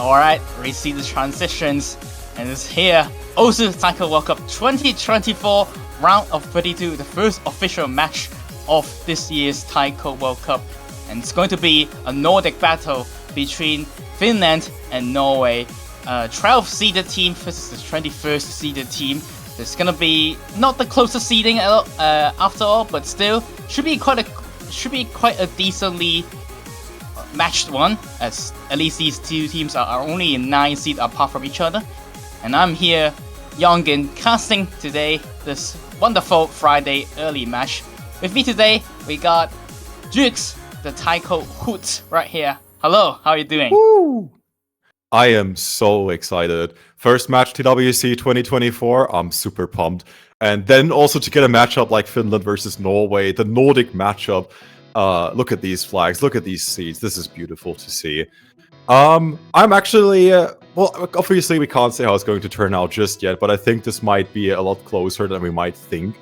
Alright, we see the transitions, and it's here. Also, Taiko World Cup 2024 round of 32, the first official match of this year's Taiko World Cup. And it's going to be a Nordic battle between Finland and Norway. 12th seeded team versus the 21st seeded team. It's gonna be not the closest seeding after all, but still should be quite a decently matched one, as at least these two teams are only 9 seeds apart from each other. And I'm here, Yongin, casting today this wonderful Friday early match. With me today, we got Jukes, the Taiko Hoot, right here. Hello, how are you doing? Woo! I am so excited. First match TWC 2024, I'm super pumped. And then also to get a matchup like Finland versus Norway, the Nordic matchup. Look at these flags, look at these seeds. This is beautiful to see. I'm actually, well, obviously we can't say how it's going to turn out just yet, but I think this might be a lot closer than we might think.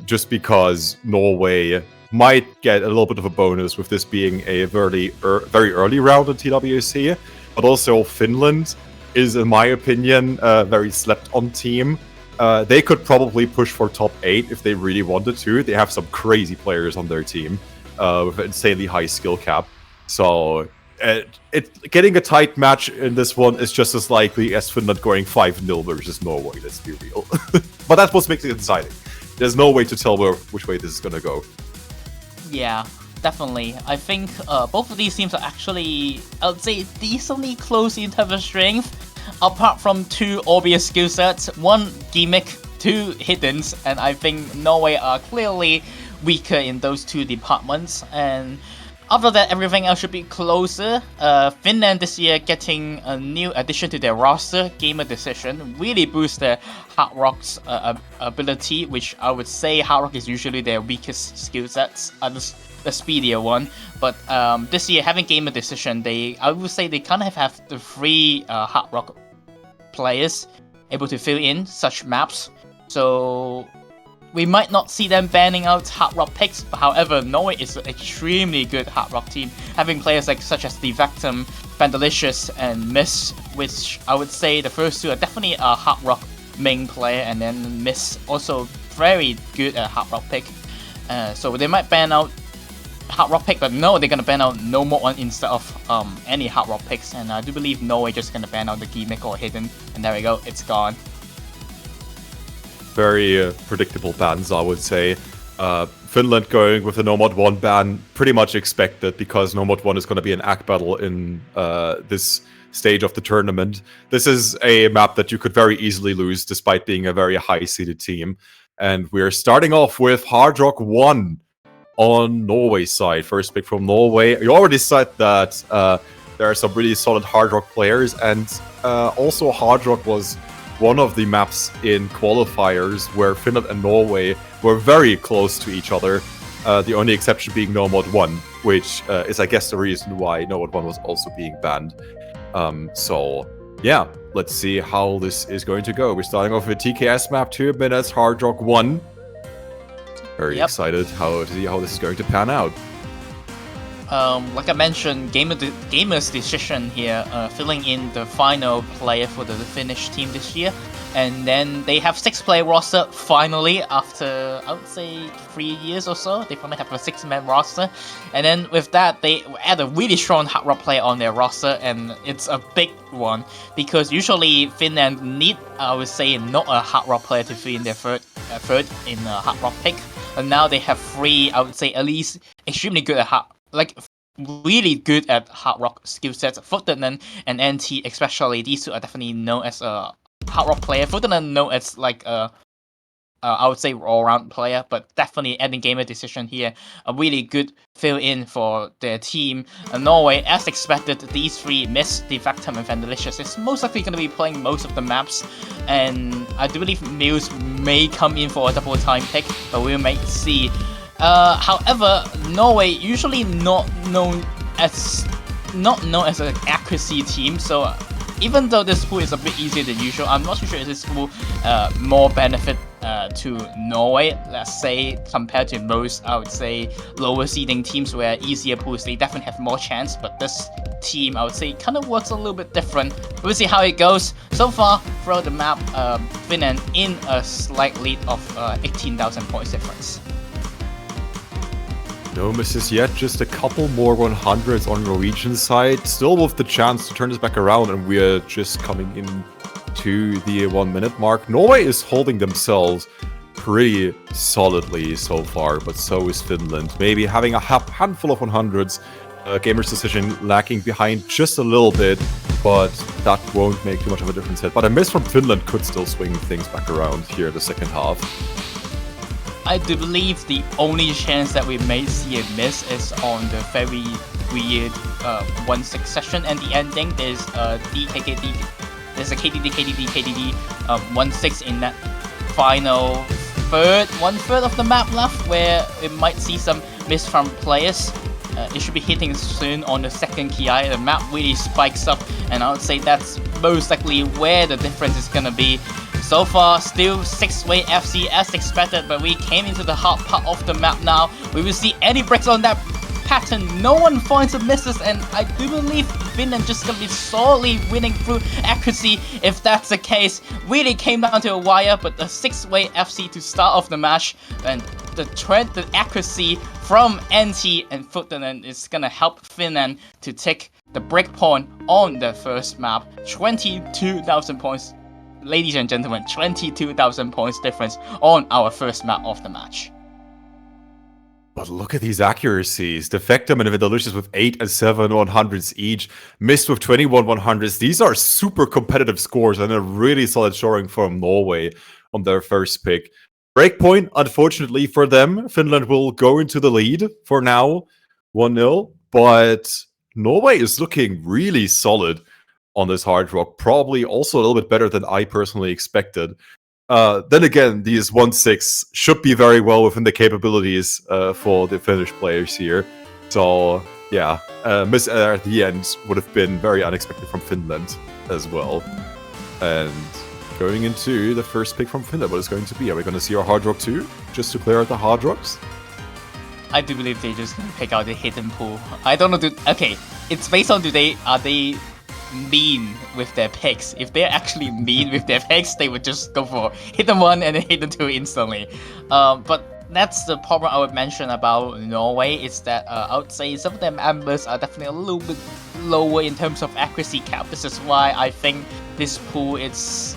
Just because Norway might get a little bit of a bonus with this being a very early round in TWC. But also Finland is, in my opinion, a very slept-on team. They could probably push for top 8 if they really wanted to. They have some crazy players on their team with an insanely high skill cap. So getting a tight match in this one is just as likely as Finland going 5-0 versus Norway, let's be real. But that's what makes it exciting. There's no way to tell which way this is going to go. Yeah, definitely. I think both of these teams are actually, I would say, decently close in terms of strength. Apart from 2 obvious skill sets, 1 gimmick, 2 hiddens, and I think Norway are clearly weaker in those 2 departments. And after that, everything else should be closer. Finland this year getting a new addition to their roster, Gamer Decision, really boosts their Hard Rock's ability, which I would say Hard Rock is usually their weakest skill sets, the speedier one. But this year, having Gamer Decision, I would say they kind of have the 3 Hard Rock players able to fill in such maps. So we might not see them banning out Hard Rock picks, but however, Norway is an extremely good Hard Rock team, having players such as Divectum, Vandalicious, and Miss, which I would say the first 2 are definitely a Hard Rock main player, and then Miss also very good at Hard Rock pick. So they might ban out Hard Rock pick, but no, they're gonna ban out no more one instead of any Hard Rock picks, and I do believe Norway just gonna ban out the gimmick or hidden, and there we go, it's gone. Very predictable bans, I would say. Finland going with a Nomad 1 ban, pretty much expected, because Nomad 1 is going to be an ACK battle in this stage of the tournament. This is a map that you could very easily lose, despite being a very high-seeded team. And we're starting off with Hard Rock 1 on Norway's side. First pick from Norway. You already said that there are some really solid Hard Rock players, and also Hard Rock was one of the maps in qualifiers where Finland and Norway were very close to each other. The only exception being Nomad 1, which is, I guess, the reason why Nomad 1 was also being banned. So, yeah, let's see how this is going to go. We're starting off with a TKS map, 2 minutes, Hard Rock 1. Very excited to see how this is going to pan out. Like I mentioned, Gamer's Decision here, filling in the final player for the Finnish team this year. And then they have 6-player roster finally after, I would say, 3 years or so. They finally have a 6-man roster. And then with that, they add a really strong Hard Rock player on their roster, and it's a big one. Because usually Finland need, I would say, not a Hard Rock player to fill in their third in a Hard Rock pick. And now they have 3, I would say, at least extremely good at really good at Hard Rock skill sets. Futternen and NT especially, these 2 are definitely known as a Hard Rock player. Futternen known as I would say all-round player, but definitely adding Gamer Decision here, a really good fill-in for their team. Norway, as expected, these 3, Miss, Defectum, and Vandalicious, is most likely going to be playing most of the maps, and I do believe Muse may come in for a double-time pick, but we might see. However, Norway usually not known as an accuracy team, so even though this pool is a bit easier than usual, I'm not too sure if this pool more benefit to Norway. Let's say compared to most, I would say, lower seeding teams where easier pools, they definitely have more chance. But this team, I would say, kind of works a little bit different. We'll see how it goes. So far, throughout the map, Finland in a slight lead of 18,000 points difference. No misses yet, just a couple more 100s on Norwegian side. Still with the chance to turn this back around, and we're just coming in to the 1 minute mark. Norway is holding themselves pretty solidly so far, but so is Finland. Maybe having a handful of 100s, Gamer's Decision lacking behind just a little bit, but that won't make too much of a difference yet. But a miss from Finland could still swing things back around here in the second half. I do believe the only chance that we may see a miss is on the very weird 1-6 session, and the ending is DKKD. There's a KDD 1-6 in that final one-third of the map left, where it might see some miss from players. It should be hitting soon on the second KI. The map really spikes up, and I would say that's most likely where the difference is gonna be. So far, still 6-way FC as expected, but we came into the hard part of the map now. We will see any breaks on that pattern. No one finds the misses, and I do believe Finland just gonna be solidly winning through accuracy if that's the case. Really came down to a wire, but the 6-way FC to start off the match, and the accuracy from NT and Futtonen is gonna help Finland to take the breakpoint on the first map. 22,000 points. Ladies and gentlemen, 22,000 points difference on our first map of the match. But look at these accuracies. Defectum and Vidalicious with 8 and 7 100s each. Mist with 21 100s. These are super competitive scores and a really solid showing from Norway on their first pick. Breakpoint, unfortunately for them, Finland will go into the lead for now, 1-0. But Norway is looking really solid on this hard rock, probably also a little bit better than I personally expected. Then again, these 1-6 should be very well within the capabilities for the Finnish players here. So yeah, miss at the end would have been very unexpected from Finland as well. And going into the first pick from Finland, what is going to be? Are we going to see our hard rock too, just to clear out the hard rocks? I do believe they're just gonna pick out the hidden pool. I don't know. Okay, it's based on are they mean with their picks? If they're actually mean with their picks, they would just go for hidden 1 and then hidden 2 instantly. But that's the problem I would mention about Norway, is that I would say some of their members are definitely a little bit lower in terms of accuracy cap. This is why I think this pool is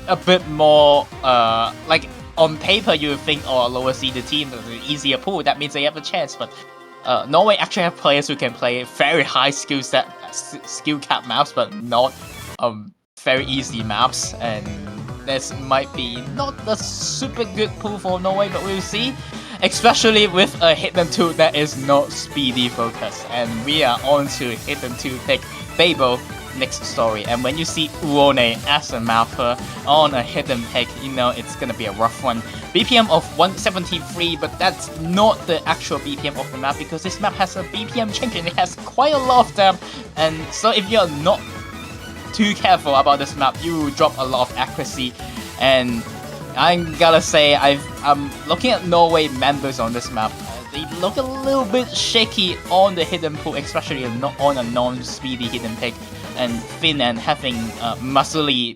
a bit more like on paper you would think, oh, a lower seeded team is an easier pool, that means they have a chance, but Norway actually have players who can play very high skill cap maps, but not very easy maps, and this might be not a super good pool for Norway, but we'll see. Especially with a hidden 2 that is not speedy focused, and we are on to hidden 2 pick Fable next story. And when you see Uone as a mapper on a hidden pick, you know it's gonna be a rough one. BPM of 173, but that's not the actual BPM of the map, because this map has a BPM change and it has quite a lot of them. And so if you're not too careful about this map, you drop a lot of accuracy. And I'm gotta say, I'm looking at Norway members on this map. They look a little bit shaky on the hidden pool, especially on a non-speedy hidden pick. And Finland having Masuli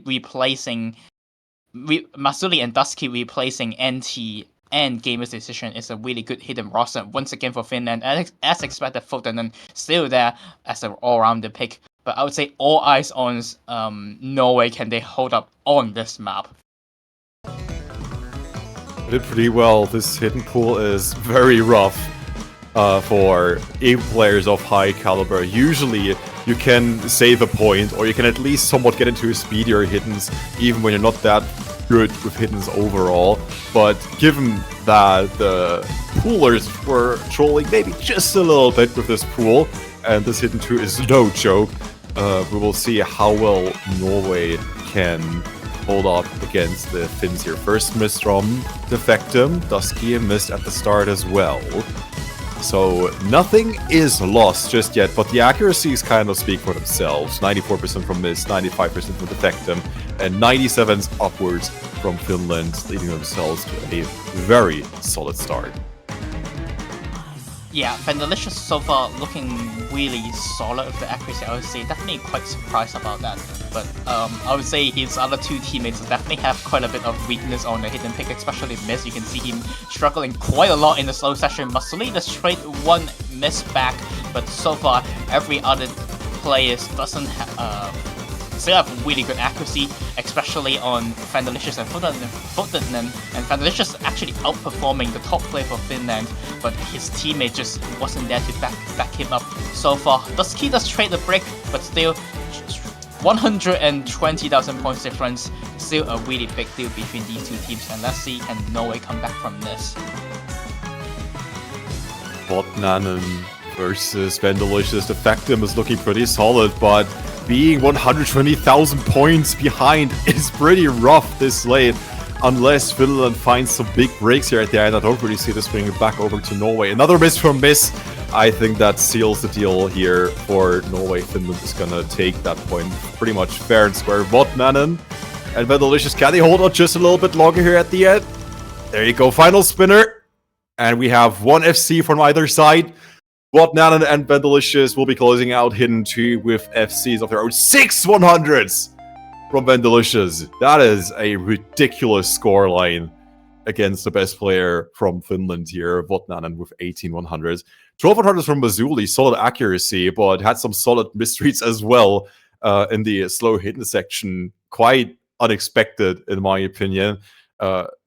and Dusky replacing NT and Gamer's Decision is a really good hidden roster once again for Finland. As expected, Futtonen still there as an all-rounder pick. But I would say all eyes on Norway. Can they hold up on this map? Did pretty well. This hidden pool is very rough for players of high caliber. Usually you can save a point, or you can at least somewhat get into speedier hiddens, even when you're not that good with hiddens overall. But given that the poolers were trolling maybe just a little bit with this pool, and this hidden 2 is no joke, we will see how well Norway can hold up against the Finns here. First miss from Defectum, Dusky missed at the start as well. So nothing is lost just yet, but the accuracies kind of speak for themselves. 94% from Mist, 95% from Defectum, and 97s upwards from Finland, leading themselves to a very solid start. Yeah, Fendalicious so far looking really solid with the accuracy. I would say definitely quite surprised about that. But I would say his other two teammates definitely have quite a bit of weakness on the hidden pick, especially Miss. You can see him struggling quite a lot in the slow session. Masuli does trade one miss back, but so far every other player doesn't still have really good accuracy, especially on Fendalicious and Futternen, and Fendalicious actually outperforming the top player for Finland, but his teammate just wasn't there to back him up so far. Dusky does trade the break, but still 120,000 points difference, still a really big deal between these two teams, and let's see can Norway come back from this. Botnanen versus Fendalicious, the Factum is looking pretty solid, but being 120,000 points behind is pretty rough this late, unless Finland finds some big breaks here at the end. I don't really see this bringing it back over to Norway. Another miss from Miss. I think that seals the deal here for Norway. Finland is gonna take that point pretty much fair and square. Botnanen and Fendalicious, can they hold on just a little bit longer here at the end? There you go, final spinner. And we have one FC from either side. Botnanen and Fendalicious will be closing out Hidden 2 with FCs of their own. 6 100s from Fendalicious. That is a ridiculous scoreline against the best player from Finland here, Botnanen, with 18 100s. 12 100s from Mazuli, solid accuracy, but had some solid misreads as well in the slow hidden section. Quite unexpected, in my opinion,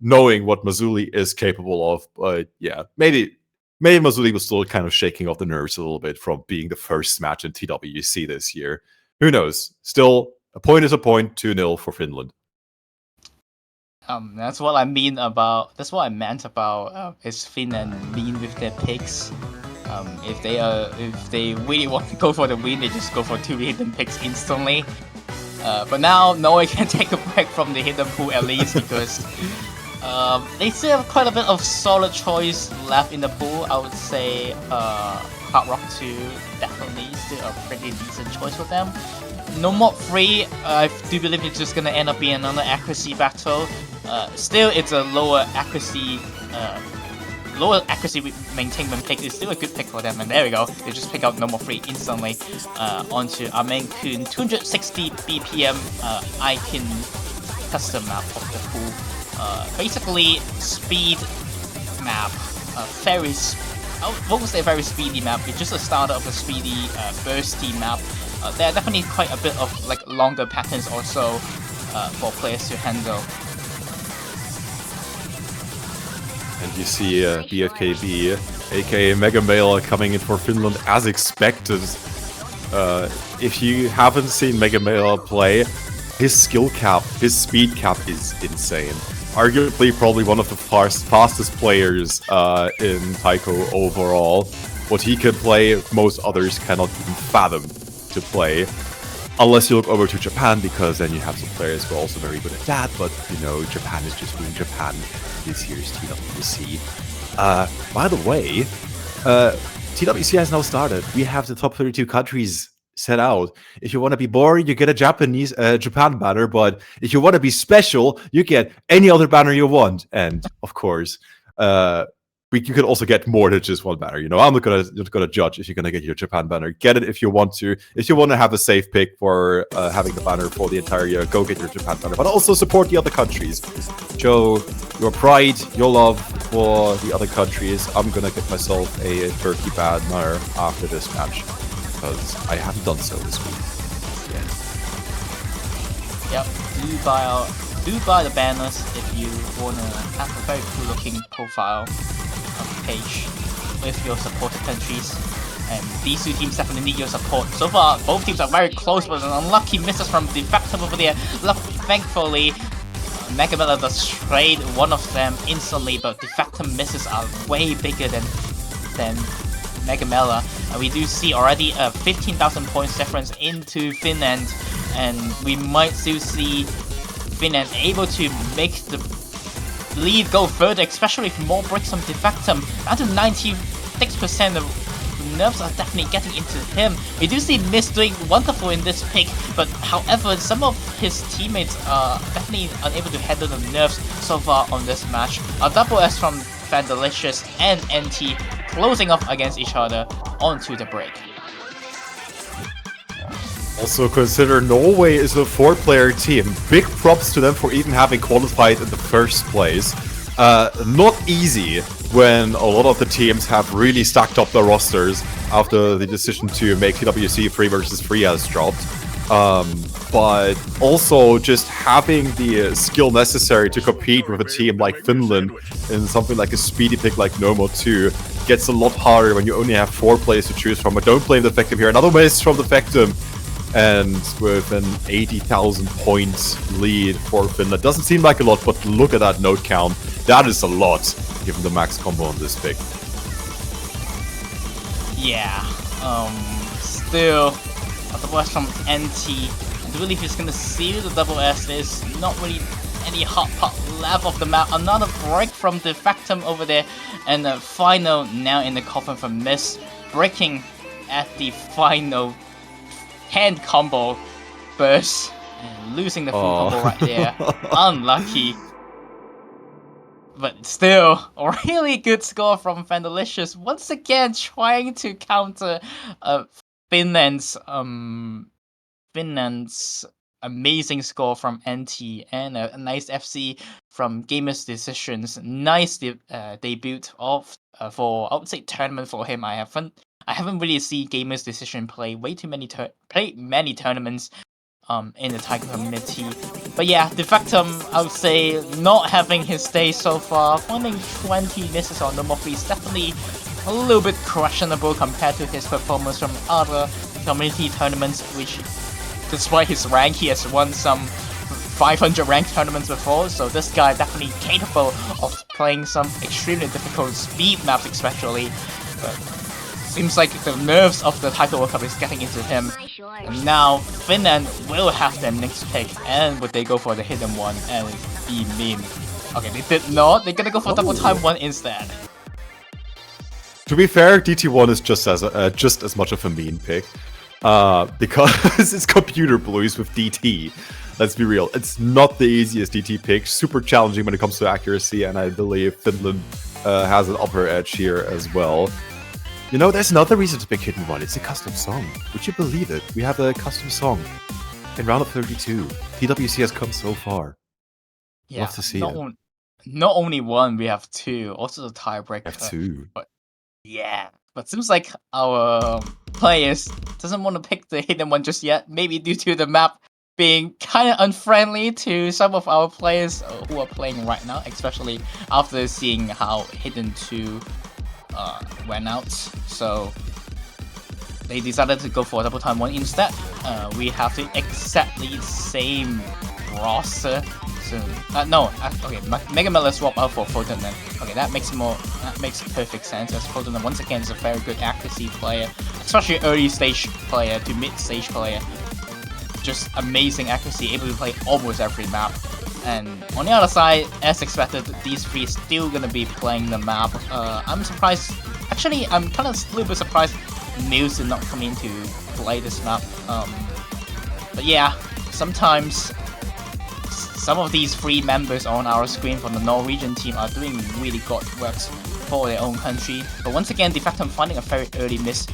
knowing what Mazuli is capable of. But yeah, maybe Mazuli was still kind of shaking off the nerves a little bit from being the first match in TWC this year. Who knows? Still, a point is a point, 2-0 for Finland. That's what I mean about. That's what I meant about. Is Finland mean with their picks? If they really want to go for the win, they just go for 2 hidden picks instantly. But now Norway can take a break from the hidden pool at least because. They still have quite a bit of solid choice left in the pool. I would say Hard Rock 2 definitely still a pretty decent choice for them. No More 3, I do believe it's just gonna end up being another accuracy battle. Still, it's a lower accuracy maintainment pick. It's still a good pick for them, and there we go. They just pick out No More 3 instantly onto our main Kun 260 BPM Icon custom map of the pool. Basically, speed map, I won't say a very speedy map, it's just a starter of a speedy, bursty map. There are definitely quite a bit of like longer patterns also for players to handle. And you see BFKB, aka Mega Male, coming in for Finland as expected. If you haven't seen Mega Male play, his skill cap, his speed cap is insane. Arguably probably one of the fastest players in taiko overall. What he can play, most others cannot even fathom to play. Unless you look over to Japan, because then you have some players who are also very good at that, but you know, Japan is just being Japan this year's TWC. By the way, TWC has now started. We have the top 32 countries set out. If you want to be boring, you get a Japan banner, but if you want to be special, you get any other banner you want. And of course, you can also get more than just one banner. You know, I'm not gonna judge if you're gonna get your Japan banner. Get it if you want to. If you want to have a safe pick for having the banner for the entire year, go get your Japan banner. But also support the other countries. Show your pride, your love for the other countries. I'm gonna get myself a Turkey banner after this match because I haven't done so this week. Yep, do buy the banners if you wanna have a very cool looking profile page with your supported countries, and these two teams definitely need your support. So far, both teams are very close, but an unlucky misses from the Factum over there. Thankfully, Mega Miller does trade one of them instantly, but the Factum misses are way bigger than Mega Miller, and we do see already a 15,000 points difference into Finland, and we might still see Finland able to make the lead go further, especially if more breaks from Defectum, down to 96% of the nerves are definitely getting into him. We do see Miss doing wonderful in this pick, but however, some of his teammates are definitely unable to handle the nerfs so far on this match. A double S from Fandalicious and NT closing off against each other onto the break. Also consider Norway is a 4-player team. Big props to them for even having qualified in the first place. Not easy when a lot of the teams have really stacked up their rosters after the decision to make TWC 3 versus 3 has dropped. But also just having the skill necessary to compete with a team like Finland in something like a speedy pick like Nomo 2 gets a lot harder when you only have 4 players to choose from. But don't blame the Vectum here. Another miss from the Vectum. And with an 80,000 points lead for Finland. Doesn't seem like a lot, but look at that note count. That is a lot, given the max combo on this pick. Yeah, still, a double S from NT. I do believe he's gonna seal the double S. There's not really any hot pot left of the map. Another break from the Vectum over there. And the final now in the coffin from Miss. Breaking at the final hand combo burst and losing the full combo right there. Unlucky. But still, a really good score from Fandalicious. Once again, trying to counter Finland's amazing score from NT and a nice FC from Gamers Decisions. Nice debut of for, I would say, tournament for him. I haven't really seen Gamers Decision play many tournaments in the Taiko community. But yeah, the Vectum, I would say, not having his day so far. Finding 20 misses on Nomo 3 is definitely a little bit questionable compared to his performance from other community tournaments, which, despite his rank, he has won some 500 ranked tournaments before, so this guy definitely capable of playing some extremely difficult speed maps especially. But seems like the nerves of the Taiko World Cup is getting into him. And now Finland will have their next pick, and would they go for the hidden one and be mean? Okay, they did not. They're gonna go for double time one instead. To be fair, DT1 is just as much of a mean pick, because it's computer blues with DT. Let's be real, it's not the easiest DT pick. Super challenging when it comes to accuracy, and I believe Finland has an upper edge here as well. You know, there's another reason to pick Hidden One. It's a custom song. Would you believe it? We have a custom song in round of 32. TWC has come so far. Yeah, love to see it. Not only one, we have two. Also the tiebreaker. We have two. But yeah, but seems like our players doesn't want to pick the Hidden One just yet. Maybe due to the map being kind of unfriendly to some of our players who are playing right now, especially after seeing how Hidden 2 went out, so they decided to go for double time one instead. We have the exactly same roster. So okay, Mega Miller swap out for Foden. Okay, that makes perfect sense, as Foden once again is a very good accuracy player, especially early stage player to mid stage player. Just amazing accuracy, able to play almost every map. And on the other side, as expected, these three still gonna be playing the map. I'm surprised. Actually, I'm kind of a little bit surprised Mills did not come in to play this map. But yeah, sometimes some of these three members on our screen from the Norwegian team are doing really good works for their own country. But once again, Defectum finding a very early miss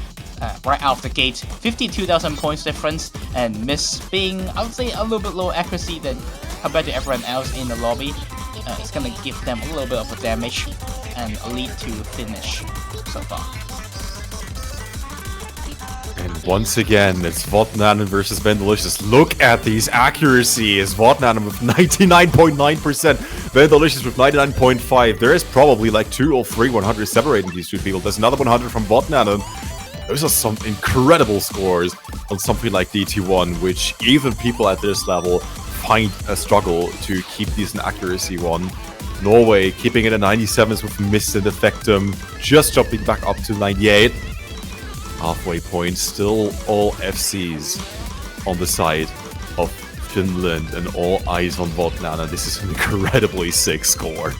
right out of the gate. 52,000 points difference, and Miss being, I would say, a little bit low accuracy than compared to everyone else in the lobby. It's gonna give them a little bit of a damage and lead to finish so far. And once again, it's Votnanen versus Vendalicious. Look at these accuracies. Votnanen with 99.9%, Vendalicious with 99.5%. There is probably like 2 or 3 100s separating these two people. There's another 100 from Votnanen. Those are some incredible scores on something like DT1, which even people at this level find a struggle to keep decent accuracy on. Norway keeping it at 97s with Miss and Effectum, just jumping back up to 98. Halfway point, still all FCs on the side of Finland and all eyes on Votnanen. This is an incredibly sick score.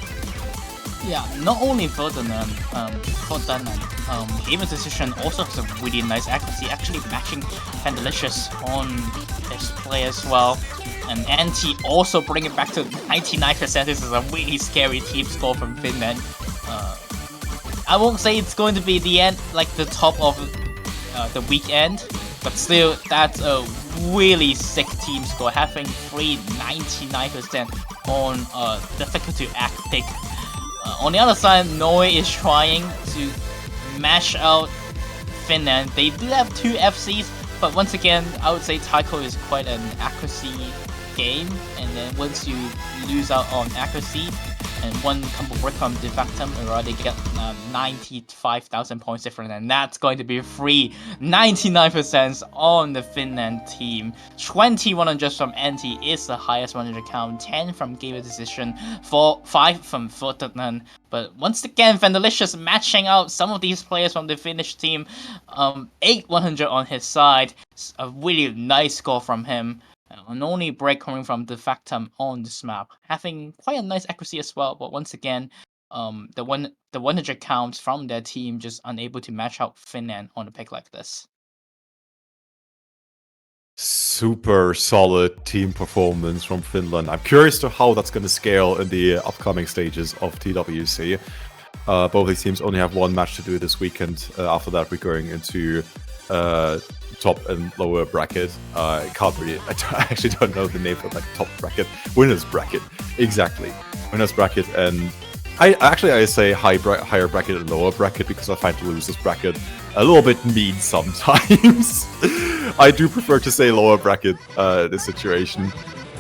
Yeah, not only Ferdinand, Game Decision also has a really nice accuracy, actually matching Fandelicious on his play as well. And Anti also bring it back to 99%. This is a really scary team score from Finland. I won't say it's going to be the end, like the top of the weekend, but still, that's a really sick team score, having 99% on difficult to act pick. On the other side, Norway is trying to mash out Finland. They do have 2 FCs, but once again, I would say taiko is quite an accuracy game, and then once you lose out on accuracy and one combo break from Defectum, you already get 95,000 points different, and that's going to be free 99% on the Finland team. 2100 from NT is the highest 100 count, 10 from Game Decision, 5 from Ferdinand. But once again, Vandelicious matching out some of these players from the Finnish team. 8-100 on his side. It's a really nice score from him. An only break coming from Defectum on this map, having quite a nice accuracy as well. But once again, the 100 counts from their team just unable to match out Finland on a pick like this. Super solid team performance from Finland. I'm curious to how that's going to scale in the upcoming stages of TWC. Both these teams only have 1 match to do this weekend. After that, we're going into top and lower bracket. I actually don't know the name for like top bracket, winners bracket, exactly, winners bracket, and I say higher bracket and lower bracket because I find the losers bracket a little bit mean sometimes. I do prefer to say lower bracket this situation.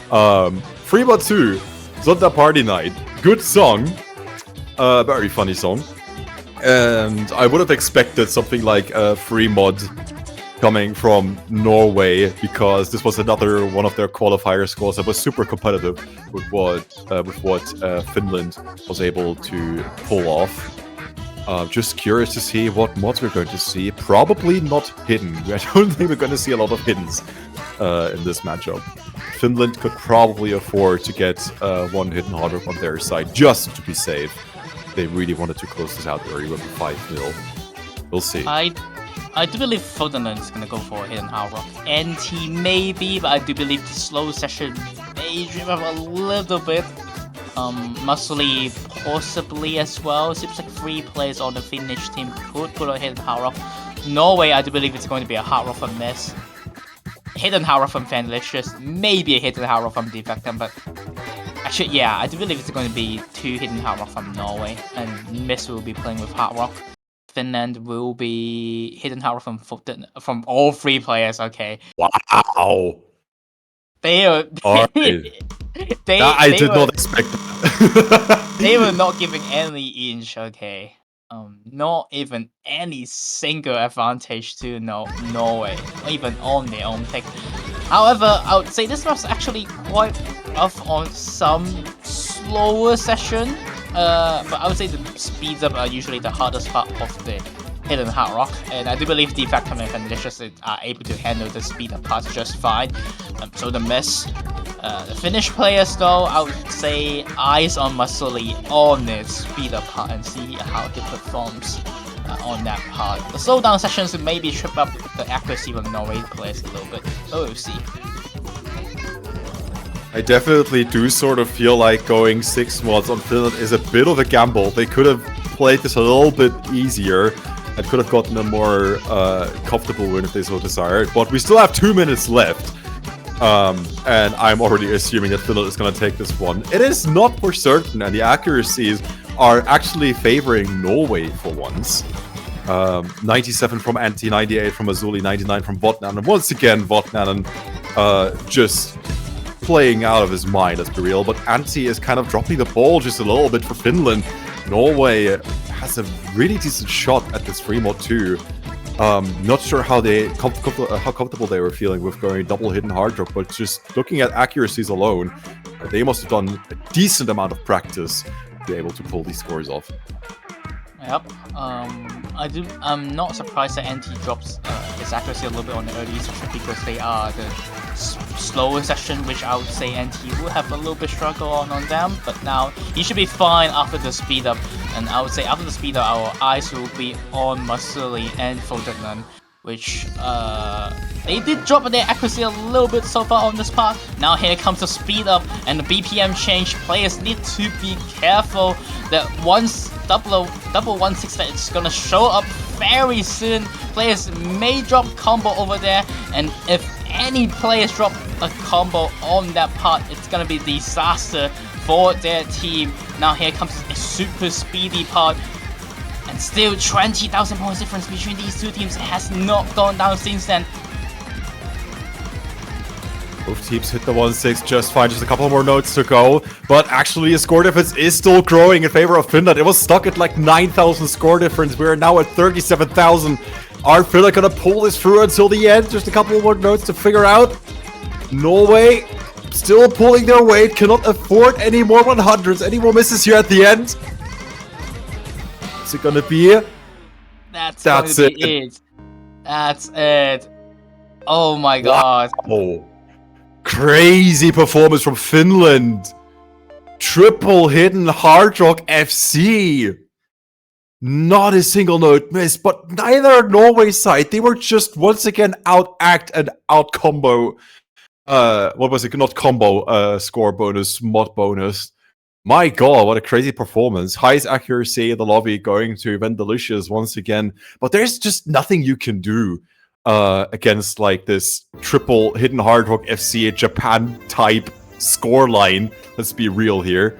Freebot 2, Zonda Party Night, good song, very funny song, and I would have expected something like a free mod coming from Norway, because this was another one of their qualifier scores that was super competitive with what Finland was able to pull off. Just curious to see what mods we're going to see. Probably not hidden. I don't think we're going to see a lot of hiddens in this matchup. Finland could probably afford to get 1 hidden hard rock on their side just to be safe. They really wanted to close this out early with a 5-0. We'll see. I do believe Ferdinand is going to go for a hidden hard rock. NT maybe, but I do believe the slow session may dream up a little bit. Muscly possibly as well. Seems like 3 players on the Finnish team could put a hidden hard rock. Norway, I do believe it's going to be a hard rock from Miss. Hidden hard rock from Fandelicious. Maybe a hidden hard rock from Defectum, but actually, yeah, I do believe it's going to be 2 hidden hard rock from Norway, and Miss will be playing with hard rock. Finland will be hidden hard rock from all 3 players. Okay. Wow. They are. I did not expect that. They were not giving any inch. Okay. Not even any single advantage to Norway, even on their own pick. However, I would say this was actually quite rough on some slower session. But I would say the speeds up are usually the hardest part of the hidden hard rock, and I do believe Defectum and Fandelicious are able to handle the speed up parts just fine. So the Miss, the Finnish players though, I would say eyes on Muscly on its speed up part and see how he performs on that part. The slowdown sessions maybe trip up the accuracy of the Norway players a little bit, but we'll see. I definitely do sort of feel like going 6 mods on Finland is a bit of a gamble. They could have played this a little bit easier and could have gotten a more comfortable win if they so desired. But we still have 2 minutes left. And I'm already assuming that Finland is going to take this one. It is not for certain, and the accuracies are actually favoring Norway for once. 97 from Antti, 98 from Azuli, 99 from Votnan. And once again, Votnan just playing out of his mind, let's be real, but Antti is kind of dropping the ball just a little bit for Finland. Norway has a really decent shot at this free mod too. Not sure how comfortable they were feeling with going double hidden hard drop, but just looking at accuracies alone, they must have done a decent amount of practice to be able to pull these scores off. Yep. I'm not surprised that NT drops his accuracy a little bit on the early session because they are the slower session, which I would say NT will have a little bit struggle on them. But now he should be fine after the speed up And I would say after the speed up, our eyes will be on Masuli and Fodanan, which they did drop their accuracy a little bit so far on this part. Now here comes the speed up and the BPM change. Players need to be careful that once double 1/6 that it's gonna show up very soon. Players may drop combo over there, and if any players drop a combo on that part, it's gonna be disaster for their team. Now here comes a super speedy part. And still 20,000 points difference between these two teams. It has not gone down since then. Both teams hit the 1/6 just fine, just a couple more notes to go. But actually, the score difference is still growing in favor of Finland. It was stuck at like 9,000 score difference. We are now at 37,000. Are Finland gonna pull this through until the end? Just a couple more notes to figure out. Norway still pulling their weight, cannot afford any more 100s, any more misses here at the end. What's it gonna be? That's it. That's it. Oh my god. Wow. Crazy performance from Finland. Triple hidden Hard Rock FC. Not a single note missed, but neither Norway's side. They were just once again out-act and out-combo. What was it? Not combo, score bonus, mod bonus. My god, what a crazy performance. Highest accuracy in the lobby going to Vendelicious once again. But there's just nothing you can do against like this triple hidden Hard Rock FC Japan type scoreline. Let's be real here.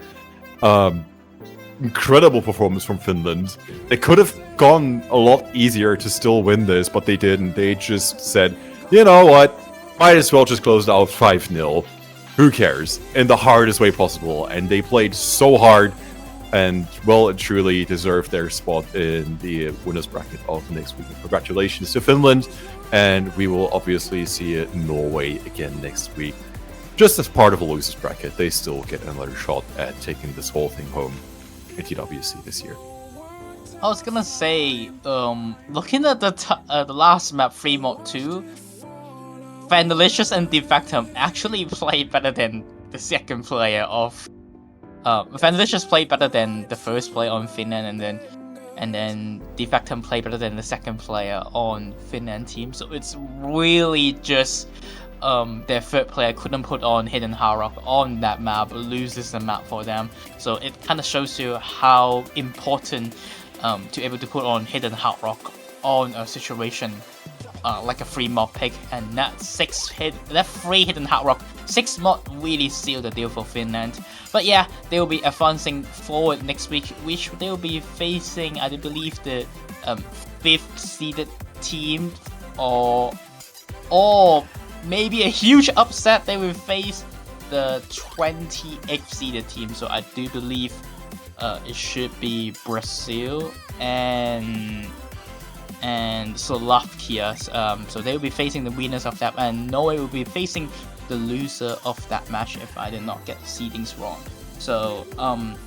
Incredible performance from Finland. They could have gone a lot easier to still win this, but they didn't. They just said, you know what? Might as well just close it out 5-0. Who cares? In the hardest way possible. And they played so hard and well and truly deserved their spot in the winners bracket of next week. Congratulations to Finland. And we will obviously see Norway again next week. Just as part of a losers bracket, they still get another shot at taking this whole thing home in TWC this year. I was gonna say, looking at the last map, Free Mod 2, Vandelicious and Defectum actually played better than the second player of... Vandelicious played better than the first player on Finland, and then Defectum played better than the second player on Finland team. So it's really just their third player couldn't put on Hidden Hard Rock on that map, loses the map for them. So it kind of shows you how important to able to put on Hidden Hard Rock on a situation like a free mod pick, and that 3 Hidden Hard Rock 6 mod really sealed the deal for Finland. But yeah, they will be advancing forward next week, which they will be facing, I believe, the 5th seeded team, or maybe a huge upset. They will face the 28th seeded team. So I do believe it should be Brazil and Slovakia. So they will be facing the winners of that, and Norway will be facing the loser of that match if I did not get the seedings wrong. So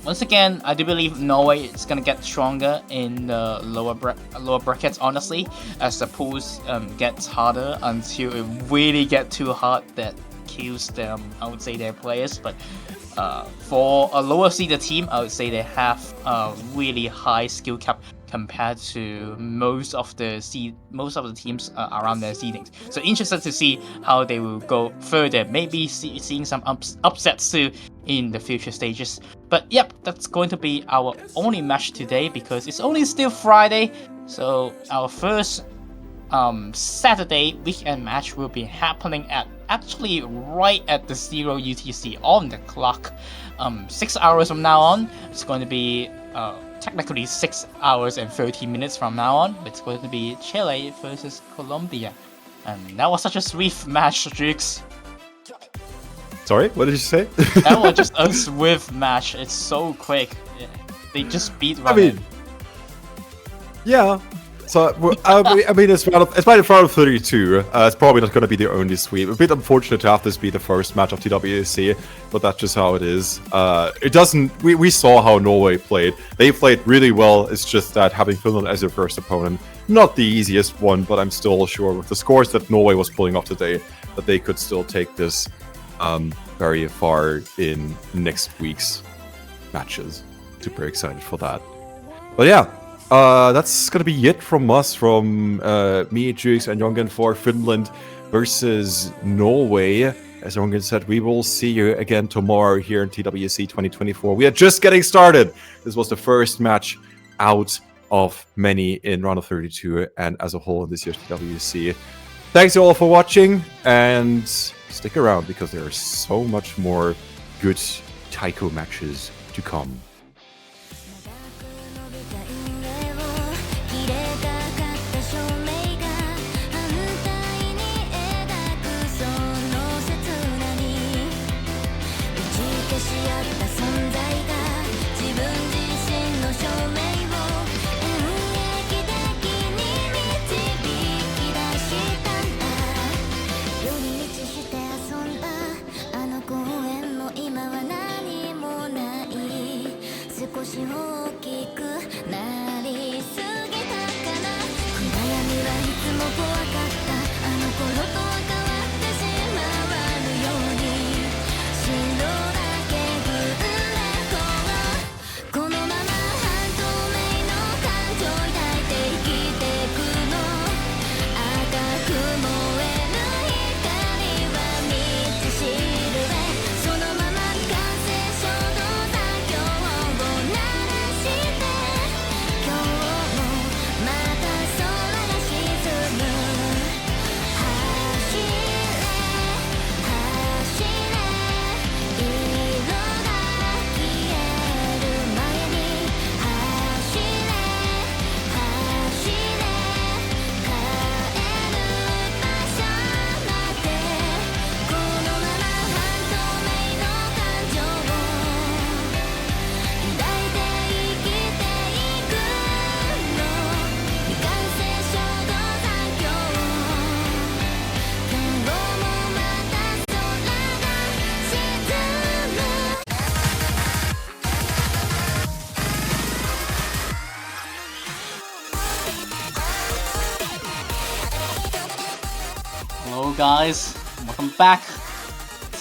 once again, I do believe Norway is gonna get stronger in the lower brackets, honestly, as the pools gets harder until it really get too hard that kills them, I would say, their players. But for a lower seeded team, I would say they have a really high skill cap compared to most of the teams around their seedings. So interested to see how they will go further. Maybe seeing some upsets too in the future stages. But yep, that's going to be our only match today because it's only still Friday. So our first Saturday weekend match will be happening at actually right at the 0 UTC on the clock. 6 hours from now on, it's going to be technically 6 hours and 30 minutes from now on. It's going to be Chile versus Colombia. And that was such a swift match, Drix. Sorry, what did you say? That was just a swift match. It's so quick. They just beat Runner. I mean, yeah. So, I mean, it's by the round of 32. It's probably not going to be the only sweep. A bit unfortunate to have this be the first match of TWC, but that's just how it is. It doesn't... We saw how Norway played. They played really well. It's just that having Finland as their first opponent, not the easiest one, but I'm still sure with the scores that Norway was pulling off today, that they could still take this very far in next week's matches. Super excited for that. But yeah, that's gonna be it from us, from me, Jukes, and Jongen for Finland versus Norway. As Jongen said, we will see you again tomorrow here in TWC 2024. We are just getting started. This was the first match out of many in round of 32 and as a whole in this year's TWC. Thanks you all for watching, and stick around because there are so much more good taiko matches to come. Hello guys, welcome back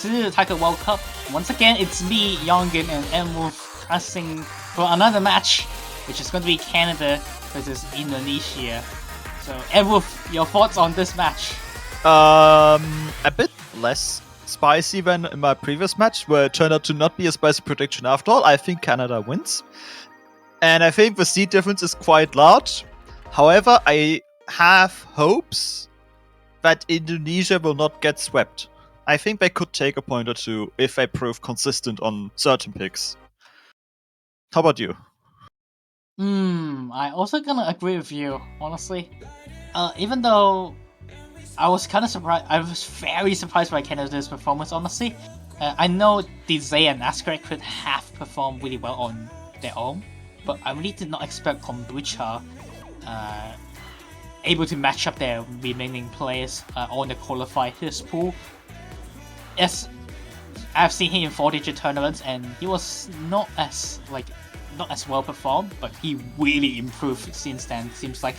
to the Taiko World Cup. Once again, it's me, Jongen, and Mwolf pressing for another match, which is going to be Canada versus Indonesia. So, Mwolf, your thoughts on this match? A bit less spicy than in my previous match, where it turned out to not be a spicy prediction after all. I think Canada wins. And I think the seed difference is quite large. However, I have hopes that Indonesia will not get swept. I think they could take a point or two if they prove consistent on certain picks. How about you? I also gonna agree with you, honestly. Even though I was kind of surprised, I was very surprised by Canada's performance, honestly. I know Dizay and Askar could have performed really well on their own, but I really did not expect Kombucha able to match up their remaining players on the qualifiers pool. Yes, I've seen him in 4-digit tournaments, and he was not as well performed, but he really improved since then, seems like.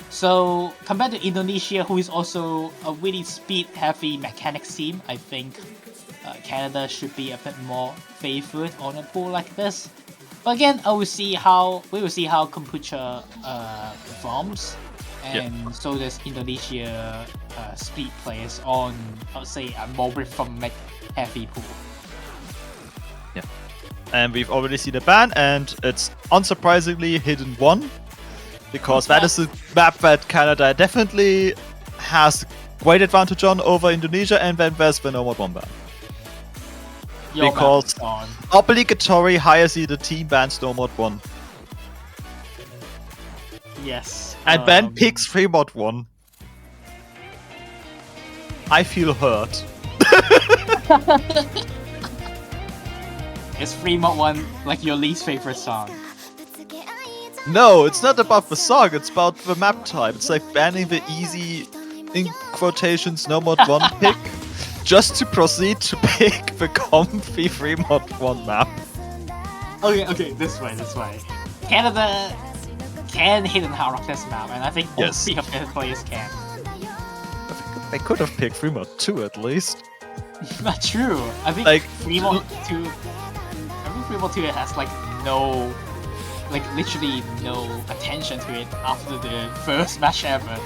So compared to Indonesia, who is also a really speed-heavy mechanics team, I think Canada should be a bit more favored on a pool like this. But again, we will see how Kombucha performs. And so does Indonesia speed players on, I would say, a more rhythmic heavy pool. Yeah. And we've already seen a ban, and it's unsurprisingly Hidden 1. Because that is a map that Canada definitely has great advantage on over Indonesia, and then there's the Nomad 1 ban. Because obligatory higher seeded team bans Nomad 1. Yes. And then picks Fremont 1. I feel hurt. Is Fremont 1 like your least favorite song? No, it's not about the song, it's about the map type. It's like banning the easy, in quotations, Nomad 1 pick, just to proceed to pick the comfy Fremont 1 map. Okay, this way. Canada can hit and hard rock this map, and I think all three of their players can. I think they could have picked Fremont 2 at least. Not true. I think Fremont 2 has like no like literally no attention to it after the first match ever.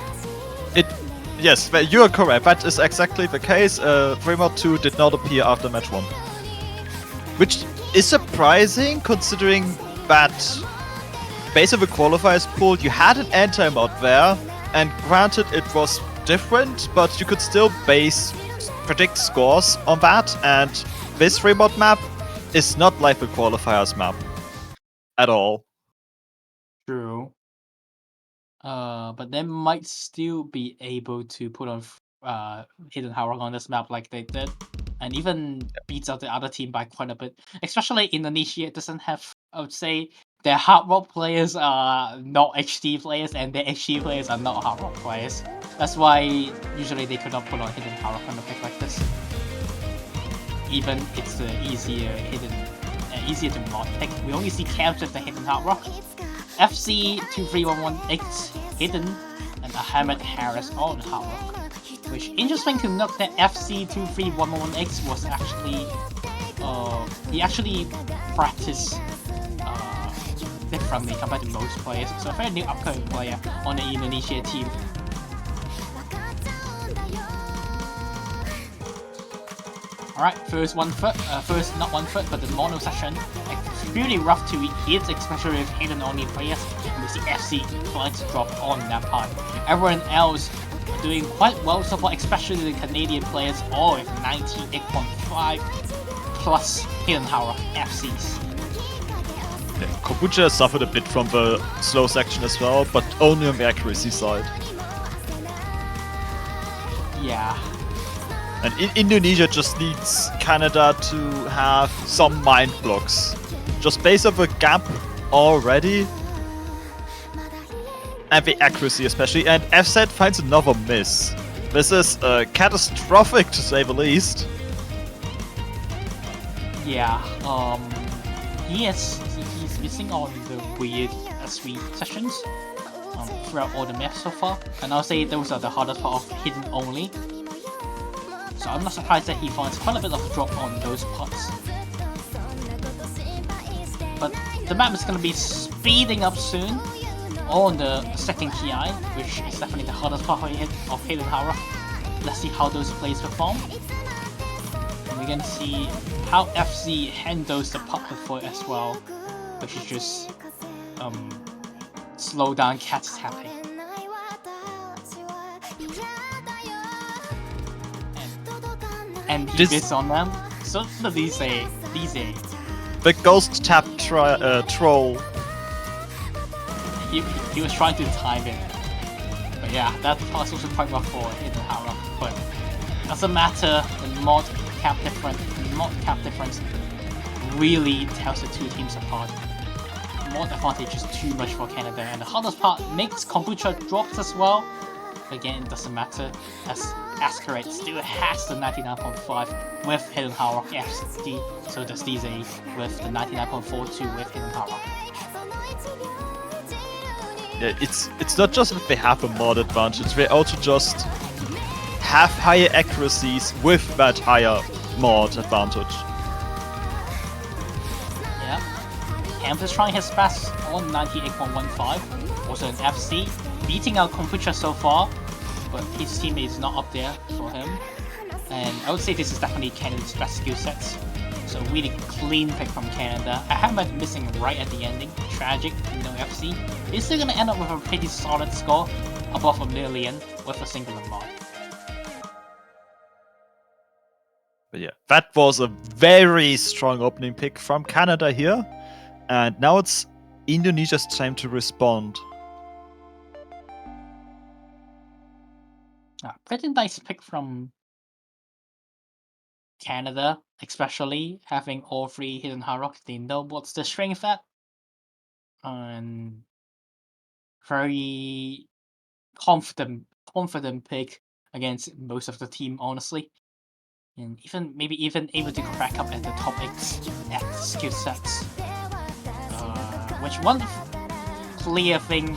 Yes, you are correct. That is exactly the case. Fremont 2 did not appear after match 1. Which is surprising considering that based on the qualifiers pool, you had an anti-mod there, and granted it was different, but you could still predict scores on that, and this Fremont map is not like the qualifiers map at all. True. But they might still be able to put on Hidden Havoc on this map like they did, and even beats out the other team by quite a bit. Especially Indonesia doesn't have, I would say, their hard rock players are not HD players, and their HD players are not hard rock players. That's why usually they could not put on Hidden Havoc on a pick like this. Even it's easier to mod pick. We only see camps with the Hidden Hard Rock. FC 23118 Hidden and Ahmed Harris on Hard Rock. Which, interesting to note that FC 23118 was actually he actually practiced differently compared to most players. So a very new upcoming player on the Indonesia team. Alright, first not 1 foot, but the mono session. It's really rough to hit, especially with hidden only players. And we see FC flags drop on that part. Everyone else are doing quite well so far, especially the Canadian players, all with 98.5 plus hidden power FCs. Yeah, Kombucha suffered a bit from the slow section as well, but only on the accuracy side. Yeah. And Indonesia just needs Canada to have some mind blocks. Just based on the gap already. And the accuracy especially. And FZ finds another miss. This is catastrophic to say the least. Yeah, he's missing on the weird sweet sessions throughout all the maps so far. And I'll say those are the hardest part of hidden only. So I'm not surprised that he finds quite a bit of drop on those parts. But the map is going to be speeding up soon on the second TI, which is definitely the hardest part of Hidden Hara. Let's see how those plays perform. And we're going to see how FC handles the pop before as well, which is just slow down cats tapping. And he bids on them. So these the ghost tap troll. He was trying to time it. But yeah, that was also quite rough for Hidden Hara. But doesn't matter, the mod cap difference really tells the two teams apart. Mod advantage is too much for Canada, and the hardest part makes Kombucha drops as well. Again, it doesn't matter, as Ascarate still has the 99.5 with Hidden Hara FC, so does DZ with the 99.42 with Hidden Hara. Yeah, it's not just that they have a mod advantage, they also just have higher accuracies with that higher mod advantage. Yeah, Camp is trying his best on 98.15, also an FC, beating out Kombucha so far, but his teammate is not up there for him. And I would say this is definitely Canada's best skill sets. So really clean pick from Canada. I have been missing right at the ending. Tragic, no FC. He's still gonna end up with a pretty solid score, above 1 million with a singular mod. But yeah, that was a very strong opening pick from Canada here. And now it's Indonesia's time to respond. Pretty nice pick from Canada, especially having all 3 hidden Harrock. They know what's the strength at. And very confident pick against most of the team, honestly. And maybe even able to crack up at the top X skill sets. Which one clear thing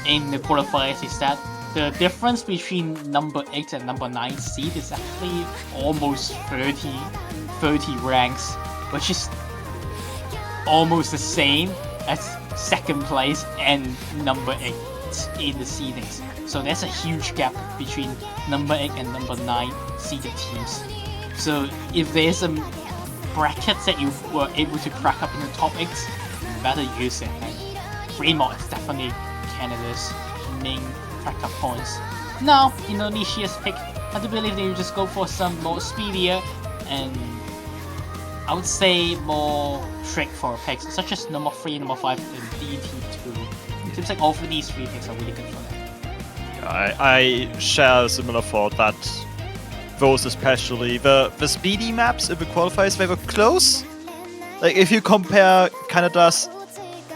in the qualifiers is that the difference between number 8 and number 9 seed is actually almost 30 ranks, which is almost the same as second place and number 8 in the seedings. So there's a huge gap between number 8 and number 9 seeded teams. So if there's some brackets that you were able to crack up in the top 8, you better use it. And Fremont is definitely Canada's main crack up points. Now, Indonesia's pick, I do believe they will just go for some more speedier and I would say more straightforward picks, such as number 3, number 5, and DT2. It seems like all of these 3 picks are really good for them. I share a similar thought that those especially, the speedy maps in the qualifiers, they were close. Like if you compare Canada's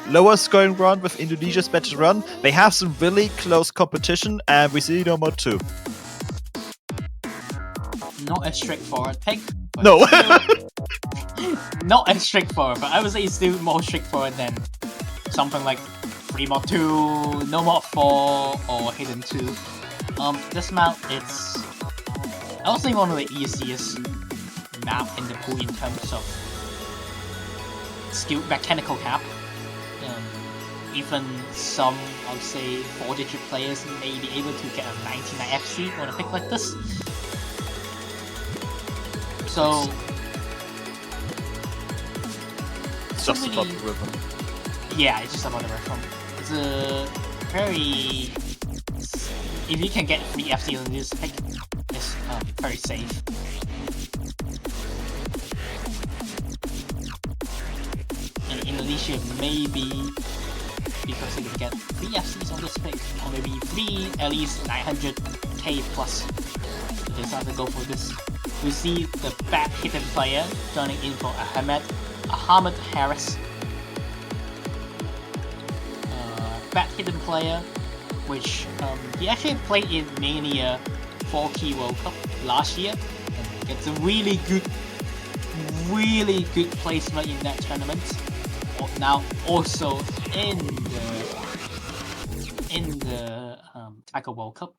lower scoring run with Indonesia's better run, they have some really close competition and we see number 2. Not a straightforward pick. No. Not as straightforward, but I would say it's still more straightforward than something like Fremont 2, Nomad 4, or Hidden 2. This map, it's I would say one of the easiest map in the pool in terms of skill mechanical cap. Even some, I would say, 4-digit players may be able to get a 99 FC on a pick like this. So It's just really, about the rhythm. Yeah, it's just about the rhythm. It's a very... If you can get 3 FC on this pick, it's very safe. And Indonesia maybe, because they can get 3 FCs on this pick, or maybe 3 at least 900k plus. They decide to go for this. We see the bad hidden player joining in for Ahmed Harris. Bad hidden player, which he actually played in Mania 4Key World Cup last year, and gets a really good placement in that tournament. Now also in the Taiko World Cup.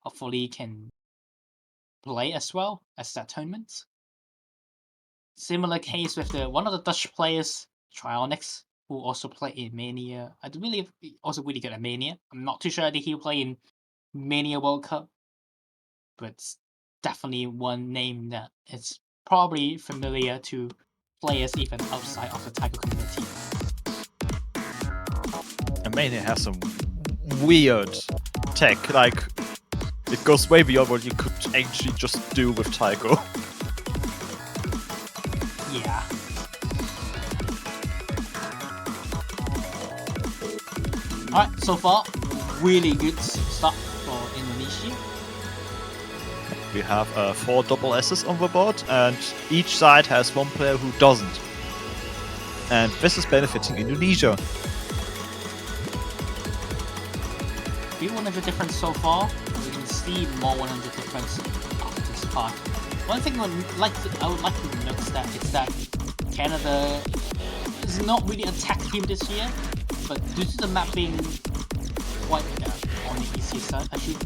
Hopefully he can play as well as that tournament. Similar case with one of the Dutch players, Trionyx, who also played in Mania. I do believe he also really good at Mania. I'm not too sure that he'll play in Mania World Cup, but it's definitely one name that is probably familiar to players even outside of the Taiko community. And Mania has some weird tech, like it goes way beyond what you could actually just do with Taiko. Yeah. Alright, so far, really good start for Indonesia. We have 4 double S's on the board, and each side has 1 player who doesn't. And this is benefiting Indonesia. Few 100 difference so far. We can see more 100 difference after this part. One thing I would like to note is that Canada is not really a tech team this year, but due to the map being quite on the easy side, actually,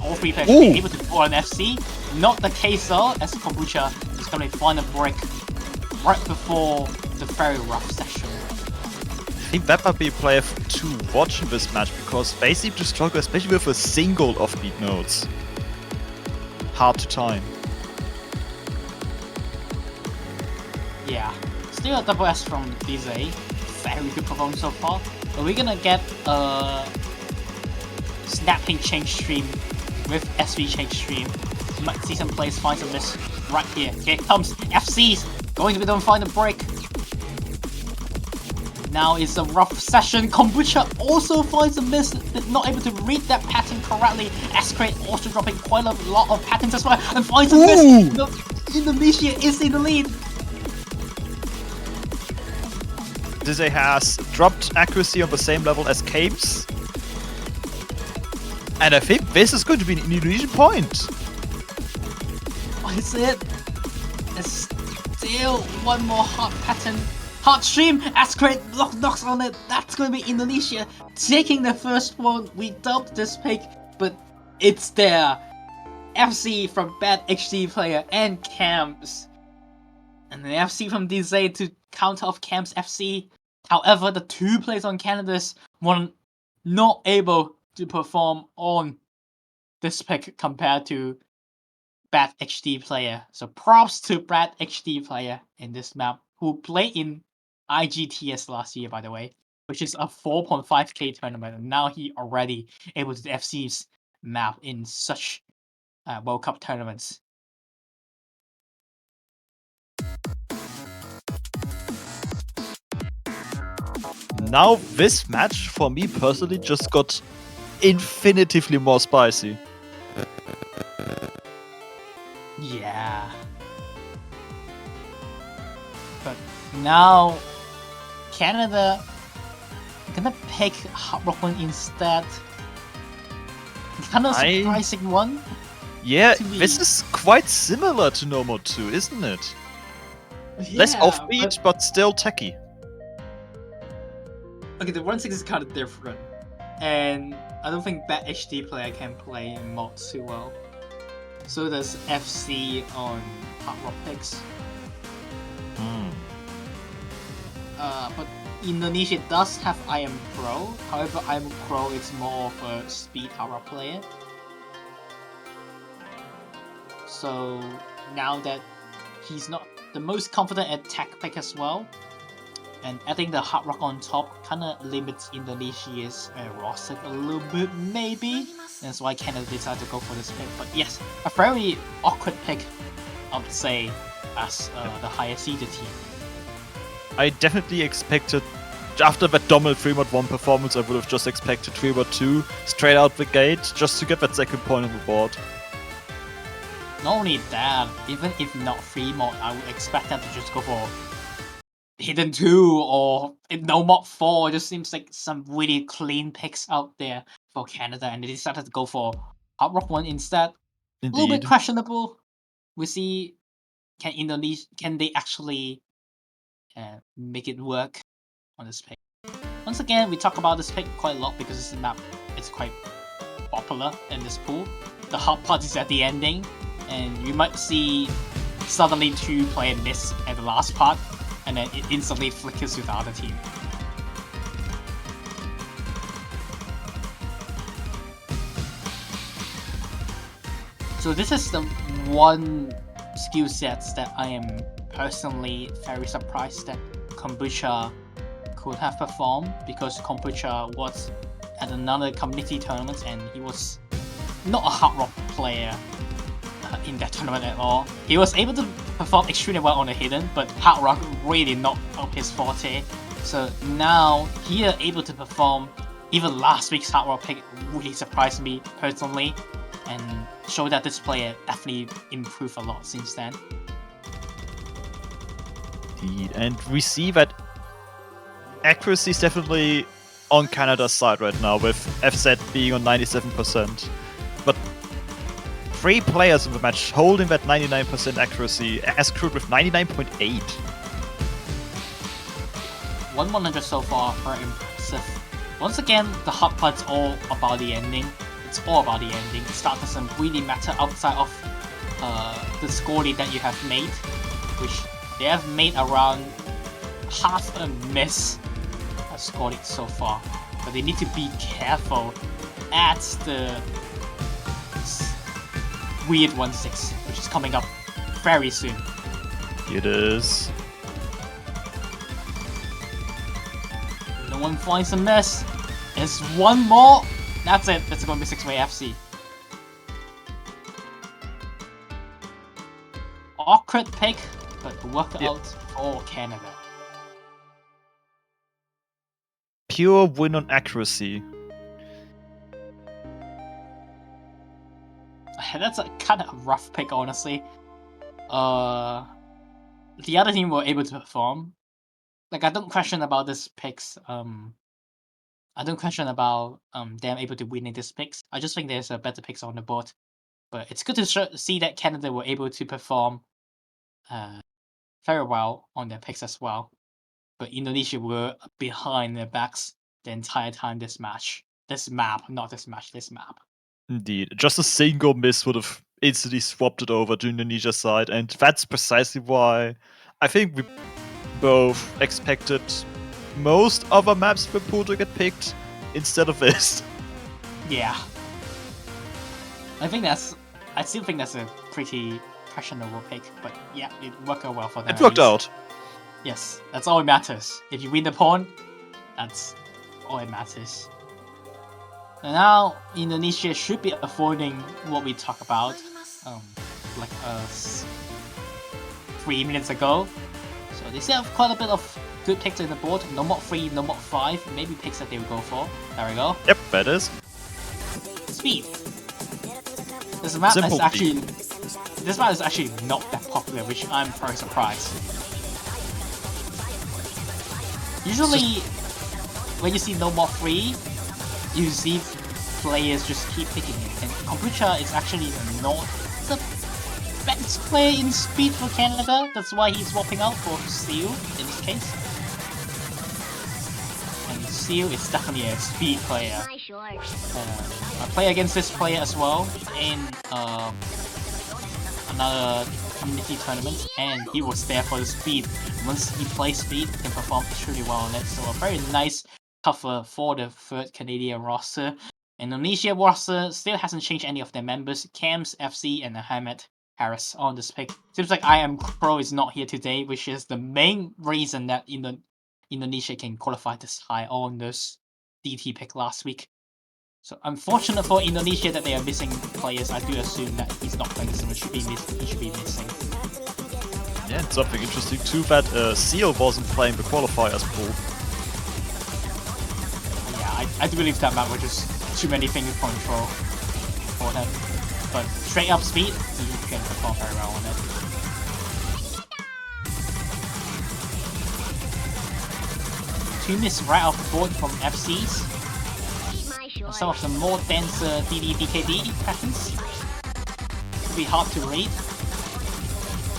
all 3 players be able to pull an FC. Not the case though, as Kombucha is going to find a break right before the very rough session. I think that might be a player to watch in this match, because they seem to struggle, especially with a single offbeat nodes. Hard to time. Yeah, still a double S from DZ. Very good performance so far. But we're gonna get a snapping change stream with SV change stream. You might see some players find some miss right here. Here comes FC's going to be done find a break. Now it's a rough session. Kombucha also finds a miss, not able to read that pattern correctly. S-Crate also dropping quite a lot of patterns as well, and finds a miss. Indonesia is in the lead. Dizzy has dropped accuracy on the same level as Capes. And I think this is going to be an Indonesian point. What is it? There's still one more hard pattern. Hard stream! S-Crate knocks on it. That's going to be Indonesia taking the first one. We dubbed this pick, but it's there. FC from Bad HD player and Camps. And the FC from DZ to counter off Camps FC. However, the two players on Canada's were not able to perform on this pick compared to Bad HD player. So props to Bad HD player in this map who played in IGTS last year, by the way, which is a 4.5k tournament. And now he already able to do FC's map in such World Cup tournaments. Now this match, for me personally, just got infinitively more spicy. Yeah. But now Canada gonna pick Hard Rock One instead. Kind of I- surprising one. Yeah, To me. this is quite similar to No More 2, isn't it? Less Yeah, offbeat, but still techy. Okay, the 1-6 is kind of different, and I don't think that HD player can play in mod too well. So does FC on Hard Rock picks. But Indonesia does have I Am Pro. However, I Am Pro is more of a speed Hard Rock player. So now that he's not the most confident at tech pick as well, and adding the Hard Rock on top kind of limits Indonesia's roster a little bit, maybe. That's why Canada decided to go for this pick. But yes, a very awkward pick, I would say, as the higher seeded team. I definitely expected, after that dominant 3-1 performance, I would have just expected 3-2 straight out the gate, just to get that second point on the board. Not only that, even if not 3 mod, I would expect them to just go for Hidden 2 or no mod 4. It just seems like some really clean picks out there for Canada, and they decided to go for Hard Rock 1 instead. A little bit Indeed. questionable. We see, can they actually make it work on this pick? Once again, we talk about this pick quite a lot because this map is quite popular in this pool. The hot part is at the ending, and you might see suddenly 2 player miss at the last part, and then it instantly flickers with the other team. So this is the one skill sets that I am personally very surprised that Kombucha could have performed, because Kombucha was at another community tournament and he was not a Hard Rock player in that tournament at all. He was able to perform extremely well on the hidden, but Hard Rock really not up his forte. So now he is able to perform. Even last week's Hard Rock pick really surprised me personally, and showed that this player definitely improved a lot since then. Indeed. And we see that accuracy is definitely on Canada's side right now, with FZ being on 97%. But 3 players in the match holding that 99% accuracy, S-Crude with 99.8. 100 so far, very impressive. Once again, the hot part's all about the ending. It's all about the ending. The start doesn't really matter outside of the score lead that you have made, which they have made around half a miss score lead so far. But they need to be careful at the weird 1-6, which is coming up very soon. It is. No one finds a miss. There's one more. That's it. That's going to be 6-way FC. Awkward pick, but work out for Canada. Pure win on accuracy. That's a kind of rough pick, honestly. The other team were able to perform. Like, I don't question about this picks. I don't question about them able to win in this picks. I just think there's a better picks on the board. But it's good to see that Canada were able to perform very well on their picks as well. But Indonesia were behind their backs the entire time this map. This map. Indeed. Just a single miss would have instantly swapped it over to Indonesia's side, and that's precisely why I think we both expected most other maps were pool to get picked instead of this. Yeah. I still think that's a pretty questionable pick, but yeah, it worked out well for them. It worked out. Yes, that's all it matters. If you win the pawn, that's all it matters. And now, Indonesia should be avoiding what we talked about, like 3 minutes ago. So they still have quite a bit of good picks in the board. No mod 3, no mod 5, maybe picks that they will go for. There we go. Yep, that is. Speed. This map Simple is actually not that popular, which I'm very surprised. Usually, when you see no mod 3, you see players just keep picking it, and Kombucha is actually not the best player in speed for Canada. That's why he's swapping out for Seal in this case. And Seal is definitely a speed player. I play against this player as well in another community tournament, and he was there for the speed. Once he plays speed, he can perform extremely well on it. So a very nice cover for the third Canadian roster. Indonesia roster still hasn't changed any of their members. Cams, FC, and Ahmed Harris on this pick. Seems like I Am Crow is not here today, which is the main reason that Indonesia can qualify this high on this DT pick last week. So unfortunate for Indonesia that they are missing players. I do assume that he's not playing, so he should be missing. Yeah, and something interesting too that Seal wasn't playing the qualifiers pool. Yeah, I do believe that map was just too many things to control for him. But straight up speed, he can perform very well on it. Two miss right off the board from FCs. Some of the more denser DD-DKD patterns will be hard to read,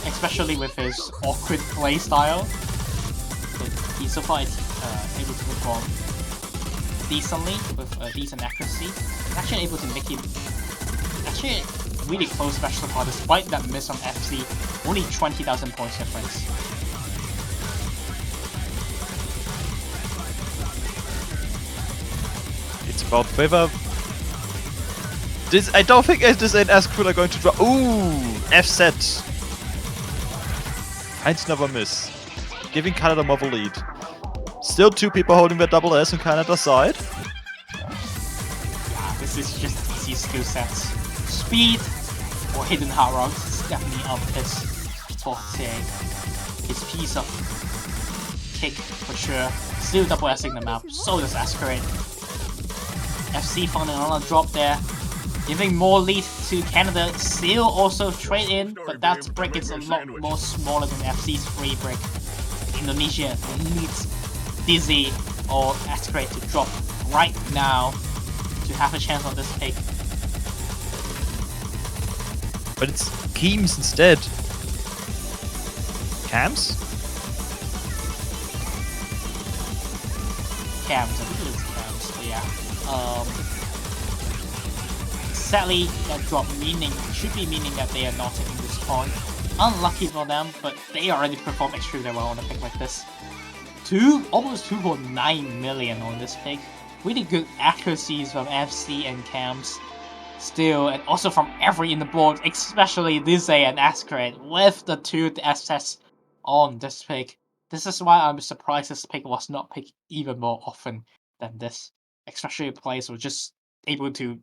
especially with his awkward playstyle. But he so far is able to perform decently with decent accuracy. He's actually able to make it actually really close match so far, despite that miss on FC. Only 20,000 points difference. It's about whether this. I don't think this and Ascreel are going to drop. Ooh, F set. Heinz never miss, giving Canada more the lead. Still two people holding their double S on Canada's side. Yeah, this is just easy skill sets. Speed or hidden hard rocks is definitely up his forte. His piece of kick for sure. Still double S'ing the map. So does Ascreel. FC found another drop there, giving more lead to Canada. Seal also trade in, but that brick is a lot more smaller than FC's free brick. Indonesia needs Dizzy or Ascreel to drop right now to have a chance on this pick. But it's Keems instead. Cams? Cams, I think it's Cams, but yeah. Sadly, that drop should be meaning that they are not taking this pawn. Unlucky for them, but they already perform extremely well on a pick like this. Almost 2.9 million on this pick. Really good accuracies from FC and Cams. Still, and also from every in the board, especially Lizzie and Ascreel with the two SS on this pick. This is why I'm surprised this pick was not picked even more often than this. Especially players were just able to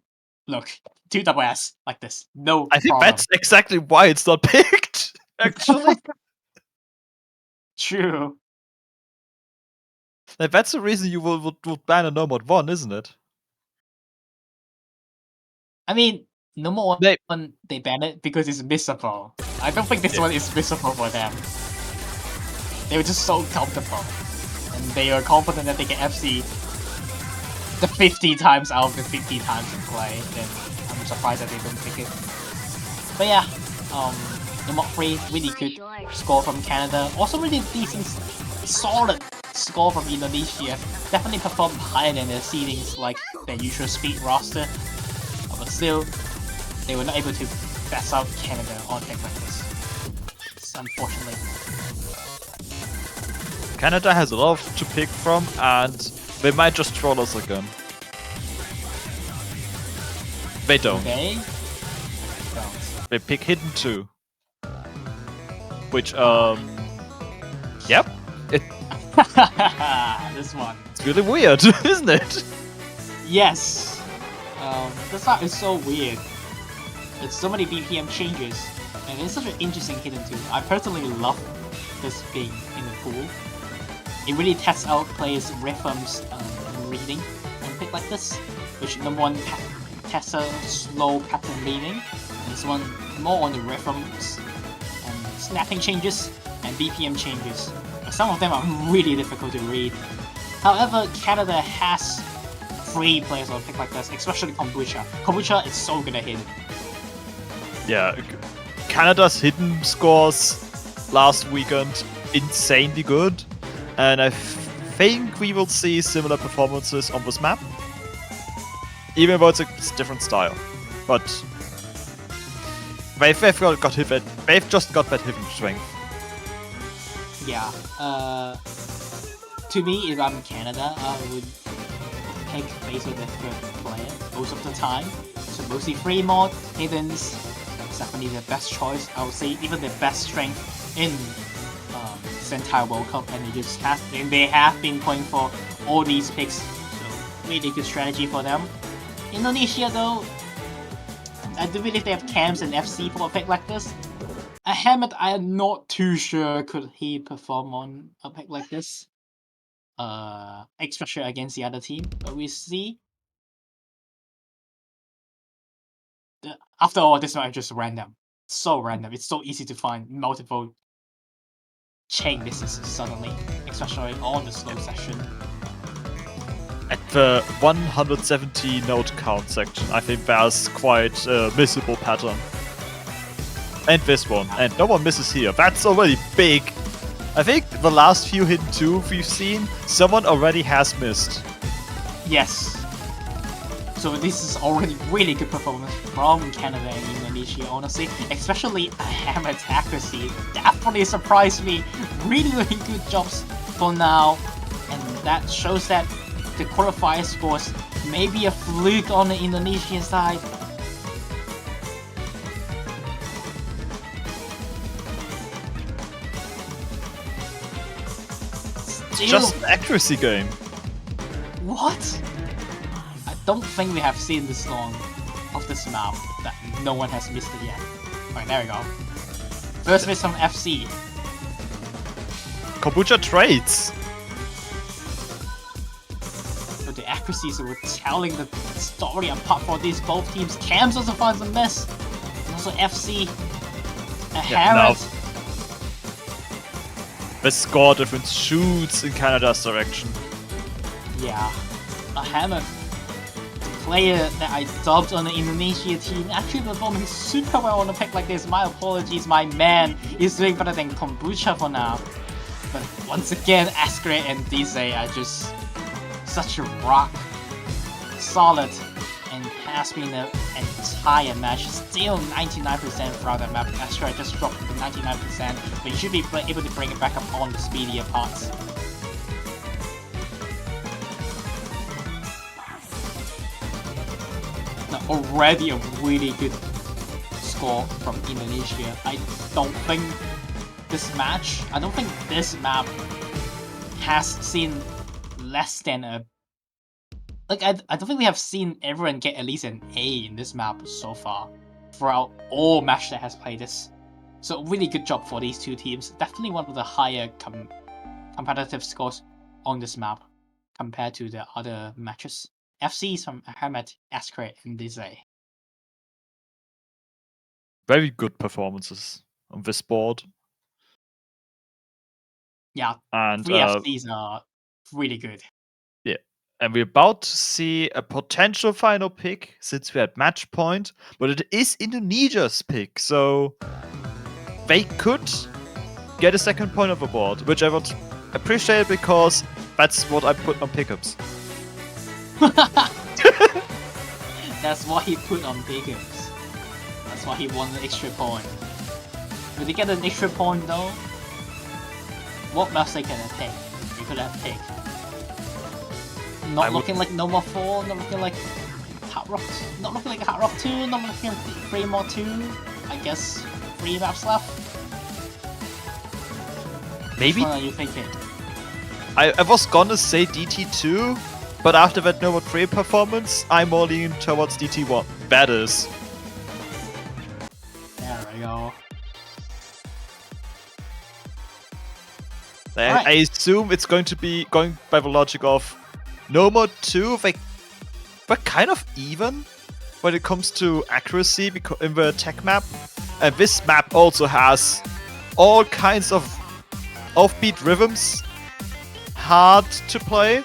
look 2 double S like this. No I think problem. that's exactly why it's not picked, actually. True. Like, that's the reason you would ban a no mod 1, isn't it? I mean, no more one they ban it because it's missable. I don't think this one is missable for them. They were just so comfortable. And they are confident that they can FC the 50 times out of the 50 times in play. Then I'm surprised that they don't pick it. But yeah, the mod 3 really good score from Canada. Also really decent, solid score from Indonesia. Definitely performed higher than their seedings like their usual speed roster. But still, they were not able to best out Canada on pick like this. Unfortunately. Canada has a lot to pick from, and they might just troll us again. They don't. Okay. They pick Hidden 2. Which, yep. This one. It's really weird, isn't it? Yes. This map is so weird. It's so many BPM changes, and it's such an interesting hidden too. I personally love this being in the pool. It really tests out players' rhythms and reading on pick like this, which number one tests out slow pattern reading, and this one more on the rhythms and snapping changes and BPM changes. But some of them are really difficult to read. However, Canada has 3 players on a pick like this, especially Kombucha. Kombucha is so good at hidden. Yeah, Canada's hidden scores last weekend insanely good, and I think we will see similar performances on this map, even though it's a different style. But they've just got that hidden strength. Yeah. To me, if I'm Canada, I would pick basically the 3rd player most of the time. So mostly 3 mod hiddens. Definitely the best choice. I would say even the best strength in this entire World Cup, and they have been going for all these picks. So really good strategy for them. Indonesia though, I do believe they have Cams and FC for a pick like this. Ahmed, I am not too sure could he perform on a pick like this. Especially against the other team, but we see. After all, this one is just random. So random. It's so easy to find multiple chain misses suddenly, especially on the slow session. At the 170 note count section, I think that's quite a missable pattern. And this one, and no one misses here. That's already big. I think the last few hidden 2 we've seen, someone already has missed. Yes. So this is already really good performance from Canada and Indonesia, honestly. Especially Ahmed's accuracy. Definitely surprised me. Really, really good jobs for now. And that shows that the qualifier scores may be a fluke on the Indonesian side. Still, Just an accuracy game. what? I don't think we have seen this long of this map that no one has missed it yet. Alright, there we go. First miss from FC. Kombucha trades. But the accuracies were telling the story apart for these both teams. Cams also finds a miss. And also FC. Harris. now- The score difference shoots in Canada's direction. Yeah. A Hammer player that I dubbed on the Indonesia team actually performing super well on a pick like this. My apologies, my man is doing better than Kombucha for now. But once again, Askray and Dise are just such a rock solid and has been the entire match. Still 99% throughout that map. Askray just dropped to 99%, but you should be able to bring it back up on the speedier parts. Already a really good score from Indonesia. I don't think this map has seen less than a... I don't think we have seen everyone get at least an A in this map so far throughout all match that has played this. So really good job for these two teams. Definitely one of the higher competitive scores on this map compared to the other matches. FCs from Ahmed, Askray, and Dise. Very good performances on this board. Yeah, And 3 FCs are really good. yeah, and we're about to see a potential final pick since we're at match point, but it is Indonesia's pick, so they could get a second point of the board, which I would appreciate because that's what I put on pickups. That's what he put on pickups. That's why he won an extra point. Will they get an extra point though? What must they can take? you could have picked? Not looking like Noma 4, not looking like Hard Rock, not looking like Hard Rock 2, not looking like 3 more 2. I guess 3 maps left. Maybe. Which one are you thinking? I was gonna say DT2, but after that Nova 3 performance, I'm more leaning towards DT1. That is. There we go. I assume it's going to be going by the logic of Noma 2, they're kind of even when it comes to accuracy in the tech map. And this map also has all kinds of offbeat rhythms, hard to play.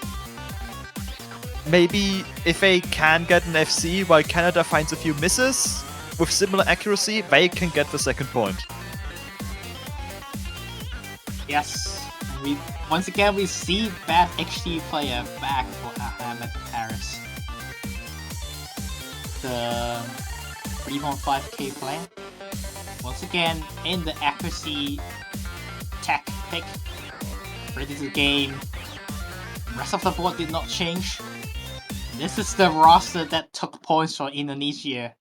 Maybe if they can get an FC while Canada finds a few misses with similar accuracy, they can get the second point. Yes. Once again, we see bad HT player back for Ahmed Paris. The 3.5k player. Once again, in the accuracy tech pick. Ready to game. Rest of the board did not change. This is the roster that took points for Indonesia.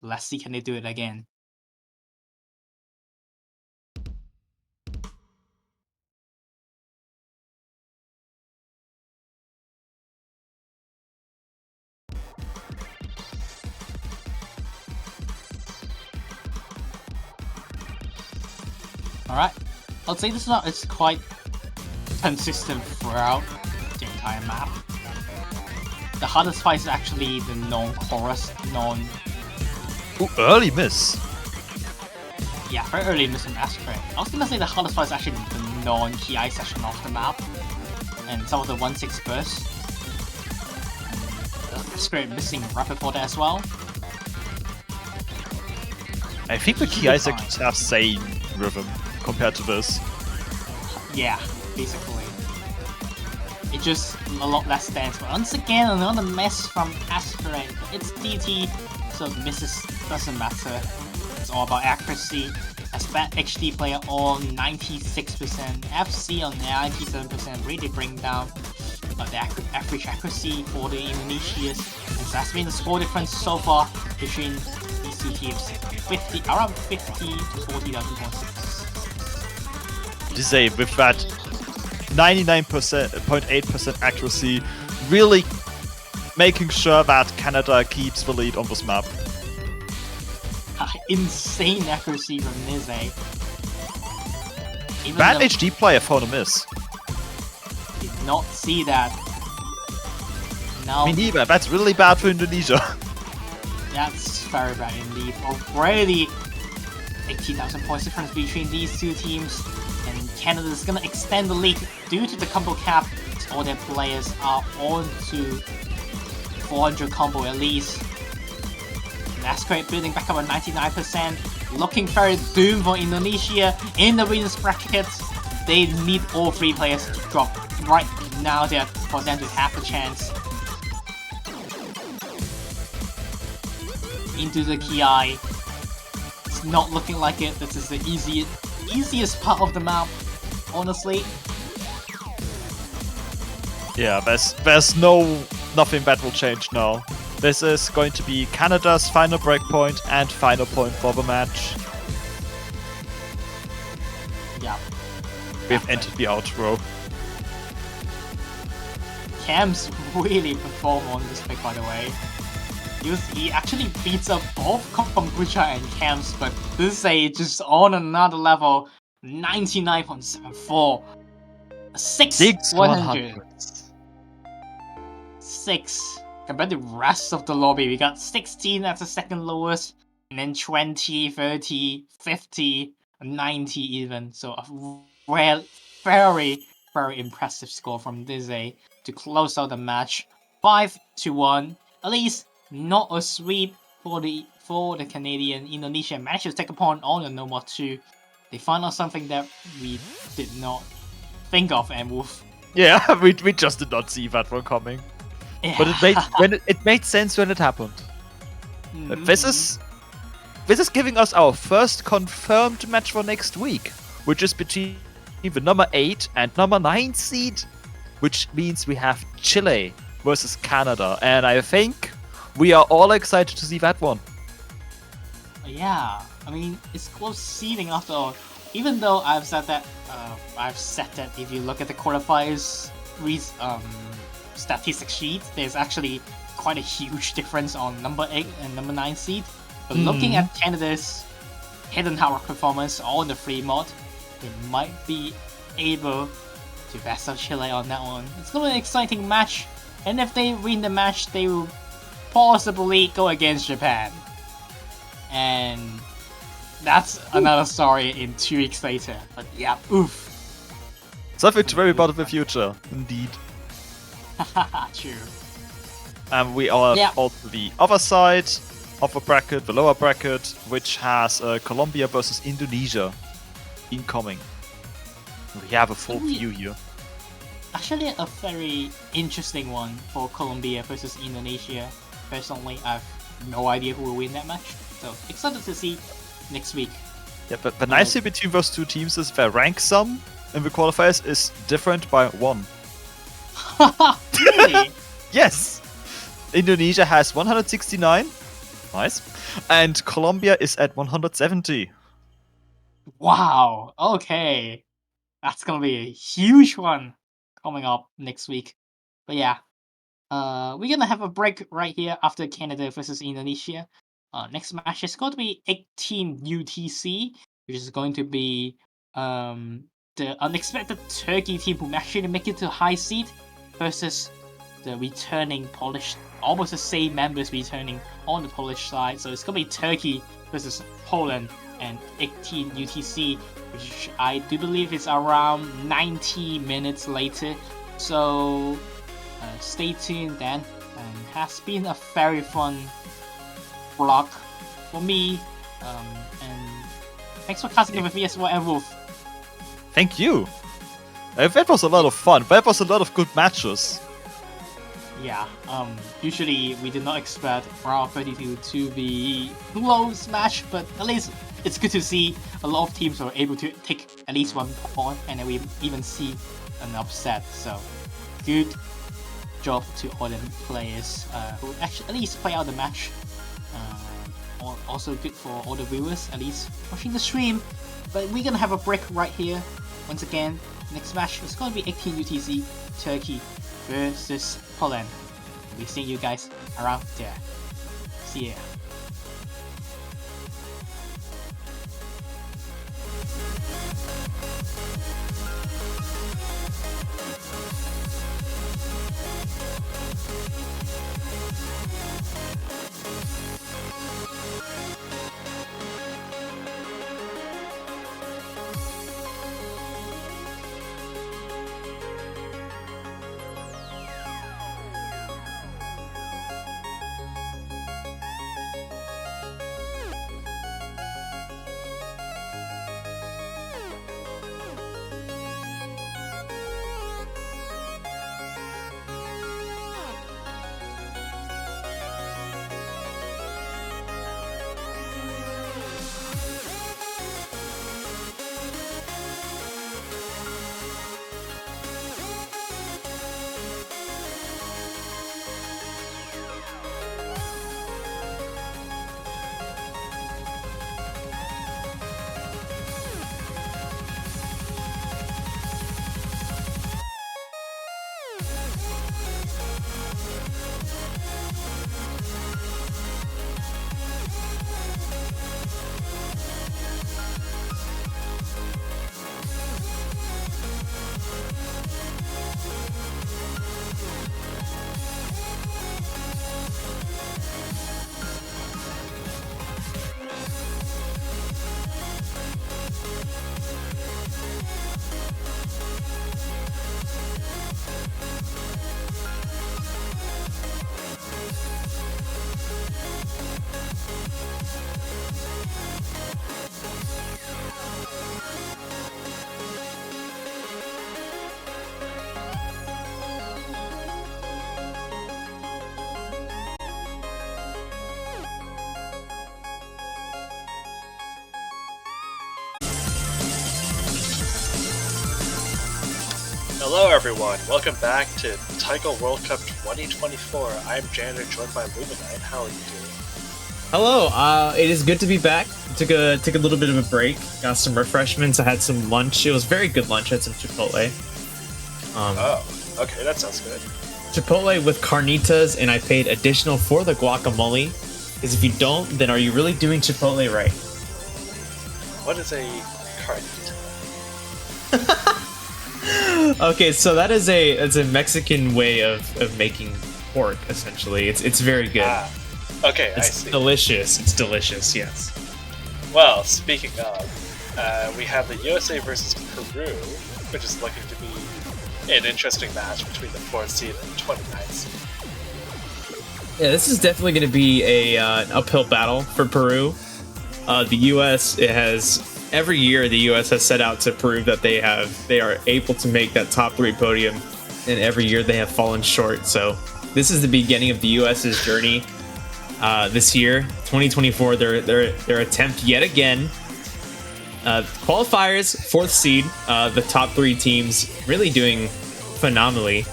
Let's see, can they do it again? Alright, I'd say this map is quite consistent throughout the entire map. The hardest fight is actually the non-chorus, Ooh, early miss. Yeah, very early miss from Asprey. I was gonna say the hardest fight is actually the non-Ki section of the map, and some of the 1-6 bursts. Asprey missing rapid for that as well. I think the Ki sections have same rhythm compared to this. Yeah, basically. It's just a lot less dense, but once again, another miss from Asprey. It's DT, so misses doesn't matter. It's all about accuracy. As bad HD player on 96%, FC on 97%, really bring down the average accuracy for the Indonesians. And so that's been the score difference so far between these two teams. Around 50 to 40,000 points. To say, with that 99.8% accuracy, really making sure that Canada keeps the lead on this map. Insane accuracy from Nize. That HD player found a miss. Did not see that. No. Me neither, that's really bad for Indonesia. That's very bad indeed. Already 80,000 points difference between these two teams. And Canada is gonna extend the lead due to the combo cap. All their players are on to 400 combo at least. That's great, building back up at 99%. Looking very doomed for Indonesia in the winners bracket. They need all 3 players to drop right now there for them to have a chance. Into the Ki. It's not looking like it. This is the easiest part of the map, honestly. Yeah, there's nothing that will change now. This is going to be Canada's final breakpoint and final point for the match. Yeah. We've entered the outro. Cam's really performed on this pick, by the way. He actually beats up both Kombucha and Camps, but this is just on another level. 99.74. 6 100. 6. Compared to the rest of the lobby, we got 16 at the second lowest, and then 20, 30, 50, 90 even. So a very, very impressive score from Dizzy to close out the match. 5-1. At least not a sweep for the Canadian. Indonesia managed to take a point on the Noma 2. They found out something that we did not think of, and Wolf. Yeah, we just did not see that one coming. Yeah. But it made sense when it happened. This is giving us our first confirmed match for next week, which is between the number 8 and number 9 seed, which means we have Chile versus Canada, and I think we are all excited to see that one. Yeah, I mean, it's close seeding after all. Even though I've said that if you look at the quarterfinals statistics sheet, there's actually quite a huge difference on number 8 and number 9 seed. But looking at Canada's hidden tower performance on the free mod, they might be able to best of Chile on that one. It's gonna be an exciting match, and if they win the match, they will possibly go against Japan. And that's another story in 2 weeks later. But yeah, oof. Something to worry about in the future, indeed. True. And we all have also the other side of the bracket, the lower bracket, which has Colombia versus Indonesia incoming. We have a full view here. Actually, a very interesting one for Colombia versus Indonesia. Personally, I have no idea who will win that match. So, excited to see next week. Yeah, but the nice thing between those two teams is their rank sum in the qualifiers is different by 1. Really? Yes! Indonesia has 169. Nice. And Colombia is at 170. Wow, okay. That's gonna be a huge one coming up next week. But yeah, we're gonna have a break right here after Canada versus Indonesia. Next match is going to be 18 UTC, which is going to be the unexpected Turkey team who actually make it to high seed versus the returning Polish, almost the same members returning on the Polish side. So it's gonna be Turkey versus Poland and 18 UTC, which I do believe is around 90 minutes later. So stay tuned then. And has been a very fun vlog for me. And thanks for casting with me as well, and Wolf. Thank you. That was a lot of fun. That was a lot of good matches. Yeah, usually we did not expect round 32 to be close match, but at least it's good to see a lot of teams were able to take at least 1 point, and then we even see an upset. So good job to all the players who actually at least play out the match. Also good for all the viewers at least watching the stream. But we're gonna have a break right here. Once again, next match is gonna be 18 UTC Turkey versus Poland. We'll see you guys around there. See ya. Hello everyone, welcome back to Taiko World Cup 2024. I'm Janitor, joined by Luminite. How are you doing? Hello, it is good to be back. Took a little bit of a break, got some refreshments, I had some lunch. It was very good lunch, I had some Chipotle. Oh, okay, that sounds good. Chipotle with carnitas, and I paid additional for the guacamole. Because if you don't, then are you really doing Chipotle right? What is a carnita? Okay, so that is it's a Mexican way of making pork, essentially. It's very good. Ah, okay, I It's see. delicious. It's delicious, yes. Well, speaking of, we have the USA versus Peru, which is looking to be an interesting match between the 4th seed and the 29th seed. Yeah, this is definitely going to be an uphill battle for Peru. The U.S. Every year the U.S. has set out to prove that they are able to make that top 3 podium, and every year they have fallen short. So this is the beginning of the U.S.'s journey. This year, 2024, their attempt yet again. Qualifiers, 4th seed, the top 3 teams really doing phenomenally.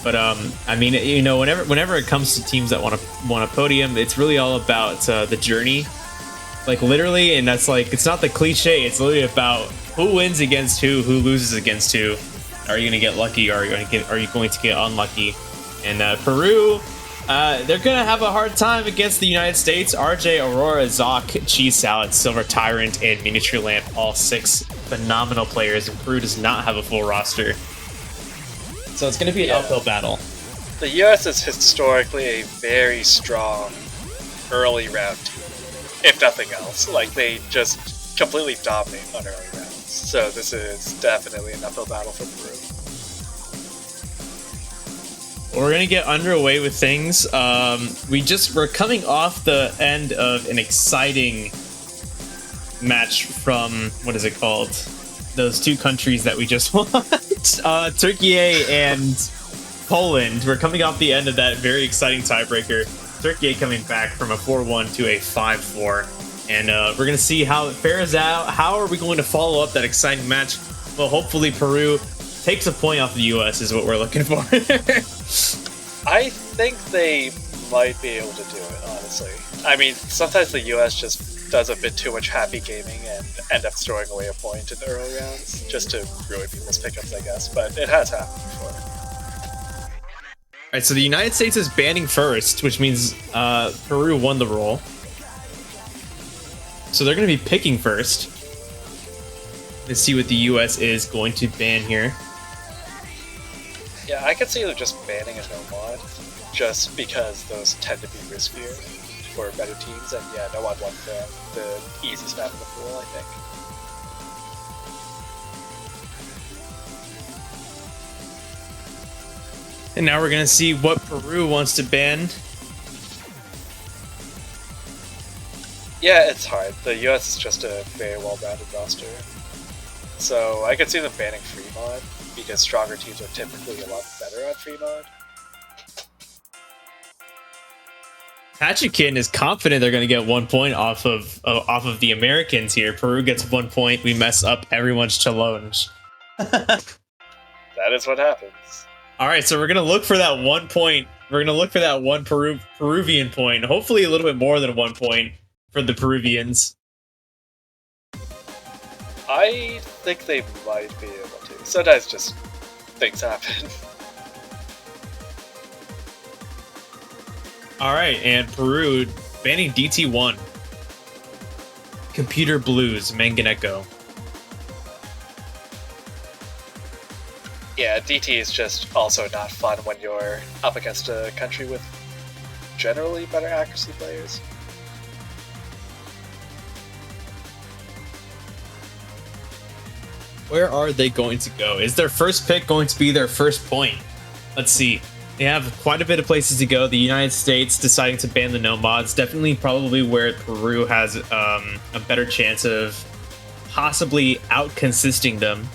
But I mean, you know, whenever it comes to teams that want a podium, it's really all about the journey. Like literally, and that's like, it's not the cliche, it's literally about who wins against who loses against who. Are you gonna get lucky, or are you going to get unlucky? And Peru, they're gonna have a hard time against the United States. RJ, Aurora, Zoc, Cheese Salad, Silver Tyrant, and Miniature Lamp, all 6 phenomenal players, and Peru does not have a full roster. So it's gonna be an uphill battle. The US is historically a very strong early round team, if nothing else. Like, they just completely dominate on early rounds. So this is definitely an uphill battle for Peru. We're gonna get underway with things. We're coming off the end of an exciting match from, what is it called? Those 2 countries that we just won. Turkey and Poland. We're coming off the end of that very exciting tiebreaker. Turkey coming back from a 4-1 to a 5-4. And we're going to see how it fares out. How are we going to follow up that exciting match? Well, hopefully Peru takes a point off the U.S. is what we're looking for. I think they might be able to do it, honestly. I mean, sometimes the US just does a bit too much happy gaming and end up throwing away a point in the early rounds, just to ruin people's pickups, I guess, but it has happened before. Alright, so the United States is banning first, which means Peru won the roll. So they're going to be picking first. Let's see what the US is going to ban here. Yeah, I could see them just banning a no mod, just because those tend to be riskier for better teams, and yeah, no mod won the easiest map in the pool, I think. And now we're going to see what Peru wants to ban. Yeah, it's hard. The US is just a very well-rounded roster. So I could see them banning free mod, because stronger teams are typically a lot better on free mod. Pachikin is confident they're going to get 1 point off of the Americans here. Peru gets 1 point. We mess up everyone's challenge. That is what happens. All right, so we're going to look for that 1 point. We're going to look for that one Peruvian point. Hopefully a little bit more than 1 point for the Peruvians. I think they might be able to. Sometimes just things happen. All right, and Peru banning DT1. Computer Blues, Manganeko. Yeah, DT is just also not fun when you're up against a country with generally better accuracy players. Where are they going to go? Is their first pick going to be their first point? Let's see. They have quite a bit of places to go. The United States deciding to ban the no mods, definitely probably where Peru has a better chance of possibly out-consisting them.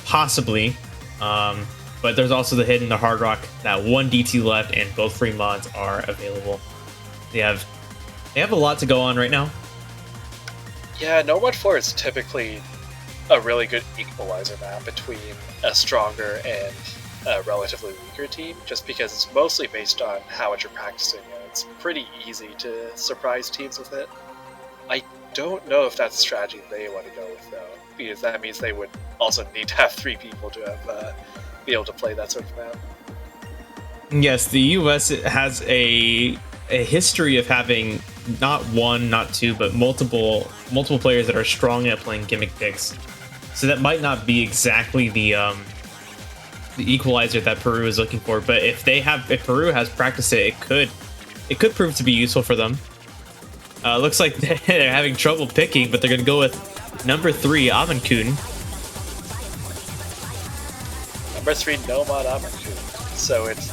Possibly. But there's also the hidden, the Hard Rock, that 1 DT left, and both free mods are available. They have a lot to go on right now. Yeah, no mod 4 is typically a really good equalizer map between a stronger and a relatively weaker team, just because it's mostly based on how much you're practicing, and it's pretty easy to surprise teams with it. I don't know if that's a strategy they want to go with, though, because that means they would also need to have 3 people to have be able to play that sort of map. Yes, the US has a history of having not one, not two, but multiple players that are strong at playing gimmick picks. So that might not be exactly the equalizer that Peru is looking for, but if Peru has practiced it, it could prove to be useful for them. Looks like they're having trouble picking, but they're going to go with number 3, Amankun. Number 3, Nomad Amankun. So it's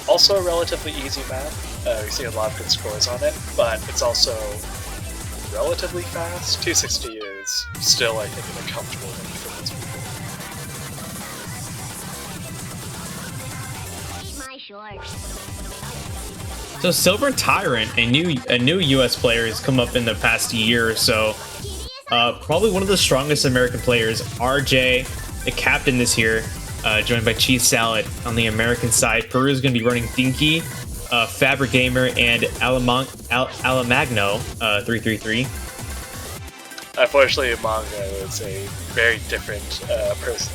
also a relatively easy map. We see a lot of good scores on it, but it's also relatively fast. 260 is still, I think, a comfortable range for most people. So Silver Tyrant, a new US player, has come up in the past year or so. Probably one of the strongest American players. RJ, the captain this year, joined by Cheese Salad on the American side. Peru is going to be running Dinky, Fabric Gamer, and Alamagno 333. Unfortunately, Mongo is a very different person.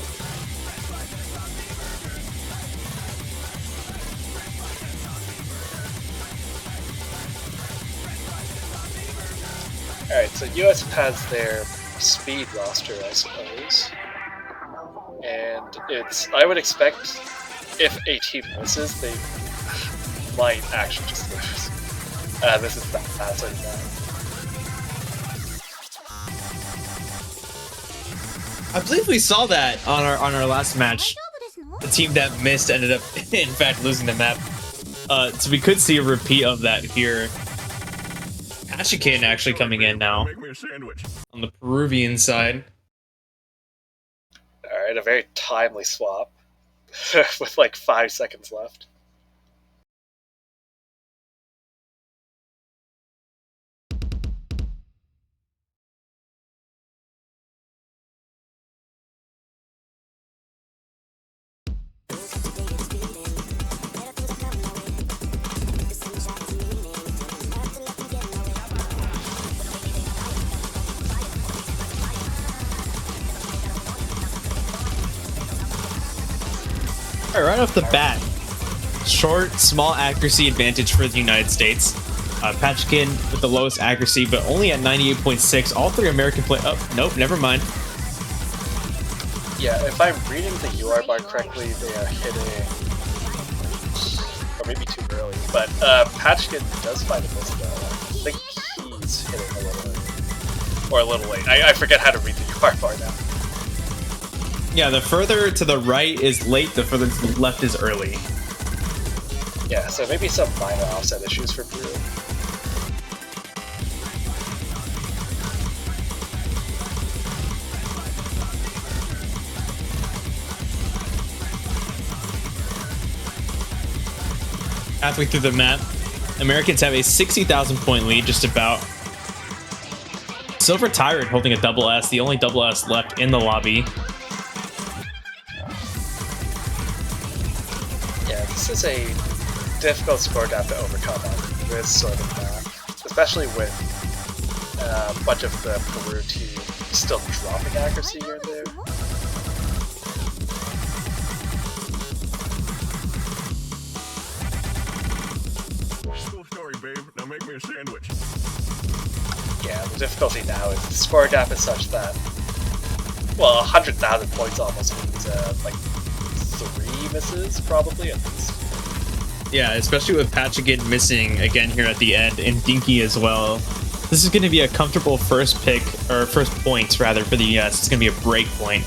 Alright, so US has their speed roster, I suppose. And I would expect if a team misses, they might actually just lose. This is that sort of bad. I believe we saw that on our last match. The team that missed ended up, in fact, losing the map. So we could see a repeat of that here. Ashikin actually coming in now on the Peruvian side. Alright, a very timely swap with like 5 seconds left. Right off the bat, short, small accuracy advantage for the United States. Patchkin with the lowest accuracy, but only at 98.6. All 3 American play. Oh, nope, never mind. Yeah, if I'm reading the UR bar correctly, they are hitting, or maybe too early. But Patchkin does find a miss though. I think he's hitting a little late, or a little late. I forget how to read the UR bar now. Yeah, the further to the right is late, the further to the left is early. Yeah, so maybe some minor offset issues for Peru. Halfway through the map, Americans have a 60,000 point lead, just about. Silver Tyrant holding a double S, the only double S left in the lobby. This is a difficult score gap to overcome on this sort of map, especially with a bunch of the Peru team still dropping accuracy here and there. Cool story, babe. Now make me a sandwich. Yeah, the difficulty now is the score gap is such that, well, 100,000 points almost means like 3 misses, probably, at least. Yeah, especially with Patchigan missing again here at the end, and Dinky as well. This is going to be a comfortable first pick, or first points rather, for the US. It's going to be a break point.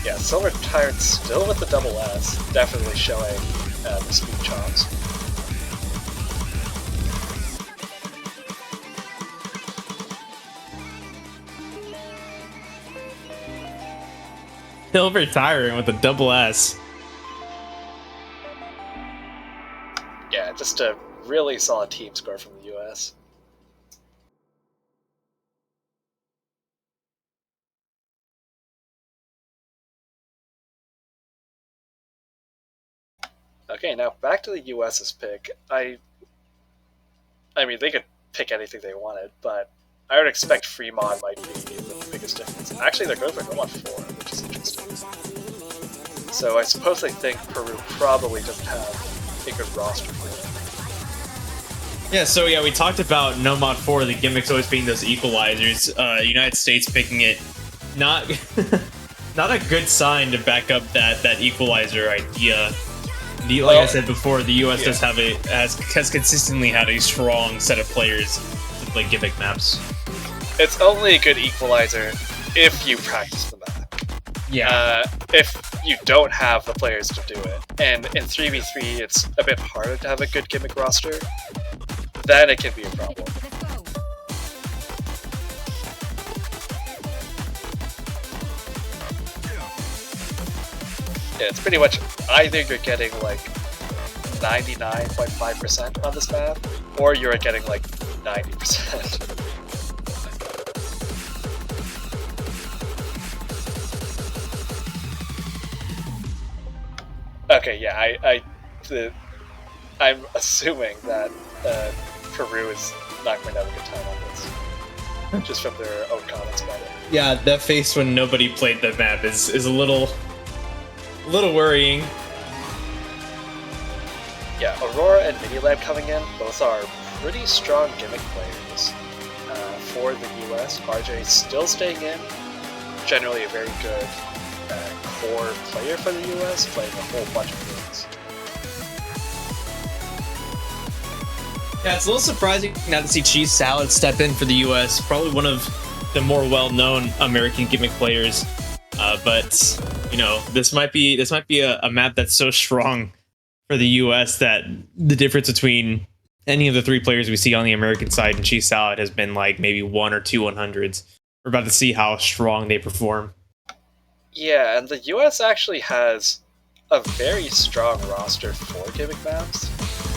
Yeah, Silver Tyrant still with the double S, definitely showing the speed chops. Silver Tyrant with a double S. Yeah, just a really solid team score from the US. Okay, now back to the US's pick. I mean, they could pick anything they wanted, but I would expect Fremont might be the biggest difference. Actually, they're going for Nomad 4, which is interesting. So I suppose they think Peru probably doesn't have a good roster for it. Yeah, so yeah, we talked about No Mod 4, the gimmicks always being those equalizers. United States picking it, not not a good sign to back up that equalizer idea. Like I said before, the US does have has consistently had a strong set of players to play gimmick maps. It's only a good equalizer if you practice the map. Yeah. If you don't have the players to do it, and in 3v3 it's a bit harder to have a good gimmick roster, then it can be a problem. Yeah, it's pretty much either you're getting like 99.5% on this map, or you're getting like 90%. Okay, yeah, I'm assuming that Peru is not going to have a good time on this, just from their own comments about it. Yeah, that face when nobody played the map is a little worrying. Yeah, Aurora and Minilab coming in, both are pretty strong gimmick players. For the US, RJ still staying in, generally a very good core player for the US, playing a whole bunch of games. Yeah, it's a little surprising now to see Cheese Salad step in for the US. Probably one of the more well-known American gimmick players. But you know, this might be a map that's so strong for the US that the difference between any of the three players we see on the American side and Cheese Salad has been like maybe 1 or 2 100s. We're about to see how strong they perform. Yeah, and the US actually has a very strong roster for gimmick maps.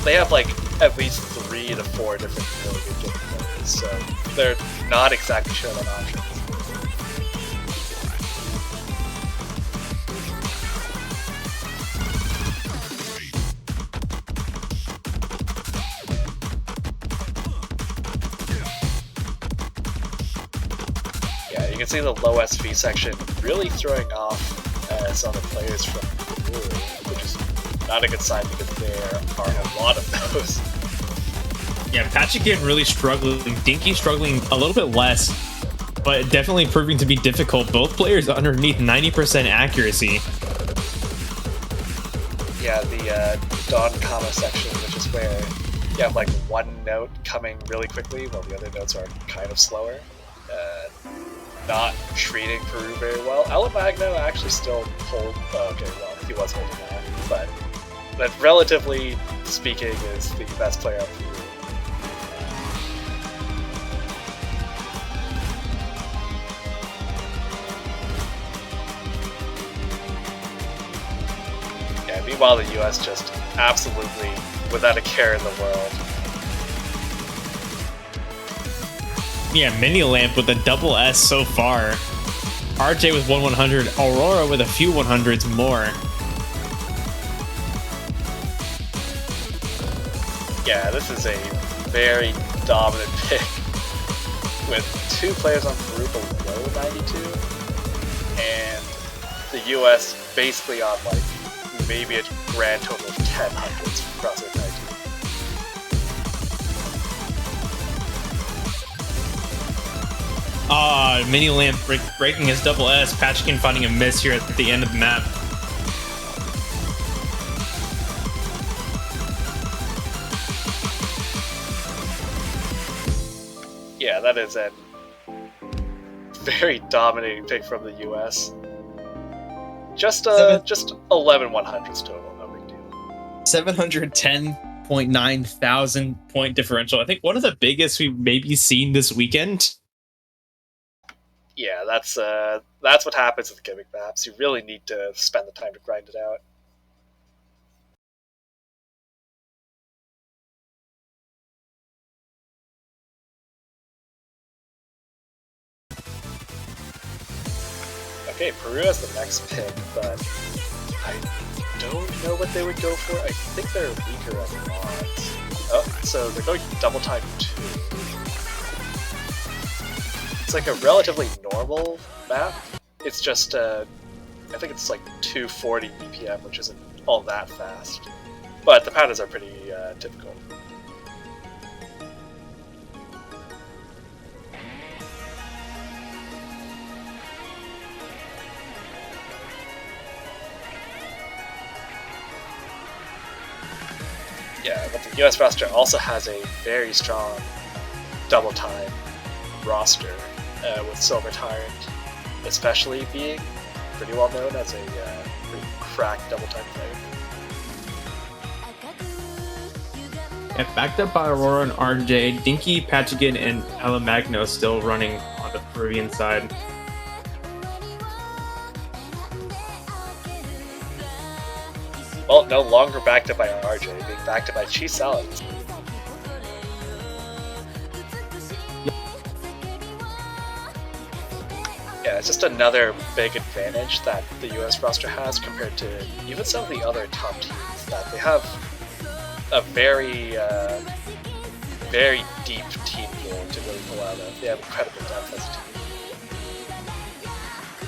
They have like at least 3 to 4 different really good gimmick players, so they're not exactly short on options. Yeah, you can see the low SV section really throwing off some of the players from Peru, which is not a good sign because there are a lot of those. Yeah, Pachikin really struggling. Dinky struggling a little bit less, but definitely proving to be difficult. Both players underneath 90% accuracy. Yeah, the Dawn Kama section, which is where you have like one note coming really quickly while the other notes are kind of slower. Not treating Peru very well. Alamagno actually still hold. Okay, well, he was holding on, but relatively speaking, is the best player on Peru. Yeah, meanwhile, the US just absolutely without a care in the world. Yeah, Mini Lamp with a double S so far. RJ with 100, Aurora with a few 100s more. Yeah, this is a very dominant pick with 2 players on Peru below 92, and the US basically on like maybe a grand total of 10 hundreds across their entire team. Mini Lamp breaking his double S. Patchkin finding a miss here at the end of the map. Yeah, that is a very dominating pick from the US. Just 11 100s total, no big deal. 710.9 thousand point differential. I think one of the biggest we've maybe seen this weekend. Yeah, that's what happens with gimmick maps. You really need to spend the time to grind it out. Okay, Peru has the next pick, but I don't know what they would go for. I think they're weaker at mods. Oh, so they're going double time 2. It's like a relatively normal map. It's just, I think it's like 240 BPM, which isn't all that fast. But the patterns are pretty typical. Yeah, but the US roster also has a very strong double time roster, with Silver Tyrant especially being pretty well known as a pretty cracked double time player. Yeah, backed up by Aurora and RJ, Dinky, Pachigan, and Alamagno still running on the Peruvian side. Well, no longer backed up by RJ, being backed up by Cheese Salad. Yeah, it's just another big advantage that the US roster has compared to even some of the other top teams, that they have a very, very deep team pool to really pull out of. They have incredible depth as a team.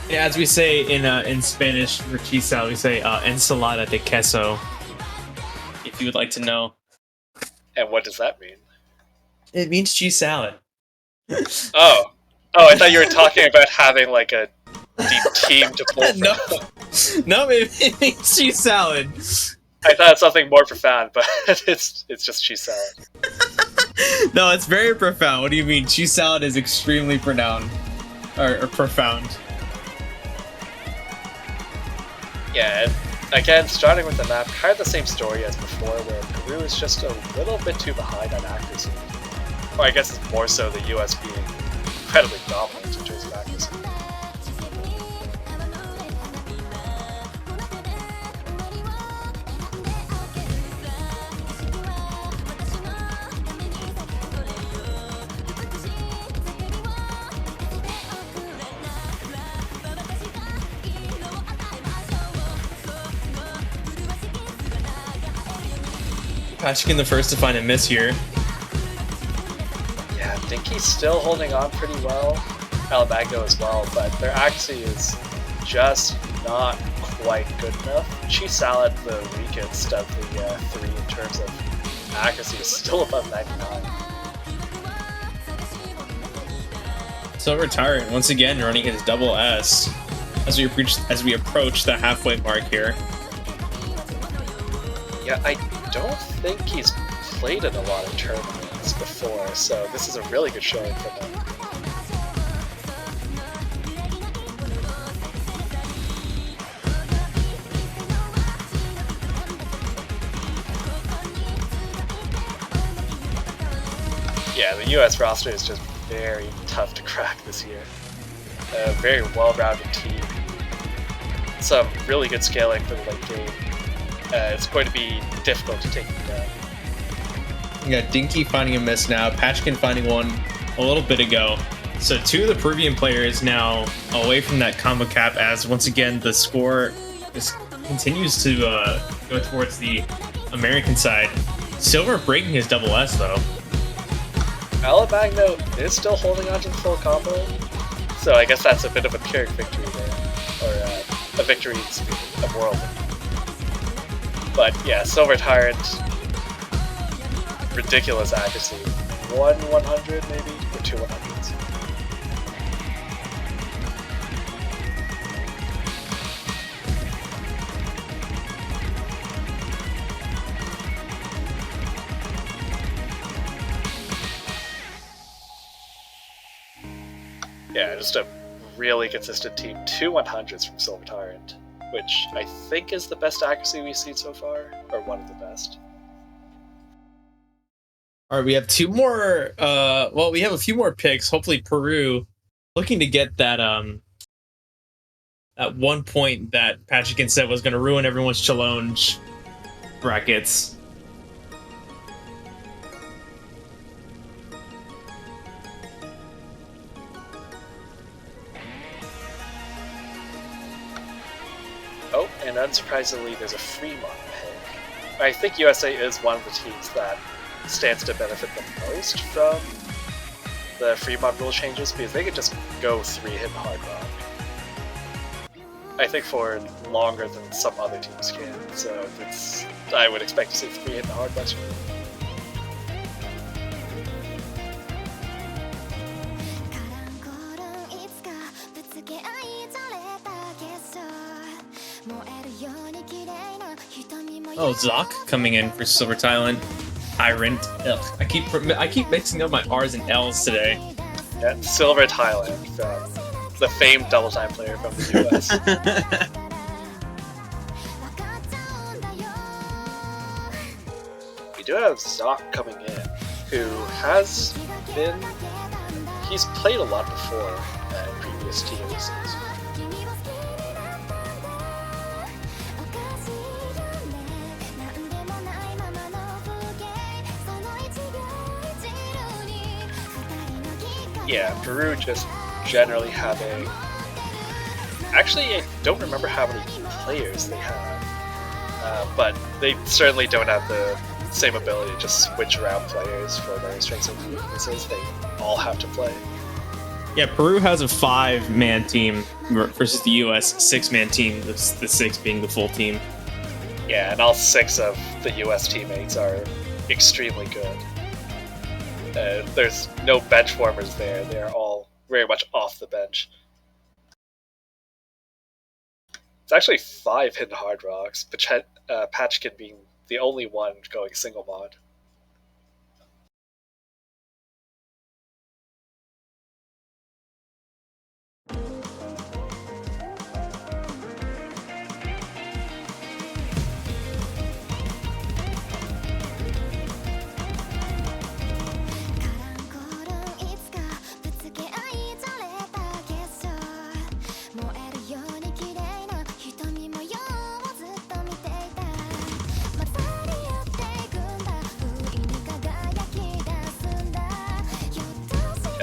Yeah, as we say in Spanish for cheese salad, we say ensalada de queso. If you would like to know, And what does that mean? it means cheese salad. Oh, I thought you were talking about having like a deep team to pull from. No, it means cheese salad. I thought it's something more profound, but it's just cheese salad. No, it's very profound. What do you mean? Cheese salad is extremely profound, or profound. Yeah, and again, starting with the map, kind of the same story as before, where Peru is just a little bit too behind on accuracy. Or I guess it's more so the US being incredibly dominant in terms of accuracy. Pachigan the first to find a miss here. Yeah, Dinky's still holding on pretty well. Alamagno as well, but their accuracy is just not quite good enough. Cheese Salad, the weakest of the three in terms of accuracy, is still above 99. Silver Tyrant once again running his double S as we approach the halfway mark here. Yeah, I don't think he's played in a lot of tournaments before, so this is a really good showing for him. Yeah, the US roster is just very tough to crack this year. A very well-rounded team. Some really good scaling for the late game. It's going to be difficult to take them down. We got Dinky finding a miss now, Patchkin finding one a little bit ago. So two of the Peruvian players now away from that combo cap, as once again the score continues to go towards the American side. Silver breaking his double S though. Alamagno is still holding on to the full combo, so I guess that's a bit of a Pyrrhic victory there, or a victory of world. But yeah, Silver Tyrant, ridiculous accuracy. 1/100 maybe, or 2/100s. Yeah, just a really consistent team. 2/100s from Silver Tyrant, which I think is the best accuracy we've seen so far, or one of the best. All right, we have two more. Well, we have a few more picks. Hopefully, Peru looking to get that at one point that Pachikin said was going to ruin everyone's challenge brackets. Oh, and and unsurprisingly, there's a Fremont pick. I think USA is one of the teams that stands to benefit the most from the Fremont rule changes because they could just go 3-hit hard rock. I think for longer than some other teams can, so I would expect to see 3-hit hard rocks. Oh, Zoc coming in for Silver Thailand. Tyrant. Ugh, I keep mixing up my R's and L's today. Yeah, Silver Thailand, the famed double time player from the US. We do have Zoc coming in, who he's played a lot before in previous TOCs. Yeah, Peru just generally having... Actually, I don't remember how many players they have, but they certainly don't have the same ability to just switch around players for their strengths and weaknesses. They all have to play. Yeah, Peru has a 5-man team versus the US 6-man team, the 6 being the full team. Yeah, and all 6 of the US teammates are extremely good. There's no bench warmers there. They're all very much off the bench. It's actually 5 hidden hard rocks, Patchkin being the only one going single mod.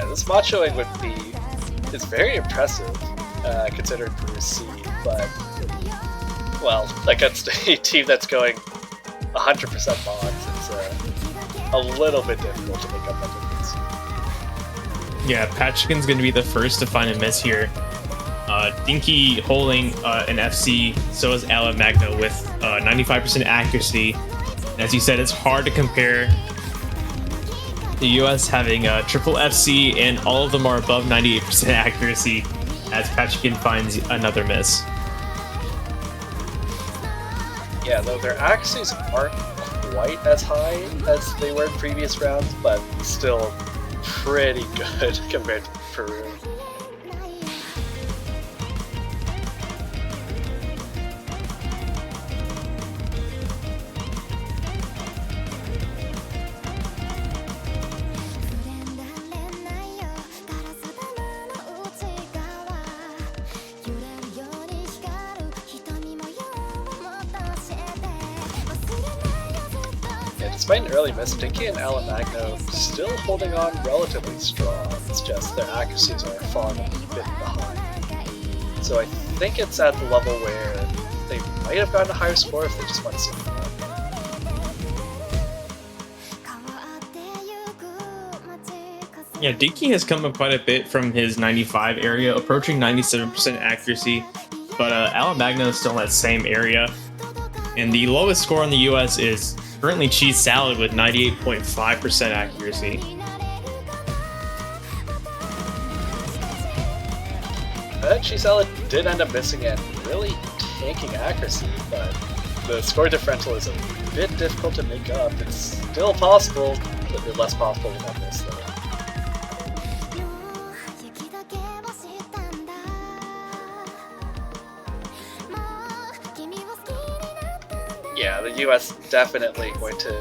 This mod showing is very impressive, considering Peru's seed, but, well, against a team that's going 100% mods, it's a little bit difficult to make up that difference. Yeah, Patchkin's going to be the first to find a miss here. Dinky holding an FC, so is Ala Magno with 95% accuracy. As you said, it's hard to compare. The US having a triple FC, and all of them are above 98% accuracy, as Patchkin finds another miss. Yeah, though their accuracies aren't quite as high as they were in previous rounds, but still pretty good compared to Peru. Despite an early miss, Dinky and Alamagno still holding on relatively strong. It's just their accuracies are falling a bit behind. So I think it's at the level where they might have gotten a higher score if they just went single. Yeah, Dinky has come up quite a bit from his 95 area, approaching 97% accuracy, but Alamagno is still in that same area. And the lowest score in the US is currently Cheese Salad with 98.5% accuracy. Cheese Salad did end up missing and really tanking accuracy, but the score differential is a bit difficult to make up. It's still possible, but a bit less possible without this though. Yeah, the US definitely going to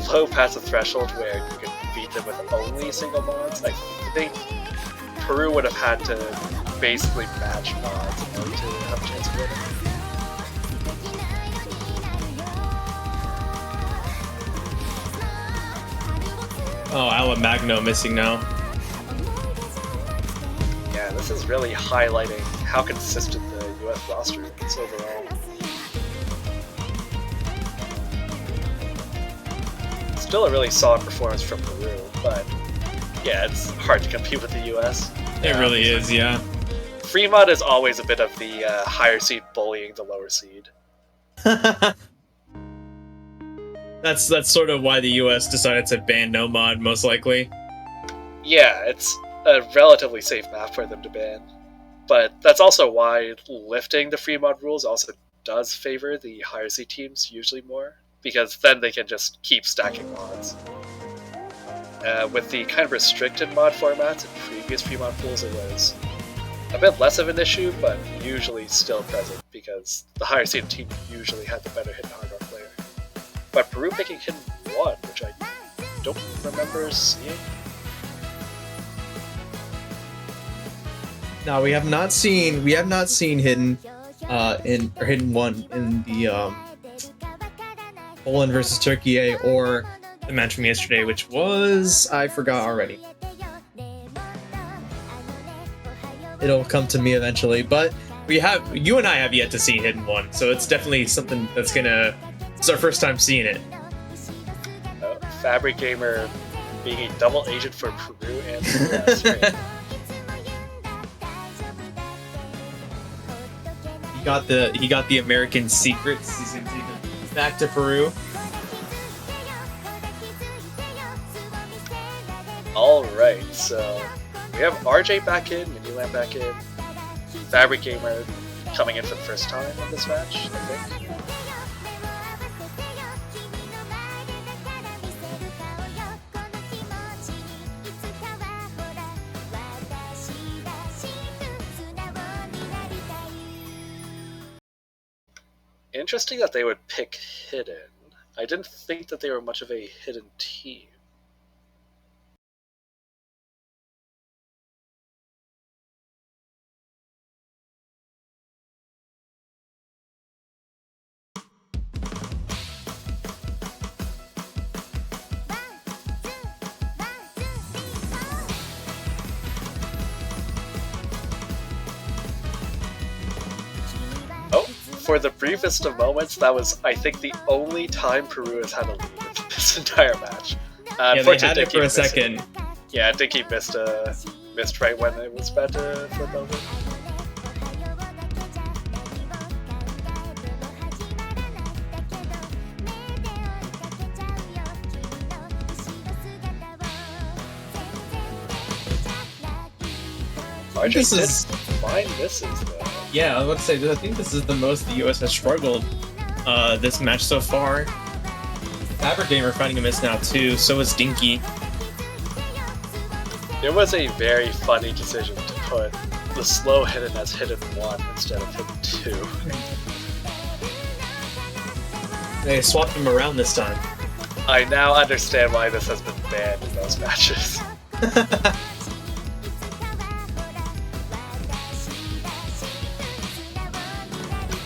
blow past the threshold where you can beat them with only single mods. I think Peru would have had to basically match mods in order to have a chance of winning. Oh, Alamagno missing now. Yeah, this is really highlighting how consistent the US roster overall. Still a really solid performance from Peru, but yeah, it's hard to compete with the US. It really is, yeah. Fremont is always a bit of the higher seed bullying the lower seed. That's sort of why the US decided to ban no mod, most likely. Yeah, it's a relatively safe map for them to ban. But that's also why lifting the Fremont rules also does favor the higher seed teams usually more, because then they can just keep stacking mods. With the kind of restricted mod formats in previous Fremont rules, it was a bit less of an issue, but usually still present, because the higher seed team usually had the better hidden hardware player. But Peru picking Hidden 1, which I don't remember seeing. No, we have not seen Hidden Hidden 1 in the Poland versus Turkey A or the match from yesterday, which was, I forgot already. It'll come to me eventually, but you and I have yet to see Hidden 1, so it's definitely something that's it's our first time seeing it. Fabric Gamer being a double agent for Peru and the US, right? He got the American secrets. He's gonna take them back to Peru. Alright, so we have RJ back in, Miniland back in, Fabric Gamer coming in for the first time in this match, I think. Interesting that they would pick Hidden. I didn't think that they were much of a Hidden team. For the briefest of moments, that was, I think, the only time Peru has had a lead in this entire match. Yeah, they had it for a second. Yeah, I think he missed right when it was about to flip over. RJ did fine misses, though. Yeah, I was about to say, I think this is the most the US has struggled this match so far. Fabric Gamer finding a miss now too, so is Dinky. It was a very funny decision to put the slow Hidden as Hidden 1 instead of Hidden 2. They swapped him around this time. I now understand why this has been banned in those matches.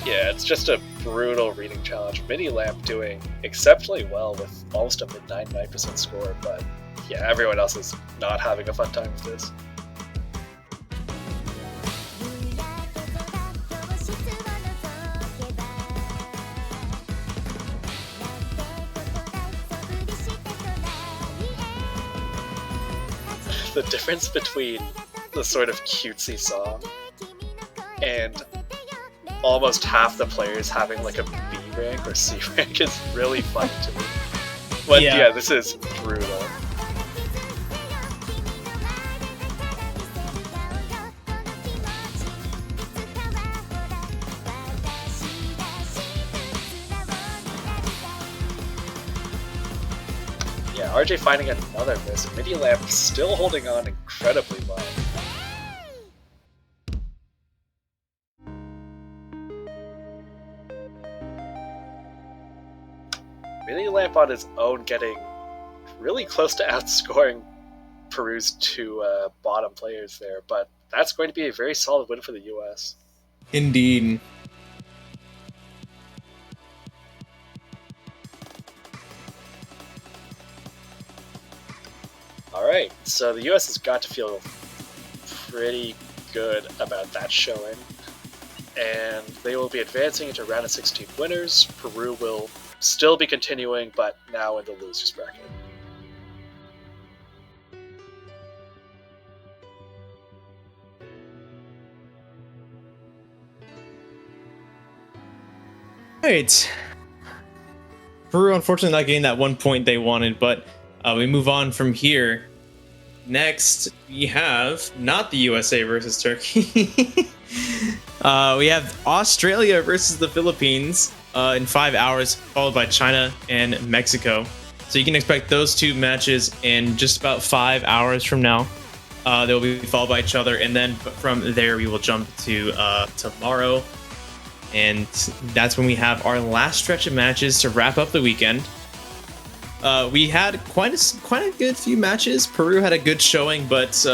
Yeah, it's just a brutal reading challenge. Mini Lamp doing exceptionally well with almost a mid-99% score, but yeah, everyone else is not having a fun time with this. The difference between the sort of cutesy song and almost half the players having like a B rank or C rank is really funny to me. But yeah, this is brutal. Yeah, RJ finding another miss. Mini Lamp still holding on incredibly well. Mini Lamp on his own getting really close to outscoring Peru's two bottom players there, but that's going to be a very solid win for the US. Indeed. Alright, so the US has got to feel pretty good about that showing. and they will be advancing into round of 16 winners. Peru will still be continuing, but now in the losers bracket. Alright. Peru, unfortunately, not getting that 1 point they wanted, but we move on from here. Next, we have not the USA versus Turkey. We have Australia versus the Philippines in 5 hours, followed by China and Mexico. So you can expect those two matches in just about 5 hours from now. They'll be followed by each other, and then from there we will jump to tomorrow. And that's when we have our last stretch of matches to wrap up the weekend. We had quite a good few matches. Peru had a good showing, but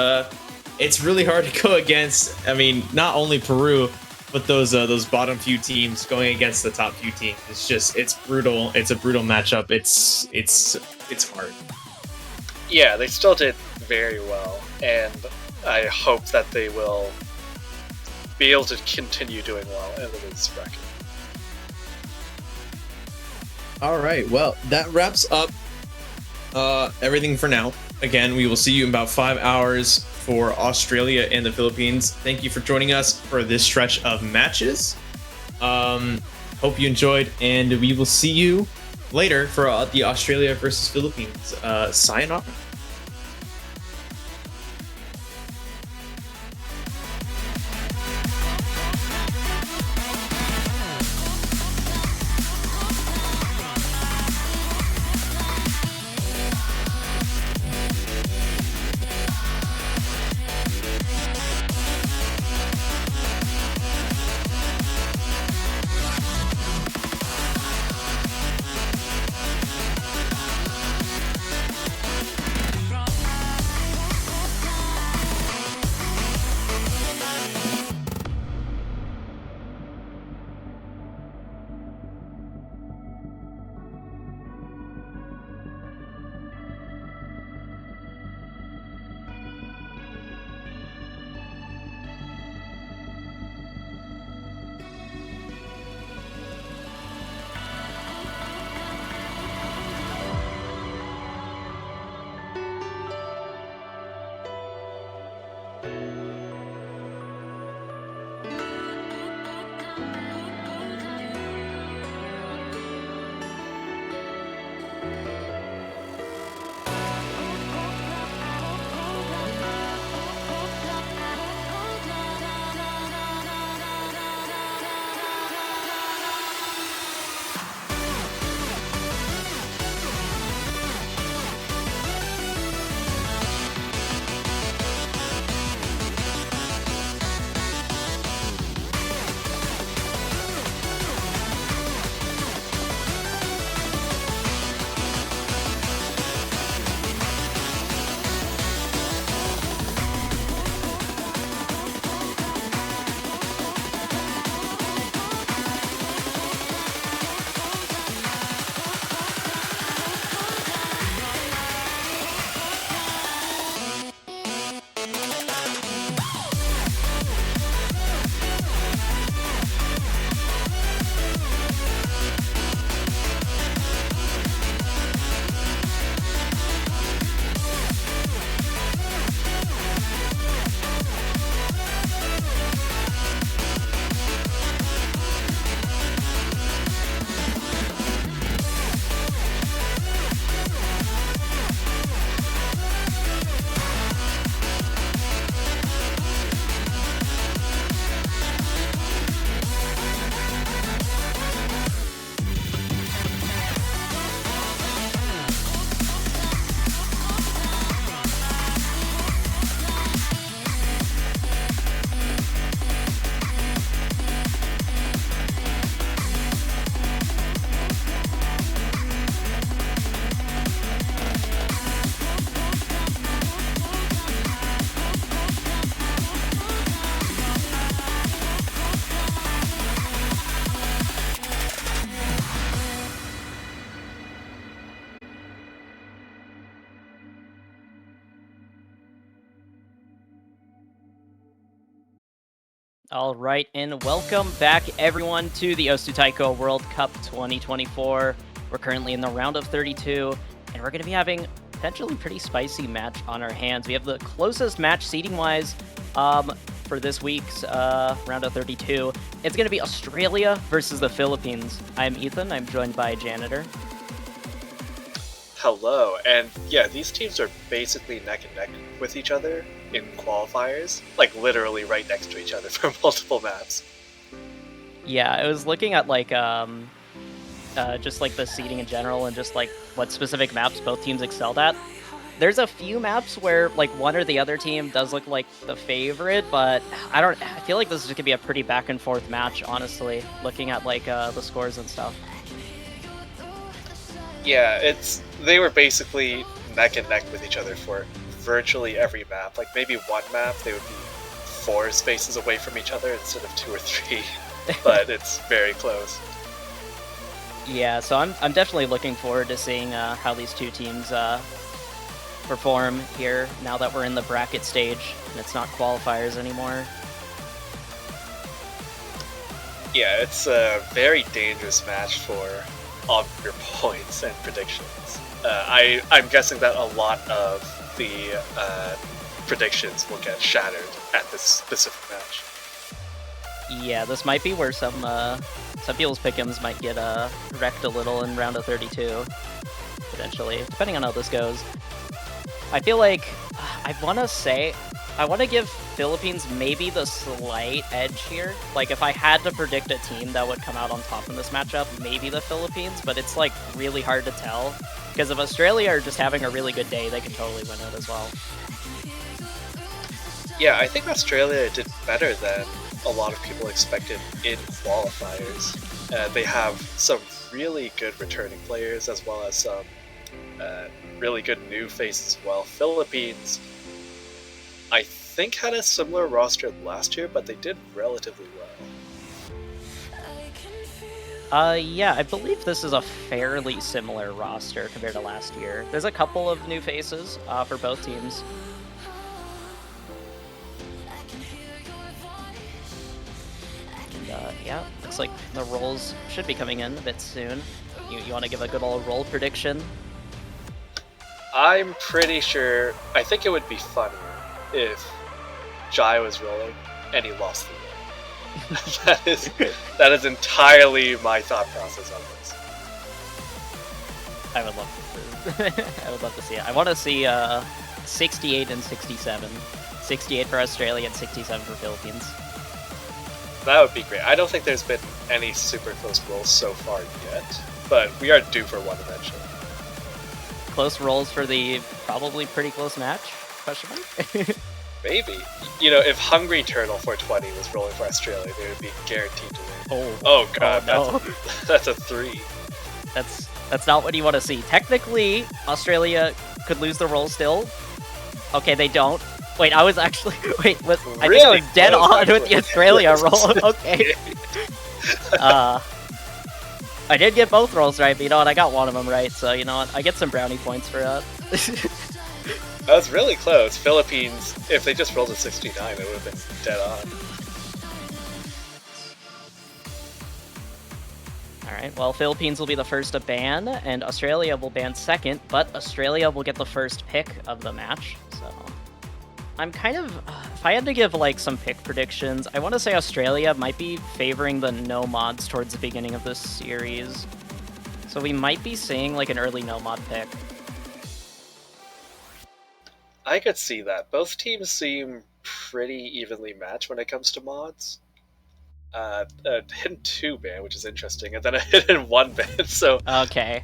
it's really hard to go against. I mean, not only Peru, but those bottom few teams going against the top few teams. It's brutal. It's a brutal matchup. It's hard. Yeah, they still did very well, and I hope that they will be able to continue doing well in the losers bracket. All right, well, that wraps up everything for now. Again, we will see you in about 5 hours for Australia and the Philippines. Thank you for joining us for this stretch of matches. Hope you enjoyed, and we will see you later for the Australia versus Philippines. Sayonara. All right, and welcome back everyone to the Osu Taiko World Cup 2024. We're currently in the round of 32, and we're going to be having potentially pretty spicy match on our hands. We have the closest match seeding-wise for this week's round of 32. It's going to be Australia versus the Philippines. I'm Ethan. I'm joined by Janitor. Hello, and yeah, these teams are basically neck and neck with each other in qualifiers, like literally right next to each other for multiple maps. Yeah, I was looking at like just like the seeding in general and just like what specific maps both teams excelled at. There's a few maps where like one or the other team does look like the favorite, but I feel like this is just gonna be a pretty back and forth match, honestly, looking at like the scores and stuff. Yeah, they were basically neck and neck with each other for virtually every map. Like maybe one map they would be 4 spaces away from each other instead of 2 or 3, but it's very close. Yeah, so I'm definitely looking forward to seeing how these two teams perform here now that we're in the bracket stage and it's not qualifiers anymore. Yeah, it's a very dangerous match for all of your points and predictions. I'm guessing that a lot of the predictions will get shattered at this specific match. Yeah, this might be where some people's pick'ems might get wrecked a little in round of 32, potentially, depending on how this goes. I feel like I want to give Philippines maybe the slight edge here. Like, if I had to predict a team that would come out on top in this matchup, maybe the Philippines, but it's, like, really hard to tell. Because if Australia are just having a really good day, they can totally win it as well. Yeah, I think Australia did better than a lot of people expected in qualifiers. They have some really good returning players, as well as some really good new faces as well. Philippines, I think, had a similar roster last year, but they did relatively well. Yeah, I believe this is a fairly similar roster compared to last year. There's a couple of new faces for both teams. And yeah, looks like the rolls should be coming in a bit soon. You want to give a good old roll prediction? I'm pretty sure, I think it would be funnier if Jai was rolling and he lost the roll. that is entirely my thought process on this. I would love to I would love to see it. I want to see 68 and 67. 68 for Australia and 67 for Philippines. That would be great. I don't think there's been any super close rolls so far yet, but we are due for one eventually. Close rolls for the probably pretty close match? Question mark? Maybe. You know, if Hungry Turtle 420 was rolling for Australia, they would be guaranteed to win. Oh god, no. That's a 3. That's not what you want to see. Technically, Australia could lose the roll still. Okay, they don't. Wait, I was actually... Wait, I think I was dead on with the Australia roll. Okay. I did get both rolls right, but you know what? I got one of them right, so you know what? I get some brownie points for that. That was really close. Philippines, if they just rolled a 69, it would have been dead on. Alright, well, Philippines will be the first to ban, and Australia will ban second, but Australia will get the first pick of the match, so... I'm kind of... if I had to give, like, some pick predictions, I want to say Australia might be favoring the no mods towards the beginning of this series. So we might be seeing, like, an early no mod pick. I could see that. Both teams seem pretty evenly matched when it comes to mods. A hidden 2 ban, which is interesting, and then a hidden 1 ban, so... Okay.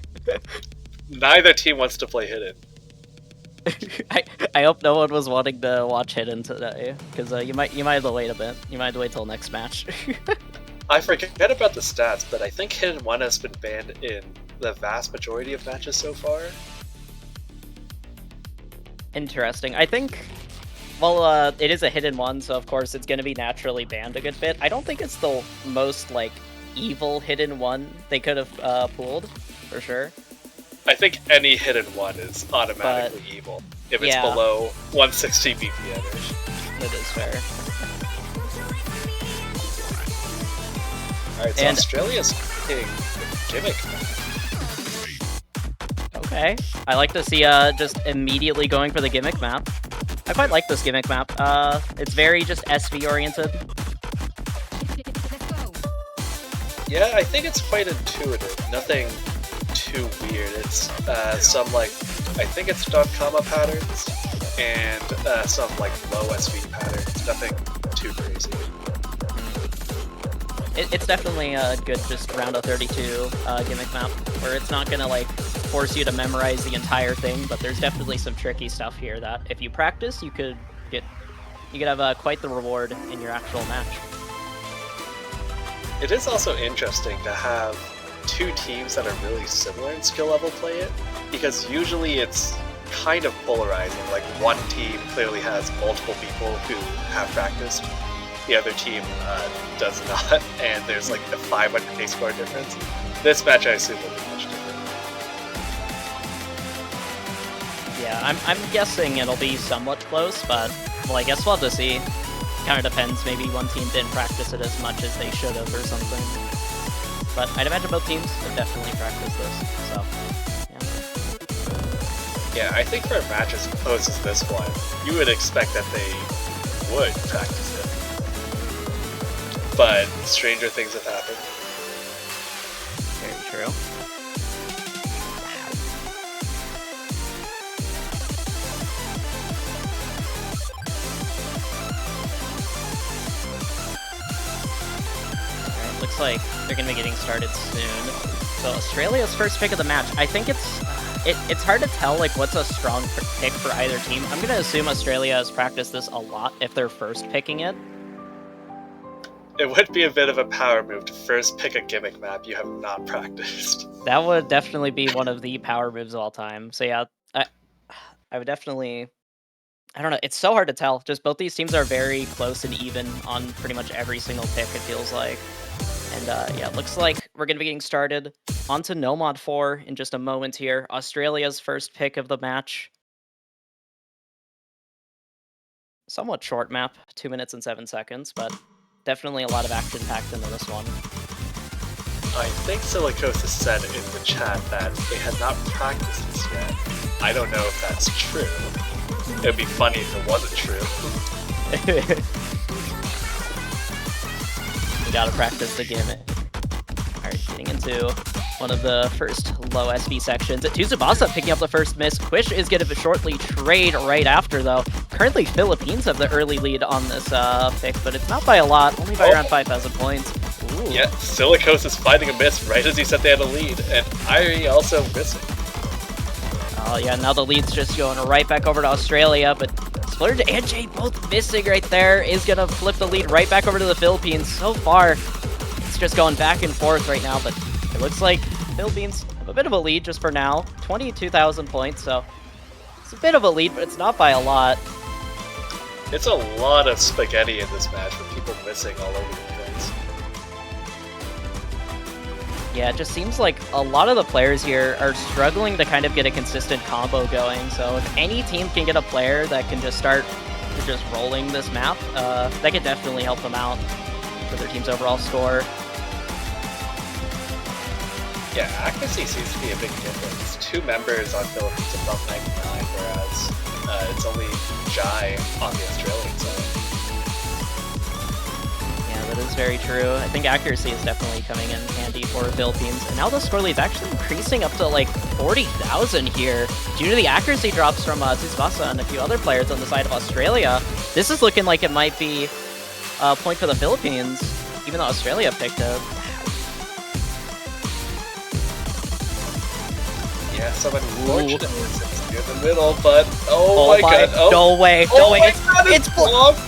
Neither team wants to play hidden. I hope no one was wanting to watch Hidden today, because you might have to wait a bit. You might have to wait till next match. I forget about the stats, but I think Hidden 1 has been banned in the vast majority of matches so far. Interesting. I think... Well, it is a Hidden 1, so of course it's going to be naturally banned a good bit. I don't think it's the most, like, evil Hidden 1 they could have pulled, for sure. I think any Hidden 1 is automatically evil, if it's below 160 BPM-ish. It is fair. Alright, so And- Australia's picking gimmick. Okay. I like to see just immediately going for the gimmick map. I quite like this gimmick map. It's very just SV oriented. Yeah, I think it's quite intuitive. Nothing too weird. It's some like, I think it's .comma patterns and some like low SV patterns. Nothing too crazy. It's definitely a good just round of 32 gimmick map where it's not gonna like force you to memorize the entire thing, but there's definitely some tricky stuff here that if you practice, you could have quite the reward in your actual match. It is also interesting to have two teams that are really similar in skill level play it, because usually it's kind of polarizing. Like one team clearly has multiple people who have practiced, the other team does not, and there's like the 500k score difference. This match, I assume, will be much different. Yeah, I'm guessing it'll be somewhat close, but well, I guess we'll have to see. Kind of depends. Maybe one team didn't practice it as much as they should have, or something. But I'd imagine both teams have definitely practiced this. So, yeah, I think for a match as close as this one, you would expect that they would practice it. But stranger things have happened. Very true. Alright, looks like they're gonna be getting started soon. So Australia's first pick of the match. I think it's hard to tell like what's a strong pick for either team. I'm gonna assume Australia has practiced this a lot if they're first picking it. It would be a bit of a power move to first pick a gimmick map you have not practiced. That would definitely be one of the power moves of all time. So yeah, I would definitely... I don't know, it's so hard to tell. Just both these teams are very close and even on pretty much every single pick, it feels like. And yeah, it looks like we're going to be getting started. On to No Mod 4 in just a moment here. Australia's first pick of the match. Somewhat short map, 2 minutes and 7 seconds, but definitely a lot of action packed into this one. I think Silicosis said in the chat that they had not practiced this yet. I don't know if that's true. It would be funny if it wasn't true. We gotta practice the gimmick. Alright, getting into one of the first low SV sections. Tsubasa picking up the first miss. Quish is gonna shortly trade right after, though. Currently, Philippines have the early lead on this pick, but it's not by a lot, only by around 5,000 points. Ooh. Yeah, Silicosis finding a miss right as he said they had a lead, and Irie also missing. Oh yeah, now the lead's just going right back over to Australia, but Splurge and Jay both missing right there is gonna flip the lead right back over to the Philippines. So far, it's just going back and forth right now, but it looks like the Philippines have a bit of a lead just for now. 22,000 points, so it's a bit of a lead, but it's not by a lot. It's a lot of spaghetti in this match with people missing all over the place. Yeah, it just seems like a lot of the players here are struggling to kind of get a consistent combo going. So if any team can get a player that can just start just rolling this map, that could definitely help them out for their team's overall score. Yeah, accuracy seems to be a big difference. 2 members on Philippines above 99, whereas it's only Jai on the Australian side. Yeah, that is very true. I think accuracy is definitely coming in handy for Philippines. And now the score lead's actually increasing up to like 40,000 here due to the accuracy drops from Tsubasa and a few other players on the side of Australia. This is looking like it might be a point for the Philippines, even though Australia picked it. Yeah, some unfortunate misses near the middle, but oh my god. No way, oh no way. my god, it's blocked!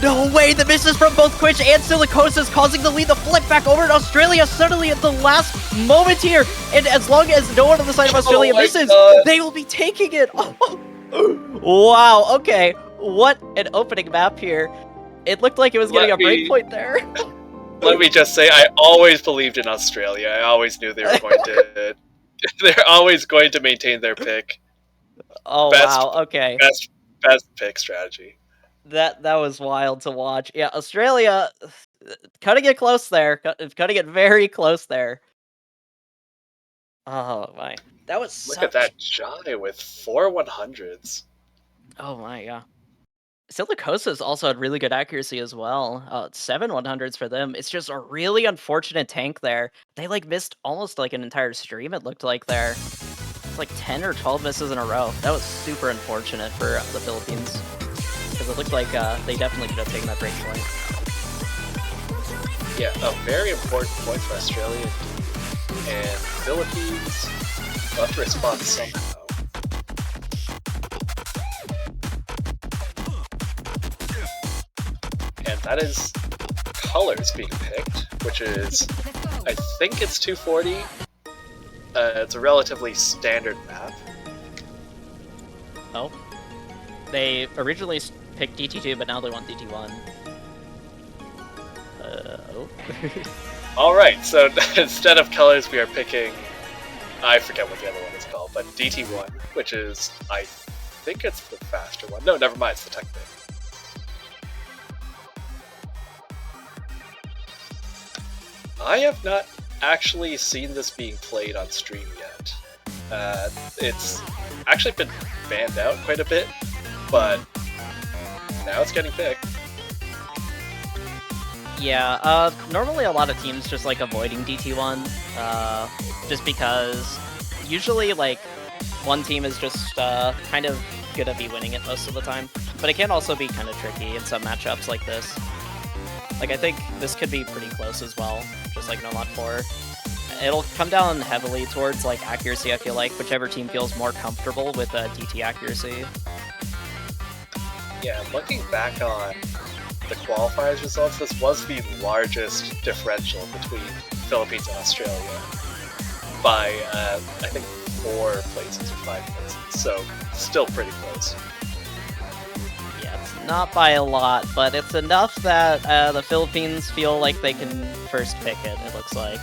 No way, the misses from both Quish and Silicosis causing the lead to flip back over to Australia suddenly at the last moment here. And as long as no one on the side of Australia misses, they will be taking it. Wow, okay. What an opening map here. It looked like it was getting a breakpoint there. Let me just say, I always believed in Australia. I always knew they were going to... They're always going to maintain their pick. Oh, wow, okay. Best pick strategy. That was wild to watch. Yeah, Australia, Cutting it close there. Cutting it very close there. Oh my. That was Look such... at that Jai with 4 100s. Oh my, yeah. Silicosa's also had really good accuracy as well. 7 100s for them. It's just a really unfortunate tank there. They like missed almost like an entire stream, it looked like there. It's like 10 or 12 misses in a row. That was super unfortunate for the Philippines. Because it looked like they definitely could have taken that break point. Yeah, a very important point for Australia. And Philippines left to respond somehow. And that is colors being picked, which is, I think it's 240. It's a relatively standard map. Oh. They originally picked DT2, but now they want DT1. Oh. Alright, so instead of colors, we are picking, I forget what the other one is called, but DT1, which is, I think it's the faster one. No, never mind, it's the tech pick. I have not actually seen this being played on stream yet. It's actually been banned out quite a bit, but now it's getting picked. Yeah, normally a lot of teams just like avoiding DT1, just because usually like one team is just kind of gonna be winning it most of the time, but it can also be kind of tricky in some matchups like this. Like I think this could be pretty close as well, just like Nomad 4. It'll come down heavily towards like accuracy, I feel like, whichever team feels more comfortable with DT accuracy. Yeah, looking back on the qualifiers results, this was the largest differential between Philippines and Australia by, I think, 4 places or 5 places, so still pretty close. Yeah, it's not by a lot, but it's enough that the Philippines feel like they can first pick it looks like.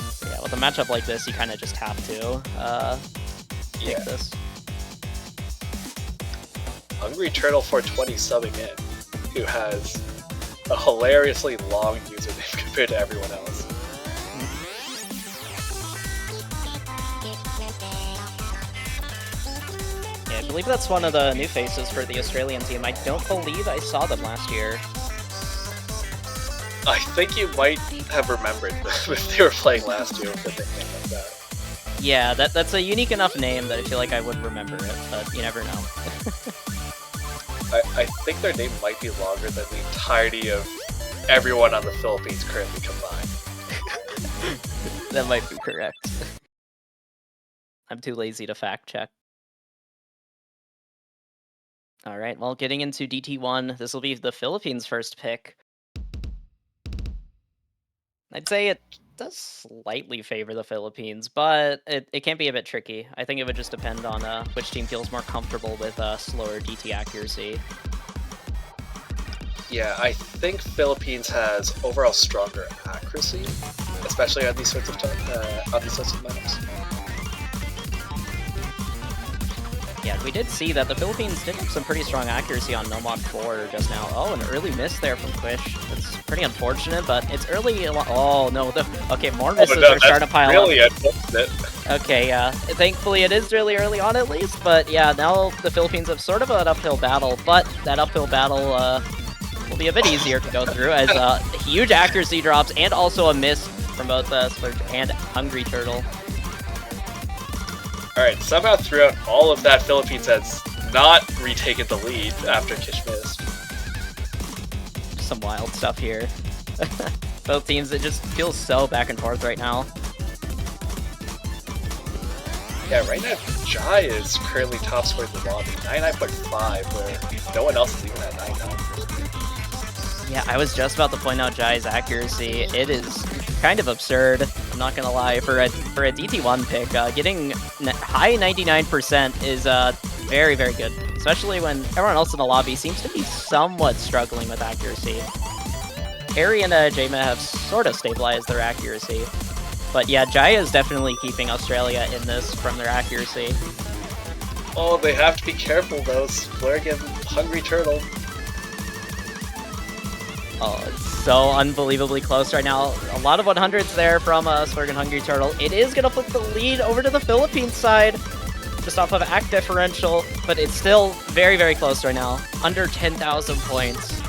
So yeah, with a matchup like this, you kind of just have to pick this. Hungry Turtle 420 subbing in, who has a hilariously long username compared to everyone else. Yeah, I believe that's one of the new faces for the Australian team. I don't believe I saw them last year. I think you might have remembered them if they were playing last year with a nickname like that. Yeah, that's a unique enough name that I feel like I would remember it, but you never know. I think their name might be longer than the entirety of everyone on the Philippines currently combined. That might be correct. I'm too lazy to fact check. Alright, well, getting into DT1, this will be the Philippines' first pick. I'd say it does slightly favor the Philippines, but it can be a bit tricky. I think it would just depend on which team feels more comfortable with slower DT accuracy. Yeah, I think Philippines has overall stronger accuracy, especially on these sorts of maps. Yeah, we did see that the Philippines did have some pretty strong accuracy on Nomad 4 just now. Oh, an early miss there from Quish. That's pretty unfortunate, but it's early. Oh no, okay, more misses are starting to pile really up. Okay, yeah. Thankfully, it is really early on at least, but yeah, now the Philippines have sort of an uphill battle, but that uphill battle will be a bit easier to go through as huge accuracy drops and also a miss from both Splurge and Hungry Turtle. Alright, somehow throughout all of that, Philippines has not retaken the lead after Kish missed. Some wild stuff here. Both teams, it just feels so back and forth right now. Yeah, right now, Jai is currently top scorer in the lobby, 99.5, where no one else is even at 99. Yeah, I was just about to point out Jai's accuracy. It is kind of absurd, I'm not gonna lie. For a DT1 pick, getting high 99% is very, very good. Especially when everyone else in the lobby seems to be somewhat struggling with accuracy. Harry and Jaima have sort of stabilized their accuracy. But yeah, Jai is definitely keeping Australia in this from their accuracy. Oh, they have to be careful though. Splurg and Hungry Turtle. Oh, it's so unbelievably close right now. A lot of 100s there from Splurg and Hungry Turtle. It is going to flip the lead over to the Philippines side, just off of act differential, but it's still very, very close right now. Under 10,000 points.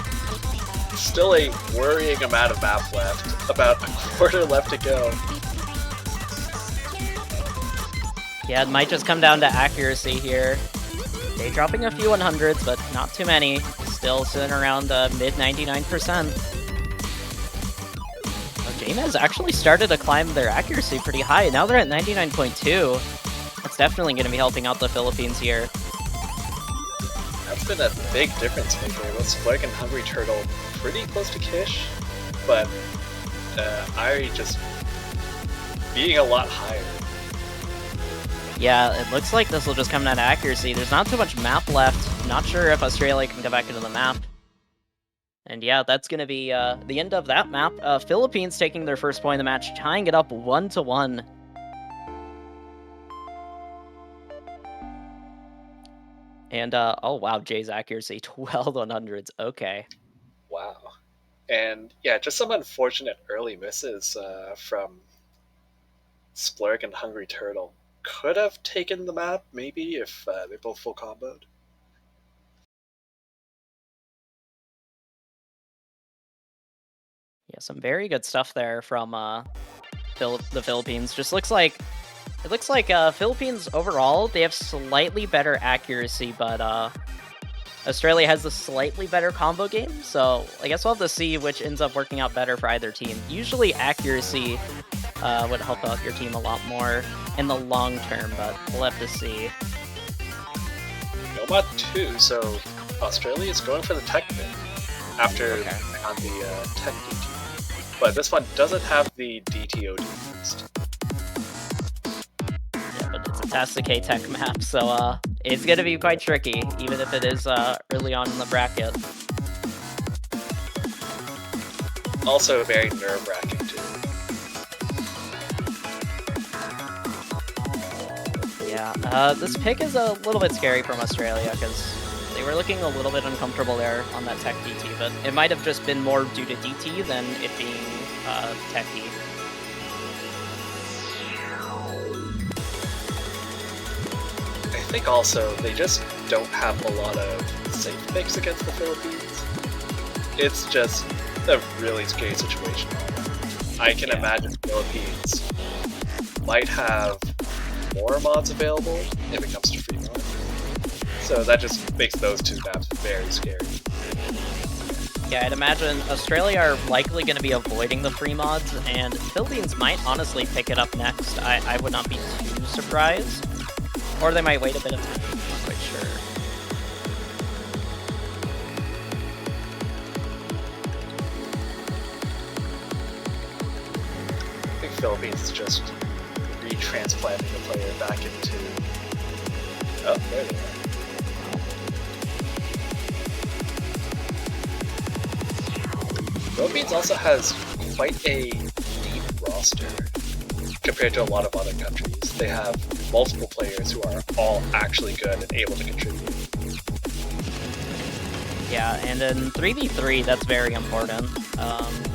Still a worrying amount of map left. About a quarter left to go. Yeah, it might just come down to accuracy here. They dropping a few 100s, but not too many. Still sitting around mid 99%. Jameez actually started to climb their accuracy pretty high. Now they're at 99.2. That's definitely going to be helping out the Philippines here. That's been a big difference maker. With Splurg and Hungry Turtle pretty close to Kish, but Irie just being a lot higher. Yeah, it looks like this will just come down to accuracy. There's not too much map left. Not sure if Australia can come back into the map. And yeah, that's going to be the end of that map. Philippines taking their first point in the match, tying it up 1-1. And, oh wow, Jay's accuracy, 12 100s, okay. Wow. And yeah, just some unfortunate early misses from Splurg and Hungry Turtle. Could have taken the map, maybe, if they both full comboed. Yeah, some very good stuff there from the Philippines. Just looks like Philippines overall, they have slightly better accuracy, but Australia has a slightly better combo game. So I guess we'll have to see which ends up working out better for either team. Usually accuracy would help out your team a lot more in the long term, but we'll have to see. Nomad 2, so Australia is going for the tech bit after on the tech DT. But this one doesn't have the DTOD boost. Yeah, but it's a Tastic tech map, so it's going to be quite tricky, even if it is early on in the bracket. Also very nerve-wracking too. Yeah, this pick is a little bit scary from Australia, because they were looking a little bit uncomfortable there on that tech DT, but it might have just been more due to DT than it being tech D. I think also they just don't have a lot of safe picks against the Philippines. It's just a really scary situation. I can imagine Philippines might have more mods available if it comes to free mod. So that just makes those two maps very scary. Yeah, I'd imagine Australia are likely going to be avoiding the free mods, and Philippines might honestly pick it up next. I would not be too surprised. Or they might wait a bit of time, I'm not quite sure. I think Philippines is just retransplanting the player back into... Oh, there they are. Philippines also has quite a deep roster compared to a lot of other countries. They have multiple players who are all actually good and able to contribute. Yeah, and in 3v3, that's very important.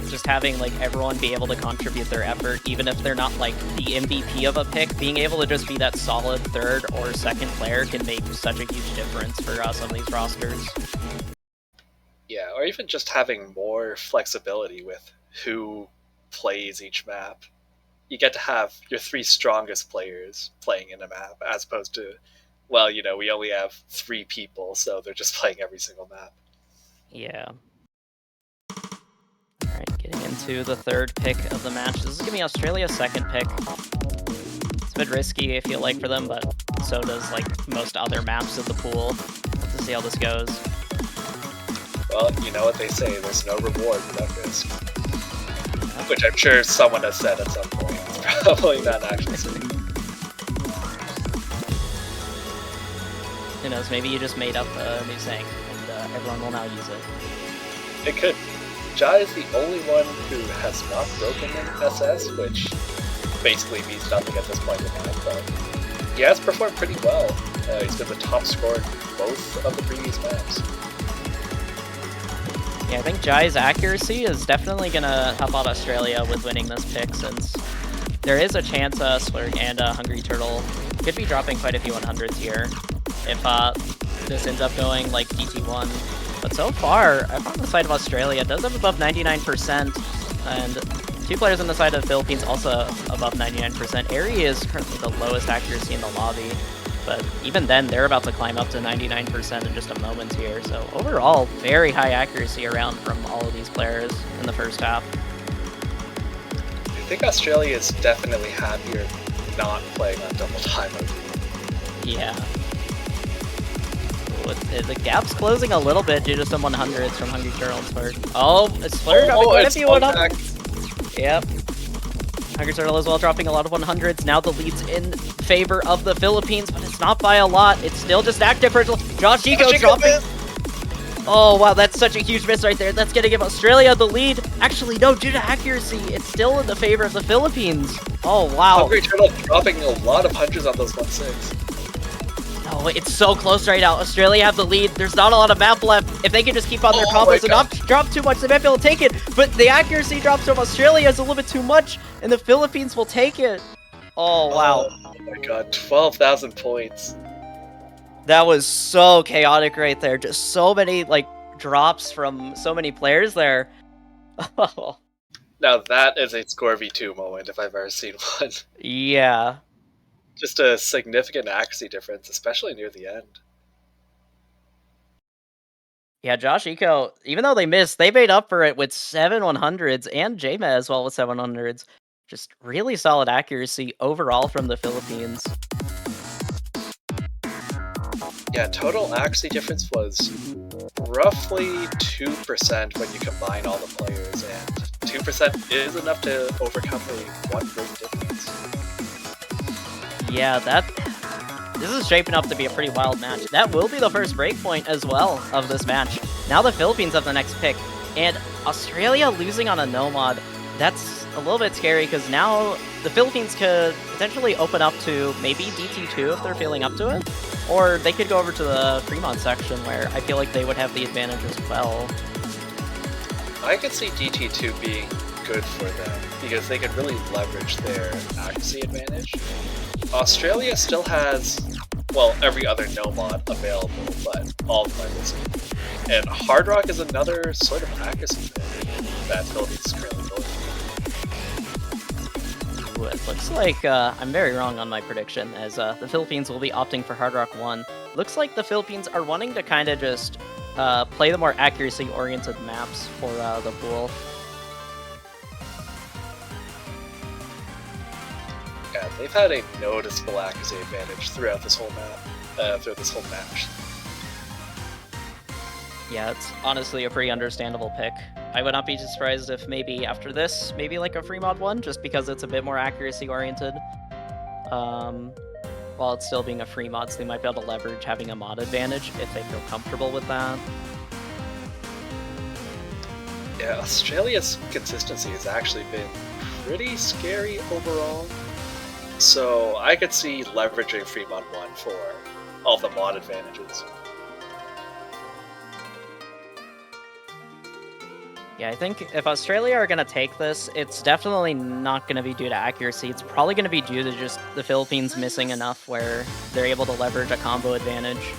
Just having like everyone be able to contribute their effort, even if they're not like the MVP of a pick, being able to just be that solid third or second player can make such a huge difference for some of these rosters. Yeah, or even just having more flexibility with who plays each map. You get to have your three strongest players playing in a map, as opposed to, well, you know, we only have 3 people, so they're just playing every single map. Yeah. Alright, getting into the third pick of the match. This is going to be Australia's second pick. It's a bit risky, I feel like, for them, but so does, like, most other maps of the pool. Let's see how this goes. Well, you know what they say, there's no reward without risk. Which I'm sure someone has said at some point. It's probably not actually saying. Who knows, maybe you just made up a new saying, and everyone will now use it. It could. Jai is the only one who has not broken an SS, which basically means nothing at this point in time, but he has performed pretty well. He's been the top scorer in both of the previous maps. Yeah, I think Jai's accuracy is definitely gonna help out Australia with winning this pick, since there is a chance Slurg and Hungry Turtle could be dropping quite a few 100s here if this ends up going like DT1. But so far, I'm on the side of Australia. It does have above 99%, and 2 players on the side of the Philippines also above 99%. Airy is currently the lowest accuracy in the lobby, but even then, they're about to climb up to 99% in just a moment here. So overall, very high accuracy around from all of these players in the first half. I think Australia is definitely happier not playing on double time mode. Yeah. The gap's closing a little bit due to some 100s from Hungry Turtle and Slurg. Oh, it's Slurg dropping quite a few 100s. Yep. Hungry Turtle as well dropping a lot of 100s. Now the lead's in favor of the Philippines, but it's not by a lot. It's still just act differential. Josh Eco dropping. Oh, wow, that's such a huge miss right there. That's going to give Australia the lead. Actually, no, due to accuracy, it's still in the favor of the Philippines. Oh, wow. Hungry Turtle dropping a lot of hundreds on those 1-6. Oh, it's so close right now. Australia have the lead. There's not a lot of map left. If they can just keep on their combos and not drop too much, they might be able to take it. But the accuracy drops from Australia is a little bit too much, and the Philippines will take it. Oh, wow. Oh my god, 12,000 points. That was so chaotic right there. Just so many, like, drops from so many players there. Now that is a score v2 moment if I've ever seen one. Yeah. Just a significant accuracy difference, especially near the end. Yeah, Josh Eco, even though they missed, they made up for it with 7 100s, and Jma as well with 7 100s. Just really solid accuracy overall from the Philippines. Yeah, total accuracy difference was roughly 2% when you combine all the players, and 2% is enough to overcome a 1 break difference. Yeah, this is shaping up to be a pretty wild match. That will be the first breakpoint as well of this match. Now the Philippines have the next pick, and Australia losing on a no mod. That's a little bit scary because now the Philippines could potentially open up to maybe DT2 if they're feeling up to it, or they could go over to the Fremont section where I feel like they would have the advantage as well. I could see DT2 being good for them because they could really leverage their accuracy advantage. Australia still has, well, every other no mod available, but all of them are missing. And Hard Rock is another sort of accuracy thing that Philippines is currently going for. Ooh, it looks like I'm very wrong on my prediction, as the Philippines will be opting for Hard Rock 1. Looks like the Philippines are wanting to kind of just play the more accuracy-oriented maps for the pool. Yeah, they've had a noticeable accuracy advantage throughout this whole map, throughout this whole match. Yeah, it's honestly a pretty understandable pick. I would not be surprised if maybe after this, maybe like a free mod one, just because it's a bit more accuracy oriented. While it's still being a free mod, so they might be able to leverage having a mod advantage if they feel comfortable with that. Yeah, Australia's consistency has actually been pretty scary overall. So I could see leveraging Fremont 1 for all the mod advantages. Yeah, I think if Australia are going to take this, it's definitely not going to be due to accuracy. It's probably going to be due to just the Philippines missing enough where they're able to leverage a combo advantage.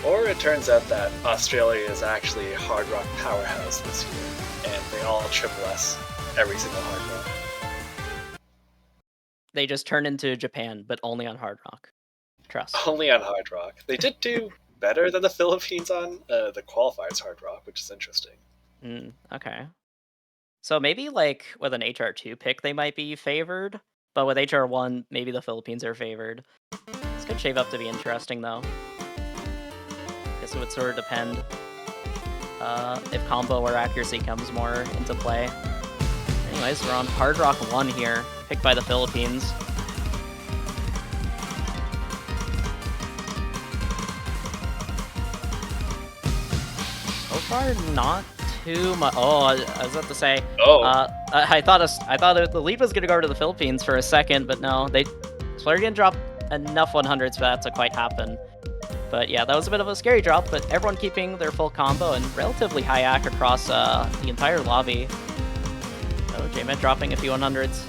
Or it turns out that Australia is actually a Hard Rock powerhouse this year, and they all triple S every single Hard Rock. They just turn into Japan, but only on Hard Rock. Trust. Only on Hard Rock. They did do better than the Philippines on the qualifiers Hard Rock, which is interesting. Okay. So maybe like with an HR2 pick they might be favored, but with HR1 maybe the Philippines are favored. This could shape up to be interesting though. Guess it would sort of depend if combo or accuracy comes more into play. Anyways, we're on Hard Rock 1 here, picked by the Philippines. So far, not too much. Oh, I was about to say. Oh. I thought the lead was gonna go to the Philippines for a second, but no, Slurg didn't drop enough 100s for that to quite happen. But yeah, that was a bit of a scary drop, but everyone keeping their full combo and relatively high AC across the entire lobby. So J-Med dropping a few 100s.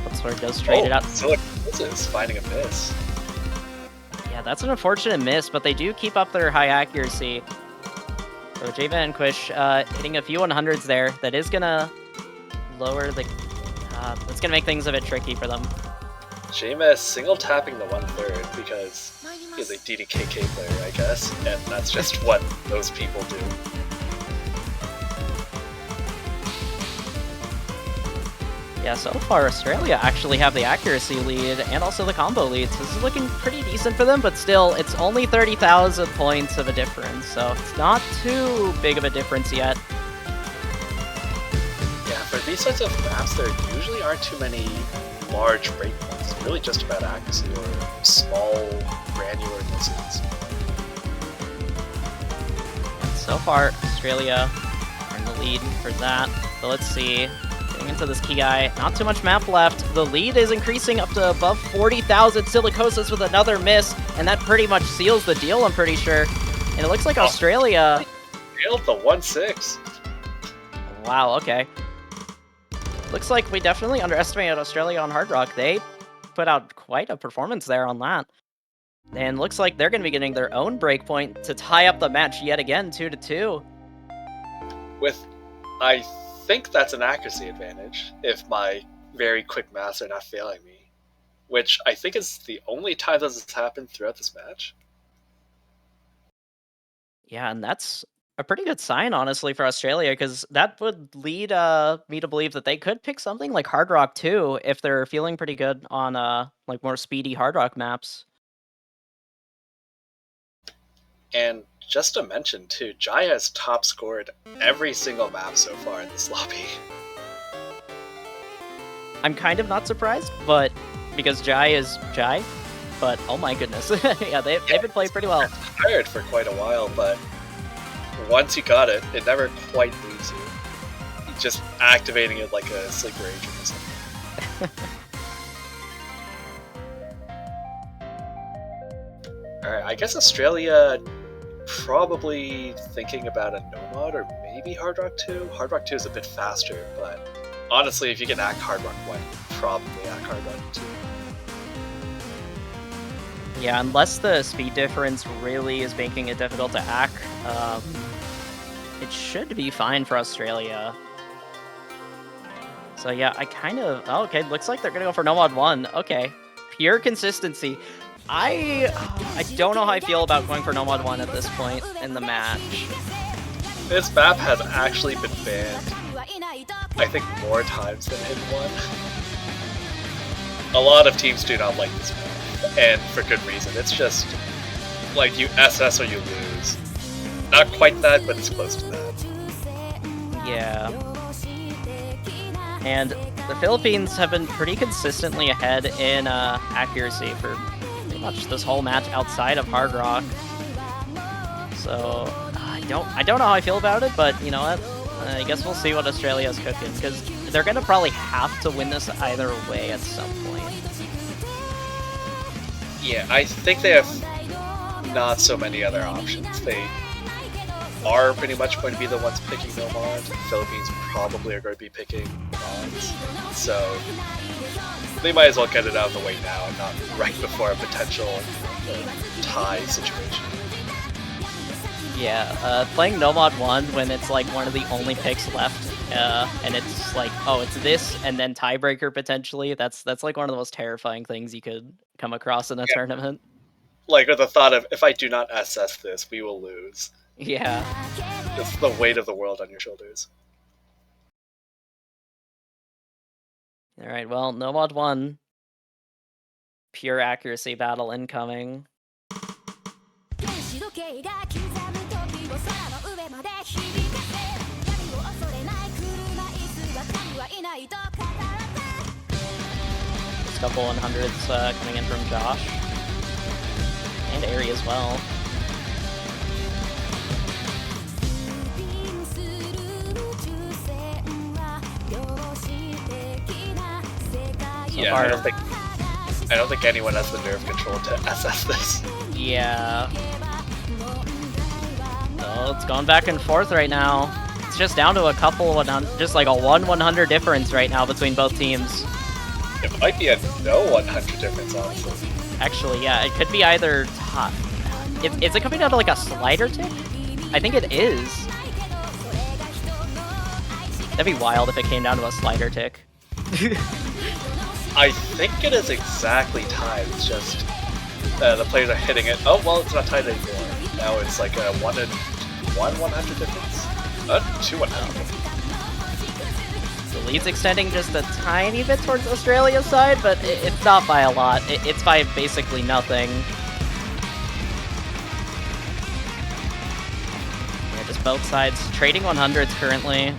Footsword does trade it out. Silicosis finding a miss. Yeah, that's an unfortunate miss, but they do keep up their high accuracy. So J-Med and Quish hitting a few 100s there. That is gonna lower the... that's gonna make things a bit tricky for them. J-Med single tapping the 1/3 because he's a DDKK player, I guess, and that's just what those people do. Yeah, so far Australia actually have the accuracy lead and also the combo lead, so this is looking pretty decent for them, but still, it's only 30,000 points of a difference, so it's not too big of a difference yet. Yeah, for these sorts of maps, there usually aren't too many large breakpoints. It's really just about accuracy or small, granular misses. So far, Australia are in the lead for that, but let's see. Into this key eye, not too much map left. The lead is increasing up to above 40,000. Silicosis with another miss, and that pretty much seals the deal, I'm pretty sure. And it looks like Australia... Nailed the 1-6. Wow, okay. Looks like we definitely underestimated Australia on Hard Rock. They put out quite a performance there on that. And looks like they're going to be getting their own breakpoint to tie up the match yet again, 2-2. I think that's an accuracy advantage, if my very quick maths are not failing me. Which I think is the only time that this has happened throughout this match. Yeah, and that's a pretty good sign, honestly, for Australia, because that would lead me to believe that they could pick something like Hard Rock 2 if they're feeling pretty good on like more speedy Hard Rock maps. And just to mention, too, Jai has top scored every single map so far in this lobby. I'm kind of not surprised, but because Jai is Jai, but oh my goodness. Yeah, they've been playing pretty well. Tired for quite a while, but once you got it, it never quite leaves you. You're just activating it like a sleeper agent or something. Alright, I guess Australia probably thinking about a Nomad or maybe Hard Rock 2. Hard Rock 2 is a bit faster, but honestly, if you can act Hard Rock 1, probably act Hard Rock 2. Yeah, unless the speed difference really is making it difficult to act, it should be fine for Australia. So yeah, I kind of... Oh, okay, looks like they're going to go for Nomad 1. Okay, pure consistency. I don't know how I feel about going for Nomad 1 at this point in the match. This map has actually been banned, I think, more times than Hidden 1. A lot of teams do not like this map, and for good reason. It's just, like, you SS or you lose. Not quite that, but it's close to that. Yeah. And the Philippines have been pretty consistently ahead in accuracy for much this whole match outside of Hard Rock. So I don't know how I feel about it, but you know what? I guess we'll see what Australia's cooking, because they're gonna probably have to win this either way at some point. Yeah, I think they have not so many other options. They are pretty much going to be the ones picking Nomad. The Philippines probably are going to be picking Nods. So they might as well get it out of the way now and not right before a potential tie situation. Yeah, playing Nomad 1 when it's like one of the only picks left, and it's like, oh, it's this and then tiebreaker potentially, that's like one of the most terrifying things you could come across in a tournament. Like with the thought of, if I do not SS this, we will lose. Yeah. It's the weight of the world on your shoulders. Alright, well, Nomad 1. Pure accuracy battle incoming. Just a couple 100s coming in from Josh. And Airy as well. Yeah, I don't think I don't think anyone has the nerve control to assess this. Yeah. So it's going back and forth right now. It's just down to a couple, just like a 100 difference right now between both teams. It might be a no 100 difference, honestly. Actually, yeah, it could be either top. Is it coming down to like a slider tick? I think it is. That'd be wild if it came down to a slider tick. I think it is exactly tied. It's just the players are hitting it. Oh, well, it's not tied anymore. Now it's like a 100 difference. 2 100. The lead's extending just a tiny bit towards Australia's side, but it's not by a lot. It's by basically nothing. Yeah, just both sides trading 100s currently.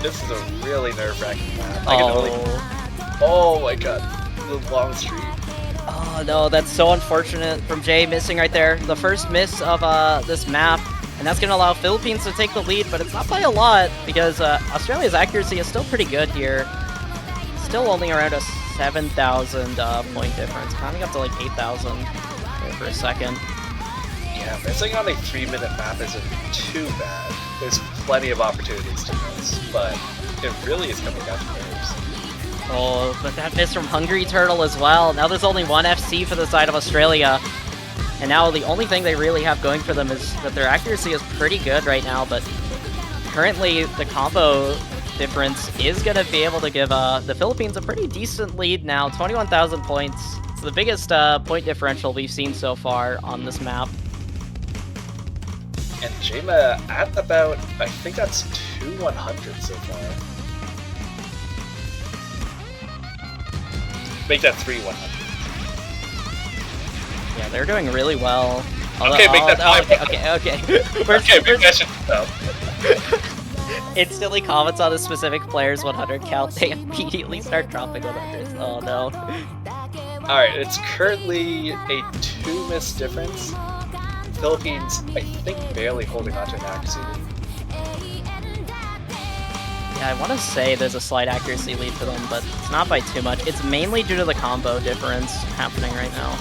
This is a really nerve-wracking map. Oh. Oh my god, the long streak. Oh no, that's so unfortunate from Jay missing right there. The first miss of this map, and that's going to allow Philippines to take the lead, but it's not by a lot because Australia's accuracy is still pretty good here. Still only around a 7,000 point difference, climbing up to like 8,000 there for a second. Yeah, missing on a 3-minute map isn't too bad. There's plenty of opportunities to miss, but it really is coming down to nerves. Oh, but that miss from Hungry Turtle as well. Now there's only one FC for the side of Australia. And now the only thing they really have going for them is that their accuracy is pretty good right now, but currently the combo difference is going to be able to give the Philippines a pretty decent lead now, 21,000 points. It's the biggest point differential we've seen so far on this map. And Jema at about, I think that's 2 100 so far. Make that 3 100. Yeah, they're doing really well. Okay, make that 5 okay. Okay, make that shit up. Instantly comments on a specific player's 100 count, they immediately start dropping 100s. Oh no. Alright, it's currently a 2 miss difference. Philippines, I think, barely holding on to an accuracy lead. Yeah, I want to say there's a slight accuracy lead for them, but it's not by too much. It's mainly due to the combo difference happening right now.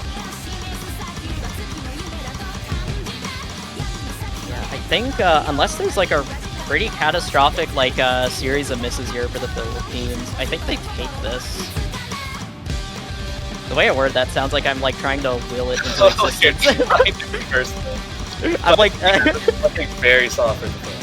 Yeah, I think unless there's like a pretty catastrophic like series of misses here for the Philippines, I think they take this. The way I word that sounds like I'm like trying to will it into existence. You're trying to reverse it. I'm like something very soft for the Philippines.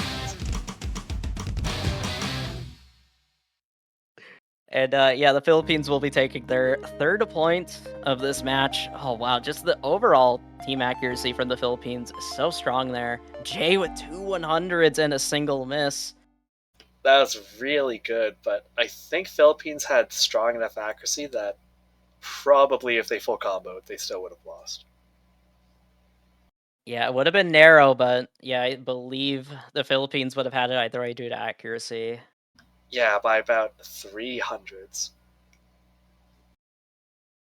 And yeah, the Philippines will be taking their third point of this match. Oh wow, just the overall team accuracy from the Philippines is so strong there. Jay with 2 100s and a single miss. That was really good, but I think Philippines had strong enough accuracy that probably if they full comboed, they still would have lost. Yeah, it would have been narrow, but yeah, I believe the Philippines would have had it either way due to accuracy. Yeah, by about 300s.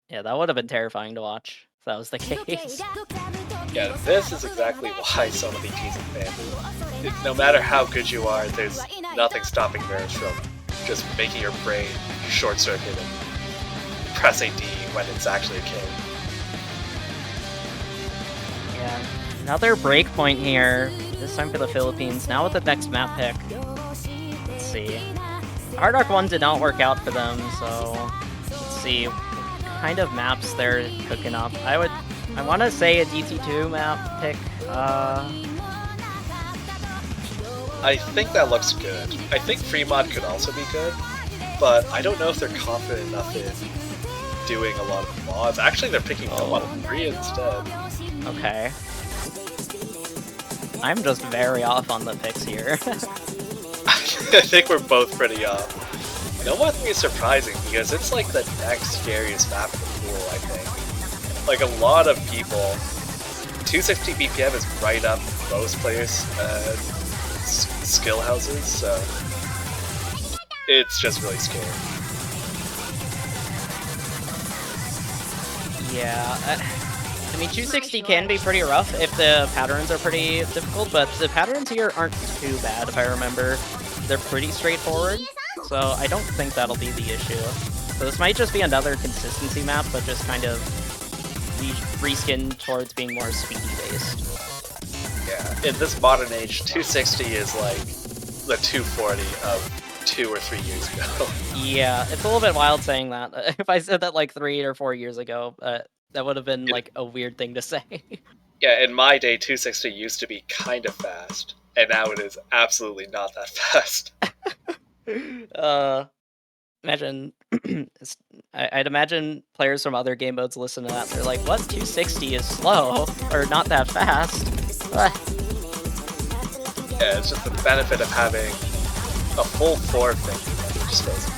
Yeah, that would have been terrifying to watch if that was the case. Yeah, this is exactly why so many teams have banned it. No matter how good you are, there's nothing stopping nerves from just making your brain short circuit and pressing D when it's actually a kill. Yeah, another break point here. This time for the Philippines. Now with the next map pick. Let's see. Hard Arc 1 did not work out for them, so let's see what kind of maps they're cooking up. I want to say a DT2 map pick. I think that looks good. I think Fremont could also be good, but I don't know if they're confident enough in doing a lot of mods. Actually, they're picking the Model 3 instead. Okay. I'm just very off on the picks here. I think we're both pretty off. You know what is surprising, because it's like the next scariest map in the pool, I think. Like a lot of people, 260 BPM is right up most players' skill houses, so it's just really scary. Yeah, I mean 260 can be pretty rough if the patterns are pretty difficult, but the patterns here aren't too bad if I remember. they're pretty straightforward, so I don't think that'll be the issue. So this might just be another consistency map, but just kind of reskin towards being more speedy based. Yeah, in this modern age, 260 is like the 240 of 2 or 3 years ago. Yeah, it's a little bit wild saying that. If I said that like 3 or 4 years ago, that would have been like a weird thing to say. Yeah, in my day, 260 used to be kind of fast, and now it is absolutely not that fast. Imagine, I'd imagine players from other game modes listen to that. They're like, "What? 260 is slow or not that fast?" Yeah, it's just the benefit of having a full 4 fingers at your disposal.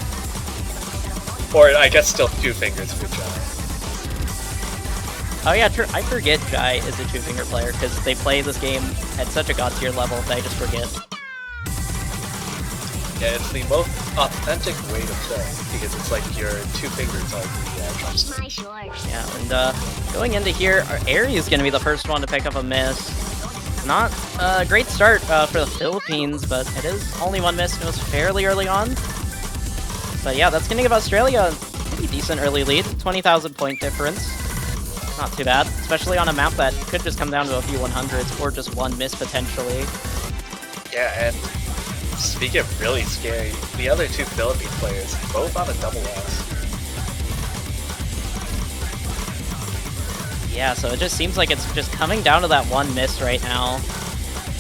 Or I guess still 2 fingers for Jai. Oh yeah, true. I forget Jai is a 2-finger player because they play this game at such a god tier level that I just forget. Yeah, it's the most authentic way to play because it's like your 2 fingers on the drumstick. Yeah, and going into here, Aerie is going to be the first one to pick up a miss. Not a great start for the Philippines, but it is only 1 miss and it was fairly early on. But yeah, that's going to give Australia a pretty decent early lead, 20,000 point difference. Not too bad, especially on a map that could just come down to a few 100s or just 1 miss potentially. Yeah, and speaking of really scary, the other 2 Philippine players, both on a double S. Yeah, so it just seems like it's just coming down to that 1 miss right now,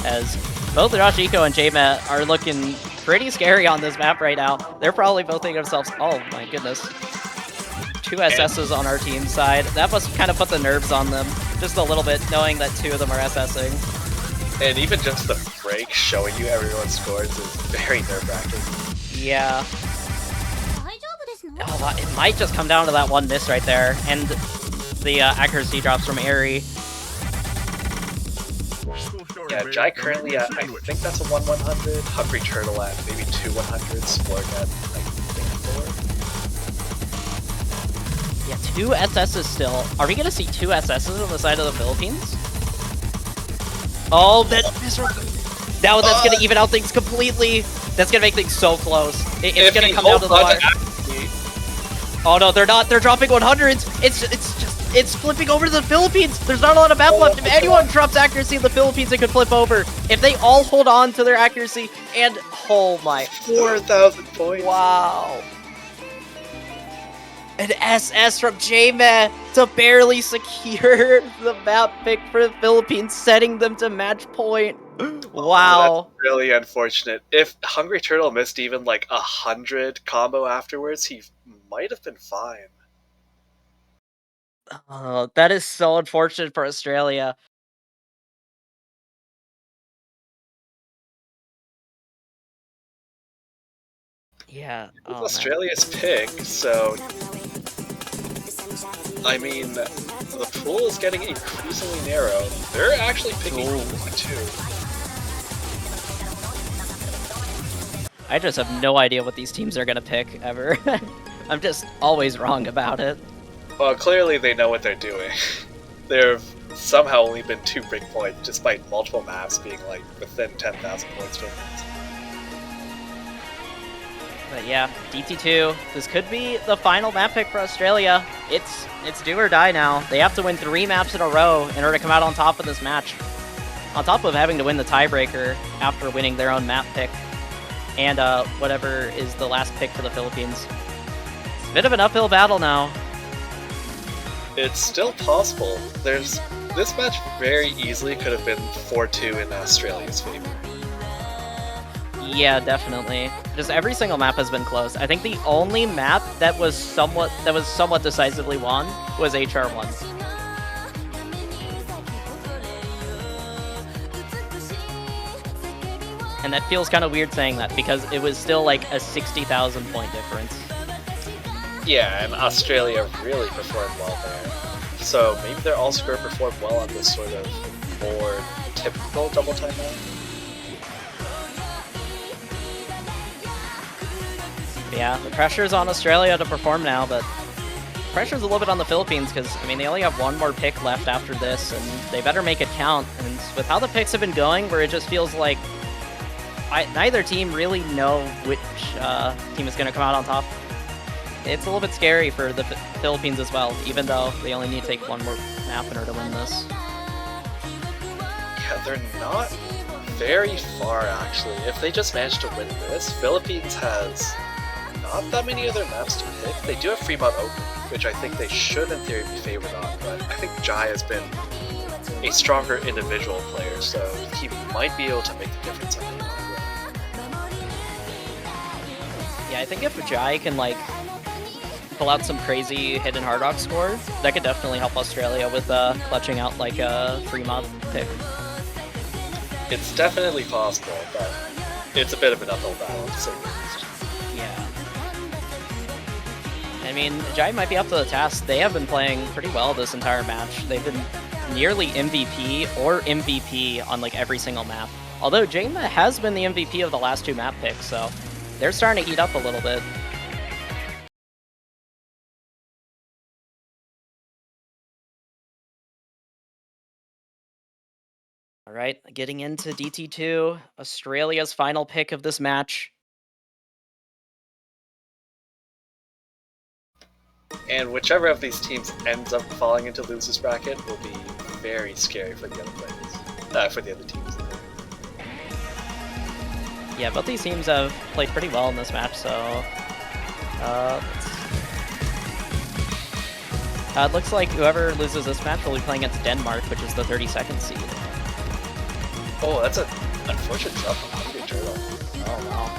as both Rashiko and JMet are looking pretty scary on this map right now. They're probably both thinking to themselves, oh my goodness, 2 SSs on our team side. That must kind of put the nerves on them, just a little bit, knowing that 2 of them are SSing. And even just the break showing you everyone's scores is very nerve-wracking. Yeah. Oh, it might just come down to that 1 miss right there, and the accuracy drops from Aerie. Yeah, Jai currently at, I think that's a 1/100, Hungry Turtle at maybe 2 100s, Splurg at, I think, 4. Yeah, 2 SSs still. Are we gonna see 2 SSs on the side of the Philippines? Oh, that's now that's gonna even out things completely. That's gonna make things so close. It's gonna come down to the wire. Oh no, they're not. They're dropping 100s. It's flipping over to the Philippines. There's not a lot of map left. If anyone drops accuracy in the Philippines, it could flip over. If they all hold on to their accuracy, and oh my, 4,000 points. Wow. An SS from J-Man to barely secure the map pick for the Philippines, setting them to match point. Wow. Oh, that's really unfortunate. If Hungry Turtle missed even like 100 combo afterwards, he might have been fine. Oh, that is so unfortunate for Australia. Yeah. It's Australia's pick, so I mean, the pool is getting increasingly narrow. They're actually picking 2. I just have no idea what these teams are gonna pick ever. I'm just always wrong about it. Well, clearly they know what they're doing. There have somehow only been 2 breakpoints, despite multiple maps being like within 10,000 points difference. But yeah, DT2, this could be the final map pick for Australia. It's do or die now. They have to win 3 maps in a row in order to come out on top of this match. On top of having to win the tiebreaker after winning their own map pick. And whatever is the last pick for the Philippines. It's a bit of an uphill battle now. It's still possible. This match very easily could have been 4-2 in Australia's favor. Yeah, definitely. Just every single map has been close. I think the only map that was somewhat decisively won was HR1. And that feels kind of weird saying that because it was still like a 60,000 point difference. Yeah, and Australia really performed well there. So maybe their all-square performed well on this sort of more typical double time map. Yeah, the pressure's on Australia to perform now, but pressure's a little bit on the Philippines because, I mean, they only have 1 more pick left after this, and they better make it count. And with how the picks have been going, where it just feels like neither team really know which team is going to come out on top. It's a little bit scary for the Philippines as well, even though they only need to take one more map in order to win this. Yeah, they're not very far, actually. If they just manage to win this, Philippines has not that many other maps to pick. They do have Fremont Open, which I think they should in theory be favored on, but I think Jai has been a stronger individual player, so he might be able to make the difference on the long run. Yeah, I think if Jai can, like, pull out some crazy hidden Hard Rock score, that could definitely help Australia with clutching out, like, a Fremont pick. It's definitely possible, but it's a bit of an uphill battle, to say the least. Yeah. I mean, Jai might be up to the task. They have been playing pretty well this entire match. They've been nearly MVP or MVP on like every single map. Although Jaina has been the MVP of the last 2 map picks, so they're starting to heat up a little bit. All right, getting into DT2, Australia's final pick of this match. And whichever of these teams ends up falling into losers bracket will be very scary for the other players, for the other teams. Yeah, both these teams have played pretty well in this match, so it looks like whoever loses this match will be playing against Denmark, which is the 32nd seed. Oh, that's an unfortunate drop from Hungry Turtle. Oh wow.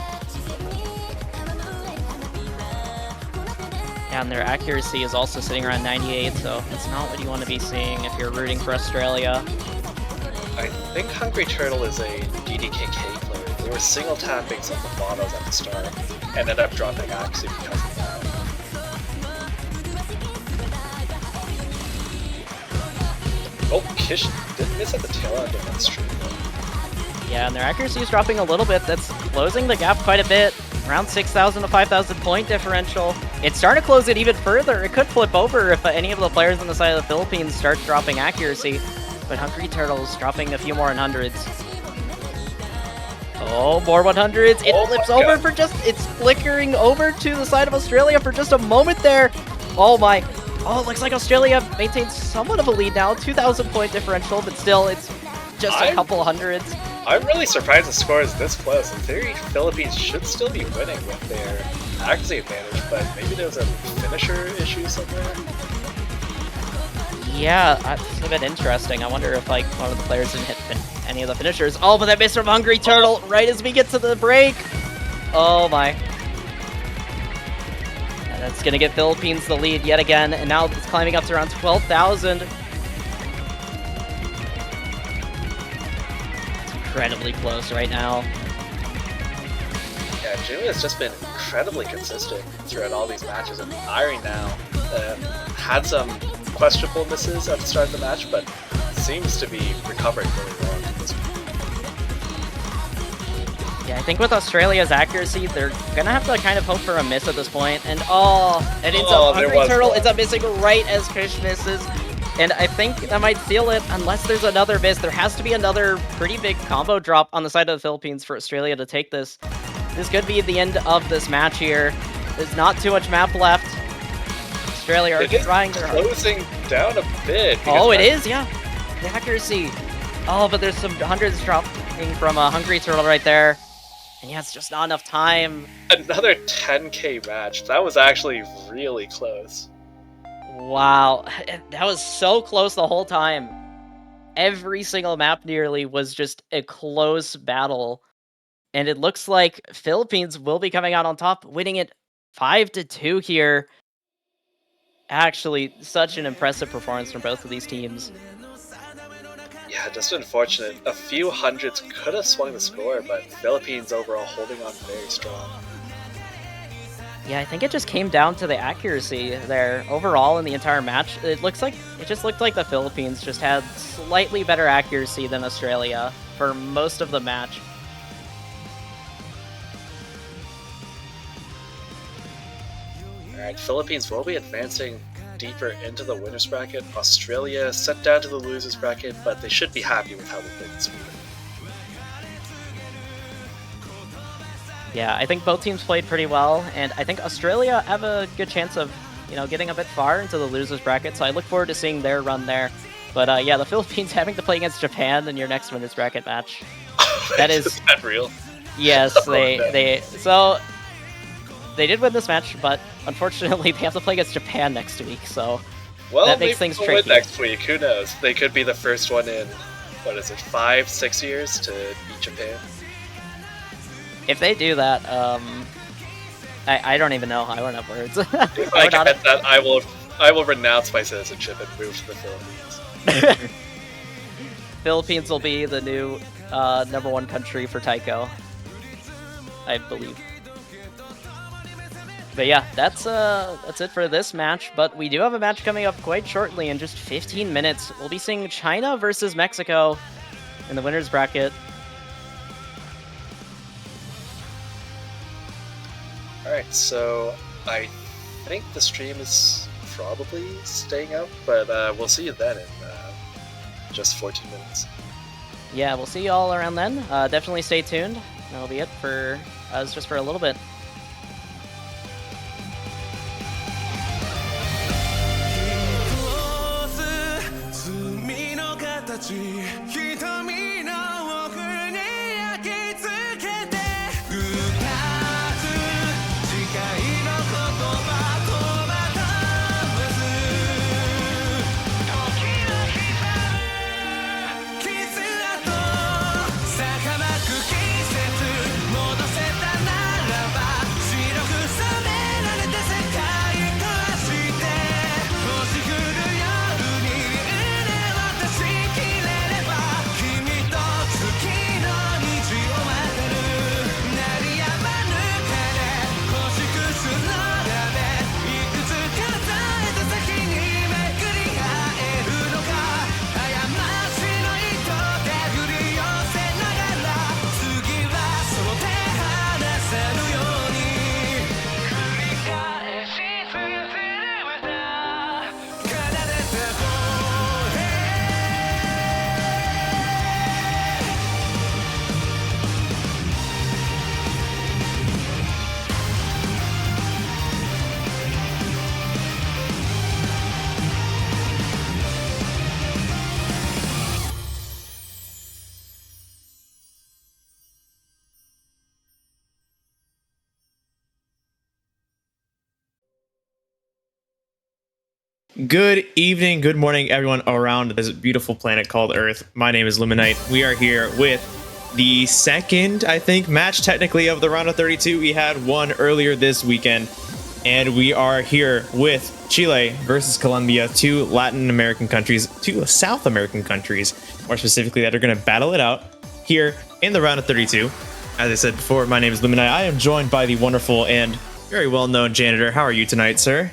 And their accuracy is also sitting around 98, so that's not what you want to be seeing if you're rooting for Australia. I think Hungry Turtle is a DDKK player. They were single tapping some of the bottles at the start, and ended up dropping accuracy because of that. Oh, Kish did miss at the tail end of that stream. Yeah, and their accuracy is dropping a little bit. That's closing the gap quite a bit. Around 6,000 to 5,000 point differential. It's starting to close it even further. It could flip over if any of the players on the side of the Philippines start dropping accuracy. But Hungry Turtle's dropping a few more 100s. Oh, more 100s. It flips over for just... It's flickering over to the side of Australia for just a moment there. Oh my... Oh, it looks like Australia maintains somewhat of a lead now. 2,000 point differential, but still, it's just a couple hundreds. I'm really surprised the score is this close. In theory, Philippines should still be winning with their accuracy advantage, but maybe there's a finisher issue somewhere. Yeah, that's a bit interesting. I wonder if like one of the players didn't hit any of the finishers. Oh, but that miss from Hungry Turtle right as we get to the break. Oh my. And that's gonna get Philippines the lead yet again, and now it's climbing up to around 12,000. Incredibly close right now. Yeah, Jimmy has just been incredibly consistent throughout all these matches, and Irie now had some questionable misses at the start of the match, but seems to be recovering really well at this point. Yeah, I think with Australia's accuracy, they're gonna have to kind of hope for a miss at this point. And it ends up Hungry Turtle ends up missing right as Fish misses. And I think that might seal it unless there's another miss. There has to be another pretty big combo drop on the side of the Philippines for Australia to take this. This could be the end of this match here. There's not too much map left. Australia are trying their hardest. Closing down a bit. Oh, it is, yeah. The accuracy. Oh, but there's some hundreds dropping from a Hungry Turtle right there. And yeah, it's just not enough time. Another 10k match. That was actually really close. Wow, that was so close the whole time. Every single map nearly was just a close battle. And it looks like Philippines will be coming out on top, winning it 5-2 here. Actually, such an impressive performance from both of these teams. Yeah, just unfortunate. A few hundreds could have swung the score, but Philippines overall holding on very strong. Yeah, I think it just came down to the accuracy there. Overall in the entire match, it just looked like the Philippines just had slightly better accuracy than Australia for most of the match. Alright, Philippines will be advancing deeper into the winners bracket. Australia sent down to the losers bracket, but they should be happy with how they played this week. Yeah, I think both teams played pretty well, and I think Australia have a good chance of, getting a bit far into the losers bracket. So I look forward to seeing their run there. But yeah, the Philippines having to play against Japan in your next winners bracket match. That is that real? Yes, Oh, no. so they did win this match, but unfortunately they have to play against Japan next week. So Well, that makes maybe things they'll win tricky. next week. Who knows? They could be the first one in, 5-6 years to beat Japan. If they do that, I don't even know. I don't have words. If I get that, I will renounce my citizenship and move to the Philippines. Philippines will be the new #1 country for taiko, I believe. But yeah, that's it for this match. But we do have a match coming up quite shortly in just 15 minutes. We'll be seeing China versus Mexico in the winners bracket. Alright, so I think the stream is probably staying up, but we'll see you then in just 14 minutes. Yeah, we'll see you all around then. Definitely stay tuned. That'll be it for us just for a little bit. Good evening, good morning, everyone around this beautiful planet called Earth. My name is Luminite. We are here with the second, I think, match technically of the round of 32. We had one earlier this weekend, and we are here with Chile versus Colombia, two Latin American countries, two South American countries, more specifically, that are going to battle it out here in the round of 32. As I said before, my name is Luminite. I am joined by the wonderful and very well-known janitor. How are you tonight, sir?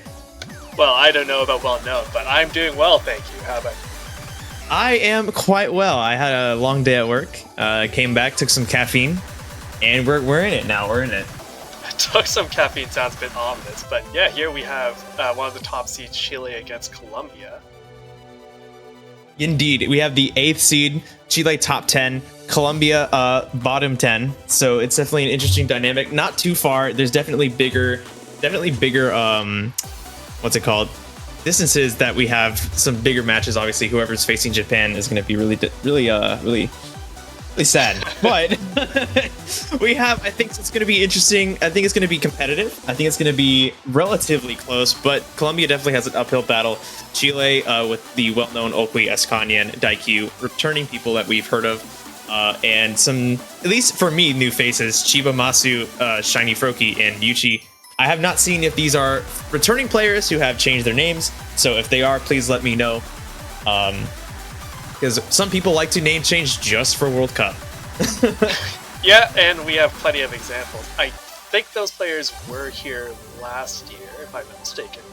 Well, I don't know about well-known, but I'm doing well, thank you. How about you? I am quite well. I had a long day at work, came back, took some caffeine, and we're in it now. We're in it. Took some caffeine sounds a bit ominous, but yeah, here we have one of the top seeds, Chile against Colombia. Indeed, we have the 8th seed, Chile top 10, Colombia bottom 10. So it's definitely an interesting dynamic. Not too far. There's definitely bigger what's it called? Distances that we have some bigger matches. Obviously, whoever's facing Japan is going to be really sad. But we have, I think it's going to be interesting. I think it's going to be competitive. I think it's going to be relatively close, but Colombia definitely has an uphill battle. Chile with the well-known Okui, Escanien, Daikyu, returning people that we've heard of, and some, at least for me, new faces, Chiba Masu, Shiny Froki, and Yuchi. I have not seen if these are returning players who have changed their names, so if they are, please let me know. Because some people like to name change just for World Cup. Yeah, and we have plenty of examples. I think those players were here last year, if I'm not mistaken.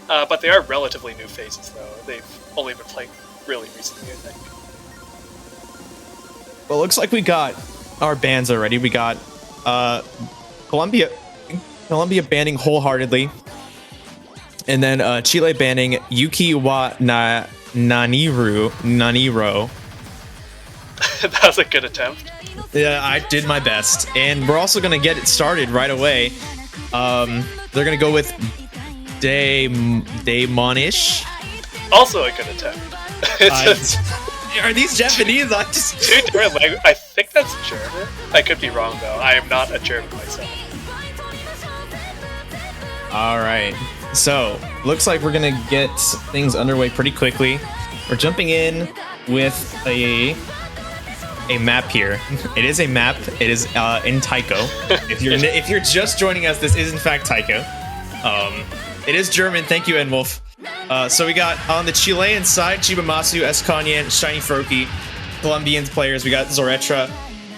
But they are relatively new faces, though. They've only been playing really recently, I think. Well, looks like we got our bans already. We got Colombia banning Wholeheartedly, and then Chile banning Yuki wa Naniro, That was a good attempt. Yeah, I did my best, and we're also gonna get it started right away. They're gonna go with Daemonish. Also a good attempt. It's Are these Japanese? I just two different languages. I think that's German. I could be wrong though. I am not a German myself. All right. So looks like we're gonna get things underway pretty quickly. We're jumping in with a map here. It is a map. It is in Taiko. If you're just joining us, this is in fact Taiko. It is German. Thank you, Enwolf. So we got on the Chilean side, Chibamasu, Esconyan, Shiny Froakie. Colombian players, we got Zoretra,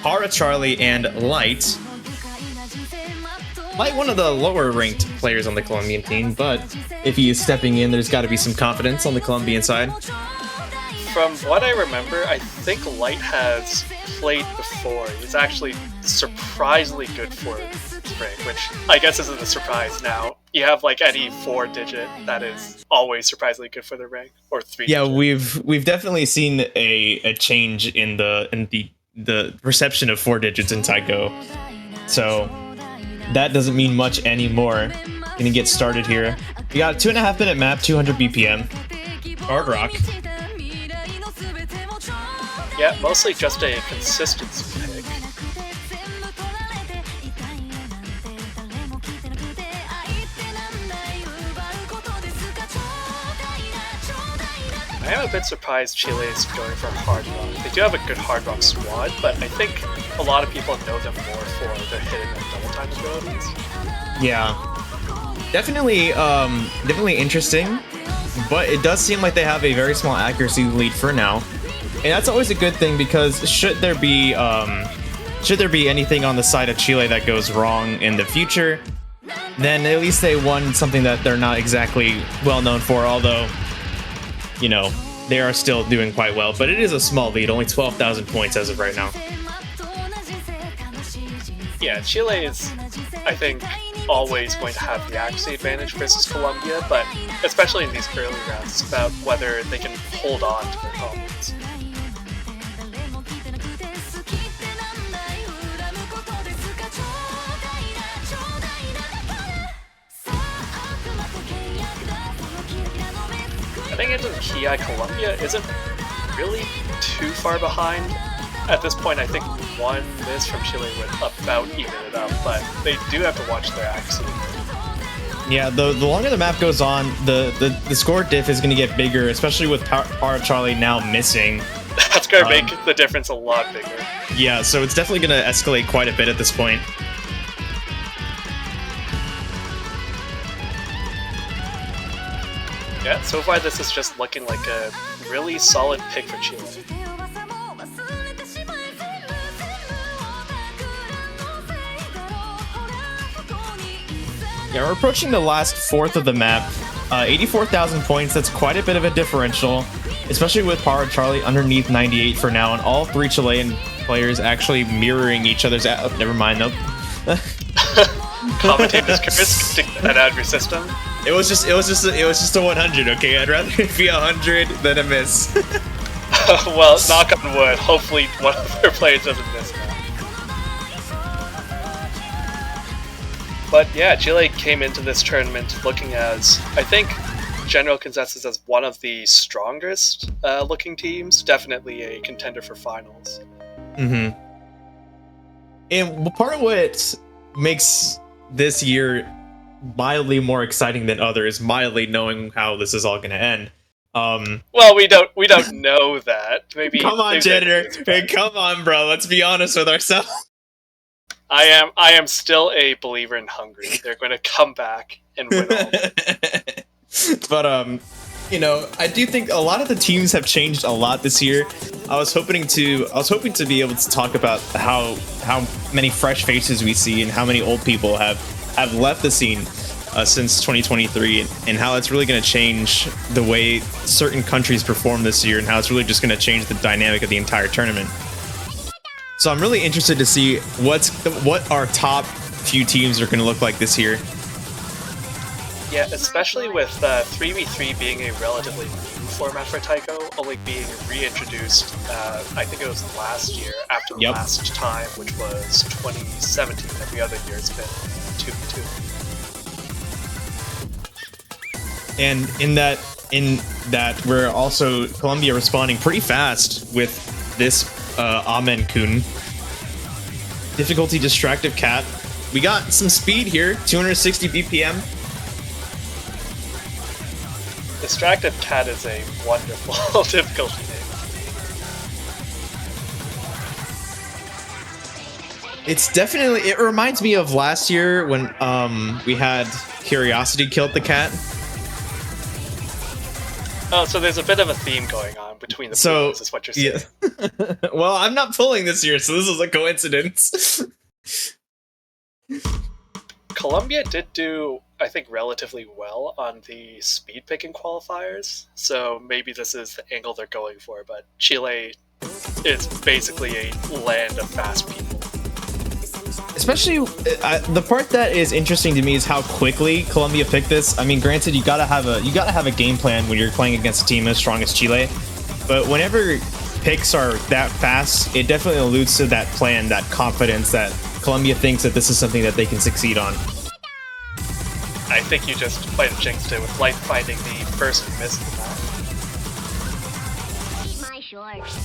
Hara Charlie, and Light. Light, one of the lower ranked players on the Colombian team, but if he is stepping in, there's got to be some confidence on the Colombian side. From what I remember, I think Light has played before. He's actually surprisingly good for Spring, which I guess isn't a surprise now. You have like any 4-digit that is always surprisingly good for the rank, or 3. Yeah, we've definitely seen a change in the perception of 4 digits in Taiko. So that doesn't mean much anymore. Gonna get started here. We got a 2.5 minute map, 200 BPM. Hard rock. Yeah, mostly just a consistency pick. I am a bit surprised Chile is going for hard rock. They do have a good hard rock squad, but I think a lot of people know them more for their hitting and double time abilities. Yeah, definitely interesting, but it does seem like they have a very small accuracy lead for now, and that's always a good thing because should there be anything on the side of Chile that goes wrong in the future, then at least they won something that they're not exactly well known for. Although, you know, they are still doing quite well, but it is a small lead, only 12,000 points as of right now. Yeah, Chile is, I think, always going to have the accuracy advantage versus Colombia, but especially in these early rounds, it's about whether they can hold on to their combos. I think into the Ki, Colombia isn't really too far behind. At this point, I think one miss from Chile would about even it up, but they do have to watch their accuracy. Yeah, the longer the map goes on, the score diff is going to get bigger, especially with Hara Charlie now missing. That's going to make the difference a lot bigger. Yeah, so it's definitely going to escalate quite a bit at this point. Yeah, so far this is just looking like a really solid pick for Chile. Yeah, we're approaching the last fourth of the map. 84,000 points, that's quite a bit of a differential, especially with Hara Charlie underneath 98 for now, and all 3 Chilean players actually mirroring each other's... Oh, never mind, nope. Commentator's curse, take that out of your system. It was just a 100, okay? I'd rather it be 100 than a miss. Well, knock on wood. Hopefully one of their players doesn't miss now. But yeah, Chile came into this tournament looking as, I think, general consensus as one of the strongest looking teams. Definitely a contender for finals. Mm-hmm. And part of what makes this year mildly more exciting than others, mildly knowing how this is all going to end. Well, we don't know that. Maybe. Come on, janitor. Hey, come on, bro. Let's be honest with ourselves. I am still a believer in Hungary. They're going to come back and win all. But you know, I do think a lot of the teams have changed a lot this year. I was hoping to be able to talk about how many fresh faces we see and how many old people have left the scene since 2023, and how it's really going to change the way certain countries perform this year, and how it's really just going to change the dynamic of the entire tournament. So I'm really interested to see what our top few teams are going to look like this year. Yeah, especially with 3v3 being a relatively new format for Taiko, only being reintroduced, I think it was last year, after the last time, which was 2017. Every other year it's been 2v2. And in that we're also Columbia responding pretty fast with this Amen-kun. Difficulty Distractive Cat. We got some speed here, 260 BPM. Distractive Cat is a wonderful difficulty name. It's definitely, it reminds me of last year when we had Curiosity killed the cat. Oh, so there's a bit of a theme going on between the pools, is what you're saying. Yeah. Well, I'm not pulling this year, so this is a coincidence. Colombia did do, I think, relatively well on the speed picking qualifiers, so maybe this is the angle they're going for, but Chile is basically a land of fast people. Especially, the part that is interesting to me is how quickly Colombia picked this. I mean, granted, you gotta have a game plan when you're playing against a team as strong as Chile, but whenever picks are that fast, it definitely alludes to that plan, that confidence that Colombia thinks that this is something that they can succeed on. I think you just might have jinxed it with Light finding the first miss in the map. Eat my shorts.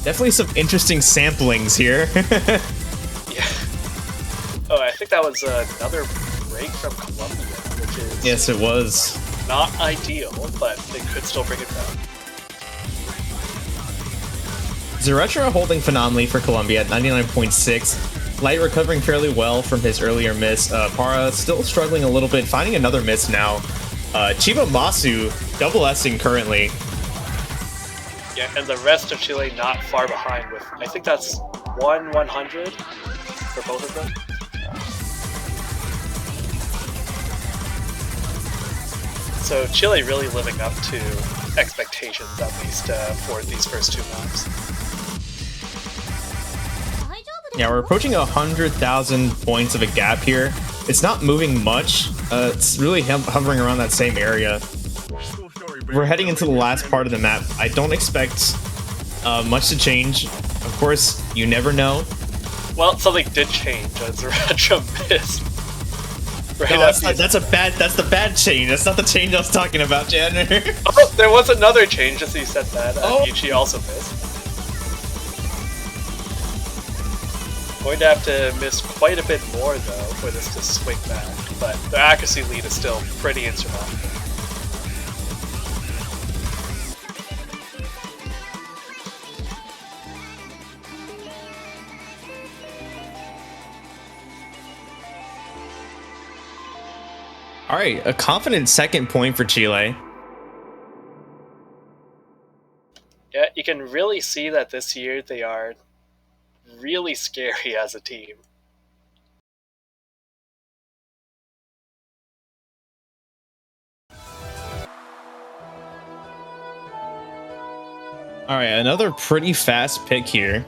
Definitely some interesting samplings here. Yeah. Oh, I think that was another break from Colombia, which is... Yes, it was. Not ideal, but they could still bring it back. Zeretro holding phenomenally for Colombia at 99.6. Light recovering fairly well from his earlier miss. Para still struggling a little bit, finding another miss now. Chiba Masu double S-ing currently. Yeah, and the rest of Chile not far behind with, I think that's 100 for both of them. So Chile really living up to expectations, at least for these first two maps. Yeah, we're approaching 100,000 points of a gap here. It's not moving much. It's really hovering around that same area. We're heading into the last part of the map. I don't expect much to change. Of course, you never know. Well, something did change as Zeretro missed. Right, no, that's the bad change. That's not the change I was talking about, Janner. Oh, there was another change as you said that. Ichi also missed. Going to have to miss quite a bit more though for this to swing back, but the accuracy lead is still pretty insurmountable. All right, a confident second point for Chile. Yeah, you can really see that this year they are really scary as a team. All right, another pretty fast pick here.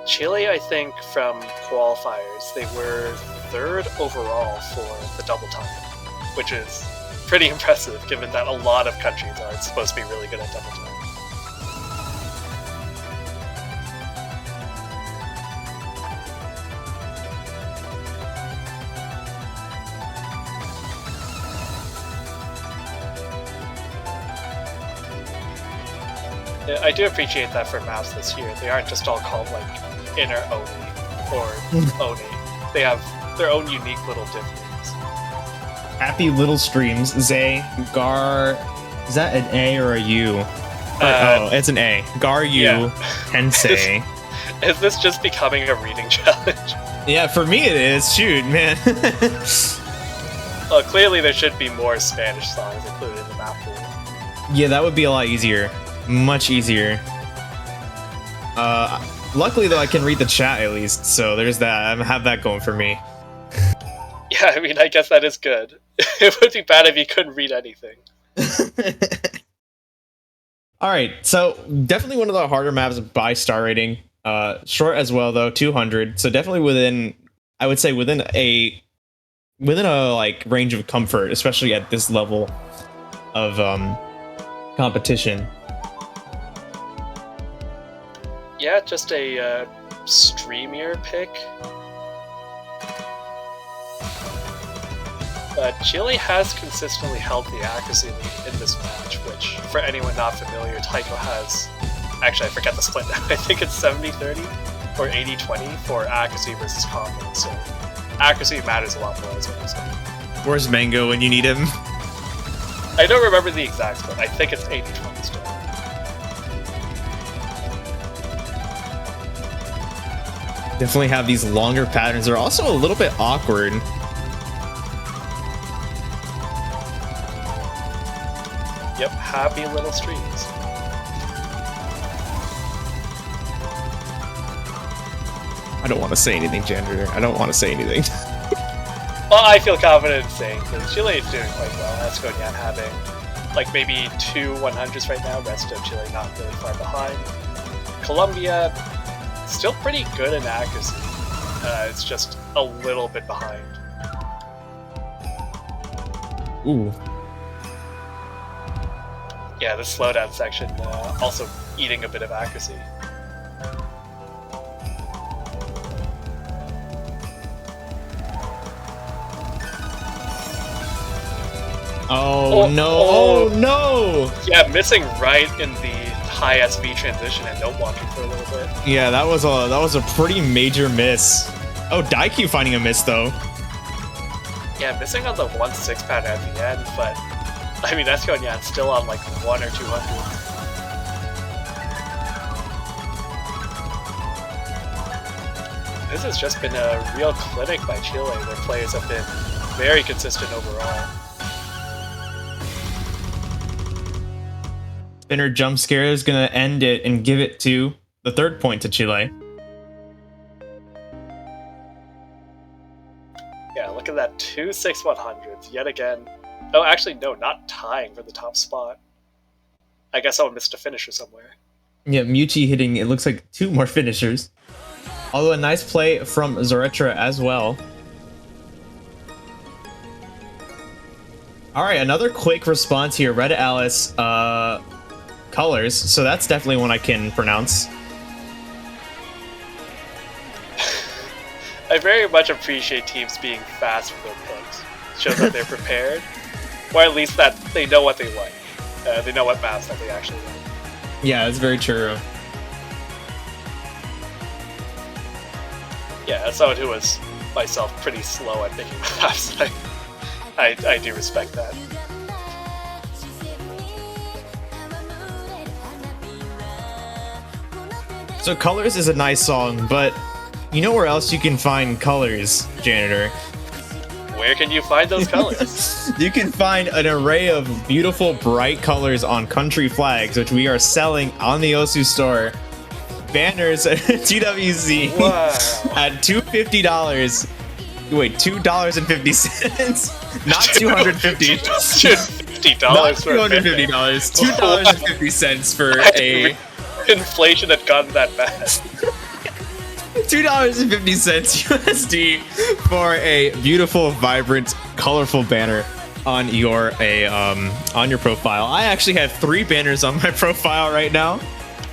Chile, I think, from qualifiers, they were 3rd overall for the double time, which is pretty impressive given that a lot of countries are supposed to be really good at double time. I do appreciate that for maps this year. They aren't just all called like Inner Oni or Oni. They have their own unique little diff names. Happy little streams. Zay, Gar. Is that an A or a U? Oh, it's an A. Gar U. Yeah. Tensei. Is this just becoming a reading challenge? Yeah, for me it is. Shoot, man. Clearly there should be more Spanish songs included in the map pool. Yeah, that would be a lot easier. Much easier. Luckily though, I can read the chat at least, so there's that. I have that going for me. Yeah, I mean, I guess that is good. It would be bad if you couldn't read anything. All All right, so definitely one of the harder maps by star rating. Short as well though, 200. So definitely within, I would say within a like range of comfort, especially at this level of competition. Yeah, just a streamier pick. But Chile has consistently held the accuracy lead in this match, which, for anyone not familiar, Taiko has... Actually, I forget the split now. I think it's 70-30 or 80-20 for accuracy versus combo, so accuracy matters a lot more as well. So. Where's Mango when you need him? I don't remember the exact split. I think it's 80-20 still. Definitely have these longer patterns. They're also a little bit awkward. Yep, happy little streams. I don't want to say anything, Janitor. I don't want to say anything. Well, I feel confident in saying that Chile is doing quite well. Asconian having like maybe 2 100s right now, rest of Chile not really far behind. Colombia still pretty good in accuracy. It's just a little bit behind. Ooh. Yeah, the slowdown section also eating a bit of accuracy. Oh no! Oh no! Yeah, missing right in the high SV transition and no blocking for a little bit. Yeah, that was a pretty major miss. Oh, Daikyu finding a miss though. Yeah, missing on the 1-6 pattern at the end, but I mean Esconian still on like 1 or 200. This has just been a real clinic by Chile. Their players have been very consistent overall. Spinner jump scare is gonna end it and give it to the 3rd point to Chile. Yeah, look at that 2 6 100s yet again. Oh, actually, no, not tying for the top spot. I guess someone missed a finisher somewhere. Yeah, Muchi hitting, it looks like 2 more finishers. Although a nice play from Zoretra as well. Alright, another quick response here. Red Alice, colors, so that's definitely one I can pronounce. I very much appreciate teams being fast with their picks. Shows that they're prepared, or at least that they know what they like. They know what maps that they actually like. Yeah, that's very true. Yeah, as someone who was myself pretty slow at picking maps, I do respect that. So Colors is a nice song, but you know where else you can find colors, Janitor? Where can you find those colors? You can find an array of beautiful, bright colors on country flags, which we are selling on the Osu store. Banners at TWC at $250. Wait, $2.50. Not $250. $250 Not for a $250. minute. $2.50 for a... Inflation had gotten that bad. $2.50 USD for a beautiful, vibrant, colorful banner on your profile. I actually have 3 banners on my profile right now.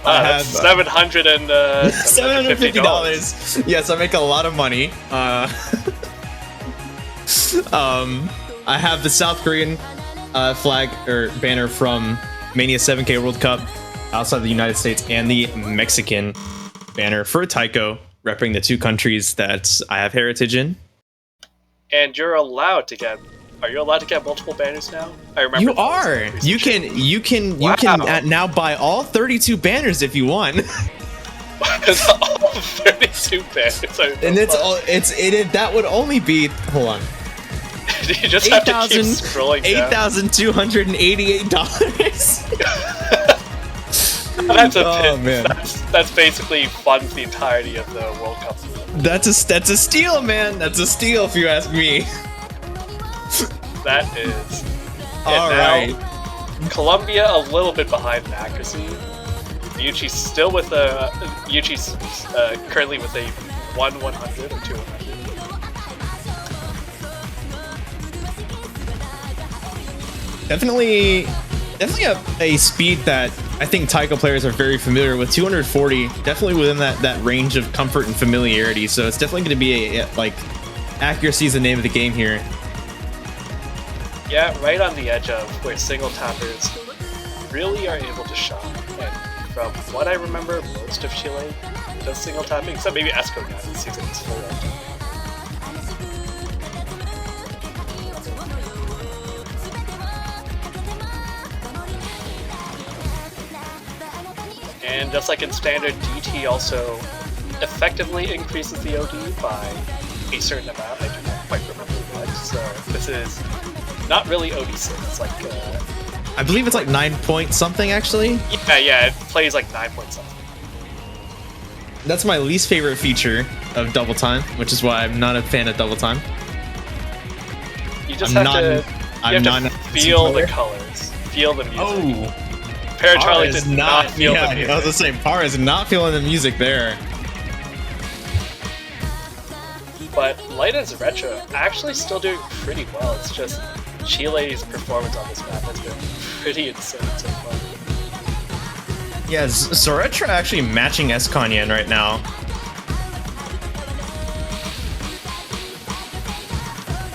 I have $750. Yes, I make a lot of money. I have the South Korean flag or banner from Mania 7K World Cup outside the United States, and the Mexican banner for Taiko, repping the 2 countries that I have heritage in. And you're allowed to get. Are you allowed to get multiple banners now? I remember. You are. You can now buy all 32 banners if you want. All 32 banners. And that would only be, hold on. You just have to keep scrolling down. $8,288. That's a oh man, that's basically funds the entirety of the World Cup. That's a steal, man. That's a steal if you ask me. That is. All right. Colombia a little bit behind in accuracy. Yuchi's still with a Yuchi's currently with a 1/100 or 2/100. Definitely a speed that I think taiko players are very familiar with. 240, definitely within that range of comfort and familiarity. So it's definitely going to be like accuracy is the name of the game here. Yeah, right on the edge of where single tappers really are able to shine. And from what I remember, most of Chile does single tapping, except maybe Esco now. It seems like it's full on tapping. And just like in standard, DT also effectively increases the OD by a certain amount. I do not quite remember what. So this is not really OD6. It's like I believe it's like 9 point something actually. yeah, it plays like 9 point something. That's my least favorite feature of double time, which is why I'm not a fan of double time. You just have to feel the player. colors, feel the music. Oh, Charlie did not feel the music. I was the same. Par is not feeling the music there. But Light as Retro actually still doing pretty well. It's just Chile's performance on this map has been pretty insane so far. Yeah, Zoretra actually matching Esconyan right now.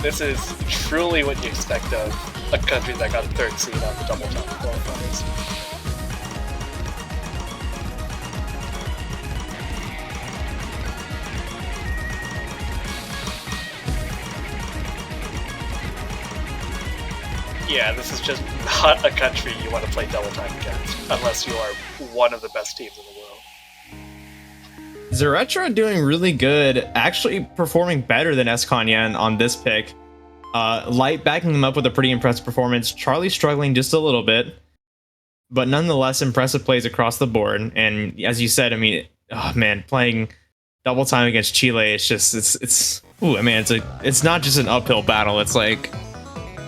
This is truly what you expect of a country that got a 3rd seed on the double time qualifiers. Yeah, this is just not a country you want to play double time against, unless you are one of the best teams in the world. Zoretra doing really good, actually performing better than Esconyan on this pick. Light backing him up with a pretty impressive performance. Charlie struggling just a little bit, but nonetheless impressive plays across the board. And as you said, I mean, oh man, playing double time against Chile, it's not just an uphill battle. It's like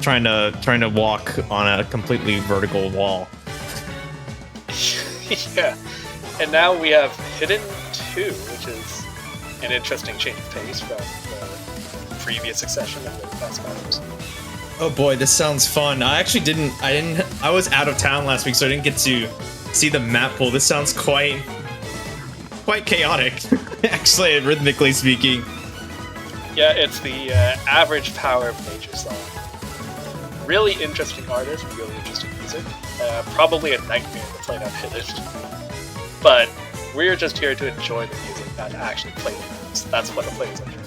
trying to walk on a completely vertical wall. Yeah, and now we have Hidden 2, which is an interesting change of pace from the previous succession of the past battles. Oh boy, this sounds fun. I was out of town last week, so I didn't get to see the map pool. This sounds quite chaotic, actually, rhythmically speaking. Yeah, it's the average power of nature song. Really interesting artist, really interesting music. Probably a nightmare to play that Hidden. But we're just here to enjoy the music, not actually play the maps. That's what the players are here for.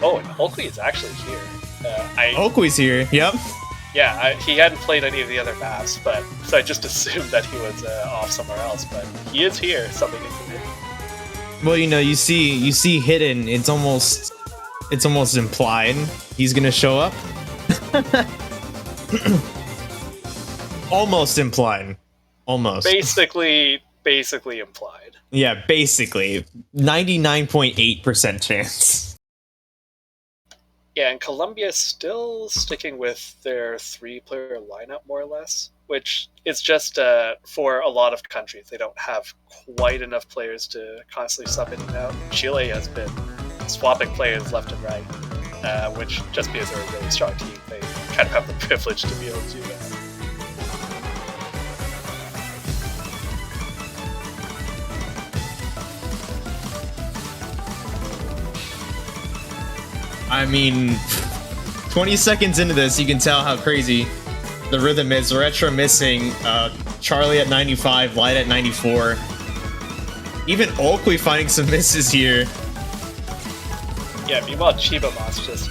Oh, and Oakley is actually here. Oakley's here, yep. Yeah, he hadn't played any of the other maps, but so I just assumed that he was off somewhere else. But he is here, something included. Well, you see Hidden. It's almost implied he's gonna show up. Almost implied. Almost. Basically implied. Yeah, basically 99.8% chance. Yeah, and Colombia is still sticking with their 3-player lineup, more or less, which is just for a lot of countries. They don't have quite enough players to constantly sub in and out. Chile has been swapping players left and right, which just because they're a really strong team, they kind of have the privilege to be able to do that. I mean, 20 seconds into this, you can tell how crazy the rhythm is. Retro missing, Charlie at 95, Light at 94. Even Oakley finding some misses here. Yeah, meanwhile, Chiba Moss just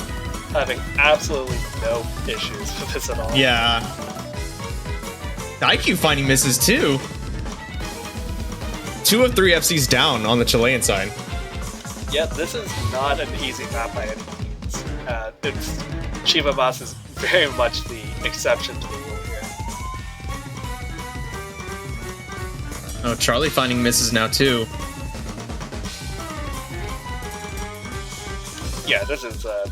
having absolutely no issues with this at all. Yeah. IQ finding misses too. 2 of 3 FCs down on the Chilean side. Yeah, this is not an easy map by any means. Chiba Moss is very much the exception to the rule here. Oh, Charlie finding misses now too. Yeah, this is a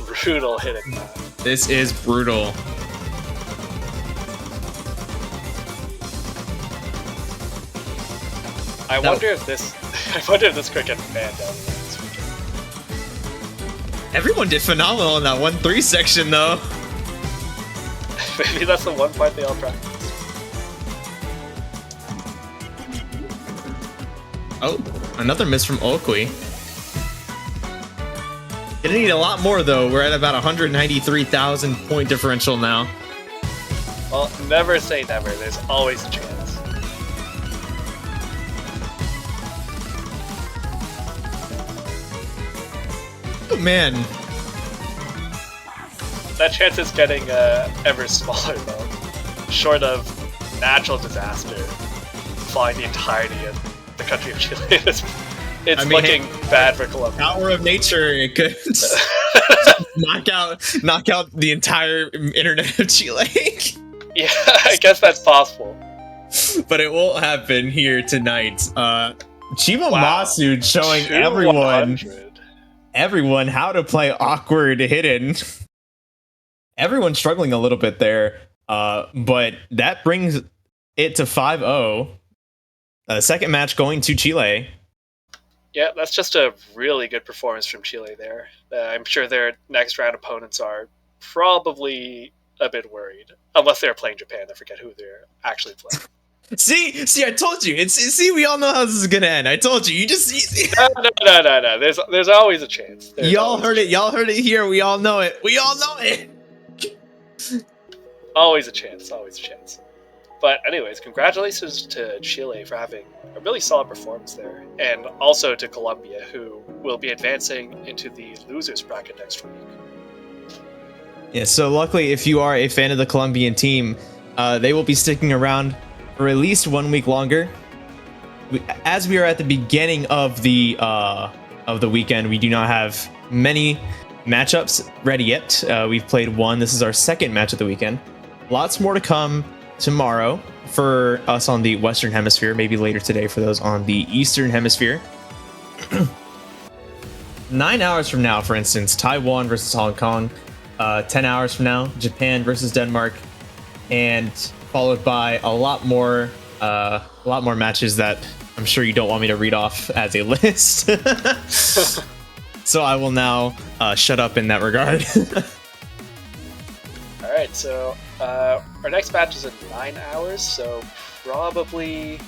brutal hitting map. This is brutal. I wonder if this could get banned out of this weekend. Everyone did phenomenal in that 1-3 section, though. Maybe that's the one part they all practice. Oh, another miss from Okui. Gonna need a lot more, though. We're at about 193,000 point differential now. Well, never say never. There's always a chance. Oh, man. That chance is getting ever smaller, though. Short of natural disaster, flying the entirety of the country of Chile. It's looking bad for Colombia. Power of nature, it could knock out the entire internet of Chile. Yeah, I guess that's possible. But it won't happen here tonight. Chiba Wow. Masu showing 200. everyone how to play awkward hidden. Everyone's struggling a little bit there, but that brings it to 5-0. Second match going to Chile. Yeah, that's just a really good performance from Chile there. I'm sure their next round opponents are probably a bit worried. Unless they're playing Japan, I forget who they're actually playing. See, I told you. See, we all know how this is gonna end. I told you. You just No. There's always a chance. y'all heard it. Y'all heard it here. We all know it. We all know it. Always a chance. Always a chance. But anyways, congratulations to Chile for having a really solid performance there, and also to Colombia, who will be advancing into the losers bracket next week. Yeah. So luckily, if you are a fan of the Colombian team, they will be sticking around for at least 1 week longer. As we are at the beginning of the weekend, we do not have many matchups ready yet. We've played one. This is our second match of the weekend. Lots more to come tomorrow for us on the Western Hemisphere, maybe later today for those on the Eastern Hemisphere. 9 hours from now, for instance, Taiwan versus Hong Kong. 10 hours from now, Japan versus Denmark, and followed by a lot more matches that I'm sure you don't want me to read off as a list. So I will now shut up in that regard. All right, so our next match is in 9 hours, so probably,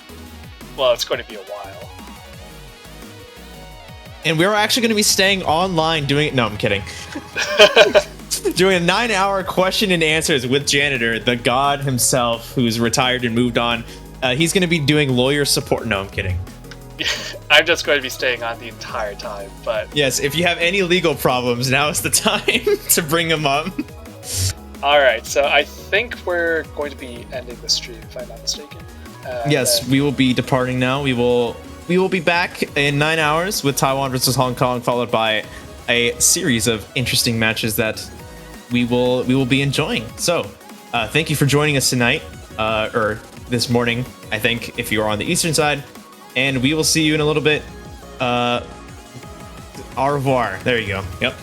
well, it's going to be a while. And we're actually going to be staying online doing it. No, I'm kidding. Doing a 9-hour question and answers with Janitor, the god himself, who's retired and moved on. He's going to be doing lawyer support. No, I'm kidding. I'm just going to be staying on the entire time, but... Yes, if you have any legal problems, now is the time to bring them up. Alright, so I think we're going to be ending the stream, if I'm not mistaken. Yes, we will be departing now. We will be back in 9 hours with Taiwan versus Hong Kong, followed by a series of interesting matches that we will be enjoying. So, thank you for joining us tonight, or this morning, I think, if you are on the eastern side. And we will see you in a little bit. Au revoir. There you go. Yep.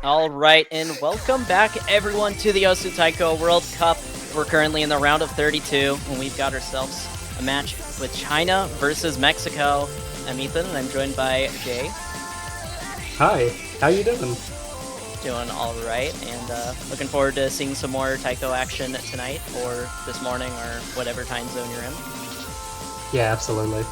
All right, and welcome back everyone to the Osu Taiko World Cup. We're currently in the round of 32, and we've got ourselves a match with China versus Mexico. I'm Ethan, and I'm joined by Jay. Hi, how you doing? Doing all right, and looking forward to seeing some more Taiko action tonight, or this morning, or whatever time zone you're in. Yeah, absolutely.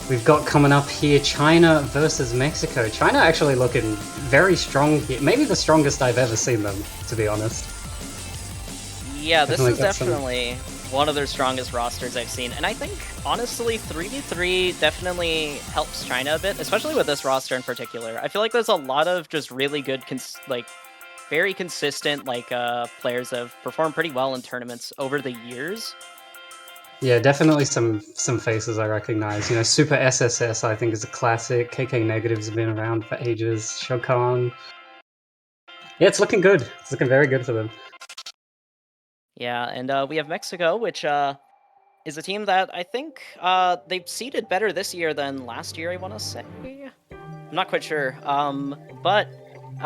We've got coming up here China versus Mexico. China actually looking very strong here. Maybe the strongest I've ever seen them, to be honest. Yeah, this Definitely is got some- definitely one of their strongest rosters I've seen. And I think, honestly, 3v3 definitely helps China a bit, especially with this roster in particular. I feel like there's a lot of just really good, very consistent players that have performed pretty well in tournaments over the years. Yeah, definitely some faces I recognize. You know, Super SSS I think is a classic. KK Negatives have been around for ages. Shokan. Yeah, it's looking good. It's looking very good for them. Yeah, and we have Mexico, which is a team that I think they've seeded better this year than last year, I want to say. I'm not quite sure. But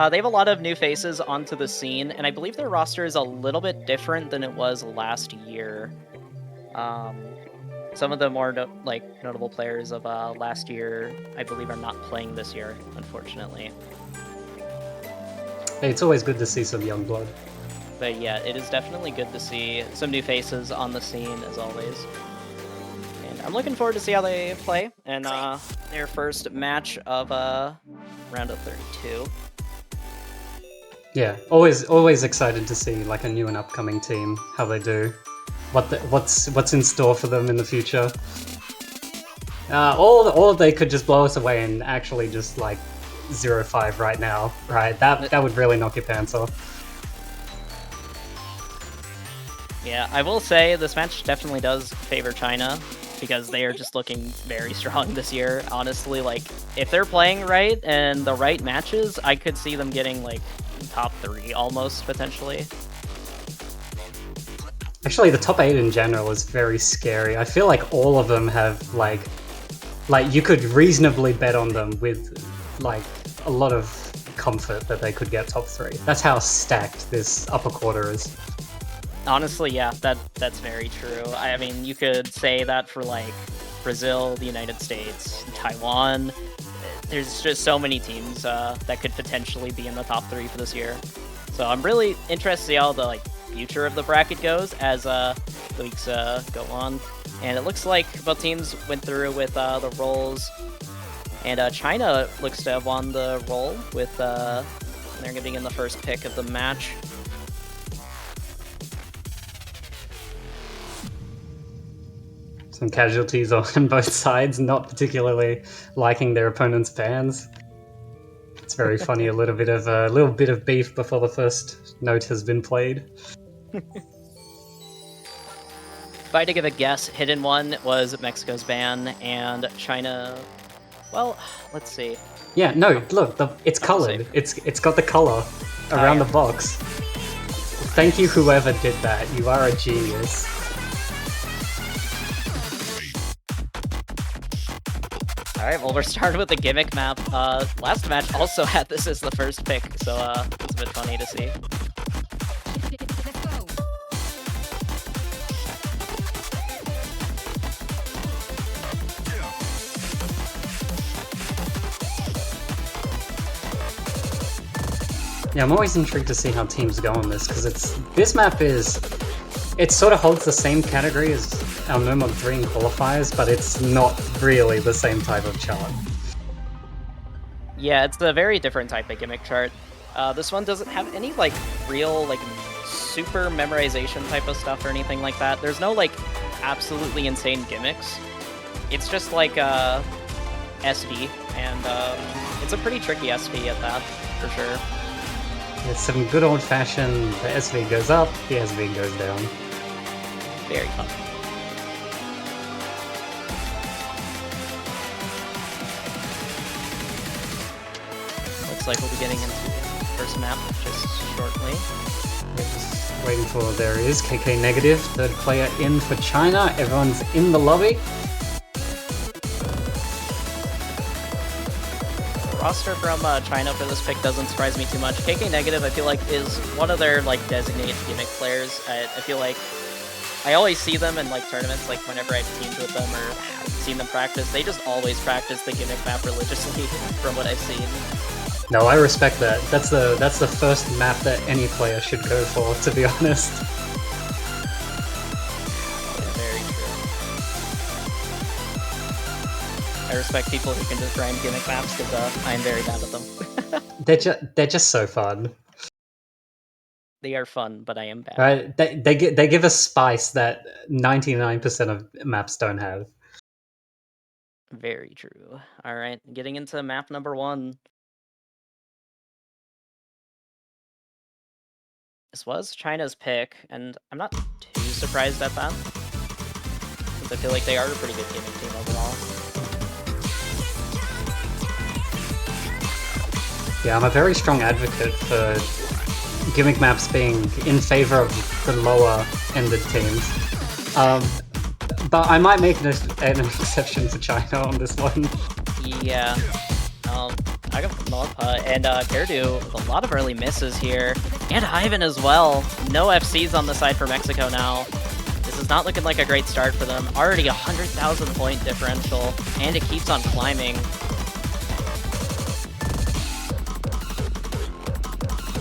they have a lot of new faces onto the scene, and I believe their roster is a little bit different than it was last year. Some of the more notable players of last year, I believe, are not playing this year, unfortunately. Hey, it's always good to see some young blood. But yeah, it is definitely good to see some new faces on the scene, as always. And I'm looking forward to see how they play in their first match of round of 32. Yeah, always excited to see like a new and upcoming team, how they do, what's in store for them in the future. Or they could just blow us away and actually just like 0-5 right now, right? That would really knock your pants off. Yeah, I will say this match definitely does favor China because they are just looking very strong this year. Honestly, like if they're playing right and the right matches, I could see them getting like top 3 almost potentially. Actually, the top 8 in general is very scary. I feel like all of them have like you could reasonably bet on them with like a lot of comfort that they could get top 3. That's how stacked this upper quarter is. Honestly, yeah, that's very true. I mean, you could say that for like Brazil, the United States, Taiwan. There's just so many teams that could potentially be in the top 3 for this year. So I'm really interested to see how the future of the bracket goes as the weeks go on. And it looks like both teams went through with the rolls. And China looks to have won the roll with they're getting in the first pick of the match. Some casualties on both sides, not particularly liking their opponent's bans. It's very funny, a little bit of beef before the first note has been played. If I had to give a guess, hidden one was Mexico's ban, and China, well, let's see. Yeah, no, look, it's colored. It's got the color around the box. Thank you, whoever did that. You are a genius. Alright, well, we're starting with the gimmick map. Last match also had this as the first pick, so it's a bit funny to see. Yeah, I'm always intrigued to see how teams go on this, because this map it sort of holds the same category as our No Mod Dream qualifiers, but it's not really the same type of chart. Yeah, it's a very different type of gimmick chart. This one doesn't have any real super memorization type of stuff or anything like that. There's no absolutely insane gimmicks. It's just SV, and it's a pretty tricky SV at that, for sure. It's some good old-fashioned, the SV goes up, the SV goes down. Very fun. Looks like we'll be getting into the first map just shortly. We're just waiting for, there it is, KK Negative, third player in for China. Everyone's in the lobby. roster from China for this pick doesn't surprise me too much. KK Negative, I feel like, is one of their like designated gimmick players. I feel like I always see them in like tournaments, like whenever I've teamed with them or seen them practice. They just always practice the gimmick map religiously, from what I've seen. No, I respect that. That's the first map that any player should go for, to be honest. Very true. I respect people who can just grind gimmick maps because I am very bad at them. They're just so fun. They are fun, but I am bad. Right? They give a spice that 99% of maps don't have. Very true. All right, getting into map number 1. This was China's pick, and I'm not too surprised at that, because I feel like they are a pretty good gaming team overall. Yeah, I'm a very strong advocate for gimmick maps being in favor of the lower-ended teams. But I might make an exception for China on this one. Yeah. I got Malpa and Kerdu with a lot of early misses here. And Hyven as well. No FCs on the side for Mexico now. This is not looking like a great start for them. Already 100,000 point differential, and it keeps on climbing.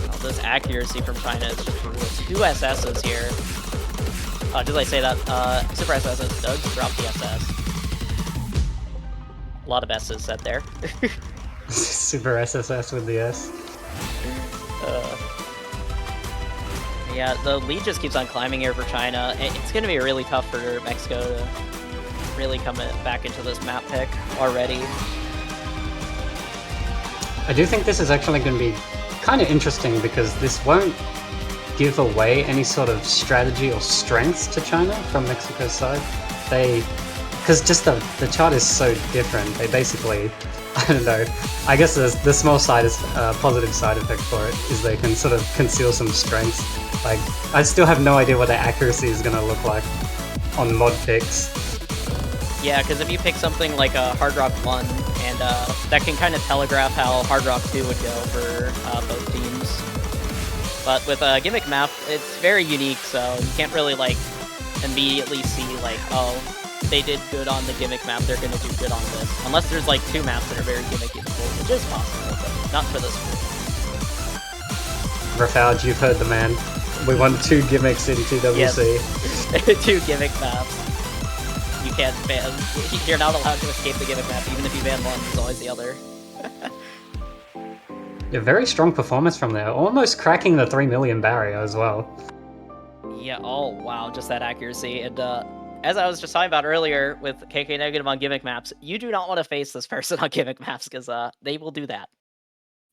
Oh, this accuracy from China is just brutal. 2 SSs here. Did I say that? Super SSs does drop the SS. A lot of S's said there. Super SSS with the S. Yeah, the lead just keeps on climbing here for China. It's going to be really tough for Mexico to really come back into this map pick already. I do think this is actually going to be kind of interesting because this won't give away any sort of strategy or strengths to China from Mexico's side. Because just the chart is so different, they basically, I don't know, I guess the small side is positive side effect for it is they can sort of conceal some strengths. Like, I still have no idea what their accuracy is going to look like on mod picks. Yeah, because if you pick something like a Hard Rock 1, and that can kind of telegraph how Hard Rock 2 would go for both teams. But with a gimmick map, it's very unique, so you can't really like immediately see like, oh, they did good on the gimmick map, they're gonna do good on this. Unless there's like 2 maps that are very gimmicky, which is possible, but not for this one. Rafauj, you've heard the man. We want 2 gimmicks in TWC. Yes. 2 gimmick maps. You can't ban. You're not allowed to escape the gimmick map, even if you ban one, there's always the other. A very strong performance from there, almost cracking the 3 million barrier as well. Yeah, oh wow, just that accuracy. And as I was just talking about earlier with KK Negative on gimmick maps, you do not want to face this person on gimmick maps because they will do that.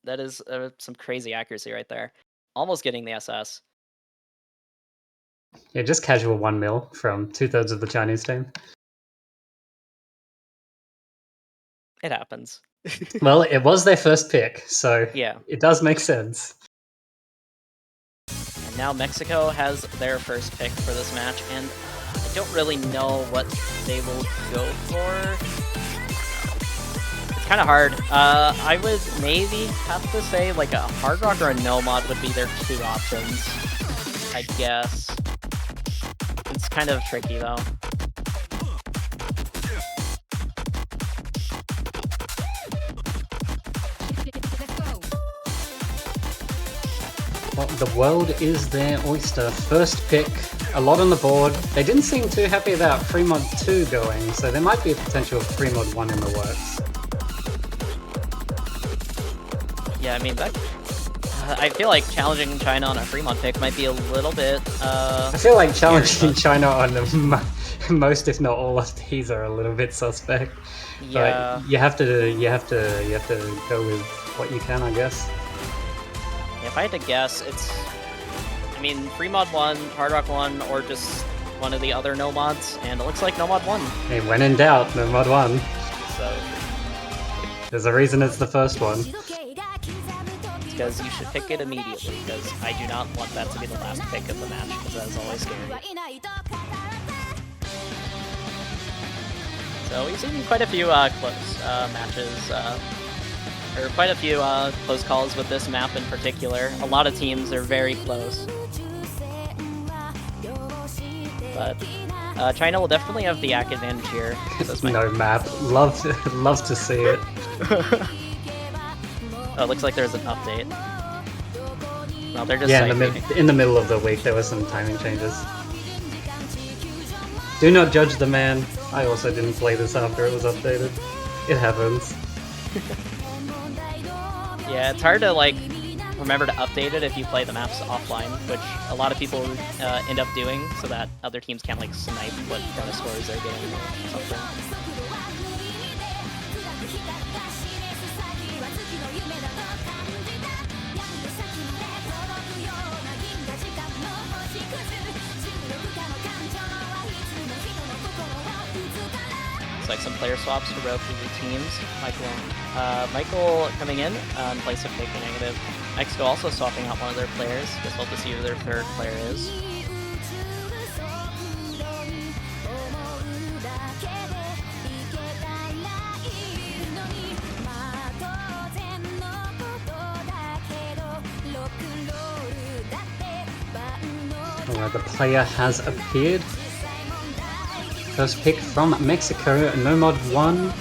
That is some crazy accuracy right there. Almost getting the SS. Yeah, just casual 1 mil from 2/3 of the Chinese team. It happens. Well, it was their first pick, so Yeah. it does make sense. And now Mexico has their first pick for this match, and I don't really know what they will go for. It's kind of hard. I would maybe have to say like a Hard Rock or a No Mod would be their 2 options, I guess. It's kind of tricky though. Well, the world is their oyster. First pick, a lot on the board. They didn't seem too happy about Free Mod 2 going, so there might be a potential Free Mod 1 in the works. Yeah, I mean, that. I feel like challenging China on a free mod pick might be a little bit. I feel like challenging China on most, if not all, of these are a little bit suspect. Yeah. But you have to go with what you can, I guess. Yeah, if I had to guess, it's. I mean, free mod 1, Hard Rock 1, or just one of the other no mods, and it looks like no mod 1. Hey, when in doubt, no mod 1. So. There's a reason it's the first one. Because you should pick it immediately, because I do not want that to be the last pick of the match, because that is always scary. So we've seen quite a few close matches There are quite a few close calls with this map in particular. A lot of teams are very close. But China will definitely have the yak advantage here. No map. Love to see it. Oh, it looks like there's an update. Well, they're just Yeah, side in the middle of the week there were some timing changes. Do not judge the man. I also didn't play this after it was updated. It happens. Yeah, it's hard to like remember to update it if you play the maps offline, which a lot of people end up doing, so that other teams can't like snipe what kind of scores they're getting or something. Looks like some player swaps for both of the teams. Michael coming in in place of Taiko negative. Mexico also swapping out one of their players. Guess we'll have to see who their third player is. Alright, the player has appeared. First pick from Mexico, Nomad 1.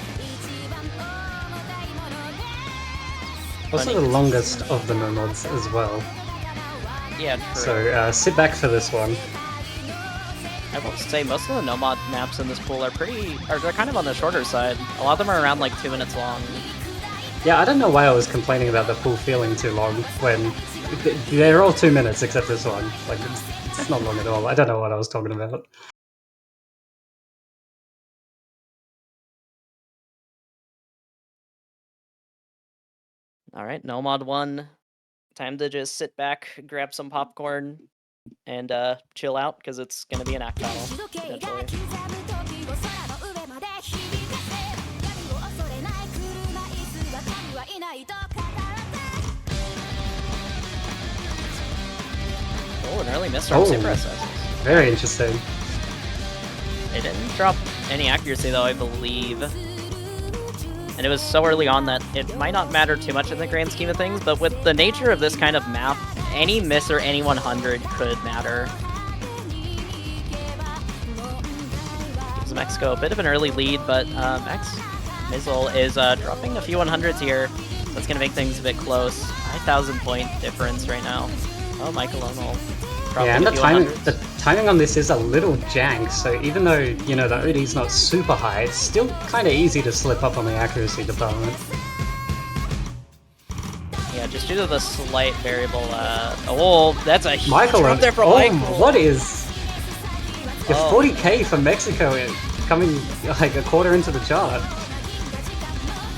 Also the longest of the Nomads as well. Yeah, true. So sit back for this one. I will say most of the Nomad maps in this pool are they're kind of on the shorter side. A lot of them are around like 2 minutes long. Yeah, I don't know why I was complaining about the pool feeling too long when they're all 2 minutes except this one. Like it's not long at all. I don't know what I was talking about. Alright, Nomad 1. Time to just sit back, grab some popcorn, and chill out, because it's going to be an act battle, eventually. Oh, an early miss from Super SS. Very interesting. They didn't drop any accuracy, though, I believe. And it was so early on that it might not matter too much in the grand scheme of things, but with the nature of this kind of map, any miss or any 100 could matter. Gives Mexico a bit of an early lead, but Max Mizzle is dropping a few 100s here. That's going to make things a bit close. 9,000 point difference right now. Oh, Michael O'Neill. Yeah, and the timing on this is a little jank, so even though, you know, the OD's not super high, it's still kind of easy to slip up on the accuracy department. Yeah, just due to the slight variable, oh, that's a huge Michael, drop there for Michael! What is... Your 40k for Mexico coming like a quarter into the chart.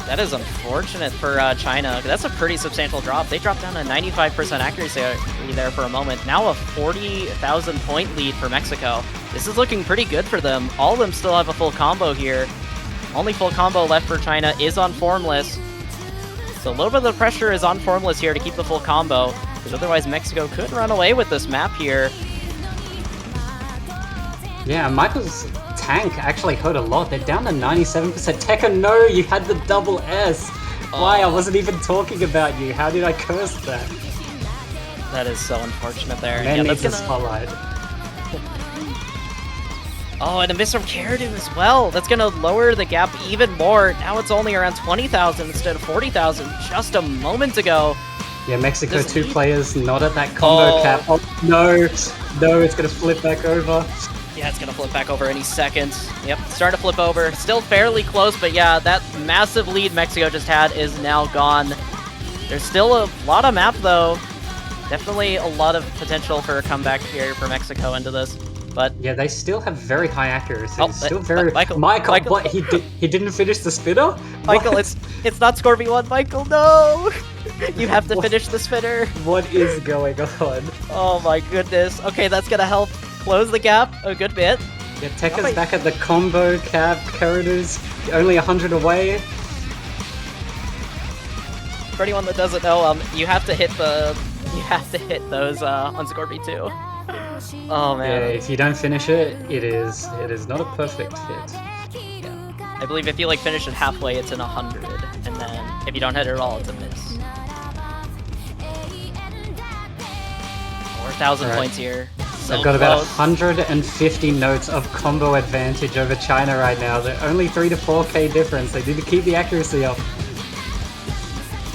That is unfortunate for China. That's a pretty substantial drop. They dropped down to 95% accuracy there for a moment. Now a 40,000 point lead for Mexico. This is looking pretty good for them. All of them still have a full combo here. Only full combo left for China is on Formless. So a little bit of the pressure is on Formless here to keep the full combo, because otherwise Mexico could run away with this map here. Yeah, Michael's tank actually hurt a lot. They're down to 97%. Tekka, no, you had the double S. Why? I wasn't even talking about you. How did I curse that? That is so unfortunate there. Man Yeah, needs that's a spotlight. Oh, and a miss from Caradu as well. That's going to lower the gap even more. Now it's only around 20,000 instead of 40,000 just a moment ago. Yeah, Mexico, two players not at that combo cap. Oh, no, it's going to flip back over. Yeah, it's going to flip back over any second. Yep, starting to flip over. Still fairly close, but yeah, that massive lead Mexico just had is now gone. There's still a lot of map, though. Definitely a lot of potential for a comeback here for Mexico into this. But yeah, they still have very high accuracy. Oh, still very Michael, what? He didn't finish the spinner? Michael, it's not Score V1. Michael, no! You have to finish the spinner. What is going on? Oh my goodness. Okay, that's gonna help close the gap a good bit. Yeah, Tekka's back at the combo cap. Karadu's only 100 away. For anyone that doesn't know, you have to hit those on Score V2. Oh man. Yeah, if you don't finish it, it is not a perfect hit. Yeah. I believe if you like finish it halfway, it's in 100, and then If you don't hit it at all, it's a miss. 4,000 Right. points here. So They've got about close. 150 notes of combo advantage over China right now. They're only 3 to 4k difference. They need to keep the accuracy up.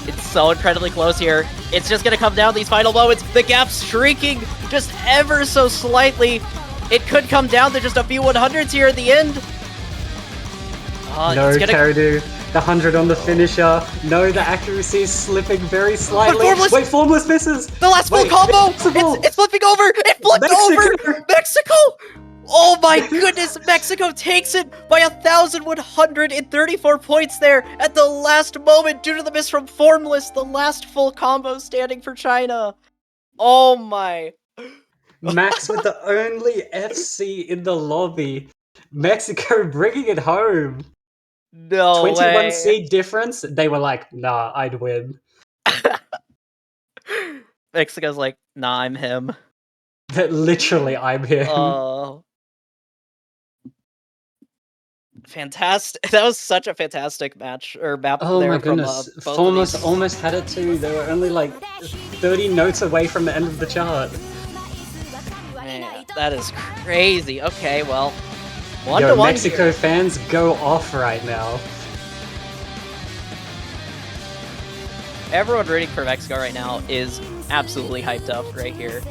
It's so incredibly close here. It's just gonna come down these final moments. The gap's shrinking just ever so slightly. It could come down to just a few 100s here at the end. No, it's gonna... Karidu. The 100 on the finisher. No, the accuracy is slipping very slightly. Formless- Wait, Formless misses! The last full Wait, combo! Mexico! It's flipping over! It flipped Mexico! over! Mexico! Oh my goodness! Mexico takes it by 1,134 points there at the last moment due to the miss from Formless, the last full combo standing for China. Oh my. Max with the only FC in the lobby. Mexico bringing it home. No 21 way. seed difference. They were like, nah, I'd win. Mexico's like, nah, I'm him. But literally, I'm him. Oh. Fantastic. That was such a fantastic match, or map Oh there my from goodness. both of Formless these. almost had it too. They were only like 30 notes away from the end of the chart. Man, that is crazy. Okay, well, 1 Yo, to 1 Mexico here. fans go off right now. Everyone rooting for Mexico right now is absolutely hyped up right here.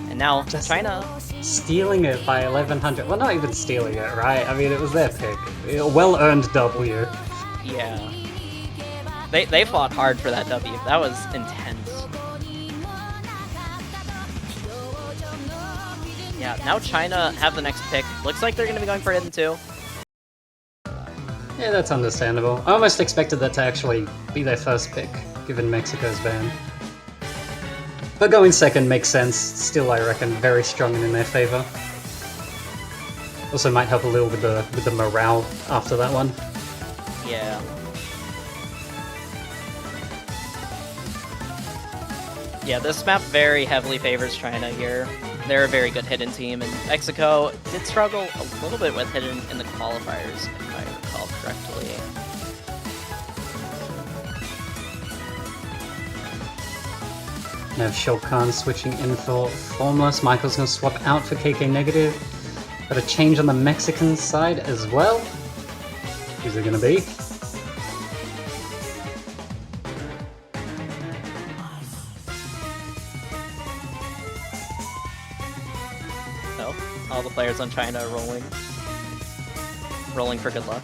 And now Just- China. Stealing it by 1100. Well, not even stealing it, right? I mean, it was their pick. A well-earned W. Yeah. They fought hard for that W. That was intense. Yeah, now China have the next pick. Looks like they're going to be going for Hidden 2. Yeah, that's understandable. I almost expected that to actually be their first pick, given Mexico's ban. But going second makes sense. Still, I reckon, very strong and in their favor. Also might help a little with the morale after that one. Yeah. Yeah, this map very heavily favors China here. They're a very good hidden team, and Mexico did struggle a little bit with hidden in the qualifiers, if I recall correctly. Now Shao Kahn switching in for Formless. Michael's gonna swap out for KK Negative. Got a change on the Mexican side as well. Who's it gonna be? So, all the players on China are rolling. Rolling for good luck.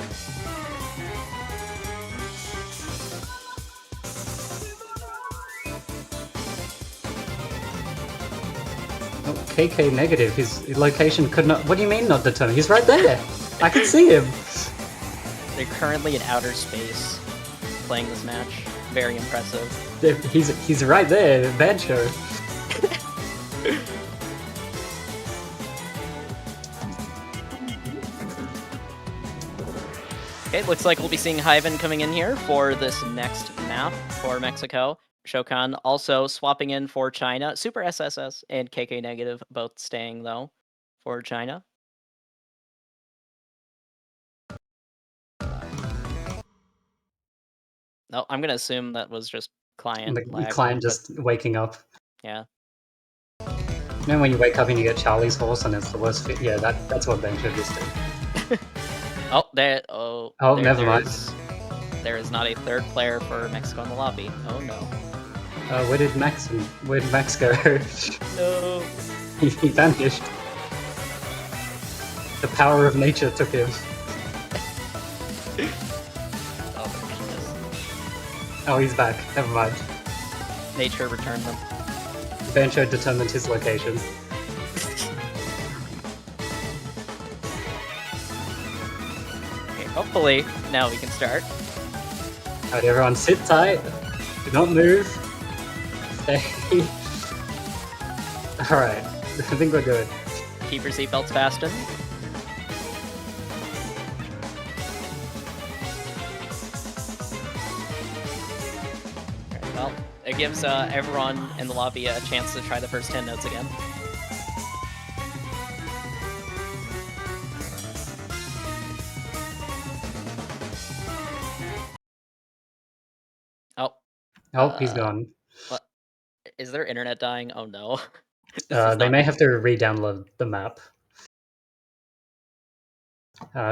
Oh, KK Negative. His location could not. What do you mean not determined? He's right there. I can see him. They're currently in outer space playing this match. Very impressive. He's right there. Bad show. Okay, looks like we'll be seeing Hyven coming in here for this next map for Mexico. Shao Kahn also swapping in for China. Super SSS and KK Negative both staying, though, for China. No, I'm going to assume that was just client The lag, client but just waking up. yeah. You know when you wake up and you get Charlie's horse and it's the worst fit? Yeah, that's what Bencho just did. Oh, there. Oh, Oh, never mind. There is not a third player for Mexico in the lobby. Oh no. Where did Max go? No. He vanished. The power of nature took him. Oh my goodness. Oh, he's back. Never mind. Nature returned them. Bencho determined his location. Okay, hopefully now we can start. Alright, everyone, sit tight. Do not move. Stay. Alright, I think we're good. Keep your seatbelts fastened. Alright, well, it gives everyone in the lobby a chance to try the first 10 notes again. Oh, he's gone. What? Is their internet dying? Oh no. This is They not may have to re-download the map.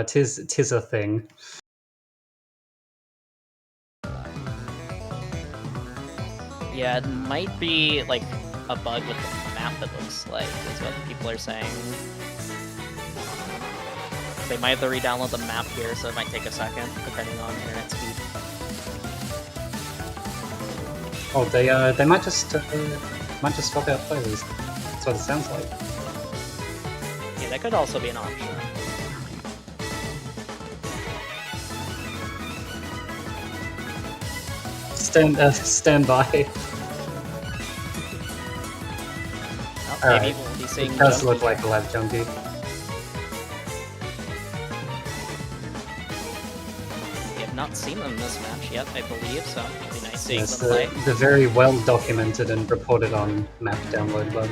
Tis a thing. Yeah, it might be like a bug with the map, it looks like, is what people are saying. They might have to re-download the map here, so it might take a second, depending on internet speed. Oh, they might just swap out players. That's what it sounds like. Yeah, that could also be an option. Stand by. Oh, All maybe right. we'll be seeing. It does Junkie look here. like we'll have Junkie. We have not seen them in this match yet, I believe, so it'll be nice seeing Yes, them play. the very well documented and reported on map download bug.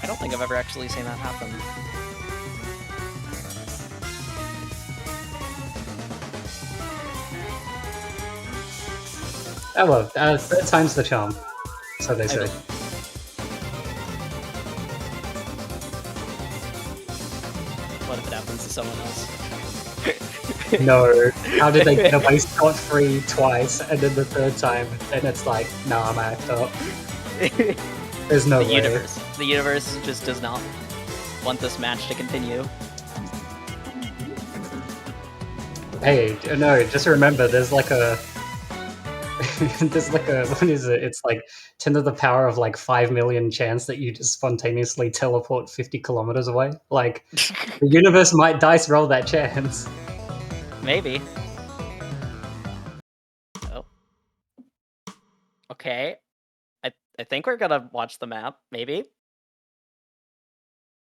I don't think I've ever actually seen that happen. Oh well, third time's the charm. So they say. What if it happens to someone else? No. How did they get away scot-free twice, and then the third time, and it's like, nah, I'm act up. There's no way. The universe just does not want this match to continue. Hey, no, just remember, there's like a... what is it? It's like 10 to the power of like 5 million chance that you just spontaneously teleport 50 kilometers away. Like, the universe might dice roll that chance. Maybe. Oh. Okay. I think we're gonna watch the map, maybe?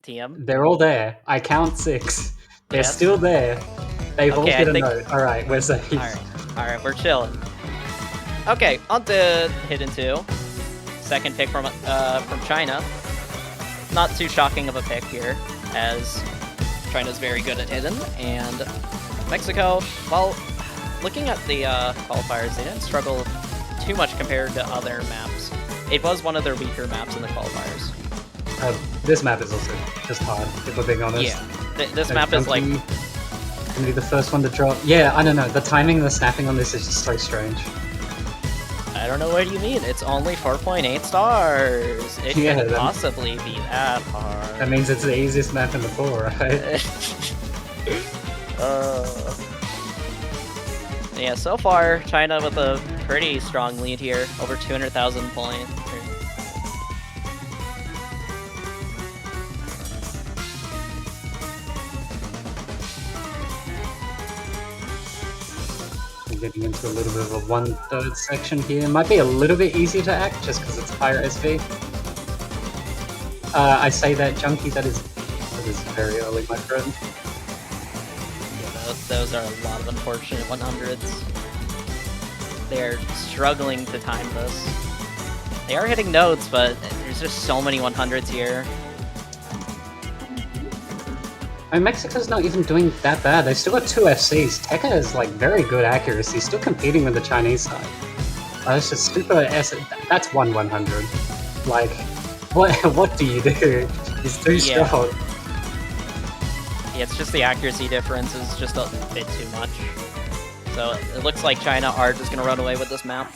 TM? They're all there. I count 6. They're Yes. still there. They've all Okay, I hit a think- note. Alright, we're safe. Alright, we're chilling. Okay, on to Hidden 2. Second pick from China. Not too shocking of a pick here, as China's very good at Hidden, and Mexico, well, looking at the qualifiers, they didn't struggle too much compared to other maps. It was one of their weaker maps in the qualifiers. This map is also just hard, if we're being honest. Yeah, this map is like... Gonna be the first one to drop. Yeah, I don't know. The timing and the snapping on this is just so strange. I don't know what you mean. It's only 4.8 stars. It Yeah, could then- possibly be that hard. That means it's the easiest map in the pool, right? Yeah, so far, China with a pretty strong lead here, over 200,000 points. We're getting into a little bit of a 1/3 section here. Might be a little bit easier to act just because it's higher SV. I say that, Junkie, that is very early, my friend. Yeah, those are a lot of unfortunate 100s. They're struggling to time this. They are hitting notes, but there's just so many 100s here. I mean, Mexico's not even doing that bad. They still got 2 FCs. Tekka is like very good accuracy, still competing with the Chinese side. It's just super S. That's 1/100. Like, what do you do? He's too Yeah. strong. Yeah, it's just the accuracy difference is just a bit too much. So it looks like China are just going to run away with this map.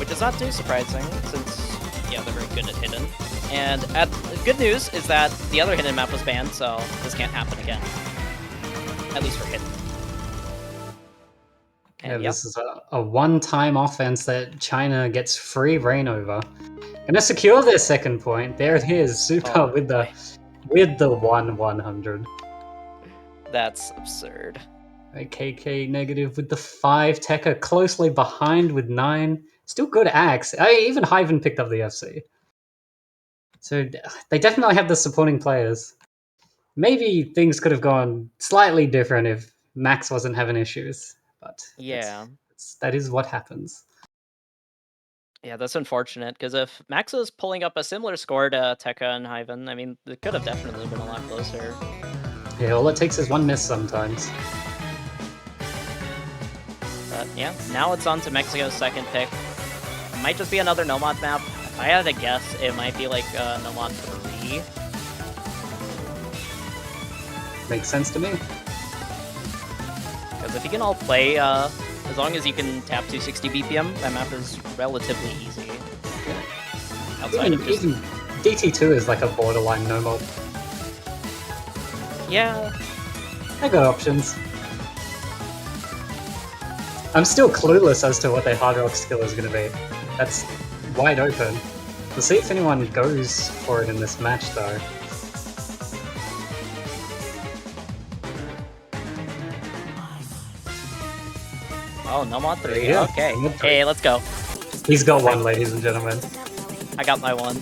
Which is not too surprising, since, yeah, they're very good at Hidden. And the good news is that the other Hidden map was banned, so this can't happen again. At least for Hidden. Yeah, And, yep. this is a one-time offense that China gets free reign over. Gonna secure their second point. There it is, Super Oh, with the boy. 1/100. That's absurd. KK negative with the 5. Tekka closely behind with 9. Still good axe. Even Hyven picked up the FC. So they definitely have the supporting players. Maybe things could have gone slightly different if Max wasn't having issues. But Yeah. that is what happens. Yeah, that's unfortunate, because if Max is pulling up a similar score to Tekka and Hyven, I mean, it could have definitely been a lot closer. Yeah, all it takes is one miss sometimes. But yeah, now it's on to Mexico's second pick. It might just be another Nomad map. If I had to guess, it might be like Nomad 3. Makes sense to me. Because if you can all play, as long as you can tap 260 BPM, that map is relatively easy. Outside of just... Even DT2 is like a borderline no mod. Yeah. I got options. I'm still clueless as to what their hard rock skill is going to be. That's wide open. We'll see if anyone goes for it in this match, though. Oh, Nomad 3. Yeah, Okay. Nomad 3. Hey, let's go. He's got one, ladies and gentlemen. I got my one.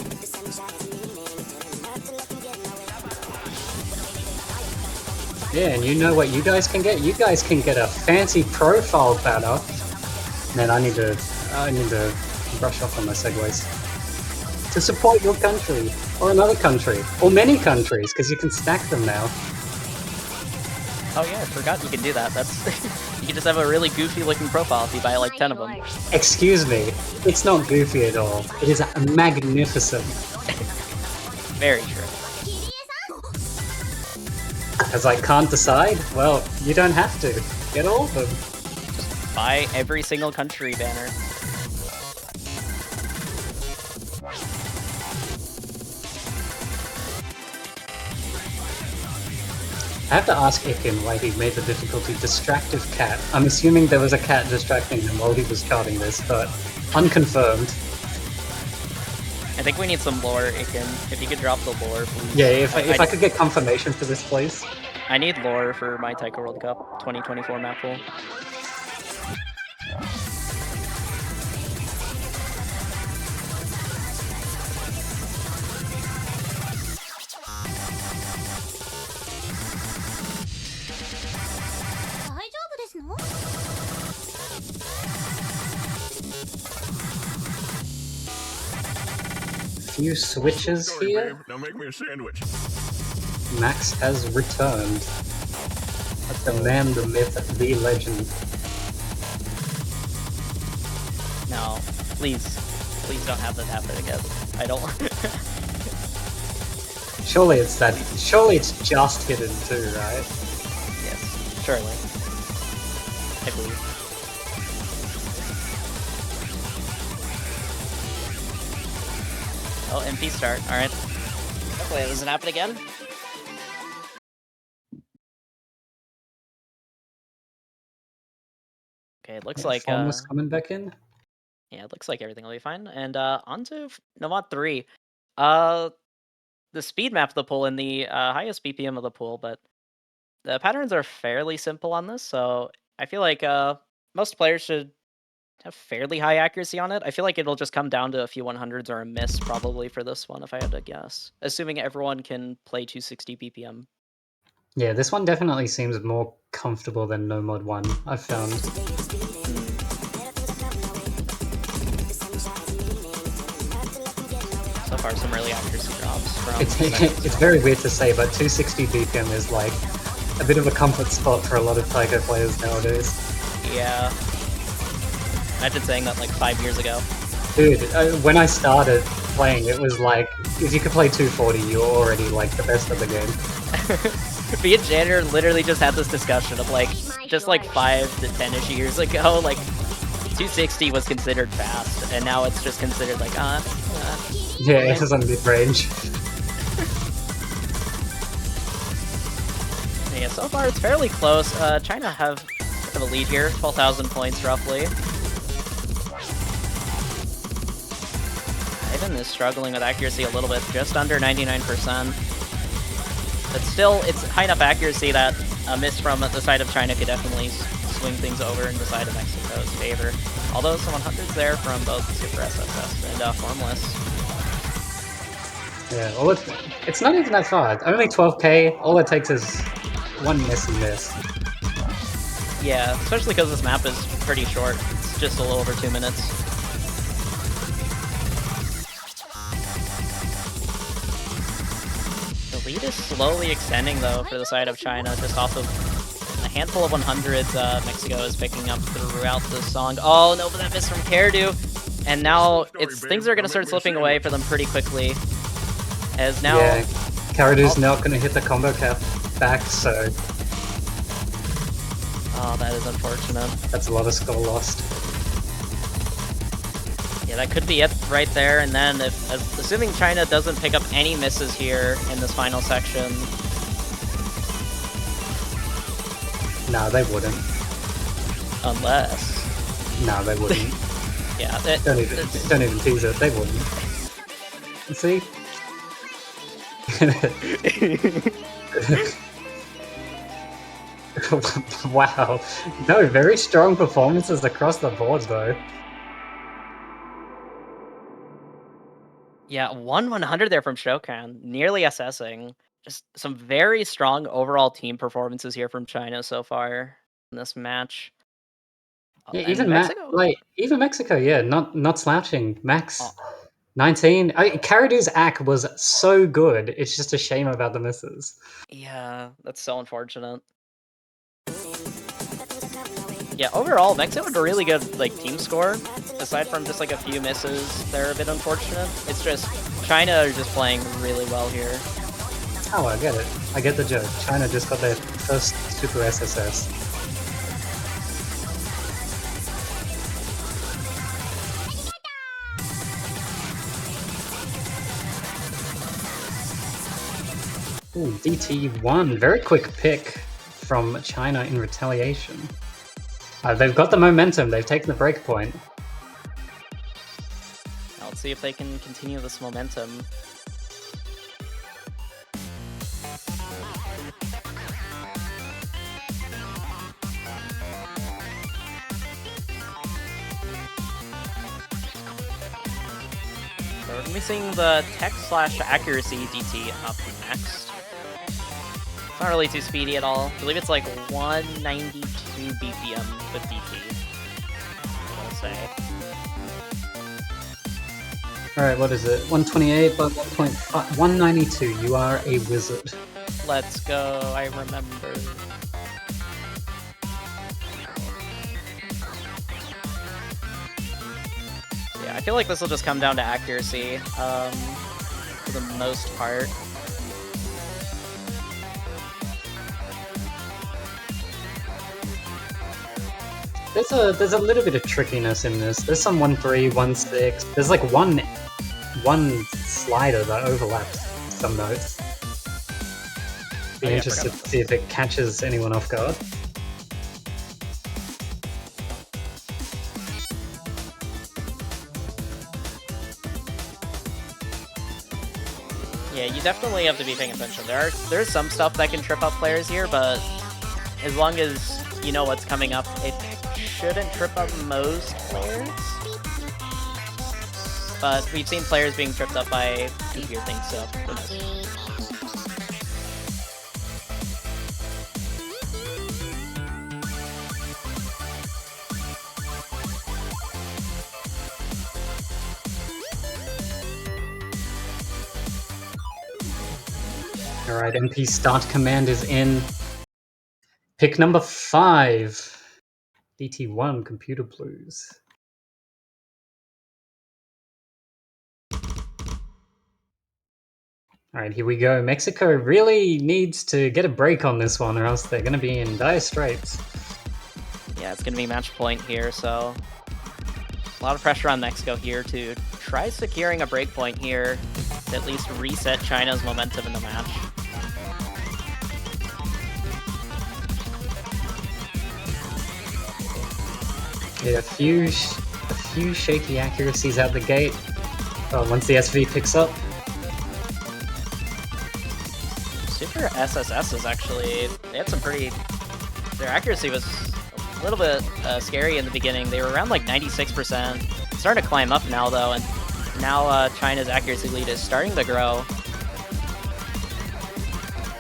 Yeah, and you know what you guys can get? You guys can get a fancy profile banner. Man, I need to brush off on my segues. To support your country, or another country, or many countries, because you can stack them now. Oh yeah, I forgot you can do that. That's you can just have a really goofy looking profile if you buy like 10 of them. Excuse me, it's not goofy at all. It is magnificent. Very true. As I can't decide, well, you don't have to. Get all of them. Just buy every single country banner. I have to ask Ikin why he made the difficulty distractive cat. I'm assuming there was a cat distracting him while he was charting this, but unconfirmed. I think we need some lore, Ikin. If you could drop the lore, please. Yeah, if I could get confirmation for this, please. I need lore for my Taiko World Cup 2024 map pool. Few switches Sorry, here. babe. Now make me a sandwich. Max has returned. The man, the myth, the legend. No, please don't have that happen again. I don't want. Surely it's that. Surely it's just hidden too, right? Yes, surely. I believe. Oh, MP start. Alright. Hopefully it doesn't happen again. Okay, it looks like Formless coming back in. yeah, it looks like everything will be fine. And on to Nomad 3. The speed map of the pool and the highest BPM of the pool, but the patterns are fairly simple on this, so I feel like most players should have fairly high accuracy on it. I feel like it'll just come down to a few 100s or a miss probably for this one if I had to guess. Assuming everyone can play 260 BPM. Yeah, this one definitely seems more comfortable than No Mod 1, I've found. So far, some really accuracy drops from... It's very weird to say, but 260 BPM is like a bit of a comfort spot for a lot of Taiko players nowadays. Yeah. Imagine saying that like 5 years ago. Dude, when I started playing, it was like, if you could play 240, you were already like the best of the game. Me and Janner literally just had this discussion of like, just like 5 to 10-ish years ago, like 260 was considered fast, and now it's just considered like, yeah, it is on mid-range. Yeah, so far it's fairly close. China have a bit of a lead here, 12,000 points roughly. Ivan is struggling with accuracy a little bit, just under 99%. But still, it's high enough accuracy that a miss from the side of China could definitely swing things over in the side of Mexico's favor. Although some 100s there from both Skipper SSS and Formless. Yeah, well, it's not even that far. Only 12k, all it takes is one miss and miss. Yeah, especially because this map is pretty short. It's just a little over 2 minutes. The lead is slowly extending though for the side of China, just off of a handful of 100s Mexico is picking up throughout the song. Oh no, but that miss from Caradu. And now things are going to start slipping away for them pretty quickly. As now... Yeah, Caradu's not going to hit the combo cap back, so... Oh, that is unfortunate. That's a lot of score lost. Yeah, that could be it right there, and then assuming China doesn't pick up any misses here in this final section... No, they wouldn't. Unless... No, they wouldn't. Yeah, don't even tease it, they wouldn't. See? Wow. No, very strong performances across the board, though. Yeah, 100 there from Shokan, nearly assessing. Just some very strong overall team performances here from China so far in this match. Yeah, even Mexico, yeah, not slouching. Max, 19. Caradu's act was so good. It's just a shame about the misses. Yeah, that's so unfortunate. Yeah, overall, Mexico had a really good team score. Aside from just a few misses, they're a bit unfortunate. It's just China are just playing really well here. Oh, I get it. I get the joke. China just got their first Super SSS. Ooh, DT1. Very quick pick from China in retaliation. They've got the momentum. They've taken the break point. Now let's see if they can continue this momentum. So we're going to be seeing the tech/accuracy DT up next. It's not really too speedy at all. I believe it's 192 BPM with DT. I'll say. Alright, what is it? 128 by 1.5. 192. You are a wizard. Let's go. I remember. Yeah, I feel like this will just come down to accuracy for the most part. There's a little bit of trickiness in this. There's some 1-3, 1-6. There's one slider that overlaps some notes. Be interested to see if it catches anyone off guard. Yeah, you definitely have to be paying attention. There's some stuff that can trip up players here, but as long as you know what's coming up, it shouldn't trip up most players. But we've seen players being tripped up by easier things, so who knows. Alright, MP start command is in. Pick number 5. DT1 Computer Blues. Alright, here we go. Mexico really needs to get a break on this one, or else they're going to be in dire straits. Yeah, it's going to be match point here, so a lot of pressure on Mexico here to try securing a break point here to at least reset China's momentum in the match. Yeah, a few shaky accuracies out the gate. Once the SV picks up. Super SSS is actually, they had some pretty, their accuracy was a little bit scary in the beginning. They were around 96%. It's starting to climb up now though, and now China's accuracy lead is starting to grow.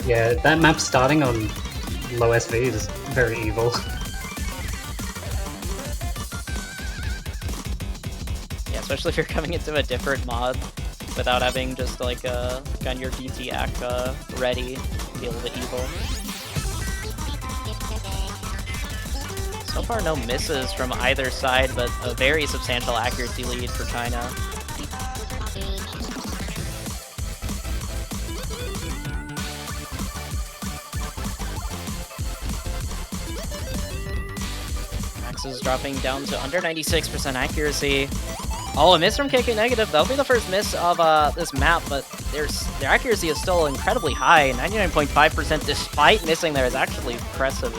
Yeah, that map starting on low SV is very evil. Yeah, especially if you're coming into a different mod without having just got your DT act ready, be a little bit evil. So far, no misses from either side, but a very substantial accuracy lead for China. Max is dropping down to under 96% accuracy. Oh, a miss from KK Negative. That'll be the first miss of this map, but their accuracy is still incredibly high. 99.5% despite missing there is actually impressive.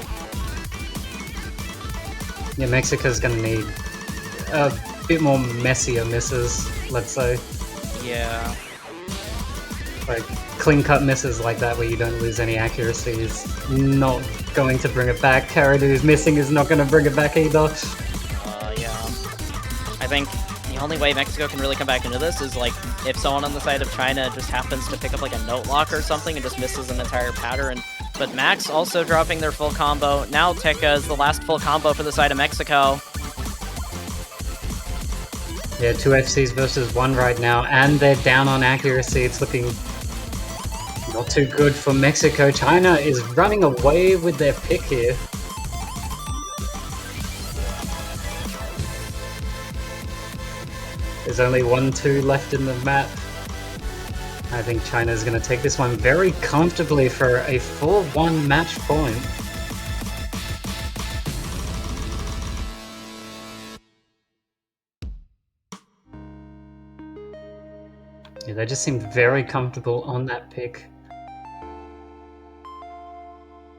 Yeah, Mexico's gonna need a bit more messier misses, let's say. Yeah. Like, clean-cut misses like that where you don't lose any accuracy is not going to bring it back. Karadu's missing is not going to bring it back either. Yeah. I think the only way Mexico can really come back into this is like if someone on the side of China just happens to pick up like a note lock or something and just misses an entire pattern. But Max also dropping their full combo. Now Tekka is the last full combo for the side of Mexico. Yeah, 2 FCs versus 1 right now, and they're down on accuracy. It's looking not too good for Mexico. China is running away with their pick here. There's only 1-2 left in the map. I think China's going to take this one very comfortably for a 4-1 match point. Yeah, they just seemed very comfortable on that pick.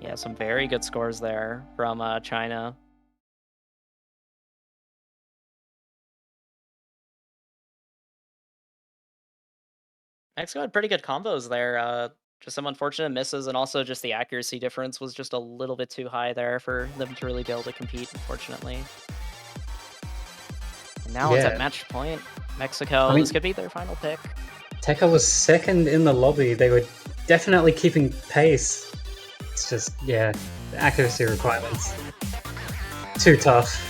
Yeah, some very good scores there from China. Mexico had pretty good combos there. Just some unfortunate misses, and also just the accuracy difference was just a little bit too high there for them to really be able to compete, unfortunately. And now it's at match point. Mexico, this could be their final pick. Tekka was second in the lobby. They were definitely keeping pace. It's just, yeah, the accuracy requirements. Too tough.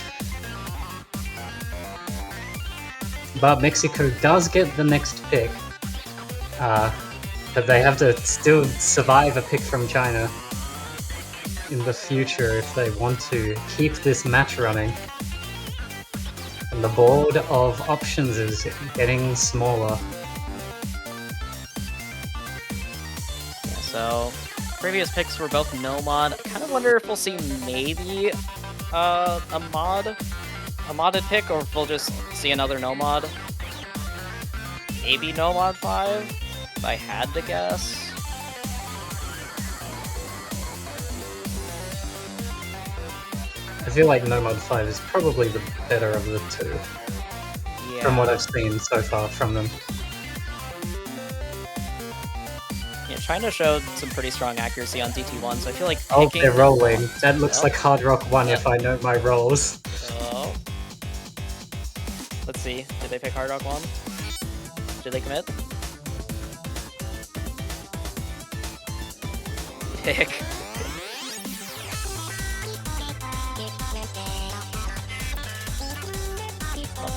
But Mexico does get the next pick. But they have to still survive a pick from China in the future if they want to keep this match running. And the board of options is getting smaller. Yeah, so previous picks were both no mod. I kind of wonder if we'll see maybe a modded pick, or if we'll just see another no mod. Maybe no mod 5. If I had to guess. I feel like No Mod 5 is probably the better of the two. Yeah. From what I've seen so far from them. Yeah, China showed some pretty strong accuracy on DT1, so I feel like Oh, picking... they're rolling. That looks like Hard Rock 1 if I know my rolls. Oh. Let's see. Did they pick Hard Rock 1? Did they commit? Pick.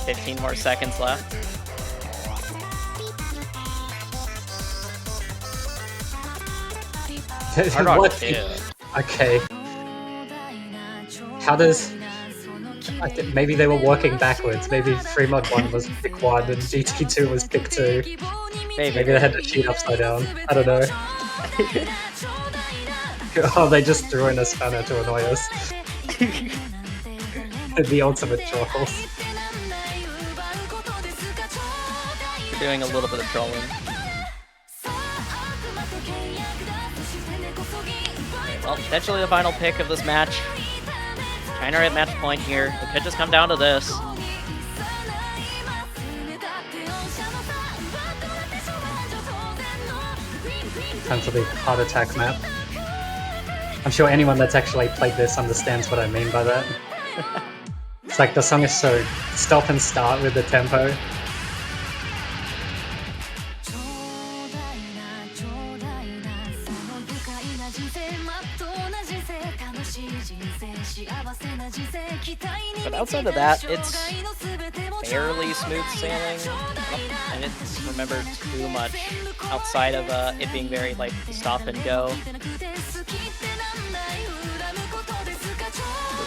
15 more seconds left. Hard Rock What? 2. Okay. How does... I think maybe they were working backwards. Maybe Fremont 1 was pick 1 and GT2 was pick 2. Maybe they had to cheat upside down. I don't know. Oh, they just threw in a spanner to annoy us. The ultimate trolls. Doing a little bit of trolling. Okay, well, potentially the final pick of this match. China are at match point here. It could just come down to this. Time for the heart attack map. I'm sure anyone that's actually played this understands what I mean by that. It's like the song is so stop and start with the tempo. But outside of that, it's fairly smooth sailing. I didn't remember too much outside of it being very like stop and go.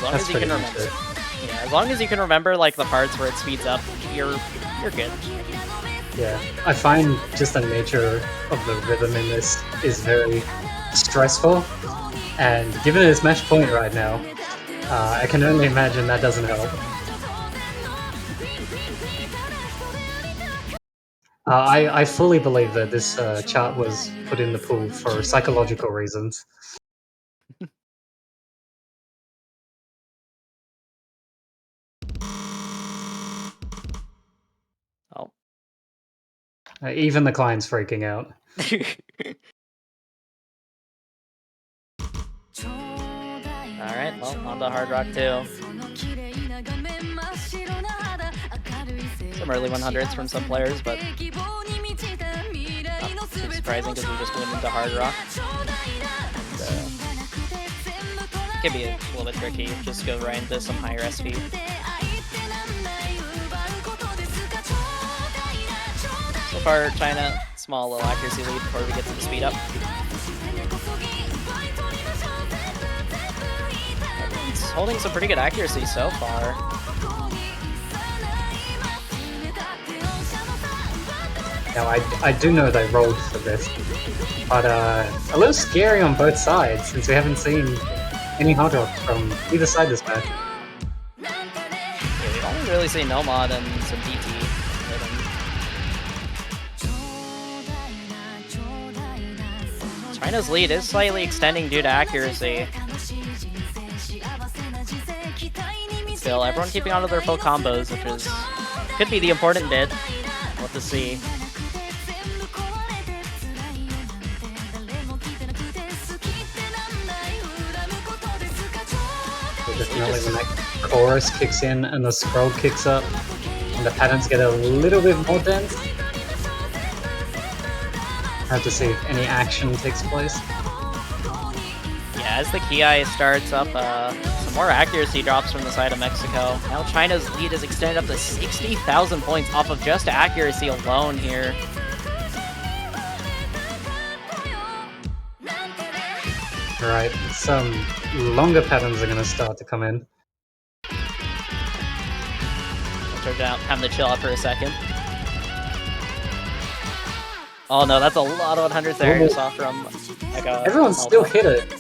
long That's as you can pretty much remember. it. Yeah, as long as you can remember like the parts where it speeds up, you're good. Yeah, I find just the nature of the rhythm in this is very stressful, and given its match point right now, I can only imagine that doesn't help. I fully believe that this chart was put in the pool for psychological reasons. Oh. Even the client's freaking out. Alright, well, on to Hard Rock 2. Some early 100s from some players, but not too surprising because we just went into Hard Rock. And, can be a little bit tricky, just go right into some higher SP. So far, China, small little accuracy lead before we get to the speed up. Everyone's holding some pretty good accuracy so far. Now, I do know they rolled for this, but a little scary on both sides since we haven't seen any hard rock from either side this match. Yeah, we've only really seen Nomad and some DT. China's lead is slightly extending due to accuracy. Still, everyone keeping on to their full combos, which is could be the important bit. We'll have to see. Definitely when that chorus kicks in and the scroll kicks up and the patterns get a little bit more dense. Have to see if any action takes place. Yeah, as the Ki starts up, some more accuracy drops from the side of Mexico. Now China's lead is extended up to 60,000 points off of just accuracy alone here. Alright, some longer patterns are going to start to come in. Turns out having to chill out for a second. Oh no, that's a lot of 100s there you saw from like a... Everyone still hit it.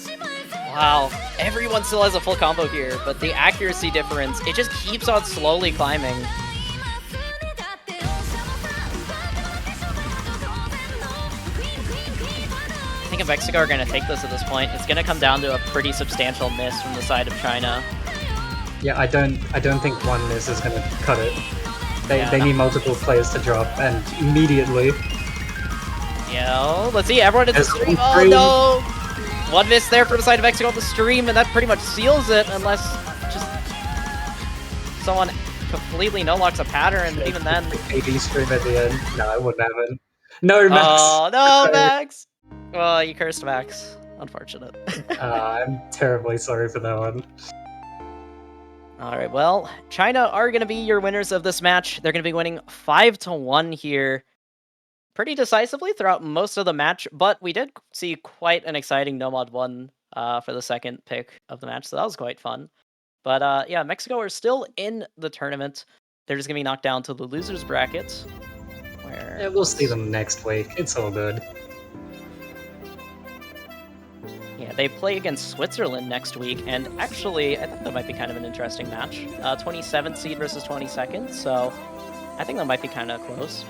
Wow, everyone still has a full combo here, but the accuracy difference, it just keeps on slowly climbing. I think if Mexico are going to take this at this point, it's going to come down to a pretty substantial miss from the side of China. Yeah, I don't think one miss is going to cut it. They need multiple players to drop, and immediately. Yeah, let's see, everyone at the stream. Oh no! One miss there from the side of Mexico on the stream, and that pretty much seals it, unless just someone completely no-locks a pattern, and even then... AD stream at the end. No, it wouldn't happen. No, Max! Oh, no, Max! Well, you cursed Max. Unfortunate. I'm terribly sorry for that one. Alright, well, China are going to be your winners of this match. They're going to be winning 5-1 here. Pretty decisively throughout most of the match, but we did see quite an exciting Nomad 1 for the second pick of the match, so that was quite fun. But yeah, Mexico are still in the tournament. They're just going to be knocked down to the losers bracket. Where... Yeah, we'll see them next week. It's all good. Yeah, they play against Switzerland next week, and actually, I think that might be kind of an interesting match. 27th seed versus 22nd, so I think that might be kind of close.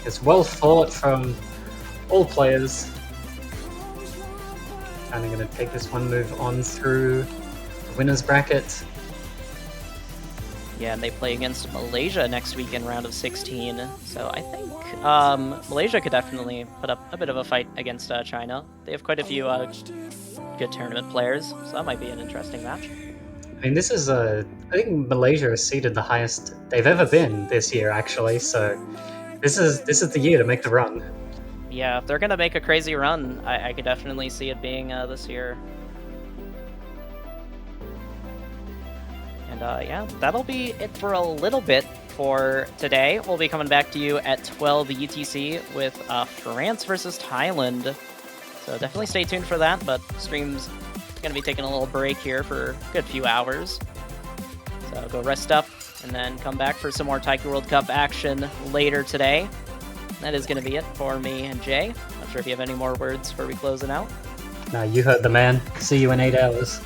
It's well fought from all players. Kind of going to take this one move on through the winner's bracket. Yeah, and they play against Malaysia next week in round of 16. So I think Malaysia could definitely put up a bit of a fight against China. They have quite a few good tournament players, so that might be an interesting match. I mean, this is I think Malaysia has seeded the highest they've ever been this year, actually. So this is the year to make the run. Yeah, if they're gonna make a crazy run, I could definitely see it being this year. And yeah, that'll be it for a little bit for today. We'll be coming back to you at 12 UTC with France versus Thailand. So definitely stay tuned for that, but stream's going to be taking a little break here for a good few hours. So go rest up and then come back for some more Taiko World Cup action later today. That is going to be it for me and Jay. Not sure if you have any more words before we close it out. No, you heard the man. See you in 8 hours.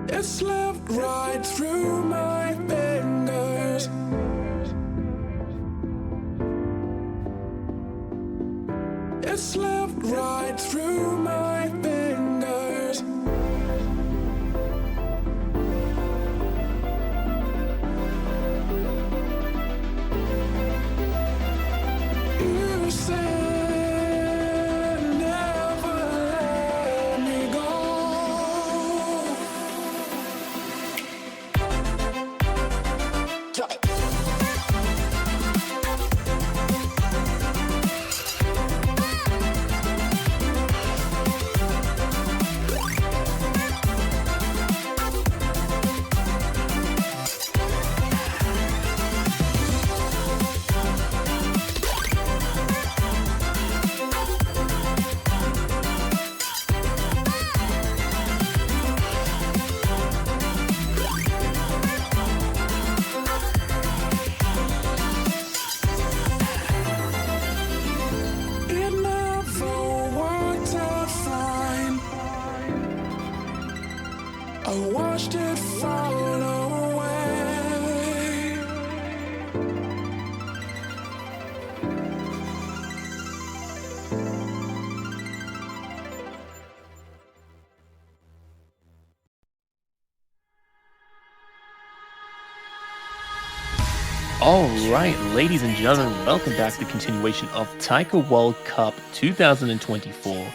It slipped right through my fingers. It slipped right through my fingers. You said never let me go. It never worked out fine. I watched it fall away. Alright, ladies and gentlemen, welcome back to the continuation of Taiko World Cup 2024.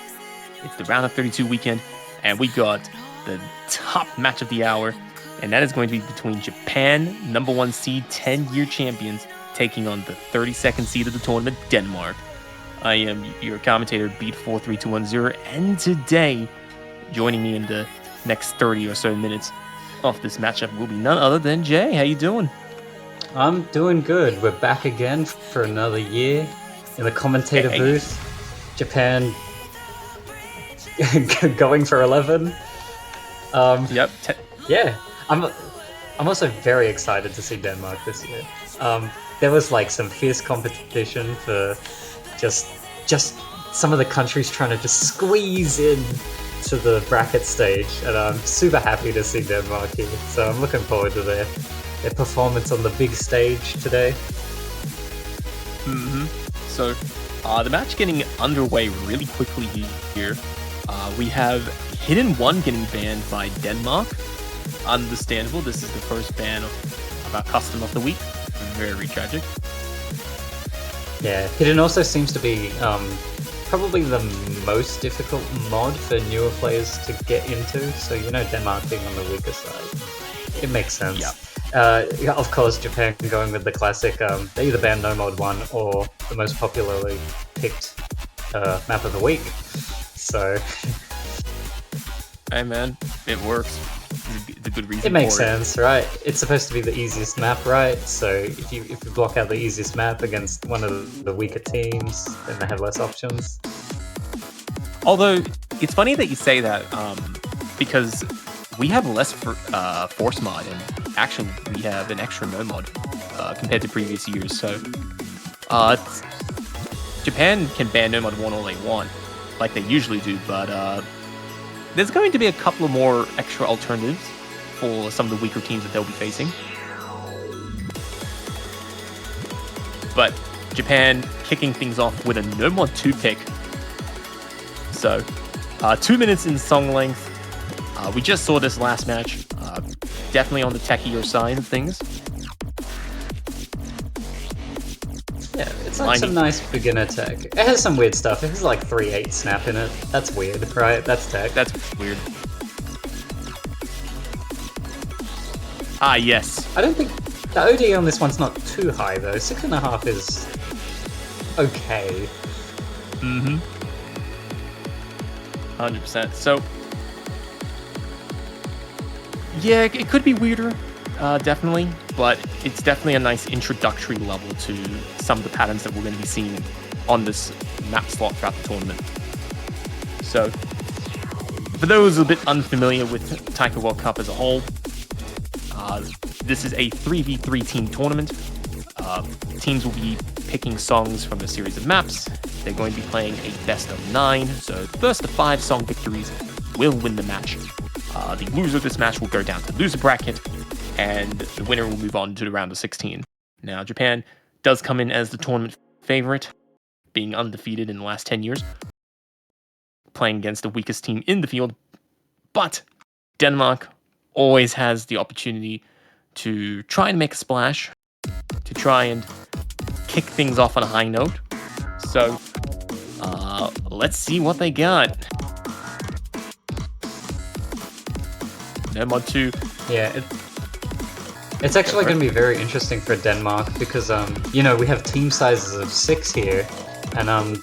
It's the round of 32 weekend, and we got the top match of the hour, and that is going to be between Japan, #1 seed, 10-year champions, taking on the 32nd seed of the tournament, Denmark. I am your commentator, Beat43210, and today, joining me in the next 30 or so minutes of this matchup will be none other than Jay. How you doing? I'm doing good. We're back again for another year in the commentator Hey. booth. Japan going for 11. Yep. Yeah, I'm also very excited to see Denmark this year. There was like some fierce competition for just some of the countries trying to just squeeze in to the bracket stage, and I'm super happy to see Denmark here. So I'm looking forward to their performance on the big stage today. So, the match getting underway really quickly here. We have Hidden One getting banned by Denmark. Understandable. This is the first ban of our custom of the week. Very tragic. Yeah, Hidden also seems to be probably the most difficult mod for newer players to get into. So, Denmark being on the weaker side, it makes sense. Yeah. Of course, Japan going with the classic, they either ban No Mod 1 or the most popularly picked map of the week. So, Hey man, it works. It's a good reason. it makes for sense, right? It's supposed to be the easiest map, right? So if you block out the easiest map against one of the weaker teams, then they have less options. Although it's funny that you say that, because we have less force mod, and actually we have an extra no mod compared to previous years. So Japan can ban no mod 1 all they want, like they usually do, but there's going to be a couple of more extra alternatives for some of the weaker teams that they'll be facing. But Japan kicking things off with a no mod 2 pick. So, 2 minutes in song length. We just saw this last match. Definitely on the techier side of things. Yeah, it's like some nice beginner tech. It has some weird stuff. It has like 3/8 snap in it. That's weird, right? That's tech. That's weird. Ah, yes. I don't think the OD on this one's not too high though. 6.5 is okay. 100%. So, yeah, it could be weirder, definitely, but it's definitely a nice introductory level to some of the patterns that we're going to be seeing on this map slot throughout the tournament. So, for those a bit unfamiliar with Taiko World Cup as a whole, this is a 3v3 team tournament. Teams will be picking songs from a series of maps. They're going to be playing a best of 9, so the first of 5 song victories will win the match. The loser of this match will go down to the loser bracket, and the winner will move on to the round of 16. Now, Japan does come in as the tournament favorite, being undefeated in the last 10 years, playing against the weakest team in the field, but Denmark always has the opportunity to try and make a splash, to try and kick things off on a high note. So, let's see what they got. No mod 2. Yeah, it's actually going to be very interesting for Denmark because, you know, we have team sizes of 6 here, and,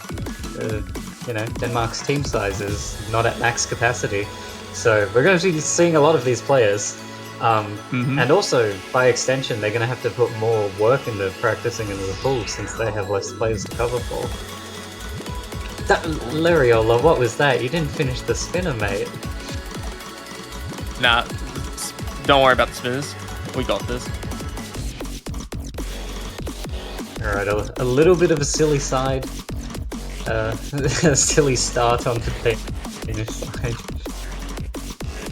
you know, Denmark's team size is not at max capacity. So we're going to be seeing a lot of these players. And also, by extension, they're going to have to put more work into practicing into the pool since they have less players to cover for. That, Lariola, what was that? You didn't finish the spinner, mate. Nah, don't worry about the spinners. We got this. Alright, a little bit of a silly side. A silly start on the finish side.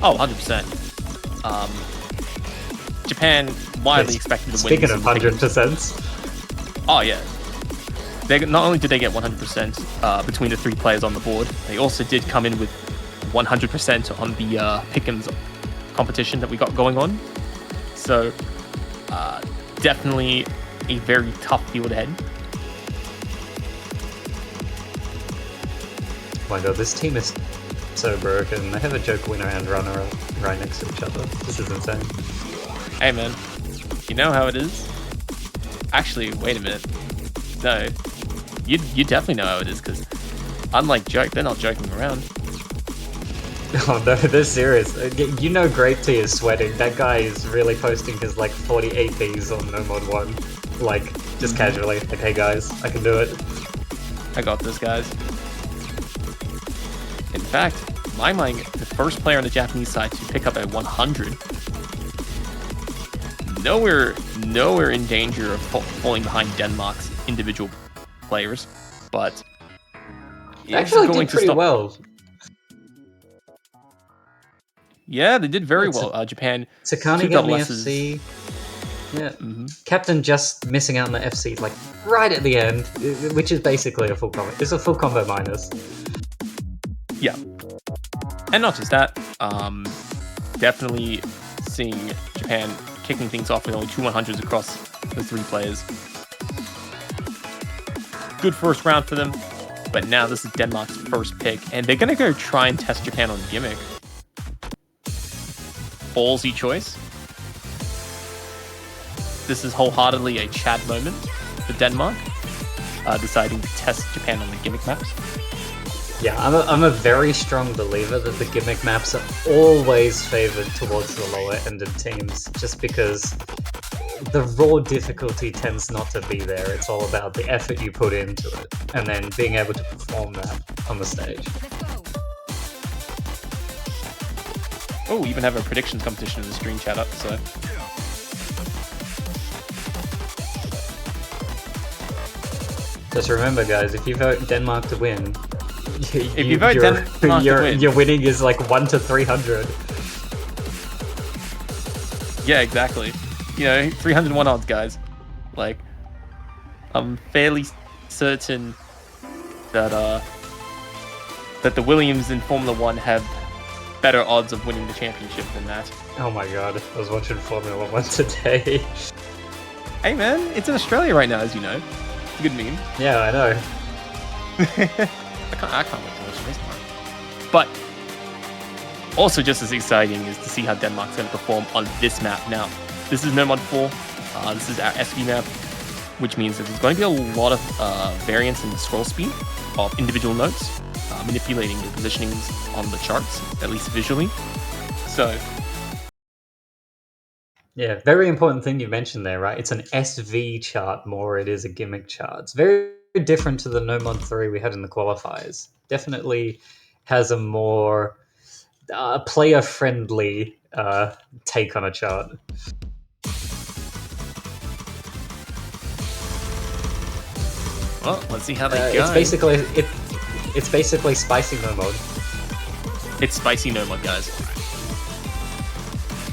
Oh, 100%. Japan widely expected to win. Speaking of 100%. Oh, yeah. Not only did they get 100% between the 3 players on the board, they also did come in with 100% on the Pick'ems competition that we got going on. So, definitely a very tough field ahead. Oh my god, this team is so broken. They have a joke winner and runner right next to each other. This is insane. Hey man, you know how it is? Actually, wait a minute. No, you definitely know how it is, because unlike Joke, they're not joking around. Oh no, they're serious. You know Grape Tea is sweating. That guy is really posting his like 40 APs on No Mod 1. Like, just casually. Like, hey guys, I can do it. I got this, guys. In fact, my the first player on the Japanese side to pick up a 100. Nowhere in danger of falling behind Denmark's individual players, but They actually did pretty well. Yeah, they did very well. Japan. Takani getting the FC. Yeah. Captain just missing out on the FC like right at the end, which is basically a full combo. It's a full combo minus. Yeah. And not just that, definitely seeing Japan kicking things off with only 2 100s across the 3 players. Good first round for them, but now this is Denmark's first pick, and they're going to go try and test Japan on Gimmick. Ballsy choice. This is wholeheartedly a Chad moment for Denmark, deciding to test Japan on the Gimmick maps. Yeah, I'm a very strong believer that the gimmick maps are always favored towards the lower ended teams, just because the raw difficulty tends not to be there. It's all about the effort you put into it, and then being able to perform that on the stage. Oh, we even have a predictions competition in the stream chat up, so... Just remember, guys, if you vote Denmark to win, if you vote Denmark to win, your winning is like 1 to 300. Yeah, exactly. You know, 301 odds, guys. Like, I'm fairly certain that that the Williams in Formula One have better odds of winning the championship than that. Oh my god, I was watching Formula One today. Hey man, it's in Australia right now, as you know. It's a good meme. Yeah, I know. I can't wait to watch this one. But also just as exciting is to see how Denmark's going to perform on this map. Now, this is No Mod 4. This is our SV map, which means that there's going to be a lot of variance in the scroll speed of individual nodes, manipulating the positionings on the charts, at least visually. So, yeah, very important thing you mentioned there, right? It's an SV chart more it is a gimmick chart. It's very different to the No Mod 3 we had in the qualifiers. Definitely has a more player-friendly take on a chart. well, let's see how they go. It's basically spicy No Mod. It's spicy No Mod, guys.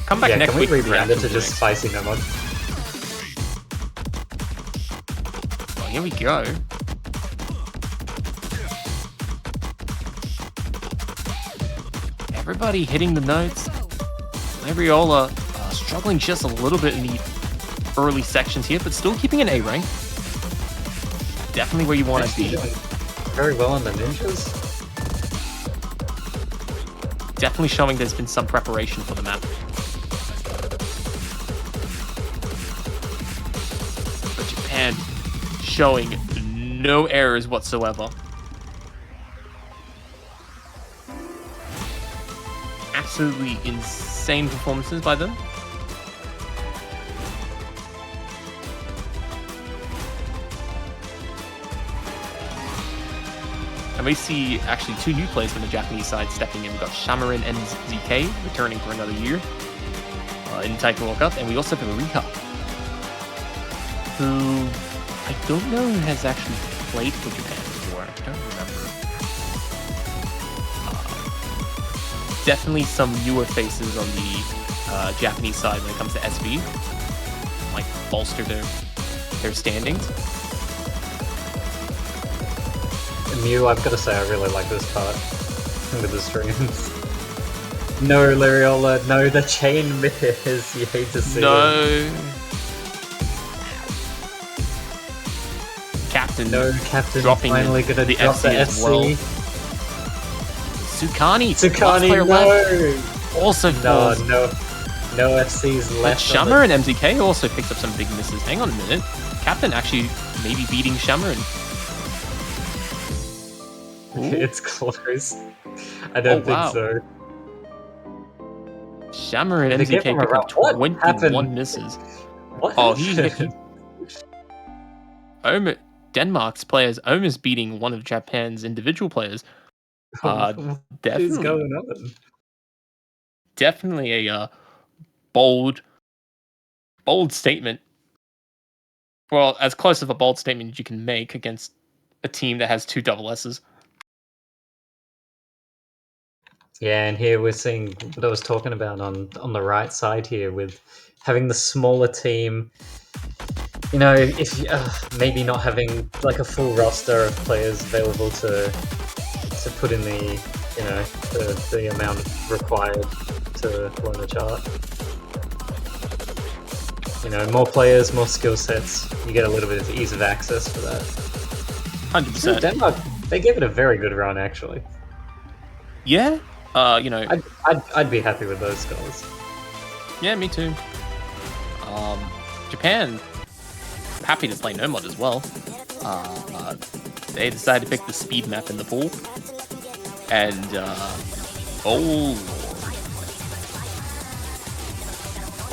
Come back Yeah, next can we week. rebrand it to just spicy No Mod? Well, here we go. Everybody hitting the notes. Labriola struggling just a little bit in the early sections here, but still keeping an A rank. Definitely where you want to be. Doing very well on the ninjas. Definitely showing there's been some preparation for the map. But Japan showing no errors whatsoever. Absolutely insane performances by them. And we see actually two new players from the Japanese side stepping in. We've got Shamarin and ZK returning for another year in Taiko World Cup. And we also have Rika, who I don't know has actually played for Japan before. I don't remember. Definitely some newer faces on the Japanese side when it comes to SV. Might bolster their standings. Mew, I've got to say I really like this part with the streams. No, Lariola, no, the chain mirrors, you hate to see it. Captain. No, Captain dropping finally gonna the drop FC the as FC. well. Sukani. Sukani, player no! left. Also No, falls. no FC's But left. Shammer and MZK also picked up some big misses. Hang on a minute. Captain actually maybe beating Shammer. It's close. I don't think wow. so. Shammer and They gave MZK him a picked up round. What 21 happened? misses. What? Oh, Denmark's players almost beating one of Japan's individual players. What is Definitely, going on? definitely a bold statement. Well, as close of a bold statement as you can make against a team that has two double S's. Yeah, and here we're seeing what I was talking about on the right side here with having the smaller team. You know, if maybe not having like a full roster of players available to put in the the amount required to learn a chart. You know, more players, more skill sets. You get a little bit of ease of access for that. 100%. Denmark, they gave it a very good run actually. Yeah. You know, I'd be happy with those scores. yeah, me too. Japan, happy to play No Mod as well. They decided to pick the speed map in the pool, and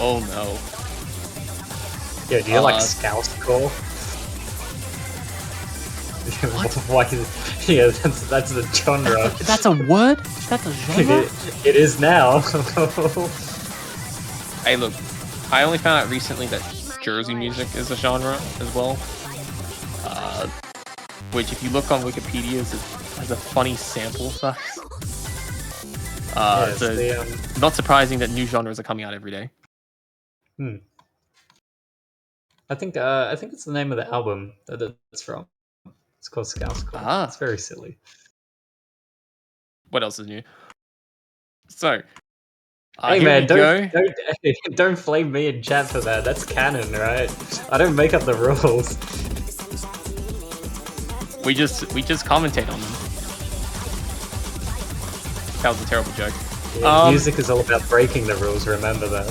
oh no. Yeah, do you like Scouse Core? Why? Yeah, that's the genre. That's a word? That's a genre? It is now. Hey, look, I only found out recently that Jersey music is a genre as well. Which, if you look on Wikipedia, has a funny sample size. So not surprising that new genres are coming out every day. I think it's the name of the album that it's from. It's called Scouse Call. Ah. It's very silly. What else is new? So, Hey here man, we go. don't flame me in chat for that. That's canon, right? I don't make up the rules. We just commentate on them. That was a terrible joke. Yeah, music is all about breaking the rules. Remember that.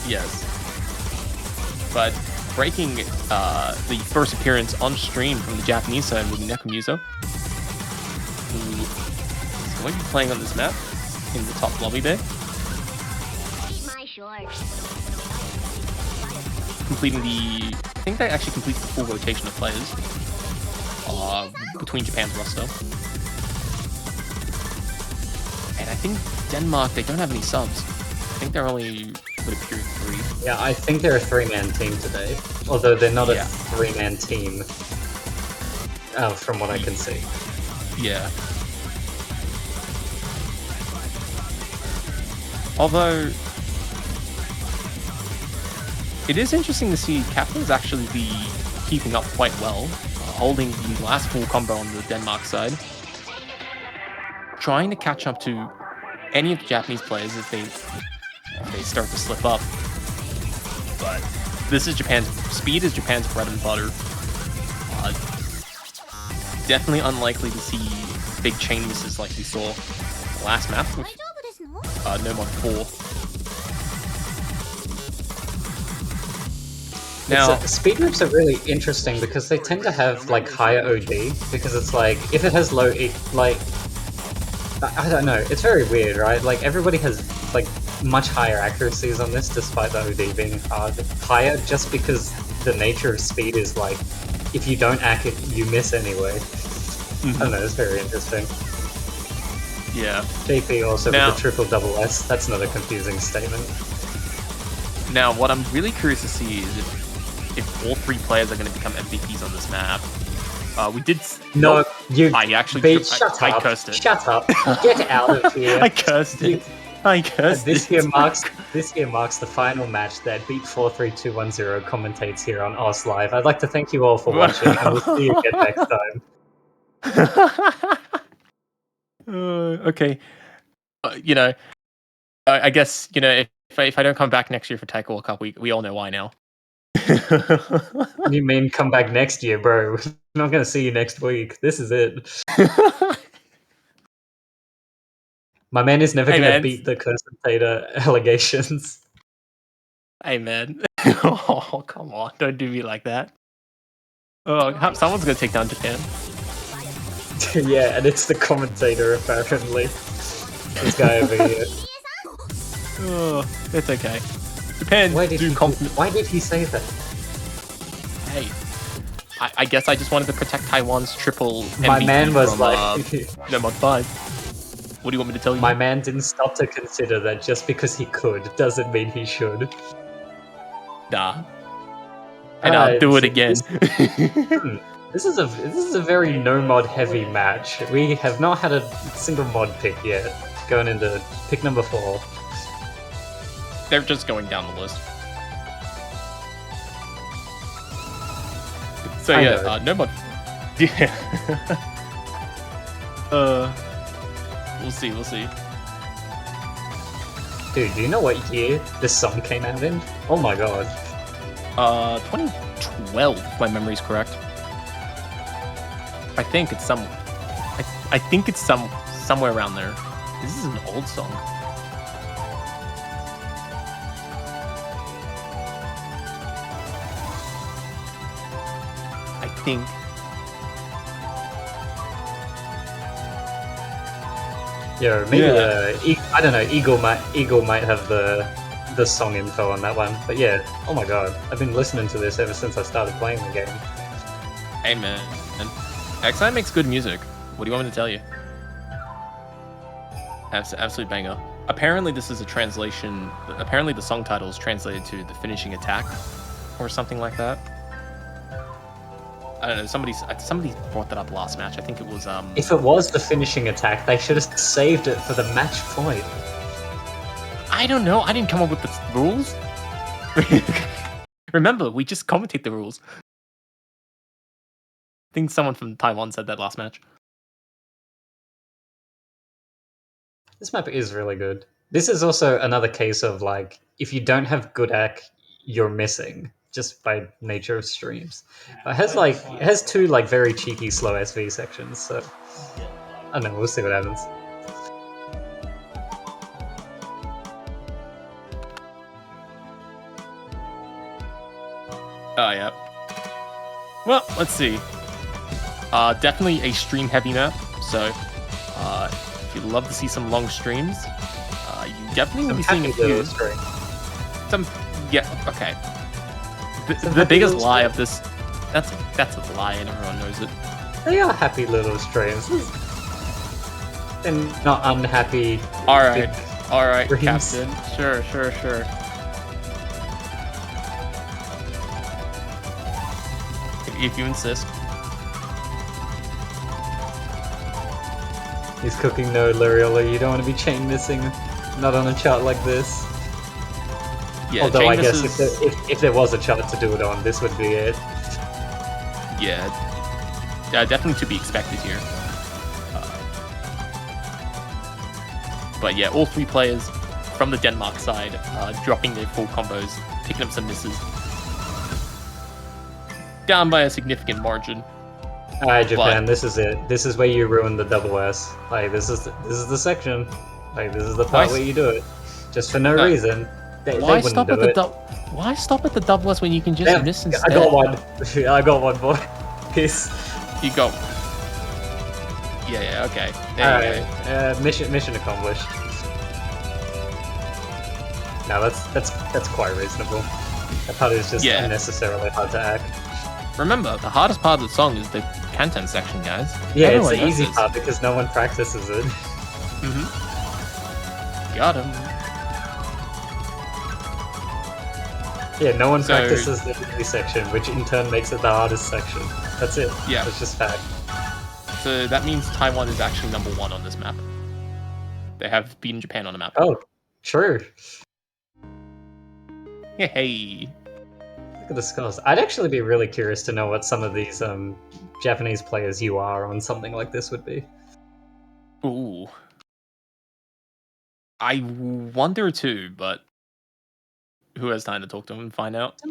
Yes. But breaking the first appearance on stream from the Japanese side with Nekomuzo, who is going to be playing on this map in the top lobby bay. Completing I think that actually completes the full rotation of players between Japan's roster. And I think Denmark, they don't have any subs. I think they're only, would appear 3. Yeah, I think they're a 3-man team today. Although they're not Yeah. a 3-man team, from what I can see. Yeah. Although, it is interesting to see Captain's actually be keeping up quite well, holding the last full combo on the Denmark side, trying to catch up to any of the Japanese players if they start to slip up. But this is speed is Japan's bread and butter. Definitely unlikely to see big chain misses like we saw last map with Nomad 4. Now, speed groups are really interesting because they tend to have like higher OD because it's like if it has low I don't know, it's very weird, right? Like everybody has like much higher accuracies on this despite the OD being higher just because the nature of speed is like if you don't act it, you miss anyway. I don't know, it's very interesting. Yeah. JP also Now, with the triple double S, that's not a confusing statement. Now, what I'm really curious to see is if all 3 players are going to become MVPs on this map. We did... No, you... I actually... Shut I up. cursed it. Shut up. Get out of here. I cursed it. I cursed this it. This year marks the final match that Beat43210 commentates here on Oz Live. I'd like to thank you all for watching, and we'll see you again next time. Okay. You know, I guess, you know, if I don't come back next year for Taiko World Cup, we all know why now. You mean come back next year, bro? I'm not going to see you next week. This is it. My man is never going to beat the commentator allegations. Hey, man. Oh, come on. Don't do me like that. Oh, someone's going to take down Japan. Yeah, and it's the commentator, apparently. This guy over here. Oh, it's okay. Japan, why did he say that? Hey, I guess I just wanted to protect Taiwan's triple MVP. My man was from, like... no, mod 5. What do you want me to tell you? My man didn't stop to consider that just because he could doesn't mean he should. Nah. And I'll do it again. This is a very no mod heavy match. We have not had a single mod pick yet. Going into pick number 4. They're just going down the list. So yeah, no mod. Yeah. We'll see. Dude, do you know what year this song came out in? Oh my god. 2012, if my memory's correct. I think it's I think it's somewhere around there. This is an old song. I think. Yeah, maybe I don't know. Eagle might have the song info on that one. But yeah, oh my god, I've been listening to this ever since I started playing the game. Hey man, XI makes good music. What do you want me to tell you? Absolute banger. Apparently this is a translation. Apparently the song title is translated to "The Finishing Attack" or something like that. I don't know. Somebody brought that up last match. I think it was. If it was the finishing attack, they should have saved it for the match point. I don't know. I didn't come up with the rules. Remember, we just commentate the rules. I think someone from Taiwan said that last match. This map is really good. This is also another case of like, if you don't have good ac, you're missing just by nature of streams. But it has two like very cheeky slow SV sections, so I don't know, we'll see what happens. Oh, yeah. Well, let's see. Definitely a stream heavy map, so if you'd love to see some long streams, you definitely will be seeing a few. Yeah, okay. The biggest lie of this, that's a lie and everyone knows it. They are happy little streams. And not unhappy. Alright, streams. Captain. Sure. If you insist. He's cooking no Luriola, you don't want to be chain missing, not on a chart like this. Yeah, although I guess is... if there was a chart to do it on, this would be it. Yeah, definitely to be expected here. But yeah, all three players from the Denmark side dropping their full combos, picking up some misses. Down by a significant margin. Alright, Japan, this is it. This is where you ruin the double S. Like, this is the section. Like, this is the part where you do it. Just for no reason. Why stop at the double S when you can just miss instead? I got one. I got one, boy. Peace. You go. Yeah, okay. There you go. Mission accomplished. No, that's quite reasonable. That part is just unnecessarily hard to act. Remember, the hardest part of the song is the Kanten section, guys. Yeah, it's the easy part because no one practices it. Got him. Yeah, no one practices the easy section, which in turn makes it the hardest section. That's it. Yeah. That's just fact. So that means Taiwan is actually #1 on this map. They have beaten Japan on the map. Oh, true. Hey. Look at the scores. I'd actually be really curious to know what some of these Japanese players you are on something like this would be. Ooh. I wonder too, but who has time to talk to him and find out?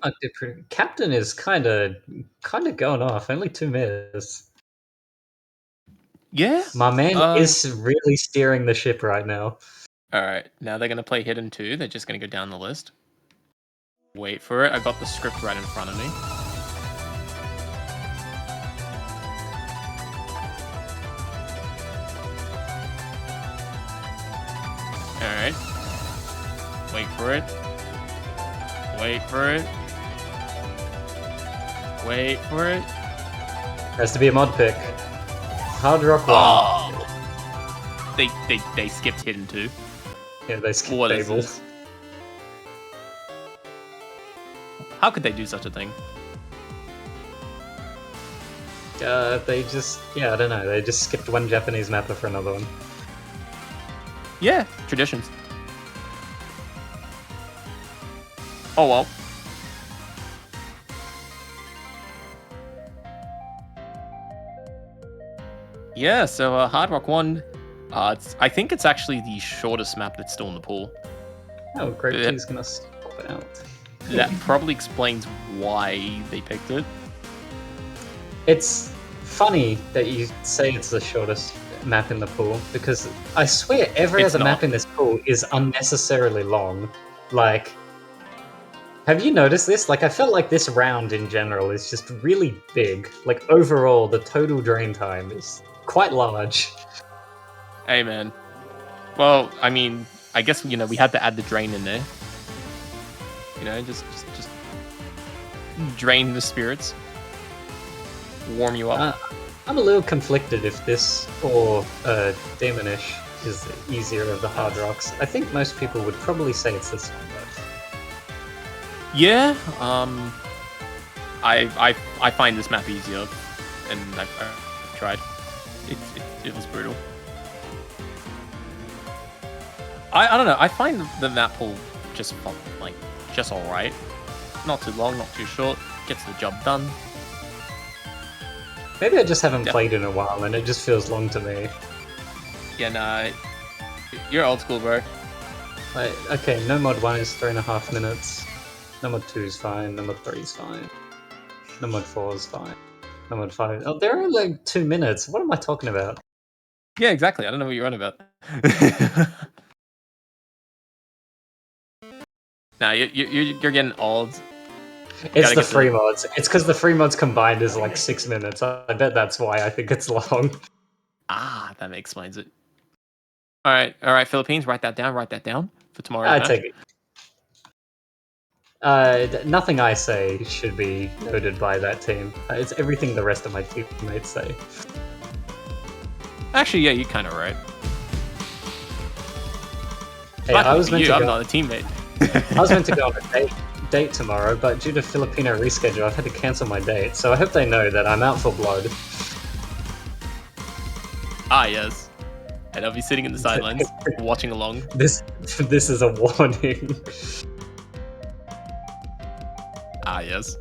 Captain is kind of going off. Only 2 minutes. Yeah? My man is really steering the ship right now. Alright, now they're going to play Hidden 2. They're just going to go down the list. Wait for it. I got the script right in front of me. Alright. Wait for it. Wait for it. Wait for it. Has to be a mod pick. Hard Rock 1. Oh! They skipped Hidden 2. Yeah, they skipped What Fable. is this? How could they do such a thing? They just, I don't know. They just skipped one Japanese mapper for another one. Yeah, traditions. Oh well. Yeah, so Hard Rock 1, I think it's actually the shortest map that's still in the pool. Oh, Grape Tea's gonna swap it out. That probably explains why they picked it. It's funny that you say it's the shortest map in the pool, because I swear every other map in this pool is unnecessarily long. Like, have you noticed this? Like, I felt like this round in general is just really big. Like, overall, the total drain time is quite large. Hey, man. Well, I mean, I guess, we had to add the drain in there. Just drain the spirits. Warm you up. I'm a little conflicted if this or Demonish is the easier of the hard rocks. I think most people would probably say it's this one, though. Yeah, I find this map easier, and I've tried. It was brutal. I don't know. I find the map pool just alright. Not too long, not too short. Gets the job done. Maybe I just haven't played in a while, and it just feels long to me. Yeah, nah. You're old school, bro. Like, okay, no mod 1 is 3.5 minutes. No mod 2 is fine. No mod 3 is fine. No mod 4 is fine. No mod 5. Oh, they're only like 2 minutes. What am I talking about? Yeah, exactly. I don't know what you're on about. Nah, you're getting old. It's Gotta the get free mods. It's because the free mods combined is like 6 minutes. I bet that's why I think it's long. Ah, that explains it. All right, Philippines. Write that down for tomorrow's I match. take it. Nothing I say should be noted by that team. It's everything the rest of my teammates say. Actually, yeah, you're kind of right. Hey, I was meant to I'm go. not a teammate. I was meant to go on a date tomorrow, but due to Filipino reschedule, I've had to cancel my date. So I hope they know that I'm out for blood. Ah, yes. And I'll be sitting in the sidelines, watching along. This is a warning. Ah, yes.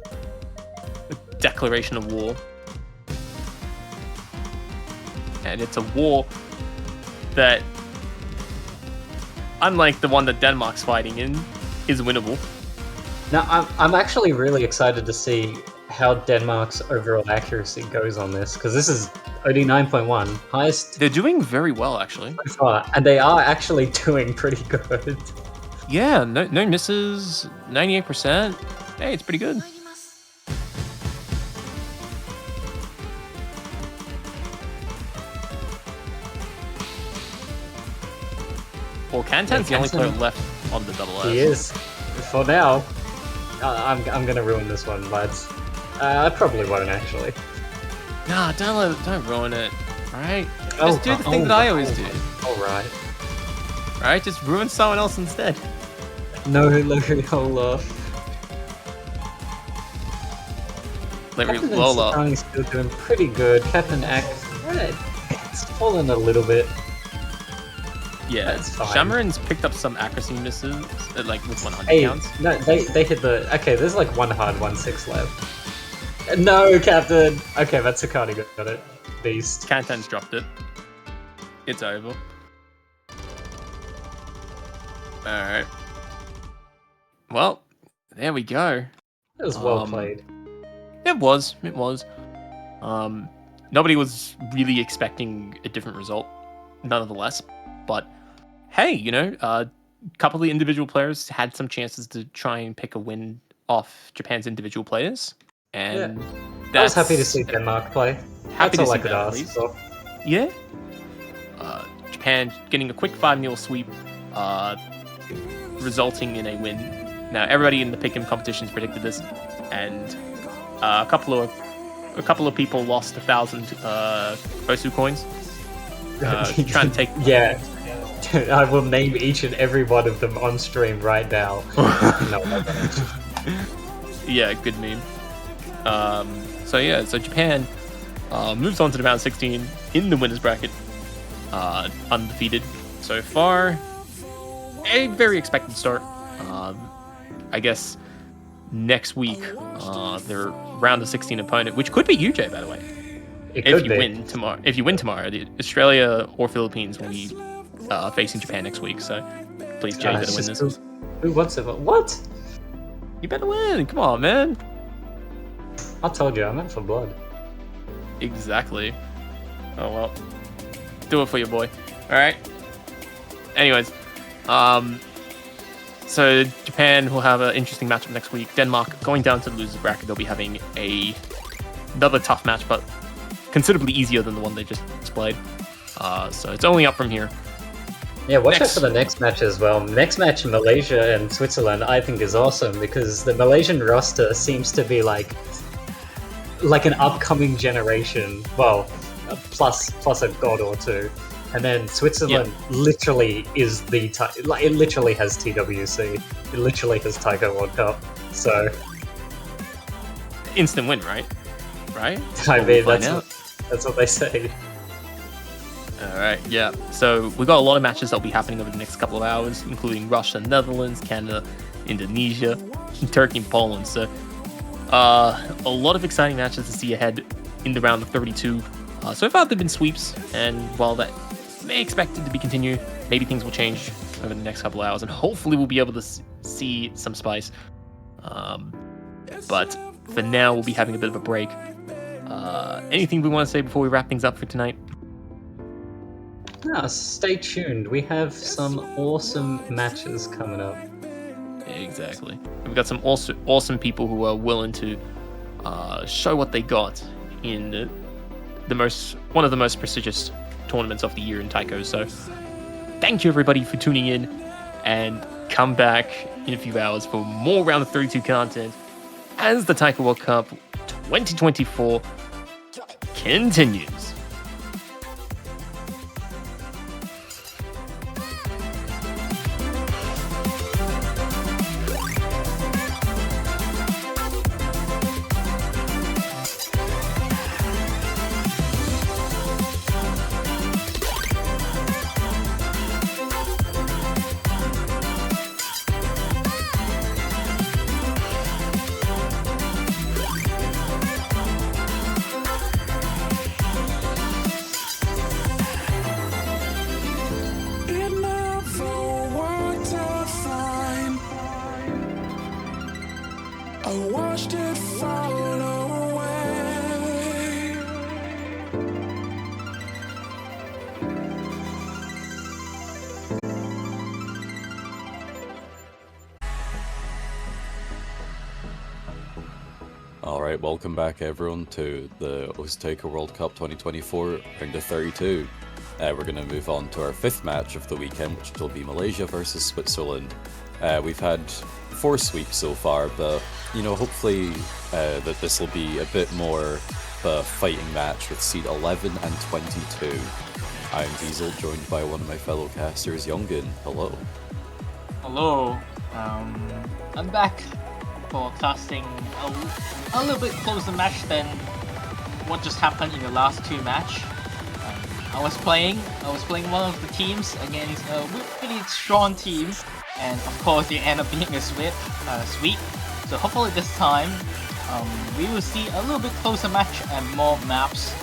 Declaration of war. And it's a war that, unlike the one that Denmark's fighting in, is winnable. Now, I'm actually really excited to see how Denmark's overall accuracy goes on this, because this is OD 9.1, highest They're doing very well, actually. so far, and they are actually doing pretty good. Yeah, no misses, 98%. Hey, it's pretty good. Well, Kantan's the only player left on the double S. He is. For now, I'm gonna ruin this one, lads. I probably won't actually. Nah, don't ruin it. Alright? Just do the thing that I always do. Alright. Alright, just ruin someone else instead. No, Lola. Larry Captain Lola. Sakani's still doing pretty good. Captain Act, it's fallen a little bit. Yeah, That's fine. Shamarin's picked up some accuracy misses, like with 100 Hey, counts. no, they hit the. Okay, there's like one hard 1-6 left. No, Captain. Okay, that's Sakani got it. Beast. Kantan's dropped it. It's over. Alright. Well, there we go. It was well played. It was. Nobody was really expecting a different result, nonetheless. But hey, you know, a couple of the individual players had some chances to try and pick a win off Japan's individual players, and I was happy to see Denmark play. Happy That's to all I see could that, at ask least. for. Yeah. Japan getting a quick 5-0 sweep, resulting in a win. Now, everybody in the pick'em competitions predicted this, and a couple of people lost 1,000 Osu coins. Trying to take. Yeah. I will name each and every one of them on stream right now. No, I don't. Yeah, good meme. So Japan moves on to the round 16 in the winners bracket, undefeated so far. A very expected start. I guess next week their round of 16 opponent, which could be UJ, by the way. If you win tomorrow, the Australia or Philippines will be facing Japan next week. So please, Jay, better win this. Who wants it? What? You better win. Come on, man. I told you, I'm out for blood. Exactly. Oh well. Do it for your boy. Alright. Anyways. So Japan will have an interesting matchup next week. Denmark going down to the losers bracket. They'll be having another tough match, but considerably easier than the one they just played. So it's only up from here. Yeah, watch out for the next match as well. Next match, Malaysia and Switzerland, I think is awesome because the Malaysian roster seems to be like an upcoming generation. Well, plus a god or two, and then Switzerland literally is the it literally has TWC. It literally has Taiko World Cup. So instant win, right? Right? I mean, that's what they say. Alright, yeah. So we've got a lot of matches that'll be happening over the next couple of hours, including Russia, Netherlands, Canada, Indonesia, Turkey and Poland. So a lot of exciting matches to see ahead in the round of 32. So far, they've been sweeps, and while that may expect it to be continued, maybe things will change over the next couple of hours, and hopefully we'll be able to see some spice. But for now, we'll be having a bit of a break. Anything we want to say before we wrap things up for tonight? No, stay tuned. We have some awesome matches coming up. Exactly. We've got some awesome people who are willing to show what they got in one of the most prestigious tournaments of the year in Taiko. So thank you everybody for tuning in, and come back in a few hours for more round of 32 content as the Taiko World Cup 2024 continues. It never worked out fine. I watched it fall away. Alright, welcome back everyone to the Taiko World Cup 2024 round of 32. We're going to move on to our fifth match of the weekend, which will be Malaysia versus Switzerland. We've had 4 sweeps so far, but you know, hopefully that this will be a bit more of a fighting match with seed 11 and 22. I'm Diesel, joined by one of my fellow casters, Youngin. Hello. Hello. I'm back for casting a little bit closer match than what just happened in the last 2 match. I was playing one of the teams against a really strong team, and of course it ended up being a sweep. So hopefully this time we will see a little bit closer match and more maps,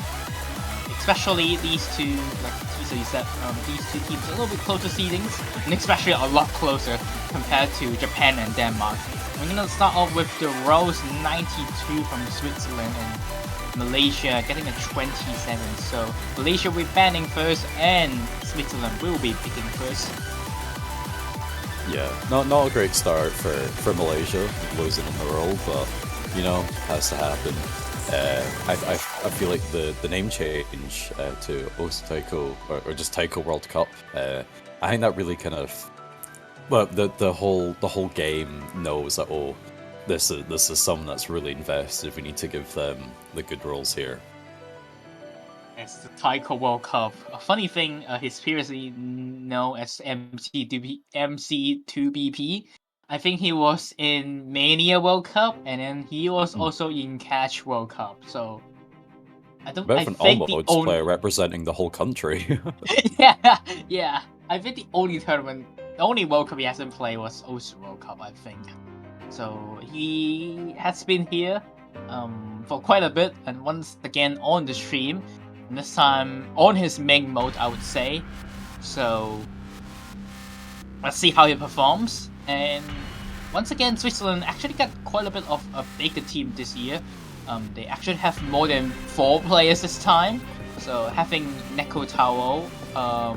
especially these two, like Tiso said, these 2 teams a little bit closer seedings, and especially a lot closer compared to Japan and Denmark. We're gonna start off with the Rose 92 from Switzerland and Malaysia getting a 27. So Malaysia will be banning first, and Switzerland will be picking first. Yeah, not a great start for Malaysia, losing in the roll, but you know, has to happen. I feel like the name change to Taiko or just Taiko World Cup, I think that really kind of, well, the whole game knows that, oh, this is someone that's really invested. We need to give them the good roles here. It's the Taiko World Cup. A funny thing, he's previously known as MC2BP. I think he was in Mania World Cup, and then he was also in Catch World Cup. So I don't. Bit I of an think the Almost only player representing the whole country. yeah. I think the only World Cup he hasn't played was Osu World Cup, I think. So he has been here for quite a bit, and once again on the stream, and this time on his main mode, I would say. So let's see how he performs. And once again, Switzerland actually got quite a bit of a bigger team this year. They actually have more than 4 players this time. So having Neko Tao, I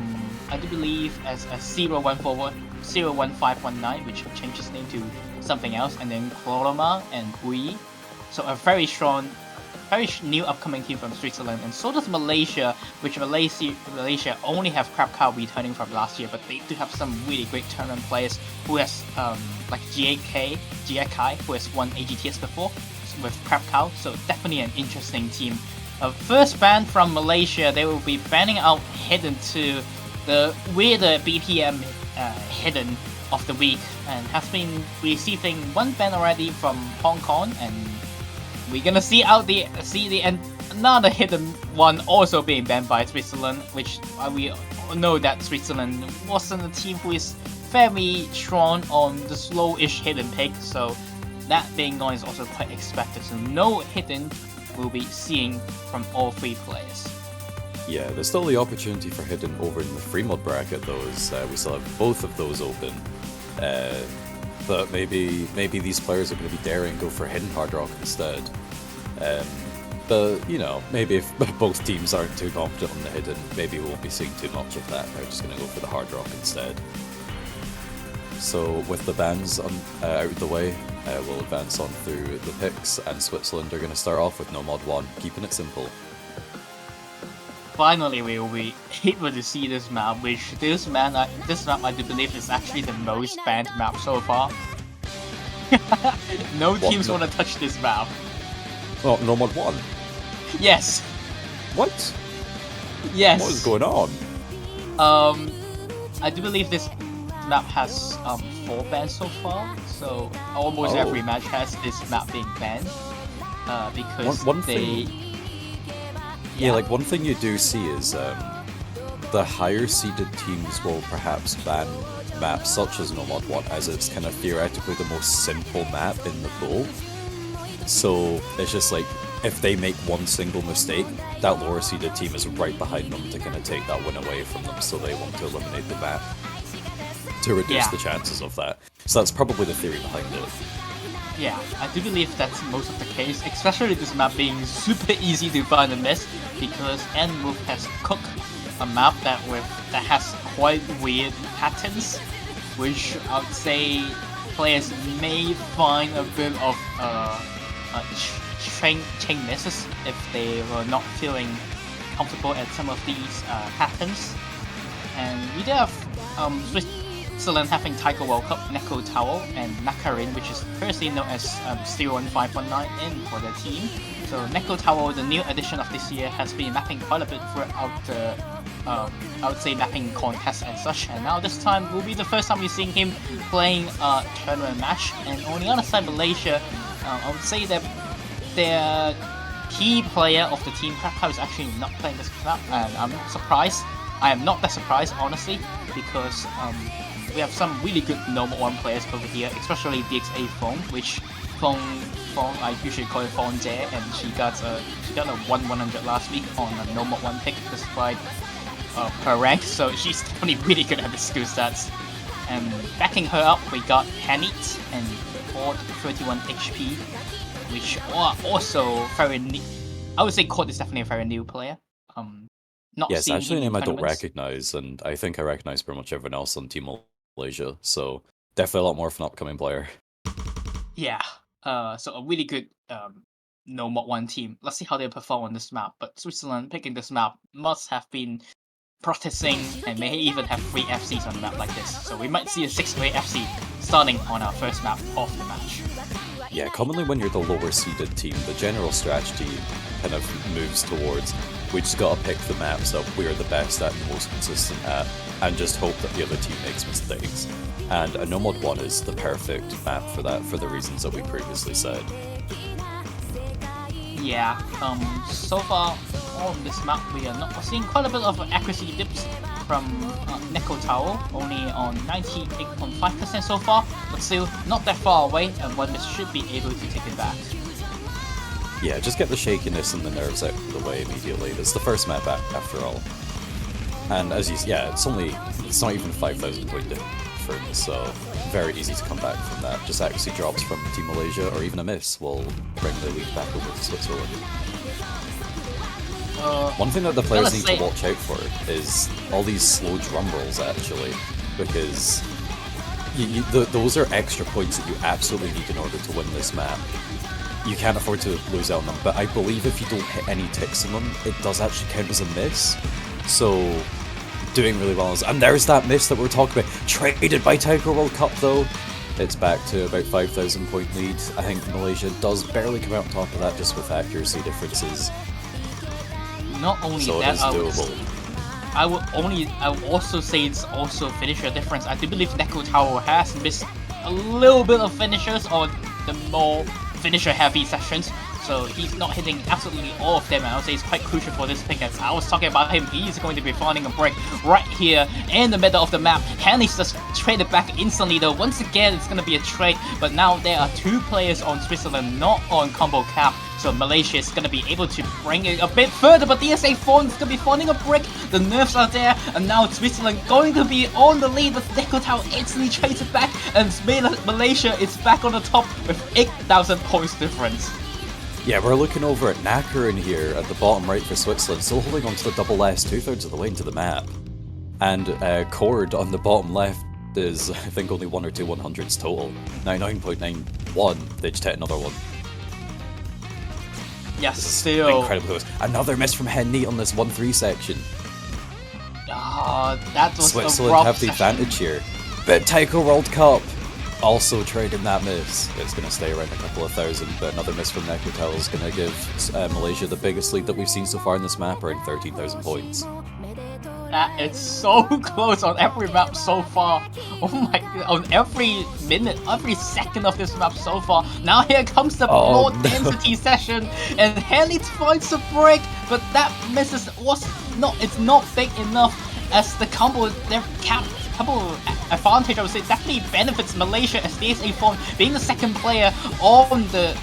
do believe as a 01519, which changed his name to something else, and then Chloroma and Ui. So a very strong, very new upcoming team from Switzerland, and so does Malaysia, which Malaysia only have Crab Cow returning from last year, but they do have some really great tournament players who has like GAK, who has won AGTS before with Crab Cow, so definitely an interesting team. First ban from Malaysia, they will be banning out Hidden to the weirder BPM Hidden of the week, and has been receiving 1 ban already from Hong Kong, and we're gonna see another Hidden one also being banned by Switzerland, which we know that Switzerland wasn't a team who is very strong on the slow-ish Hidden pick, so that being gone is also quite expected, so no hidden will be seeing from all three players. Yeah, there's still the opportunity for hidden over in the free mod bracket though, as we still have both of those open. But maybe these players are going to be daring go for hidden hard rock instead. But you know, maybe if both teams aren't too confident on the hidden, maybe we won't be seeing too much of that. They're just going to go for the hard rock instead. So with the bans out of the way, we'll advance on through the picks, and Switzerland are going to start off with no mod 1, keeping it simple. Finally, we will be able to see this map, which this map I do believe is actually the most banned map so far. No teams want to touch this map. Oh, no mod 1? Yes. What? Yes. What is going on? I do believe this map has 4 bans so far, so almost every match has this map being banned. Because one they... thing... Yeah, like one thing you do see is the higher seeded teams will perhaps ban maps such as No Mod 1, as it's kind of theoretically the most simple map in the pool. So it's just like, if they make one single mistake, that lower seeded team is right behind them to kind of take that win away from them, so they want to eliminate the map to reduce the chances of that. So that's probably the theory behind it. Yeah, I do believe that's most of the case, especially this map being super easy to find and miss, because N-Move has cooked a map that has quite weird patterns, which I would say players may find a bit of chain misses if they were not feeling comfortable at some of these patterns. And we do have Switzerland having Taiko World Cup, Neko Towel, and Nakarin, which is previously known as Steel 1519 in for their team. So Neko Towel, the new addition of this year, has been mapping quite a bit throughout the, I would say, mapping contests and such. And now this time will be the first time we're seeing him playing a tournament match. And on the other side, Malaysia, I would say that their key player of the team, Krakow, is actually not playing this map, and I'm surprised. I am not that surprised, honestly, because we have some really good normal 1 players over here, especially DXA Fong, which Fong I usually call it Fong Jie, and she got a 100 last week on a normal 1 pick despite her rank, so she's definitely really good at the skill stats. And backing her up, we got Hanit and Cord 31 HP, which are also very new. I would say Cord is definitely a very new player. Not yeah, it's seen actually a in name I don't tournaments. recognize, and I think I recognize pretty much everyone else on Team Malaysia, so definitely a lot more of an upcoming player. Yeah, so a really good no mod 1 team. Let's see how they perform on this map. But Switzerland picking this map must have been practicing and may even have 3 FCs on a map like this. So we might see a 6-way FC starting on our first map of the match. Yeah, commonly when you're the lower seeded team, the general strategy kind of moves towards, we just gotta pick the maps that we're the best at and most consistent at, and just hope that the other team makes mistakes. And a No Mod 1 is the perfect map for that, for the reasons that we previously said. Yeah, so far on this map we are not seeing quite a bit of accuracy dips from Neko Tower, only on 98.5% so far, but still not that far away, and one should be able to take it back. Yeah, just get the shakiness and the nerves out of the way immediately. It's the first map after all. And as you yeah, it's not even 5,000 point difference, so very easy to come back from that. Just accuracy drops from Team Malaysia, or even a miss will bring the lead back over to Switzerland. One thing that the players need to watch out for is all these slow drum rolls, actually, because those are extra points that you absolutely need in order to win this map. You can't afford to lose out on them, but I believe if you don't hit any ticks on them, it does actually count as a miss. So, doing really well. And there's that miss that we're talking about. Traded by Taiko World Cup, though. It's back to about 5,000 point lead. I think Malaysia does barely come out on top of that just with accuracy differences. Not only so that, it is doable. I would also say it's also finisher difference. I do believe Neko Tower has missed a little bit of finishers on the more finisher heavy sessions, So he's not hitting absolutely all of them, and I would say it's quite crucial for this pick. As I was talking about him, he's going to be finding a break right here in the middle of the map. Henley's just traded back instantly though. Once again, it's going to be a trade, but now there are 2 players on Switzerland, not on combo cap. So Malaysia is going to be able to bring it a bit further, but DSA Fawn is going to be finding a break. The nerfs are there, and now Switzerland going to be on the lead, but Deco Tao instantly trades it back, and Malaysia is back on the top with 8,000 points difference. Yeah, we're looking over at Nakarin here at the bottom right for Switzerland, still holding on to the double S 2/3 of the way into the map. And Cord on the bottom left is, I think, only 1 or 2 100s total. 99.91, they just hit another one. Yes, still. Incredibly close. Another miss from Henny on this 1-3 section. That was Switzerland have the advantage here. But Taiko World Cup also trading that miss. It's going to stay around a couple of thousand, but another miss from Nekotel is going to give Malaysia the biggest lead that we've seen so far in this map, around 13,000 points. It's so close on every map so far. Oh my god, on every minute, every second of this map so far. Now here comes the more density session, and Henley finds a break, but that misses it's not big enough as the combo, their combo advantage, I would say, definitely benefits Malaysia as DSA Fawn being the second player on the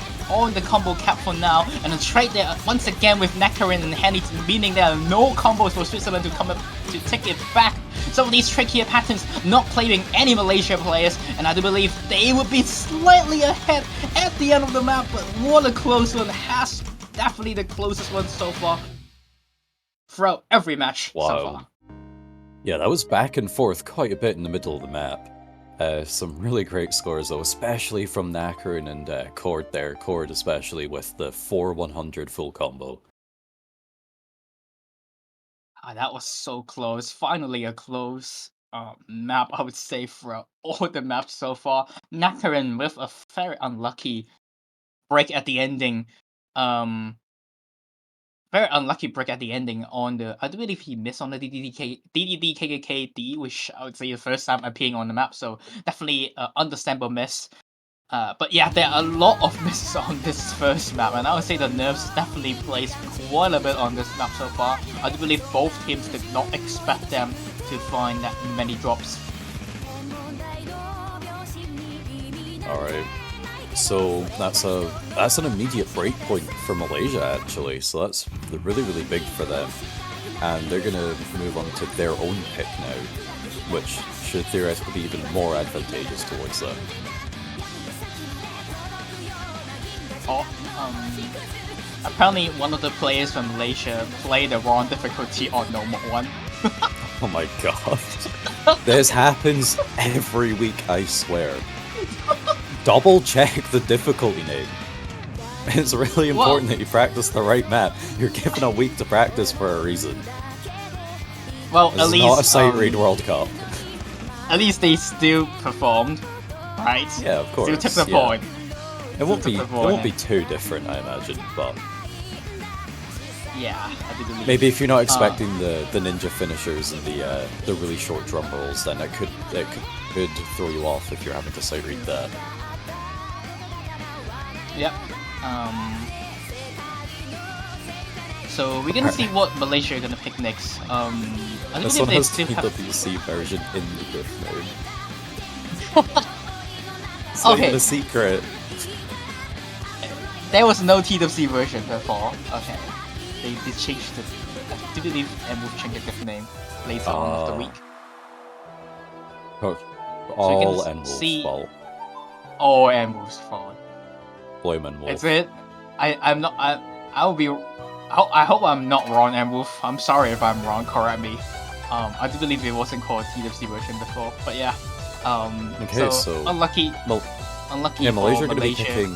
combo cap for now, and a trade there once again with Nakarin and Henny, meaning there are no combos for Switzerland to come up to take it back. Some of these trickier patterns not playing any Malaysia players, and I do believe they would be slightly ahead at the end of the map, but what a close one. Has definitely the closest one so far throughout every match so far. Yeah, that was back and forth quite a bit in the middle of the map. Some really great scores though, especially from Nakarin and Cord there. Cord especially with the 4-100 full combo. That was so close. Finally a close map, I would say, for all the maps so far. Nakarin with a very unlucky break at the ending. Very unlucky break at the ending on the... I do believe he missed on the DDD-KKKD, which I would say the first time appearing on the map, so definitely an understandable miss. But yeah, there are a lot of misses on this first map, and I would say the nerfs definitely plays quite a bit on this map so far. I do believe both teams did not expect them to find that many drops. Alright, so that's an immediate breakpoint for Malaysia actually, so that's really, really big for them. And they're going to move on to their own pick now, which should theoretically be even more advantageous towards them. Apparently one of the players from Malaysia played the wrong difficulty on normal one. Oh my god. This happens every week, I swear. Double check the difficulty name. It's really important that you practice the right map. You're given a week to practice for a reason. Well, this at is least not a sight read World Cup. At least they still performed, right? Yeah, of course. Still took the point. It won't be too different, I imagine, but yeah, I do believe. Maybe if you're not expecting the ninja finishers and the really short drum rolls, then it could throw you off if you're having to sight read that. Yep. So we're gonna see what Malaysia are gonna pick next. I This believe one they has still have... TWC version in the gift mode. It's not even a secret. There was no TWC version before. Okay. They changed it. I do believe Move changed a different name later on of the week. All N-Wolf's fault. All N-Wolf's fault. Blame N-Wolf. That's it. I hope I'm not wrong, N-Wolf. I'm sorry if I'm wrong, correct me. I do believe it wasn't called TWC version before, but yeah. Okay, so unlucky. Unlucky. Yeah, Malaysia for Malaysia.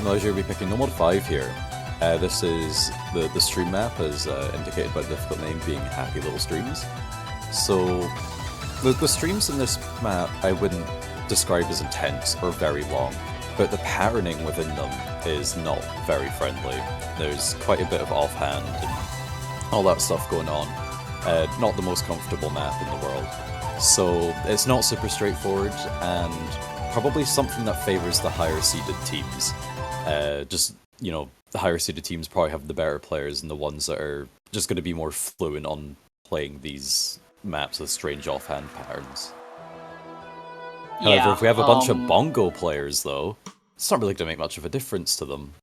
Malaysia will be picking No Mod 5 here. This is the stream map, as indicated by the difficult name being Happy Little Streams. So the streams in this map I wouldn't describe as intense or very long, but the patterning within them is not very friendly. There's quite a bit of offhand and all that stuff going on. Not the most comfortable map in the world. So it's not super straightforward, and probably something that favors the higher seeded teams. Just you know, the higher seeded teams probably have the better players and the ones that are just going to be more fluent on playing these maps with strange offhand patterns. However, if we have a bunch of bongo players, though, it's not really going to make much of a difference to them.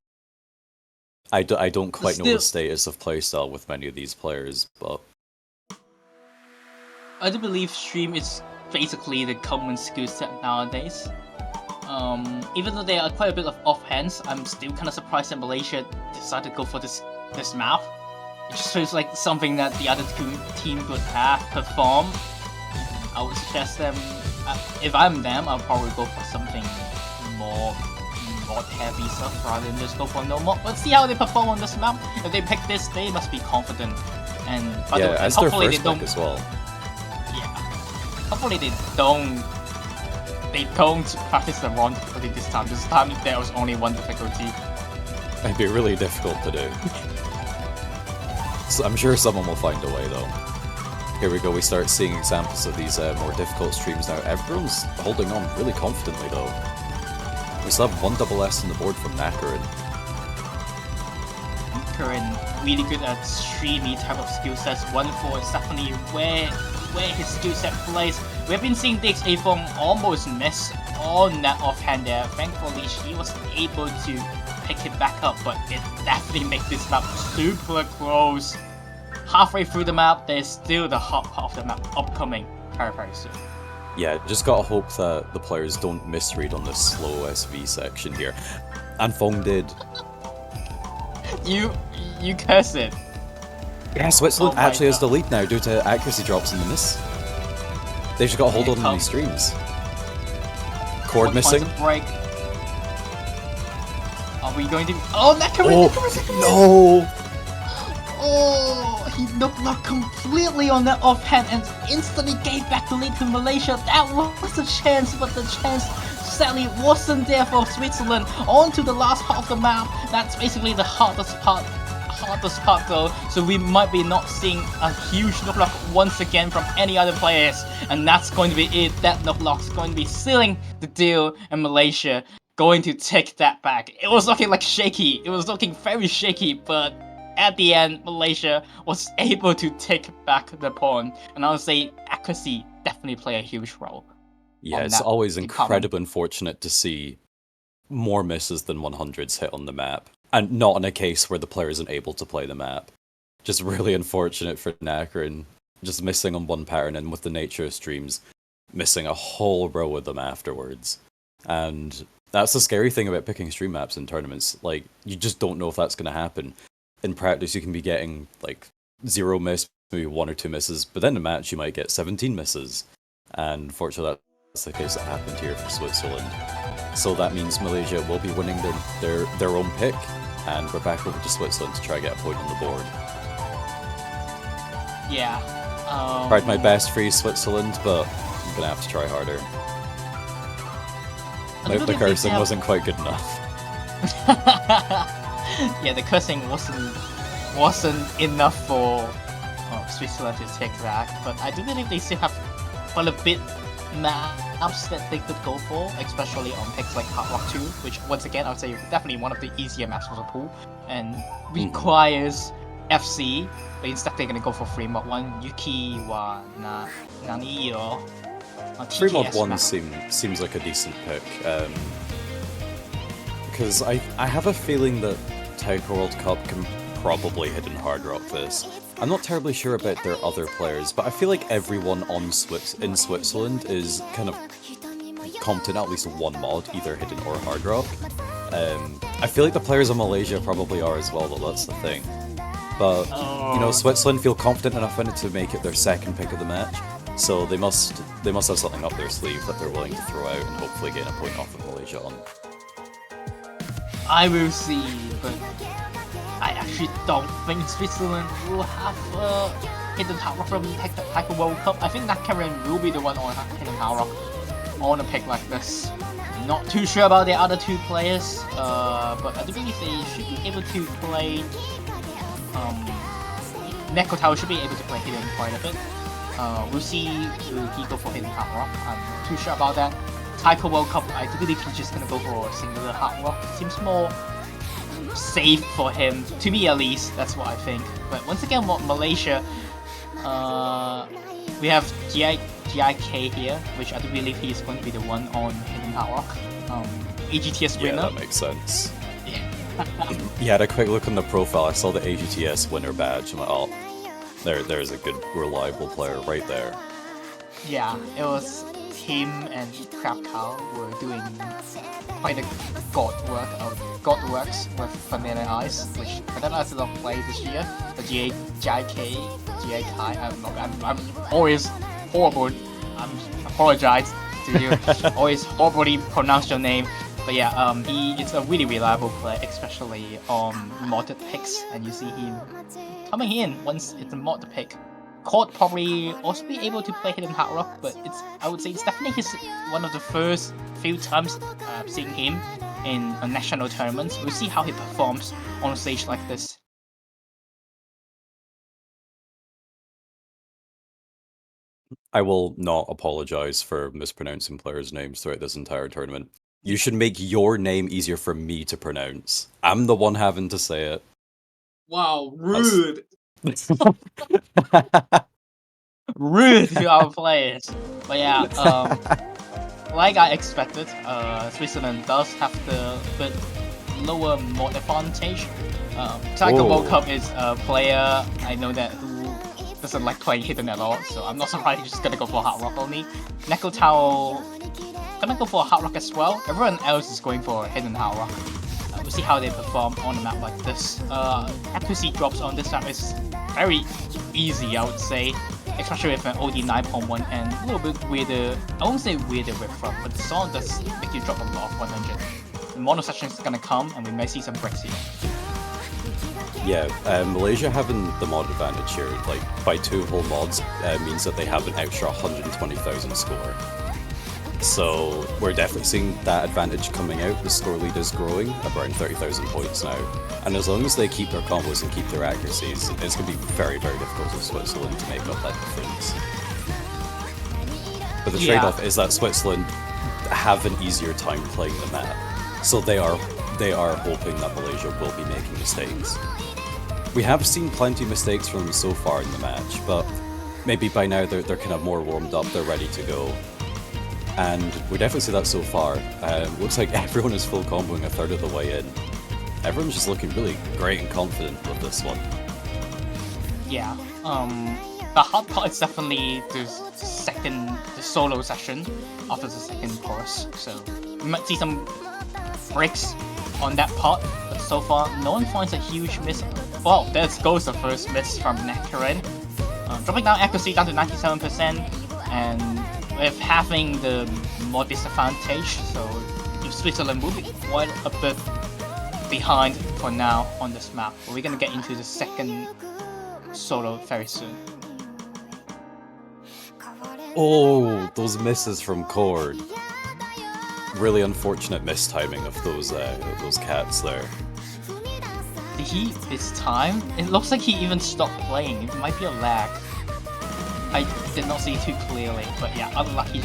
I don't quite know the status of playstyle with many of these players, but... I do believe Stream is basically the common skill set nowadays. Even though there are quite a bit of offhands, I'm still kind of surprised that Malaysia decided to go for this map. It just feels like something that the other team could have performed. I would suggest them, if I'm them, I'll probably go for something more mod heavy stuff rather than just go for no mod. Let's see how they perform on this map. If they pick this, they must be confident. And as their first pick as well. Yeah. Hopefully they don't practice the wrong difficulty this time. This time there was only one difficulty. It'd be really difficult to do. So I'm sure someone will find a way though. Here we go, we start seeing examples of these more difficult streams now. Everyone's holding on really confidently though. We still have one double S on the board from Nakarin. Nakarin really good at streamy type of skill sets. 1-4 is definitely where his skill set plays. We've been seeing DXA Form almost miss on that offhand there. Thankfully she was able to pick it back up, but it definitely makes this map super close. Halfway through the map, there's still the hot part of the map upcoming very, very soon. Yeah, just gotta hope that the players don't misread on this slow SV section here. And Fong did. You curse it. Yeah, Switzerland actually has the lead now due to accuracy drops in the miss. They've just got to hold on in these streams. Chord missing. Break. Are we going to... Oh, Nakarin! No! Oh, he knocked out completely on that offhand and instantly gave back the lead to Malaysia. That was a chance, but the chance sadly wasn't there for Switzerland. On to the last part of the map. That's basically the hardest part though, so we might be not seeing a huge knocklock once again from any other players, and that's going to be it. That knocklock's going to be sealing the deal, and Malaysia going to take that back. It was looking like shaky, it was looking very shaky, but at the end, Malaysia was able to take back the pawn, and I would say accuracy definitely play a huge role. Yeah, it's always incredibly unfortunate to see more misses than 100s hit on the map, and not in a case where the player isn't able to play the map. Just really unfortunate for Nakarin, just missing on one pattern, and with the nature of streams, missing a whole row of them afterwards. And that's the scary thing about picking stream maps in tournaments. Like, you just don't know if that's going to happen. In practice, you can be getting, like, 0 miss, maybe 1 or 2 misses, but then in a match, you might get 17 misses. And unfortunately, that's the case that happened here for Switzerland. So that means Malaysia will be winning their own pick, and we're back over to Switzerland to try to get a point on the board. Yeah. Tried my best for you, Switzerland, but I'm gonna have to try harder. The cursing wasn't quite good enough. Yeah, the cursing wasn't enough for Switzerland to take that, but I do believe they still have quite a bit maps that they could go for, especially on picks like Hard Rock 2, which once again I would say definitely one of the easier maps for the pool, and requires FC, but instead they're gonna go for free mod 1 Yuki wa Nani or Free mod 1 seems like a decent pick, because I have a feeling that Taiko World Cup can probably hidden hard rock this. I'm not terribly sure about their other players, but I feel like everyone in Switzerland is kind of competent at least one mod, either hidden or hard rock. I feel like the players in Malaysia probably are as well, though, that's the thing. But, you know, Switzerland feel confident enough in it to make it their second pick of the match, so they must have something up their sleeve that they're willing to throw out and hopefully get a point off of Malaysia on. I will see, but I actually don't think Switzerland will have a hidden hard rock from Taiko World Cup. I think Nakarin will be the one on hidden hard rock on a pick like this. Not too sure about the other two players, but I do believe they should be able to play. Neko Tower should be able to play hidden quite a bit. We'll see will he go for hidden hard rock. I'm not too sure about that. Taiko World Cup, I do believe he's just gonna go for a singular hard rock. Seems more safe for him, to me at least. That's what I think. But once again, Malaysia, we have GIK here, which I do believe he's going to be the one on Hidden Hard Rock. AGTS winner. Yeah, that makes sense. Yeah, I had a quick look on the profile. I saw the AGTS winner badge. I'm like, oh, there's a good, reliable player right there. Yeah, it was him and Crab Cow were doing quite a god works with Vanilla Ice, which Vanilla Ice did not play this year. The GIK, I'm always horrible. I apologize to you. Always horribly pronounce your name. But yeah, he is a really reliable player, especially on modded picks, and you see him coming in once it's a mod pick. Cord probably also be able to play Hidden Hard Rock, but I would say it's definitely one of the first few times seeing him in a national tournament. We'll see how he performs on a stage like this. I will not apologize for mispronouncing players' names throughout this entire tournament. You should make your name easier for me to pronounce. I'm the one having to say it. Wow, rude! Rude to our players. But yeah, like I expected, Switzerland does have the bit lower mod advantage. Taiko World Cup is a player I know that who doesn't like playing Hidden at all, so I'm not surprised he's just gonna go for Hard Rock only. Neko Tao gonna go for Hard Rock as well. Everyone else is going for Hidden Hard Rock. We'll see how they perform on a map like this. Accuracy drops on this map is very easy, I would say. Especially with an OD 9.1 and a little bit weirder, I won't say weirder whip from, but the song does make you drop a lot of 100. The mono section is gonna come and we may see some breaks here. Yeah, Malaysia having the mod advantage here, like by 2 whole mods, means that they have an extra 120,000 score. So we're definitely seeing that advantage coming out. The score lead is growing, around 30,000 points now. And as long as they keep their combos and keep their accuracies, it's going to be very, very difficult for Switzerland to make up that difference. But the trade-off is that Switzerland have an easier time playing the map. So they are hoping that Malaysia will be making mistakes. We have seen plenty of mistakes from them so far in the match, but maybe by now they're kind of more warmed up, they're ready to go. And we definitely see that so far. Looks like everyone is full comboing a third of the way in. Everyone's just looking really great and confident with this one. Yeah, the hard part is definitely the solo session after the second chorus. So we might see some breaks on that part, but so far no one finds a huge miss. Well, there goes the first miss from Nakarin. Dropping down accuracy down to 97%, and with having the more disadvantage, so Switzerland will be quite a bit behind for now on this map. But we're gonna get into the second solo very soon. Oh, those misses from Cord. Really unfortunate mistiming of those cats there. Did he this time? It looks like he even stopped playing. It might be a lag. I did not see too clearly, but yeah, unlucky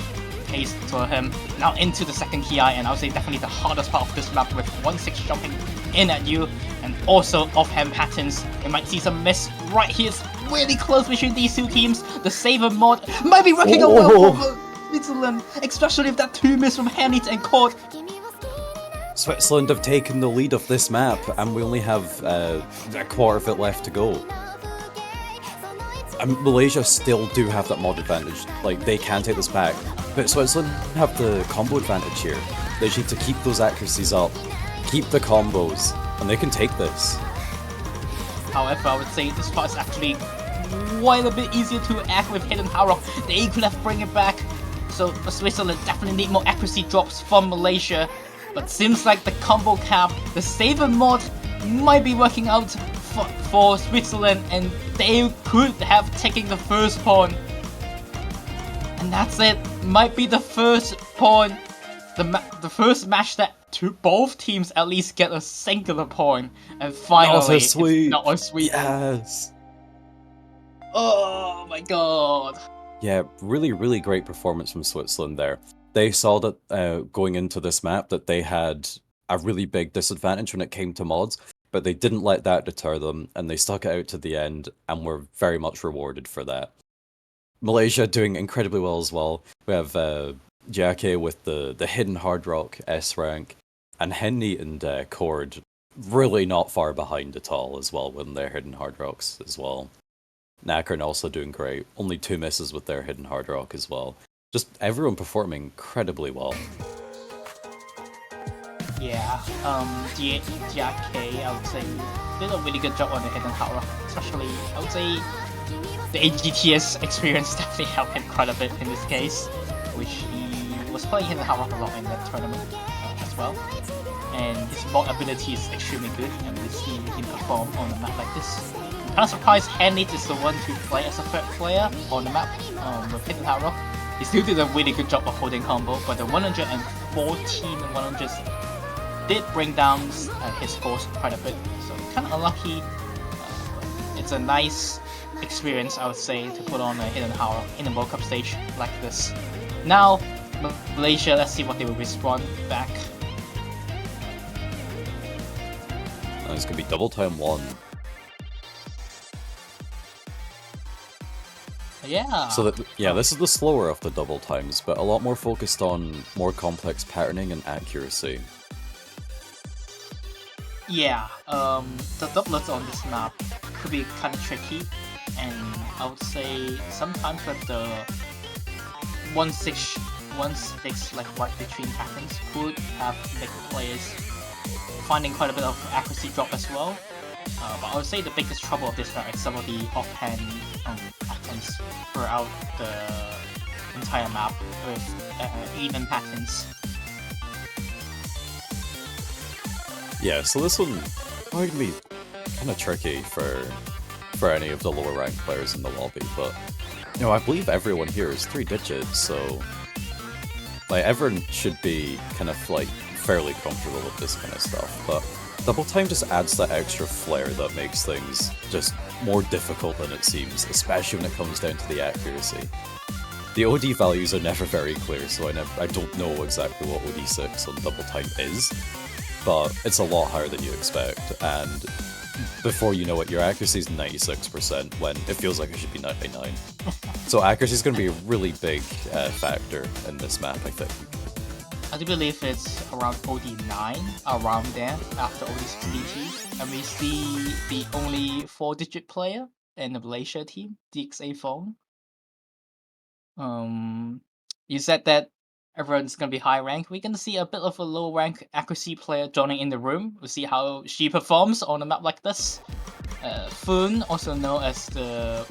case for him. Now into the second KI, and I would say definitely the hardest part of this map with 1-6 jumping in at you, and also offhand patterns. We might see some miss right here. It's really close between these two teams. The Saver mod might be working out well for Switzerland, especially with that 2 miss from Hanit and Cord. Switzerland have taken the lead of this map, and we only have a quarter of it left to go. Malaysia still do have that mod advantage, like they can take this back, but Switzerland have the combo advantage here. They just need to keep those accuracies up, keep the combos, and they can take this. However, I would say this part is actually quite a bit easier to act with Hidden Hard Rock. They could have bring it back, so Switzerland definitely need more accuracy drops from Malaysia, but seems like the combo cap, the Saver mod, might be working out for Switzerland, and they could have taken the first pawn. And that's it. Might be the first pawn, the first match that both teams at least get a singular pawn. And finally, it's sweet. Not a sweet. Yes. Oh my god. Yeah, really, really great performance from Switzerland there. They saw that going into this map that they had a really big disadvantage when it came to mods, but they didn't let that deter them, and they stuck it out to the end, and were very much rewarded for that. Malaysia doing incredibly well as well. We have Jackie with the hidden hard rock S rank, and Henny and Cord really not far behind at all as well with their hidden hard rocks as well. Nacron also doing great. Only 2 misses with their hidden hard rock as well. Just everyone performing incredibly well. Yeah, GK, I would say, did a really good job on the hidden hard rock. Especially, I would say, the AGTS experience definitely helped him quite a bit in this case, which he was playing hidden hard rock a lot in that tournament as well. And his mod ability is extremely good, and we see him perform on a map like this. I'm kind of surprised Henny is the one to play as a third player on the map with hidden hard rock. He still did a really good job of holding combo, but the 114 and 100 did bring down his scores quite a bit, so kind of unlucky. It's a nice experience, I would say, to put on a hidden hard rock in a World Cup stage like this. Now, Malaysia, let's see what they will respond back. It's gonna be double time 1. Yeah. So that, yeah, this is the slower of the double times, but a lot more focused on more complex patterning and accuracy. Yeah, the doublets on this map could be kind of tricky, and I would say sometimes with the 1-6 like right between patterns could have make players finding quite a bit of accuracy drop as well. But I would say the biggest trouble of this map is some of the offhand patterns throughout the entire map with even patterns. Yeah, so this one might be kind of tricky for any of the lower ranked players in the lobby, but I believe everyone here is 3 digits, so like everyone should be kind of like fairly comfortable with this kind of stuff. But double time just adds that extra flair that makes things just more difficult than it seems, especially when it comes down to the accuracy. The OD values are never very clear, so I don't know exactly what OD6 on double time is, but it's a lot higher than you expect, and before you know it, your accuracy is 96% when it feels like it should be 99. So accuracy is going to be a really big factor in this map, I think. I do believe it's around OD9, around there, after OD6DT, and we see the only 4-digit player in the Malaysia team, DXA Phone. You said that everyone's gonna be high rank. We're gonna see a bit of a low rank accuracy player joining in the room. We'll see how she performs on a map like this. Foon, also known as the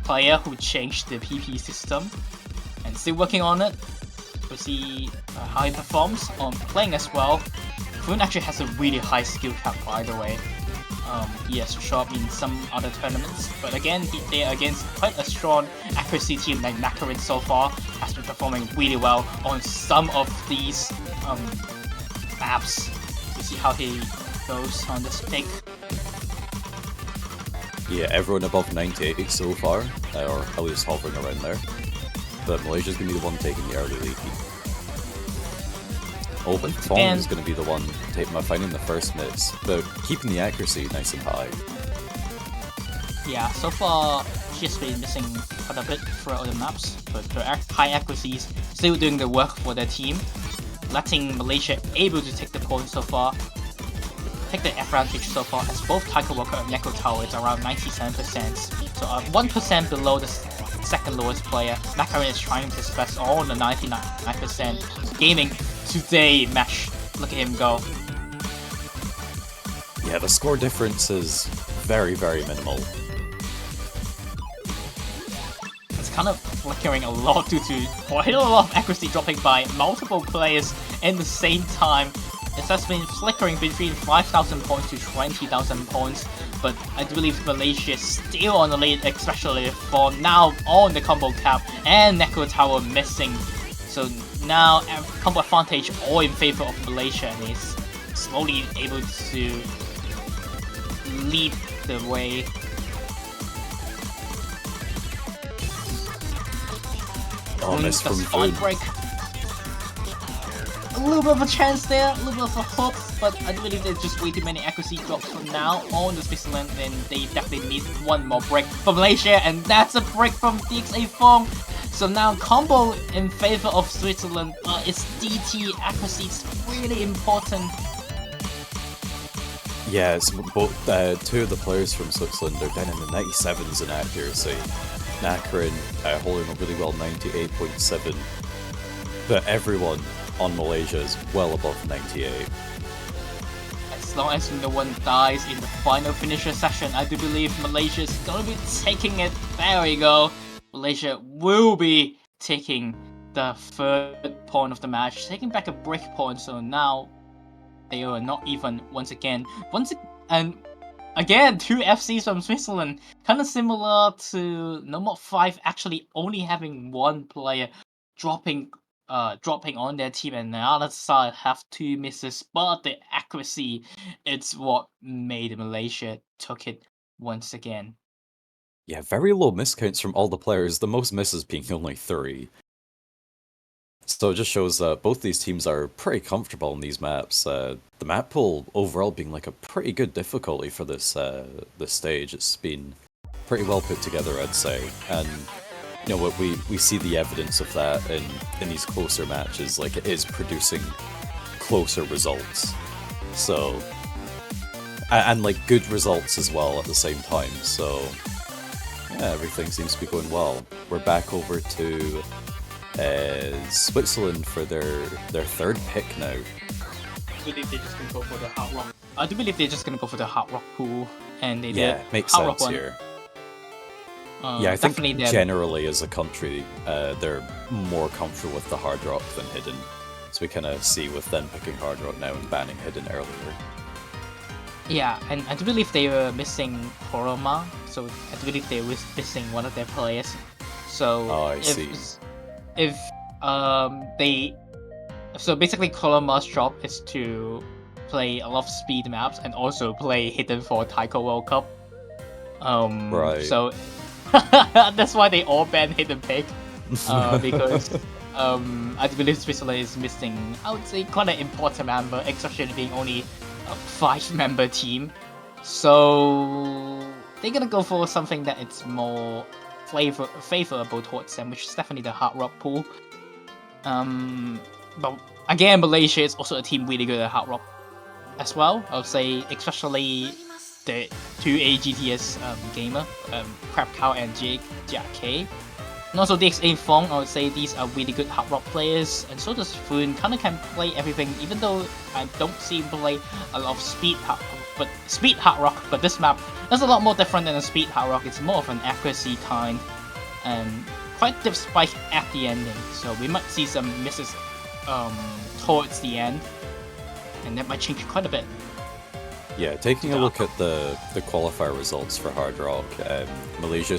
player who changed the PP system, and still working on it. We'll see how he performs on playing as well. Foon actually has a really high skill cap, by the way. He has shown up in some other tournaments, but again, they're against quite a strong accuracy team like Nacron so far, has been performing really well on some of these maps. We'll see how he goes on this pick. Yeah, everyone above 98 so far, or at least hovering around there. But Malaysia's going to be the one taking the early lead. Open Fong is going to be the one finding the first miss, but keeping the accuracy nice and high. Yeah, so far she's been missing quite a bit throughout the maps, but her high accuracy is still doing the work for their team, letting Malaysia able to take the point so far. Take the advantage so far, as both Taiko Walker and Neko Tower is around 97%, so 1% below the second lowest player. Nacron is trying his best on the 99% gaming today match. Look at him go. Yeah, the score difference is very, very minimal. It's kind of flickering a lot due to quite a lot of accuracy dropping by multiple players in the same time. It has been flickering between 5,000 points to 20,000 points, but I do believe Malaysia is still on the lead, especially for now on the combo cap and Neko Tower missing. So now combo advantage all in favor of Malaysia, and is slowly able to lead the way. Oh, miss from Foon. Break. a little bit of a chance there, a little bit of a hope, but I believe there's just way too many accuracy drops from now on the Switzerland, and they definitely need one more break from Malaysia, and that's a break from DXA Fong. So now combo in favor of Switzerland, it's DT accuracy, it's really important. Yeah, it's both two of the players from Switzerland are down in the 97s in accuracy. Nakarin holding a really well 98.7, but everyone on Malaysia is well above 98. As long as no one dies in the final finisher session, I do believe Malaysia is gonna be taking it. There we go. Malaysia will be taking the third point of the match, taking back a break point. So now they are not even and again, two FCs from Switzerland, kind of similar to Nomad 5 actually only having one player dropping on their team, and the other side have two misses, but the accuracy, it's what made Malaysia took it once again. Yeah, very low miscounts from all the players, the most misses being only 3. So it just shows that both these teams are pretty comfortable in these maps. The map pool overall being like a pretty good difficulty for this this stage. It's been pretty well put together, I'd say. And you know what, we see the evidence of that in these closer matches. Like, it is producing closer results. So and like good results as well at the same time. So yeah, everything seems to be going well. We're back over to Switzerland for their third pick now. I believe they're just gonna go for the hard rock. I do believe they're just gonna go for the hard rock pool, and they Yeah, did makes hard rock sense one. here. Yeah, I think definitely generally as a country, they're more comfortable with the hard rock than hidden. So we kind of see with them picking hard rock now and banning hidden earlier. Yeah, and I do believe they were missing Koroma, so I do believe they were missing one of their players. So I see. If so basically Koloma's job is to play a lot of speed maps and also play hidden for Taiko World Cup. Right. So that's why they all ban hidden pick. Because I do believe Switzerland is missing, I would say, quite an important member, especially being only a 5-member team. So they're gonna go for something that it's more favorable towards them, which is definitely the hard rock pool. But again, Malaysia is also a team really good at hard rock as well. I would say, especially the two AGTS gamer, Crab Cow and Jack K. And also DXA Fong, I would say these are really good hard rock players, and so does Foon. Kinda can play everything, even though I don't see him play a lot of speed hard rock, but this map is a lot more different than a speed hard rock. It's more of an accuracy kind, and quite diff spike at the ending. So we might see some misses towards the end, and that might change quite a bit. Yeah, taking a look at the qualifier results for Hard Rock, Malaysia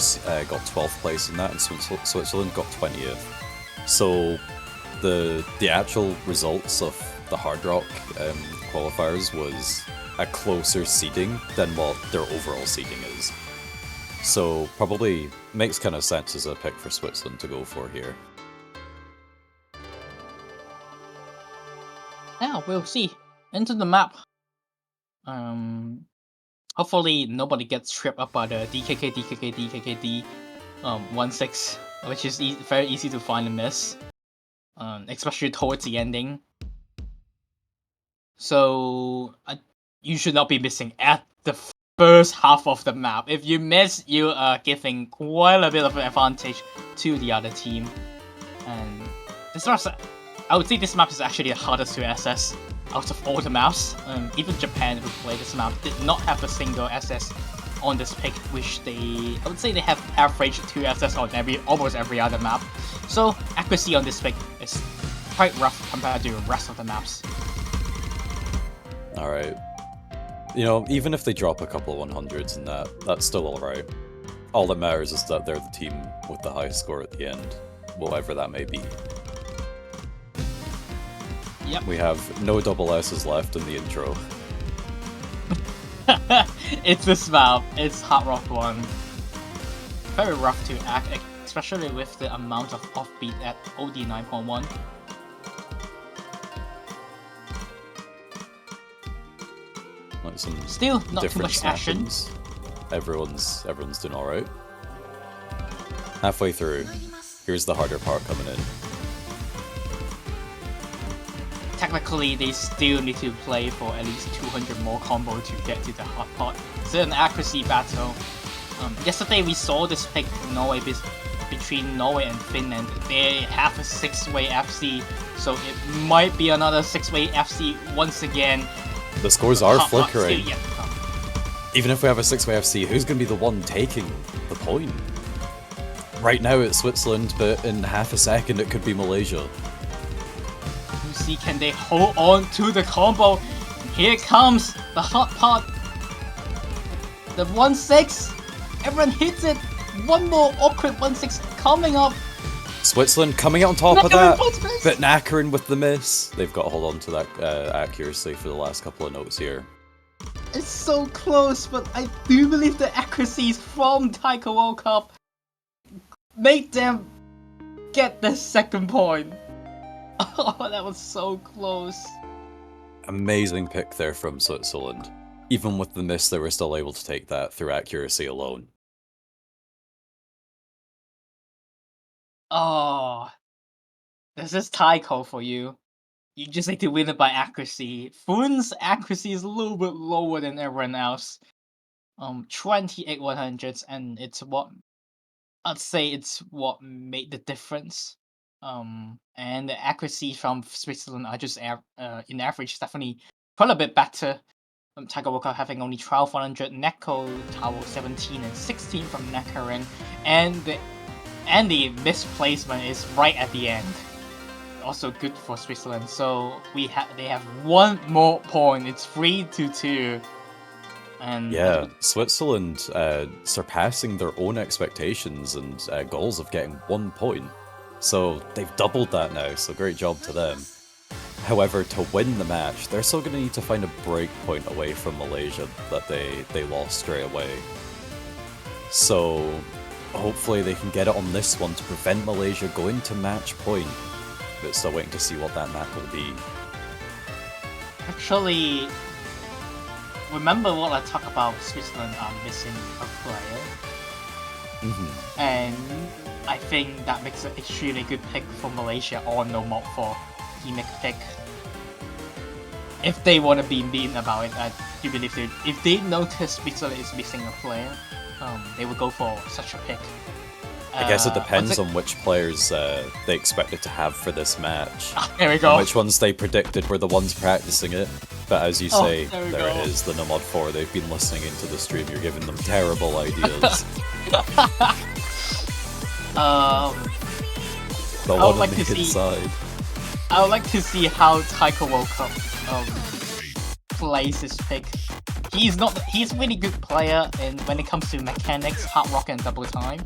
got 12th place in that, and Switzerland got 20th. So the actual results of the Hard Rock qualifiers was a closer seeding than what their overall seeding is. So probably makes kind of sense as a pick for Switzerland to go for here. Yeah, we'll see. Into the map. Hopefully nobody gets tripped up by the DKD 1-6, which is very easy to find and miss, especially towards the ending. So you should not be missing at the first half of the map. If you miss, you are giving quite a bit of an advantage to the other team. And this map, I would say this map is actually the hardest to assess out of all the maps. Even Japan, who played this map, did not have a single SS on this pick, which I would say they have average 2 SS on almost every other map. So accuracy on this pick is quite rough compared to the rest of the maps. Alright. You know, even if they drop a couple of 100s in that, that's still alright. All that matters is that they're the team with the highest score at the end, whatever that may be. Yep. We have no double S's left in the intro. It's this map. It's Hard Rock 1. Very rough to act, especially with the amount of offbeat at OD 9.1. got some Still not too different much action. snappings. Everyone's doing all right. Halfway through, here's the harder part coming in. Technically, they still need to play for at least 200 more combo to get to the hard part. It's an accuracy battle. Yesterday we saw this pick Norway between Norway and Finland. They have a 6-way FC, so it might be another 6-way FC once again. The scores are Hot pot flickering. still yet to come. Even if we have a 6-way FC, who's going to be the one taking the point? Right now it's Switzerland, but in half a second it could be Malaysia. You see, can they hold on to the combo? Here comes the hot pot. The 1-6. Everyone hits it. One more awkward 1-6 coming up. Switzerland coming out on top of Nakarin that, puts miss. but Nakarin with the miss. They've got to hold on to that accuracy for the last couple of notes here. It's so close, but I do believe the accuracies from Taiko World Cup made them get the second point. Oh, that was so close. Amazing pick there from Switzerland. Even with the miss, they were still able to take that through accuracy alone. Oh, this is Taiko for you. You just need to win it by accuracy. Fun's accuracy is a little bit lower than everyone else. 28 100s, and it's what I'd say it's what made the difference. And the accuracy from Switzerland are just in average definitely quite a bit better. Taiko World Cup having only 12 100, Neko Tower 17 and 16 from Nakarin, and the misplacement is right at the end. Also good for Switzerland. So they have one more point. It's 3-2. And yeah, Switzerland surpassing their own expectations and goals of getting 1 point. So they've doubled that now, so great job to them. However, to win the match, they're still going to need to find a break point away from Malaysia that they lost straight away. So hopefully they can get it on this one to prevent Malaysia going to match point. But still waiting to see what that map will be. Actually, remember what I talked about Switzerland are missing a player? And I think that makes an extremely good pick for Malaysia or no mod for gimmick pick. If they want to be mean about it, I do believe if they notice Switzerland is missing a player, they would go for such a pick. I guess it depends on which players they expected to have for this match. There we go. And which ones they predicted were the ones practicing it. But as you say, there it is, the Nomad 4. They've been listening into the stream. You're giving them terrible ideas. The one on the inside. I would like to see how Taiko World Cup plays his pick. He's a really good player when it comes to mechanics, hard rock and double time.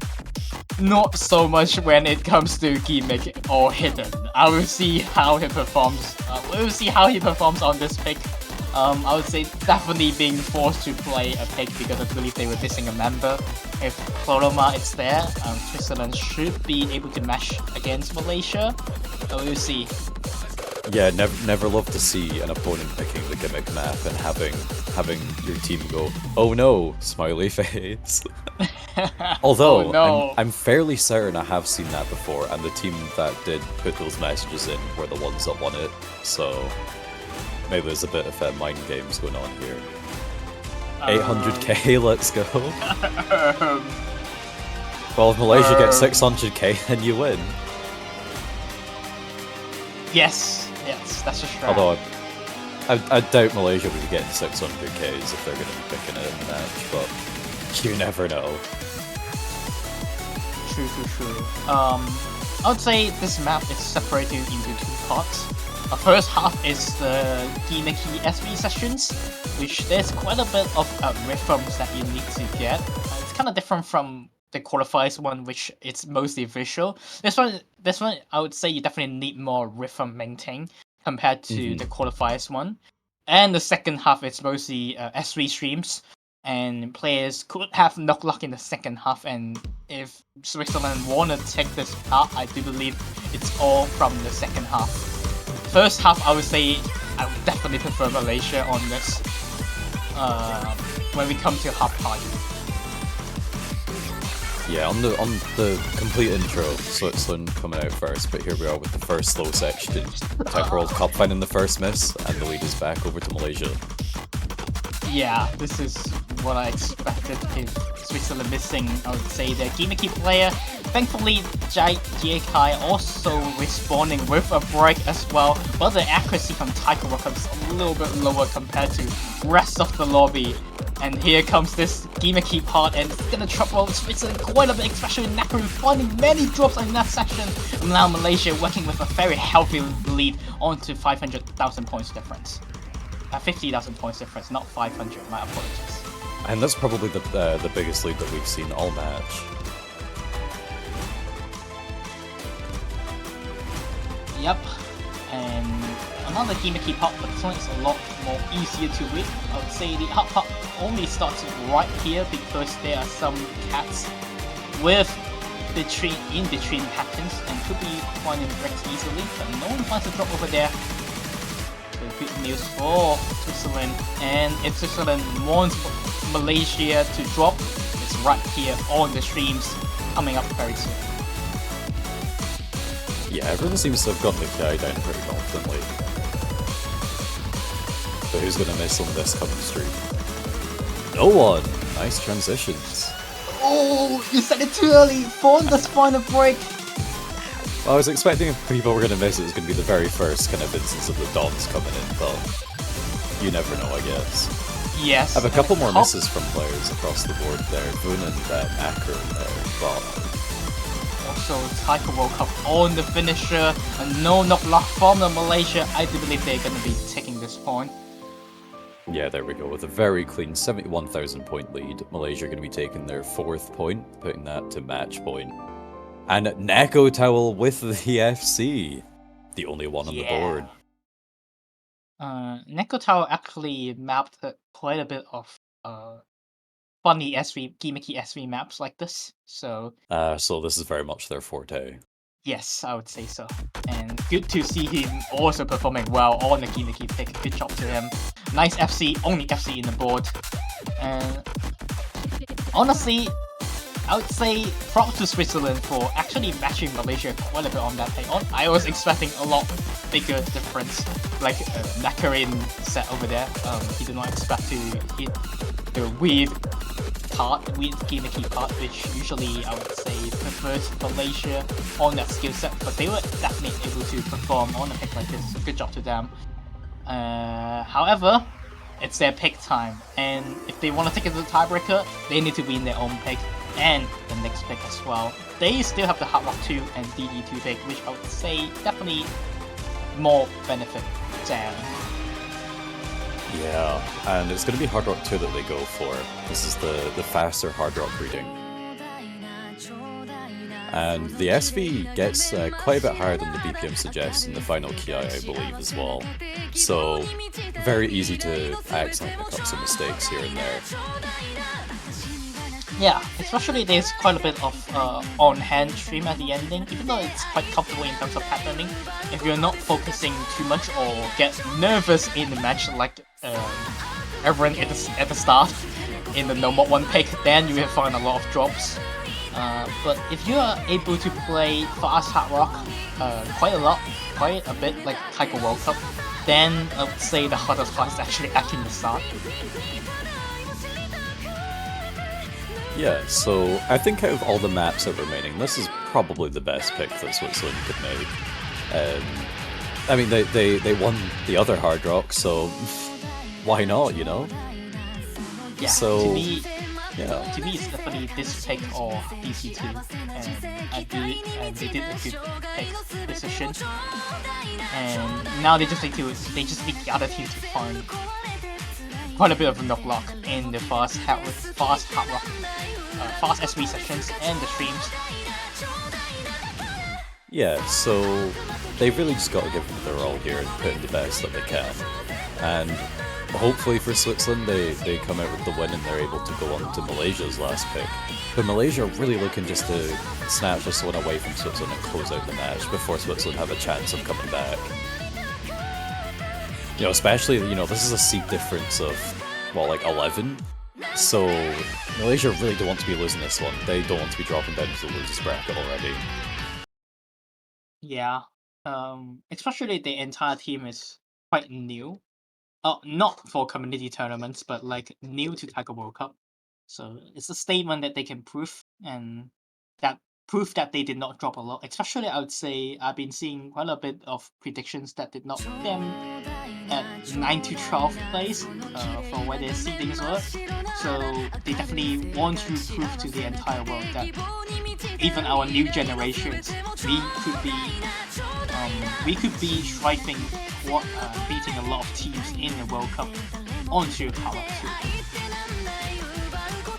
Not so much when it comes to gimmick or hidden. I will see how he performs. We'll see how he performs on this pick. I would say definitely being forced to play a pick because I believe they were missing a member. If Chloroma is there, Switzerland should be able to match against Malaysia. We'll see. Yeah, never love to see an opponent picking the gimmick map and having your team go, oh no, smiley face. Although, oh, no. I'm fairly certain I have seen that before, and the team that did put those messages in were the ones that won it, so maybe there's a bit of mind games going on here. 800k, let's go. Well, if Malaysia gets 600k, then you win. Yes, that's a strat. Although I doubt Malaysia will be getting 600ks if they're going to be picking it in the match, but you never know. True. I would say this map is separated into two parts. The first half is the gimmicky SV sessions, which there's quite a bit of rhythms that you need to get. It's kind of different from the qualifiers one, which it's mostly visual. This one, I would say you definitely need more rhythm maintained compared to the qualifiers one. And the second half is mostly SV streams, and players could have knock luck in the second half. And if Switzerland want to take this part, I do believe it's all from the second half. First half, I would say I would definitely prefer Malaysia on this. when we come to Hot Party. Yeah, on the complete intro, Switzerland coming out first, but here we are with the first slow section. Taiko World Cup finding the first miss, and the lead is back over to Malaysia. Yeah, this is what I expected if Switzerland missing, I would say, their gimmicky player. Thankfully, Jiekai also responding with a break as well, but the accuracy from Taiko World Cup is a little bit lower compared to rest of the lobby. And here comes this gimmicky part, and it's gonna trouble Switzerland quite a bit, especially Nakaru finding many drops in that section. And now Malaysia working with a very healthy lead onto 500,000 points difference. 50,000 points difference, not 500, my apologies. And that's probably the biggest lead that we've seen all match. Yep, and another gimmicky part, but this one is a lot more easier to read. I would say the hot part only starts right here because there are some cats with in-between patterns and could be finding breaks easily, but no one finds a drop over there. So good news for Switzerland, and if Switzerland wants Malaysia to drop, it's right here on the streams coming up very soon. Yeah, everyone seems to have gotten the KI down pretty confidently. But who's gonna miss on this coming stream? No one! Nice transitions. Oh, you said it too early! Fawn does find a break! Well, I was expecting if people were gonna miss it was gonna be the very first kind of instance of the Dons coming in, but you never know, I guess. Yes. I have a couple more misses from players across the board there. Boon and Acker there, but also, Taiko World Cup on the finisher, and no knock-lock from the Malaysia. I do believe they're going to be taking this point. yeah, there we go. With a very clean 71,000 point lead, Malaysia are going to be taking their 4th point, putting that to match point. And Neko Towel with the FC, the only one on the board. Neko Tower actually mapped quite a bit of funny gimmicky SV maps like this, so So this is very much their forte. yes, I would say so. And good to see him also performing well on the gimmicky pick. Good job to him. Nice FC, only FC in the board. And honestly, I would say props to Switzerland for actually matching Malaysia quite a bit on that pick. I was expecting a lot bigger difference, like Nakarin set over there. He did not expect to hit the weird gimmicky part, which usually I would say prefers Malaysia on that skill set, but they were definitely able to perform on a pick like this, so good job to them. However, it's their pick time, and if they want to take it to the tiebreaker, they need to win their own pick and the next pick as well. They still have the Hard Rock 2 and DD2 pick, which I would say definitely more benefit them. Yeah, and it's going to be Hard Rock 2 that they go for. This is the faster Hard Rock reading. And the SV gets quite a bit higher than the BPM suggests in the final KI, I believe, as well. So, very easy to accidentally pick up some mistakes here and there. Yeah, especially there's quite a bit of on-hand stream at the ending, even though it's quite comfortable in terms of patterning. If you're not focusing too much or get nervous in the match like everyone at the start in the no mod 1 pick, then you will find a lot of drops. But if you are able to play fast hard rock quite a bit like Taiko World Cup, then I would say the hardest part is actually in the start. Yeah, so I think out of all the maps that are remaining, this is probably the best pick that Switzerland could make. I mean, they won the other Hard Rock, so why not, you know? Yeah, so, to me, yeah. To me, it's definitely this pick or DC2, and they did a good pick decision. And now they just need the other team to find quite a bit of a knock-lock in the fast SV sessions and the streams. Yeah, so they've really just got to give them their all here and put in the best that they can. And hopefully for Switzerland, they come out with the win and they're able to go on to Malaysia's last pick. But Malaysia are really looking just to snatch this one away from Switzerland and close out the match before Switzerland have a chance of coming back. You know, especially, you know, this is a seed difference of like 11. So Malaysia really don't want to be losing this one. They don't want to be dropping down to the losers bracket already. Yeah. Especially the entire team is quite new. Not for community tournaments, but like new to Taiko World Cup. So it's a statement that they can prove, and that proof that they did not drop a lot. Especially, I would say I've been seeing quite a bit of predictions that did not put them at 9 to 12 place for where their seedings were. So they definitely want to prove to the entire world that even our new generations, we could be striving for beating a lot of teams in the World Cup onto Power 2.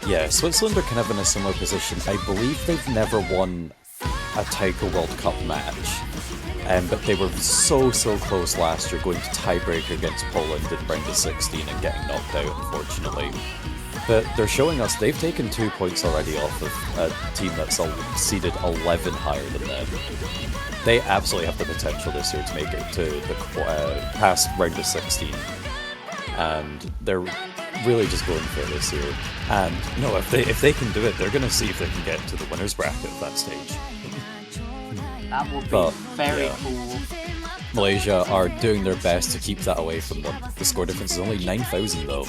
Yeah, Switzerland are kind of in a similar position. I believe they've never won a Taiko World Cup match, but they were so close last year, going to tiebreaker against Poland in round of 16 and getting knocked out, unfortunately. But they're showing us they've taken 2 points already off of a team that's seeded 11 higher than them. They absolutely have the potential this year to make it to the past round of 16, and they're really just going for it this year. And no, if they can do it, they're going to see if they can get to the winners bracket at that stage. That would be very cool. Malaysia are doing their best to keep that away from them. The score difference is only 9,000 though.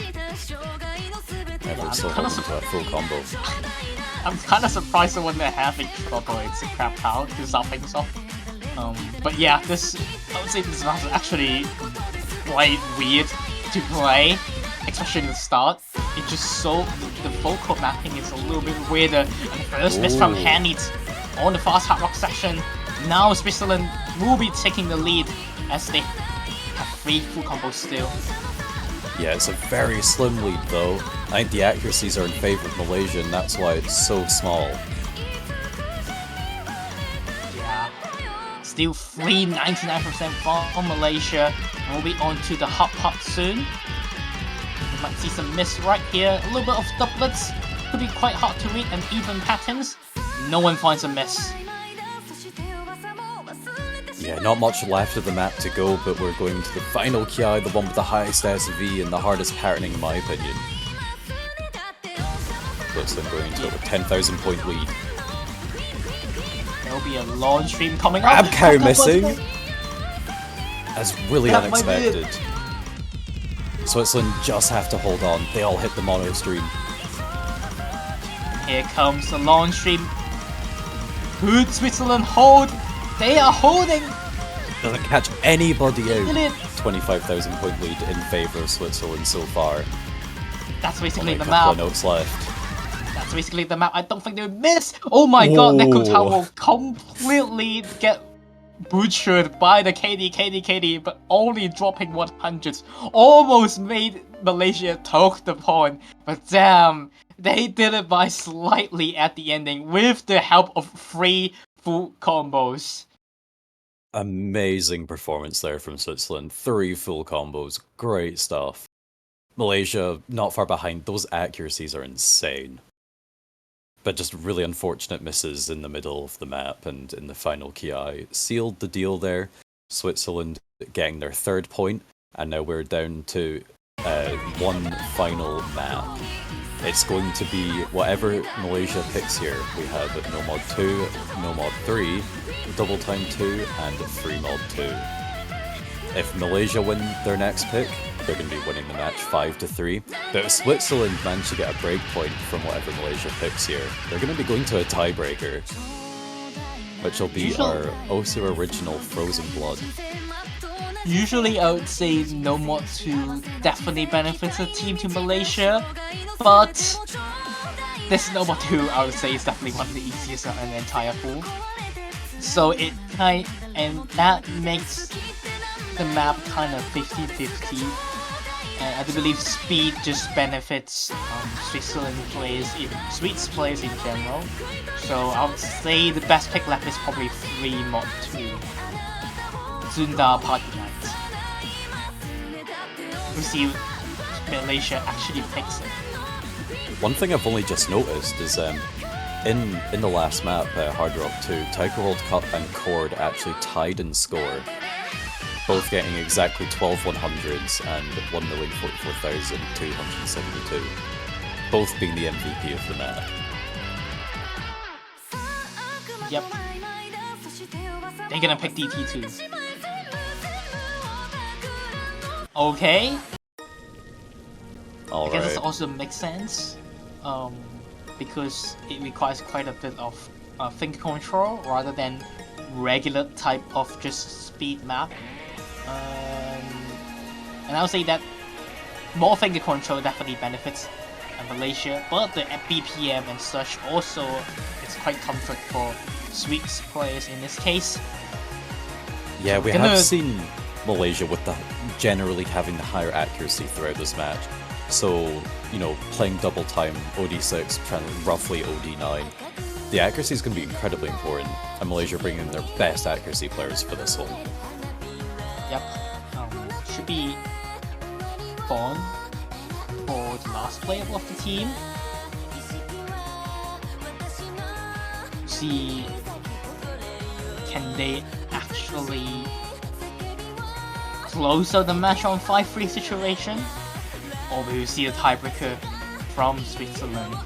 Everyone's still holding to a full combo. I'm kind of surprised when they're having trouble in crap out to start things off. But yeah, I would say this match is actually quite weird to play, especially in the start. It's just the vocal mapping is a little bit weirder. And first miss from Hanit on the fast hard rock section. Now Switzerland will be taking the lead as they have 3 full combos still. Yeah, it's a very slim lead though. I think the accuracies are in favour of Malaysia, and that's why it's so small. Yeah. Still 99% from Malaysia. We'll be on to the hot pot soon. You might see some miss right here. A little bit of doublets. Could be quite hard to read, and even patterns. No one finds a miss. Yeah, not much left of the map to go, but we're going to the final Ki, the one with the highest SV and the hardest patterning in my opinion. Switzerland going into it with 10,000 point lead. There'll be a long stream coming up. Grab cow missing! That's really unexpected. Switzerland just have to hold on. They all hit the mono stream. Here comes the long stream. Could Switzerland hold? They are holding! Doesn't catch anybody out. 25,000 point lead in favour of Switzerland so far. That's basically the couple map. of notes left. That's basically the map. I don't think they would miss. Oh my god, Nekota will completely get butchered by the KD, but only dropping 100s. Almost made Malaysia took the point, but damn, they did it by slightly at the ending with the help of 3 full combos. Amazing performance there from Switzerland. 3 full combos. Great stuff. Malaysia, not far behind. Those accuracies are insane. But just really unfortunate misses in the middle of the map and in the final Ki. Sealed the deal there. Switzerland getting their 3rd point. And now we're down to one final map. It's going to be whatever Malaysia picks here. We have no mod 2, no mod 3, double time 2, and free mod 2. If Malaysia win their next pick, they're going to be winning the match 5-3. But if Switzerland manage to get a break point from whatever Malaysia picks here, they're going to be going to a tiebreaker, which will be our also original Frozen Blood. Usually I would say no mod 2 definitely benefits the team to Malaysia, but this no mod 2 I would say is definitely one of the easiest in the entire pool. So and that makes the map kind of 50-50. And I do believe speed just benefits Switzerland players, even Swedes players in general. So I would say the best pick left is probably 3 mod 2. Zunda Party Night. We'll see if Malaysia actually picks it. One thing I've only just noticed is in the last map, Hard Rock 2, Taiko World Cup and Cord actually tied in score. both getting exactly 12 100s and 1,044,272. Both being the MVP of the map. Yep. They're gonna pick DT too. Okay. I guess this also makes sense. Because it requires quite a bit of finger control rather than regular type of just speed map. And I would say that more finger control definitely benefits Malaysia, but the BPM and such also is quite comfort for Sweeps players in this case. Yeah, we have seen Malaysia with the generally having the higher accuracy throughout this match. So, you know, playing double time OD6, trying roughly OD9, the accuracy is going to be incredibly important, and Malaysia bringing in their best accuracy players for this one. Yep. Should be fun for the last player of the team. See, can they actually close out the match on 5-3 situation? Or will you see a tiebreaker from Switzerland?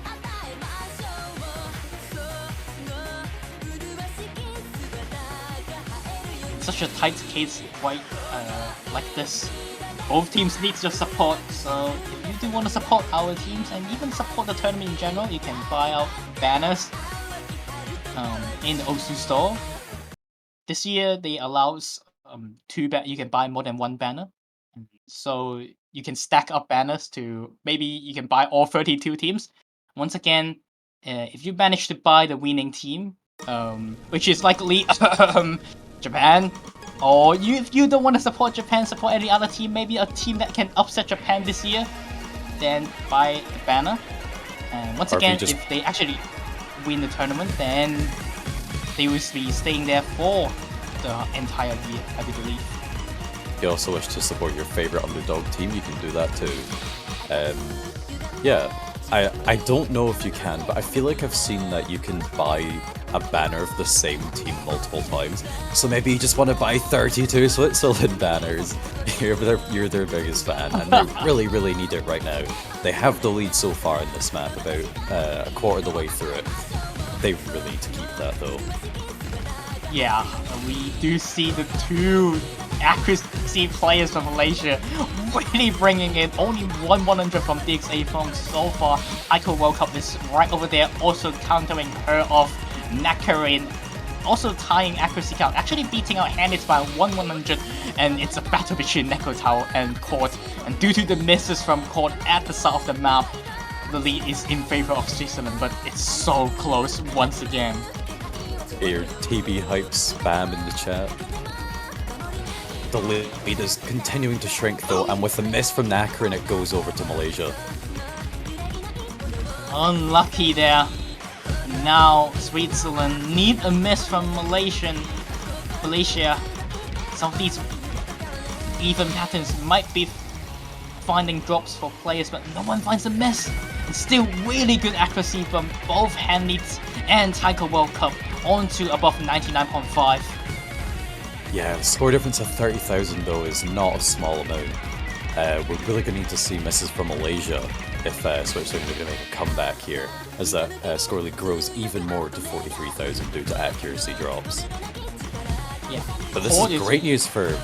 In such a tight case like this, both teams need your support, so if you do want to support our teams and even support the tournament in general, you can buy out banners in the Osu store. This year they allows you can buy more than one banner, so you can stack up banners to maybe you can buy all 32 teams. Once again, if you manage to buy the winning team, which is likely Japan, or if you don't want to support Japan, support any other team, maybe a team that can upset Japan this year, then buy the banner. And once again, if they actually win the tournament, then they will be staying there for the entire year, I do believe. If you also wish to support your favorite underdog team, you can do that too. Yeah, I don't know if you can, but I feel like I've seen that you can buy a banner of the same team multiple times. So maybe you just want to buy 32 Switzerland banners. You're their biggest fan, and they really, really need it right now. They have the lead so far in this map, about a quarter of the way through it. They really need to keep that though. Yeah, we do see the two accuracy players from Malaysia really bringing in only 100 from DXA from so far. Taiko World Cup is right over there, also countering her off. Nakarin also tying accuracy count, actually beating out Handits by 100, and it's a battle between Neko Tao and Court. And due to the misses from Court at the start of the map, the lead is in favor of Switzerland, but it's so close once again. Your TB hype spam in the chat. The lead is continuing to shrink though, and with a miss from Nakarin, it goes over to Malaysia. Unlucky there. Now Switzerland need a miss from Malaysia. Some of these even patterns might be finding drops for players, but no one finds a miss. It's still really good accuracy from both Handits and Taiko World Cup onto above 99.5. Yeah, the score difference of 30,000 though is not a small amount. We're really going to need to see misses from Malaysia if Switzerland are going to make a comeback here, as that score lead grows even more to 43,000 due to accuracy drops. Yeah. But this is great news for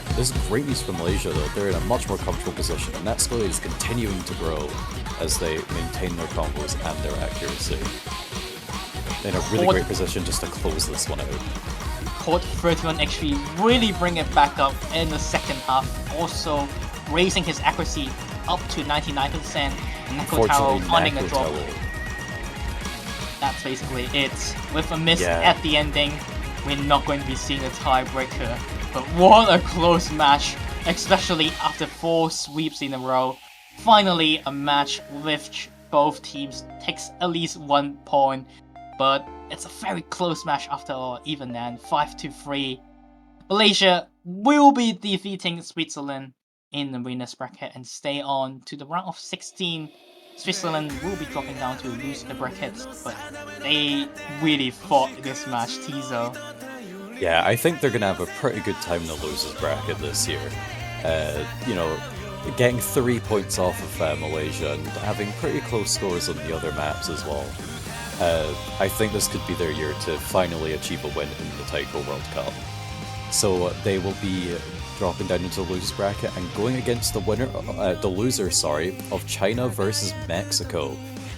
Malaysia though. They're in a much more comfortable position, and that score lead is continuing to grow as they maintain their combos and their accuracy. They're in a really great position just to close this one out. Court 31 actually really bring it back up in the second half, also raising his accuracy up to 99%, and Neko Taro finding a drop. That's basically it. With a miss at the ending, we're not going to be seeing a tiebreaker. But what a close match, especially after 4 sweeps in a row. Finally, a match which both teams takes at least 1 point, but it's a very close match after all, even then, 5-3. Malaysia will be defeating Switzerland in the winners bracket and stay on to the round of 16. Switzerland will be dropping down to lose the brackets, but they really fought this match, Tizo. Yeah, I think they're going to have a pretty good time in the losers bracket this year. You know, getting 3 points off of Malaysia and having pretty close scores on the other maps as well. I think this could be their year to finally achieve a win in the Taiko World Cup. So they will be dropping down into the losers bracket and going against the loser of China versus Mexico,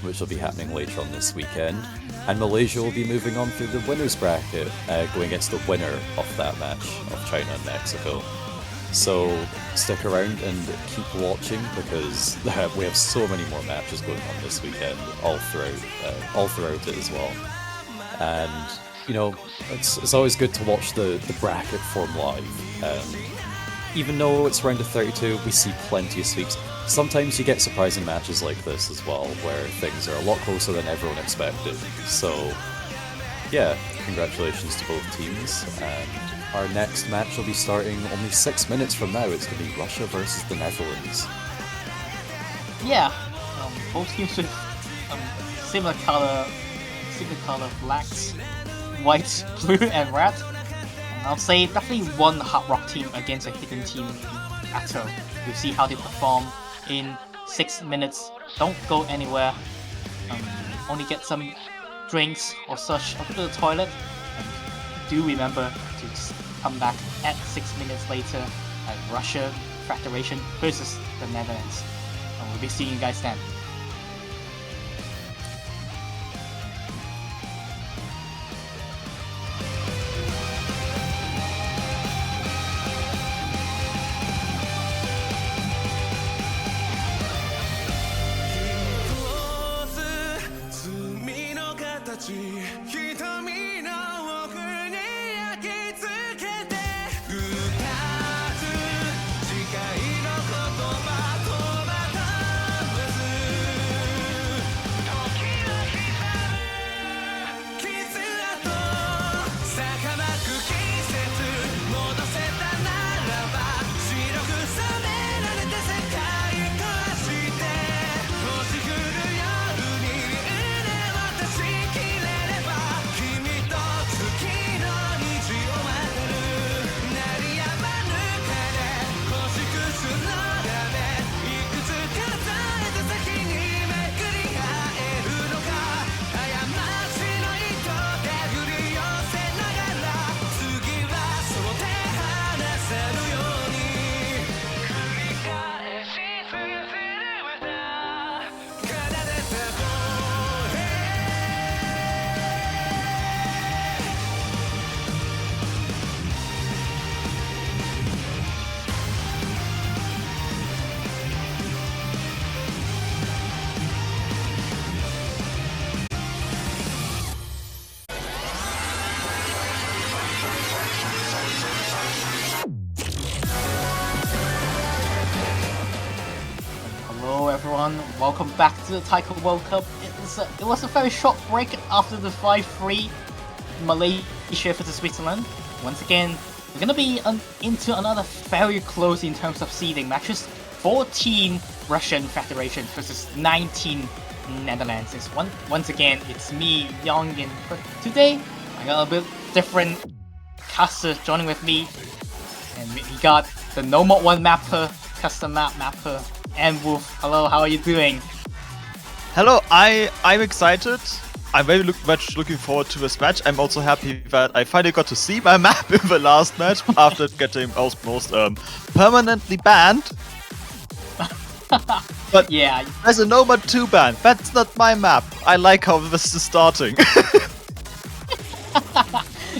which will be happening later on this weekend. And Malaysia will be moving on through the winners bracket, going against the winner of that match of China and Mexico. So stick around and keep watching because we have so many more matches going on this weekend, all throughout it as well. And you know, it's always good to watch the bracket form live. Even though it's round of 32, we see plenty of sweeps. Sometimes you get surprising matches like this as well, where things are a lot closer than everyone expected. So, yeah, congratulations to both teams. And our next match will be starting only 6 minutes from now. It's going to be Russia versus the Netherlands. Yeah, both teams with similar color blacks, white, blue, and red. And I'll say definitely one hard rock team against a hidden team battle. We'll see how they perform in 6 minutes. Don't go anywhere. Only get some drinks or such. Or go to the toilet. And do remember to come back at 6 minutes later at Russia Federation versus the Netherlands. And we'll be seeing you guys then. Welcome back to the Taiko World Cup. It was a very short break after the 5-3 Malaysia versus Switzerland. Once again, we're gonna be into another very close in terms of seeding matches. 14 Russian Federation versus 19 Netherlands. Once again, it's me, Young, and today I got a bit different caster joining with me, and we got the No Mod 1 mapper, custom mapper, and Wolf. Hello, how are you doing? Hello, I'm excited. I'm very much looking forward to this match. I'm also happy that I finally got to see my map in the last match after getting almost permanently banned. But yeah, as a Nomad 2 ban, that's not my map. I like how this is starting.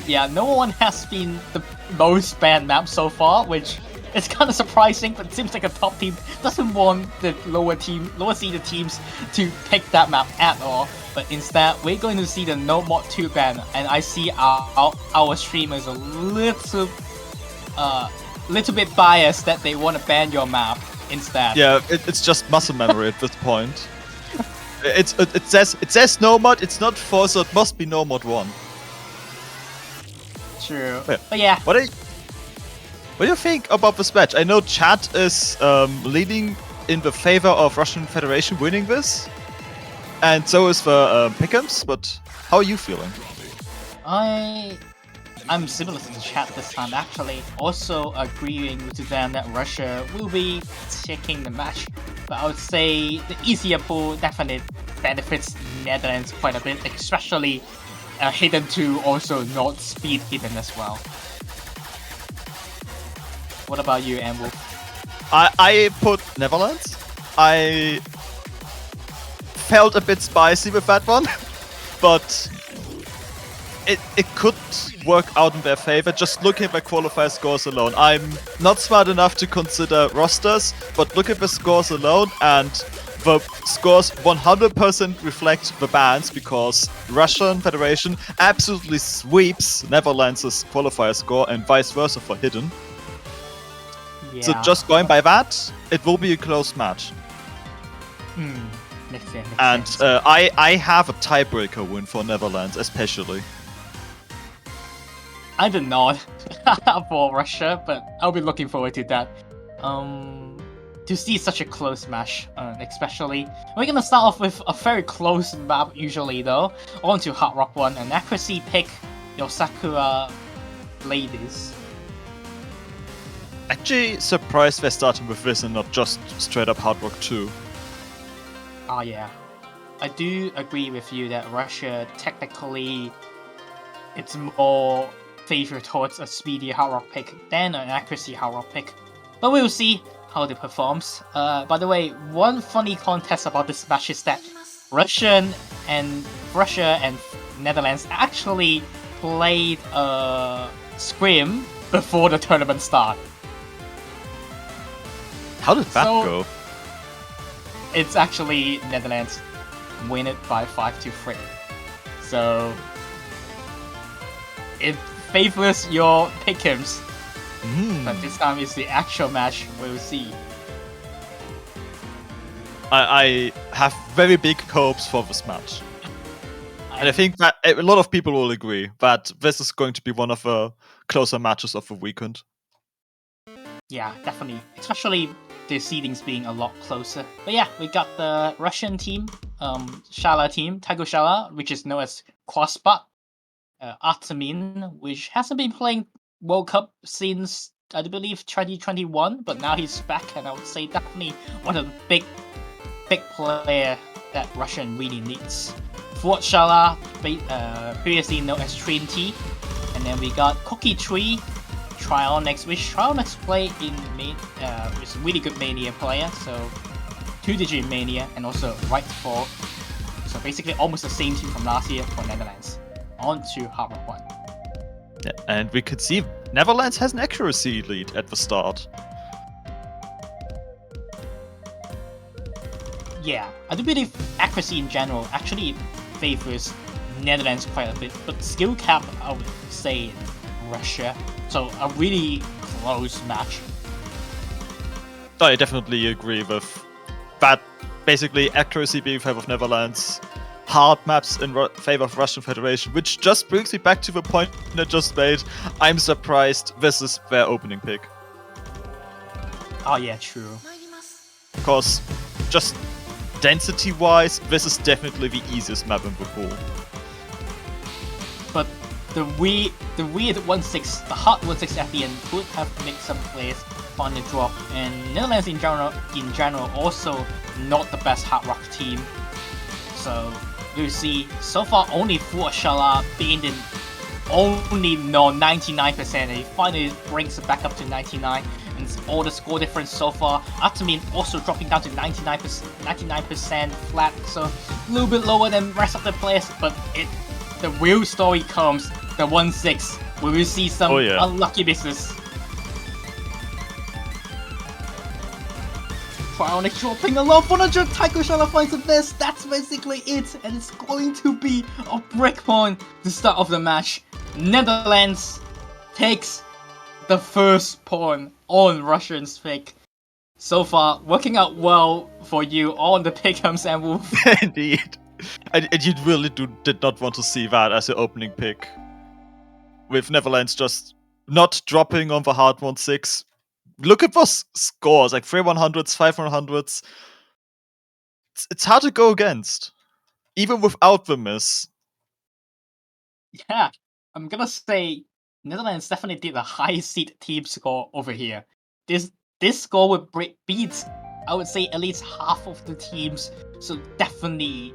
Yeah, no one has been the most banned map so far, which is kind of surprising, but it seems like a top team doesn't want the lower seeded teams to pick that map at all. But instead, we're going to see the No Mod 2 ban, and I see our streamers a little bit biased that they want to ban your map instead. Yeah, it's just muscle memory at this point. It says No Mod, it's not 4, so it must be No Mod 1. True. Yeah. But yeah. What do you think about this match? I know chat is leading in the favor of Russian Federation winning this, and so is the Pick'ems, but how are you feeling? I I'm similar to the chat this time, actually. Also agreeing with them that Russia will be taking the match. But I would say the easier pool definitely benefits Netherlands quite a bit, especially Hidden 2 also not speed hidden as well. What about you, Amble? I put Netherlands. I felt a bit spicy with that one, but it could work out in their favor. Just looking at the qualifier scores alone. I'm not smart enough to consider rosters, but look at the scores alone, and the scores 100% reflect the bans, because Russian Federation absolutely sweeps Netherlands' qualifier score and vice versa for Hidden. Yeah. So just going by that, it will be a close match. Makes sense. And I have a tiebreaker win for Netherlands, especially. I did not for Russia, but I'll be looking forward to that. To see such a close match, especially. We're gonna start off with a very close map usually though. On to Hard Rock 1, an accuracy pick, your Sakura ladies. Actually surprised they're starting with this and not just straight up Hard Rock 2. Oh yeah. I do agree with you that Russia technically it's more favored towards a speedy Hard Rock pick than an accuracy Hard Rock pick. But we'll see how it performs. By the way, one funny contest about this match is that Russia and Netherlands actually played a scrim before the tournament start. How did that go? It's actually Netherlands win it by 5-3. So it favors your pick'ems. But this time it's the actual match. We'll see. I have very big hopes for this match. And I think that a lot of people will agree that this is going to be one of the closer matches of the weekend. Yeah, definitely. Especially the seedings being a lot closer. But yeah, we got the Russian team, Shala team, Taiko Shala, which is known as Crossbot, Artemin, which hasn't been playing World Cup since, I believe, 2021, but now he's back, and I would say definitely one of the big player that Russian really needs. Fort Shala, previously known as Trinity, and then we got Cookie Tree, Trionyx, which Trionyx play in is a really good Mania player, so 2-digit Mania, and also Right 4. So basically almost the same team from last year for Netherlands. On to Hard Rock 1. Yeah, and we could see Netherlands has an accuracy lead at the start. Yeah, I do believe accuracy in general actually favors Netherlands quite a bit, but skill cap I would say Russia. So a really close match. I definitely agree with that. Basically, accuracy being in favor of Netherlands, hard maps in favor of Russian Federation, which just brings me back to the point I just made. I'm surprised this is their opening pick. Oh yeah, true. Because just density-wise, this is definitely the easiest map in the pool. But the weird 1-6, the hard 1-6 at the end could have made some players find a drop, and Netherlands in general also not the best hard rock team. So we'll see. So far only Fort Shala being in only 99%, and he finally brings it back up to 99, and all the score difference so far. Artemin also dropping down to 99% flat, so a little bit lower than rest of the players, but the real story comes the 1-6, where we see some unlucky business. Trionyx dropping a lot, 100, Taiko Shala finds the best, that's basically it, and it's going to be a breakpoint the start of the match. Netherlands takes the first pawn on Russian's pick. So far, working out well for you on the pick'ems, and Wolf. Indeed. And you really did not want to see that as your opening pick. With Netherlands just not dropping on the hard 1-6. Look at those scores, like 3-100s, 5-100s. It's hard to go against, even without the miss. Yeah, I'm gonna say Netherlands definitely did a high seed team score over here. This score would beat, I would say, at least half of the teams. So definitely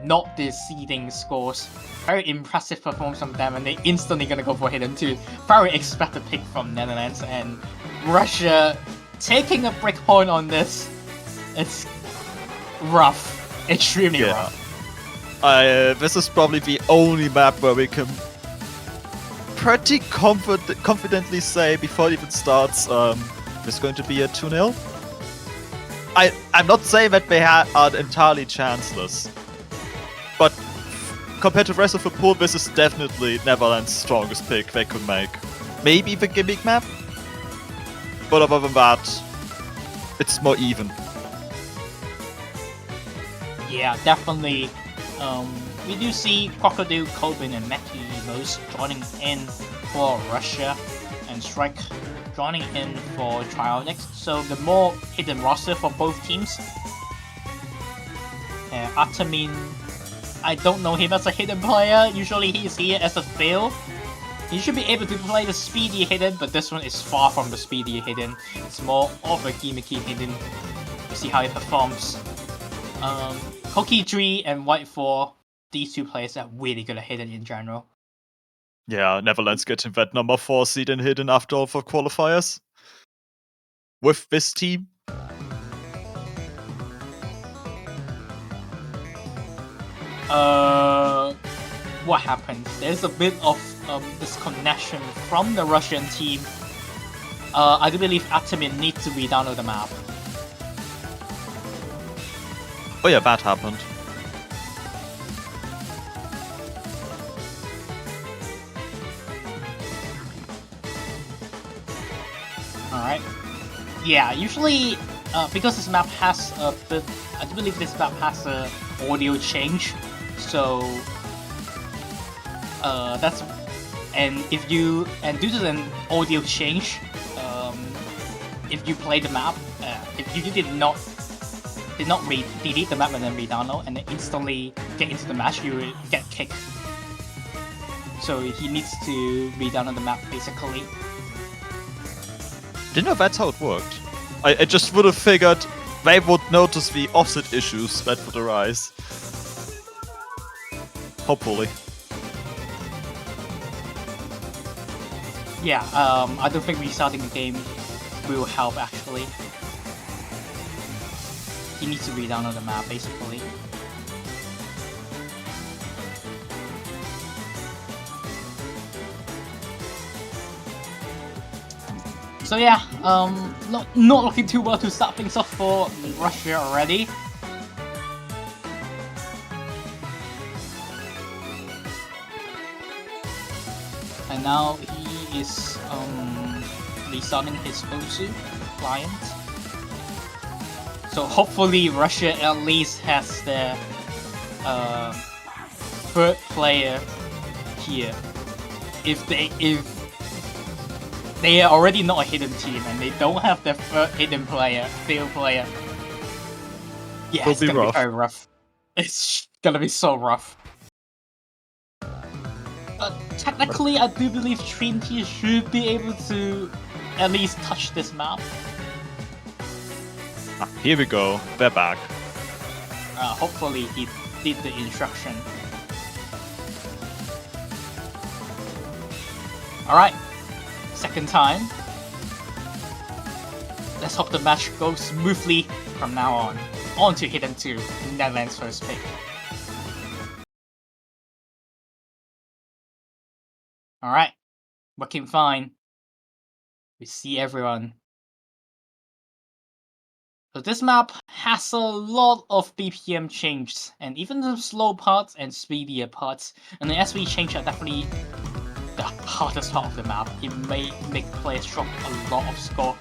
not the seeding scores. Very impressive performance from them, and they instantly gonna go for Hidden 2. Very expected pick from Netherlands, and Russia taking a break point on this. It's rough. Extremely rough. This is probably the only map where we can pretty confidently say before it even starts, there's going to be a 2-0. I'm not saying that they are entirely chanceless, but compared to the rest of the pool, this is definitely Netherlands' strongest pick they could make. Maybe the gimmick map, but other than that, it's more even. Yeah, definitely. We do see Crocodile, Colbin, and Meki most joining in for Russia, and Strike joining in for Trionyx. So the more hidden roster for both teams. Atamin, I don't know him as a hidden player. Usually he's here as a fail. He should be able to play the speedy hidden, but this one is far from the speedy hidden. It's more of a gimmicky hidden. We'll see how he performs. Koki3 and White 4, these two players are really good at hidden in general. Yeah, Netherlands getting that number 4 seed in hidden after all for qualifiers. With this team. What happened? There's a bit of disconnection from the Russian team. I do believe Atamin needs to re-download the map. Oh yeah, that happened. Alright. Yeah, usually, because this map has a bit... I do believe this map has a audio change, so... that's... And if you... And due to the audio change, if you play the map, if you did not delete the map and then re-download and then instantly get into the match, you will get kicked. So he needs to re-download the map basically. Didn't know that's how it worked. I just would have figured they would notice the offset issues that would arise. Hopefully. Yeah, I don't think restarting the game will help actually. He needs to re-download the map basically. So yeah, not looking too well to start things off for Russia already. And now he is restarting his Osu client. So hopefully Russia at least has their third player here. If they are already not a hidden team and they don't have their third hidden player, field player. Yeah, it's gonna be very rough. It's gonna be so rough. Technically, I do believe Trinity should be able to at least touch this map. Here we go, they're back. Hopefully he did the instruction. Alright, second time. Let's hope the match goes smoothly from now on. On to Hidden 2, Netherlands' first pick. Alright, working fine. We see everyone. So this map has a lot of BPM changes, and even the slow parts and speedier parts. And the SV change are definitely the hardest part of the map. It may make players drop a lot of score.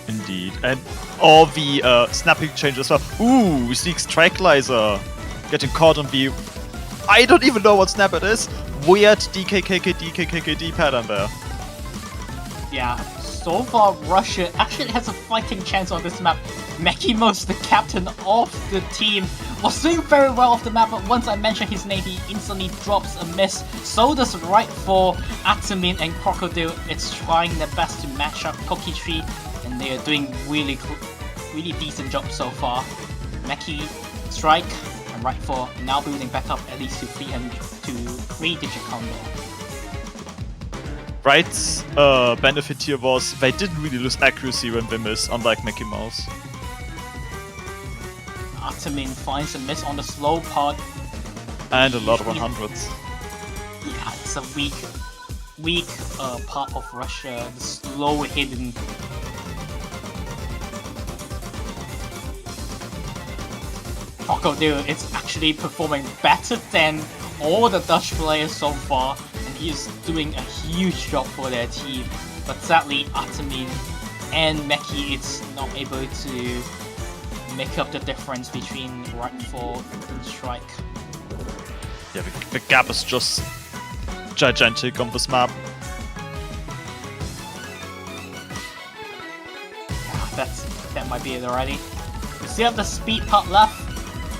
Indeed, and all the snapping changes as well. Ooh, Zeke's Tracklizer getting caught on the... I don't even know what snap it is. Weird DKKKD pattern there. Yeah, so far Russia actually has a fighting chance on this map. Mekimo's the captain of the team, was doing very well off the map, but once I mention his name, he instantly drops a miss. So does right for Atamin and Crocodile. It's trying their best to match up Cookie Tree, and they are doing really decent job so far. Meki, Strike, and right for now building back up at least to 3-digit combo. Right's benefit here was they didn't really lose accuracy when they miss, unlike Mickey Mouse. Atamin finds a miss on the slow part. And a lot of 100s. Yeah, it's a weak part of Russia, the slow hidden. Crocodile is actually performing better than all the Dutch players so far, and he is doing a huge job for their team. But sadly, Atamin and Meki is not able to make up the difference between Rightfall and Strike. Yeah, the gap is just gigantic on this map. Yeah, that might be it already. We still have the speed part left,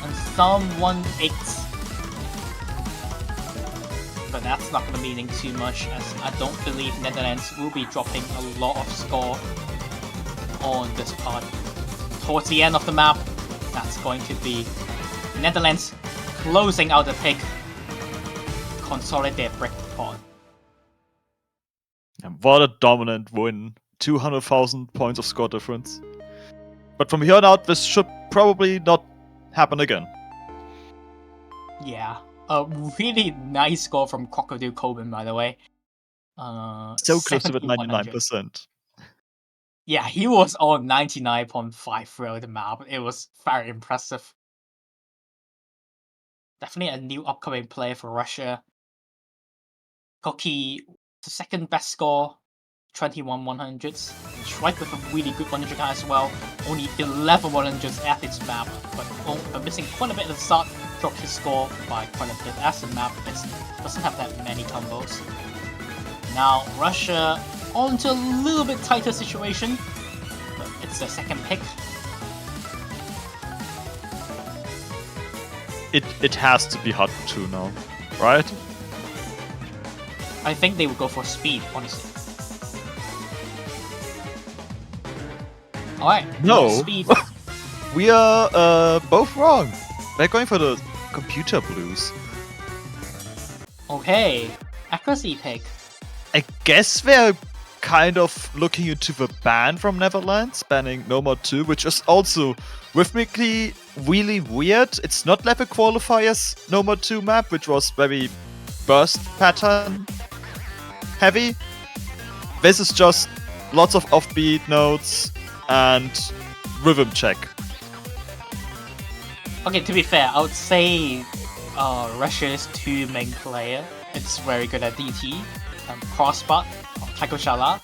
and some 1-8s. But that's not going to be meaning too much, as I don't believe Netherlands will be dropping a lot of score on this part. Towards the end of the map, that's going to be Netherlands closing out the pick, consolidate break pod. And what a dominant win. 200,000 points of score difference. But from here on out, this should probably not happen again. Yeah, a really nice score from Crocodile Coben, by the way. So close to it, 99%. Yeah, he was on 99.5 throughout the map. It was very impressive. Definitely a new upcoming player for Russia. Koki, the second best score, 21 100s. And Strike with a really good 100 as well. Only 11 100s at its map, but missing quite a bit at the start. Dropped his score by quite a bit as the map doesn't have that many combos. Now Russia onto a little bit tighter situation, but it's the second pick. It has to be hard 2 now, right? I think they would go for speed, honestly. Alright, no speed. We are both wrong. They're going for the computer blues. Okay, accuracy pick. I guess they're kind of looking into the ban from Netherlands, banning No More 2, which is also rhythmically really weird. It's not like the qualifiers No More 2 map, which was very burst pattern heavy. This is just lots of offbeat notes and rhythm check. Okay, to be fair, I would say Russia's 2 main player. It's very good at DT. Crossbot, Taiko Shala,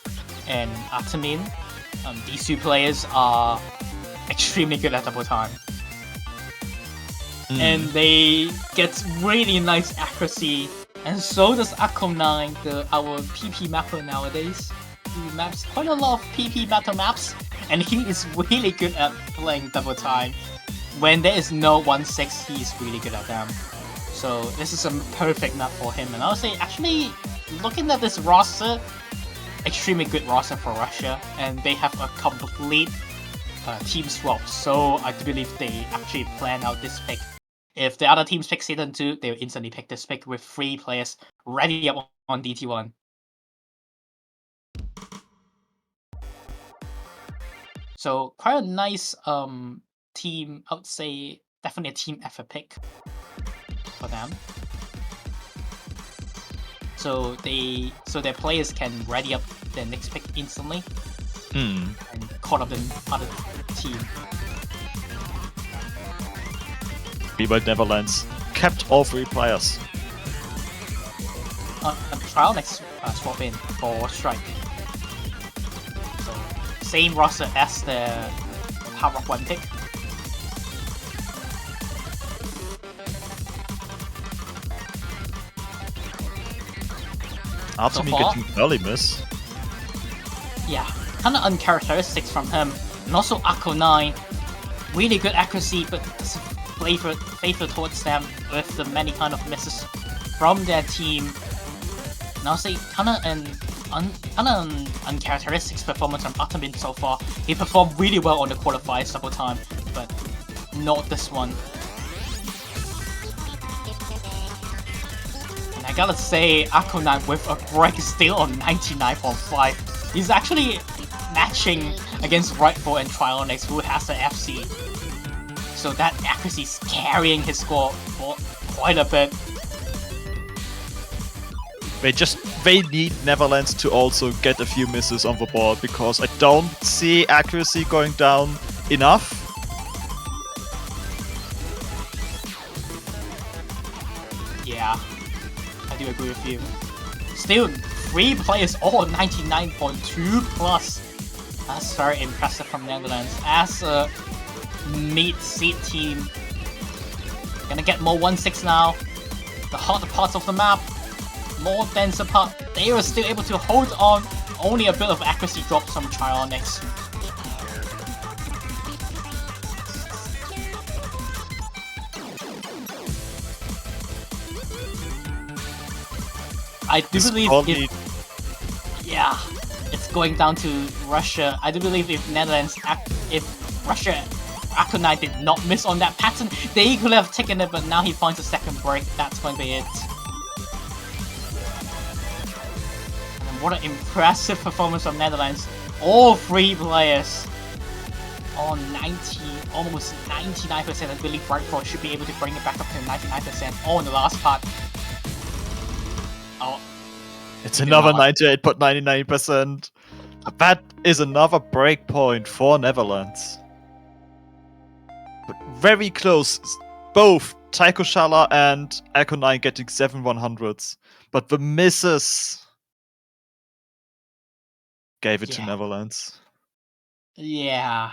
and Atamin. These 2 players are extremely good at double time. And they get really nice accuracy, and so does Akom9, our PP mapper nowadays. He maps quite a lot of PP mapper maps, and he is really good at playing double time. When there is no 1-6, he is really good at them. So this is a perfect map for him, and I would say actually looking at this roster, extremely good roster for Russia, and they have a complete team swap, so I do believe they actually plan out this pick. If the other teams pick Season 2, they will instantly pick this pick with 3 players ready up on DT1. So quite a nice team, I would say definitely a team effort pick for them. So their players can ready up their next pick instantly and call up the other team. Meanwhile, Netherlands kept all 3 players. Trial next swap in for Strike. So same roster as the Hard Rock 1 pick. After me getting early miss. Yeah, kind of uncharacteristic from him. And also Akko9, really good accuracy, but favor towards them with the many kind of misses from their team. And I'll say kind of an uncharacteristic performance from Atamin so far. He performed really well on the qualifiers several times, but not this one. And I gotta say, Akonan with a break still on 99.5. He's actually matching against Rightful and Trionyx, who has the FC. So that accuracy is carrying his score for quite a bit. They need Netherlands to also get a few misses on the board, because I don't see accuracy going down enough. Yeah, I do agree with you. Still, 3 players all 99.2 plus. That's very impressive from Netherlands. As a mid-seed team, gonna get more 1-6 now. The harder parts of the map, more denser part, they were still able to hold on. Only a bit of accuracy drops from Trionyx. I do believe yeah, it's going down to Russia. I do believe if Russia Akonai did not miss on that pattern, they could have taken it, but now he finds a second break. That's going to be it. And what an impressive performance from Netherlands. All 3 players on almost 99%. I believe Rightful should be able to bring it back up to 99% on the last part. Oh, it's another 98.99%. That is another breakpoint for Netherlands. But very close. Both Taiko Shala and Akonai getting 7 100s. But the misses gave it to Netherlands. Yeah.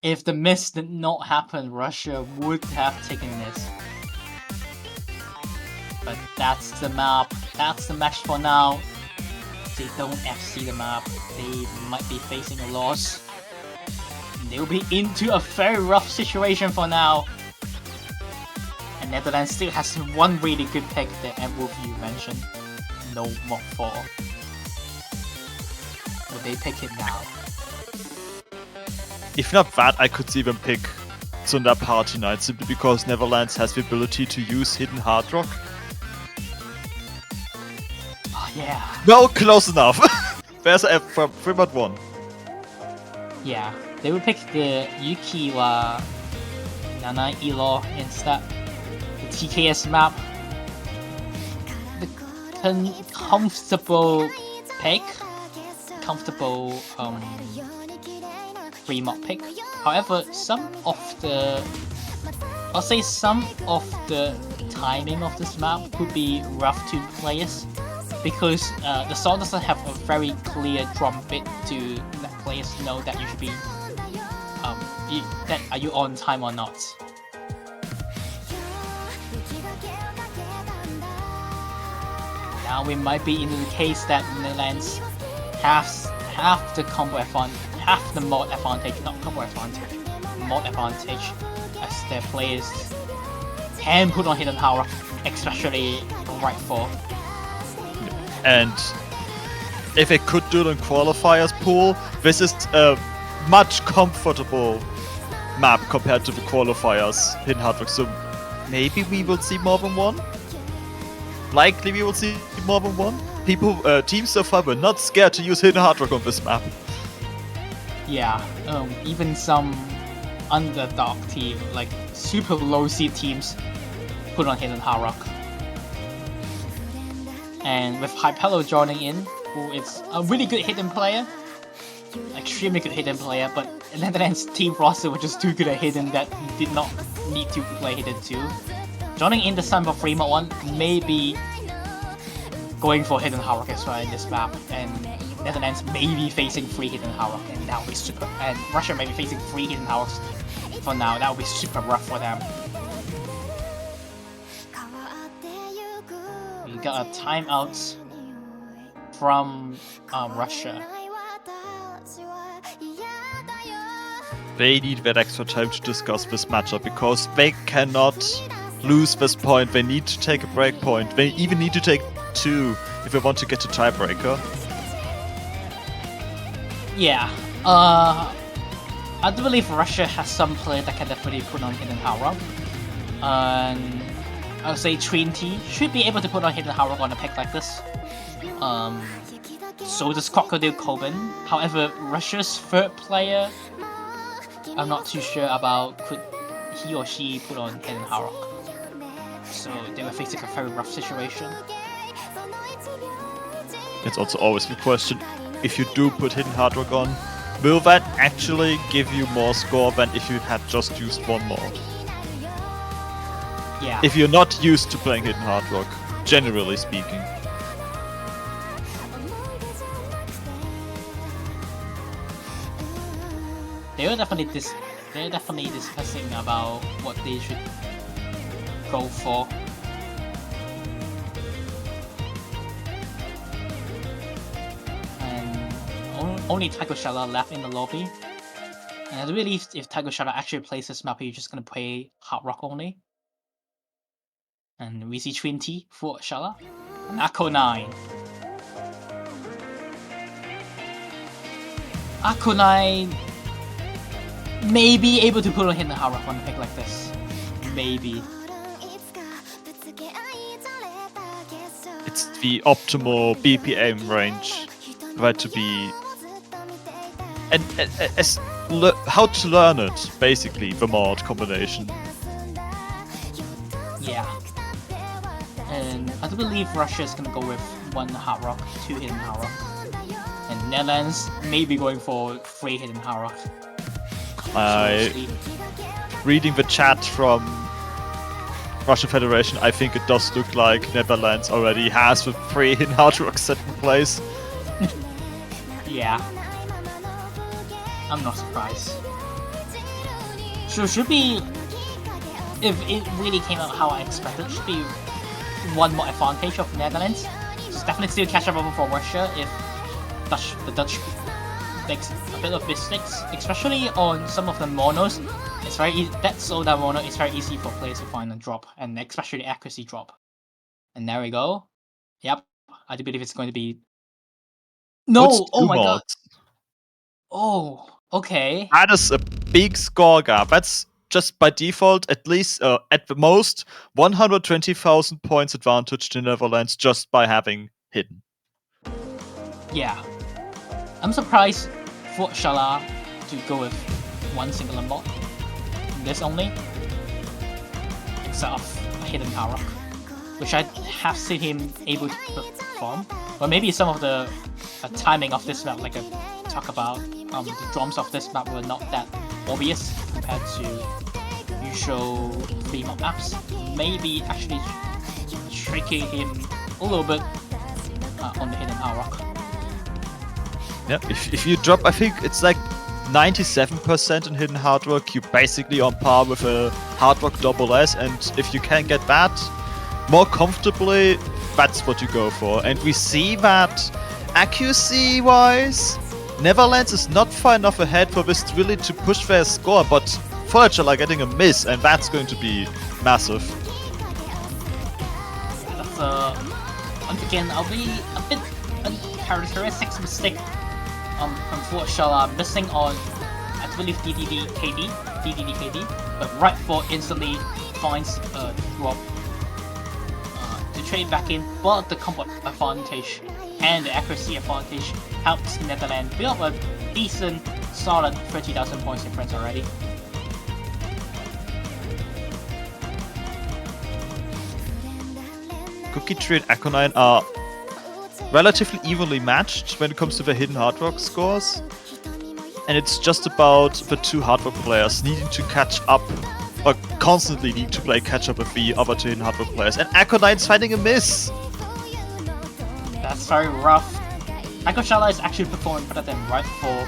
If the miss did not happen, Russia would have taken this. But that's the map. That's the match for now. They don't FC the map. They might be facing a loss. They'll be into a very rough situation for now. And Netherlands still has one really good pick, the Wolf you mentioned. No Mock 4. Would they pick it now? If not that, I could see them pick Sunda Party Night, simply because Netherlands has the ability to use Hidden Hard Rock. Oh yeah. No, close enough. There's a F from 3.1. Yeah, they would pick the Yuki wa Nana Ilo instead. The TKS map. The comfortable pick. Comfortable free mod pick. However, some of the timing of this map could be rough to players, because the song doesn't have a very clear drum beat to let players know that you should be are you on time or not. Now we might be in the case that Netherlands have the combo advantage, have the mod advantage, not combo advantage, mod advantage, as their players can put on Hidden Power, especially Rightful. And if they could do it in qualifiers pool, this is a much comfortable map compared to the qualifiers Hidden Hard Rock. So maybe we will see more than one. Likely we will see more than one. Teams so far were not scared to use Hidden Hard Rock on this map. Yeah, even some underdog team, like super low seed teams, put on Hidden Hard Rock. And with Hypello joining in, who is a really good hidden player, extremely good hidden player, but Netherlands team roster was just too good at hidden that he did not need to play hidden too. Joining in the time for free mod 1, maybe going for Hidden Hard Rock as well in this map, and Netherlands may be facing 3 Hidden Hard Rock, and that would be super. And Russia may be facing 3 Hidden Hard Rocks for now. That would be super rough for them. We got a timeout from Russia. they need that extra time to discuss this matchup because they cannot lose this point. They need to take a break point. They even need to take 2 if they want to get to tiebreaker. Yeah. I do believe Russia has some play that can definitely put on Hidden Howrah. And I would say Trinity should be able to put on Hidden Howrah on a pick like this. So does Crocodile Coben. However, Russia's third player, I'm not too sure about could he or she put on Hidden Howrah. So they were facing a very rough situation. It's also always the question, if you do put Hidden Hard Rock on, will that actually give you more score than if you had just used one more? Yeah. If you're not used to playing Hidden Hard Rock, generally speaking. They're definitely discussing about what they should go for. And only Taiko Shella left in the lobby. And I believe if Taiko Shella actually plays this map, you're just gonna play Hard Rock only. And we see Trinity for Shella. And Akko 9. Akko 9 may be able to put on Hidden Howrah on a pick like this. Maybe. It's the optimal BPM range, right? To be and how to learn it, basically, the mod combination. Yeah. And I do believe Russia is gonna go with 1 Hard Rock, 2 Hidden Howrah. And Netherlands may be going for 3 Hidden Howrah. Reading the chat from Russian Federation, I think it does look like Netherlands already has the 3 Hidden Hard Rock set in place. Yeah. I'm not surprised. So should be, if it really came out how I expected, it should be 1 more advantage of Netherlands. It's definitely still catch up for Russia if the Dutch makes a bit of mistakes, especially on some of the monos. It's very easy, that slowdown mono is very easy for players to find and drop, and especially accuracy drop. And there we go. Yep, I do believe it's going to be. No! Oh my god! Oh, okay. That is a big score gap. That's just by default at least, at the most, 120,000 points advantage to Netherlands just by having Hidden. Yeah. I'm surprised for Shella to go with 1 single unblock. This only. Instead of a Hidden Howrah, which I have seen him able to perform. But maybe some of the timing of this map, like I talk about, the drums of this map were not that obvious compared to usual 3 mob maps. Maybe actually tricking him a little bit on the Hidden Howrah. Yeah, if you drop, I think it's like 97% in Hidden Hard Rock, you're basically on par with a Hard Rock double S, and if you can get that more comfortably, that's what you go for. And we see that accuracy-wise, Netherlands is not far enough ahead for this really to push their score, but Forger are getting a miss, and that's going to be massive. That's once again, I'll be a bit uncharacteristic mistake from Forger missing on, I believe DDD KD, but right for instantly finds a drop to trade back in, but the combo advantage and the accuracy advantage helps Netherlands build a decent, solid 30,000 points difference already. Cookie Tree and Aconine are relatively evenly matched when it comes to the Hidden Hard Rock scores. And it's just about the 2 Hard Rock players needing to catch up, or constantly need to play catch up with the other 2 Hidden Hard Rock players. And Aconine's finding a miss! That's very rough. Taiko Shella is actually performing better than right 4,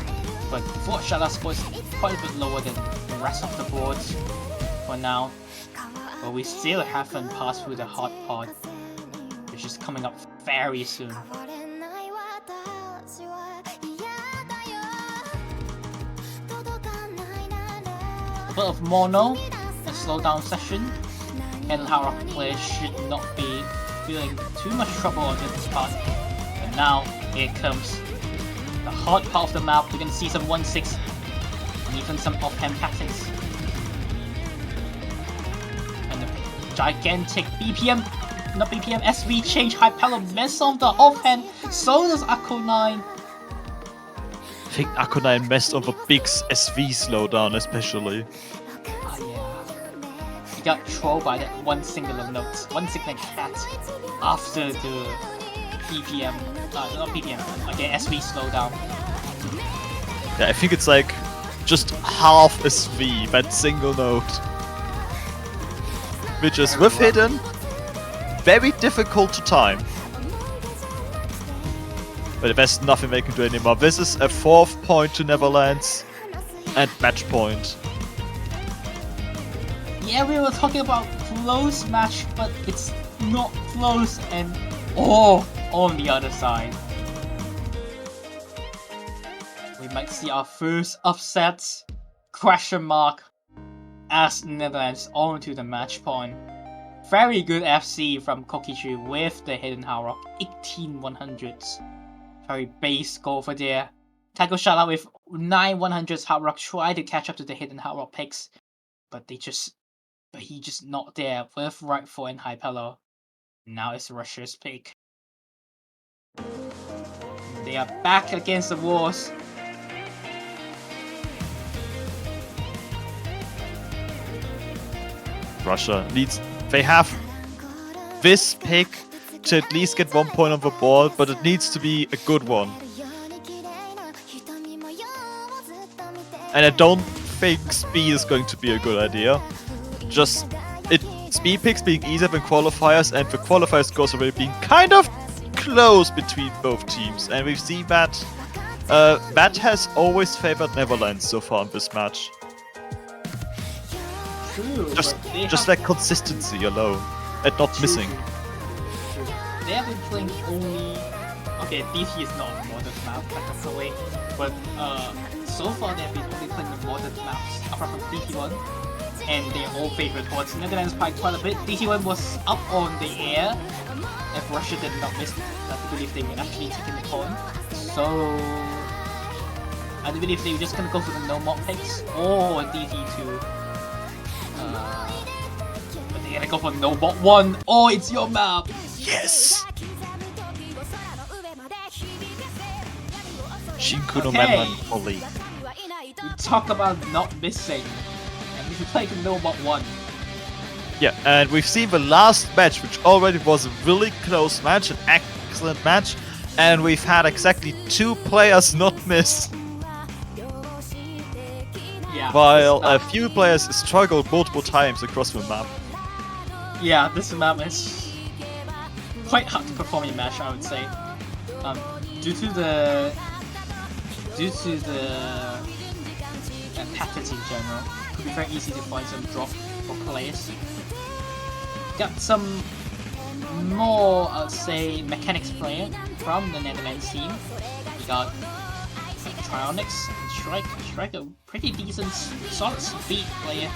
but Fort Shella's score is quite a bit lower than the rest of the boards for now. But we still haven't passed through the hard part, which is coming up very soon. a bit of mono, a slowdown session, and Hard Rock players should not be feeling too much trouble on this part. And now, here comes the hard part of the map. We're gonna see some 1-6 and even some offhand tactics. And a gigantic BPM, not BPM, SV change, Hypello mess on the offhand, so does Akko9. I think Akko9 messed on the big SV slowdown especially. Ah yeah. He got trolled by that one singular note, one singular cat after the BPM, not BPM, again SV slowdown. Yeah, I think it's like just half SV, that single note. Which is with hidden, very difficult to time. But there's nothing they can do anymore. This is a 4th point to Neverlands and match point. Yeah, we were talking about close match, but it's not close and on the other side. We might see our first upset, question mark, as Netherlands onto the match point. Very good FC from Kokichi with the hidden Hard Rock, 18-100s. Very base goal for there. Taiko Shala with 9 100s Hard Rock try to catch up to the hidden Hard Rock picks, but he just not there with right foot and Hypello. Now it's Russia's pick. They are back against the walls. Russia needs. They have this pick to at least get 1 point on the board, but it needs to be a good one. And I don't think speed is going to be a good idea. Just speed picks being easier than qualifiers, and the qualifiers scores already being kind of close between both teams. And we've seen that that has always favored Netherlands so far in this match. True, Just like consistency alone, and not missing. They have been playing only... Okay, DT is not a modern map, technically, but so far they've been only playing the modern maps, apart from DT1, and they're all favored towards Netherlands by quite a bit. DT1 was up on the air. If Russia did not miss, I believe they would actually take the point. So... I believe they were just gonna go for the no mod picks, or DT2. But they're gonna go for no bot 1. Oh, it's your map! Yes! Shinku no Okay. Netherlands only. We talk about not missing, and we play no bot 1. Yeah, and we've seen the last match, which already was a really close match, an excellent match, and we've had exactly 2 players not miss, Yeah. while a few players struggled multiple times across the map. Yeah, this map is quite hard to perform in match, I would say. Due to the patterns in general, it could be very easy to find some drop for players. Got some more, I'd say, mechanics player from the Netherlands team. We got Trionyx and Strike, a pretty decent, solid speed player,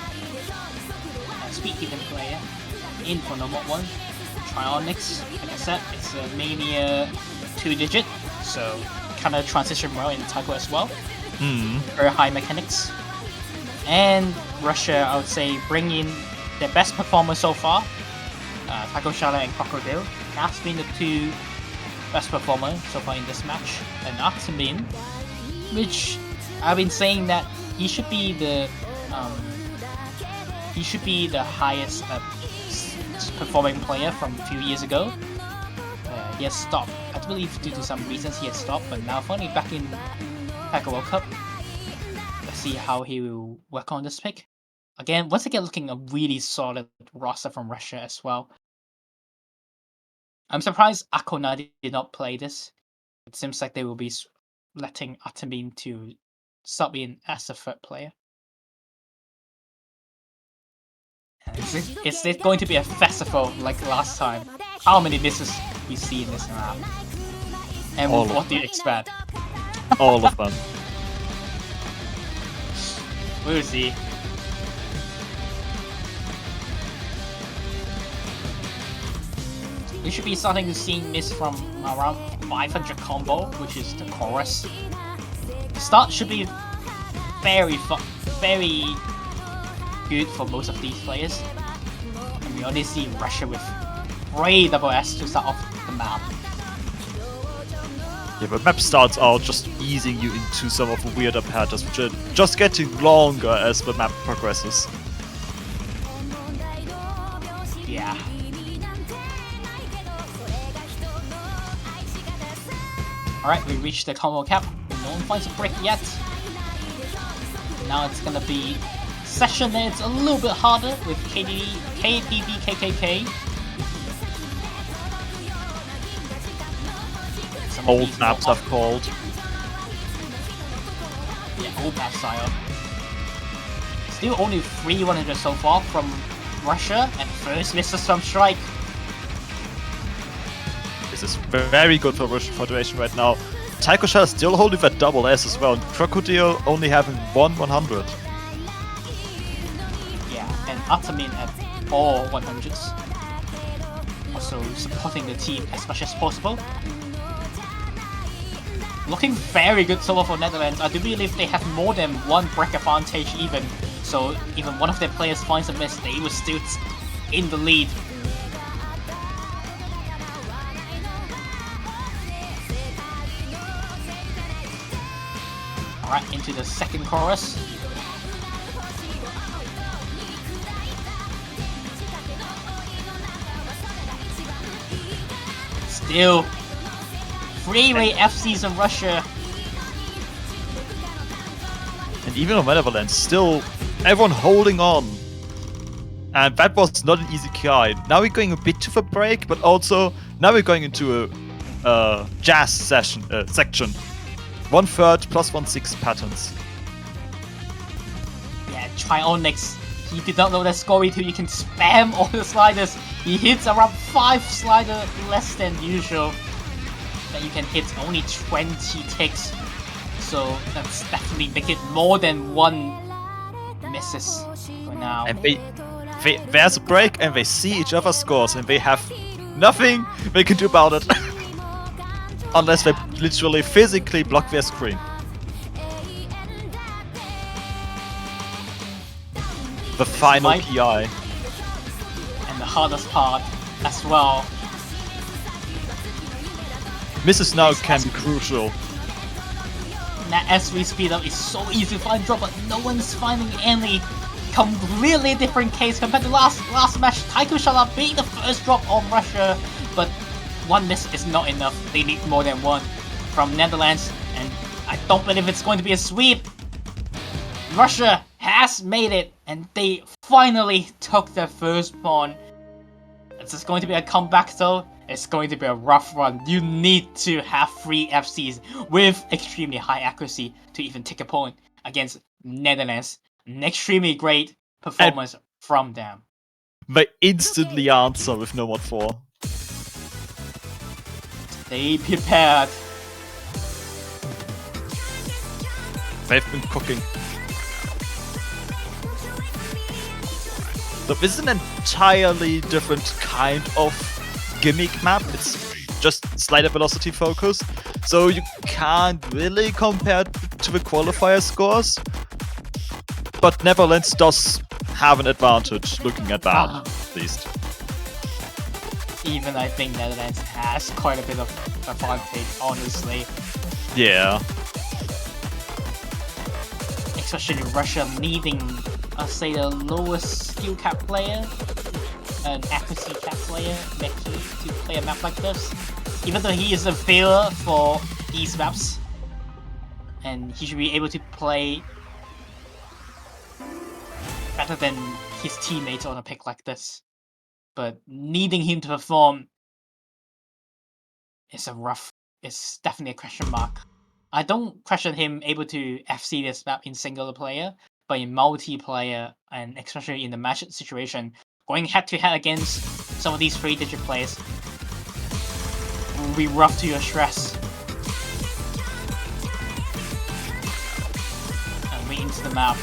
speed hidden player in for no mod 1. Trionyx, like I said, it's a Mania 2-digit, so kind of transition well in Taiko as well. Very high mechanics. And Russia, I would say, bring in their best performers so far. Taiko Shala and Crocodile has been the 2 best performers so far in this match. And Artemin, which I've been saying that he should be the highest performing player from a few years ago. He has stopped. I believe due to some reasons he has stopped, but now finally back in Taiko World Cup. Let's see how he will work on this pick. Once again looking a really solid roster from Russia as well. I'm surprised Akko9 did not play this. It seems like they will be letting Artemin to sub in as a 3rd player. Is it going to be a festival like last time? How many misses we see in this map? And what do you expect? All of them. We'll see. we should be starting to see miss from around 500 combo, which is the chorus. The start should be very good for most of these players. And we only see Russia with 3 double S to start off the map. Yeah, but map starts out just easing you into some of the weirder patterns, which are just getting longer as the map progresses. Yeah. Alright, we reached the combo cap. No one finds a brick yet. Now it's gonna be session there. It's a little bit harder with KKK. Some Old maps I've called. Yeah, old map style. Still only 3 100 so far from Russia, and first misses from Strike. This is very good for Russian Federation right now. Taiko is still holding that double S as well, and Crocodile only having 100. Yeah, and Atamin at all 100s. Also supporting the team as much as possible. Looking very good so far for Netherlands. I do believe they have more than 1 break advantage even. So even one of their players finds a miss, they will still in the lead. Alright, into the second chorus. Still, 3-way FCs in Russia. And even on Netherlands, still everyone holding on. And that was not an easy KI. Now we're going a bit to the break, but also now we're going into a jazz section. 1/3 plus 1/6 patterns. Yeah, Trionyx. He did not know that score till you can spam all the sliders. He hits around 5 slider less than usual. That you can hit only 20 ticks. So that's definitely make it more than 1 misses for now. And there's a break and they see each other's scores and they have nothing they can do about it. Unless they literally physically block their screen. The final PI. And the hardest part as well. Misses now can be crucial. Now as we speed up, it's so easy to find drop, but no one's finding any. Completely different case compared to last match. Taiko Shala beat the first drop on Russia, but 1 miss is not enough. They need more than 1 from Netherlands, and I don't believe it's going to be a sweep. Russia has made it, and they finally took their first pawn. Is this going to be a comeback though? It's going to be a rough run. You need to have 3 FCs with extremely high accuracy to even take a pawn against Netherlands. An extremely great performance from them. They instantly answer with no mod 4. Stay prepared. They've been cooking. So this is an entirely different kind of gimmick map. It's just slider velocity focused. So you can't really compare it to the qualifier scores. But Netherlands does have an advantage looking at that, at least. Even I think Netherlands has quite a bit of advantage, honestly. Yeah. Especially Russia needing, I'll say, the lowest skill cap player, an accuracy cap player, actually, to play a map like this. Even though he is a failure for these maps, and he should be able to play better than his teammates on a pick like this. But needing him to perform is it's definitely a question mark. I don't question him able to FC this map in single player, but in multiplayer, and especially in the match situation, going head to head against some of these 3-digit players will be rough to your stress. And we into the map.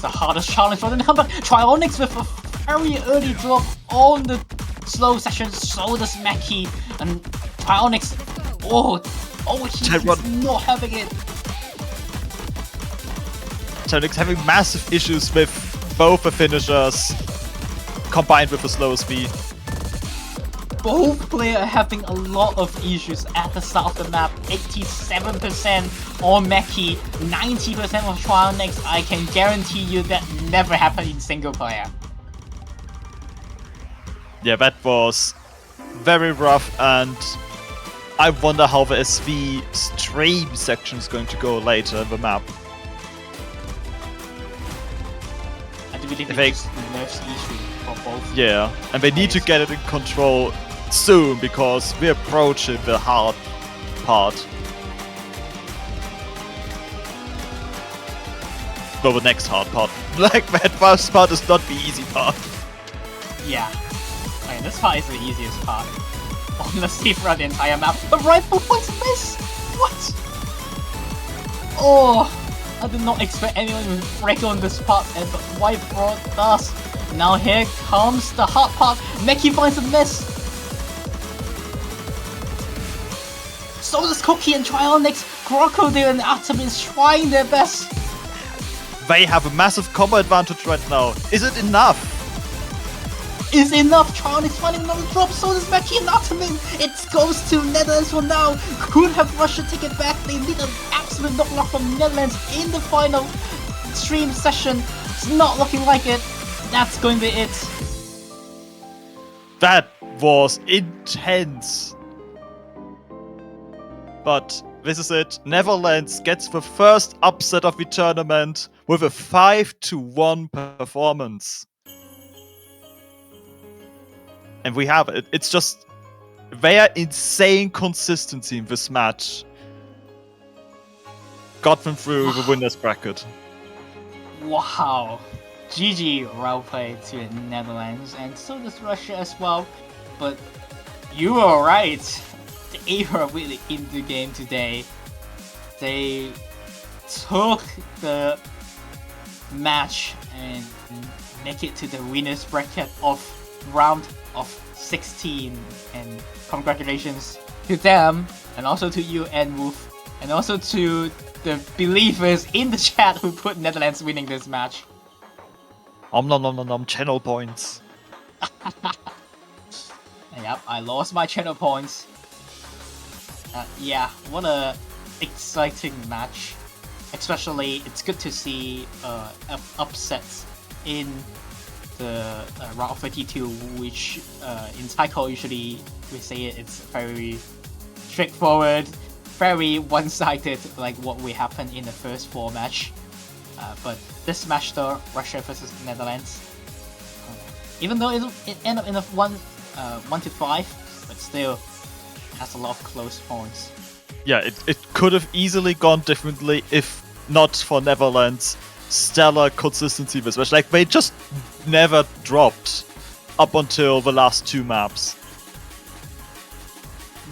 the hardest challenge for the number. Trionyx with a very early drop on the slow session, so does Mackie. And Trionyx, he's not having it. Trionyx having massive issues with both the finishers combined with the slow speed. Both players are having a lot of issues at the start of the map. 87% on Mackie, 90% of Trionyx. I can guarantee you that never happened in single player. Yeah, that was very rough, and I wonder how the SV stream section is going to go later in the map. I do believe They- it just nerfs issue for both. Yeah, and they need to get it in control soon because we're approaching the hard part. Well, the next hard part. Like, that first part is not the easy part. Yeah. Okay, this part is the easiest part. Honestly, throughout the entire map. But rifle points miss! What? Oh, I did not expect anyone to break on this part, and but White Broad does. Now here comes the hard part. Mackie finds a miss. So does Cookie and Trionyx. Crocodile and Atom is trying their best. They have a massive combo advantage right now. Is it enough? Is enough. Trionyx finding another drop. So does Mackie and Atamin. It goes to Netherlands for now. Could have Russia take it back. They need an absolute knocklock from Netherlands in the final stream session. It's not looking like it. That's going to be it. That was intense. But this is it. Netherlands gets the first upset of the tournament with a 5-1 performance. And we have it. It's just their insane consistency in this match got them through the winners bracket. Wow. GG well played to the Netherlands, and so does Russia as well. But you were right. They were really in the game today. They took the match and make it to the winners bracket of round of 16. And congratulations to them, and also to you and Wolf, and also to the believers in the chat who put Netherlands winning this match. Channel points. Yep, I lost my channel points. Yeah, what a exciting match. Especially, it's good to see upsets in the round of 32, which in taiko usually we say it's very straightforward, very one-sided, like what we happened in the first 4 match. But this match though, Russia versus Netherlands, even though it ended up in a 1-5, but still has a lot of close points. Yeah, it could have easily gone differently if not for Netherlands' stellar consistency this match. Like, they just never dropped up until the last 2 maps.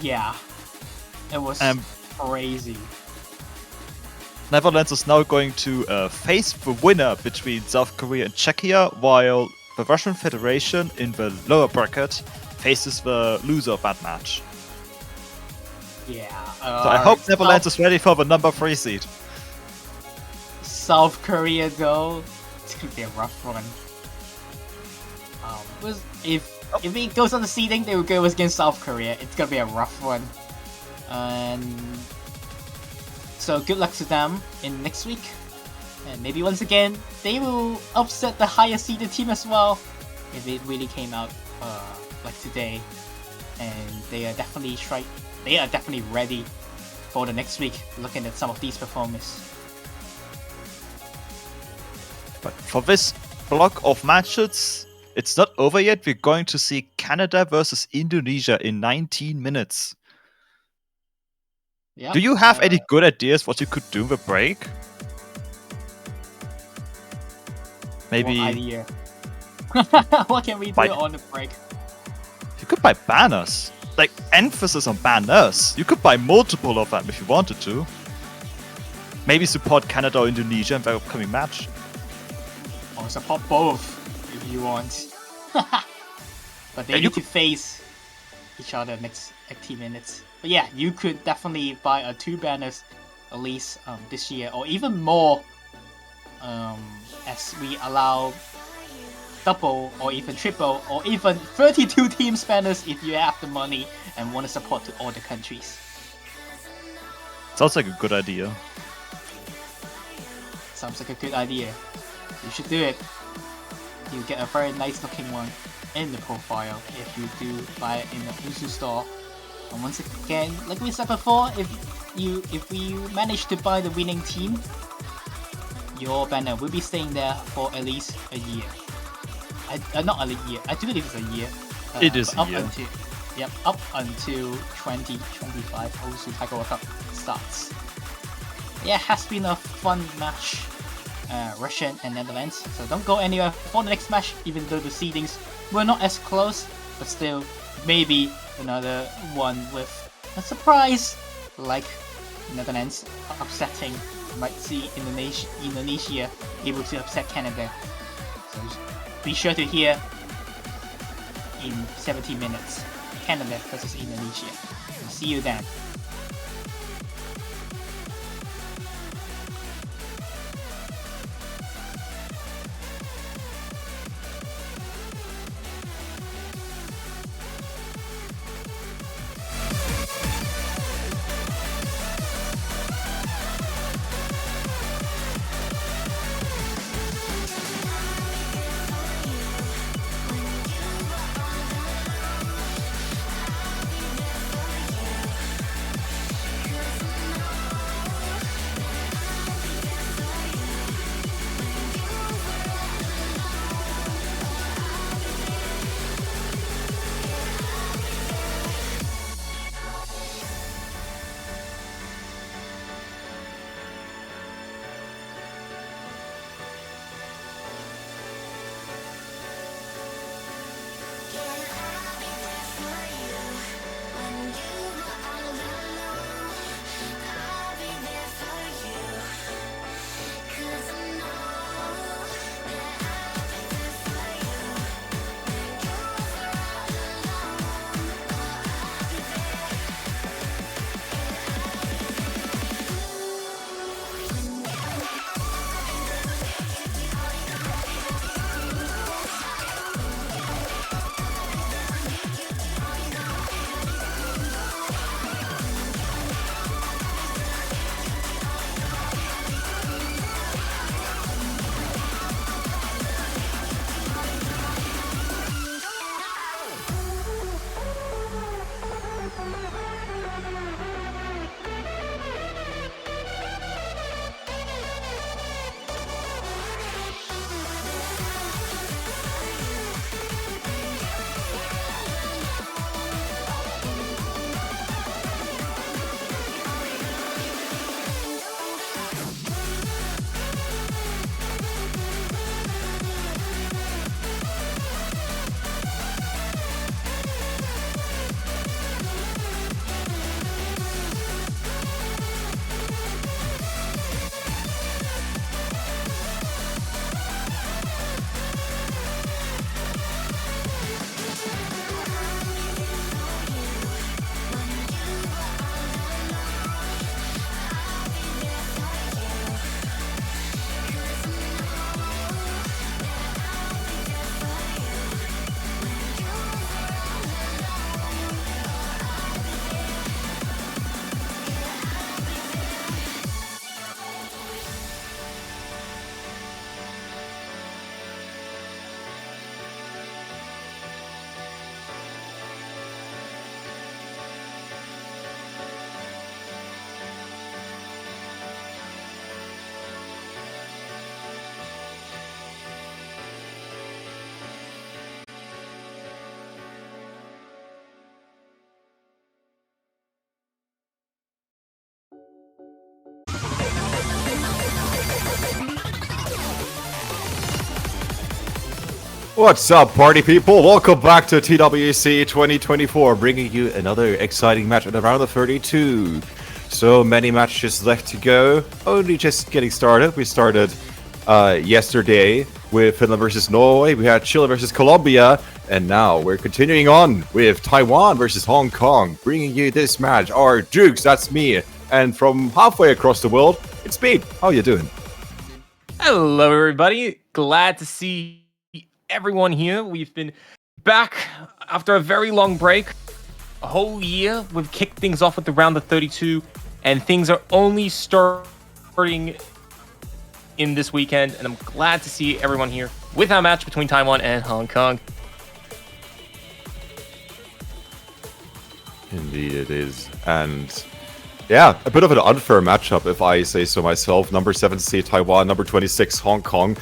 Yeah, it was crazy. Netherlands is now going to face the winner between South Korea and Czechia, while the Russian Federation in the lower bracket faces the loser of that match. Yeah. So I hope Netherlands is ready for the number 3 seed. South Korea though, it's gonna be a rough one. If it goes on the seeding, they will go against South Korea. It's gonna be a rough one. And so good luck to them in next week. And maybe once again, they will upset the higher seeded team as well. If it really came out like today. And they are definitely ready for the next week, looking at some of these performances. But for this block of matches, it's not over yet. We're going to see Canada versus Indonesia in 19 minutes. Yep. Do you have any good ideas what you could do in the break? Maybe... What idea? What can we do on the break? You could buy banners. Like, emphasis on banners. You could buy multiple of them if you wanted to. Maybe support Canada or Indonesia in their upcoming match. support both if you want. But they need to face each other next 18 minutes. But yeah, you could definitely buy 2 banners at least this year, or even more, as we allow double or even triple or even 32 teams banners if you have the money and want to support to all the countries. Sounds like a good idea. Sounds like a good idea. You should do it. You get a very nice looking one in the profile if you do buy it in the Usu store. And once again, like we said before, if you manage to buy the winning team, your banner will be staying there for at least a year. Not a year. I do believe it's a year. It is a up year. Until, yep, up until 2025 Usu Taiko World Cup starts. Yeah, it has been a fun match. Russia and Netherlands. So don't go anywhere for the next match, even though the seedings were not as close, but still maybe another one with a surprise like Netherlands upsetting. Might see Indonesia able to upset Canada. So be sure to hear in 70 minutes Canada versus Indonesia. We'll see you then. What's up, party people? Welcome back to TWC 2024, bringing you another exciting match at the round of 32. So many matches left to go, only just getting started. We started Yesterday, with Finland versus Norway, we had Chile versus Colombia, and now we're continuing on with Taiwan versus Hong Kong, bringing you this match. Our Dukes, that's me, and from halfway across the world, it's Pete. How you doing? Hello, everybody. Glad to see everyone here. We've been back after a very long break. A whole year. We've kicked things off with the round of 32, and things are only starting in this weekend, and I'm glad to see everyone here with our match between Taiwan and Hong Kong. Indeed it is. And yeah, a bit of an unfair matchup if I say so myself. Number 7 seed Taiwan, number 26 Hong Kong.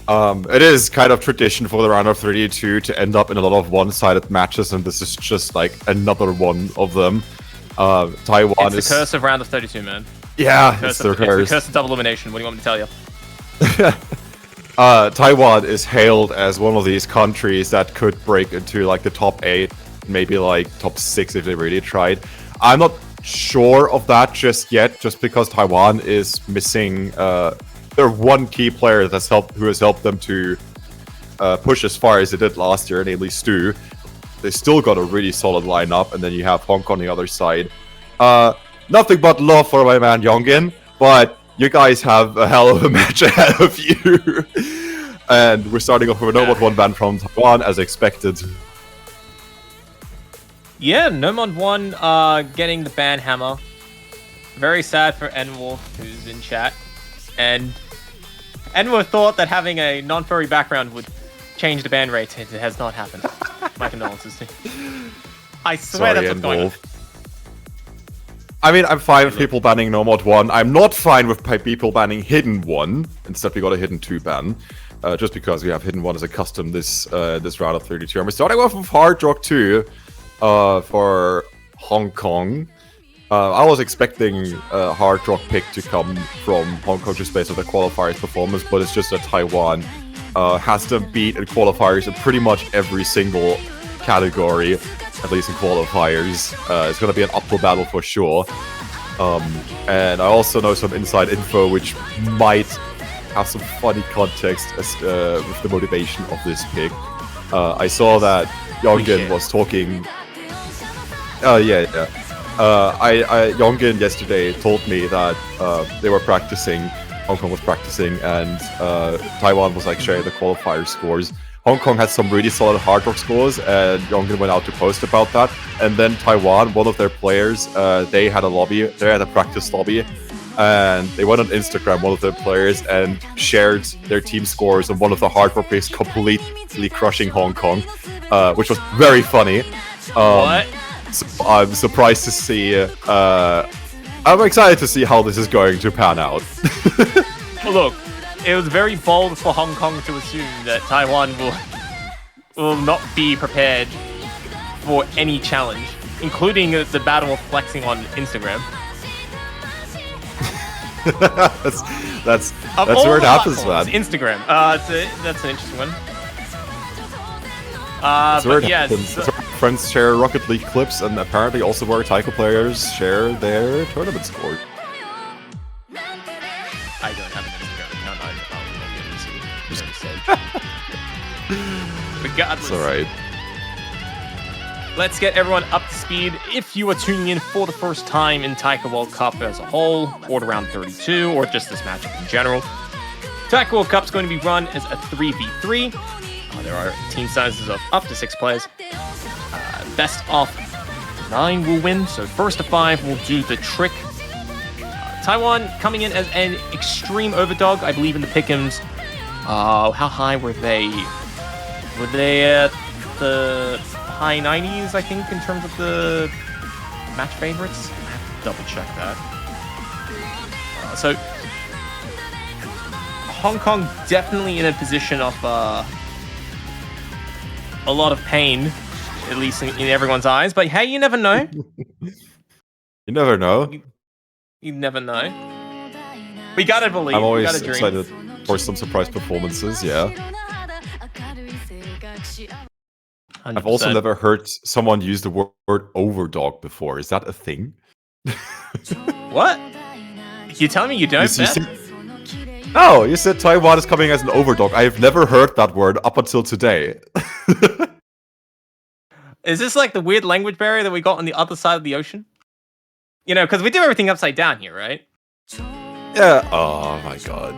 It is kind of tradition for the round of 32 to end up in a lot of one-sided matches, and this is just like another one of them. Taiwan It's the curse of round of 32, man. Yeah, it's the curse. It's the curse of double elimination. What do you want me to tell you? Taiwan is hailed as one of these countries that could break into like the top 8, maybe like top 6 if they really tried. I'm not sure of that just yet, just because Taiwan is missing their one key player who has helped them to push as far as they did last year, namely Stu. They still got a really solid lineup, and then you have Hong Kong on the other side. Nothing but love for my man Yongin, but you guys have a hell of a match ahead of you. And we're starting off with a No Mod 1 ban from Taiwan, as expected. Yeah, No Mod 1 getting the ban hammer. Very sad for Enwolf, who's in chat. And Enwolf thought that having a non-furry background would change the ban rate. It has not happened. My condolences to you. I swear that's what's going on. I mean, I'm fine with people banning No Mod 1. I'm not fine with people banning Hidden 1. Instead, we got a Hidden 2 ban. Just because we have Hidden 1 as a custom this round of 32. And we're starting off with Hard Rock 2 for Hong Kong. I was expecting a Hard Rock pick to come from Hong Kong just based on the qualifiers performance, but it's just that Taiwan has them beat in qualifiers in pretty much every single category. At least in qualifiers. It's going to be an uphill battle for sure. And I also know some inside info which might have some funny context with the motivation of this pick. I saw that Yongin was talking... Yongin yesterday told me that they were practicing, Hong Kong was practicing, and Taiwan was like sharing the qualifier scores. Hong Kong had some really solid Hard Rock scores, and Yongin went out to post about that. And then Taiwan, one of their players, they had a practice lobby, and they went on Instagram, one of their players, and shared their team scores on one of the Hard Rock picks, completely crushing Hong Kong, which was very funny. What? So I'm surprised to see. I'm excited to see how this is going to pan out. Well, look. It was very bold for Hong Kong to assume that Taiwan will not be prepared for any challenge, including the battle of flexing on Instagram. that's where it happens, man. Instagram. That's an interesting one. That's where it happens. That's where friends share Rocket League clips, and apparently also where taiko players share their tournament score. I don't have an Instagram. Regardless. It's alright. Let's get everyone up to speed. If you are tuning in for the first time in Taiko World Cup as a whole, or to round 32, or just this matchup in general, Taiko World Cup is going to be run as a 3v3. There are team sizes of up to 6 players. Best of 9 will win, so first to 5 will do the trick. Taiwan coming in as an extreme overdog, I believe, in the pick'ems. How high were they? Were they at the high 90s, I think, in terms of the match favorites? I have to double check that. So, Hong Kong definitely in a position of a lot of pain, at least in everyone's eyes. But hey, you never know. You never know. You never know. We gotta believe. I'm always we gotta dream. excited for some surprise performances, yeah. 100%. I've also never heard someone use the word overdog before. Is that a thing? What? You telling me you don't, You man? Oh, you said Taiwan is coming as an overdog. I have never heard that word up until today. Is this like the weird language barrier that we got on the other side of the ocean? You know, because we do everything upside down here, right? Yeah. Oh my god.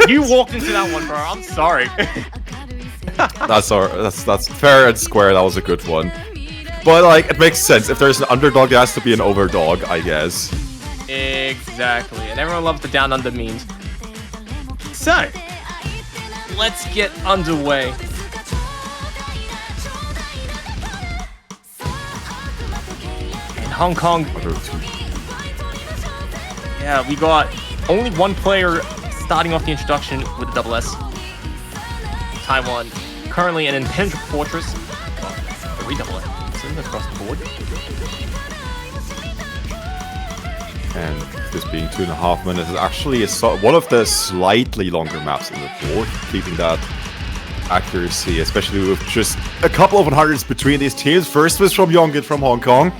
You walked into that one, bro. I'm sorry. That's fair and square. That was a good one. But like, it makes sense. If there's an underdog, there has to be an overdog, I guess. Exactly, and everyone loves the down under memes. So, let's get underway. In Hong Kong, yeah, we got only one player starting off the introduction with a double S. Taiwan, currently an impenetrable fortress. Oh, 3 double S across the board. And this being 2.5 minutes is actually one of the slightly longer maps in the board, keeping that accuracy, especially with just a couple of 100s between these teams. First was from Yonggit from Hong Kong.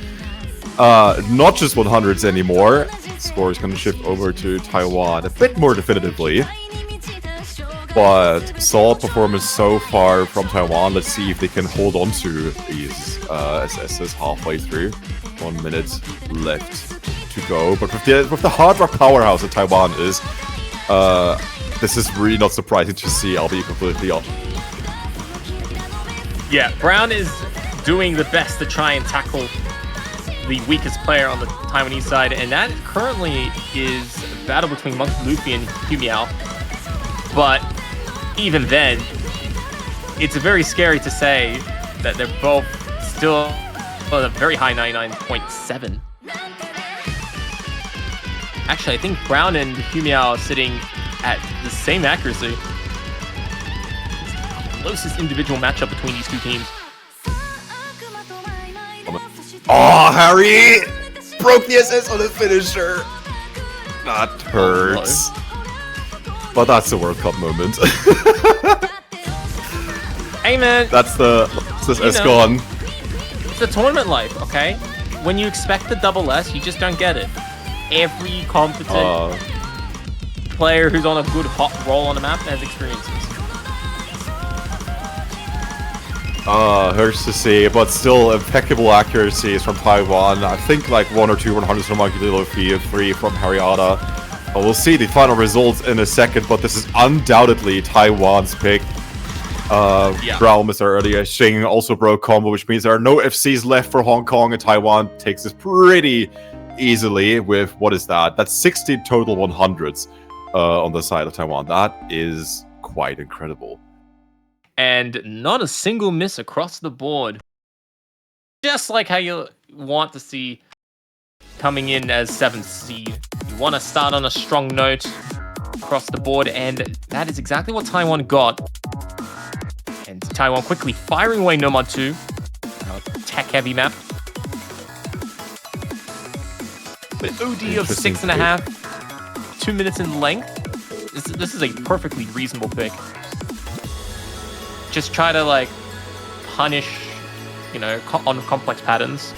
Not just 100s anymore. Score is going to shift over to Taiwan a bit more definitively. But solid performance so far from Taiwan. Let's see if they can hold on to these SSs halfway through. 1 minute left to go. But with the hard rock powerhouse that Taiwan is, this is really not surprising to see, I'll be completely honest. Yeah, Brown is doing the best to try and tackle the weakest player on the Taiwanese side, and that currently is a battle between Monk Luffy and Humiao. But even then, it's very scary to say that they're both still at a very high 99.7. Actually, I think Brown and Humiao are sitting at the same accuracy. It's the closest individual matchup between these two teams. Oh, Harry! Broke the SS on the finisher! That hurts. But that's the World Cup moment. Hey man! That's S gone. It's the tournament life, okay? When you expect the double S, you just don't get it. Every competent player who's on a good hot roll on the map has experiences. Hurts to see, but still impeccable accuracies from Taiwan. I think like 1 or 2 100s from Monkey Luffy, 3 from Harriata. We'll see the final results in a second, but this is undoubtedly Taiwan's pick. Brown missed earlier. Xing also broke combo, which means there are no FCs left for Hong Kong, and Taiwan takes this pretty easily with, what is that? That's 60 total 100s on the side of Taiwan. That is quite incredible. And not a single miss across the board. Just like how you want to see coming in as 7th seed. You want to start on a strong note across the board, and that is exactly what Taiwan got. And Taiwan quickly firing away Nomad 2. Tech-heavy map. With OD of 6.5, 2 minutes in length. This is a perfectly reasonable pick. Just try to, like, punish, you know, on complex patterns.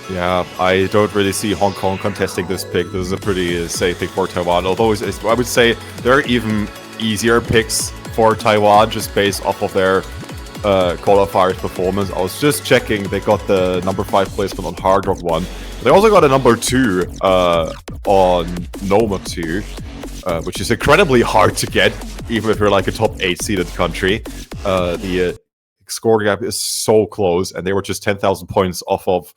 Yeah, I don't really see Hong Kong contesting this pick. This is a pretty safe pick for Taiwan. Although I would say there are even easier picks for Taiwan just based off of their qualifiers performance. I was just checking. They got the number 5 placement on Hard Rock 1. They also got a number 2 on Noma 2, which is incredibly hard to get, even if you're like a top 8 seeded country. The score gap is so close, and they were just 10,000 points off of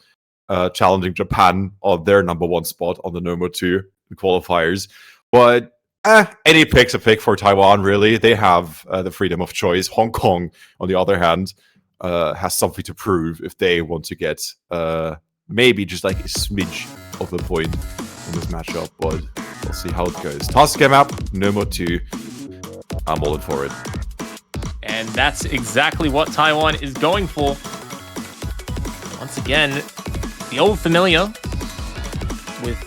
challenging Japan on their number 1 spot on the Noma 2 qualifiers. But any pick's a pick for Taiwan, really. They have the freedom of choice. Hong Kong, on the other hand, has something to prove if they want to get maybe just like a smidge of a point in this matchup. But we'll see how it goes. Task map, Noma 2. I'm all in for it. And that's exactly what Taiwan is going for. Once again, the old familiar, with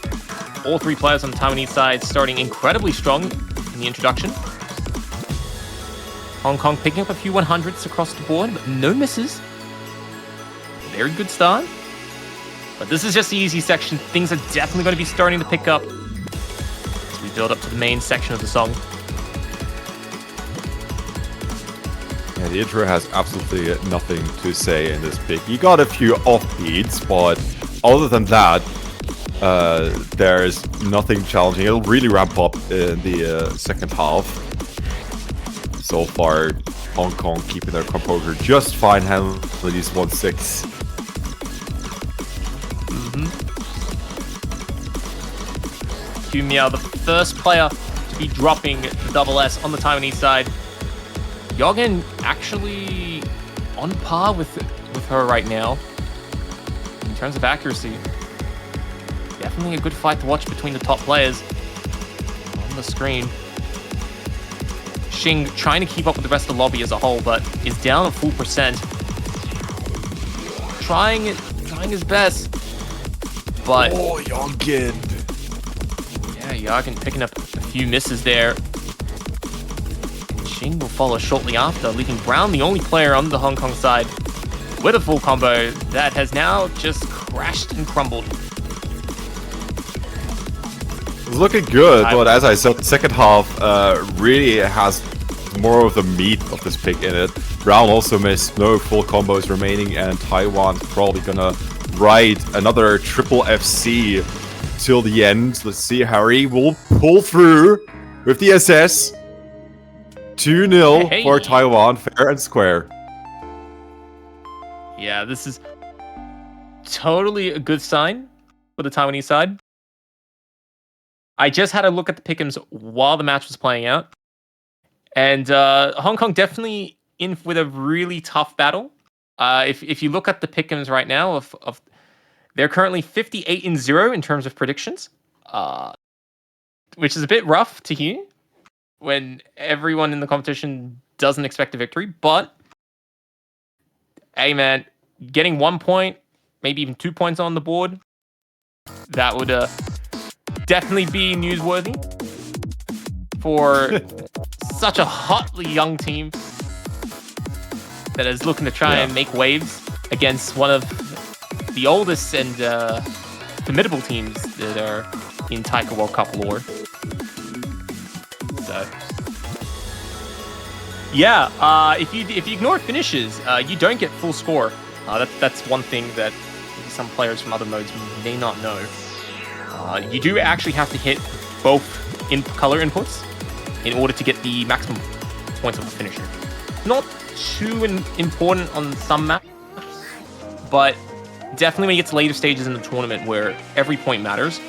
all 3 players on the Taiwanese side starting incredibly strong in the introduction. Hong Kong picking up a few 100s across the board, but no misses. Very good start. But this is just the easy section. Things are definitely going to be starting to pick up build up to the main section of the song. Yeah, the intro has absolutely nothing to say in this pick. You got a few offbeats, but other than that, there's nothing challenging. It'll really ramp up in the second half. So far, Hong Kong keeping their composure just fine, handling these 1-6. Q Meow, the first player to be dropping the double S on the Taiwanese side. Yogen actually on par with her right now in terms of accuracy. Definitely a good fight to watch between the top players on the screen. Xing trying to keep up with the rest of the lobby as a whole, but is down a full percent. Trying his best, but Yogen. Yeah, Yogen picking up a few misses there. Xing will follow shortly after, leaving Brown the only player on the Hong Kong side with a full combo that has now just crashed and crumbled. It's looking good, but as I said, the second half really has more of the meat of this pick in it. Brown also missed no full combos remaining, and Taiwan's probably gonna ride another triple FC till the end. Let's see, Harry will pull through with the SS. 2-0 for Taiwan, fair and square. Yeah, this is totally a good sign for the Taiwanese side. I just had a look at the pick'ems while the match was playing out. And Hong Kong definitely in with a really tough battle. If you look at the pick'ems right now, they're currently 58-0 in terms of predictions, which is a bit rough to hear when everyone in the competition doesn't expect a victory. But, hey man, getting 1 point, maybe even 2 points on the board, that would definitely be newsworthy for such a hotly young team that is looking to try and make waves against one of the oldest and formidable teams that are in Taiko World Cup lore. So, yeah, if you ignore finishes, you don't get full score. That's one thing that some players from other modes may not know. You do actually have to hit both color inputs in order to get the maximum points of the finisher. Not too important on some maps, but definitely when you get to later stages in the tournament where every point matters,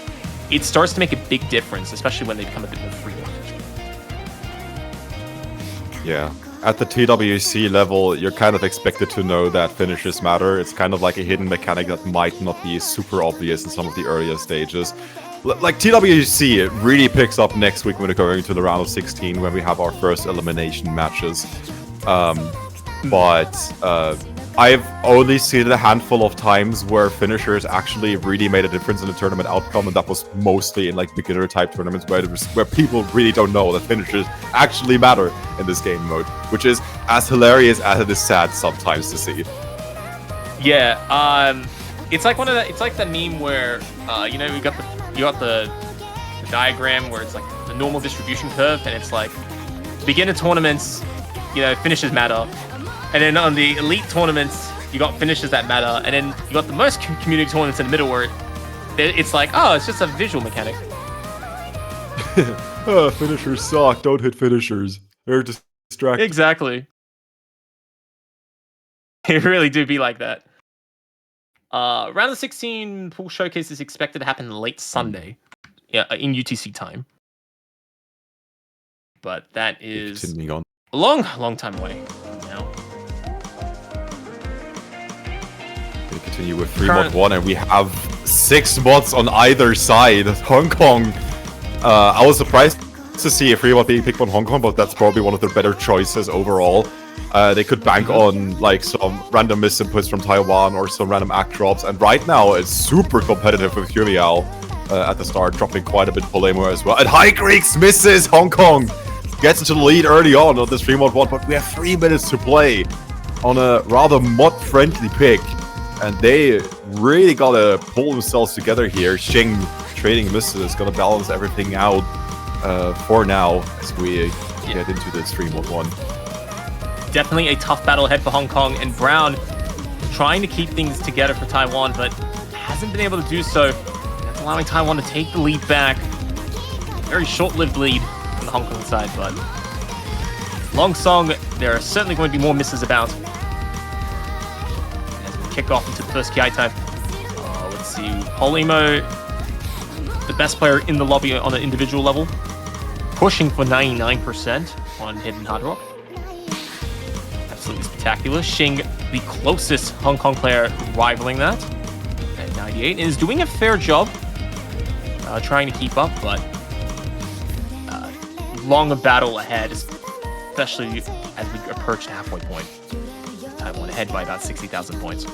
it starts to make a big difference, especially when they become a bit more free. Yeah. At the TWC level, you're kind of expected to know that finishes matter. It's kind of like a hidden mechanic that might not be super obvious in some of the earlier stages. Like TWC, it really picks up next week when we're going to the round of 16 when we have our first elimination matches. But I've only seen it a handful of times where finishers actually really made a difference in the tournament outcome, and that was mostly in like beginner type tournaments where people really don't know that finishers actually matter in this game mode, which is as hilarious as it is sad sometimes to see. Yeah, it's like it's like the meme where you know, you got the diagram where it's like the normal distribution curve, and it's like beginner tournaments, you know, finishes matter. And then on the elite tournaments, you got finishes that matter. And then you got the most community tournaments in the middle where it's like, oh, it's just a visual mechanic. Finishers suck. Don't hit finishers. They're distracting. Exactly. It really do be like that. Round of 16 pool showcase is expected to happen late Sunday, in UTC time. But that is a long time away now. We continue with 3-1, and we have 6 mods on either side. Hong Kong. I was surprised to see a 3-1 being picked on Hong Kong, but that's probably one of their better choices overall. They could bank on like some random misinputs from Taiwan or some random act drops, and right now it's super competitive with Humiao at the start, dropping quite a bit Polemo as well. And High Greeks misses Hong Kong. Gets into the lead early on this 3-1, but we have 3 minutes to play on a rather mod-friendly pick. And they really gotta pull themselves together here. Xing trading misses, gonna balance everything out. for now as we get into the stream 1-1. Definitely a tough battle ahead for Hong Kong, and Brown trying to keep things together for Taiwan, but hasn't been able to do so. That's allowing Taiwan to take the lead back. Very short-lived lead on the Hong Kong side, but Long Song, there are certainly going to be more misses about. As we kick off into the first KI time. Let's see, Polimo, the best player in the lobby on an individual level, pushing for 99% on Hidden Hard Rock. Absolutely spectacular. Xing, the closest Hong Kong player, rivaling that at 98, is doing a fair job trying to keep up, but longer battle ahead, especially as we approach the halfway point. Taiwan ahead by about 60,000 points.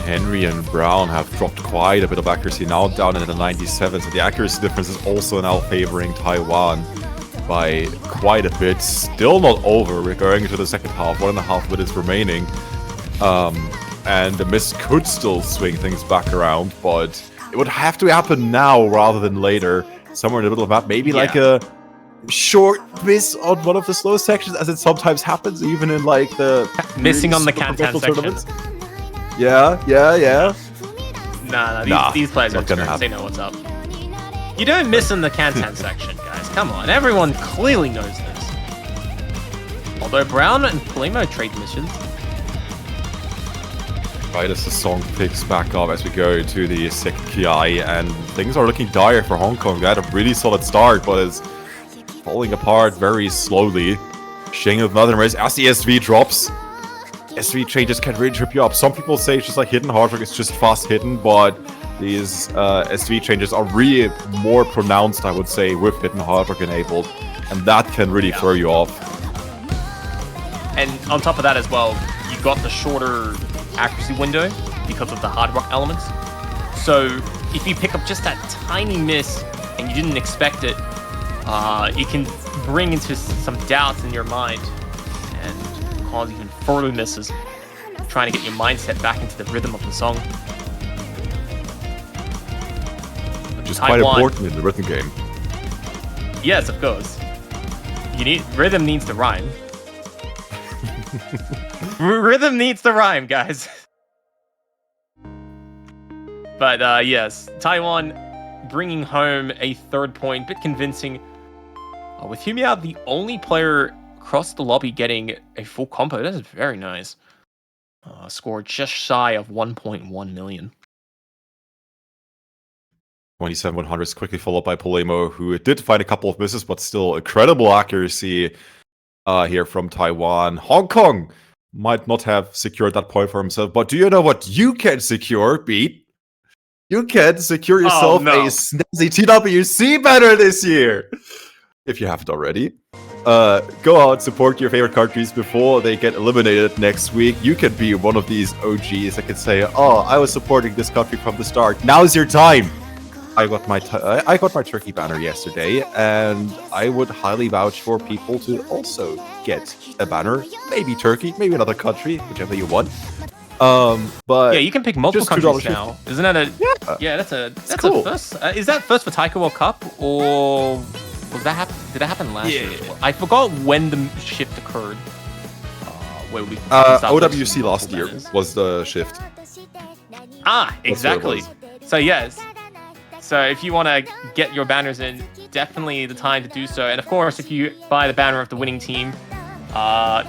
Henry and Brown have dropped quite a bit of accuracy, now down in the 97, so the accuracy difference is also now favoring Taiwan by quite a bit. Still not over. We're going into the second half, 1.5 minutes remaining. And the miss could still swing things back around, but it would have to happen now rather than later. Somewhere in the middle of the map, maybe like a short miss on one of the slow sections, as it sometimes happens, even in like the missing on the Cantan section. Yeah. Nah, these players are experienced. They know what's up. You don't miss in the Cantan section, guys. Come on, everyone clearly knows this. Although Brown and Polimo trade missions. Right as the song picks back up as we go to the second KI, and things are looking dire for Hong Kong. They had a really solid start, but it's falling apart very slowly. Xing with another race as the SV drops. SV changes can really trip you up. Some people say it's just like hidden hard rock, it's just fast hidden, but these SV changes are really more pronounced, I would say, with hidden hard rock enabled, and that can really throw you off. And on top of that as well, you got the shorter accuracy window because of the hard rock elements. So if you pick up just that tiny miss and you didn't expect it, it can bring into some doubts in your mind and cause even further misses, trying to get your mindset back into the rhythm of the song. Which is quite important in the rhythm game. Yes, of course. Rhythm needs to rhyme. Rhythm needs to rhyme, guys. But yes, Taiwan bringing home a third point, bit convincing. With Humia, the only player across the lobby getting a full compo. That is very nice. Scored just shy of 1.1 million. 27-100s quickly followed by Polimo, who did find a couple of misses, but still incredible accuracy here from Taiwan. Hong Kong might not have secured that point for himself, but do you know what you can secure, Beat? You can secure yourself a snazzy TWC banner this year! If you haven't already. Go out, support your favorite countries before they get eliminated next week. You can be one of these OGs that can say, oh, I was supporting this country from the start. Now's your time! I got my Turkey banner yesterday, and I would highly vouch for people to also get a banner. Maybe Turkey, maybe another country, whichever you want. But yeah, you can pick multiple countries now. Isn't that a that's cool. a first? Is that first for Taiko World Cup, or was that did that happen last year? I forgot when the shift occurred. Where we OWC last year was the shift. Ah, exactly. So yes. So if you want to get your banners in, definitely the time to do so. And of course, if you buy the banner of the winning team,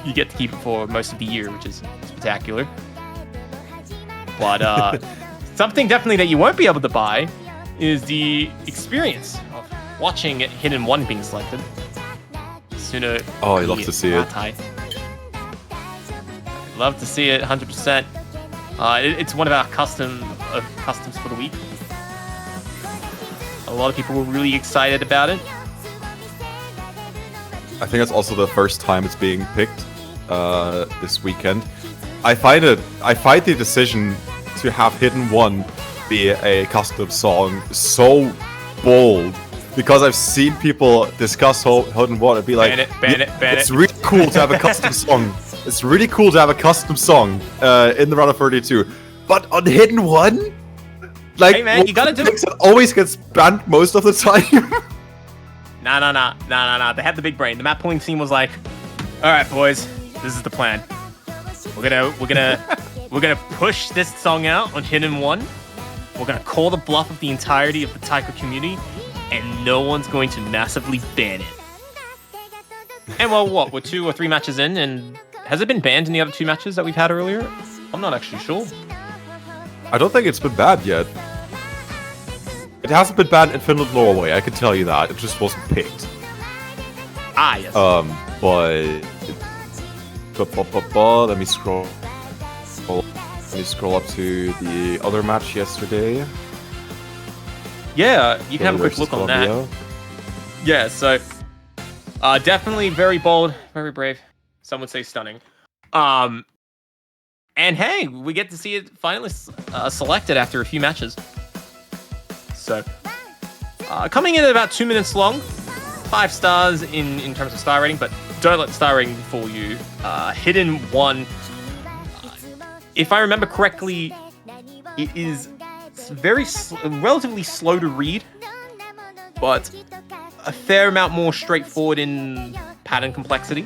you get to keep it for most of the year, which is spectacular. But something definitely that you won't be able to buy is the experience of watching Hidden 1 being selected. Sooner. Oh, I love to see it. Love to see it, 100%. It's one of our customs for the week. A lot of people were really excited about it. I think that's also the first time it's being picked this weekend. I find the decision to have Hidden 1 be a custom song so bold, because I've seen people discuss Hidden 1 and be like, ban it. It's really cool to have a custom song. It's really cool to have a custom song in the round of 32. But on Hidden 1? Like, Hey, man, you gotta do it. Always gets banned most of the time. Nah. They had the big brain. The map pulling team was like, all right, boys, this is the plan. We're gonna push this song out on Hidden One. We're gonna call the bluff of the entirety of the taiko community, and no one's going to massively ban it. And well, what? We're 2 or 3 matches in, and has it been banned in the other 2 matches that we've had earlier? I'm not actually sure. I don't think it's been banned yet. It hasn't been banned in Finland, Norway. I can tell you that. It just wasn't picked. Ah, yes. Let me scroll. Let me scroll up to the other match yesterday. Yeah, you can have a quick versus look on Colombia. that. Yeah, so definitely very bold, very brave. Some would say stunning. And hey, we get to see it finally selected after a few matches. So coming in at about 2 minutes long, 5 stars in terms of star rating, but don't let the star rating fool you. Hidden One, if I remember correctly, it is relatively slow to read, but a fair amount more straightforward in pattern complexity.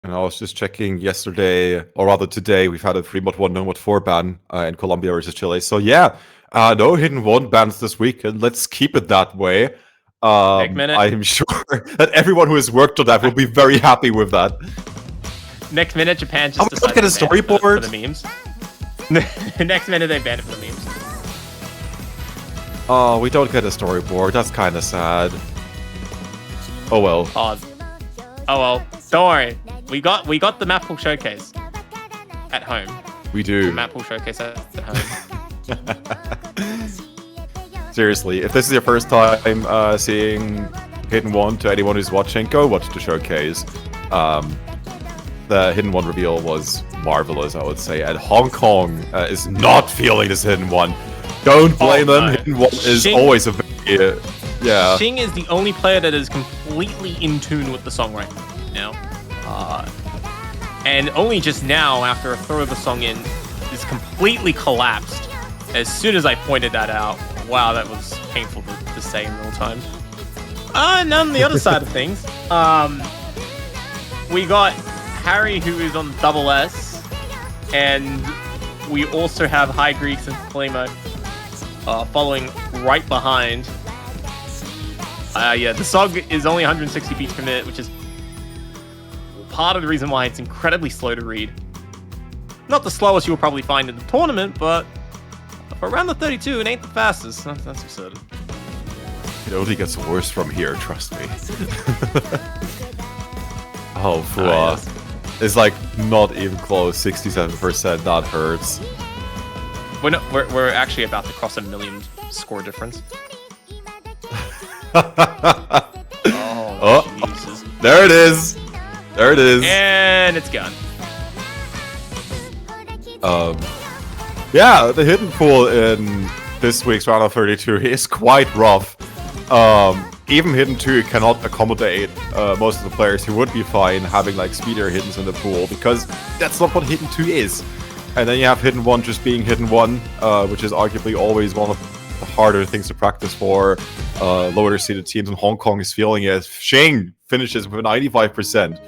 And I was just checking yesterday, or rather today, we've had a 3.1 no.4 ban in Colombia versus Chile. So yeah, no Hidden One bans this week, and let's keep it that way. I'm sure that everyone who has worked on that will be very happy with that. Next minute, Japan just decided to get a storyboard for the memes. Next minute, they banned it for the memes. Oh, we don't get a storyboard. That's kind of sad. Oh well. Oh well. Don't worry. We got the map pool showcase at home. We do. The map pool showcase at home. Seriously, if this is your first time seeing Hidden One, to anyone who's watching, go watch the showcase. The Hidden One reveal was marvelous, I would say, and Hong Kong is not feeling this Hidden One. Don't blame them. Hidden One is always a very, yeah. Xing is the only player that is completely in tune with the song right now. And only just now, after a third of the song in, is completely collapsed. As soon as I pointed that out, wow, that was painful to say in real time. And on the other side of things, we got Harry, who is on double S, and we also have High Greeks and Flamo following right behind. Yeah, the song is only 160 beats per minute, which is part of the reason why it's incredibly slow to read. Not the slowest you will probably find in the tournament, but for around the 32, it ain't the fastest. That's absurd. It only gets worse from here, trust me. Oh, Fua. Yes. It's like not even close. 67%. That hurts. We're actually about to cross 1 million score difference. Oh, Jesus. There it is. There it is. And it's gone. Yeah, the hidden pool in this week's round of 32 is quite rough. Even Hidden 2 cannot accommodate most of the players who would be fine having like speedier hiddens in the pool, because that's not what Hidden 2 is. And then you have Hidden 1 just being Hidden 1, which is arguably always one of the harder things to practice for lower seeded teams, and Hong Kong is feeling it. Xing finishes with 95%.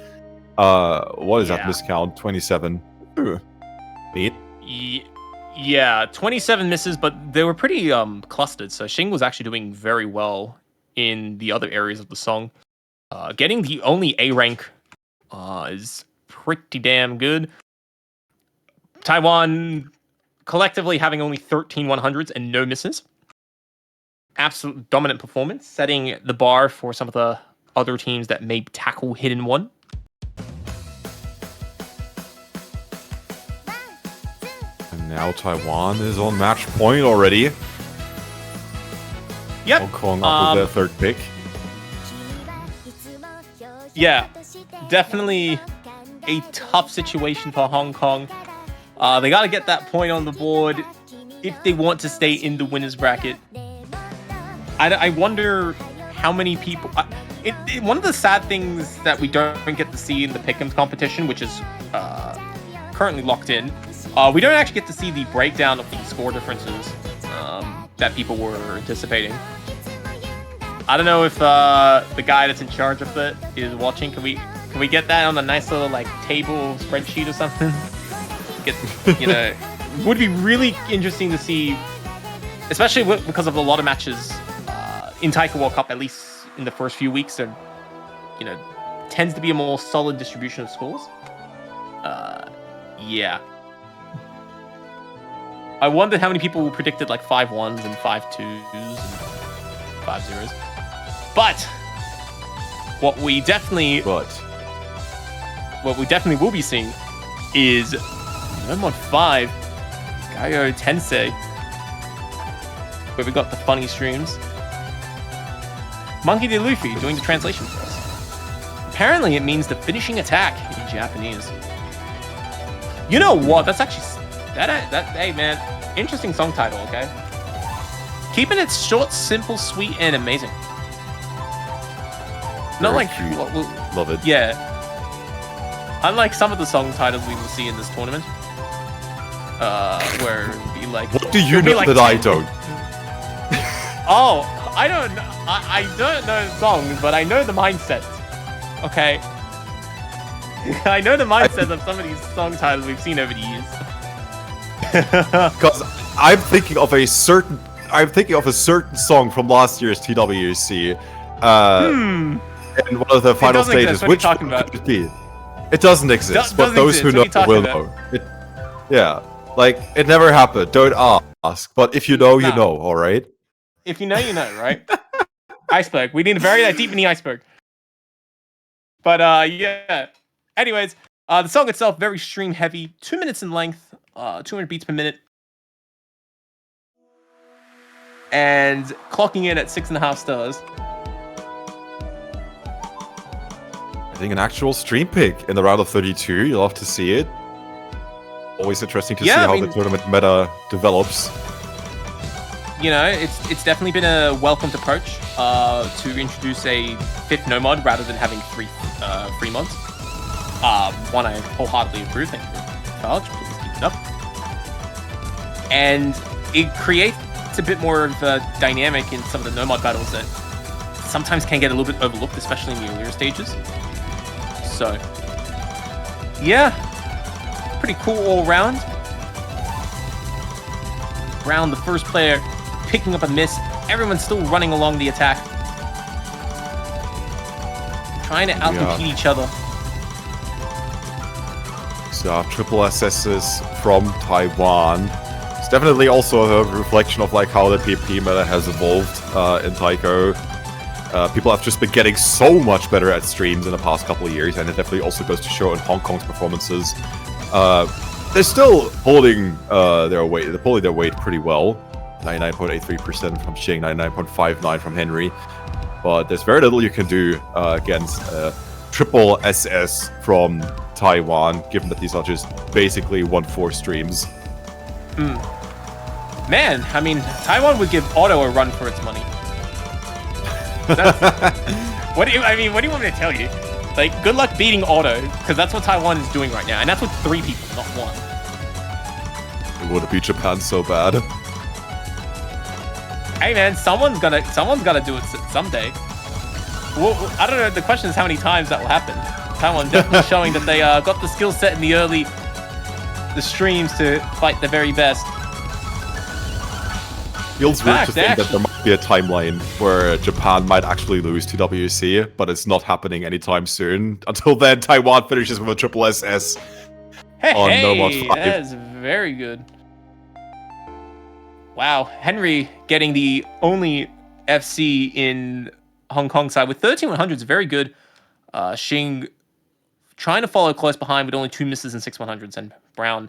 What is that miscount? 27. Ooh. Neat. Yeah, 27 misses, but they were pretty clustered. So Xing was actually doing very well in the other areas of the song. Getting the only A rank is pretty damn good. Taiwan collectively having only 13 100s and no misses. Absolute dominant performance, setting the bar for some of the other teams that may tackle Hidden One. And now Taiwan is on match point already. Yep. Hong Kong up with their third pick. Yeah, definitely a tough situation for Hong Kong. They got to get that point on the board if they want to stay in the winners bracket. I wonder how many people... one of the sad things that we don't get to see in the Pick'ems competition, which is currently locked in, We don't actually get to see the breakdown of the score differences that people were anticipating. I don't know if the guy that's in charge of it is watching. Can we get that on a nice little like table spreadsheet or something? Would be really interesting to see, especially because of a lot of matches in Taiko World Cup, at least in the first few weeks, and tends to be a more solid distribution of scores. Yeah. I wondered how many people predicted like 5-1s and 5-2s and 5-0s. But what we definitely will be seeing is Nomod 5, Gaio Tensei, where we got the funny streams. Monkey D. Luffy doing the translation for us. Apparently it means the finishing attack in Japanese. You know what? That's actually hey man, interesting song title, okay? Keeping it short, simple, sweet, and amazing. Not like love it. Yeah. Unlike some of the song titles we will see in this tournament, where it'd be like. What do you know like that I don't? Oh, I don't know. I don't know the songs, but I know the mindset. Okay. I know the mindset of some of these song titles we've seen over the years. Because I'm thinking of a certain song from last year's TWC. In one of the final stages, which could it be? It doesn't exist, but those who know will know. It never happened. Don't ask. But if you know, you know. All right. If you know, you know, right? Iceberg. We need to bury that deep in the iceberg. But yeah. Anyways, the song itself very stream heavy, 2 minutes in length, 200 beats per minute, and clocking in at 6.5 stars. I think an actual stream pick in the round of 32. You'll have to see it. Always interesting to see how the tournament meta develops. It's definitely been a welcomed approach to introduce a 5th no mod rather than having three mods. One I wholeheartedly approve. Thank you, Charge. Please keep it up. And it creates a bit more of a dynamic in some of the no mod battles that sometimes can get a little bit overlooked, especially in the earlier stages. So, yeah, pretty cool all round. Brown, the first player, picking up a miss. Everyone's still running along the attack, trying to out-compete each other. So, triple SSs from Taiwan. It's definitely also a reflection of how the PP meta has evolved in Taiko. People have just been getting so much better at streams in the past couple of years, and it definitely also goes to show in Hong Kong's performances. They're still holding their weight. They're pulling their weight pretty well. 99.83% from Xing, 99.59% from Henry. But there's very little you can do against triple SS from Taiwan, given that these are just basically 1-4 streams. Man, I mean, Taiwan would give Auto a run for its money. What do you want me to tell you? Good luck beating Auto, because that's what Taiwan is doing right now, and that's with 3 people, not 1. It would beat Japan so bad. Hey man, someone's gotta do it someday. Well, I don't know. The question is how many times that will happen. Taiwan definitely showing that they got the skill set in the streams to fight the very best. Feels weird to think that there might be a timeline where Japan might actually lose to WC, but it's not happening anytime soon. Until then, Taiwan finishes with a triple SS on No Mod 5. That is very good. Wow, Henry getting the only FC in Hong Kong side with 13-100 is very good. Xing trying to follow close behind with only 2 misses and 6 100s, and Brown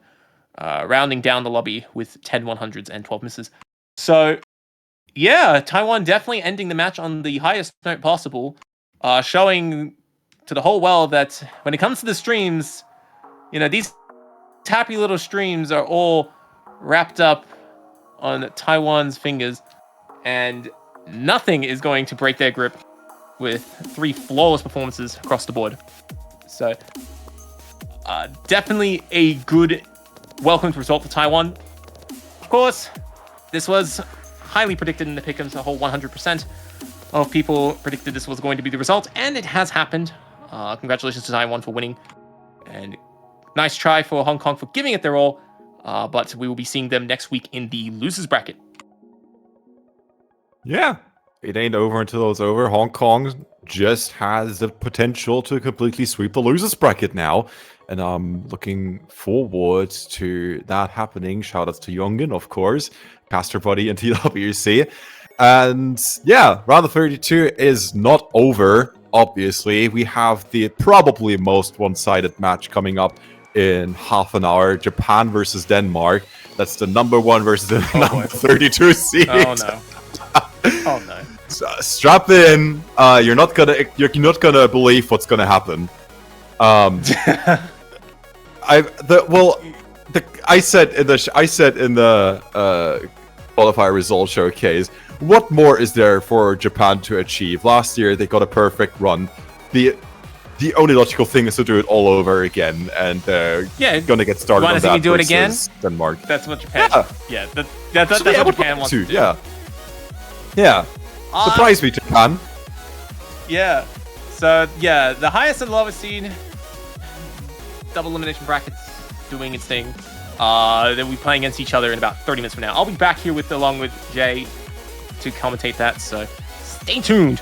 rounding down the lobby with 10 100s and 12 misses. So, yeah, Taiwan definitely ending the match on the highest note possible, showing to the whole world that when it comes to the streams, these happy little streams are all wrapped up on Taiwan's fingers, and nothing is going to break their grip with 3 flawless performances across the board. So, definitely a good welcomed result for Taiwan. Of course, this was highly predicted in the pick'ems. A whole 100% of people predicted this was going to be the result, and it has happened. Congratulations to Taiwan for winning, and nice try for Hong Kong for giving it their all. But we will be seeing them next week in the losers bracket. Yeah, it ain't over until it's over. Hong Kong just has the potential to completely sweep the losers bracket now. And I'm looking forward to that happening. Shoutouts to Youngin, of course, Pastor Buddy and TWC. And yeah, round of 32 is not over, obviously. We have the probably most one-sided match coming up in half an hour. Japan versus Denmark. That's the number 1 versus the number 32 seed. Oh no. Oh no. So, strap in. You're not gonna believe what's gonna happen. I said in the qualifier result showcase, what more is there for Japan to achieve? Last year they got a perfect run. The only logical thing is to do it all over again, and they're gonna get started on that. Want to see me do it again? Denmark. That's what Japan. Yeah, that's what Japan wants to do. Yeah. Surprise me, Japan. Yeah. So yeah, the highest and lowest seed, double elimination brackets, doing its thing. Then we play against each other in about 30 minutes from now. I'll be back here along with Jay to commentate that. So stay tuned.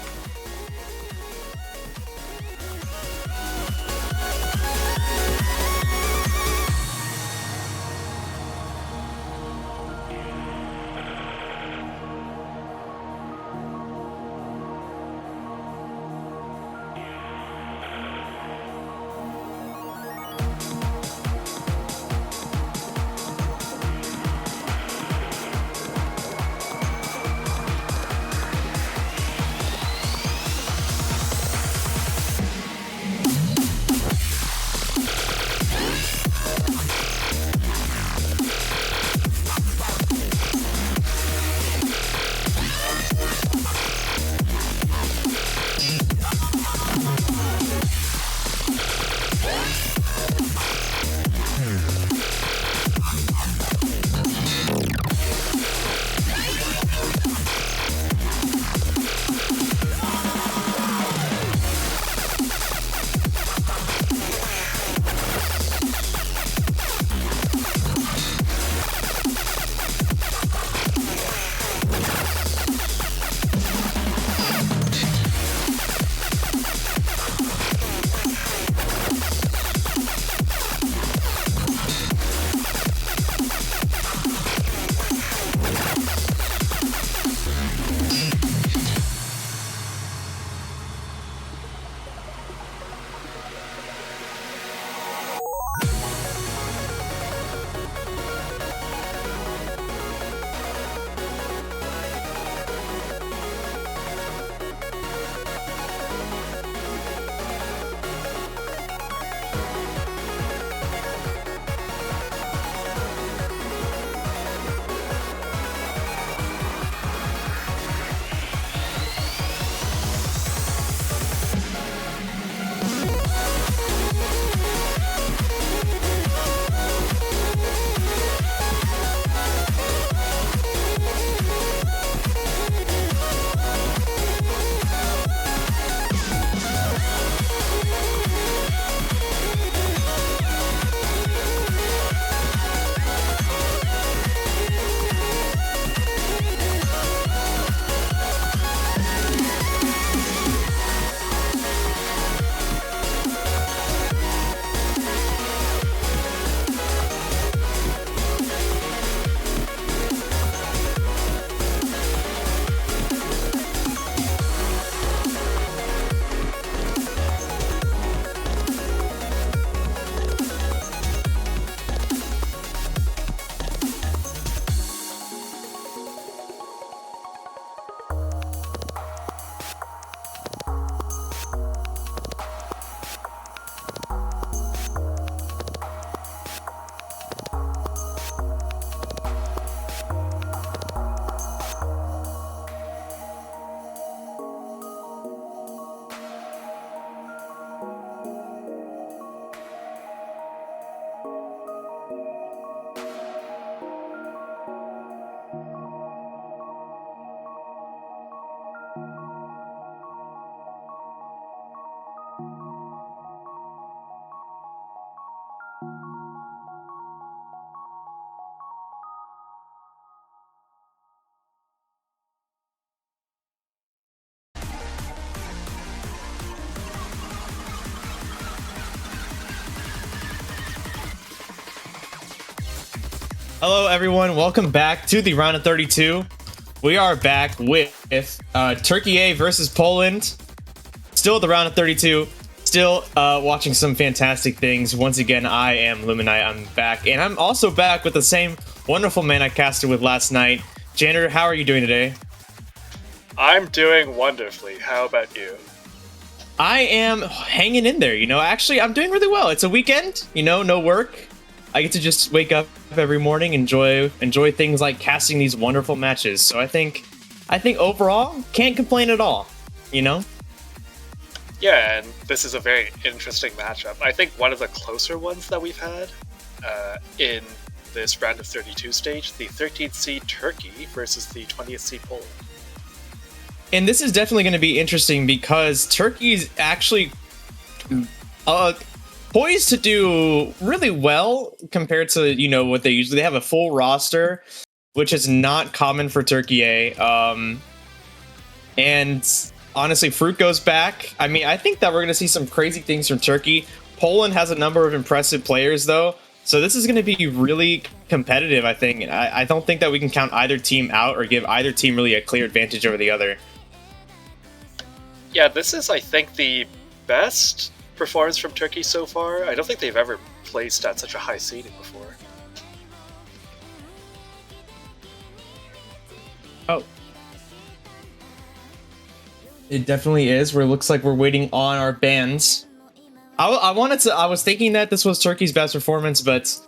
Hello, everyone. Welcome back to the round of 32. We are back with Turkey A versus Poland. Still at the round of 32. Still watching some fantastic things. Once again, I am Luminite. I'm back. And I'm also back with the same wonderful man I casted with last night. Janitor, how are you doing today? I'm doing wonderfully. How about you? I am hanging in there, Actually, I'm doing really well. It's a weekend, no work. I get to just wake up every morning, enjoy things like casting these wonderful matches. So I think overall, can't complain at all, Yeah, and this is a very interesting matchup. I think one of the closer ones that we've had in this round of 32 stage, the 13th seed Turkey versus the 20th seed Poland. And this is definitely going to be interesting because Turkey's actually poised to do really well compared to, what they usually have a full roster, which is not common for Turkey A. And honestly, Fruit goes back. I mean, I think that we're going to see some crazy things from Turkey. Poland has a number of impressive players, though. So this is going to be really competitive, I think. I don't think that we can count either team out or give either team really a clear advantage over the other. Yeah, this is, I think, the best performance from Turkey so far. I don't think they've ever placed at such a high seeding before. Oh. It definitely is. Where it looks like we're waiting on our bands. I was thinking that this was Turkey's best performance, but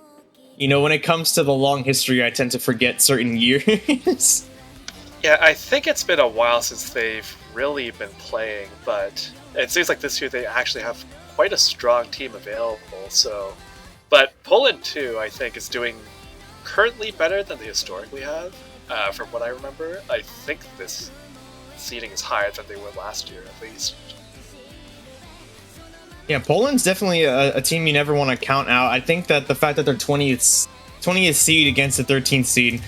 when it comes to the long history, I tend to forget certain years. Yeah, I think it's been a while since they've really been playing, but it seems like this year they actually have quite a strong team available. So, but Poland too, I think, is doing currently better than they historically have. From what I remember, I think this seeding is higher than they were last year, at least. Yeah, Poland's definitely a team you never want to count out. I think that the fact that they're 20th seed against the 13th seed,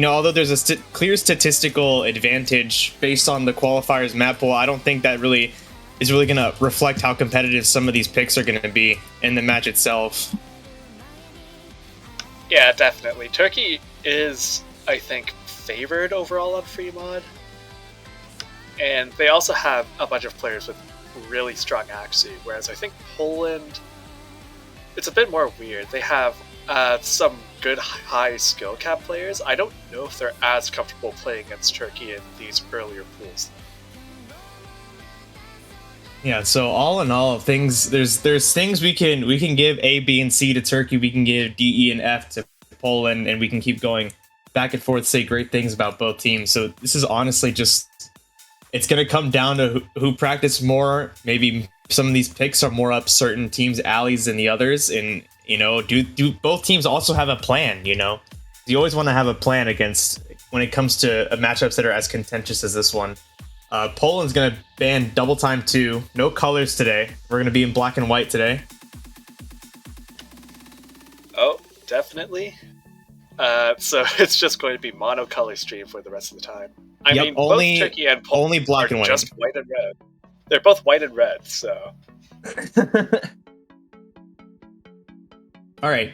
although there's a clear statistical advantage based on the qualifiers map pool, I don't think that really is going to reflect how competitive some of these picks are going to be in the match itself. Yeah, definitely. Turkey is, I think, favored overall on free mod. And they also have a bunch of players with really strong accuracy, whereas I think Poland, it's a bit more weird. They have some good high skill cap players. I don't know if they're as comfortable playing against Turkey in these earlier pools. Yeah, so all in all, there's things we can give A, B, and C to Turkey. We can give D, E, and F to Poland, and we can keep going back and forth, say great things about both teams. So this is honestly just, it's going to come down to who practice more. Maybe some of these picks are more up certain teams' alleys than the others. And, do both teams also have a plan, You always want to have a plan when it comes to matchups that are as contentious as this one. Poland's going to ban Double Time 2. No colors today. We're going to be in black and white today. Oh, definitely. So it's just going to be monocolor stream for the rest of the time. I mean, both Turkey and Poland only black and white. Just white and red. They're both white and red, so. All right,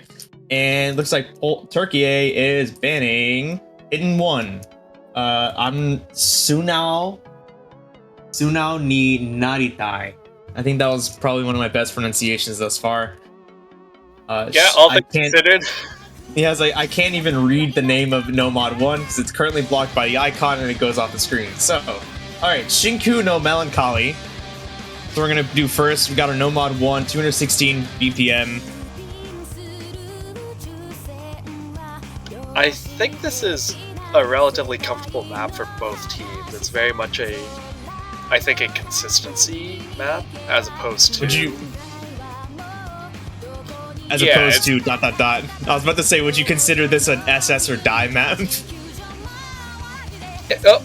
and looks like Turkey A is banning Hidden One. I'm Sunao ni Naritai. I think that was probably one of my best pronunciations thus far. Yeah, all things considered. Yeah, I can't even read the name of No Mod 1 because it's currently blocked by the icon and it goes off the screen. So, alright, Shinku no Melancholy. So we're going to do first. We got our No Mod 1, 216 BPM. I think this is a relatively comfortable map for both teams. It's very much a consistency map as opposed to... Opposed to ... I was about to say, would you consider this an SS or die map?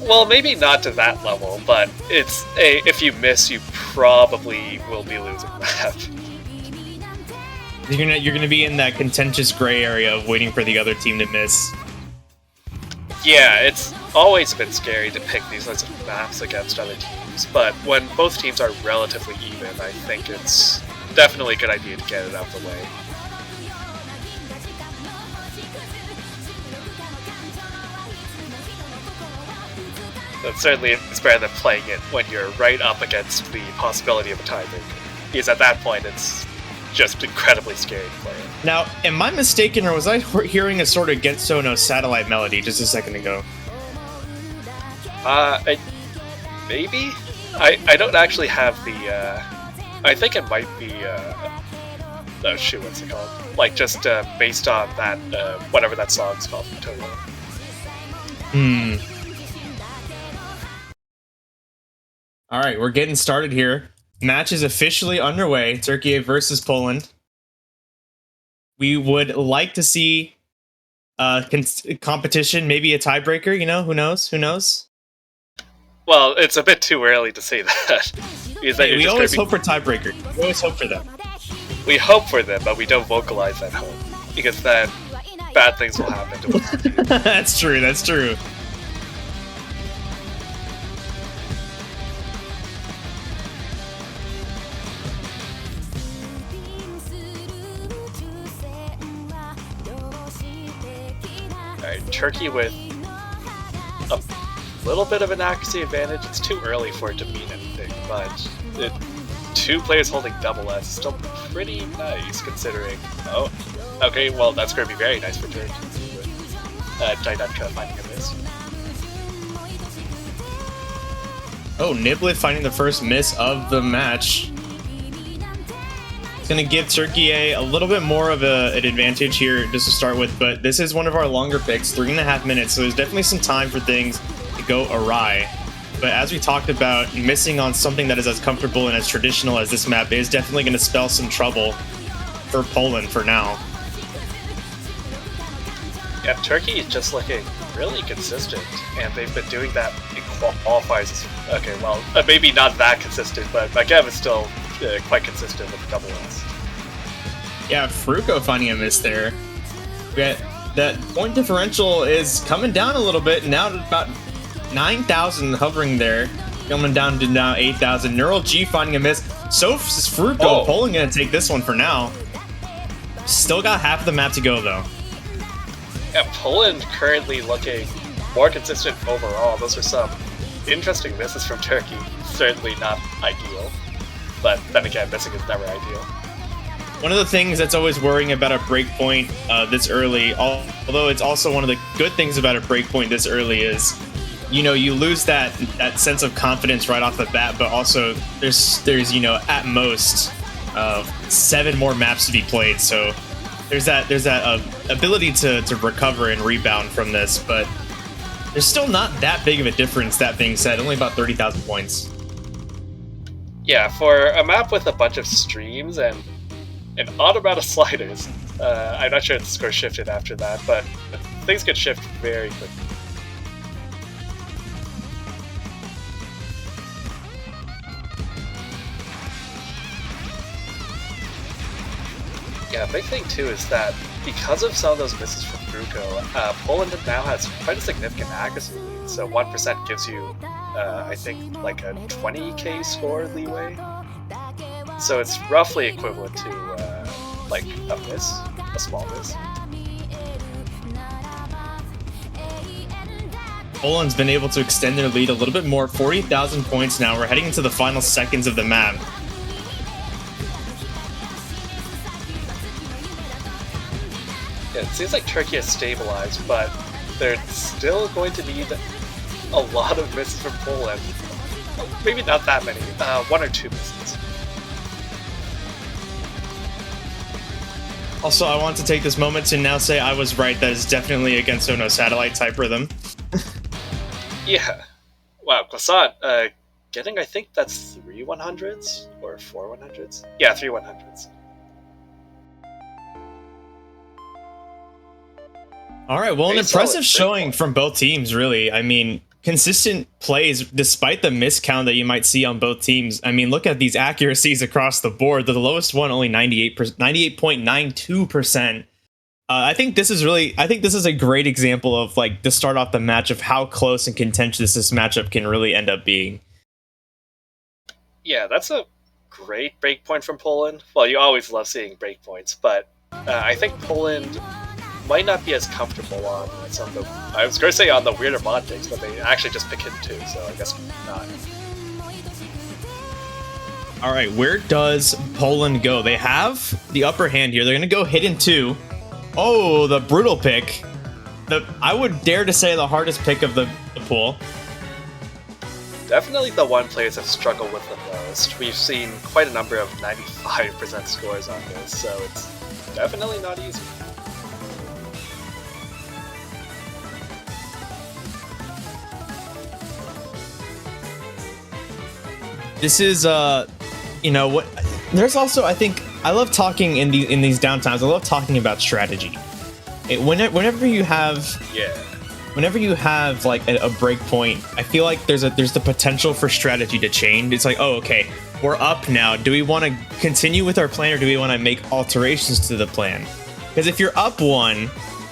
Well, maybe not to that level, but it's if you miss, you probably will be losing the map. You're gonna be in that contentious gray area of waiting for the other team to miss. Yeah, it's always been scary to pick these sorts of maps against other teams, but when both teams are relatively even, I think it's definitely a good idea to get it out of the way. But certainly it's better than playing it when you're right up against the possibility of a tiebreaker. Because at that point, it's just incredibly scary to play it. Now, am I mistaken, or was I hearing a sort of Getso no Satellite melody just a second ago? Maybe? I don't actually have the, I think it might be, oh shoot, what's it called? Like, just based on that, whatever that song's called from Togo. Alright, we're getting started here. Match is officially underway. Turkey versus Poland. We would like to see competition, maybe a tiebreaker, you know? Who knows? Who knows? Well, it's a bit too early to say that. Hey, we always hope for tiebreaker. We always hope for them. We hope for them, but we don't vocalize that hope. Because then bad things will happen to us. That's true, that's true. Alright, Turkey with a little bit of an accuracy advantage. It's too early for it to mean anything, but two players holding double S is still pretty nice considering. Oh, okay, well that's going to be very nice for Turkey with Daidatka finding a miss. Oh, Niblet finding the first miss of the match. It's going to give Turkey a little bit more of an advantage here just to start with, but this is one of our longer picks, 3.5 minutes, so there's definitely some time for things to go awry. But as we talked about, missing on something that is as comfortable and as traditional as this map is definitely going to spell some trouble for Poland for now. Yeah, Turkey is just looking really consistent, and they've been doing that in qualifiers. Okay, well, maybe not that consistent, but Magev is still quite consistent with the double S. Yeah, Fruko finding a miss there. That point differential is coming down a little bit, now to about 9,000 hovering there, coming down to now 8,000. Neural G finding a miss. So is Fruko. Oh. Poland gonna take this one for now. Still got half of the map to go though. Yeah, Poland currently looking more consistent overall. Those are some interesting misses from Turkey. Certainly not ideal, but then again, missing is never ideal. One of the things that's always worrying about a breakpoint this early, although it's also one of the good things about a breakpoint this early is, you know, you lose that sense of confidence right off the bat, but also there's you know, at most 7 more maps to be played, so there's that ability to recover and rebound from this, but there's still not that big of a difference. That being said, only about 30,000 points. Yeah, for a map with a bunch of streams and an odd amount of sliders, I'm not sure if the score shifted after that, but things could shift very quickly. Yeah, big thing too is that because of some of those misses from Fruko, Poland now has quite a significant accuracy lead. So 1% gives you, I think, like a 20k score leeway. So it's roughly equivalent to like a miss, a small miss. Poland's been able to extend their lead a little bit more, 40,000 points now. We're heading into the final seconds of the map. Yeah, it seems like Turkey has stabilized, but they're still going to need a lot of misses from Poland. Maybe not that many, 1 or 2 misses. Also, I want to take this moment to now say I was right. That is definitely a Genso no Satellite type rhythm. Yeah. Wow, Croissant, getting, I think that's 3 100s? Or 4 100s? Yeah, 3 100s. All right, well, an Pretty impressive solid showing breakpoint. from both teams, really. I mean, consistent plays despite the miscount that you might see on both teams. I mean, look at these accuracies across the board. The lowest one only 98.92%. I think this is a great example of, like, to start off the match of how close and contentious this matchup can really end up being. Yeah, that's a great breakpoint from Poland. Well, you always love seeing breakpoints, but I think Poland might not be as comfortable on some of the. I was going to say on the weirder mod picks, but they actually just pick hidden 2, so I guess not. All right, where does Poland go? They have the upper hand here. They're going to go hidden 2. Oh, the brutal pick. I would dare to say the hardest pick of the pool. Definitely the one players have struggled with the most. We've seen quite a number of 95% scores on this, so it's definitely not easy. This is you know what, there's also, I think I love talking in these downtimes. I love talking about strategy. Whenever you have like a break point, I feel like there's the potential for strategy to change. It's like, oh, okay, we're up now. Do we want to continue with our plan, or do we want to make alterations to the plan? Because if you're up 1 and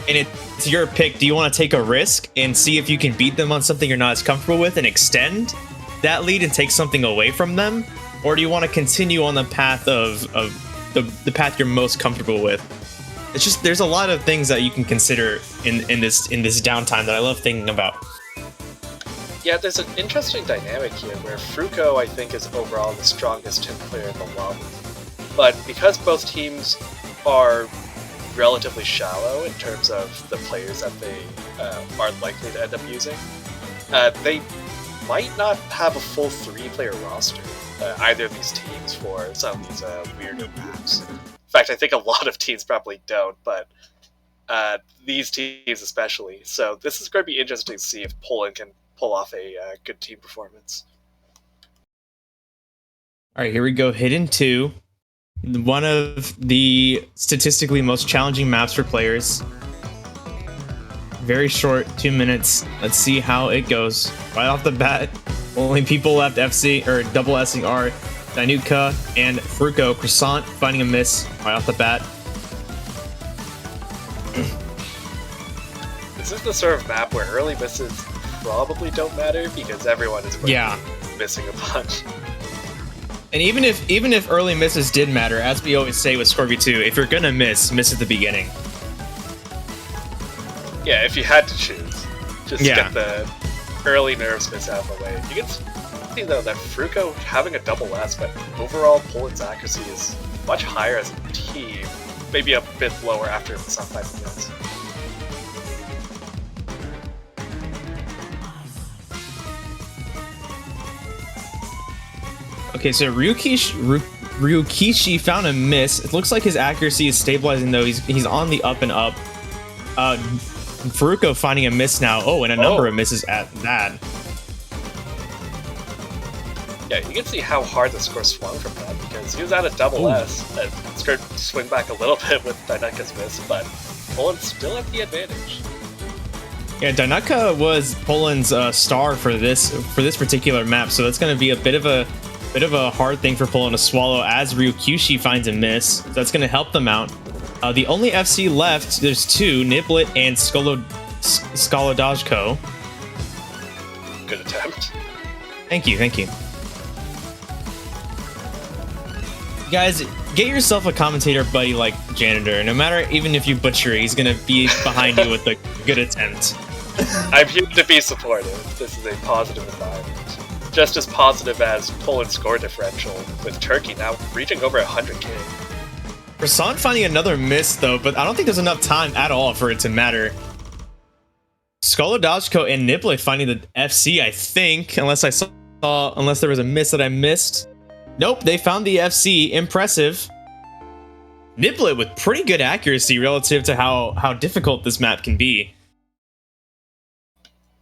it's your pick, do you want to take a risk and see if you can beat them on something you're not as comfortable with and extend that lead and take something away from them? Or do you want to continue on the path of the path you're most comfortable with? It's just, there's a lot of things that you can consider in this downtime that I love thinking about. Yeah, there's an interesting dynamic here where Fruko, I think, is overall the strongest Tim player in the lobby. But because both teams are relatively shallow in terms of the players that they are likely to end up using, they might not have a full 3-player roster, either of these teams, for some of these weirder maps. In fact, I think a lot of teams probably don't, but these teams especially. So this is going to be interesting to see if Poland can pull off a good team performance. All right, here we go. Hidden 2. One of the statistically most challenging maps for players. Very short, 2 minutes. Let's see how it goes. Right off the bat, only people left FC, or double S'ing are Danuka and Fruko. Croissant finding a miss right off the bat. This is the sort of map where early misses probably don't matter because everyone is going to be missing a bunch. And even if early misses did matter, as we always say with Scorpio 2, if you're gonna miss at the beginning. Yeah, if you had to choose, just get the early nerves miss out of the way. You can see though that Fruko having a double S, but overall Poland's accuracy is much higher as a team, maybe a bit lower after some 5 minutes. Okay, so Ryukishi found a miss. It looks like his accuracy is stabilizing though. He's on the up and up. Fruko finding a miss now. Oh, and a number of misses at that. Yeah, you can see how hard the score swung from that because he was at a double S. And scored swing back a little bit with Dainaka's miss, but Poland still at the advantage. Yeah, Dainaka was Poland's star for this particular map, so that's going to be a bit of a hard thing for Poland to swallow as Ryukyushi finds a miss. So that's going to help them out. The only FC left, there's 2, Niblet and Skolodajko. Good attempt. Thank you. Guys, get yourself a commentator buddy like Janitor. No matter, even if you butcher it, he's going to be behind you with a good attempt. I'm here to be supportive. This is a positive environment. Just as positive as Poland's score differential, with Turkey now reaching over 100k. Croissant finding another miss though, but I don't think there's enough time at all for it to matter. Skolodajko and Niblet finding the FC, I think, unless there was a miss that I missed. Nope, they found the FC. Impressive. Niblet with pretty good accuracy relative to how difficult this map can be.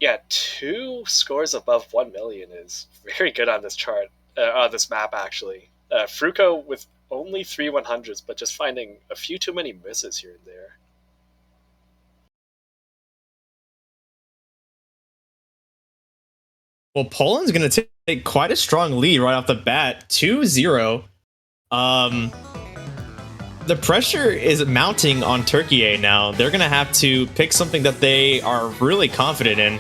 Yeah, 2 scores above 1 million is very good on this chart, on this map actually. Fruko with only 3 100s, but just finding a few too many misses here and there. Well, Poland's going to take quite a strong lead right off the bat, 2-0. The pressure is mounting on Turkey now. They're going to have to pick something that they are really confident in.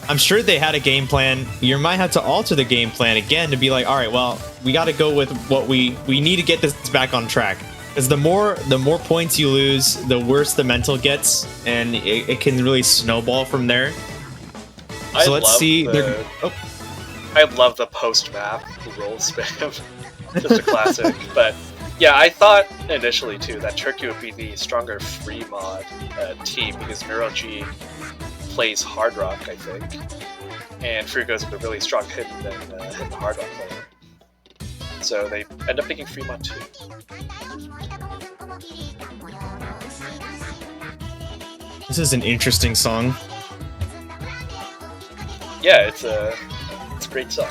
I'm sure they had a game plan. You might have to alter the game plan again to be like, all right, well, we got to go with what we need to get this back on track. Because the more points you lose, the worse the mental gets, and it can really snowball from there. So let's see. I love the post-map roll spam. Just a classic. But yeah, I thought initially too that Turkey would be the stronger free mod team because NeuroG plays Hard Rock, I think, and Frugo's a really strong hidden Hard Rock player. So they end up picking free mod too. This is an interesting song. Yeah, it's a great song.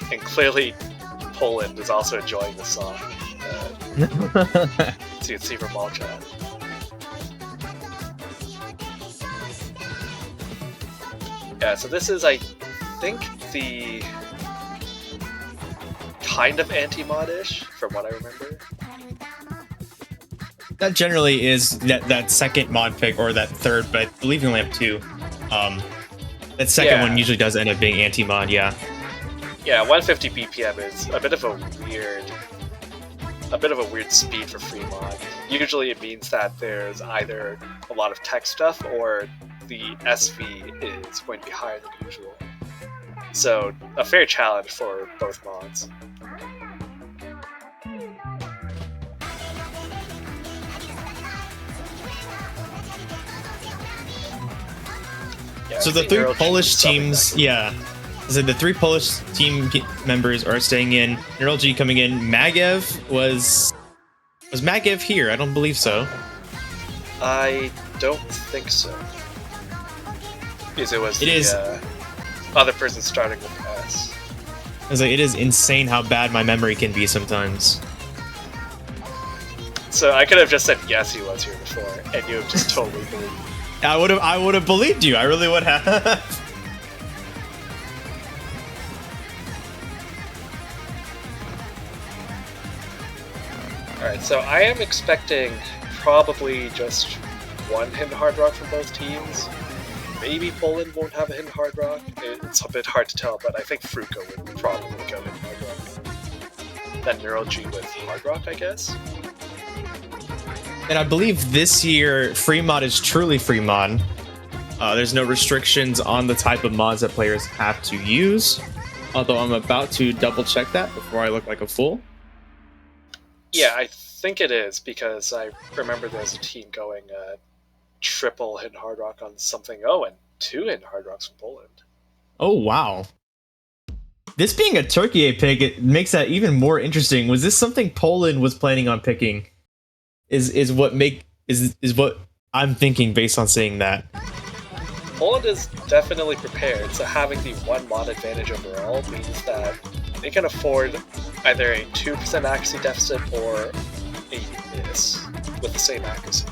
And clearly, Poland is also enjoying the song. So you can see from all chat. Yeah, so this is, I think, the kind of anti-mod-ish, from what I remember. That generally is that second mod pick, or that third, but I believe you only have two. That second one usually does end up being anti-mod, yeah. Yeah, 150 BPM is a bit of a weird speed for free mod. Usually it means that there's either a lot of tech stuff or the SV is going to be higher than usual. So, a fair challenge for both mods. Yeah, so the three Polish teams, so the three Polish team members are staying in. NeuroG coming in. Magev was Magev here? I don't believe so. I don't think so. Because it was other person starting with S. I was like, it is insane how bad my memory can be sometimes. So I could have just said yes, he was here before, and you have just totally believed. I would have believed you. I really would have. Alright, so I am expecting probably just one hidden Hard Rock from both teams. Maybe Poland won't have a hidden Hard Rock. It's a bit hard to tell, but I think Fruko would probably go hidden Hard Rock. Then NeuroG with Hard Rock, I guess. And I believe this year, free mod is truly free mod. There's no restrictions on the type of mods that players have to use. Although I'm about to double check that before I look like a fool. Yeah, I think it is, because I remember there's a team going triple hidden Hard Rock on something. Oh, and 2 hidden Hard Rocks from Poland. Oh, wow. This being a Turkey pick, it makes that even more interesting. Was this something Poland was planning on picking? Is what I'm thinking based on saying that. Poland is definitely prepared, so having the 1 mod advantage overall means that they can afford either a 2% accuracy deficit or a miss with the same accuracy.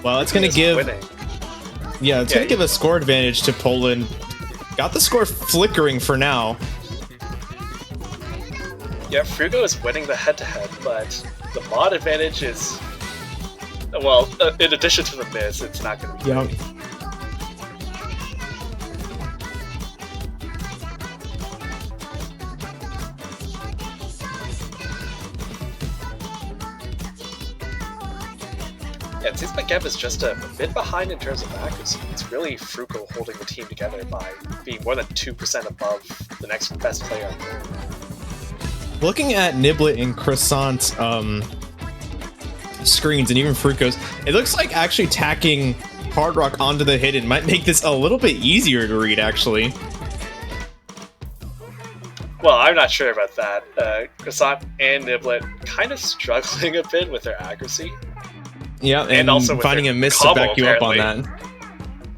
Well, it's going to give... winning. Yeah, it's going to give a score advantage to Poland. Got the score flickering for now. Yeah, Frugo is winning the head-to-head, but the mod advantage is... Well, in addition to the miss, it's not going to be great. Yeah, it seems like Gev is just a bit behind in terms of accuracy. It's really Fruko holding the team together by being more than 2% above the next best player on board. Looking at Niblet and Croissant's screens, and even Fruko's, it looks like actually tacking Hard Rock onto the hidden might make this a little bit easier to read, actually. Well, I'm not sure about that. Croissant and Niblet kind of struggling a bit with their accuracy. Yeah, and also finding a miss to back you up on that.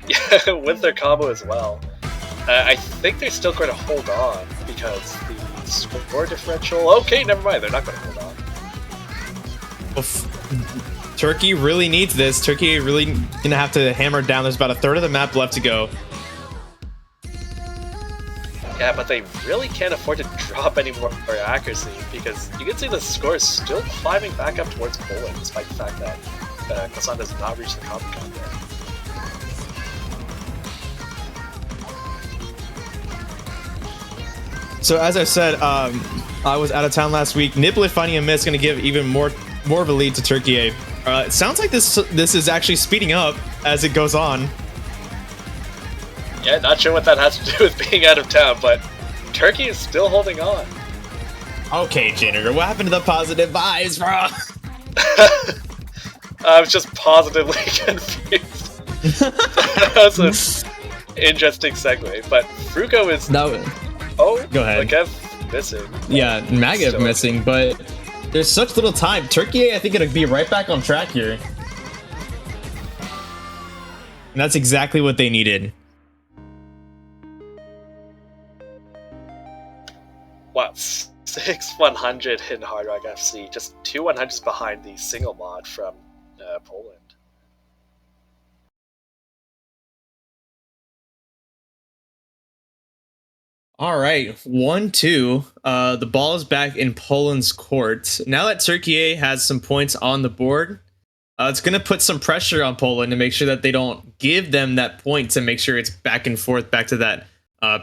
Yeah, with their combo as well. I think they're still going to hold on because the score differential... Okay, never mind, they're not going to hold on. Well, Turkey really needs this. Turkey really going to have to hammer down. There's about a third of the map left to go. Yeah, but they really can't afford to drop any more accuracy because you can see the score is still climbing back up towards Poland despite the fact that Kasan does not reach the copy count yet. So as I said, I was out of town last week. Niblet finding a miss going to give even more of a lead to Turkey. It sounds like this is actually speeding up as it goes on. Yeah, not sure what that has to do with being out of town, but Turkey is still holding on. Okay, Janitor, what happened to the positive vibes, bro? I was just positively confused. That was an interesting segue, but Fruko is... No. Oh, go ahead. Magev missing. Yeah, Magev missing, but there's such little time. Turkey, I think, gonna be right back on track here. And that's exactly what they needed. What, 6 100 in Hard Rock FC, just 2 100s behind the single mod from Poland. All right, 1-2. The ball is back in Poland's court. Now that Turkey has some points on the board, it's going to put some pressure on Poland to make sure that they don't give them that point to make sure it's back and forth, back to that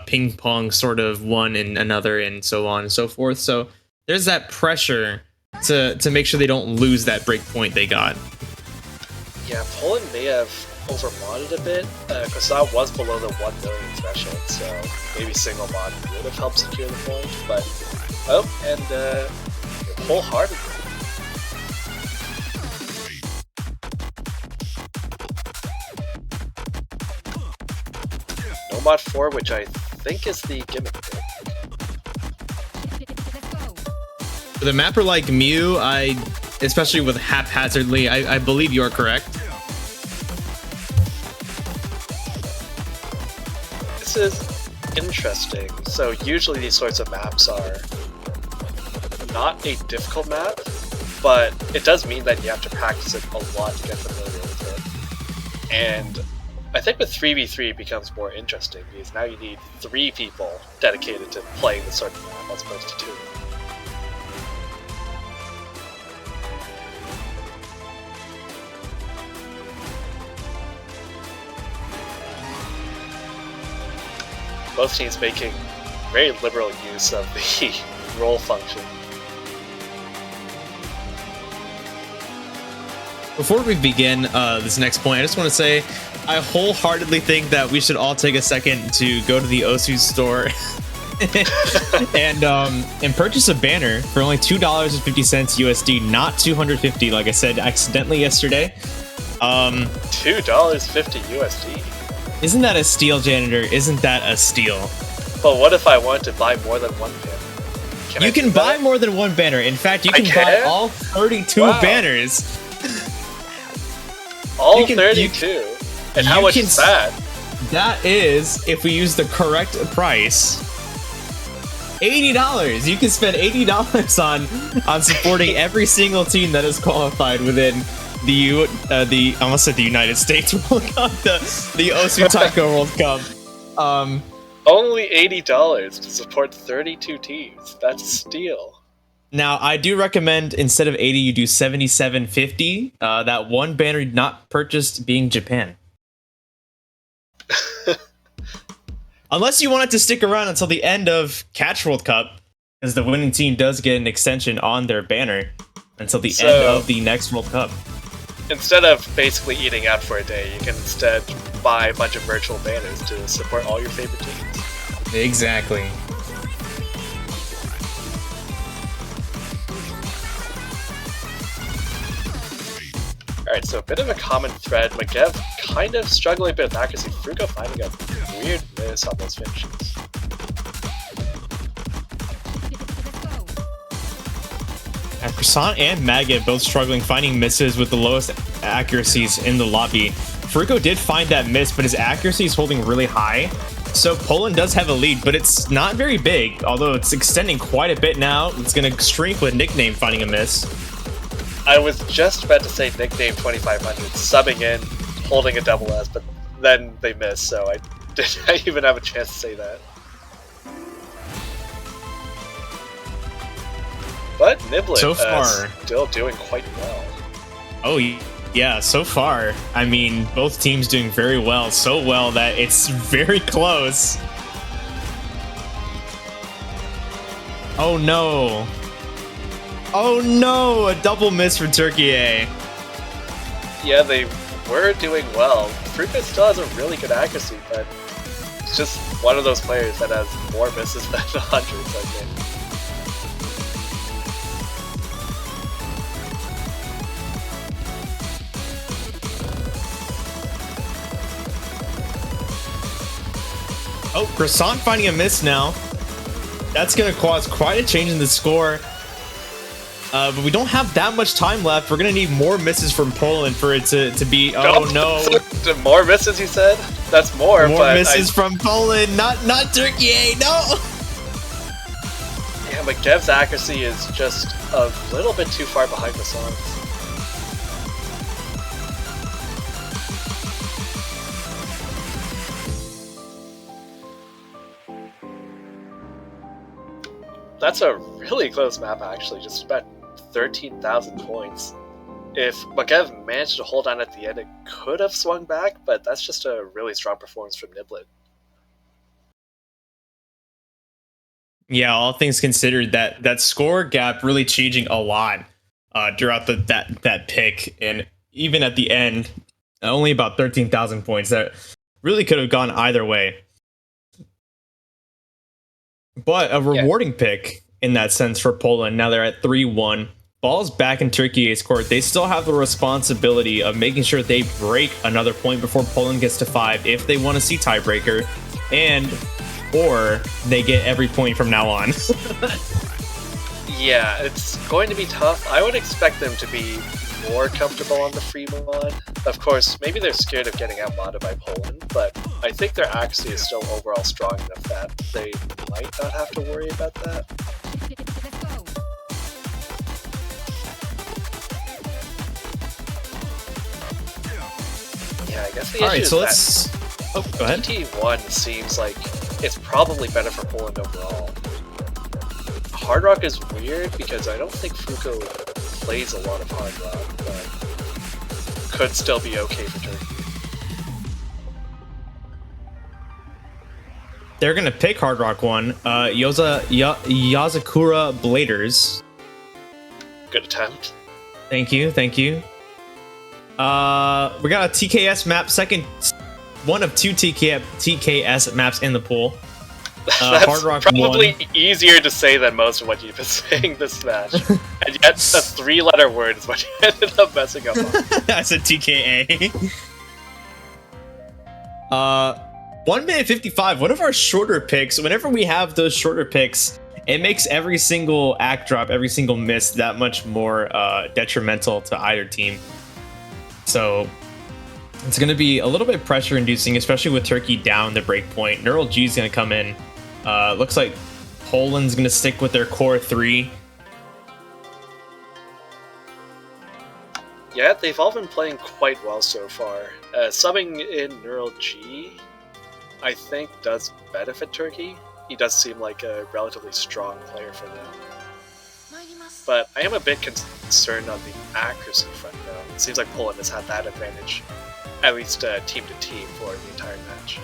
ping pong sort of one and another and so on and so forth. So there's that pressure to make sure they don't lose that break point they got. Yeah, Poland may have overmodded a bit, because that was below the 1 million threshold, so maybe single mod would have helped secure the point, but wholeheartedly. No mod 4, which I think is the gimmick pick. For the mapper like Mew, especially with haphazardly, I believe you are correct. This is interesting. So usually these sorts of maps are not a difficult map, but it does mean that you have to practice it a lot to get familiar with it. And I think with 3v3 it becomes more interesting because now you need 3 people dedicated to playing this sort of map as opposed to 2. Both teams making very liberal use of the roll function. Before we begin this next point, I just want to say I wholeheartedly think that we should all take a second to go to the Osu store and purchase a banner for only $2.50 USD, not $250 like I said accidentally yesterday. $2.50 USD. Isn't that a steal, Janitor? Isn't that a steal? But what if I wanted to buy more than one banner? You can buy more than one banner. In fact, you can buy all 32 banners. All 32? And how much is that? That is, if we use the correct price, $80. You can spend $80 on supporting every single team that is qualified within the I almost said the United States World Cup, the Osu Taiko World Cup. Only $80 to support 32 teams. That's a steal. Now, I do recommend instead of 80, you do 77.50. That one banner not purchased being Japan. Unless you want it to stick around until the end of Catch World Cup, because the winning team does get an extension on their banner until the end of the next World Cup. Instead of basically eating out for a day, you can instead buy a bunch of virtual banners to support all your favorite teams. Exactly. Alright, so a bit of a common thread. Magev kind of struggling a bit with accuracy. Fruko finding a weird miss on those finishes. And Croissant and Maggot both struggling finding misses with the lowest accuracies in the lobby. Fruko did find that miss, but his accuracy is holding really high. So Poland does have a lead, but it's not very big, although it's extending quite a bit now. It's going to shrink with Nickname finding a miss. I was just about to say Nickname 2500, subbing in, holding a double S, but then they missed, so I didn't even have a chance to say that. But Niblet So far. still doing quite well. Oh, yeah, so far, I mean, both teams doing very well. So well that it's very close. Oh, no. Oh, no! A double miss for Turkey A. Yeah, they were doing well. Fruka still has a really good accuracy, but it's just one of those players that has more misses than hundreds, I think. Oh, Croissant finding a miss now. That's going to cause quite a change in the score. But we don't have that much time left. We're going to need more misses from Poland for it to be... Oh, no. More misses, you said? That's more, More but misses from Poland, not Turkey A, no! Yeah, but Gev's accuracy is just a little bit too far behind the songs. That's a really close map, actually. Just about 13,000 points. If Magev managed to hold on at the end, it could have swung back, but that's just a really strong performance from Niblet. Yeah, all things considered, that score gap really changing a lot throughout that pick, and even at the end, only about 13,000 points. That really could have gone either way. But a rewarding pick in that sense for Poland. Now they're at 3-1. Ball's back in Turkey A's court. They still have the responsibility of making sure they break another point before Poland gets to 5 if they want to see tiebreaker, or they get every point from now on. Yeah, it's going to be tough. I would expect them to be more comfortable on the free mod. Of course, maybe they're scared of getting outmodded by Poland, but I think their accuracy is still overall strong enough that they might not have to worry about that. Yeah, I guess the issue is that Oh, go ahead. TT1 seems like it's probably better for Poland overall. Hard Rock is weird because I don't think Fuko plays a lot of Hard Rock, but could still be okay for Turkey. They're gonna pick Hard Rock 1. Yazakura Bladers. Good attempt. Thank you. We got a TKS map, one of 2 TKS maps in the pool. That's Hard Rock probably 1. easier to say than most of what you've been saying this match. And yet, a 3-letter word is what you ended up messing up on. That's a TKA. 1 minute 55. One of our shorter picks. Whenever we have those shorter picks, it makes every single act drop, every single miss that much more detrimental to either team. So it's going to be a little bit pressure inducing, especially with Turkey down the break point. Neural G is going to come in. Looks like Poland's going to stick with their core 3. Yeah, they've all been playing quite well so far. Subbing in Neural G, I think, does benefit Turkey. He does seem like a relatively strong player for them. But I am a bit concerned on the accuracy front, though. It seems like Poland has had that advantage, at least team to team, for the entire match.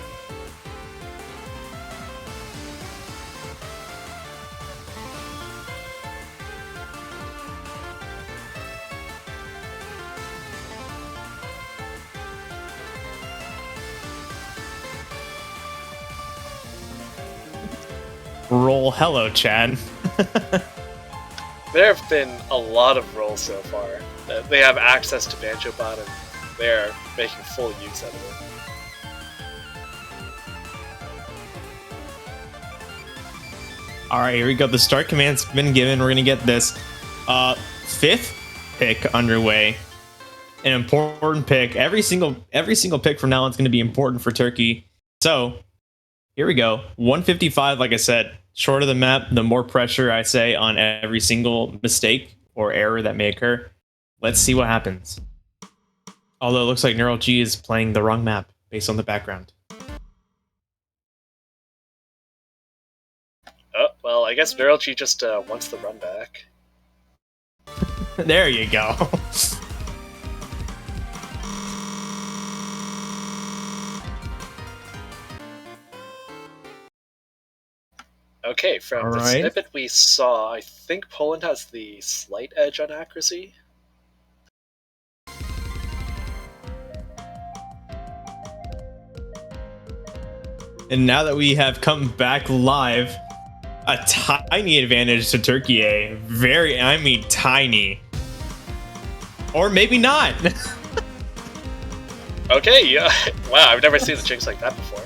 Roll hello, Chad. There have been a lot of roles so far. They have access to Banjo Bot, and they're making full use out of it. All right, here we go. The start command's been given. We're gonna get this 5th pick underway. An important pick. Every single pick from now on is going to be important for Turkey. So here we go. 155. Like I said, shorter the map, the more pressure I say on every single mistake or error that may occur. Let's see what happens. Although it looks like Neural G is playing the wrong map based on the background. Oh, well, I guess Neural G just wants the run back. There you go. Okay, from All the right. snippet we saw, I think Poland has the slight edge on accuracy. And now that we have come back live, a tiny advantage to Turkey A. Very, I mean tiny. Or maybe not. Okay, yeah. Wow, I've never seen the Jinx like that before.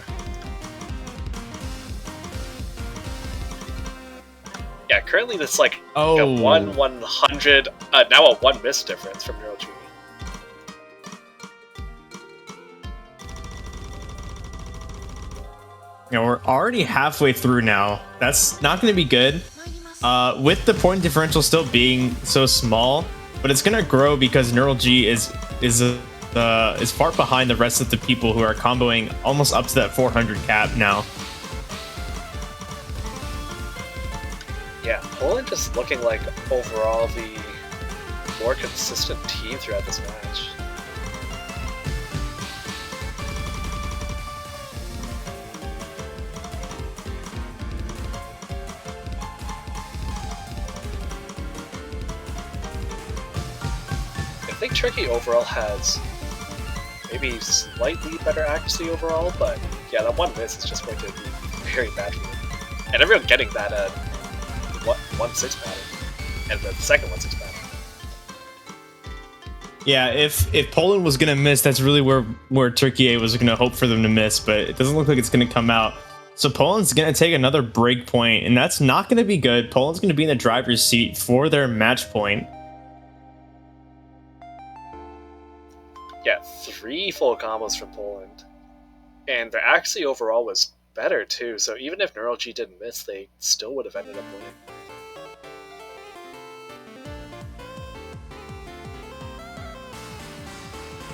Yeah, currently it's like a 1/100, now a 1 miss difference from NeuroG. You know, we're already halfway through now. That's not going to be good. With the point differential still being so small, but it's going to grow because NeuroG is far behind the rest of the people who are comboing almost up to that 400 cap now. Yeah, Poland just looking like overall the more consistent team throughout this match. I think Turkey overall has maybe slightly better accuracy overall, but yeah, that 1 miss is just going to be very bad for them. And everyone getting that 1/6 pattern, and the second 1/6 pattern. Yeah, if Poland was gonna miss, that's really where Turkey A was gonna hope for them to miss, but it doesn't look like it's gonna come out. So Poland's gonna take another break point, and that's not gonna be good. Poland's gonna be in the driver's seat for their match point. Yeah, 3 full combos from Poland, and their accuracy overall was better too. So even if NeuroG didn't miss, they still would have ended up winning.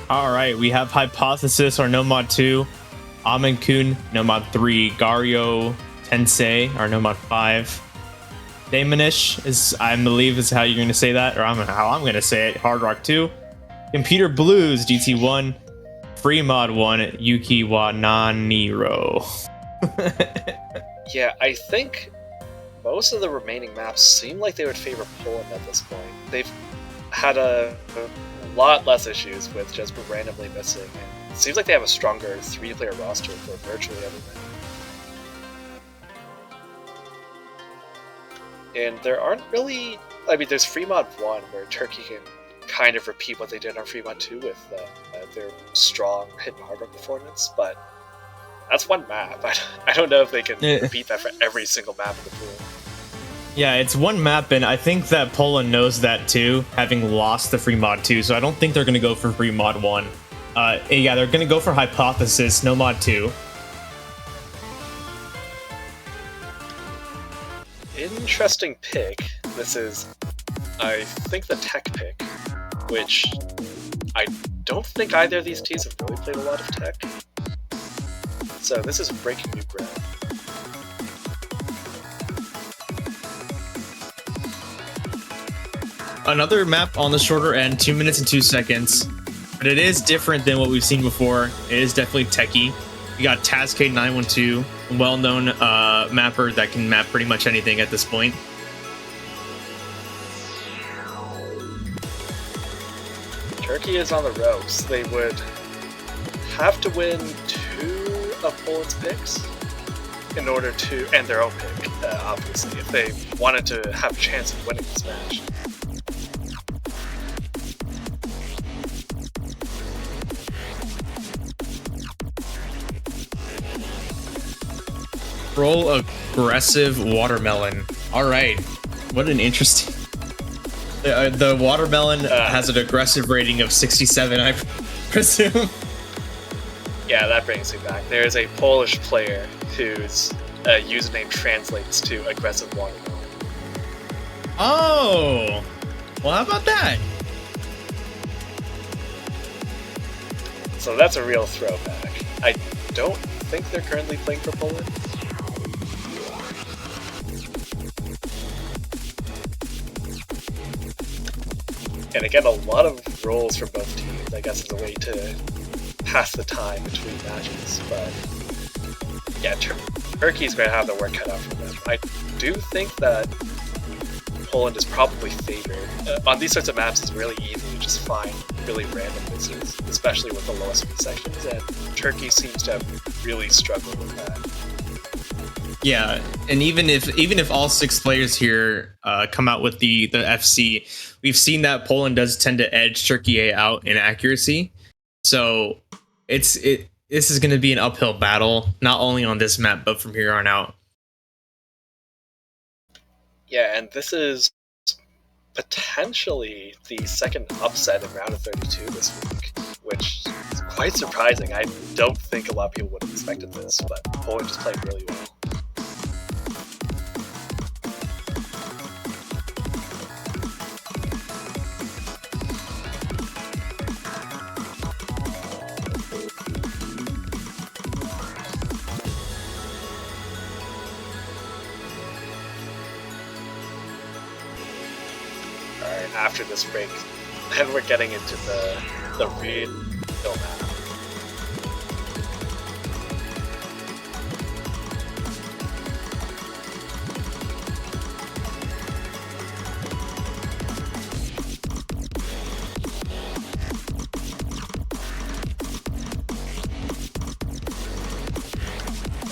All right, we have Hypothesis or Nomad 2, Amen-kun, Nomad 3, Gario Tensei or Nomad 5, Damonish is, I believe, is how you're going to say that, or how I'm going to say it, Hard Rock 2, Computer Blues, GT1, Free Mod 1, Yuki wa Naniro. Yeah, I think most of the remaining maps seem like they would favor Poland at this point. They've had a lot less issues with just randomly missing, and it seems like they have a stronger 3-player roster for virtually everything. And there aren't really... I mean, there's Free Mod 1, where Turkey can kind of repeat what they did on Free Mod 2 with their strong hidden hard rock performance, but that's one map. I don't know if they can repeat that for every single map in the pool. Yeah, it's one map, and I think that Poland knows that too, having lost the Free Mod 2, so I don't think they're going to go for Free Mod 1. Yeah, they're going to go for Hypothesis, no Mod 2. Interesting pick. This is, I think, the tech pick, which I don't think either of these teams have really played a lot of tech. So this is breaking new ground. Another map on the shorter end, 2 minutes and 2 seconds, but it is different than what we've seen before. It is definitely techie. You got Tazcade912, a well-known mapper that can map pretty much anything at this point. Turkey is on the ropes. They would have to win 2 of Poland's picks in order to, and their own pick, obviously, if they wanted to have a chance of winning this match. Roll aggressive watermelon. All right, what an interesting. The watermelon has an aggressive rating of 67, I presume. Yeah, that brings me back. There is a Polish player whose username translates to aggressive watermelon. Oh, well, how about that? So that's a real throwback. I don't think they're currently playing for Poland. And again, a lot of rolls from both teams, I guess, is a way to pass the time between matches. But yeah, Turkey's going to have the work cut out for them. I do think that Poland is probably favored. On these sorts of maps, it's really easy to just find really random misses, especially with the lowest speed sections, and Turkey seems to have really struggled with that. Yeah, and even if all 6 players here come out with the FC, we've seen that Poland does tend to edge Turkey out in accuracy. So this is going to be an uphill battle, not only on this map but from here on out. Yeah, and this is potentially the second upset in round of 32 this week, which is quite surprising. I don't think a lot of people would have expected this, but Poland just played really well. After this break, then we're getting into the real map.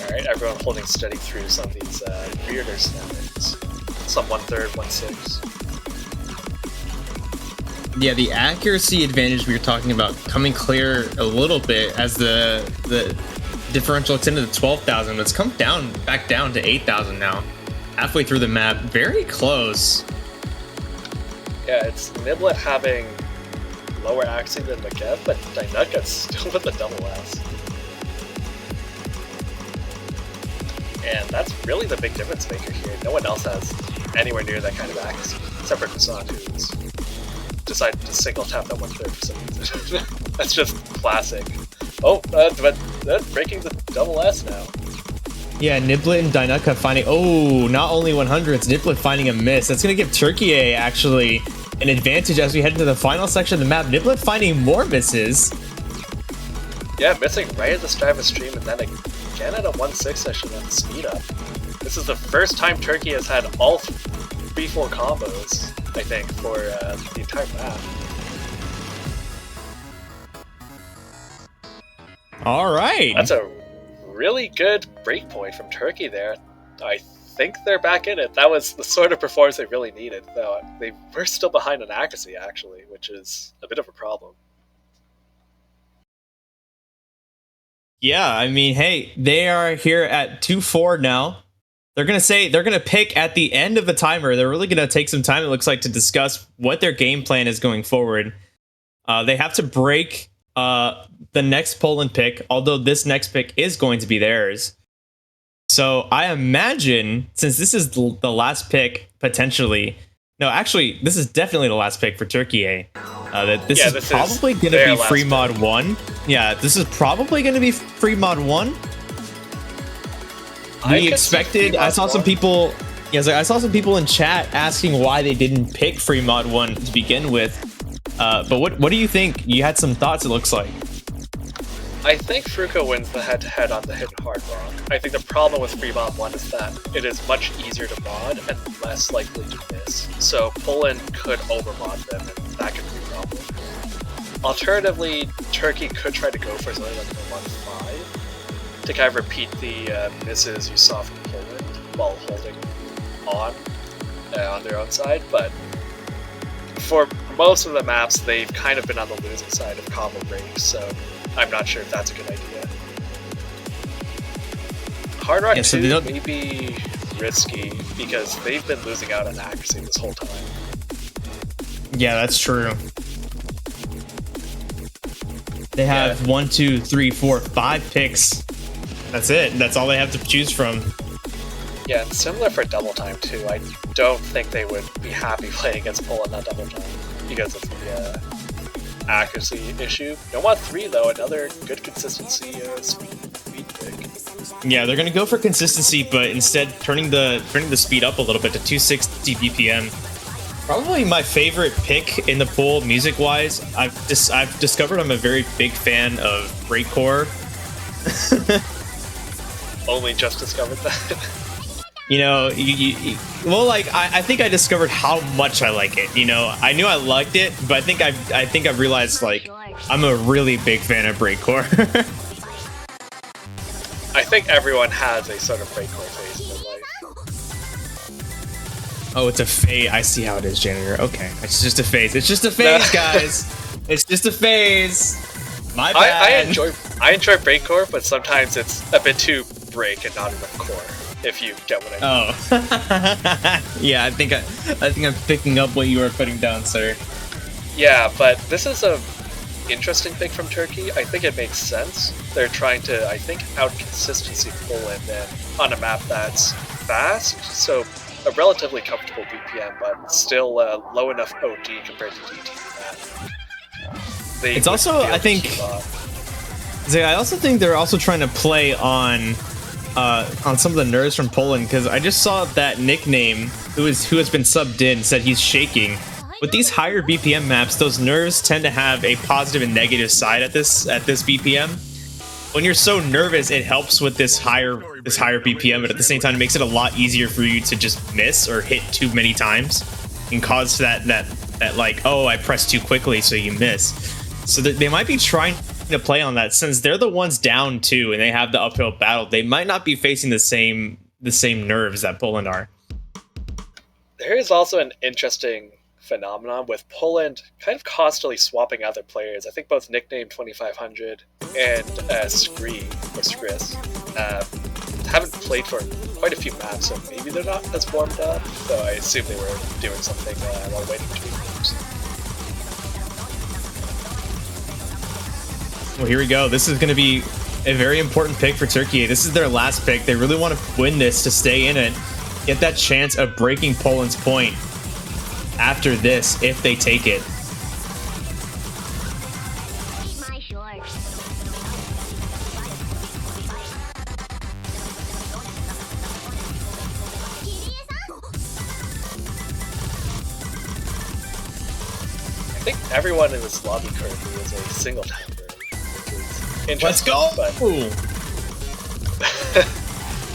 Alright, everyone holding steady through some of these weirder standards. Some 1/3, 1/6. Yeah, the accuracy advantage we were talking about coming clear a little bit as the differential extended to 12,000. It's come back down to 8,000 now. Halfway through the map, very close. Yeah, it's Niblet having lower accuracy than Magev, but Dynukka's still with the double S. And that's really the big difference maker here. No one else has anywhere near that kind of accuracy, except for Croissant, who's decided to single tap that 1/3 for some reason. That's just classic. Oh, but breaking the double S now. Yeah, Niblet and Dynukka finding, not only 100s, Niblet finding a miss. That's going to give Turkey actually an advantage as we head into the final section of the map. Niblet finding more misses. Yeah, missing right at the start of the stream, and then again at a 1/6 session at the speed up. This is the first time Turkey has had all 3-4 combos, I think, for the entire map. All right. That's a really good breakpoint from Turkey there. I think they're back in it. That was the sort of performance they really needed, though. They were still behind on accuracy, actually, which is a bit of a problem. Yeah, I mean, hey, they are here at 2-4 now. They're gonna pick at the end of the timer. They're really gonna take some time, it looks like, to discuss what their game plan is going forward. They have to break the next Poland pick, although this next pick is going to be theirs. So I imagine, since this is the last pick, potentially, no, actually, this is definitely the last pick for Turkey. That this is probably going to be free mod 1. Yeah, this is probably going to be free mod 1. We expected. I saw some people. Yes, I saw some people in chat asking why they didn't pick free mod 1 to begin with. But what do you think? You had some thoughts, it looks like. I think Fruko wins the head-to-head on the hidden hard rock. I think the problem with free mod 1 is that it is much easier to mod and less likely to miss. So Poland could overmod them, and that could be a problem. Alternatively, Turkey could try to go for something like a 1-5 to kind of repeat the misses you saw from Poland while holding on their own side, but for most of the maps, they've kind of been on the losing side of combo breaks, so I'm not sure if that's a good idea. Hard Rock 2 may be risky because they've been losing out on accuracy this whole time. Yeah, that's true. They have 1, 2, 3, 4, 5 picks. That's it. That's all they have to choose from. Yeah, and similar for double time too. I don't think they would be happy playing against Poland on double time because of the accuracy issue. Nomad 3 though, another good consistency speed pick. Yeah, they're gonna go for consistency, but instead turning the speed up a little bit to 260 BPM. Probably my favorite pick in the pool, music-wise. I've discovered I'm a very big fan of breakcore. Only just discovered that. You know, well, like I think I discovered how much I like it. You know, I knew I liked it, but I think I've realized like I'm a really big fan of breakcore. I think everyone has a sort of breakcore phase in their life. Oh, it's a phase. I see how it is, janitor. Okay, it's just a phase. It's just a phase, guys. It's just a phase. My bad. I enjoy breakcore, but sometimes it's a bit too break and not enough core. If you get what I mean. Oh, yeah. I think I'm picking up what you are putting down, sir. Yeah, but this is a interesting pick from Turkey. I think it makes sense. They're trying to, I think, out consistency Poland and on a map that's fast, so a relatively comfortable BPM, but still low enough OD compared to DT that it's also, I think, I also think they're also trying to play on some of the nerves from Poland, because I just saw that Nickname, who has been subbed in, said he's shaking. With these higher BPM maps, those nerves tend to have a positive and negative side at this BPM. When you're so nervous, it helps with this higher BPM, but at the same time, it makes it a lot easier for you to just miss or hit too many times and cause that like, oh, I pressed too quickly, so you miss. So they might be trying to play on that, since they're the ones down too, and they have the uphill battle. They might not be facing the same nerves that Poland are. There is also an interesting phenomenon with Poland kind of constantly swapping out their players. I think both Nickname 2500 and Skris haven't played for quite a few maps, so maybe they're not as warmed up, though I assume they were doing something while waiting between games. Well, here we go. This is going to be a very important pick for Turkey. This is their last pick. They really want to win this to stay in it, get that chance of breaking Poland's point after this if they take it. I think everyone in this lobby currently is a single timer. Let's go!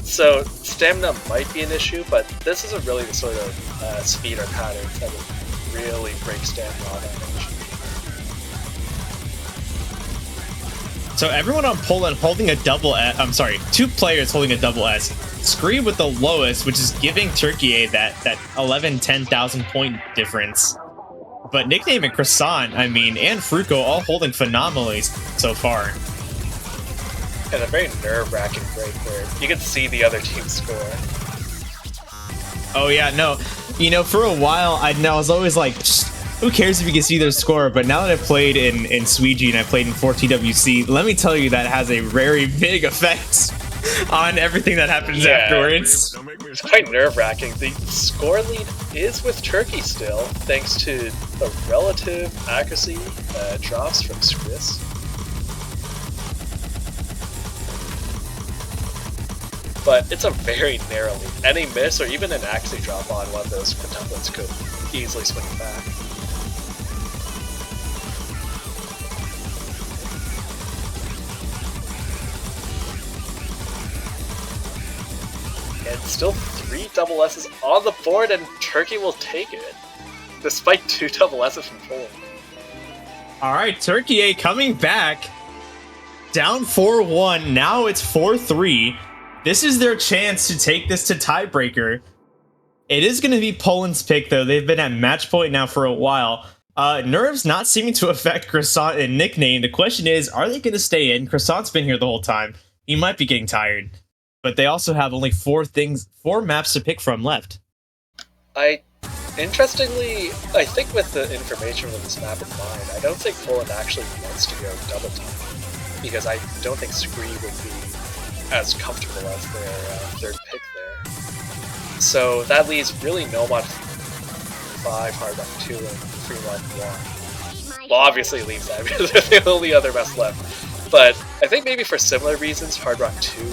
So stamina might be an issue, but this isn't really the sort of speed or pattern that would really break stamina all that much. So everyone on Poland holding a double S, I'm sorry, 2 players holding a double S. Scree with the lowest, which is giving Turkey that 10,000 point difference. But Nickname and Croissant, I mean, and Fruko all holding phenomenally so far. And a very nerve-wracking break where you can see the other team score. Oh yeah, no. You know, for a while, I was always like, who cares if you can see their score? But now that I've played in Suigi and I played in 4TWC, let me tell you that has a very big effect on everything that happens afterwards. It's quite nerve-wracking. The score lead is with Turkey still, thanks to the relative accuracy drops from Skris. But it's a very narrow lead. Any miss or even an accuracy drop on one of those quintuplets could easily swing it back. And still 3 double S's on the board, and Turkey will take it, despite 2 double S's from Poland. Alright, Turkey A coming back. Down 4-1, now it's 4-3. This is their chance to take this to tiebreaker. It is going to be Poland's pick, though. They've been at match point now for a while. Nerves not seeming to affect Croissant and Nickname. The question is, are they going to stay in? Croissant's been here the whole time. He might be getting tired. But they also have only 4 maps to pick from left. Interestingly, I think with the information from this map in mind, I don't think Poland actually wants to go double time, because I don't think Scree would be as comfortable as their third pick there. So that leaves really Nomad 5, Hard Rock 2, and Fremont 1. Well, obviously it leaves that because they're the only other best left. But I think maybe for similar reasons, Hard Rock 2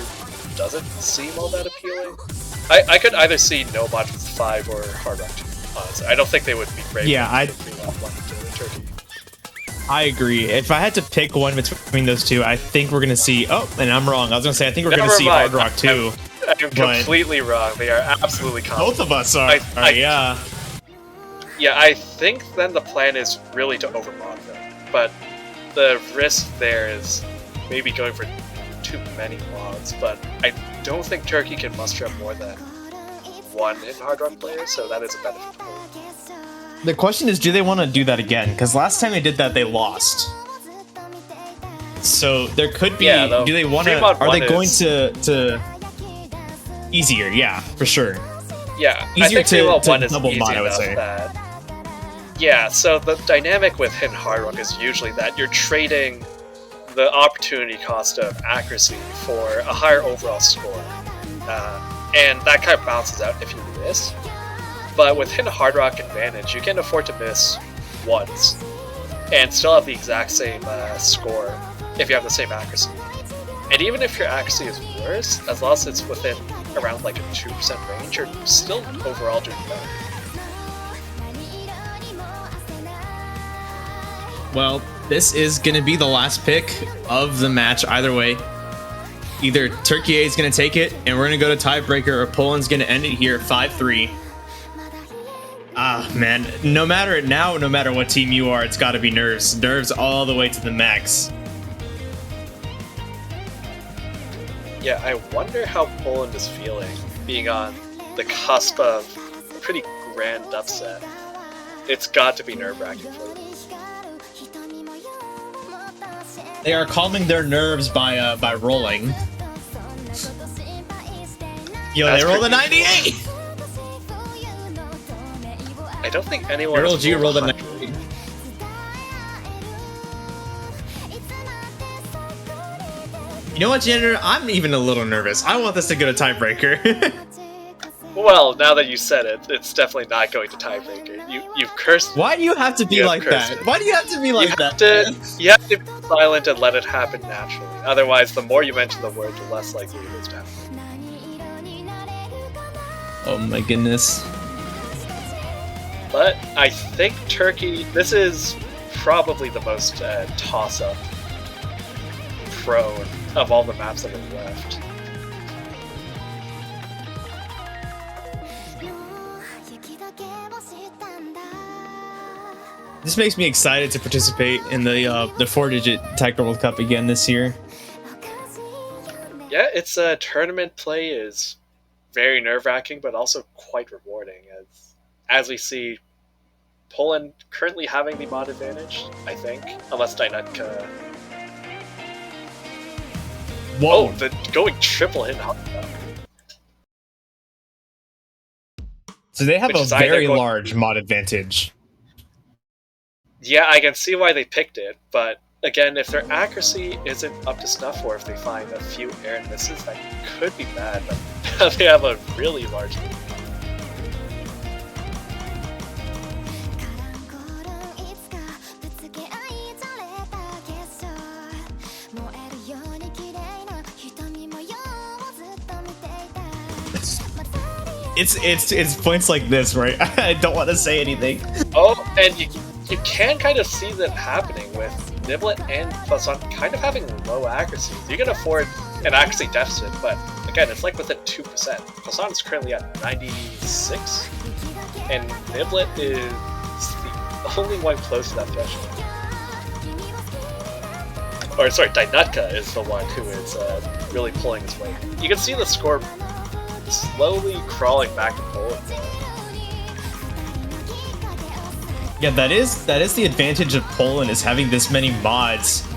doesn't seem all that appealing. I could either see Nomad 5 or Hard Rock 2. Honestly, I don't think they would be brave. Yeah, enough to bring up one to Turkey. I agree. If I had to pick one between those two, I think we're gonna see. Oh, and I'm wrong. I was gonna say I think we're gonna see Hard Rock too. I'm completely wrong. They are absolutely confident. Both of us are. Yeah. Yeah, I think then the plan is really to overmod them, but the risk there is maybe going for too many mods. But I don't think Turkey can muster up more than one Hidden Hard Rock player, so that is a benefit. The question is, do they want to do that again? Because last time they did that, they lost. So there could be. Yeah, do they want to? Are they going to? Easier, yeah, for sure. Yeah, easier I think to one is double easy mod, I would enough say. that. Yeah, so the dynamic with Hidden Hard Rock is usually that you're trading the opportunity cost of accuracy for a higher overall score, and that kind of balances out if you miss. But with Hidden Hard Rock advantage, you can afford to miss once and still have the exact same score if you have the same accuracy. And even if your accuracy is worse, as long as it's within around like a 2% range, you're still overall doing better. Well, this is going to be the last pick of the match either way. Either Turkey A is going to take it, and we're going to go to tiebreaker, or Poland's going to end it here 5-3. Ah, man. No matter what team you are, it's got to be nerves. Nerves all the way to the max. Yeah, I wonder how Poland is feeling, being on the cusp of a pretty grand upset. It's got to be nerve-wracking for them. They are calming their nerves by rolling. Yo, That's they rolled a pretty 98! I don't think anyone Girl has G rolled a 100. 98. You know what, Janitor? I'm even a little nervous. I want this to go to tiebreaker. Well, now that you said it, it's definitely not going to tiebreaker. You've cursed. Why do you have to be You have like cursed that? it. Why do you have to be like that? You have to be silent and let it happen naturally. Otherwise, the more you mention the word, the less likely it is to happen. Oh my goodness. But I think Turkey, this is probably the most toss-up prone of all the maps that are left. This makes me excited to participate in the 4-digit Taiko World Cup again this year. Yeah, its tournament play is very nerve-wracking, but also quite rewarding. As we see, Poland currently having the mod advantage, I think, unless Dynutka. Whoa! Oh, the going triple hit. So they have Which a is either very going- large mod advantage. Yeah, I can see why they picked it, but again, if their accuracy isn't up to snuff, or if they find a few errant misses, that could be bad, but now they have a really large lead. It's points like this, right? I don't want to say anything. Oh, and you can kind of see that happening with Niblet and Poisson kind of having low accuracies. You can afford an accuracy deficit, but again, it's like within 2%. Poisson is currently at 96, and Niblet is the only one close to that threshold. Or sorry, Dynutka is the one who is really pulling his weight. You can see the score slowly crawling back to Poland. Yeah, that is the advantage of Poland, is having this many mods.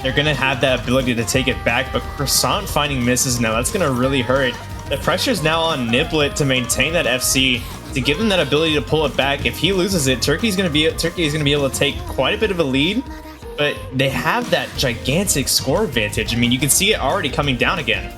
They're gonna have that ability to take it back, but Croissant finding misses now, that's gonna really hurt. The pressure's now on Niblet to maintain that FC, to give him that ability to pull it back. If he loses it, Turkey is gonna be able to take quite a bit of a lead, but they have that gigantic score advantage. I mean, you can see it already coming down again.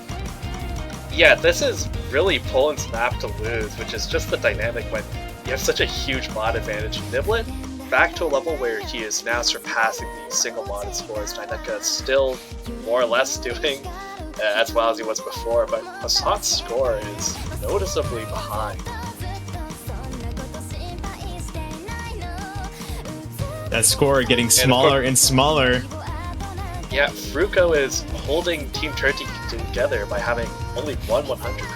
Yeah, this is really Poland's map to lose, which is just the dynamic when you have such a huge mod advantage. Niblet back to a level where he is now surpassing the single modded scores. Dynutka is still more or less doing as well as he was before, but Croissant's score is noticeably behind. That score getting smaller and smaller. Yeah, Fruko is holding Team Turkey together by having only one 100.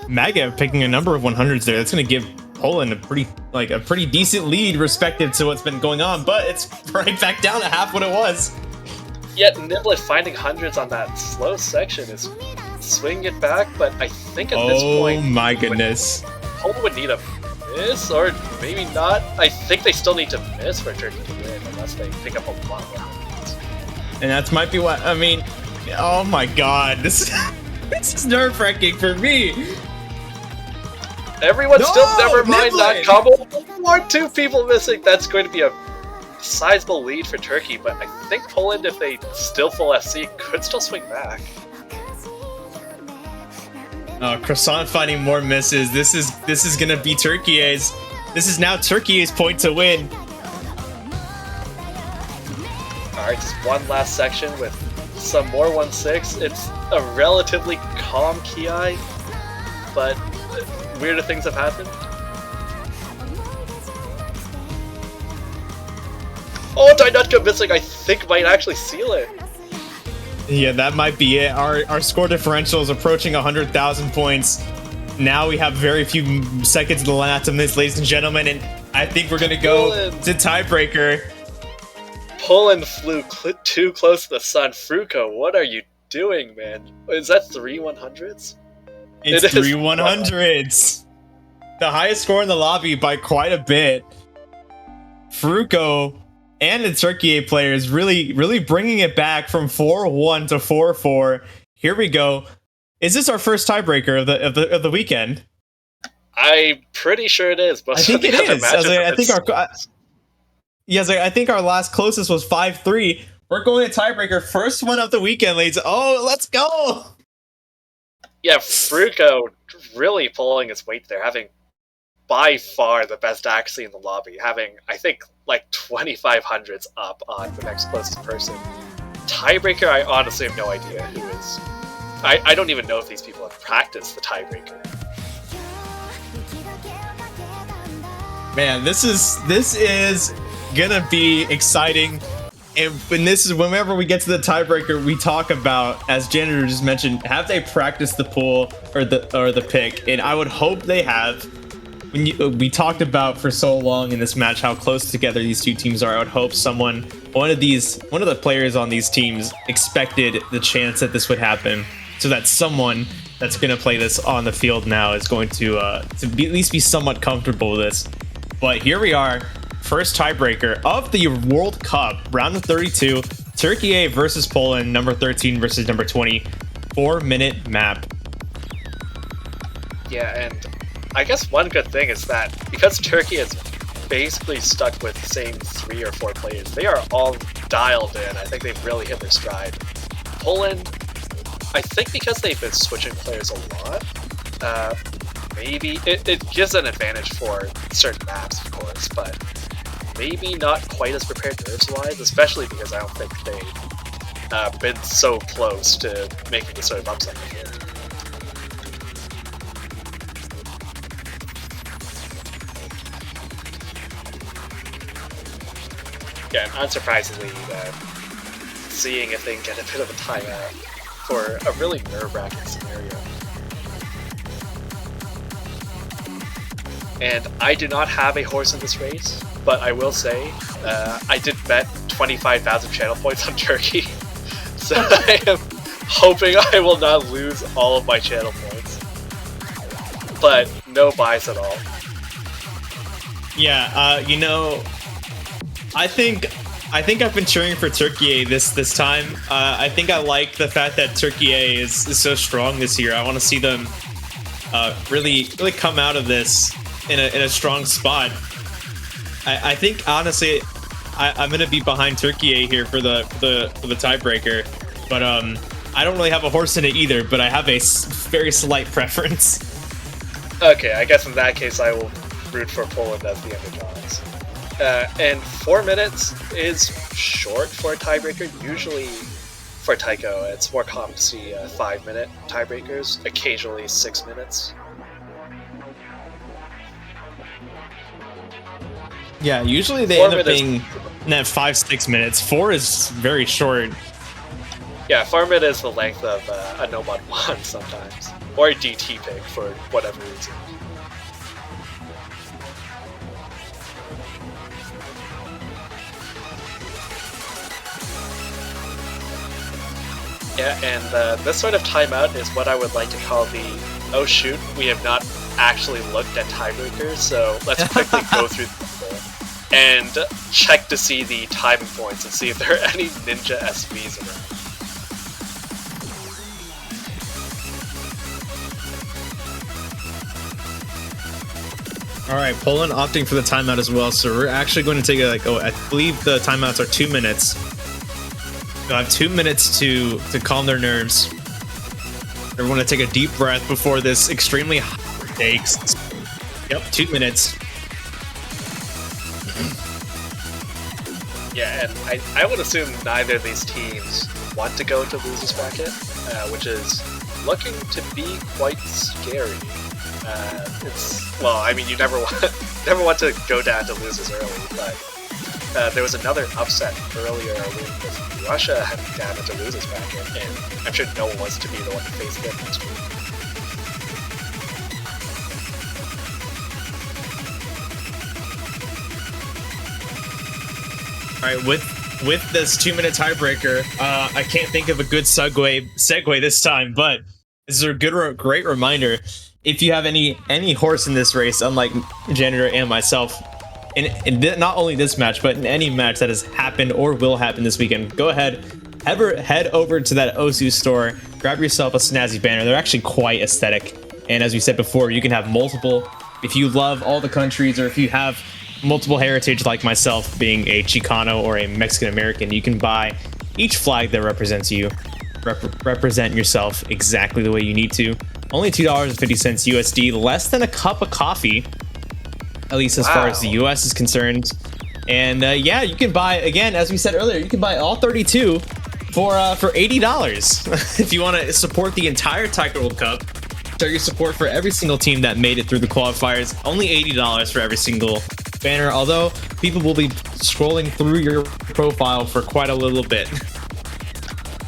Magav picking a number of 100s there. That's going to give Poland a pretty decent lead respective to what's been going on, but it's right back down to half what it was. Yet Niblet finding hundreds on that slow section is swinging it back, but I think at this point... Oh my goodness. Poland would need a miss, or maybe not. I think they still need to miss for Turkey to win, unless they pick up a lot more hundreds. And that might be what, I mean, oh my god, this is nerve-wracking for me. Everyone No, still never mind that Niblet! combo. 1 or 2 people missing, that's going to be a sizable lead for Turkey, but I think Poland, if they still full FC, could still swing back. Croissant finding more misses. This is gonna be Turkey's. This is now Turkey's point to win. Alright, just one last section with some more 1-6. It's a relatively calm Ki, but weirder things have happened. Oh, Dynutka missing, I think might actually seal it. Yeah, that might be it. Our score differential is approaching 100,000 points. Now we have very few seconds to the last minutes, ladies and gentlemen, and I think we're gonna go to tiebreaker. Poland flew too close to the sun. Fruko, what are you doing, man? Is that 3 100s? It's 3 100s. The highest score in the lobby by quite a bit. Fruko and the Turkey players really bringing it back from 4-1 to 4-4. Here we go. Is this our first tiebreaker of the weekend? I'm pretty sure it is. But I think it is. I think our last closest was 5-3. We're going to tiebreaker, first one of the weekend, ladies. Oh, let's go! Yeah, Fruko really pulling its weight there, having by far the best accuracy in the lobby, having, I think, like 2,500s up on the next closest person. Tiebreaker, I honestly have no idea who is. I don't even know if these people have practiced the tiebreaker. Man, this is gonna be exciting. And this is whenever we get to the tiebreaker, we talk about, as Janitor just mentioned, have they practiced the pull or the pick? And I would hope they have. We talked about for so long in this match how close together these two teams are. I would hope one of the players on these teams expected the chance that this would happen, so that someone that's going to play this on the field now is going to at least be somewhat comfortable with this. But here we are, first tiebreaker of the World Cup, round of 32, Turkey versus Poland, number 13 versus number 20, 4-minute map. Yeah, and I guess one good thing is that because Turkey is basically stuck with the same 3 or 4 players, they are all dialed in. I think they've really hit their stride. Poland, I think because they've been switching players a lot, maybe it gives an advantage for certain maps, of course, but maybe not quite as prepared nerves-wise, especially because I don't think they've been so close to making this sort of upset before. Yeah, unsurprisingly, seeing if they can get a bit of a timeout for a really nerve-wracking scenario. And I do not have a horse in this race, but I will say, I did bet 25,000 channel points on Turkey, so I am hoping I will not lose all of my channel points. But no bias at all. Yeah, I think I've been cheering for Turkey this time. I think I like the fact that Turkey is so strong this year. I want to see them really come out of this in a strong spot. I think honestly, I'm gonna be behind Turkey here for the tiebreaker, but I don't really have a horse in it either. But I have a very slight preference. Okay, I guess in that case I will root for Poland as the underdogs. And 4 minutes is short for a tiebreaker. Usually for Taiko, it's more common to see 5-minute tiebreakers, occasionally 6 minutes. Yeah, usually they 4 end up minutes- being in that 5-6 minutes. 4 is very short. Yeah, 4 minutes is the length of a Nomad 1 sometimes. Or a DT pick for whatever reason. Yeah, and this sort of timeout is what I would like to call the, oh shoot, we have not actually looked at tiebreakers, so let's quickly go through and check to see the timing points and see if there are any ninja SVs around. All right, Poland opting for the timeout as well, so we're actually going to take I believe the timeouts are 2 minutes. They'll have 2 minutes to calm their nerves. Everyone to take a deep breath before this extremely hot takes. Yep, 2 minutes. Yeah, and I would assume neither of these teams want to go into losers bracket, which is looking to be quite scary. Well, I mean, you never want to go down to losers early, but there was another upset earlier with Russia heading down into losers bracket, and I'm sure no one wants to be the one to face them next week. All right, with this 2-minute tiebreaker, I can't think of a good segue this time, but this is a great reminder. If you have any horse in this race, unlike Janitor and myself, in not only this match, but in any match that has happened or will happen this weekend, go ahead, head over to that Osu store, grab yourself a snazzy banner. They're actually quite aesthetic, and as we said before, you can have multiple. If you love all the countries, or if you have multiple heritage like myself, being a Chicano or a Mexican American, you can buy each flag that represents you, represent yourself exactly the way you need to. Only $2.50 USD, less than a cup of coffee, at least as far as the US is concerned. And yeah, you can buy, again, as we said earlier, you can buy all 32 for $80. If you want to support the entire Taiko World Cup, show your support for every single team that made it through the qualifiers. Only $80 for every single banner, although people will be scrolling through your profile for quite a little bit.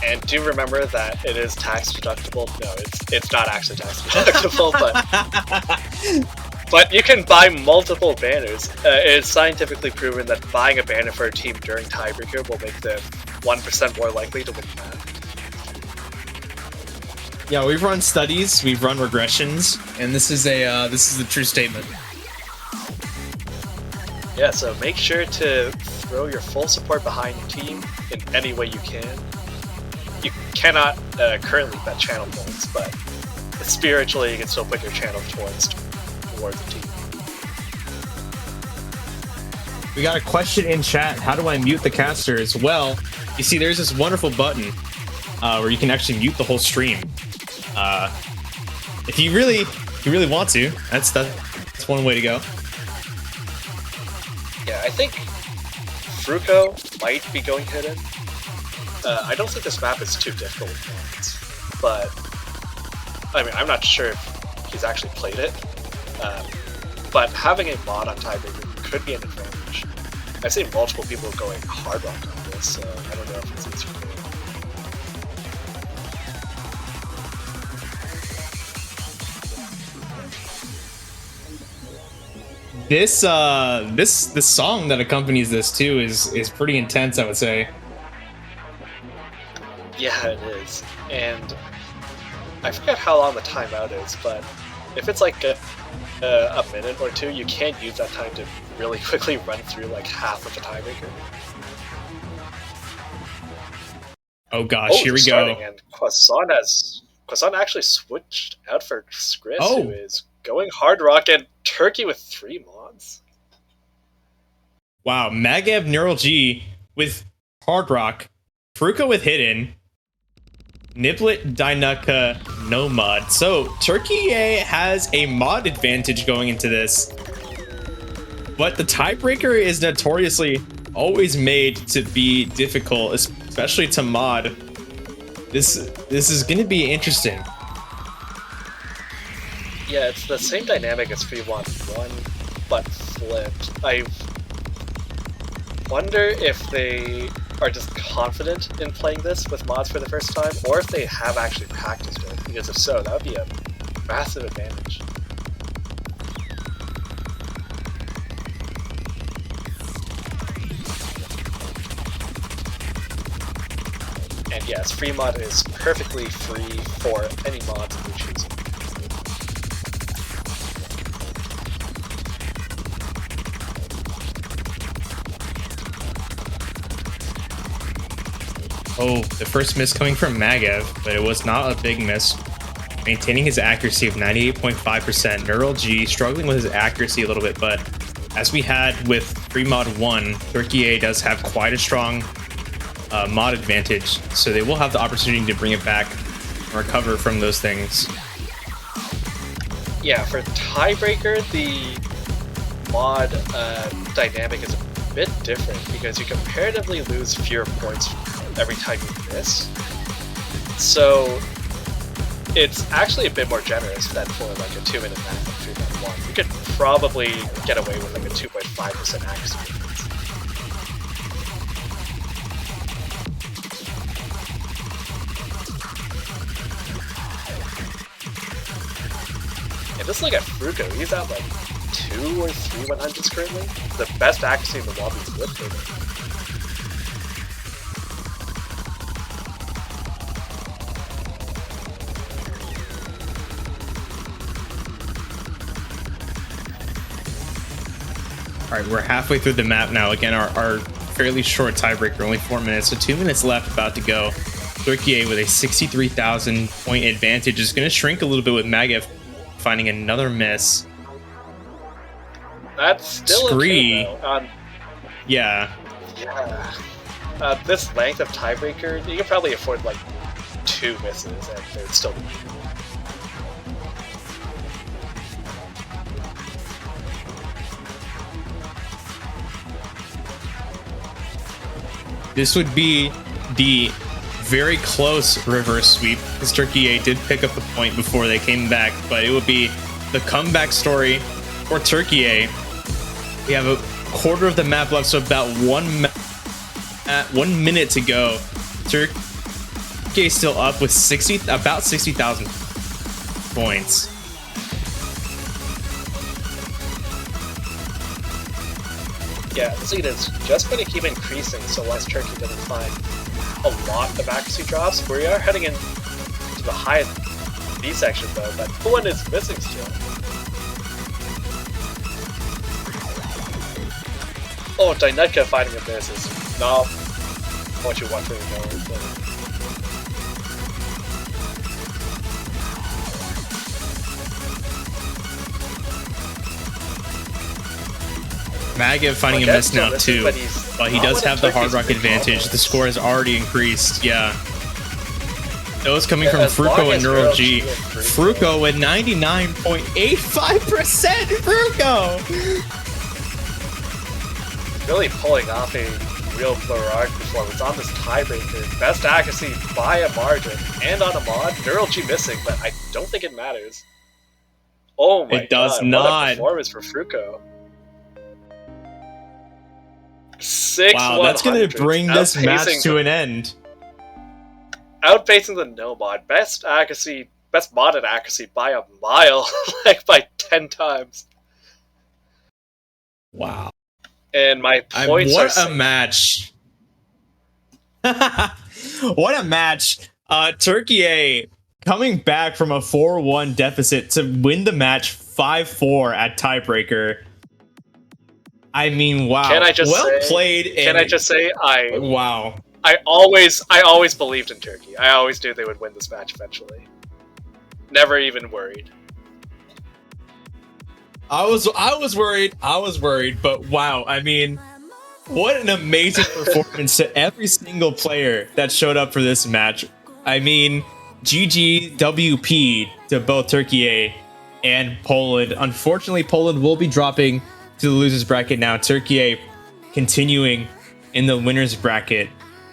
And do remember that it is tax deductible. No, it's not actually tax deductible, but you can buy multiple banners. It is scientifically proven that buying a banner for a team during tiebreaker will make them 1% more likely to win the match. Yeah, we've run studies, we've run regressions, and this is a true statement. Yeah, so make sure to throw your full support behind your team in any way you can. You cannot currently bet channel points, but spiritually you can still put your channel towards the team. We got a question in chat. How do I mute the casters? Well, you see, there's this wonderful button where you can actually mute the whole stream. If you really want to, that's one way to go. Yeah, I think Fruko might be going hidden. I don't think this map is too difficult with mods, but I mean, I'm not sure if he's actually played it. But having a mod on Tiebreaker could be an advantage. I've seen multiple people going hard rock on this, so I don't know if it's easier to do. This song that accompanies this too is pretty intense, I would say. Yeah, it is. And I forget how long the timeout is, but if it's like a minute or two, you can't use that time to really quickly run through like half of the tiebreaker. Oh gosh, here we go. And Croissant actually switched out for Skris, who is going hard rock and Turkey with 3 mods. Wow, Magav Neural G with hard rock, Fruka with hidden, Niblet Dynuka no mod. So Turkey has a mod advantage going into this, but the tiebreaker is notoriously always made to be difficult, especially to mod. This is going to be interesting. Yeah, it's the same dynamic as 3-1-1, but flipped. wonder if they are just confident in playing this with mods for the first time, or if they have actually practiced it, because if so, that would be a massive advantage. And yes, free mod is perfectly free for any mods that you choose. Oh, the first miss coming from Magev, but it was not a big miss. Maintaining his accuracy of 98.5%. Neural G struggling with his accuracy a little bit, but as we had with free mod 1, Turkey A does have quite a strong mod advantage, so they will have the opportunity to bring it back and recover from those things. Yeah, for Tiebreaker, the mod dynamic is a bit different because you comparatively lose fewer points every time you miss. So it's actually a bit more generous than for like a 2-minute match like 3-1. You could probably get away with like a 2.5% accuracy. And just look at Fruko, he's at like 2 or 3 100s currently. The best accuracy in the lobby is with him. Alright, we're halfway through the map now. Again, our fairly short tiebreaker, only 4 minutes, so 2 minutes left about to go. Turkey A with a 63,000 point advantage is going to shrink a little bit with Magev finding another miss. That's still Scree. okay, though. Yeah. Yeah. This length of tiebreaker, you could probably afford like 2 misses and they'd still be. This would be the very close reverse sweep, because Turkey A did pick up the point before they came back, but it would be the comeback story for Turkey A. We have a quarter of the map left, so about 1 minute to go. Turkey A still up with about 60,000 points. Yeah, the lead is just going to keep increasing so less Turkey doesn't find a lot of accuracy drops. We are heading into the highest B section though, but one is missing still. Oh, Dynetka finding a miss is not what you want to know. Magev finding a miss now too, but he does have the Hard Rock advantage. The score has already increased, yeah. Those coming from Fruko and Neural G. Fruko with 99.85%! Fruko! Really pulling off a real heroic performance on this tiebreaker. Best accuracy by a margin, and on a mod. Neural G missing, but I don't think it matters. Oh my god, it does not. What a performance for Fruko. 6 wow, that's going to bring this match to an end. Outpacing the no mod. Best accuracy, best modded accuracy by a mile, like by 10 times. Wow. And my points what a match. What a match. Turkey A coming back from a 4-1 deficit to win the match 5-4 at tiebreaker. I mean, wow. Can I just played. Can I just say wow. I always believed in Turkey. I always knew they would win this match eventually. Never even worried. I was worried. But wow, I mean, what an amazing performance to every single player that showed up for this match. I mean, GGWP to both Turkey A and Poland. Unfortunately, Poland will be dropping to the losers bracket now. Turkey A continuing in the winners bracket.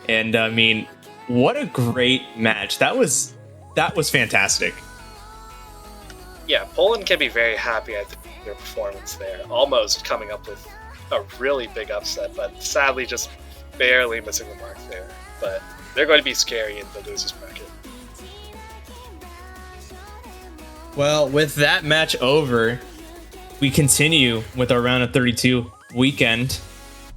And I mean, what a great match. That was fantastic. Yeah, Poland can be very happy at their performance there. Almost coming up with a really big upset, but sadly just barely missing the mark there. But they're going to be scary in the losers bracket. Well, with that match over, we continue with our round of 32 weekend.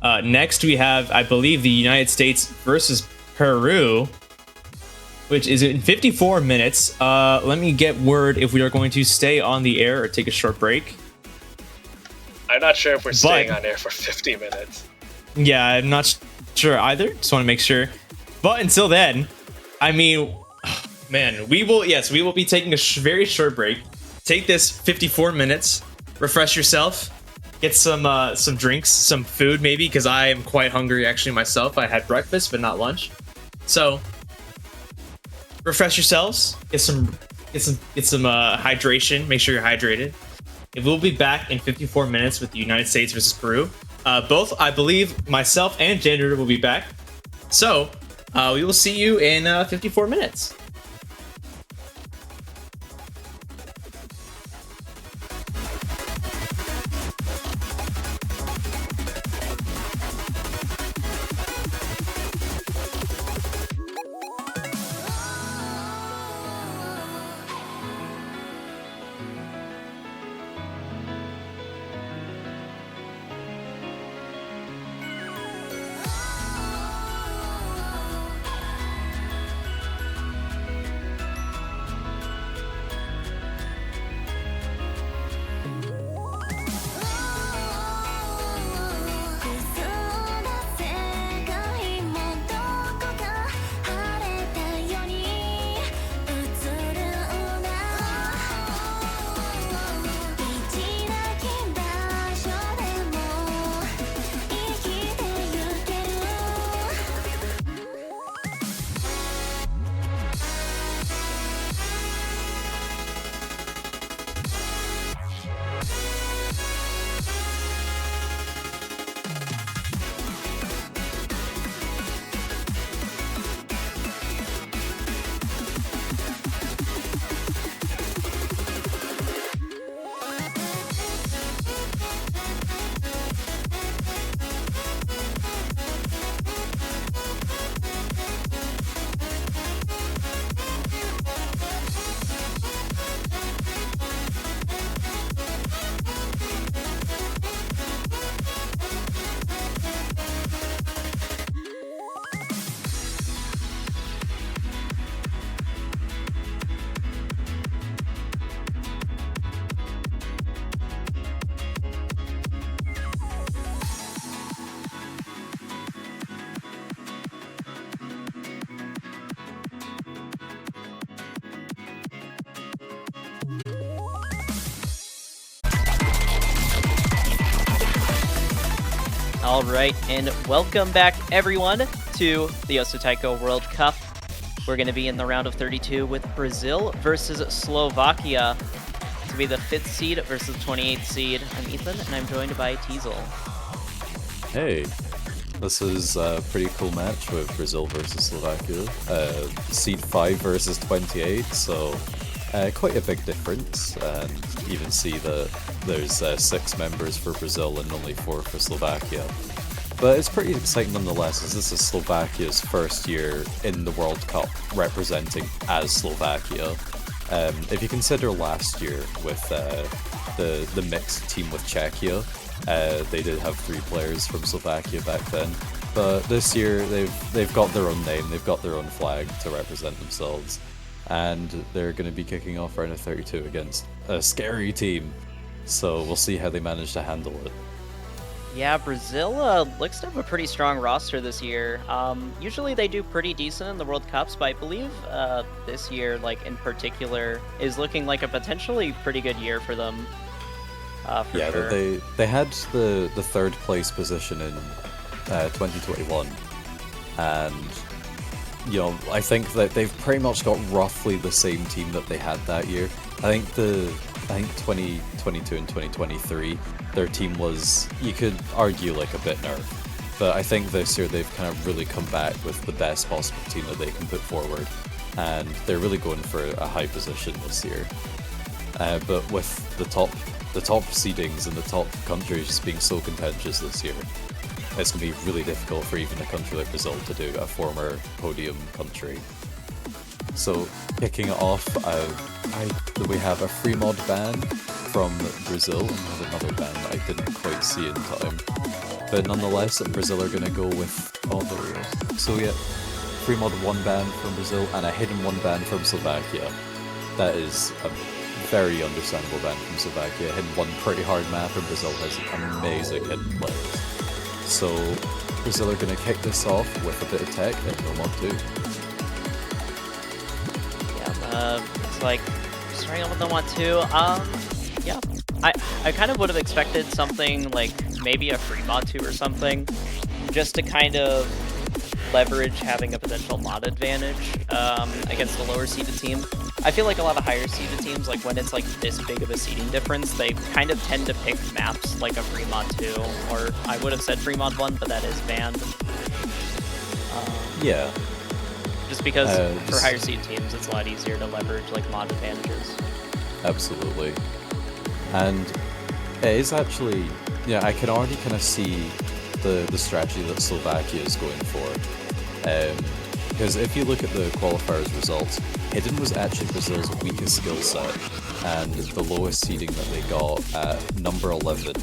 Next, we have, I believe, the United States versus Peru, which is in 54 minutes. Let me get word if we are going to stay on the air or take a short break. I'm not sure if we're staying on air for 50 minutes. Yeah, I'm not sure either. Just want to make sure. But until then, I mean, man, we will be taking a very short break. Take this 54 minutes, refresh yourself, get some drinks, some food maybe, because I am quite hungry actually myself. I had breakfast but not lunch. So refresh yourselves, get some hydration. Make sure you're hydrated. It will be back in 54 minutes with the United States versus Peru. Both, I believe, myself and Gender will be back. So we will see you in 54 minutes. All right, and welcome back everyone to the Taiko World Cup. We're going to be in the round of 32 with Brazil versus Slovakia to be the 5th seed versus 28th seed. I'm Ethan, and I'm joined by Teasel. Hey, this is a pretty cool match with Brazil versus Slovakia. Seed 5 versus 28, so quite a big difference. And even see that there's 6 members for Brazil and only 4 for Slovakia. But it's pretty exciting nonetheless, as this is Slovakia's first year in the World Cup representing as Slovakia. If you consider last year with the mixed team with Czechia, they did have 3 players from Slovakia back then. But this year they've got their own name, they've got their own flag to represent themselves. And they're going to be kicking off round of 32 against a scary team. So we'll see how they manage to handle it. Yeah, Brazil looks to have a pretty strong roster this year. Usually they do pretty decent in the World Cups, but I believe this year, like in particular, is looking like a potentially pretty good year for them. Yeah, sure. they had the 3rd place position in 2021, and you know, I think that they've pretty much got roughly the same team that they had that year. I think 2022 and 2023, their team was, you could argue, like a bit nerfed. But I think this year they've kind of really come back with the best possible team that they can put forward. And they're really going for a high position this year. But with the the top seedings and the top countries just being so contentious this year, it's going to be really difficult for even a country like Brazil to do, a former podium country. So, kicking it off, we have a free mod ban from Brazil, and we have another ban that I didn't quite see in time. But nonetheless, Brazil are going to go with... Oh, there we go. So yeah, free mod 1 ban from Brazil, and a hidden 1 ban from Slovakia. That is a very understandable ban from Slovakia. Hidden 1 pretty hard map, and Brazil has amazing hidden players. So, Brazil are going to kick this off with a bit of tech and no mod 2. Yeah, it's like starting off with no mod 2. Yeah, I kind of would have expected something like maybe a free mod 2 or something, just to kind of leverage having a potential mod advantage against a lower seeded team. I feel like a lot of higher seeded teams, like when it's like this big of a seeding difference, they kind of tend to pick maps like a free mod 2, or I would have said free mod 1, but that is banned. Yeah. Just because for higher seeded teams, it's a lot easier to leverage like mod advantages. Absolutely. And it is actually, yeah, I can already kind of see the strategy that Slovakia is going for. Because if you look at the qualifiers results, Hidden was actually Brazil's weakest skill set, and the lowest seeding that they got at number 11.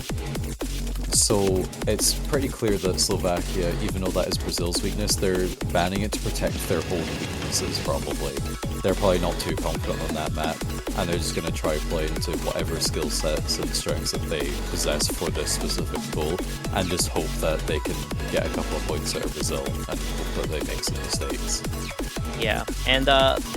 So it's pretty clear that Slovakia, even though that is Brazil's weakness, they're banning it to protect their own weaknesses, probably. They're probably not too confident on that map, and they're just going to try play into whatever skill sets and strengths that they possess for this specific goal, and just hope that they can get a couple of points out of Brazil, and hope that they make some mistakes. Yeah, and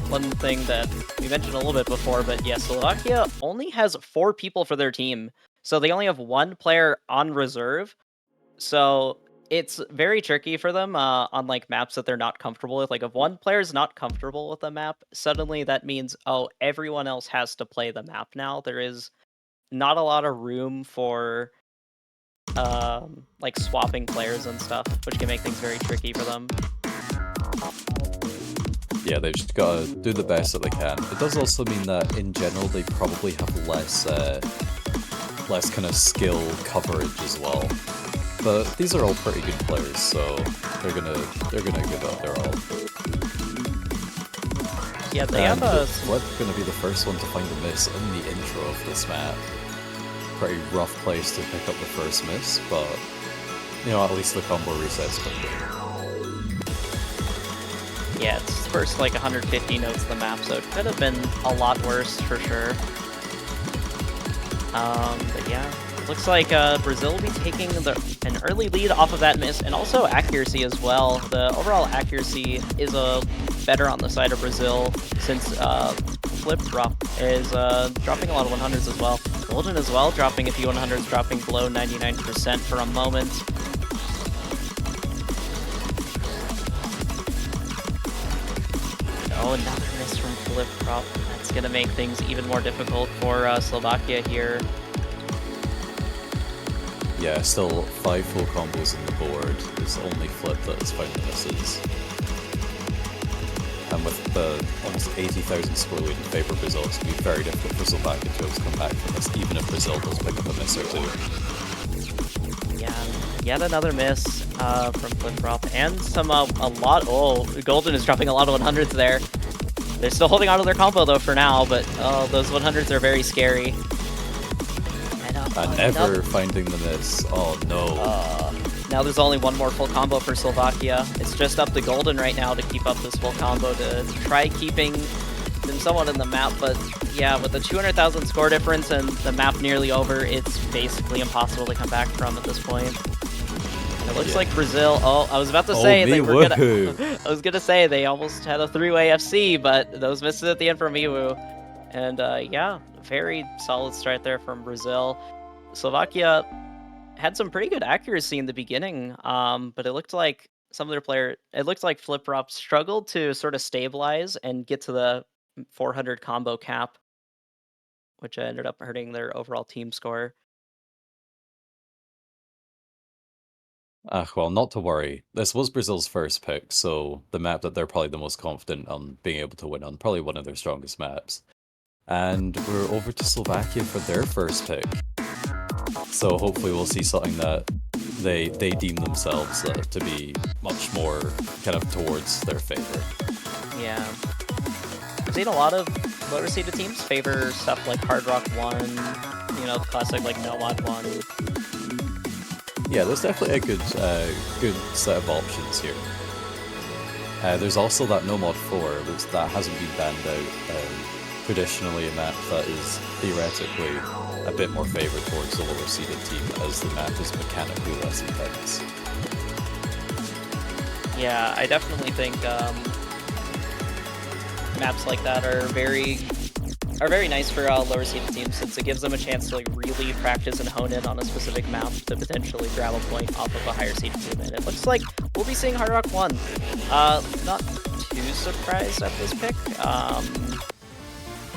one thing that we mentioned a little bit before, but yeah, Slovakia only has 4 people for their team. So they only have 1 player on reserve. So it's very tricky for them on like maps that they're not comfortable with. Like if one player is not comfortable with a map, suddenly that means, oh, everyone else has to play the map now. There is not a lot of room for like swapping players and stuff, which can make things very tricky for them. Yeah, they've just got to do the best that they can. It does also mean that in general they probably have less kind of skill coverage as well. But these are all pretty good players, so they're gonna give it their all. Yeah, they have a Flip gonna be the first one to find a miss in the intro of this map. Pretty rough place to pick up the first miss, but you know, at least the combo resets quickly. Yeah, it's first like 150 notes of the map, so it could have been a lot worse for sure. But yeah, looks like Brazil will be taking an early lead off of that miss, and also accuracy as well. The overall accuracy is better on the side of Brazil, since Flip Drop is dropping a lot of 100s as well. Golden as well, dropping a few 100s, dropping below 99% for a moment. Oh, another miss from Flip Drop. That's going to make things even more difficult for Slovakia here. Yeah, still 5 full combos on the board. It's only Flip that has found the misses. And with the almost 80,000 score lead in favour of Brazil, it's going to be very difficult for Slovakia to come back from this, even if Brazil does pick up a miss or two. Yeah, yet another miss from Flip Drop, and some a lot. Oh, Golden is dropping a lot of 100s there. They're still holding on to their combo though for now, but those 100s are very scary. And never finding the miss. Oh no. Now there's only one more full combo for Slovakia. It's just up to Golden right now to keep up this full combo to try keeping them somewhat in the map, but yeah, with the 200,000 score difference and the map nearly over, it's basically impossible to come back from at this point. And it looks like Brazil. Oh, I was about to say they were gonna. I was gonna say they almost had a 3-way FC, but those misses at the end from Miwu. And yeah, very solid start there from Brazil. Slovakia had some pretty good accuracy in the beginning, but it looked like some of their it looked like Flip Drop struggled to sort of stabilize and get to the 400 combo cap, which ended up hurting their overall team score. Well, not to worry. This was Brazil's first pick, so the map that they're probably the most confident on being able to win on, probably one of their strongest maps. And we're over to Slovakia for their first pick. So hopefully we'll see something that they deem themselves to be much more kind of towards their favor. Yeah. I've seen a lot of lower seeded teams favor stuff like Hard Rock 1, you know, classic like Nomad 1. Yeah, there's definitely a good set of options here. There's also that Nomad 4, that hasn't been banned out. Traditionally a map that is theoretically a bit more favoured towards the lower seeded team, as the map is mechanically less intense. Yeah, I definitely think maps like that are very nice for lower seeded teams, since it gives them a chance to like really practice and hone in on a specific map to potentially grab a point off of a higher seeded team. And it looks like we'll be seeing Hard Rock 1. Not too surprised at this pick.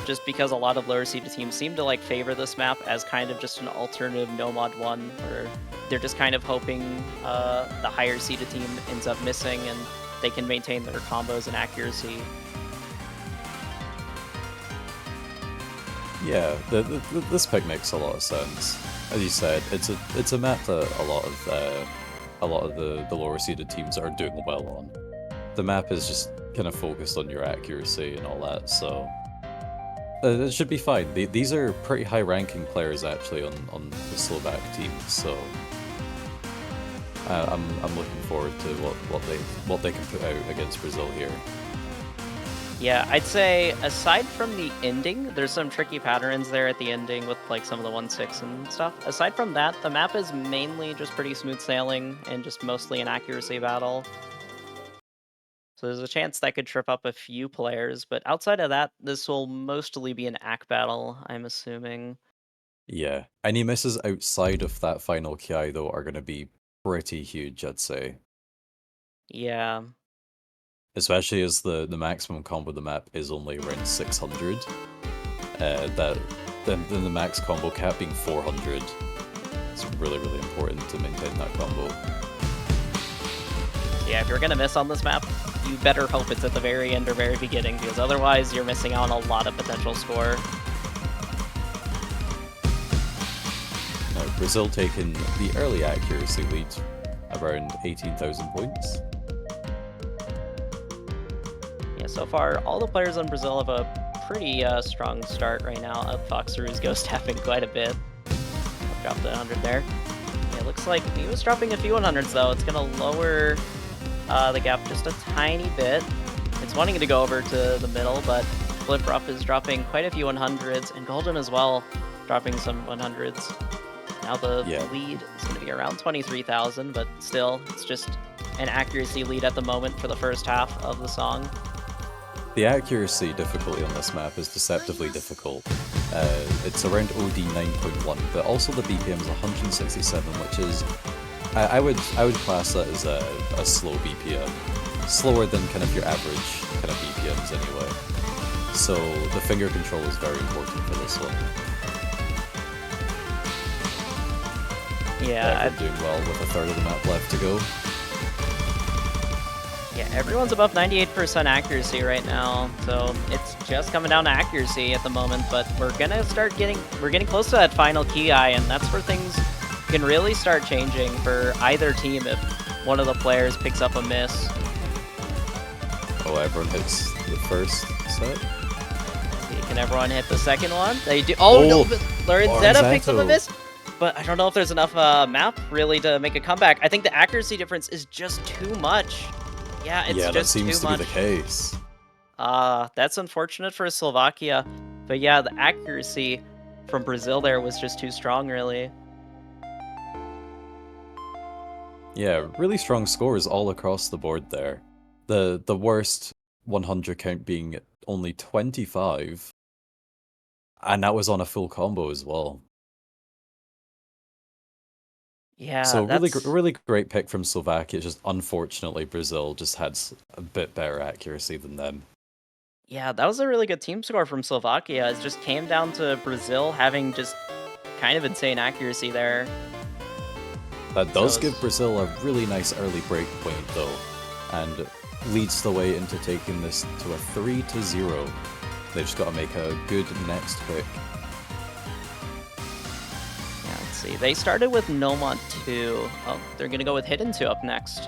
Just because a lot of lower seeded teams seem to like favor this map as kind of just an alternative Nomad 1, where they're just kind of hoping the higher seeded team ends up missing and they can maintain their combos and accuracy. Yeah, this pick makes a lot of sense. As you said, it's a map that a lot of the lower seeded teams are doing well on. The map is just kind of focused on your accuracy and all that, so it should be fine. These are pretty high ranking players actually on the Slovak team, so I'm looking forward to what they can put out against Brazil here. Yeah, I'd say aside from the ending, there's some tricky patterns there at the ending with like some of the 1-6 and stuff. Aside from that, the map is mainly just pretty smooth sailing and just mostly an accuracy battle. So there's a chance that could trip up a few players, but outside of that, this will mostly be an AC battle, I'm assuming. Yeah, any misses outside of that final KI though are going to be pretty huge, I'd say. Yeah. Especially as the maximum combo of the map is only around 600. Then the max combo cap being 400. It's really, really important to maintain that combo. Yeah, if you're gonna miss on this map, you better hope it's at the very end or very beginning, because otherwise you're missing out on a lot of potential score. Now, Brazil taking the early accuracy lead, around 18,000 points. Yeah, so far, all the players on Brazil have a pretty strong start right now. Foxerou's ghost tapping quite a bit. Dropped 100 there. Yeah, it looks like he was dropping a few 100s though. It's gonna lower the gap just a tiny bit. It's wanting to go over to the middle, but Flipruff is dropping quite a few 100s, and Golden as well, dropping some 100s. Now the lead is going to be around 23,000, but still, it's just an accuracy lead at the moment for the first half of the song. The accuracy difficulty on this map is deceptively difficult. It's around OD 9.1, but also the BPM is 167, which is I would class that as a slow BPM, slower than kind of your average kind of BPMs anyway. So the finger control is very important for this one. Yeah, we're doing well with a third of the map left to go. Yeah, everyone's above 98% accuracy right now, so it's just coming down to accuracy at the moment. But we're getting close to that final KI, and that's where things can really start changing for either team if one of the players picks up a miss. Oh, everyone hits the first set. Can everyone hit the second one? They do. Oh no, but Lorenzetto picks up a miss. But I don't know if there's enough map really to make a comeback. I think the accuracy difference is just too much. Yeah, it's just that seems too to much. be the case. That's unfortunate for Slovakia. But yeah, the accuracy from Brazil there was just too strong, really. Yeah, really strong scores all across the board there. The worst 100 count being only 25. And that was on a full combo as well. Yeah, so that's... really great pick from Slovakia. Just unfortunately, Brazil just had a bit better accuracy than them. Yeah, that was a really good team score from Slovakia. It just came down to Brazil having just kind of insane accuracy there. That does give Brazil a really nice early break point, though, and leads the way into taking this to a 3-0. They've just got to make a good next pick. Let's see, They started with Nomad 2. Oh, they're gonna go with Hidden 2 up next.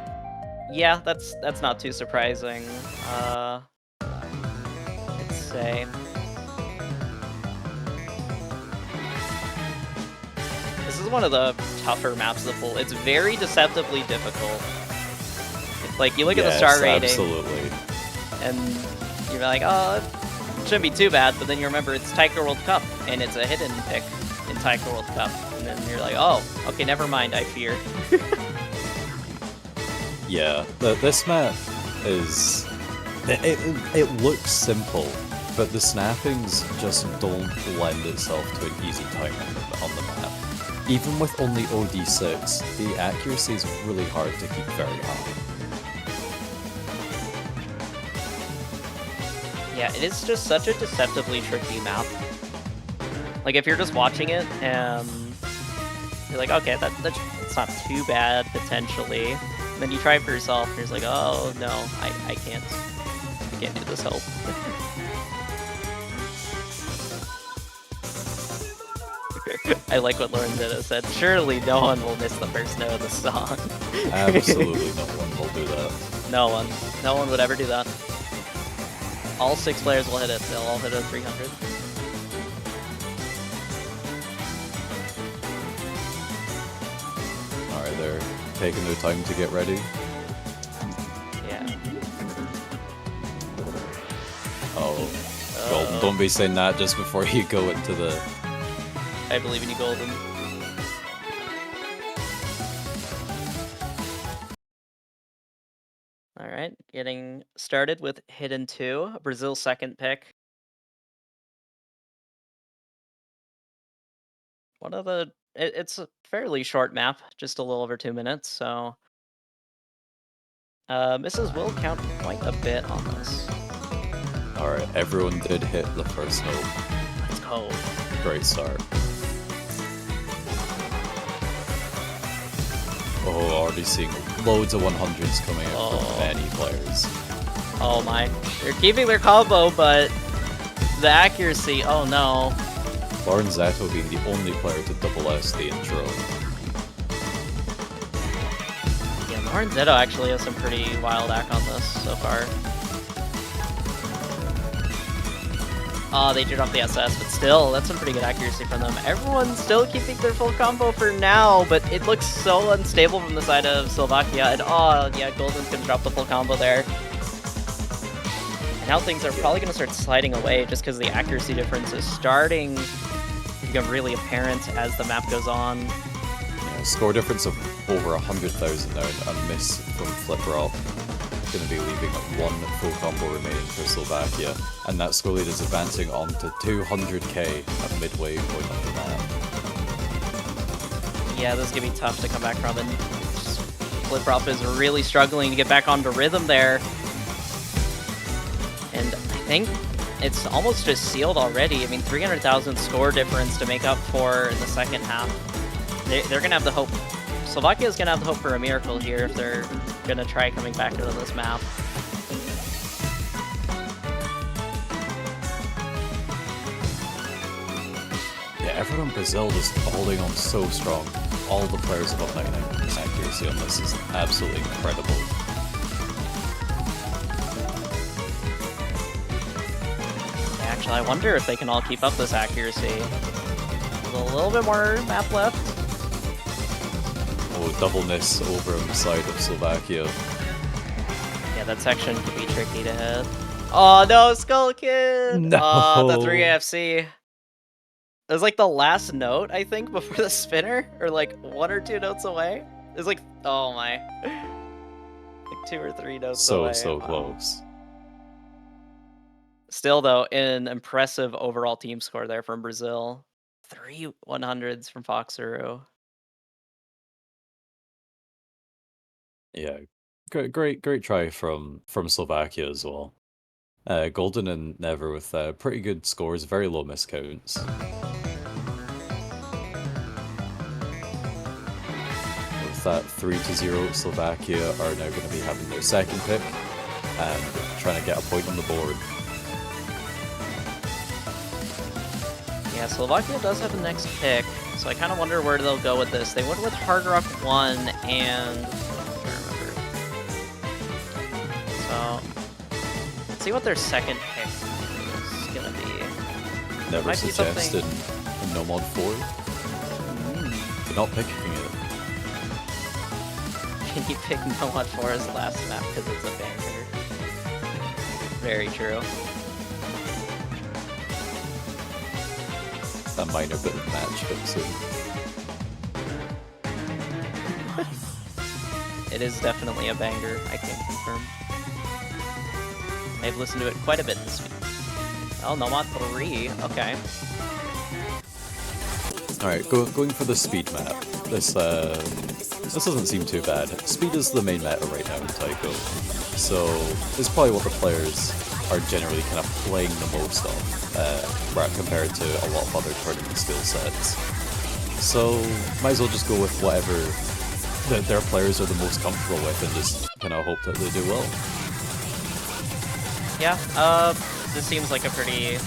Yeah, that's not too surprising. Let's say. This is one of the tougher maps of the pool. It's very deceptively difficult. Like, you look at the star rating, absolutely. and you're like, oh, it shouldn't be too bad, but then you remember it's Taiko World Cup, and it's a hidden pick in Taiko World Cup, and then you're like, oh, okay, never mind, I fear. Yeah, this map is... It looks simple, but the snappings just don't lend itself to an easy time on the map. Even with only OD6, the accuracy is really hard to keep very high. Yeah, it is just such a deceptively tricky map. Like, if you're just watching it, and you're like, okay, that's not too bad, potentially. And then you try it for yourself, and you're just like, oh, no, I can't do this, help. I like what Lauren Zeta said. Surely no one will miss the first note of the song. Absolutely no one will do that. No one. No one would ever do that. All 6 players will hit it. They'll all hit a 300. Alright, they're taking their time to get ready. Yeah. Oh, Golden, don't be saying that just before you go into the... I believe in you, Golden. Alright, getting started with Hidden 2, Brazil's second pick. One of the... It's a fairly short map, just a little over 2 minutes, so... Misses will count quite a bit on this. Alright, everyone did hit the first note. Let's go. Great start. Oh, already seeing loads of 100s coming out from many players. Oh my. They're keeping their combo, but the accuracy, oh no. Lauren Zato being the only player to double S the intro. Yeah, Lauren Zeto actually has some pretty wild act on this so far. Oh, they drew off the SS, but still, that's some pretty good accuracy from them. Everyone's still keeping their full combo for now, but it looks so unstable from the side of Slovakia. And oh, yeah, Golden's gonna drop the full combo there. And now things are probably gonna start sliding away just because the accuracy difference is starting to become really apparent as the map goes on. Yeah, score difference of over 100,000 now, a miss from Flip Rock. Going to be leaving one full combo remaining for Slovakia, and that score lead is advancing on to 200k at midway point of the map. Yeah, this is going to be tough to come back from, and Fliprop is really struggling to get back onto rhythm there. And I think it's almost just sealed already. I mean, 300,000 score difference to make up for in the second half. They're going to have the hope. Slovakia is going to have the hope for a miracle here if they're going to try coming back into this map. Yeah, everyone in Brazil is holding on so strong. All the players above 99% accuracy on this is absolutely incredible. Actually, I wonder if they can all keep up this accuracy. With a little bit more map left. Oh, double miss over on the side of Slovakia. Yeah, that section could be tricky to hit. Oh no, Skull Kid! No. Oh, the 3 AFC. It was like the last note, I think, before the spinner, or like 1 or 2 notes away. It was like, oh my, like 2 or 3 notes away. So close. Still though, an impressive overall team score there from Brazil. 3 100s from Foxaroo. Yeah, great try from Slovakia as well. Golden and Never with pretty good scores, very low miscounts. With that 3-0, Slovakia are now going to be having their second pick and trying to get a point on the board. Yeah, Yeah, Slovakia does have the next pick, so I kind of wonder where they'll go with this. They went with Hard Rock 1 and... I can't remember. So, let's see what their second pick is going to be. Never Might be suggested something- a Nomad 4. They're not picking it. Can you pick Nomad 4 as the last map because it's a banger? Very true. A minor bit of match fixing. It is definitely a banger, I can confirm. I've listened to it quite a bit this week. Oh, Nomad 3, okay. Alright, going for the speed map. This doesn't seem too bad. Speed is the main meta right now in Taiko, so it's probably what the players are generally kind of playing the most of, right, compared to a lot of other tournament skill sets. So might as well just go with whatever their players are the most comfortable with and just kind of hope that they do well. Yeah, this seems like a pretty,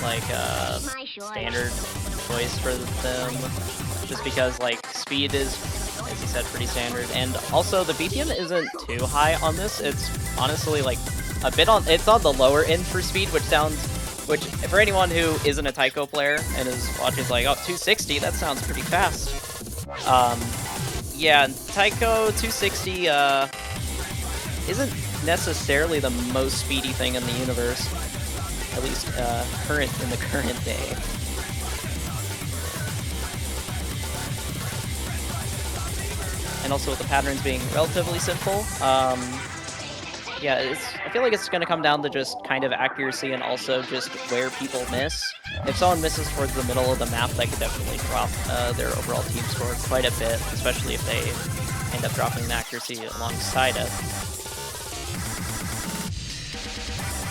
like, standard choice for them, just because, like, speed is, as you said, pretty standard, and also the BPM isn't too high on this. It's honestly, like, a bit on, it's on the lower end for speed, which for anyone who isn't a Taiko player and is watching is like, oh, 260, that sounds pretty fast. Yeah, Taiko 260 isn't necessarily the most speedy thing in the universe, at least in the current day. And also with the patterns being relatively simple, yeah, I feel like it's going to come down to just kind of accuracy and also just where people miss. If someone misses towards the middle of the map, that could definitely drop their overall team score quite a bit, especially if they end up dropping the accuracy alongside it.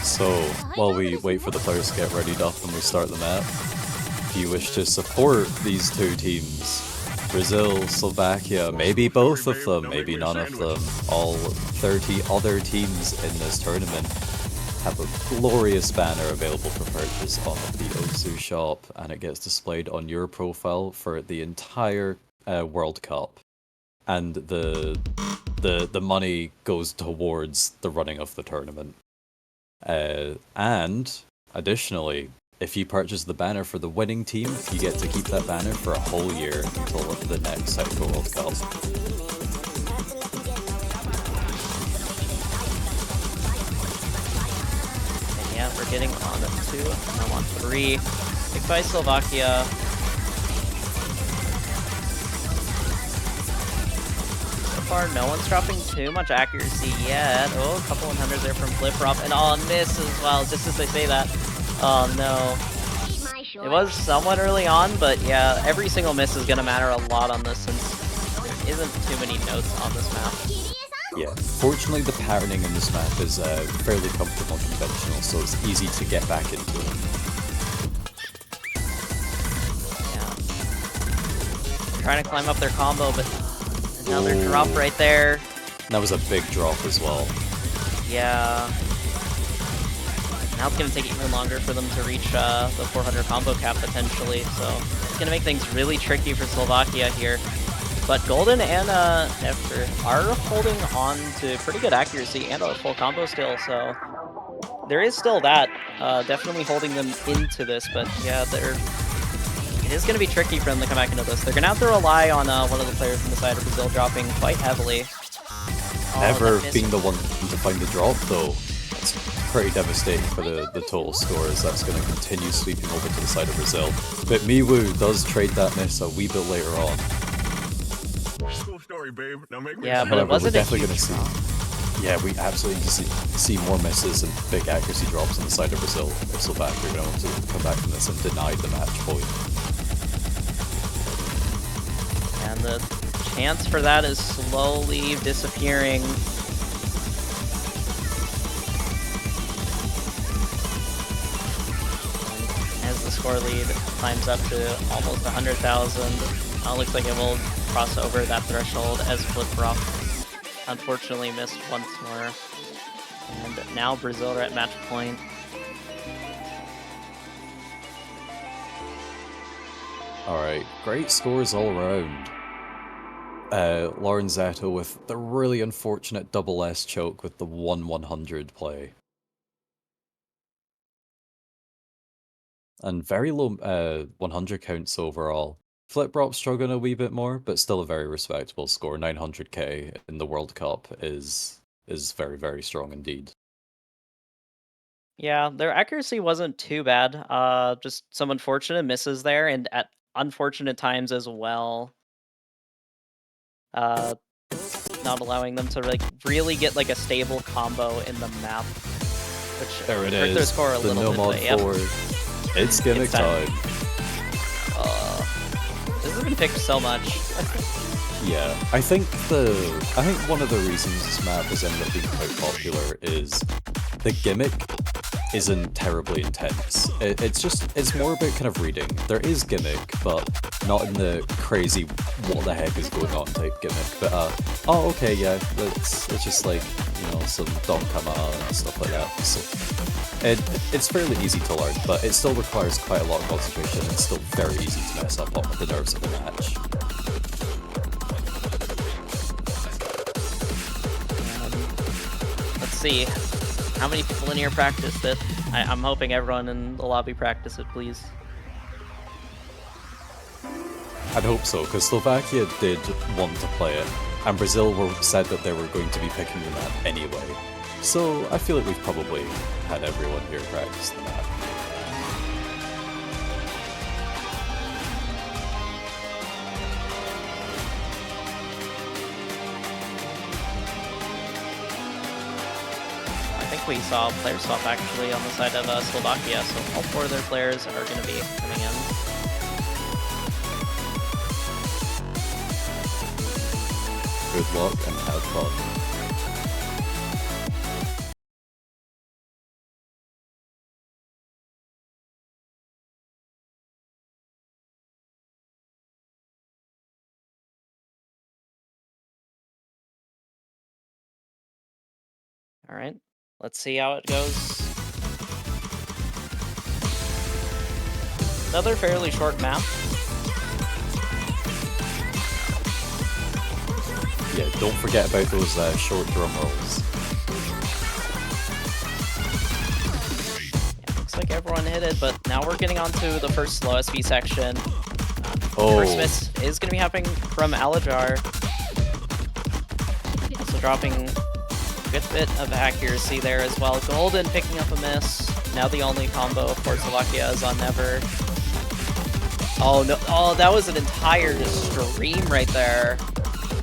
So, while we wait for the players to get readied up and we start the map, if you wish to support these two teams, Brazil, Slovakia, maybe both of them, maybe none of them, all 30 other teams in this tournament have a glorious banner available for purchase on the Osu shop, and it gets displayed on your profile for the entire World Cup. And the money goes towards the running of the tournament. And additionally, if you purchase the banner for the winning team, you get to keep that banner for a whole year until the next Taiko World Cup. And yeah, we're getting on to now on 3. Picked by Slovakia. So far, no one's dropping too much accuracy yet. Oh, a couple 100s there from Flip-Rop, and on miss as well, just as I say that. Oh no. It was somewhat early on, but yeah, every single miss is going to matter a lot on this since there isn't too many notes on this map. Yeah, fortunately the patterning in this map is fairly comfortable and conventional, so it's easy to get back into it. Yeah. Trying to climb up their combo, but another drop right there. That was a big drop as well. Yeah. Now it's going to take even longer for them to reach the 400 combo cap potentially, so it's going to make things really tricky for Slovakia here. But Golden and Nefter are holding on to pretty good accuracy and a full combo still, so there is still that, definitely holding them into this, but yeah, it is going to be tricky for them to come back into this. They're going to have to rely on one of the players on the side of Brazil dropping quite heavily. Never being the one to find the drop though. It's pretty devastating for the total scores. That's going to continue sweeping over to the side of Brazil. But Miwoo does trade that miss a wee bit later on. Cool story, babe. Now make me Yeah, but it However, wasn't we're a definitely huge going to see. Yeah, we absolutely need to see more misses and big accuracy drops on the side of Brazil if Slovakia are going to want to come back from this and deny the match point. And the chance for that is slowly disappearing. As the score lead climbs up to almost 100,000, looks like it will cross over that threshold as Flip-Rop unfortunately missed once more. And now Brazil are at match point. Alright, great scores all around. Lauren Zetto with the really unfortunate double S choke with the 1-100 play. And very low 100 counts overall. Flipdrop struggling a wee bit more, but still a very respectable score. 900k in the World Cup is very, very strong indeed. Yeah, their accuracy wasn't too bad. Just some unfortunate misses there, and at unfortunate times as well. Not allowing them to like really get like a stable combo in the map, which There it hurt their is. score a The little no bit. mod But, yep. 4. It's gimmick time. This has been picked so much. Yeah, I think one of the reasons this map has ended up being quite popular is the gimmick isn't terribly intense. It's more about kind of reading. There is gimmick, but not in the crazy what the heck is going on type gimmick. But oh okay, yeah, it's just like, you know, some Don Kama and stuff like that. So it's fairly easy to learn, but it still requires quite a lot of concentration and it's still very easy to mess up on the nerves of the match. Let's see. How many people in here practiced it? I'm hoping everyone in the lobby practiced it, please. I'd hope so, because Slovakia did want to play it, and Brazil said that they were going to be picking the map anyway. So I feel like we've probably had everyone here practice the map. I think we saw player swap actually on the side of Slovakia, so all 4 of their players are going to be coming in. Good luck and have fun. All right, let's see how it goes. Another fairly short map. Yeah, don't forget about those short drum rolls. Yeah, looks like everyone hit it, but now we're getting on to the first slow SV section. First miss is going to be happening from Alajar. Also dropping a good bit of accuracy there as well. Golden picking up a miss. Now the only combo for Slovakia is on Never. Oh no! Oh, that was an entire stream right there.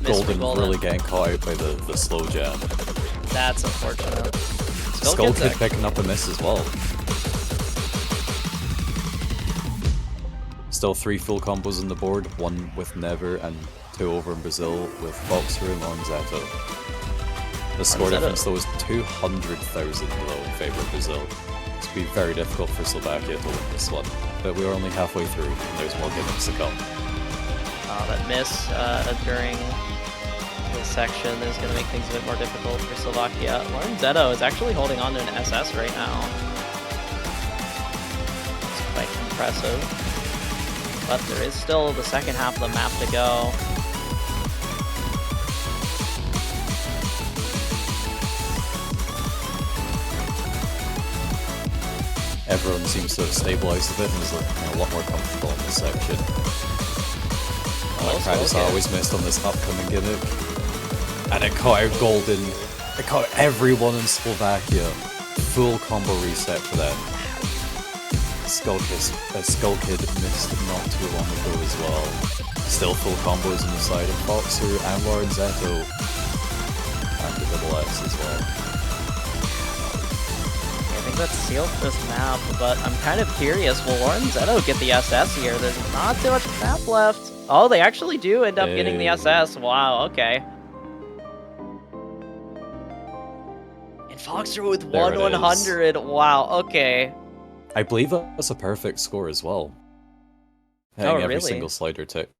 Golden really getting caught out by the slow jam. That's unfortunate. Skull Kid picking up a miss as well. Still 3 full combos on the board, 1 with Never and 2 over in Brazil with Boxer and Lonzetto. The score difference though is 200,000 though in favour of Brazil. It's going to be very difficult for Slovakia to win this one, but we're only halfway through and there's more gimmicks to come. That miss during this section is going to make things a bit more difficult for Slovakia. Lauren Zetto is actually holding on to an SS right now. It's quite impressive. But there is still the second half of the map to go. Everyone seems to have stabilized a bit and is a lot more comfortable in this section. Practice I always missed on this upcoming gimmick. And it caught out Golden. It caught everyone in Slovakia. Full combo reset for them. Skull Kid missed not too long ago as well. Still full combos on the side of Boxer and Lauren Zetto. And the double S as well. I think that's sealed for this map, but I'm kind of curious, will Lauren Zetto get the SS here? There's not too much map left. Oh, they actually do end up getting the SS. Wow, okay. And Foxer with 1-100. Wow, okay. I believe that's a perfect score as well. Hitting every single slider tick.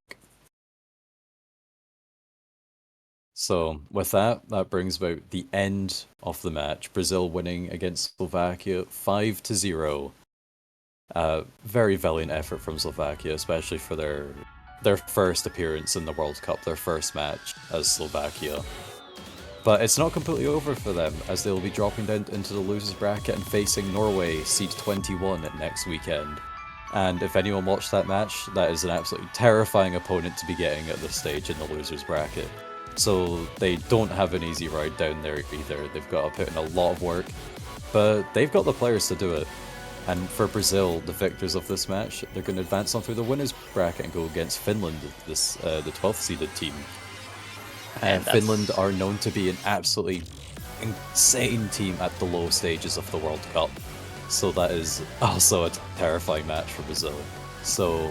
So, with that brings about the end of the match. Brazil winning against Slovakia 5-0. Very valiant effort from Slovakia, especially for their first appearance in the World Cup, their first match as Slovakia. But it's not completely over for them, as they'll be dropping down into the losers bracket and facing Norway, seed 21 next weekend. And if anyone watched that match, that is an absolutely terrifying opponent to be getting at this stage in the losers bracket. So they don't have an easy ride down there either. They've got to put in a lot of work, but they've got the players to do it. And for Brazil, the victors of this match, they're going to advance on through the winners bracket and go against Finland, the 12th seeded team. And Finland are known to be an absolutely insane team at the low stages of the World Cup. So that is also a terrifying match for Brazil. So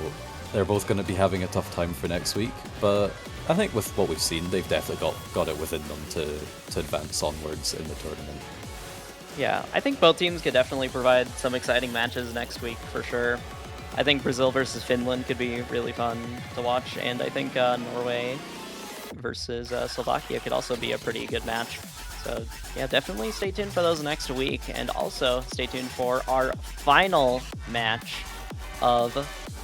they're both going to be having a tough time for next week, but I think with what we've seen, they've definitely got it within them to advance onwards in the tournament. Yeah, I think both teams could definitely provide some exciting matches next week for sure. I think Brazil versus Finland could be really fun to watch, and I think Norway versus Slovakia could also be a pretty good match. So yeah, definitely stay tuned for those next week, and also stay tuned for our final match of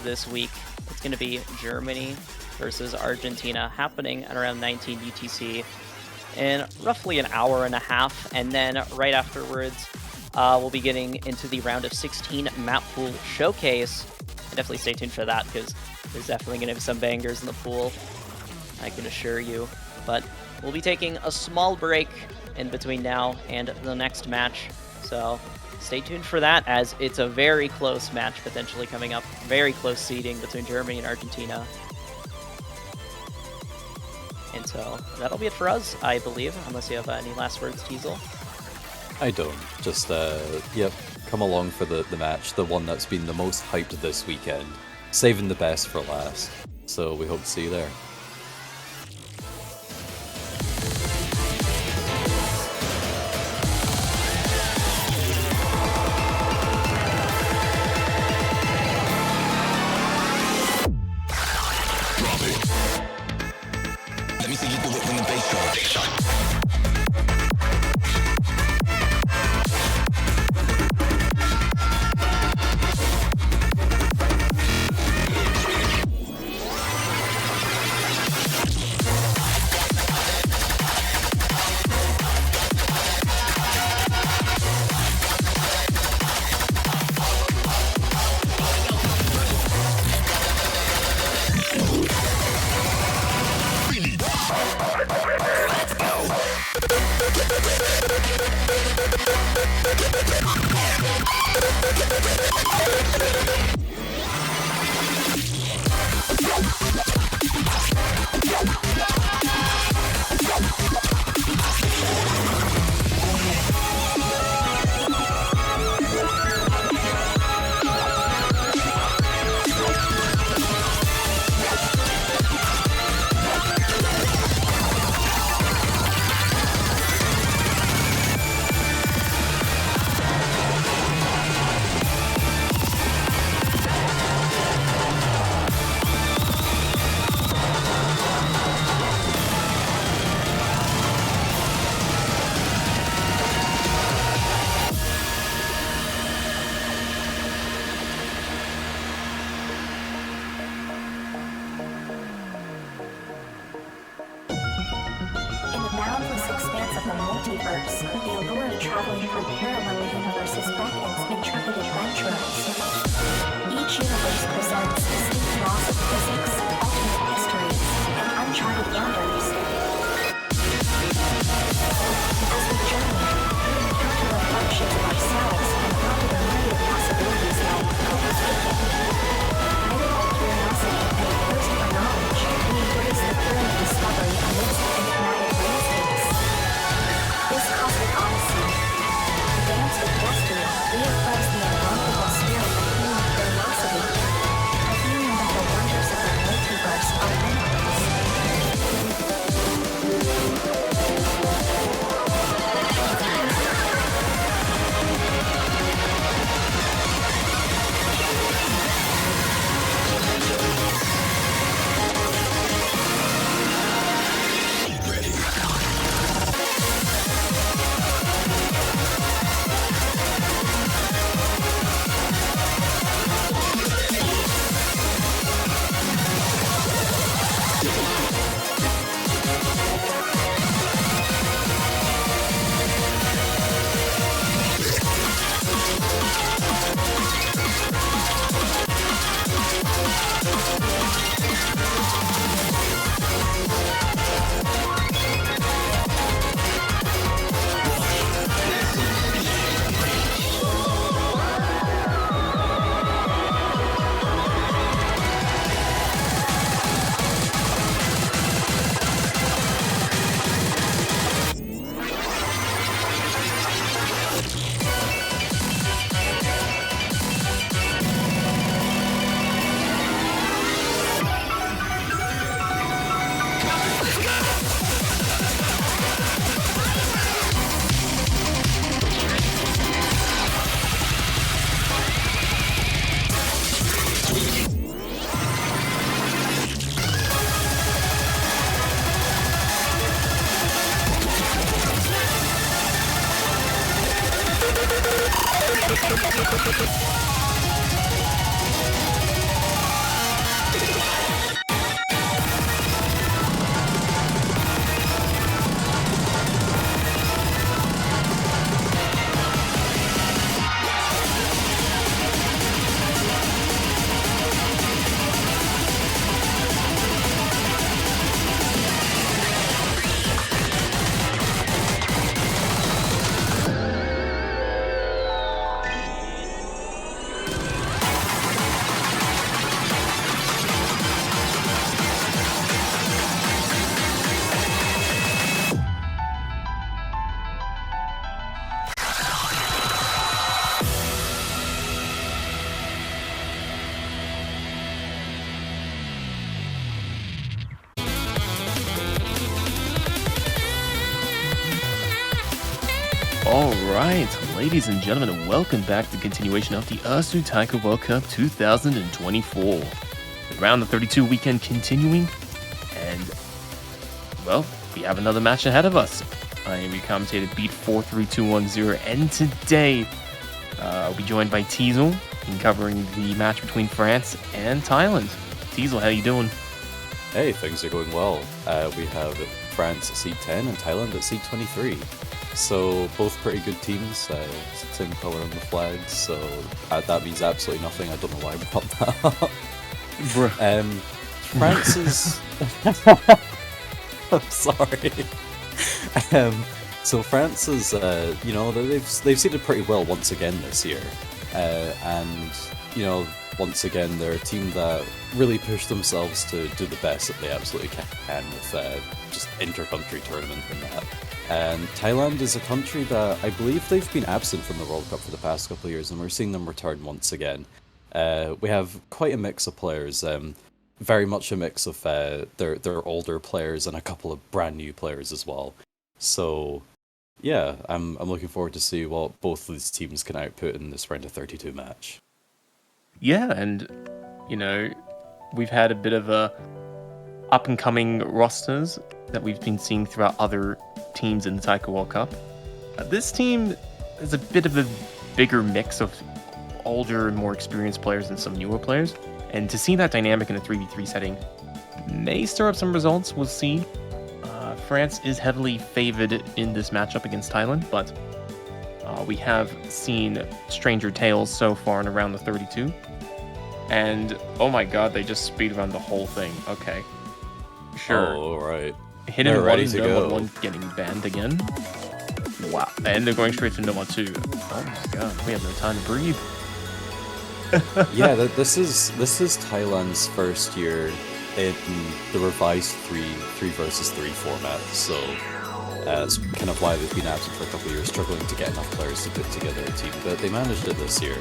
this week. It's going to be Germany versus Argentina, happening at around 19 UTC in roughly an hour and a half, and then right afterwards we'll be getting into the round of 16 map pool showcase. Definitely stay tuned for that, because there's definitely going to be some bangers in the pool, I can assure you. But we'll be taking a small break in between now and the next match, so stay tuned for that, as it's a very close match potentially coming up. Very close seeding between Germany and Argentina. And so that'll be it for us, I believe, unless you have any last words, Teasel. I don't. Just, yep, come along for the match, the one that's been the most hyped this weekend. Saving the best for last. So we hope to see you there. This cosmic odyssey, the dance with destiny, Alright, ladies and gentlemen, and welcome back to the continuation of the Ursu Taiko World Cup 2024. The round of 32 weekend continuing, and, well, we have another match ahead of us. I am your commentator, Beat43210, and today I'll be joined by Teasel in covering the match between France and Thailand. Teasel, how you doing? Hey, things are going well. We have France at seed 10 and Thailand at seed 23. So both pretty good teams, same colour on the flags, so that means absolutely nothing. I don't know why I brought that up. France is... I'm sorry. So France is, you know, they've seeded pretty well once again this year. And, you know, once again, they're a team that really push themselves to do the best that they absolutely can with just inter-country tournament and that. And Thailand is a country that I believe they've been absent from the World Cup for the past couple of years, and we're seeing them return once again. We have quite a mix of players, very much a mix of their older players and a couple of brand new players as well. So, yeah, I'm looking forward to see what both of these teams can output in this round of 32 match. Yeah, and, you know, we've had a bit of a up-and-coming rosters that we've been seeing throughout other teams in the Taiko World Cup. This team is a bit of a bigger mix of older and more experienced players and some newer players. And to see that dynamic in a 3v3 setting may stir up some results, we'll see. France is heavily favored in this matchup against Thailand, but we have seen stranger tales so far in around the 32. And, oh my god, they just speedrun the whole thing. Okay. Sure. Oh, right. Hidden one, no one getting banned again. Wow. And they're going straight to no 2. Oh my god, we have no time to breathe. Yeah, this is Thailand's first year in the revised 3 versus 3 format, so that's kind of why they've been absent for a couple of years, struggling to get enough players to put together a team, but they managed it this year.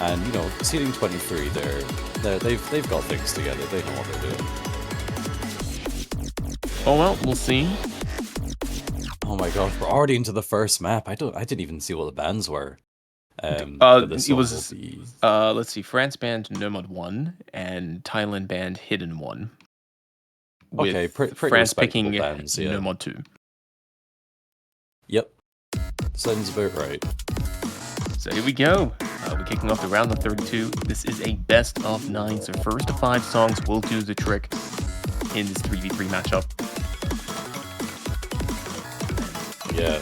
And, you know, seeding 23, they've got things together, they know what they're doing. Oh well, we'll see. Oh my god, we're already into the first map. I didn't even see what the bans were. It was let's see, France banned Nomad 1 and Thailand banned Hidden 1. Okay, pretty France picking bans, yeah. Nomad 2. Yep. Sounds about right. So here we go. We're kicking off the round of 32. This is a best of 9, so first of 5 songs will do the trick in this 3v3 matchup. Yeah,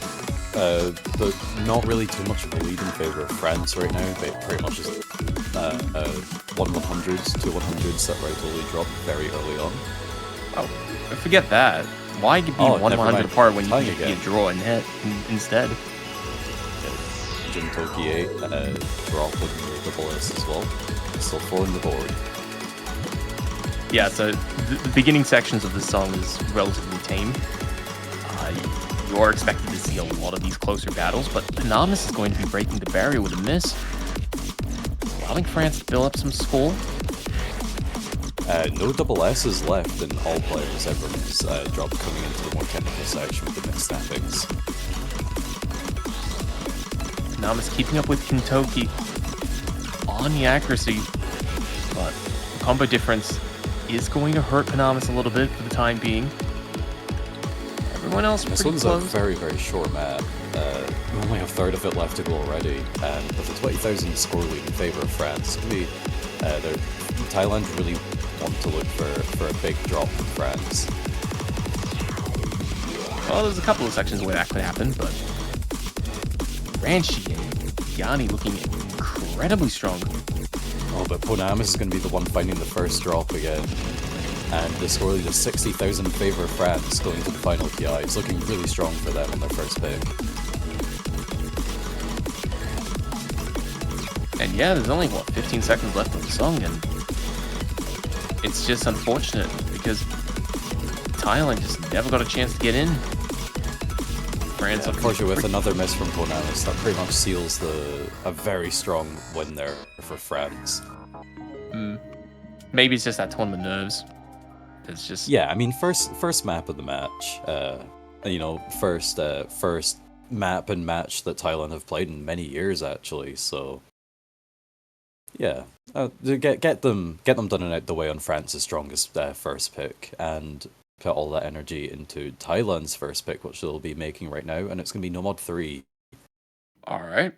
but not really too much of a lead in favour of France right now, but pretty much just 1-100s, 2-100s that totally dropped very early on. Oh, forget that. Why be 1-100 apart when you can get a draw in head instead? Jin Toki 8, drop in the double S as well. Still 4 on the board. Yeah, so the beginning sections of this song is relatively tame. You are expected to see a lot of these closer battles, but Panamas is going to be breaking the barrier with a miss, allowing France to build up some score. No double S's left in all players. Everyone's drop coming into the more technical section with the mixed snappings. Panamas keeping up with Kintoki on the accuracy, but the combo difference is going to hurt Panamas a little bit for the time being. Everyone else this pretty one's close. A very, very short map. only a third of it left to go already, and with a 20,000 score lead in favour of France, Thailand really want to look for a big drop from France. Well, there's a couple of sections where that could happen, but Ranchi and Yanni looking incredibly strong. Oh, but Ponamus is going to be the one finding the first drop again. And the score lead is 60,000 in favour of France going to the final PI. It's looking really strong for them on their first pick. And yeah, there's only, 15 seconds left of the song, and it's just unfortunate because Thailand just never got a chance to get in. France, unfortunately, with another miss from Ponamus, that pretty much seals a very strong win there for France. Maybe it's just that tournament nerves. It's just... Yeah, I mean, first map of the match. First map and match that Thailand have played in many years, actually. So, yeah, get them done and out the way on France's strongest first pick, and put all that energy into Thailand's first pick, which they'll be making right now, and it's going to be Nomad 3. Alright.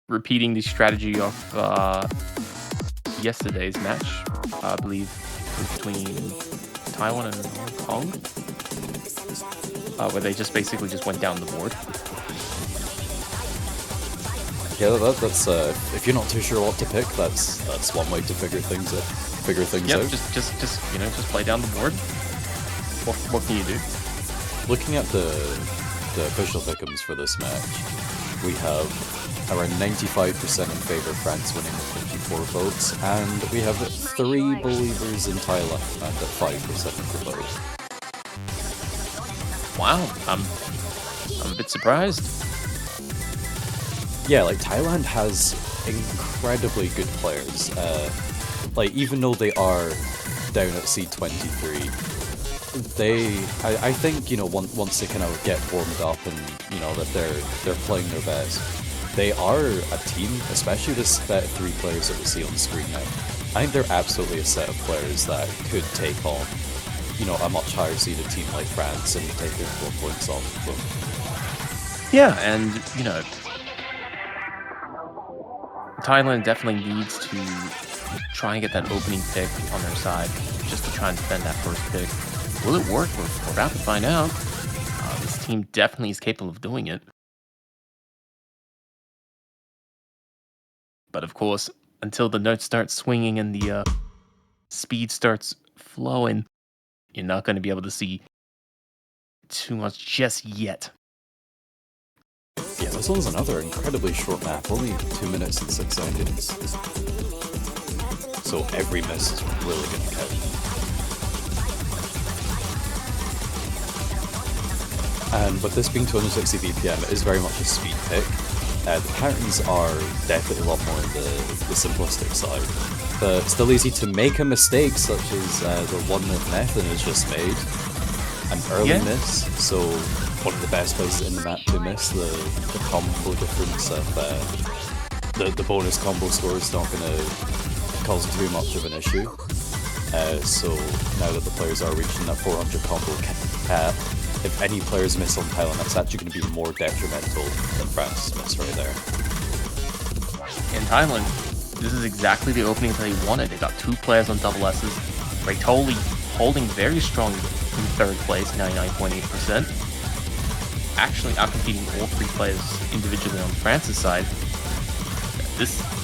Repeating the strategy of yesterday's match, I believe, between Taiwan and Hong Kong, where they just basically went down the board. Yeah, that's if you're not too sure what to pick, that's one way to figure things out. Just play down the board. What can you do? Looking at the official pick'ems for this match, we have around 95% in favour of France winning with 54 votes, and we have 3 believers in Thailand and at 5% for both. Wow, I'm a bit surprised. Yeah, like Thailand has incredibly good players. Even though they are down at seed 23, I think once they kind of get warmed up and that they're playing their best, they are a team, especially this set of 3 players that we see on the screen now. I think they're absolutely a set of players that could take on a much higher seeded team like France and take their 4 points off of them. Yeah, and Thailand definitely needs to try and get that opening pick on their side, just to try and defend that first pick. Will it work? We're about to find out. This team definitely is capable of doing it. But of course, until the notes start swinging and the speed starts flowing, you're not going to be able to see too much just yet. Yeah, this one's another incredibly short map, only 2 minutes and 6 seconds. So every miss is really going to count. And with this being 260 BPM, it is very much a speed pick. The patterns are definitely a lot more on the simplistic side, but still easy to make a mistake, such as the one that Nathan has just made. An early miss, so one of the best places in the map to miss. The combo difference of the bonus combo score is not going to cause too much of an issue. So now that the players are reaching that 400 combo cap, if any players miss on Thailand, that's actually going to be more detrimental than France's miss right there. In Thailand, this is exactly the opening they wanted. They got 2 players on double S's. Raitoli holding very strong in 3rd place, 99.8%. Actually outcompeting all 3 players individually on France's side.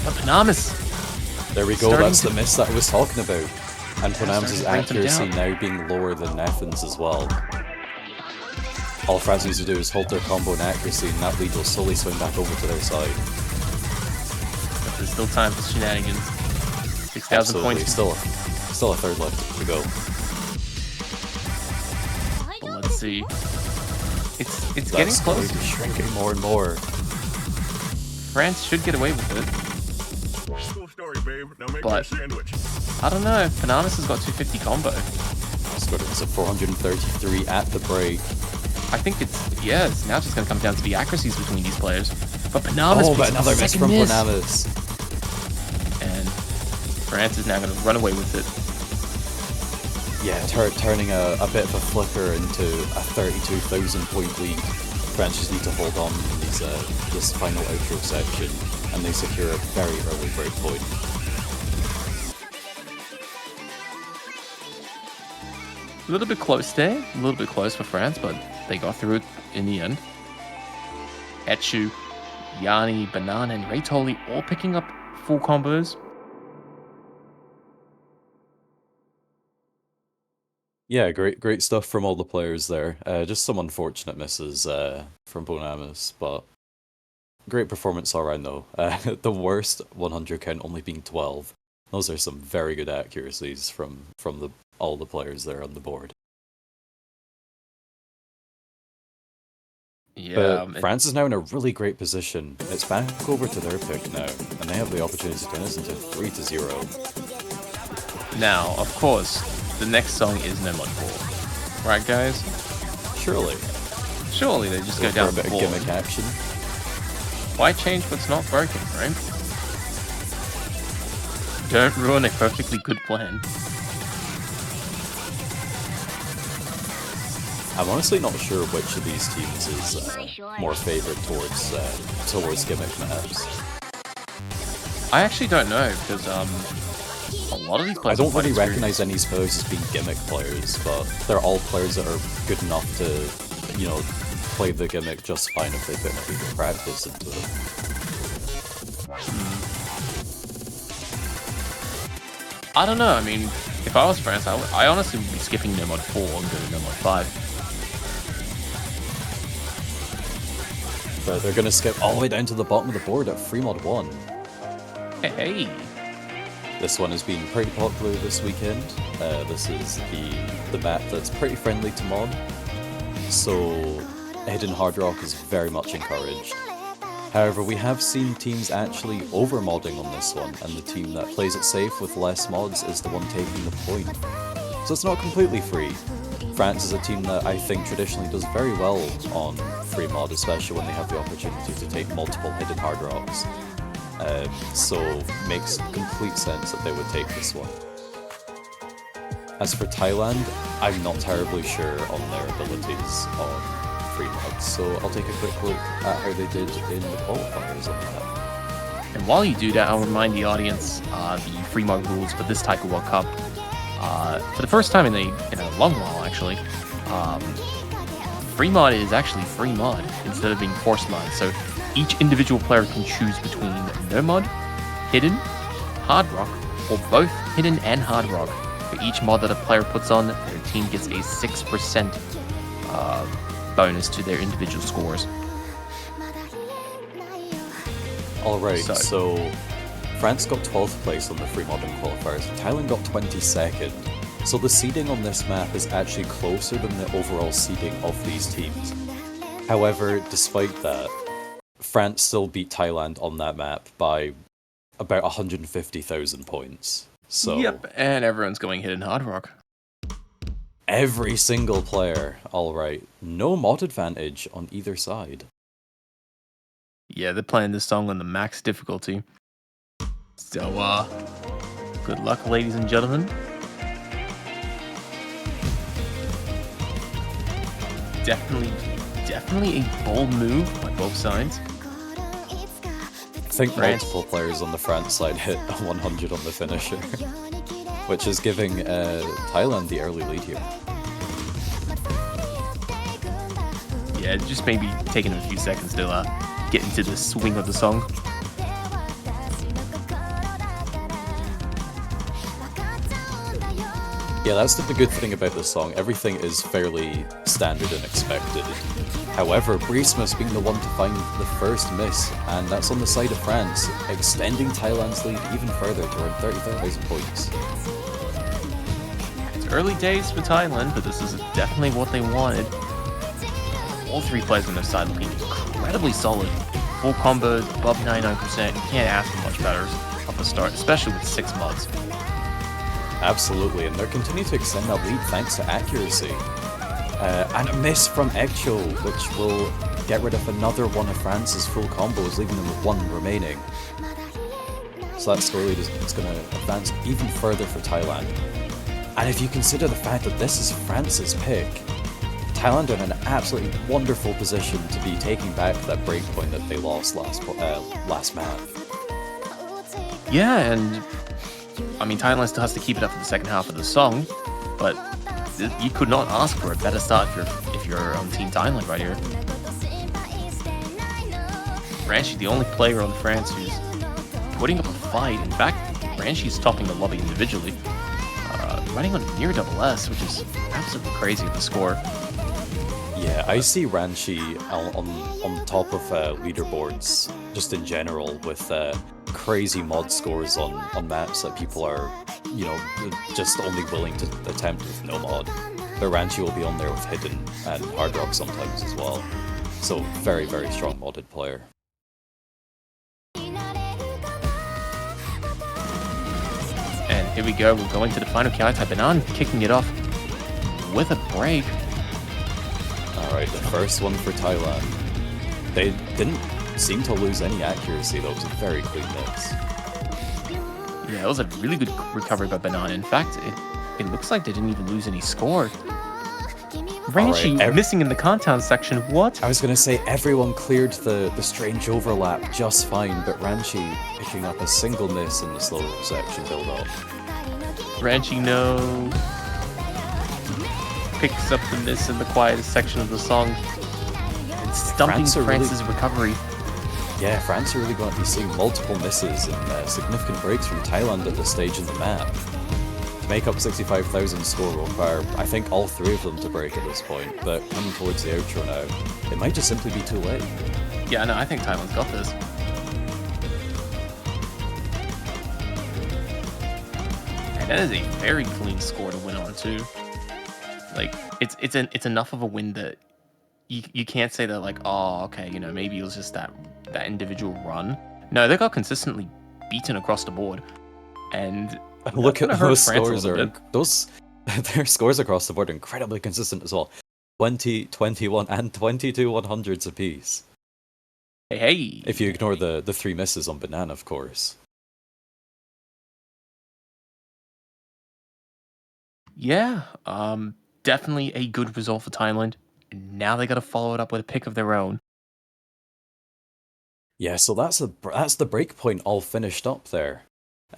Ponamus! There we go, that's the miss that I was talking about. And Ponamus' accuracy now being lower than Nathan's as well. All France needs to do is hold their combo and accuracy, and that lead will slowly swing back over to their side. But there's still time for shenanigans. 6,000 points. Still a third left to go. Well, let's see. It's getting close. It's shrinking more and more. France should get away with it. Cool story, babe. Now make But me a sandwich. I don't know. Ponamus has got 250 combo. It's a 433 at the break. I think it's now just going to come down to the accuracies between these players. But Ponamus but another miss from Ponamus. And France is now going to run away with it. Yeah, turning a bit of a flicker into a 32,000 point lead. France just need to hold on in these, this final outro section, and they secure a very early break point. A little bit close there, a little bit close for France, but they got through it in the end. Etchu, Yanni, Banana, and Raytoli all picking up full combos. Yeah, great stuff from all the players there. Just some unfortunate misses from Bonamus, but great performance all around though. The worst 100 count only being 12. Those are some very good accuracies from all the players there on the board. Yeah, but France is now in a really great position. It's back over to their pick now, and they have the opportunity to turn this into 3-0. Now, of course, the next song is No Mod 4. Right, guys? Surely. Surely they just go for down a bit the of board. gimmick action. Why change what's not broken, right? Don't ruin a perfectly good plan. I'm honestly not sure which of these teams is more favoured towards gimmick maps. I actually don't know, because a lot of these players... I don't really recognise any players as being gimmick players, but they're all players that are good enough to, you know, play the gimmick just fine if they put enough good practice into it. I don't know, I mean, if I was France, I honestly would be skipping No Mod 4 and go to No Mod 5. But they're going to skip all the way down to the bottom of the board at Free Mod 1. Hey! This one has been pretty popular this weekend. This is the map that's pretty friendly to mod. So Hidden Hard Rock is very much encouraged. However, we have seen teams actually over-modding on this one, and the team that plays it safe with less mods is the one taking the point. So it's not completely free. France is a team that I think traditionally does very well on free mod, especially when they have the opportunity to take multiple Hidden Hard Rocks. So makes complete sense that they would take this one. As for Thailand, I'm not terribly sure on their abilities on free mods, so I'll take a quick look at how they did in the qualifiers on that. And while you do that, I'll remind the audience the free mod rules for this Taiko World Cup. For the first time in a long while, actually, free mod is actually free mod instead of being forced mod. So each individual player can choose between no mod, hidden, hard rock, or both hidden and hard rock. For each mod that a player puts on, their team gets a 6% bonus to their individual scores. Alright, so France got 12th place on the free mod qualifiers, Thailand got 22nd. So the seeding on this map is actually closer than the overall seeding of these teams. However, despite that, France still beat Thailand on that map by about 150,000 points. So Yep, and everyone's going hidden hard rock. Every single player, alright. No mod advantage on either side. Yeah, they're playing this song on the max difficulty. So, good luck, ladies and gentlemen. Definitely a bold move by both sides. I think multiple players on the France side hit 100 on the finisher, which is giving Thailand the early lead here. Yeah, just maybe taking a few seconds to get into the swing of the song. Yeah, that's the good thing about this song. Everything is fairly standard and expected. However, Breesmus being the one to find the first miss, and that's on the side of France, extending Thailand's lead even further to around 30,000 points. It's early days for Thailand, but this is definitely what they wanted. All three players on their side looking incredibly solid. Full combos, above 99%. You can't ask for much better off the start, especially with 6 mods. Absolutely, and they're continuing to extend that lead thanks to accuracy. And a miss from Ekcho, which will get rid of another one of France's full combos, leaving them with 1 remaining. So that score lead is going to advance even further for Thailand. And if you consider the fact that this is France's pick, Thailand are in an absolutely wonderful position to be taking back that breakpoint that they lost last map. Yeah, and I mean, Thailand still has to keep it up for the second half of the song, but you could not ask for a better start if you're on Team Thailand right here. Ranchi, the only player on France who's putting up a fight. In fact, Ranchi's topping the lobby individually, running on near double S, which is absolutely crazy at the score. Yeah, I see Ranchi on top of leaderboards just in general with crazy mod scores on maps that people are, you know, just only willing to attempt with no mod. But Ranchi will be on there with Hidden and Hard Rock sometimes as well. So very, very strong modded player. And here we go, we're going to the final Kiai Banan, kicking it off with a break. Alright, the first one for Thailand. They didn't seem to lose any accuracy, that was a very clean mix. Yeah, it was a really good recovery by Banana. In fact, it looks like they didn't even lose any score. Ranchi missing in the countdown section, what? I was going to say everyone cleared the strange overlap just fine, but Ranchi picking up a single miss in the slow section build-up. Ranchi, no. Picks up the miss in the quietest section of the song. And stumping France's recovery. Yeah, France are really going to be seeing multiple misses and significant breaks from Thailand at this stage in the map. To make up 65,000 score will require, I think, all three of them to break at this point, but coming towards the outro now, it might just simply be too late. Yeah, no, I think Thailand's got this. And that is a very clean score to win on too. Like, it's enough of a win that you can't say that like, oh, okay, you know, maybe it was just that individual run. No, they got consistently beaten across the board, and look at those scores their scores across the board are incredibly consistent as well. 20, 21, and 22 100s apiece. Hey. If you ignore the three misses on Banana, of course. Yeah, definitely a good result for Thailand. Now they got to follow it up with a pick of their own. Yeah, so that's the breakpoint all finished up there.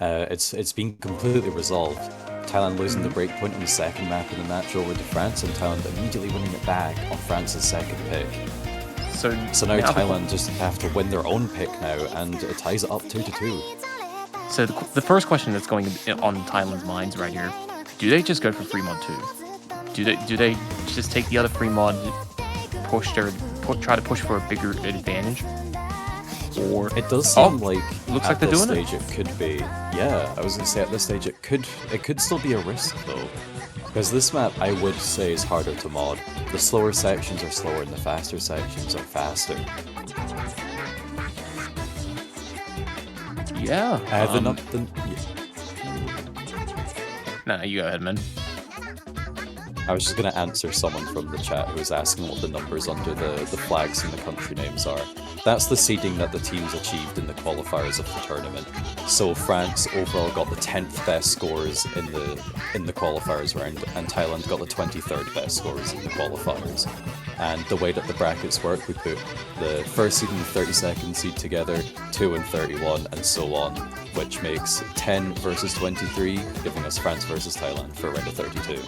It's been completely resolved. Thailand losing the breakpoint on the second map in the match over to France, and Thailand immediately winning it back on France's second pick. So now Thailand just have to win their own pick now, and it ties it up 2-2. So the first question that's going on Thailand's minds right here: do they just go for free mod 2? Do they just take the other free mod, try to push for a bigger advantage? Or it does seem like looks at like they're this doing stage it could be. Yeah, I was gonna say at this stage it could still be a risk though, because this map I would say is harder to mod. The slower sections are slower and the faster sections are faster. Yeah. No, you go ahead, man. I was just going to answer someone from the chat who was asking what the numbers under the flags and the country names are. That's the seeding that the teams achieved in the qualifiers of the tournament. So France overall got the 10th best scores in the qualifiers round, and Thailand got the 23rd best scores in the qualifiers. And the way that the brackets work, we put the first seed and the 32nd seed together, 2 and 31, and so on, which makes 10 versus 23, giving us France versus Thailand for a round of 32.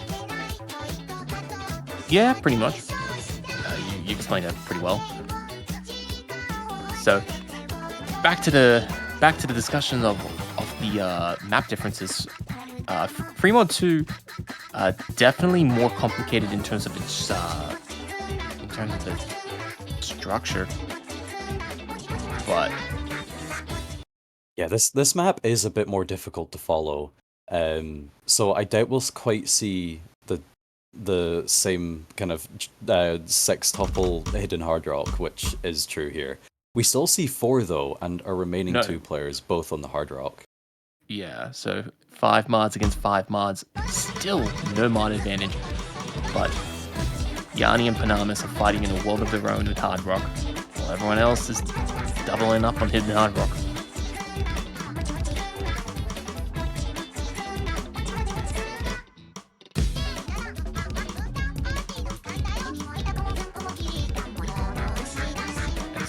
Yeah, pretty much. You explained it pretty well. So, back to the discussion of the map differences. Free mod 2 definitely more complicated in terms of its structure, but yeah, this map is a bit more difficult to follow. So I doubt we'll quite see the same kind of six-tuple hidden hard rock, which is true here. We still see 4 though, and our remaining 2 players both on the hard rock. Yeah, so 5 mods against 5 mods, still no mod advantage, but Yanni and Panamis are fighting in a world of their own with hard rock, while everyone else is doubling up on hidden hard rock.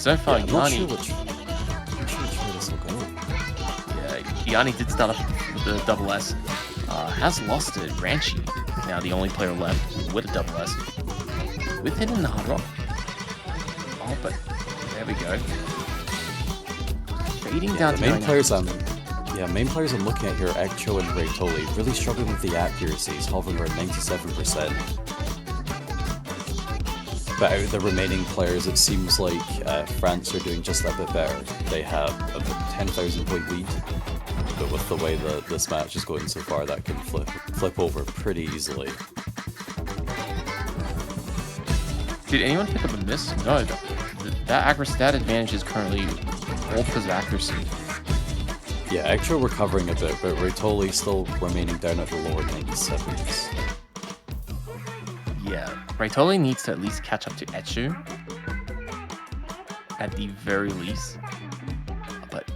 so far, I'm not sure Yanni. which way this will go. Yeah, Yanni did start off with the double S. Has lost to Ranchi. Now the only player left with a double S. With hidden hard rock. Oh, but there we go. Fading down The to main 99. players main players I'm looking at here are Ekcho and Raytoli, really struggling with the accuracies, hovering around 97%. But out of the remaining players, it seems like France are doing just a bit better. They have a 10,000 point lead, but with the way that this match is going so far, that can flip over pretty easily. Did anyone pick up a miss? No, that stat advantage is currently all because of accuracy. Yeah, Ekcho recovering a bit, but Raytoli still remaining down at the lower 97s. Yeah, Raytoli needs to at least catch up to Etchu. At the very least. But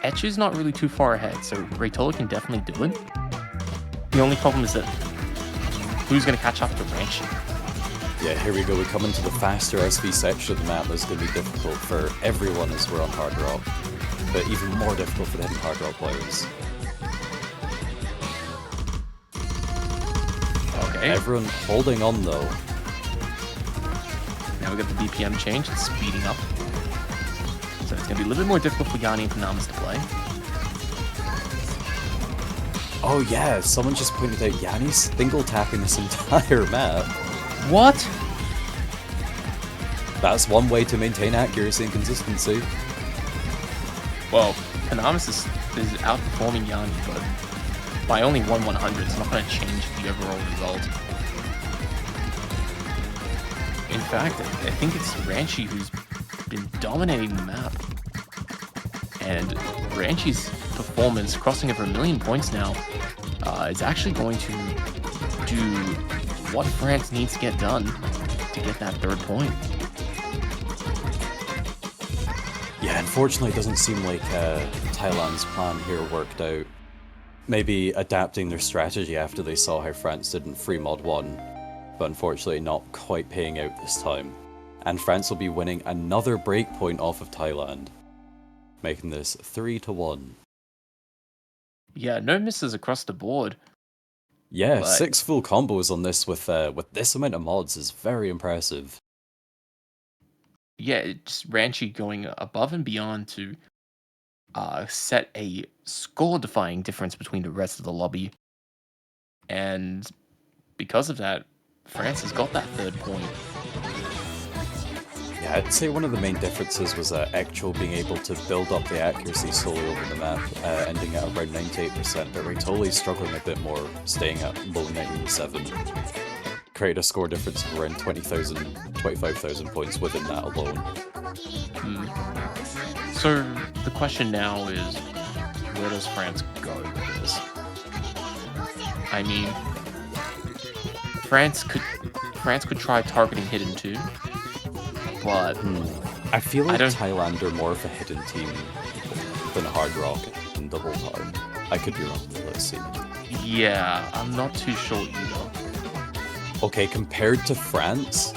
Etchu's not really too far ahead, so Raytoli can definitely do it. The only problem is that who's going to catch up to Ranchi? Yeah, here we go. We come into the faster SV section of the map. That's going to be difficult for everyone as we're on hard rock, but even more difficult for the hidden hard rock players. Okay. Everyone holding on though. Now we got the BPM change, it's speeding up. So it's going to be a little bit more difficult for Yanni and Panamas to play. Oh yeah, someone just pointed out Yanni's single tapping this entire map. What? That's one way to maintain accuracy and consistency. Well, Panamas is outperforming Yanni, but by only 1/100, it's not going to change the overall result. In fact, I think it's Ranchi who's been dominating the map. And Ranchi's performance, crossing over 1 million points now, is actually going to do what France needs to get done to get that 3rd point. Yeah, unfortunately, it doesn't seem like Thailand's plan here worked out. Maybe adapting their strategy after they saw how France did in Free Mod 1, but unfortunately not quite paying out this time. And France will be winning another breakpoint off of Thailand, making this 3-1. Yeah, no misses across the board. Yeah, But 6 full combos on this with this amount of mods is very impressive. yeah, it's Ranchi going above and beyond to set a score-defying difference between the rest of the lobby. And because of that, France has got that 3rd point. Yeah, I'd say one of the main differences was Ekcho being able to build up the accuracy slowly over the map, ending at around 98%, but Raytoli's struggling a bit more, staying at low 97. Created a score difference of around 25,000 points within that alone. So the question now is, where does France go with this? I mean, France could try targeting Hidden too, but I feel like Thailand are more of a hidden team than Hard Rock and Double Time. I could be wrong, let's see. Yeah, I'm not too sure either. Okay, compared to France,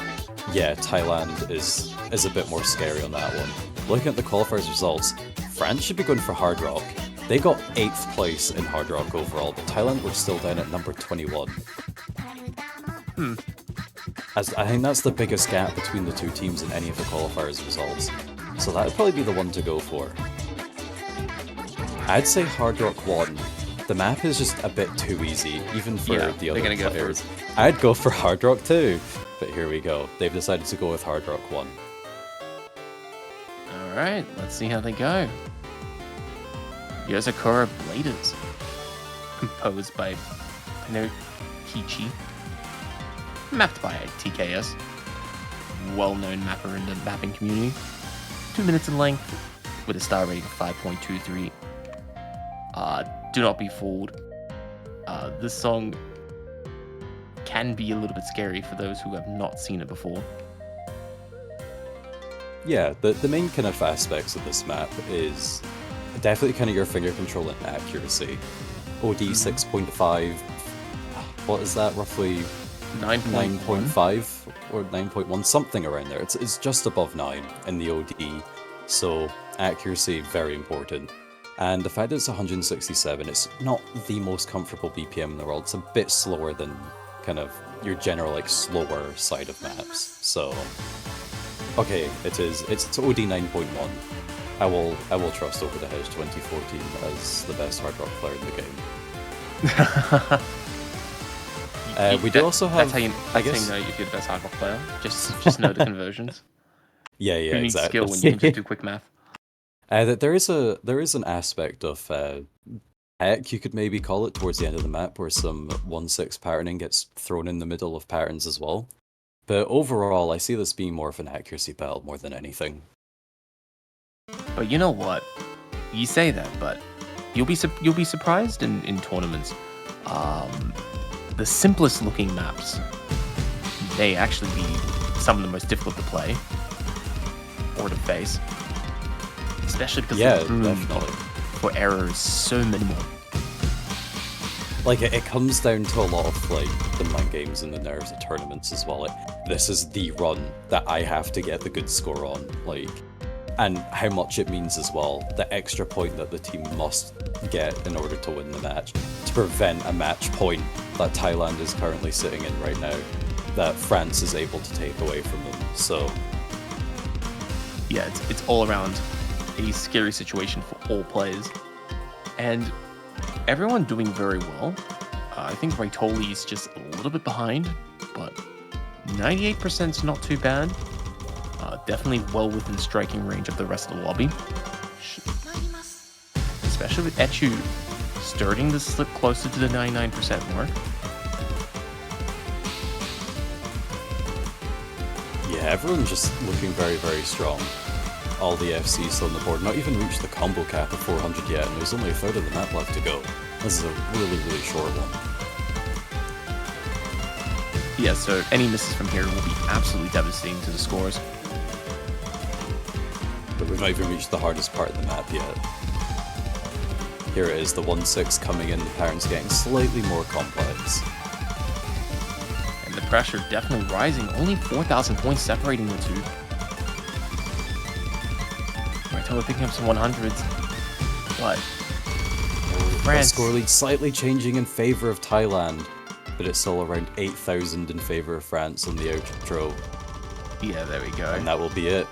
yeah, Thailand is a bit more scary on that one. Looking at the qualifiers results, France should be going for Hard Rock. They got 8th place in Hard Rock overall, but Thailand were still down at number 21. As I think that's the biggest gap between the two teams in any of the qualifiers results. So that would probably be the one to go for. I'd say Hard Rock 1. The map is just a bit too easy, even for the other players. I'd go for Hard Rock 2, but here we go. They've decided to go with Hard Rock 1. Alright, let's see how they go. Yozakura Bladers, composed by Pinokichi, mapped by TKS, well-known mapper in the mapping community, 2 minutes in length, with a star rating of 5.23. Do not be fooled. This song can be a little bit scary for those who have not seen it before. Yeah, the main kind of aspects of this map is definitely kind of your finger control and accuracy. OD 6.5, what is that, roughly 9.5? or 9.1, something around there. It's just above 9 in the OD, so accuracy very important. And the fact that it's 167, it's not the most comfortable BPM in the world. It's a bit slower than kind of your general like slower side of maps. So okay, it's OD 9.1. I will trust Over the Hedge 2014 as the best hard rock player in the game. We do also have. That's how you know if you're the best hard rock player. Just know the conversions. Yeah, Who needs exactly. skill when you can just do quick math? That there is an aspect of heck, you could maybe call it, towards the end of the map where some 1/6 patterning gets thrown in the middle of patterns as well. But overall, I see this being more of an accuracy battle more than anything. But you know what? You say that, but you'll be surprised in tournaments. The simplest looking maps may actually be some of the most difficult to play or to face, especially because the room for error is so minimal. Like it comes down to a lot of like the mind games and the nerves of tournaments as well. Like this is the run that I have to get the good score on. Like. And how much it means as well, the extra point that the team must get in order to win the match, to prevent a match point that Thailand is currently sitting in right now, that France is able to take away from them. So yeah, it's all around a scary situation for all players, and everyone doing very well. I think Raitoli is just a little bit behind, but 98% is not too bad. Definitely well within striking range of the rest of the lobby. Especially with Echu starting to slip closer to the 99% mark. yeah, everyone's just looking very, very strong. All the FCs still on the board, not even reached the combo cap of 400 yet, and there's only a third of the map left to go. This is a really, really short one. Yeah, so any misses from here will be absolutely devastating to the scores. But we've not even reached the hardest part of the map yet. Here it is, the 1/6 coming in, the patterns getting slightly more complex. And the pressure definitely rising, only 4,000 points separating the two. Raitola picking up some 100s, but The score lead slightly changing in favor of Thailand, but it's still around 8,000 in favor of France on the outro. Yeah, there we go. And that will be it.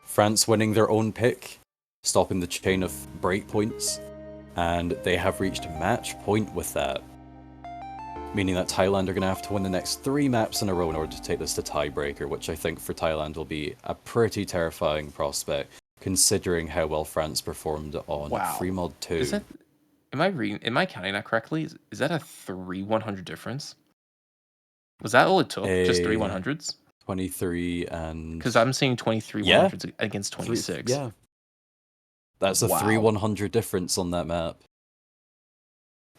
France winning their own pick, stopping the chain of breakpoints, and they have reached match point with that. Meaning that Thailand are going to have to win the next 3 maps in a row in order to take this to tiebreaker, which I think for Thailand will be a pretty terrifying prospect, considering how well France performed on Free Mod 2. Is that, am I counting that correctly? Is that a 3 100 difference? Was that all it took? Just 3 100s? 23 and... Because I'm seeing 23 100s against 26. Yeah. That's a 3 100 difference on that map.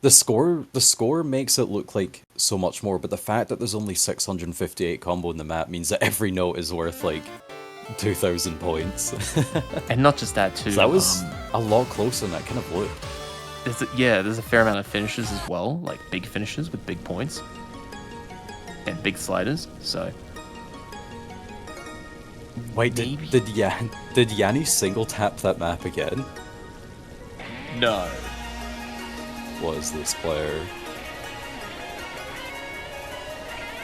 The score makes it look like so much more, but the fact that there's only 658 combo in the map means that every note is worth like 2,000 points. And not just that too. So that was a lot closer than that kind of looked. There's a fair amount of finishes as well, like big finishes with big points. And big sliders, so... Wait, did Yanni single tap that map again? No. What is this player?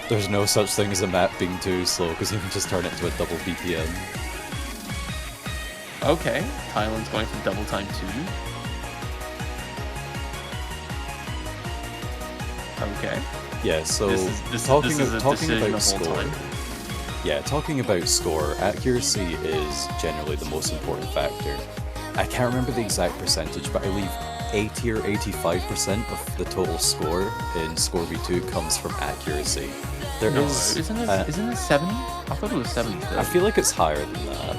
There's no such thing as a map being too slow, because you can just turn it into a double BPM. Okay, Thailand's going for double time 2. Okay. Yeah, so talking about score. Yeah, talking about score, accuracy is generally the most important factor. I can't remember the exact percentage, but I believe 80 or 85% of the total score in Score V2 comes from accuracy. Isn't it 70? I thought it was 70. I feel like it's higher than that.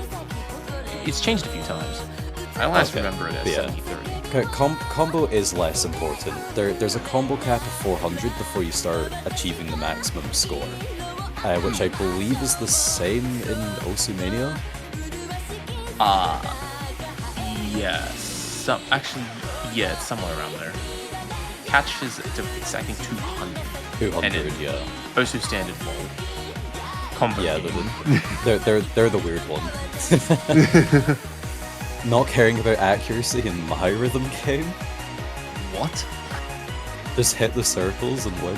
It's changed a few times. I last remember it as 70-30. Combo is less important. There's a combo cap of 400 before you start achieving the maximum score, which I believe is the same in Osumania. Yes. Actually, yeah, it's somewhere around there. Catch is, it's I think 200. 200, yeah. Osu standard mold. complicated. Yeah, they're the weird one. Not caring about accuracy in my rhythm game. What? Just hit the circles and win.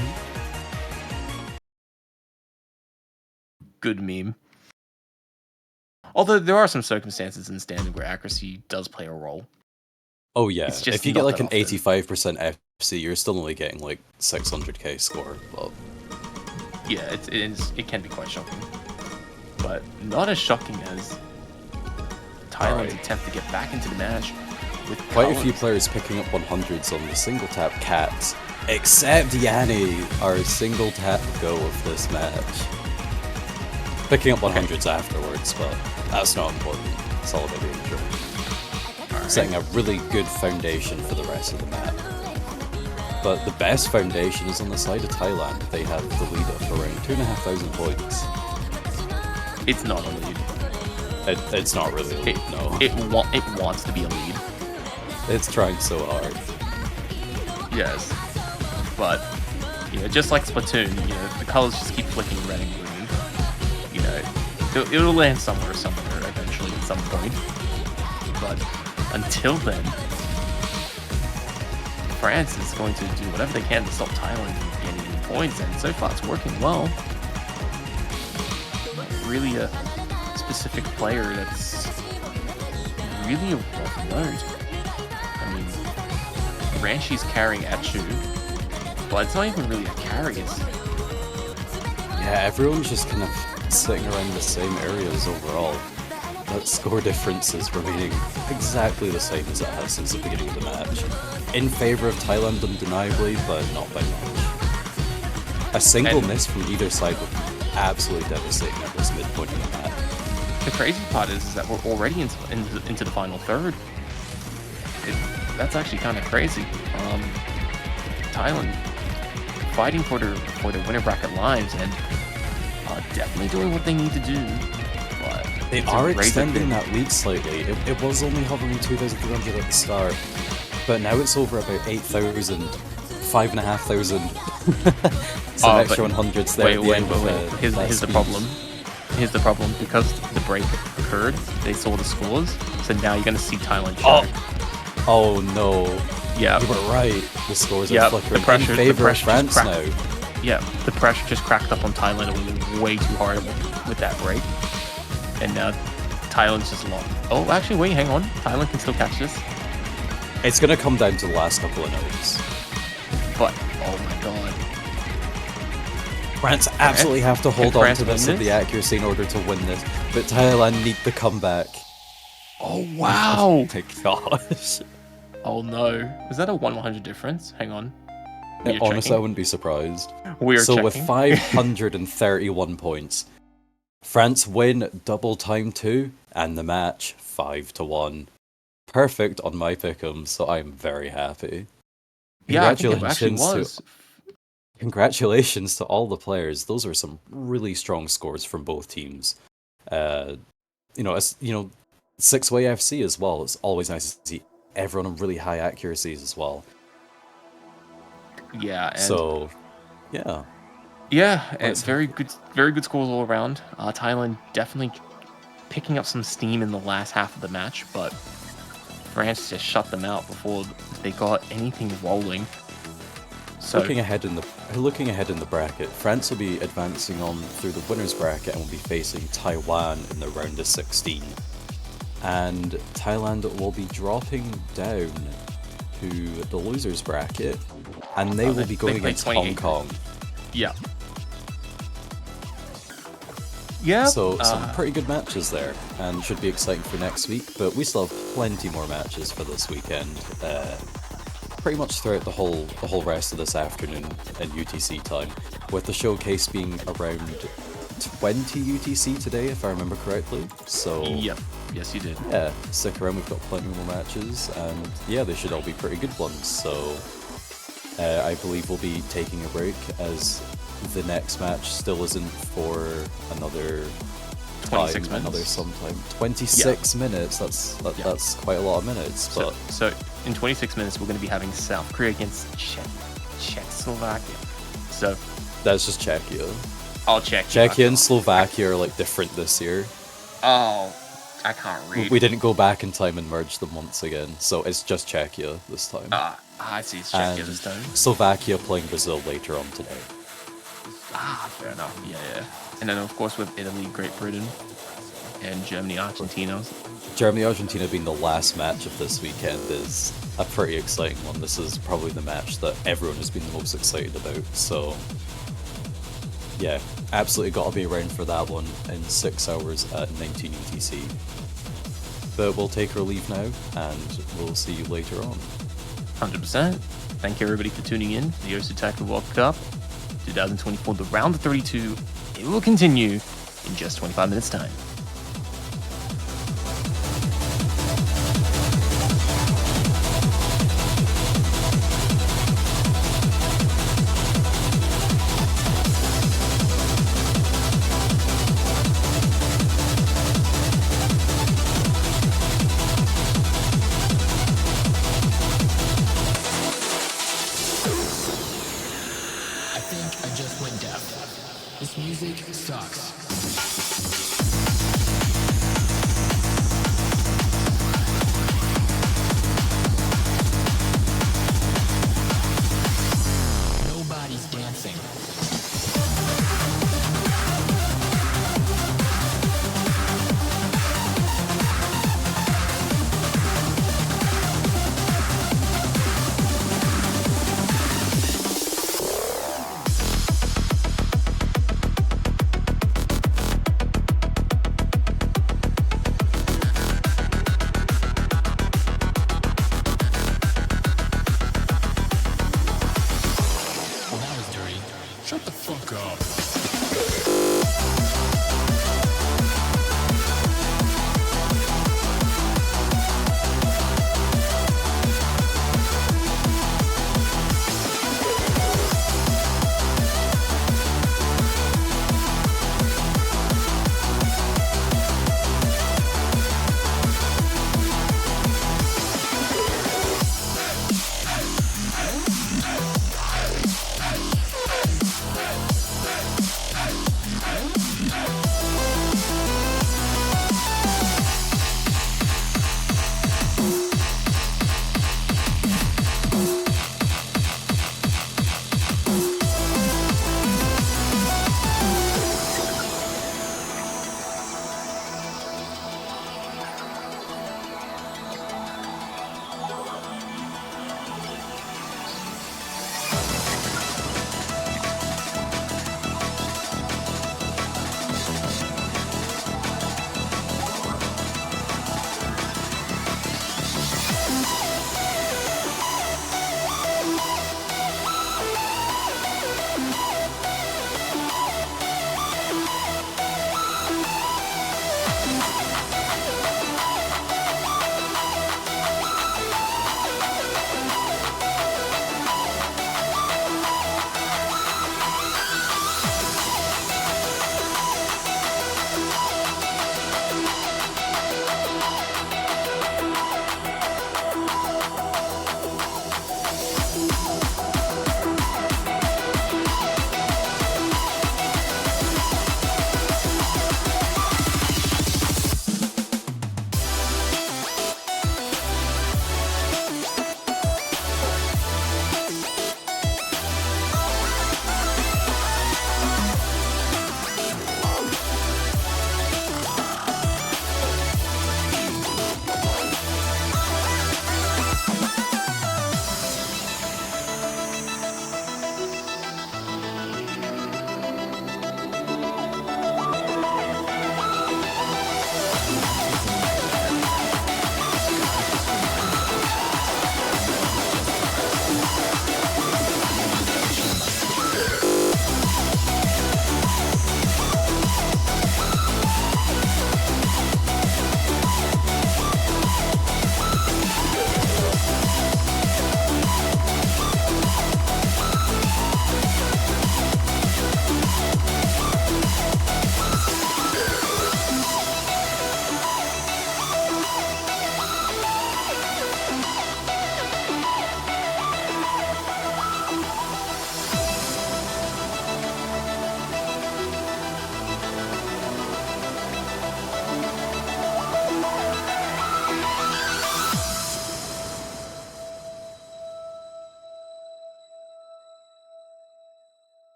Good meme. Although there are some circumstances in standard where accuracy does play a role. Oh yeah, It's just if you not get like that an often. 85% FC, you're still only getting like 600k score. But Yeah, it can be quite shocking. But not as shocking as Thailand's attempt to get back into the match with quite a Cullen. few players picking up 100s on the single tap cats, except Yanni, our single tap go of this match. Picking up 100s afterwards, but that's not important. It's all about the intro. Setting a really good foundation for the rest of the map. But the best foundation is on the side of Thailand. They have the lead of around 2,500 points. It's not a lead. It's not really a lead, no. It wants to be a lead. It's trying so hard. Yes. But, just like Splatoon, the colors just keep flicking red and green. It'll land somewhere eventually at some point. But until then, France is going to do whatever they can to stop Thailand from getting points, and so far it's working well. Not really a specific player that's really of note. I mean, Ranshi's carrying Achu, but it's not even really a carry. Yeah, everyone's just kind of sitting around the same areas overall. That score difference is remaining exactly the same as it has since the beginning of the match. In favour of Thailand undeniably, but not by much. A single miss from either side would be absolutely devastating at this midpoint of the match. The crazy part is that we're already into the final third. That's actually kind of crazy. Thailand fighting for their winner bracket lives and definitely doing what they need to do. But they are extending that lead slightly. It was only hovering 2,300 at the start, but now it's over about 8,000, 5,500. Some extra 100s there. Wait. Here's the problem. Here's the problem. Because the break occurred, they saw the scores, so now you're going to see Thailand show. Oh no. Yeah. You were right. The scores are flickering in favor of France now. Yeah, the pressure just cracked up on Thailand. It was way too hard with that break. And now Thailand's just long. Oh, actually, wait, hang on. Thailand can still catch this. It's going to come down to the last couple of notes. But, oh my god. France absolutely have to hold on to this with the accuracy in order to win this. But Thailand need the comeback. Oh, wow. Oh my gosh. Oh no. Is that a 100 difference? Hang on. Honestly, I wouldn't be surprised. Checking. With 531 points, France win double time 2 and the match 5-1. Perfect on my pick'em, so I'm very happy. Yeah, I think it actually was. Congratulations to all the players. Those are some really strong scores from both teams. 6-way FC as well. It's always nice to see everyone on really high accuracies as well. Yeah. And it's very good scores all around. Thailand definitely picking up some steam in the last half of the match, but France just shut them out before they got anything rolling. So looking ahead in the bracket, France will be advancing on through the winners bracket and will be facing Taiwan in the round of 16. And Thailand will be dropping down to the losers bracket, and they will be going against Hong Kong. Yeah. Yeah. So some pretty good matches there, and should be exciting for next week. But we still have plenty more matches for this weekend. Pretty much throughout the whole rest of this afternoon in UTC time, with the showcase being around 20 UTC today, if I remember correctly. So yep. Yes, you did. Yeah, stick around. We've got plenty more matches, and yeah, they should all be pretty good ones. So I believe we'll be taking a break as the next match still isn't for another 26 minutes. Another sometime. 26 minutes. That's quite a lot of minutes. But so in 26 minutes, we're going to be having South Korea against Czechoslovakia. So that's just Czechia. I'll check. Czechia and Slovakia are like different this year. Oh, I can't read. We didn't go back in time and merge them once again, so it's just Czechia this time. I see. It's Czechia And this time. Slovakia playing Brazil later on today. Fair enough. Yeah. And then of course with Italy, Great Britain, and Germany, Argentina. Germany Argentina being the last match of this weekend is a pretty exciting one. This is probably the match that everyone has been the most excited about. So yeah, absolutely got to be around for that one in 6 hours at 19 UTC. But we'll take our leave now, and we'll see you later on. 100%. Thank you everybody for tuning in to the Osu Taiko World Cup 2024, the round of 32. It will continue in just 25 minutes time.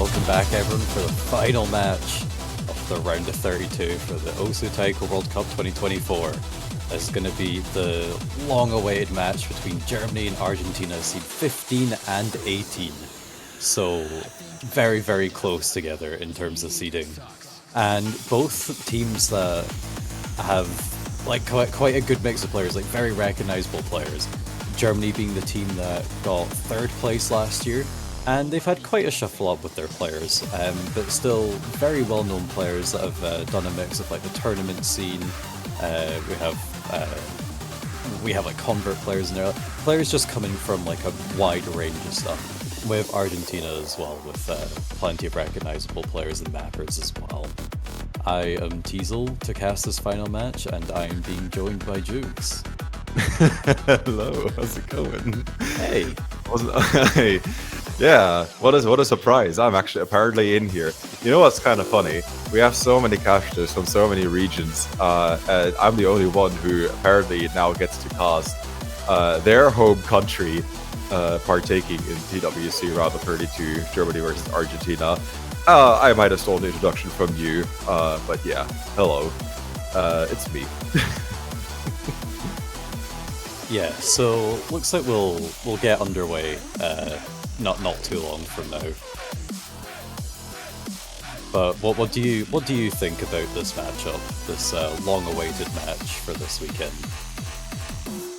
welcome back everyone for the final match of the round of 32 for the Osu Taiko World Cup 2024. This is going to be the long-awaited match between Germany and Argentina, seed 15 and 18. So very, very close together in terms of seeding. And both teams that have like quite a good mix of players, like very recognizable players. Germany being the team that got 3rd place last year, and they've had quite a shuffle up with their players, but still very well-known players that have done a mix of like the tournament scene. We have like convert players in there, players just coming from like a wide range of stuff. With Argentina as well, with plenty of recognizable players and mappers as well. I am Teasel to cast this final match, and I am being joined by Jukes. Hello, how's it going? Hey. Hey. Yeah, what a surprise. I'm actually apparently in here. You know what's kind of funny? We have so many casters from so many regions, and I'm the only one who apparently now gets to cast their home country partaking in TWC Round of 32, Germany versus Argentina. I might have stolen the introduction from you, but yeah, hello. It's me. Yeah, so looks like we'll get underway not too long from now. But what do you think about this matchup, this long-awaited match for this weekend?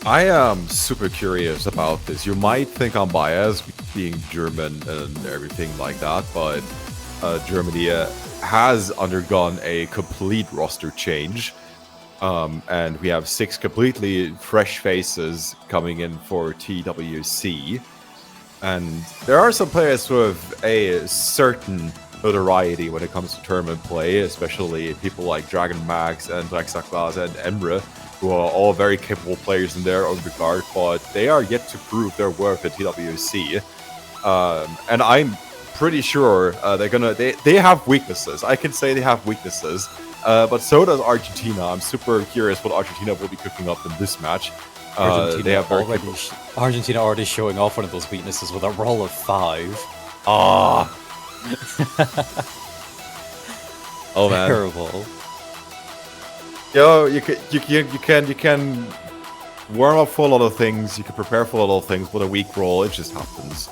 I am super curious about this. You might think I'm biased, being German and everything like that, but Germany has undergone a complete roster change. And we have 6 completely fresh faces coming in for TWC. And there are some players with a certain notoriety when it comes to tournament play, especially people like Dragon Max and Drexaglas and Emre, who are all very capable players in their own regard, but they are yet to prove their worth at TWC. And I'm pretty sure they have weaknesses. I can say they have weaknesses, but so does Argentina. I'm super curious what Argentina will be cooking up in this match. Argentina already showing off one of those weaknesses with a roll of 5. Ah. Oh man. Terrible. Yo, you can warm up for a lot of things, you can prepare for a lot of things, but a weak roll, it just happens.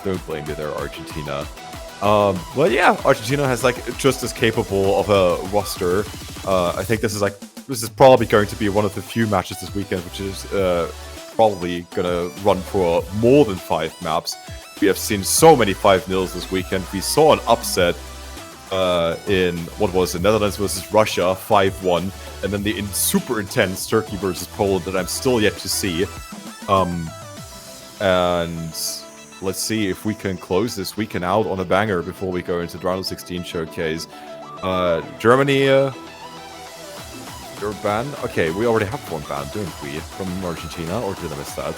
Don't blame me there, Argentina. But yeah, Argentina has like just as capable of a roster. I think this is probably going to be one of the few matches this weekend, which is probably gonna run for more than 5 maps. We have seen so many 5-0s this weekend. We saw an upset in what was it, Netherlands versus Russia, 5-1, and then the super intense Turkey versus Poland that I'm still yet to see. And let's see if we can close this weekend out on a banger before we go into the round of 16 showcase. Germany, your ban? Okay, we already have one ban, don't we? From Argentina, or did I miss that?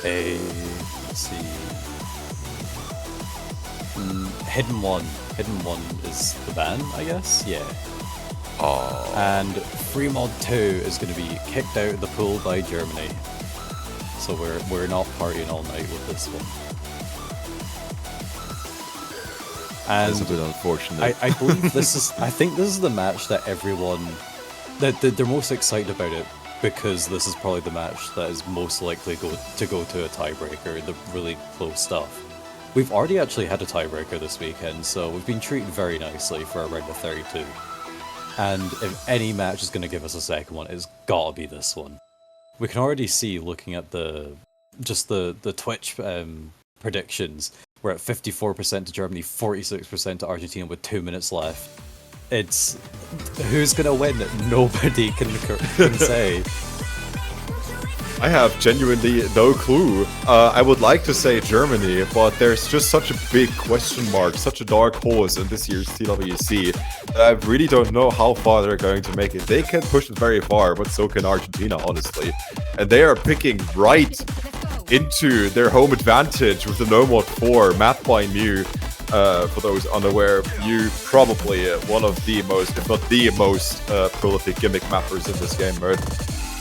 Let's see. Hidden One is the ban, I guess? Yeah. Oh. And Free Mod 2 is going to be kicked out of the pool by Germany. So we're not partying all night with this one. And that's a bit unfortunate. I believe I think this is the match that everyone they're most excited about it, because this is probably the match that is most likely to go to a tiebreaker, the really close stuff. We've already actually had a tiebreaker this weekend, so we've been treated very nicely for a round of 32. And if any match is going to give us a second one, it's got to be this one. We can already see, looking at the Twitch predictions, we're at 54% to Germany, 46% to Argentina with 2 minutes left. It's who's going to win? Nobody can say. I have genuinely no clue. I would like to say Germany, but there's just such a big question mark, such a dark horse in this year's TWC. I really don't know how far they're going to make it. They can push it very far, but so can Argentina, honestly. And they are picking right into their home advantage with the No Mod 4, Math by Mew. For those unaware, Mew probably one of the most, if not the most, prolific gimmick mappers in this game mode.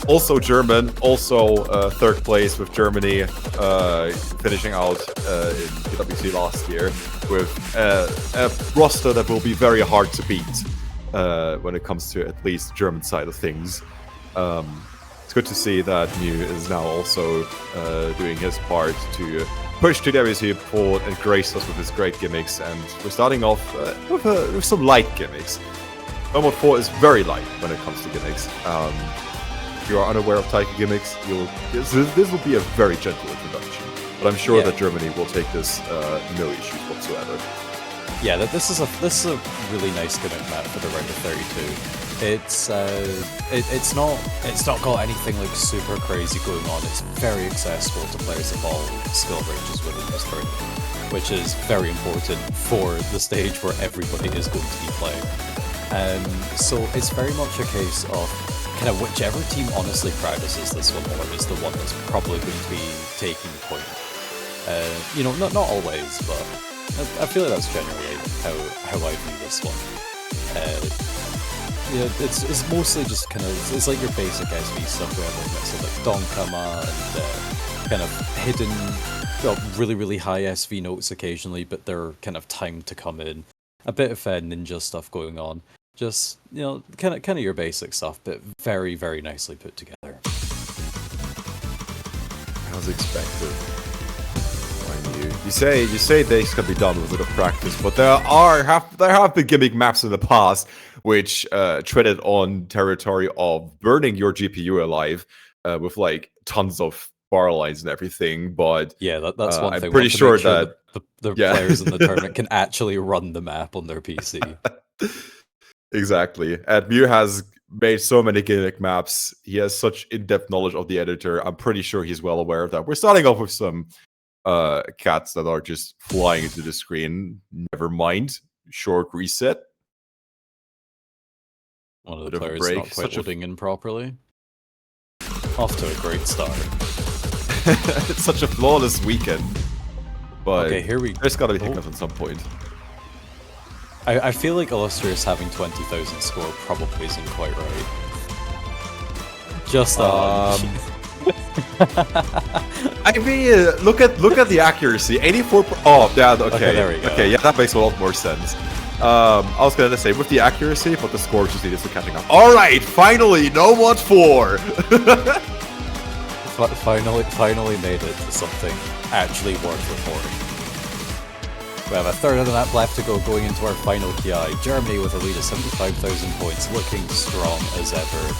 Also German, also third place with Germany, finishing out in PWC last year with a roster that will be very hard to beat when it comes to at least the German side of things. It's good to see that Mew is now also doing his part to push TWC forward and grace us with his great gimmicks, and we're starting off with some light gimmicks. Nomad 4 is very light when it comes to gimmicks. If you are unaware of taiko gimmicks, this will be a very gentle introduction. But I'm sure that Germany will take this no issues whatsoever. Yeah, this is a really nice gimmick map for the round of 32. It's not got anything like super crazy going on. It's very accessible to players of all skill ranges within this tournament, which is very important for the stage where everybody is going to be playing. So it's very much a case of kind of whichever team honestly practices this one more is the one that's probably going to be taking the point. You know, not always, but I feel like that's generally how I view this one. Yeah, it's mostly just kind of, it's like your basic SV stuff. We have like mix of like Donkama and kind of hidden, really, really high SV notes occasionally, but they're kind of timed to come in. A bit of ninja stuff going on. Just, you know, kind of your basic stuff, but very, very nicely put together. As expected. You say they can be done with a bit of practice, but there have been gimmick maps in the past which treaded on territory of burning your GPU alive with like tons of bar lines and everything. But yeah, that's one thing. I'm pretty sure that the players in the tournament can actually run the map on their PC. Exactly. And Mew has made so many gimmick maps. He has such in-depth knowledge of the editor. I'm pretty sure he's well aware of that. We're starting off with some cats that are just flying into the screen. Never mind. Short reset. One of the players not quite loading in properly. Off to a great start. It's such a flawless weekend. But okay, there's gotta be hiccups at some point. I feel like Illustrious having 20,000 score probably isn't quite right. Just I mean, look at the accuracy. 84. Oh, yeah. Okay, there we go. Okay, yeah, that makes a lot more sense. I was gonna say with the accuracy, but the score just needed some catching up. All right, finally, no mod 4. Finally made it to something actually worth reporting. We have a third of the map left to go going into our final KI. Germany with a lead of 75,000 points, looking strong as ever.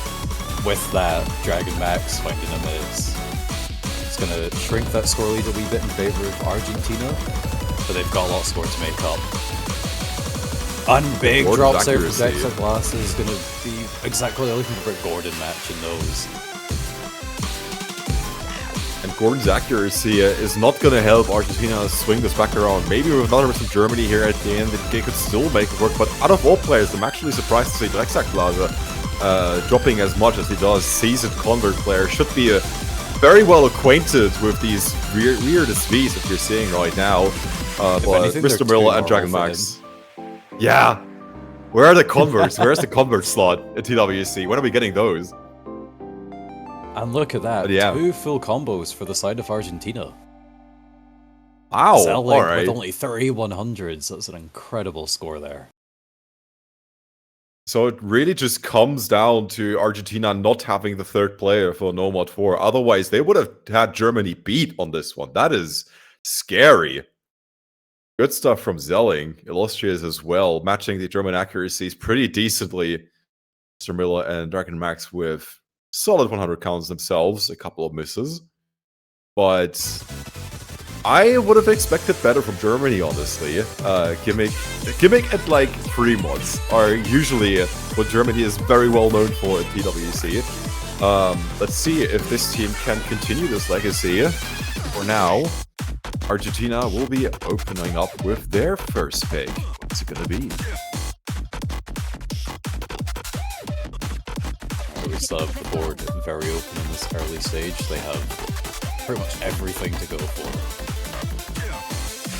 With that, Dragon Max finding a miss. It's going to shrink that score lead a wee bit in favour of Argentina, but they've got a lot of score to make up. And big drops there from Dexa Glass is going to be exactly looking for a Gordon match in those. And Gordon's accuracy is not going to help Argentina swing this back around. Maybe with another from Germany here at the end, they could still make it work. But out of all players, I'm actually surprised to see Drexak Plaza dropping as much as he does. Seasoned Convert player, should be very well acquainted with these weird SVs that you're seeing right now. But Mr. Miller and Dragon Max. Yeah. Where are the converts? Where's the convert slot at TWC? When are we getting those? And look at that, 2 full combos for the side of Argentina. Wow, Selling alright. with only 3100s, that's an incredible score there. So it really just comes down to Argentina not having the third player for No Mod 4. Otherwise, they would have had Germany beat on this one. That is scary. Good stuff from Zelling. Illustrious as well, matching the German accuracies pretty decently. Mr. Miller and Dragon Max with solid 100 counts themselves, a couple of misses. But I would have expected better from Germany, honestly. Gimmick and like 3 mods are usually what Germany is very well known for at PWC. Let's see if this team can continue this legacy. For now, Argentina will be opening up with their first pick. What's it gonna be? We still have the board very open in this early stage. They have pretty much everything to go for.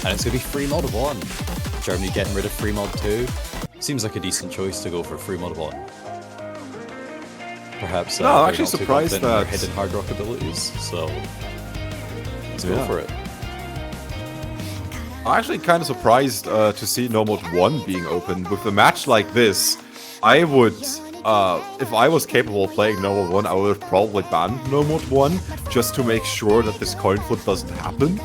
And it's going to be free mod 1. Germany getting rid of free mod 2. Seems like a decent choice to go for free mod 1. Perhaps No, I'm they're actually not too surprised confident in their that- hidden hard rock abilities, so let's go Yeah. for it. I'm actually kind of surprised to see No Mode 1 being open. With a match like this, I would, if I was capable of playing No Mode 1, I would have probably banned No Mode 1, just to make sure that this coin flip doesn't happen.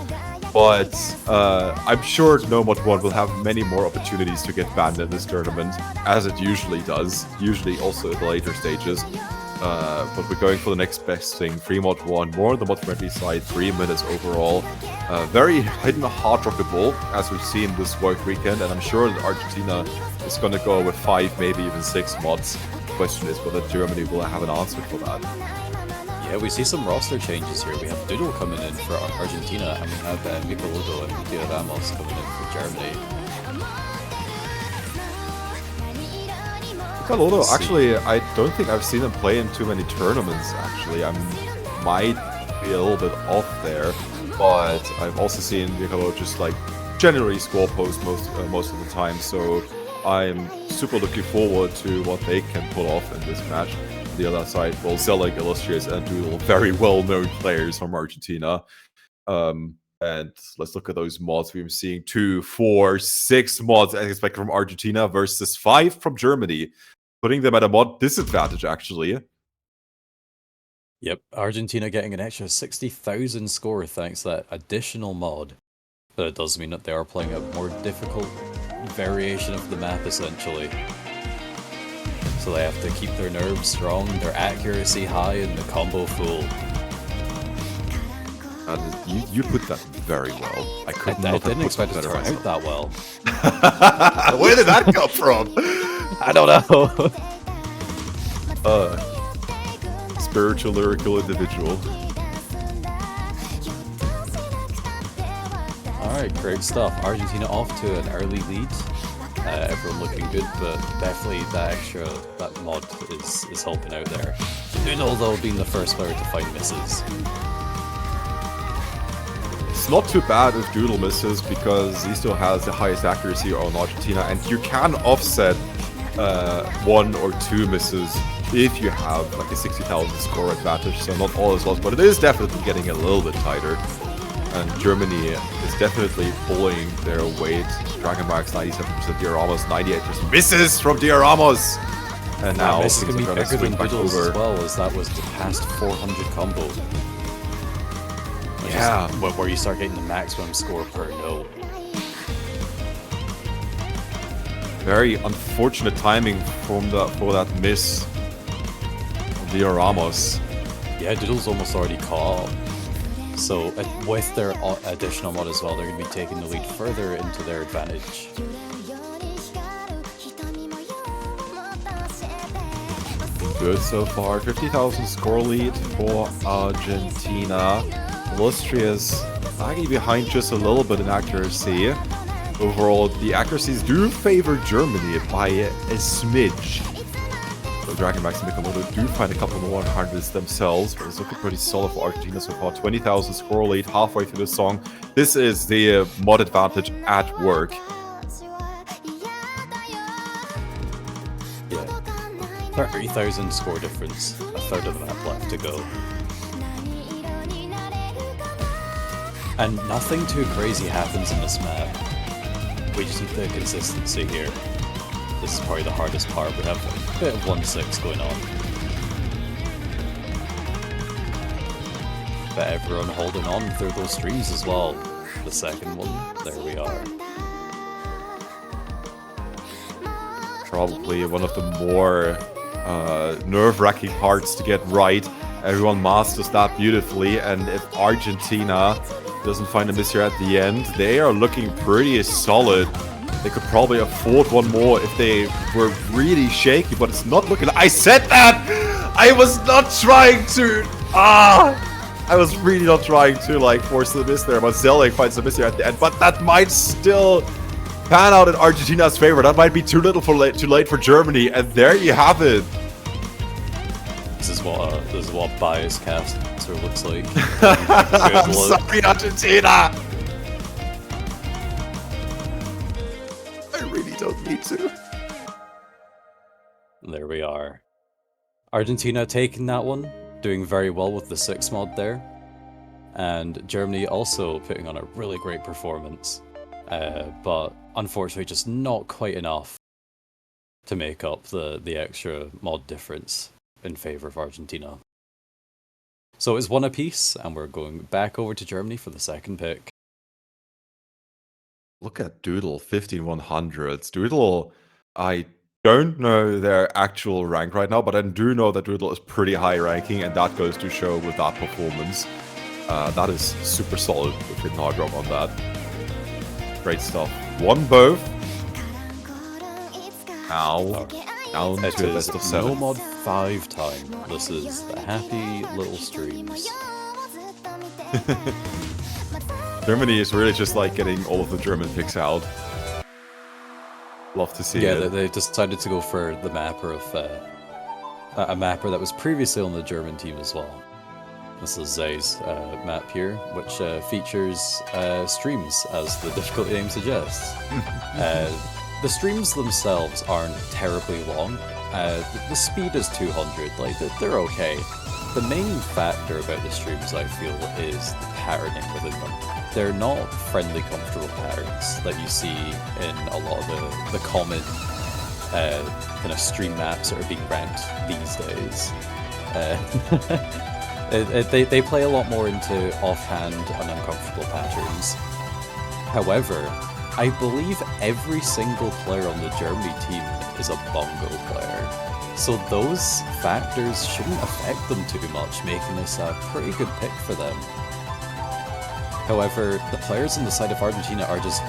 But I'm sure No Mode 1 will have many more opportunities to get banned in this tournament, as it usually does, usually also at the later stages. But we're going for the next best thing, 3 mod 1, more on the mod friendly side, 3 minutes overall. Very hidden hard rockable, as we've seen this work weekend, and I'm sure that Argentina is going to go with 5, maybe even 6 mods. The question is whether Germany will have an answer for that. Yeah, we see some roster changes here. We have Doodle coming in for Argentina, and we have Michelotto and Dia Ramos coming in for Germany. Michelotto, actually, I don't think I've seen him play in too many tournaments, actually. I might be a little bit off there, but I've also seen Michelotto just, like, generally score post most of the time, so I'm super looking forward to what they can pull off in this match. On the other side, well, Zelig, Illustrious, and Doodle, very well-known players from Argentina. And let's look at those mods. We've been seeing 2, 4, 6 mods as expected from Argentina versus 5 from Germany, putting them at a mod disadvantage, actually. Yep, Argentina getting an extra 60,000 score thanks to that additional mod. But it does mean that they are playing a more difficult variation of the map, essentially. So they have to keep their nerves strong, their accuracy high, and the combo full. You put that very well. I didn't expect it to turn out that well. Where did that come from? I don't know. Spiritual, lyrical individual. Alright, great stuff. Argentina off to an early lead. Everyone looking good, but definitely that mod is helping out there. Doodle, though, being the first player to find misses. It's not too bad if Doodle misses, because he still has the highest accuracy on Argentina, and you can offset 1 or 2 misses if you have like a 60,000 score advantage, so not all is lost, but it is definitely getting a little bit tighter. And Germany is definitely pulling their weight. Dragon Max 97%, Dia Ramos 98% misses from Dia Ramos! And now this is going to be bigger than back Doodle's over. as well, as that was the past 400 combo. Which Yeah. is where you start getting the maximum score per node. Very unfortunate timing for that miss from Dia Ramos. Yeah, Doodle's almost already caught up. So with their additional mod as well, they're going to be taking the lead further into their advantage. Good so far. 50,000 score lead for Argentina. Illustrious lagging behind just a little bit in accuracy. Overall, the accuracies do favor Germany by a smidge. So Dragon Max and Michelotto do find a couple more 100s themselves, but it's looking pretty solid for Argentina so far. 20,000 score lead halfway through the song. This is the mod advantage at work. Yeah. 30,000 score difference, a third of the map left to go. And nothing too crazy happens in this map. We just need the consistency here. This is probably the hardest part. We have a bit of 1-6 going on. But everyone holding on through those streams as well. The second one, there we are. Probably one of the more nerve-wracking parts to get right. Everyone masters that beautifully, and if Argentina doesn't find a miss here at the end, they are looking pretty solid. They could probably afford one more if they were really shaky, but it's not looking... I said that! I was not trying to... I was really not trying to, like, force the miss there, but Zelig finds the miss here at the end, but that might still pan out in Argentina's favor. That might be too little too late for Germany, and there you have it. This is what bias caster looks like. I'm sorry, Argentina! I really don't need to. There we are. Argentina taking that one, doing very well with the 6 mod there. And Germany also putting on a really great performance. But unfortunately just not quite enough to make up the extra mod difference in favor of Argentina. So it's 1 apiece, and we're going back over to Germany for the second pick. Look at Doodle, 15100s. Doodle, I don't know their actual rank right now, but I do know that Doodle is pretty high ranking, and that goes to show with that performance. That is super solid with hidden hard drop on that. Great stuff. 1 both. Now, down It to a is best of 7. no mod 5 time. This is the happy little streams. Germany is really just like getting all of the German picks out. Love to see it. Yeah, they decided to go for the mapper of a mapper that was previously on the German team as well. This is Zay's map here, which features streams, as the difficulty name suggests. The streams themselves aren't terribly long. The speed is 200, like they're okay. The main factor about the streams, I feel, is the patterning within them. They're not friendly, comfortable patterns that you see in a lot of the common kind of stream maps that are being ranked these days. They play a lot more into offhand and uncomfortable patterns. However, I believe every single player on the Germany team is a bongo player. So those factors shouldn't affect them too much, making this a pretty good pick for them. However, the players on the side of Argentina are just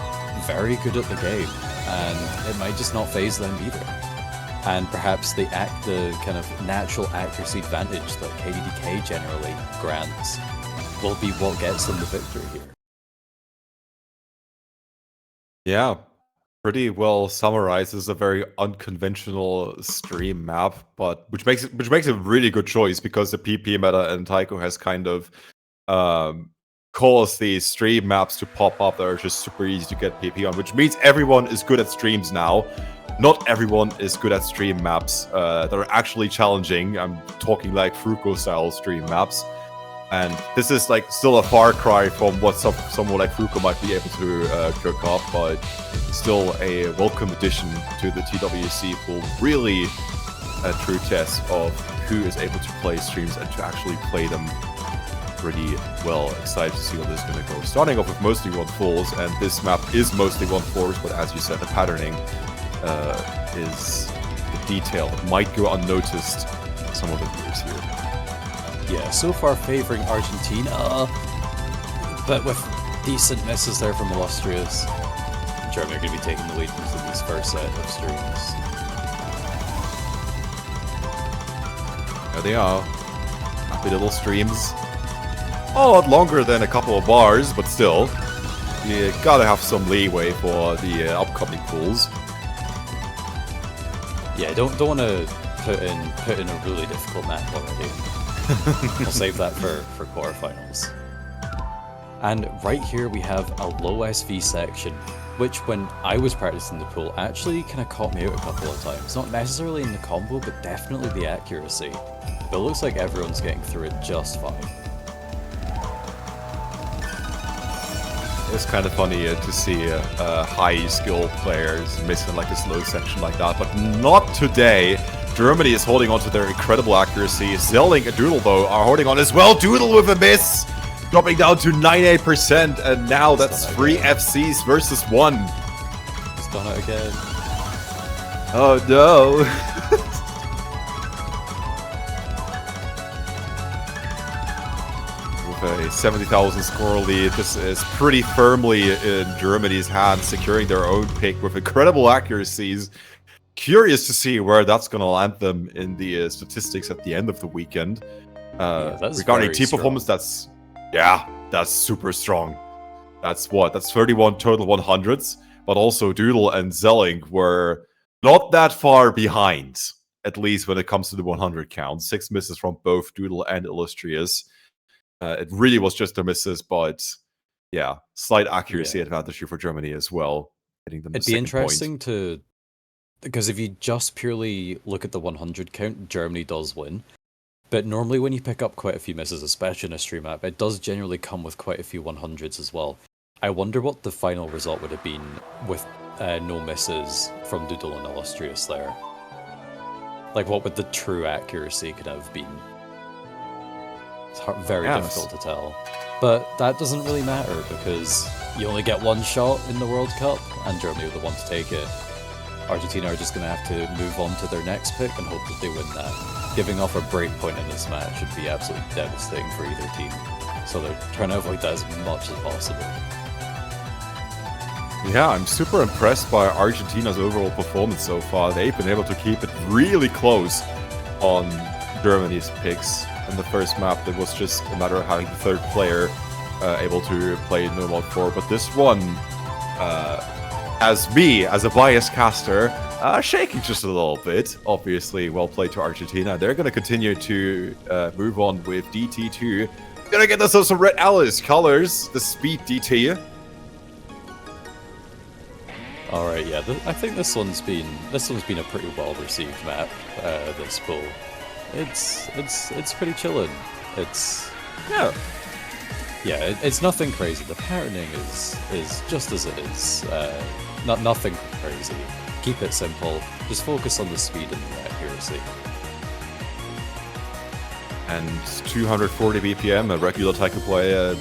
very good at the game, and it might just not faze them either. And perhaps the kind of natural accuracy advantage that KDK generally grants will be what gets them the victory here. Yeah, pretty well summarizes a very unconventional stream map, but which makes it a really good choice, because the PP meta and Taiko has kind of caused these stream maps to pop up that are just super easy to get PP on, which means everyone is good at streams now. Not everyone is good at stream maps that are actually challenging. I'm talking like Fruko style stream maps. And this is like still a far cry from what someone like Fruko might be able to cook up, but still a welcome addition to the TWC pool. Really a true test of who is able to play streams and to actually play them pretty well. Excited to see where this is going to go. Starting off with mostly 1-4s, and this map is mostly 1-4s, but as you said, the patterning is the detail that might go unnoticed by some of the viewers here. Yeah, so far favoring Argentina, but with decent misses there from Illustrious. Germany are going to be taking the lead into these first set of streams. There they are. Happy little streams. A lot longer than a couple of bars, but still. You gotta have some leeway for the upcoming pools. Yeah, don't want to put in a really difficult map already. I'll save that for quarterfinals. And right here we have a low SV section, which when I was practicing the pool actually kind of caught me out a couple of times. Not necessarily in the combo, but definitely the accuracy. But it looks like everyone's getting through it just fine. It's kind of funny to see high skill players missing like this low section like that, but not today. Germany is holding on to their incredible accuracy. Zelling and Doodle, though, are holding on as well. Doodle with a miss, dropping down to 98%, and now that's 3 FCs versus 1. He's done it again. Oh no. With a 70,000 score lead, this is pretty firmly in Germany's hands, securing their own pick with incredible accuracies. Curious to see where that's going to land them in the statistics at the end of the weekend. Regarding team performance, that's super strong. That's 31 total 100s, but also Doodle and Zelling were not that far behind, at least when it comes to the 100 count. 6 misses from both Doodle and Illustrious. It really was just their misses, but yeah, slight accuracy advantage here for Germany as well. Hitting them It'd be interesting to because if you just purely look at the 100 count, Germany does win. But normally when you pick up quite a few misses, especially in a stream map, it does generally come with quite a few 100s as well. I wonder what the final result would have been with no misses from Doodle and Illustrious there. Like, what would the true accuracy could have been? It's very difficult to tell. But that doesn't really matter, because you only get one shot in the World Cup, and Germany are the one to take it. Argentina are just going to have to move on to their next pick and hope that they win that. Giving off a break point in this match would be absolutely devastating for either team. So they're trying to avoid that as much as possible. Yeah, I'm super impressed by Argentina's overall performance so far. They've been able to keep it really close on Germany's picks. In the first map, it was just a matter of having the third player able to play No Mod 4. But this one, as me, as a biased caster, shaking just a little bit. Obviously, well played to Argentina. They're going to continue to move on with DT2. Gonna get themselves some Red Alice colors, the Speed DT. All right, yeah, I think this one's been a pretty well received map. This pool, it's pretty chillin'. It's it's nothing crazy. The patterning is just as it is. Nothing crazy. Keep it simple. Just focus on the speed and the accuracy. And 240 BPM, a regular Taiko player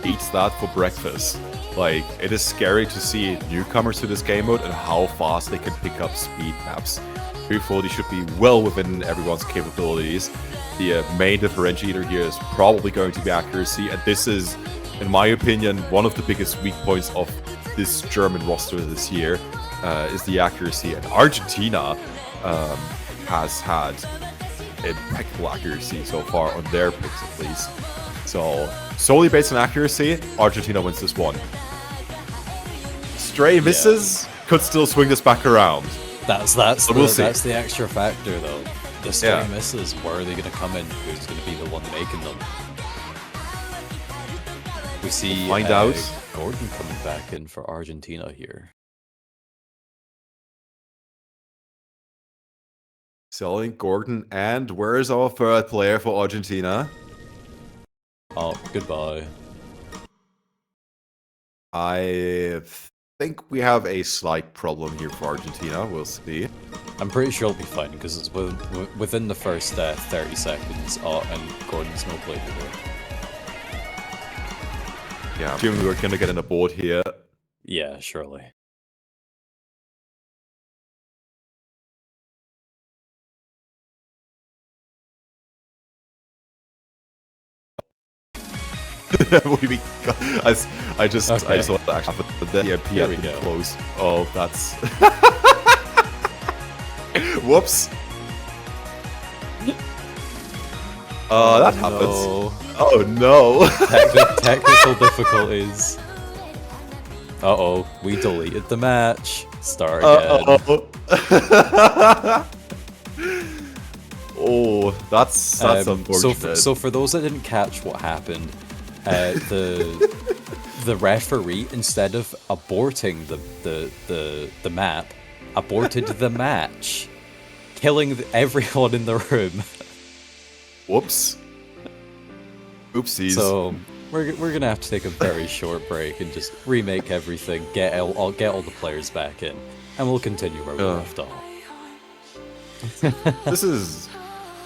eats that for breakfast. Like, it is scary to see newcomers to this game mode and how fast they can pick up speed maps. 240 should be well within everyone's capabilities. The main differentiator here is probably going to be accuracy, and this is, in my opinion, one of the biggest weak points of this German roster this year, is the accuracy. And Argentina has had impeccable accuracy so far on their picks, at least. So, solely based on accuracy, Argentina wins this one. Stray misses could still swing this back around. That's the extra factor, though. The stray misses, where are they going to come in? Who's going to be the one making them? We see find out. Gordon coming back in for Argentina here. Selling Gordon, and where is our third player for Argentina? Oh, goodbye. I think we have a slight problem here for Argentina. We'll see. I'm pretty sure it'll be fine because it's within the first 30 seconds, and Gordon's no playable. Yeah, assuming we're gonna get an abort here. Yeah, surely. I just want to actually put the EMP Here we up go. close. Oh, that's whoops. That happens. No. Oh no. Technical difficulties. Uh-oh, we deleted the match. Start again. Oh, that's unfortunate. So for those that didn't catch what happened, the referee, instead of aborting the map, aborted the match, killing everyone in the room. Whoops. Oopsies. So we're gonna have to take a very short break and just remake everything, get all the players back in, and we'll continue where we left off. This is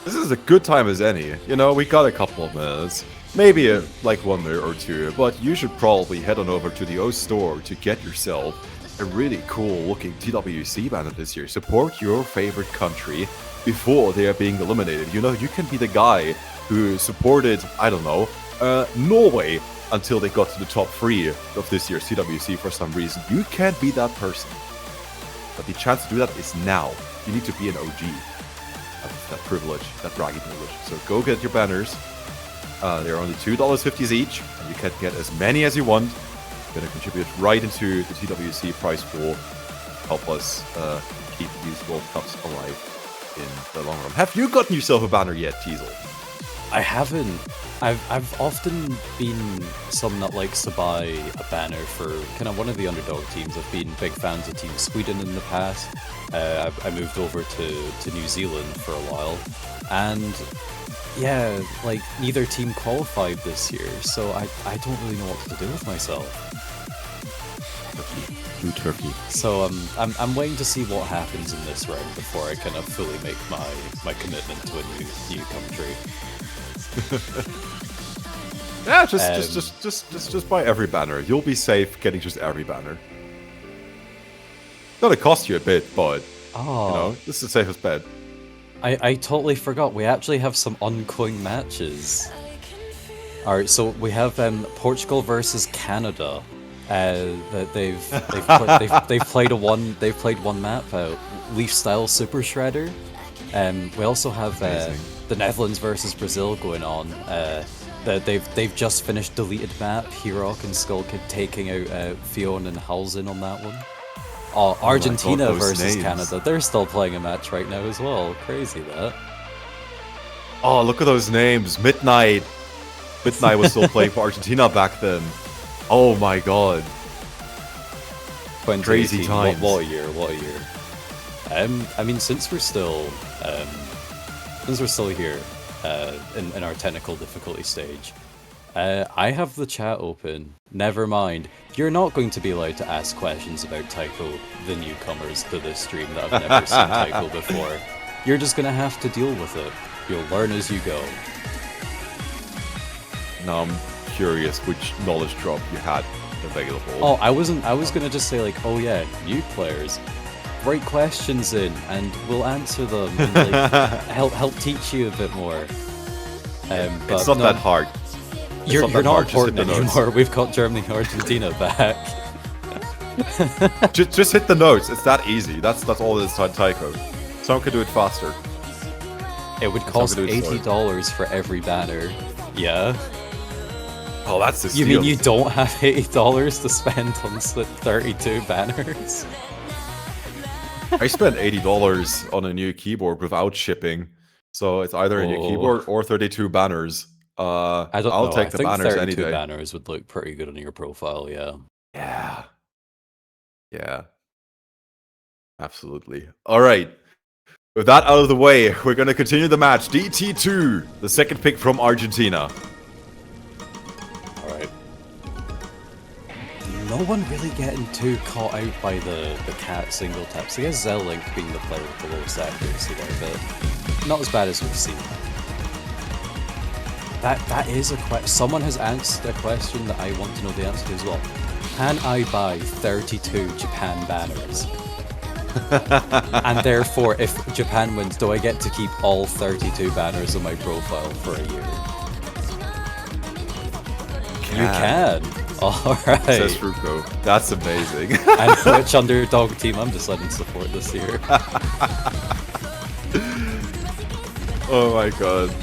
as good time as any. You know, we got a couple of minutes. Maybe like 1 minute or two, but you should probably head on over to the O store to get yourself a really cool looking TWC banner this year. Support your favorite country before they are being eliminated. You know, you can be the guy who supported, I don't know, Norway until they got to the top 3 of this year's TWC for some reason. You can be that person. But the chance to do that is now. You need to be an OG. That privilege, that bragging privilege. So go get your banners. They're only $2.50 each, and you can get as many as you want. Going to contribute right into the TWC prize pool. Help us keep these World Cups alive in the long run. Have you gotten yourself a banner yet, Teasel? I haven't. I've often been someone that likes to buy a banner for kind of one of the underdog teams. I've been big fans of Team Sweden in the past. I moved over to New Zealand for a while, and yeah, like neither team qualified this year, so I don't really know what to do with myself. Blue turkey. So I'm waiting to see what happens in this round before I kind of fully make my commitment to a new country. Yeah, just buy every banner. You'll be safe getting just every banner. Gonna cost you a bit, but you know, this is the safest bet. I totally forgot. We actually have some ongoing matches. All right, so we have Portugal versus Canada. They've played one map, Leaf Style Super Shredder. We also have the Netherlands versus Brazil going on. They've just finished deleted map. Hirok and Skullkid taking out Fiona and Halzin on that one. Argentina versus Canada. They're still playing a match right now as well. Crazy that. Oh, look at those names. Midnight. Midnight was still playing for Argentina back then. Oh my god. Crazy times. What a year, what a year. I mean, since we're still here in our technical difficulty stage, I have the chat open. Never mind. You're not going to be allowed to ask questions about Taiko, the newcomers to this stream that have never seen Taiko before. You're just gonna have to deal with it. You'll learn as you go. Now I'm curious which knowledge drop you had available. Oh, I was gonna just say like, oh yeah, new players, write questions in and we'll answer them and like, help teach you a bit more. But it's not that hard. You're not important anymore. We've got Germany and Argentina back. just hit the notes. It's that easy. That's all it is to Taiko. Someone could do it faster. It would cost $80 for every banner. Yeah. Oh, that's the steal. You mean you don't have $80 to spend on 32 banners? I spent $80 on a new keyboard without shipping, so it's either a new keyboard or 32 banners. I'll take the banners any day. 32 banners would look pretty good on your profile, yeah. Yeah. Absolutely. All right. With that out of the way, we're going to continue the match. DT2, the second pick from Argentina. Alright. No one really getting too caught out by the cat single taps. I guess Zellink being the player with the lowest accuracy there, but not as bad as we've seen. That is a question. Someone has asked a question that I want to know the answer to as well. Can I buy 32 Japan banners? And therefore, if Japan wins, do I get to keep all 32 banners on my profile for a year? You can. Alright. Says Fruko. That's amazing. And which underdog team I'm deciding to support this year? Oh my god.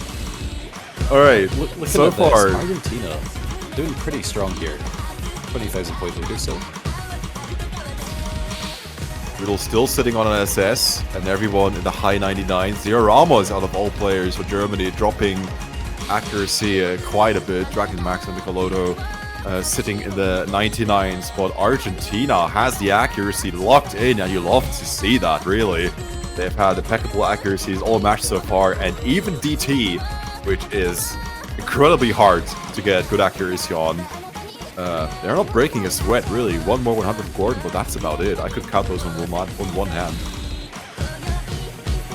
Alright, so far... Argentina doing pretty strong here. 20,000 point leader, so... Riddle still sitting on an SS, and everyone in the high 99s. Zero Ramos, out of all players for Germany, dropping accuracy quite a bit. Dragon Max and Michelotto sitting in the 99 spot. Argentina has the accuracy locked in, and you love to see that, really. They've had impeccable accuracies all match so far, and even DT, which is incredibly hard to get good accuracy on. They're not breaking a sweat, really. One more 100 from Gordon, but that's about it. I could count those on one hand.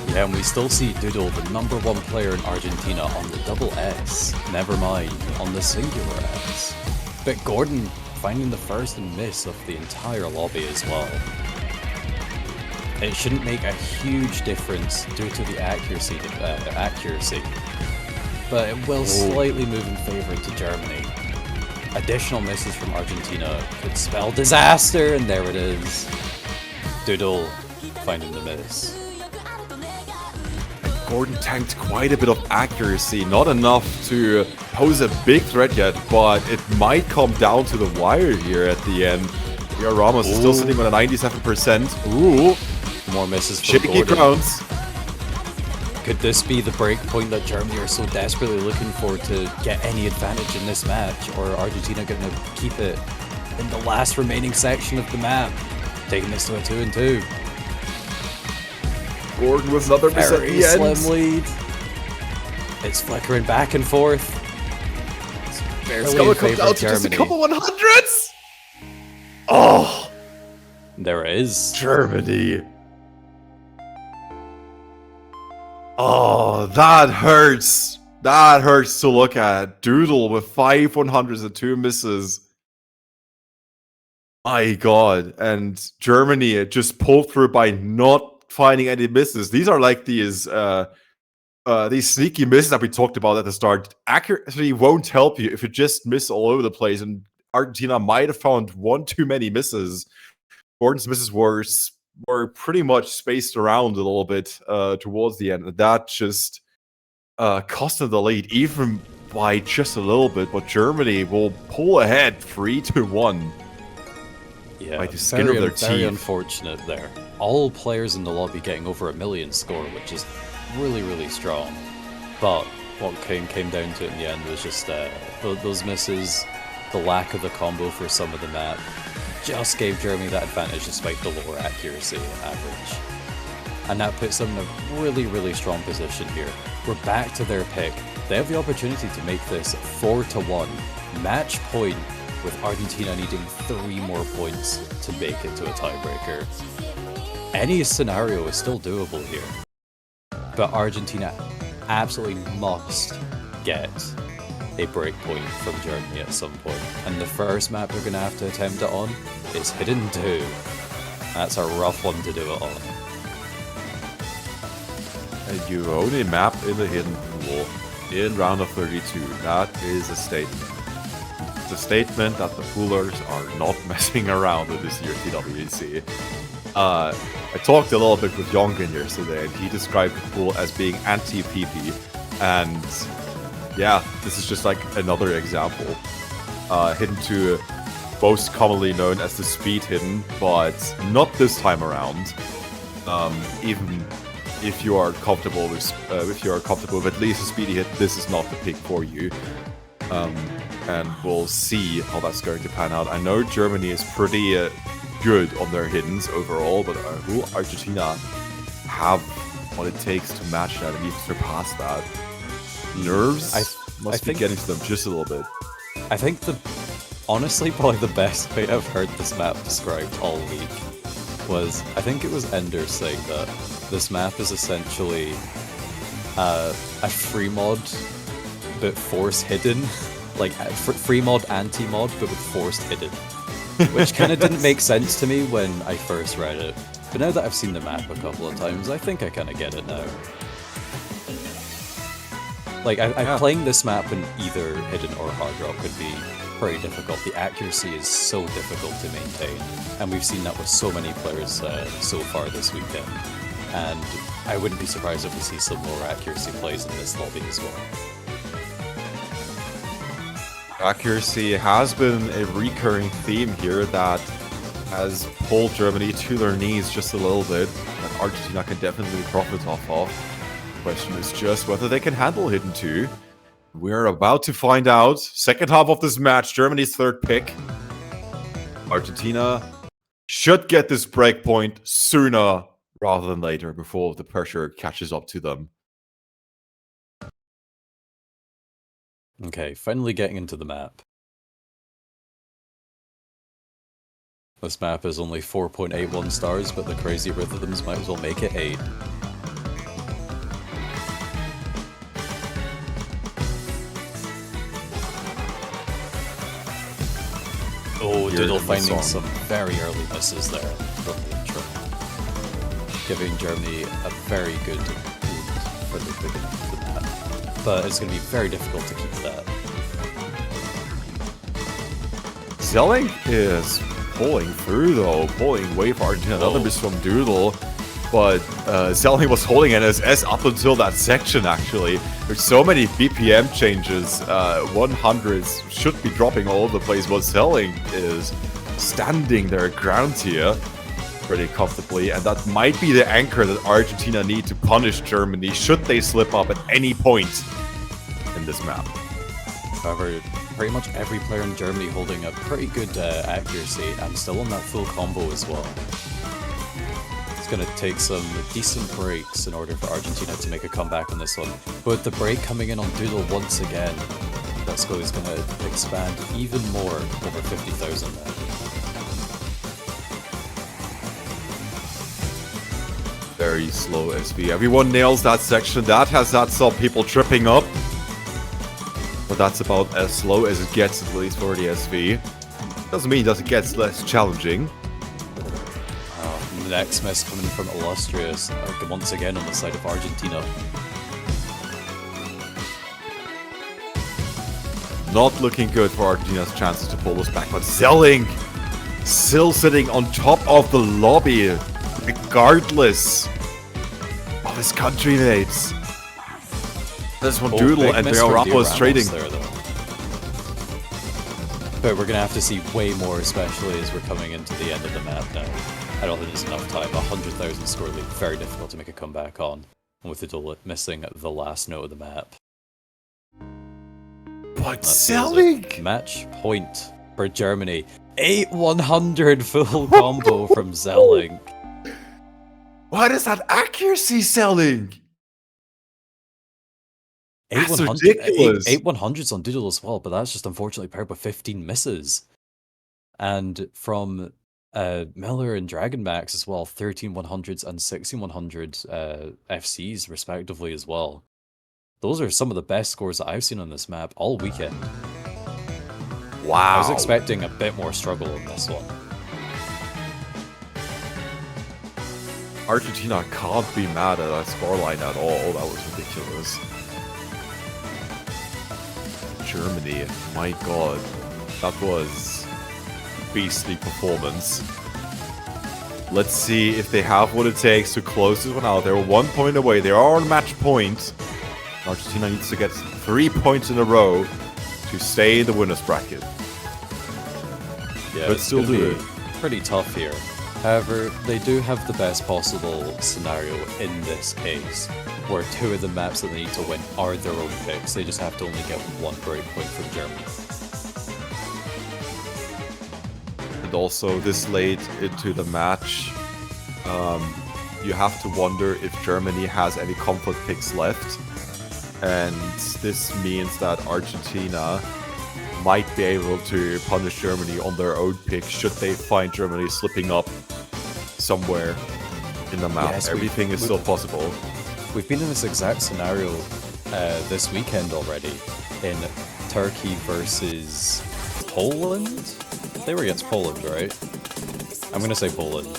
Yeah, and we still see Doodle, the #1 player in Argentina, on the double S. Never mind, on the singular S. But Gordon finding the first and miss of the entire lobby as well. It shouldn't make a huge difference due to the accuracy, but it will slightly move in favor to Germany. Additional misses from Argentina could spell disaster, and there it is. Doodle finding the miss. Gordon tanked quite a bit of accuracy, not enough to pose a big threat yet, but it might come down to the wire here at the end. Here Ramos is still sitting on a 97%. Ooh. More misses from Shaky Gordon. grounds. Could this be the break point that Germany are so desperately looking for to get any advantage in this match? Or are Argentina going to keep it in the last remaining section of the map, taking this to a 2-2? Gordon with another miss at Very the end. slim lead. It's flickering back and forth. It's barely It's gonna in come favor down of to just a Germany. couple 100s! Oh! There it is. Germany. Oh, that hurts. That hurts to look at. Doodle with 5 100s and 2 misses. My god. And Germany just pulled through by not finding any misses. These are like these sneaky misses that we talked about at the start. Accuracy won't help you if you just miss all over the place, and Argentina might have found one too many misses. Gordon's misses were pretty much spaced around a little bit towards the end, and that just cost them the lead, even by just a little bit. But Germany will pull ahead 3-1. Yeah, by the skin of their very teeth. unfortunate there. All players in the lobby getting over 1 million score, which is really, really strong. But what came down to it in the end was just those misses, the lack of the combo for some of the map, just gave Germany that advantage despite the lower accuracy average. And that puts them in a really, really strong position here. We're back to their pick. They have the opportunity to make this 4-1, match point, with Argentina needing 3 more points to make it to a tiebreaker. Any scenario is still doable here, but Argentina absolutely must get a break point from Germany at some point. And the first map they're going to have to attempt it on is Hidden 2. That's a rough one to do it on. And you own a map in the Hidden Pool in round of 32. That is a statement. It's a statement that the poolers are not messing around with this year's TWC. I talked a little bit with Yongen yesterday, and he described the pool as being anti-PP. And yeah, this is just like another example. Hidden 2, most commonly known as the speed hidden, but not this time around. Even if you are comfortable with at least a speedy hit, this is not the pick for you. And we'll see how that's going to pan out. I know Germany is pretty good on their hiddens overall, but will Argentina have what it takes to match that and even surpass that? Nerves must be getting to them just a little bit. I think honestly, probably the best way I've heard this map described all week was, I think it was Ender saying that this map is essentially a free mod, but force hidden. Like free mod, anti-mod, but with forced hidden. Which kind of didn't make sense to me when I first read it. But now that I've seen the map a couple of times, I think I kind of get it now. Like, playing this map in either hidden or hard rock could be pretty difficult. The accuracy is so difficult to maintain. And we've seen that with so many players so far this weekend. And I wouldn't be surprised if we see some lower accuracy plays in this lobby as well. Accuracy has been a recurring theme here that has pulled Germany to their knees just a little bit, that Argentina can definitely profit off of. The question is just whether they can handle Hidden 2. We're about to find out. Second half of this match, Germany's third pick. Argentina should get this breakpoint sooner rather than later before the pressure catches up to them. Okay, finally getting into the map. This map is only 4.81 stars, but the crazy rhythms might as well make it 8. Oh, Doodle finding some very early misses there from the intro, giving Germany a very good lead for the beginning of the map. But it's going to be very difficult to keep that. Zelling is pulling through though, pulling way for Argentina. Another miss from Doodle, but Zelling was holding NSS up until that section actually. There's so many BPM changes, 100s should be dropping all over the place, but Zelling is standing their ground here. pretty comfortably, and that might be the anchor that Argentina need to punish Germany should they slip up at any point in this map. However, pretty much every player in Germany holding a pretty good accuracy and still on that full combo as well. It's going to take some decent breaks in order for Argentina to make a comeback on this one. But with the break coming in on Doodle once again, that score is going to expand even more over 50,000 now. Very slow SV. Everyone nails that section. That has had some people tripping up. But that's about as slow as it gets, at least for the SV. Doesn't mean that it gets less challenging. The next miss coming from Illustrious, once again on the side of Argentina. Not looking good for Argentina's chances to pull this back, but Zelling still sitting on top of the lobby, regardless of his country mates. This one Doodle and Ramos is trading. But we're gonna have to see way more, especially as we're coming into the end of the map now. I don't think there's enough time. 100,000 score lead, very difficult to make a comeback on, and with the Doodle missing the last note of the map. But Zelling! Match point for Germany. 8-100 full combo from Zelling. What is that accuracy, Zelling? That's ridiculous. 8-100s on Doodle as well, but that's just unfortunately paired with 15 misses. And from Miller and Dragon Max as well, 13-100s and 16-100 FCs respectively as well. Those are some of the best scores that I've seen on this map all weekend. Wow. I was expecting a bit more struggle in this one. Argentina can't be mad at that scoreline at all. That was ridiculous. Germany, my god. That was beastly performance. Let's see if they have what it takes to close this one out. They're 1 point away. They are on match point. Argentina needs to get 3 points in a row to stay in the winner's bracket. Yeah, but it's still do it. Pretty tough here. However, they do have the best possible scenario in this case, where 2 of the maps that they need to win are their own picks. They just have to only get 1 break point from Germany. And also, this late into the match, you have to wonder if Germany has any comfort picks left. And this means that Argentina might be able to punish Germany on their own pick should they find Germany slipping up somewhere in the map. Yes, everything is still possible. We've been in this exact scenario this weekend already in Turkey versus Poland? They were against Poland, right? I'm going to say Poland.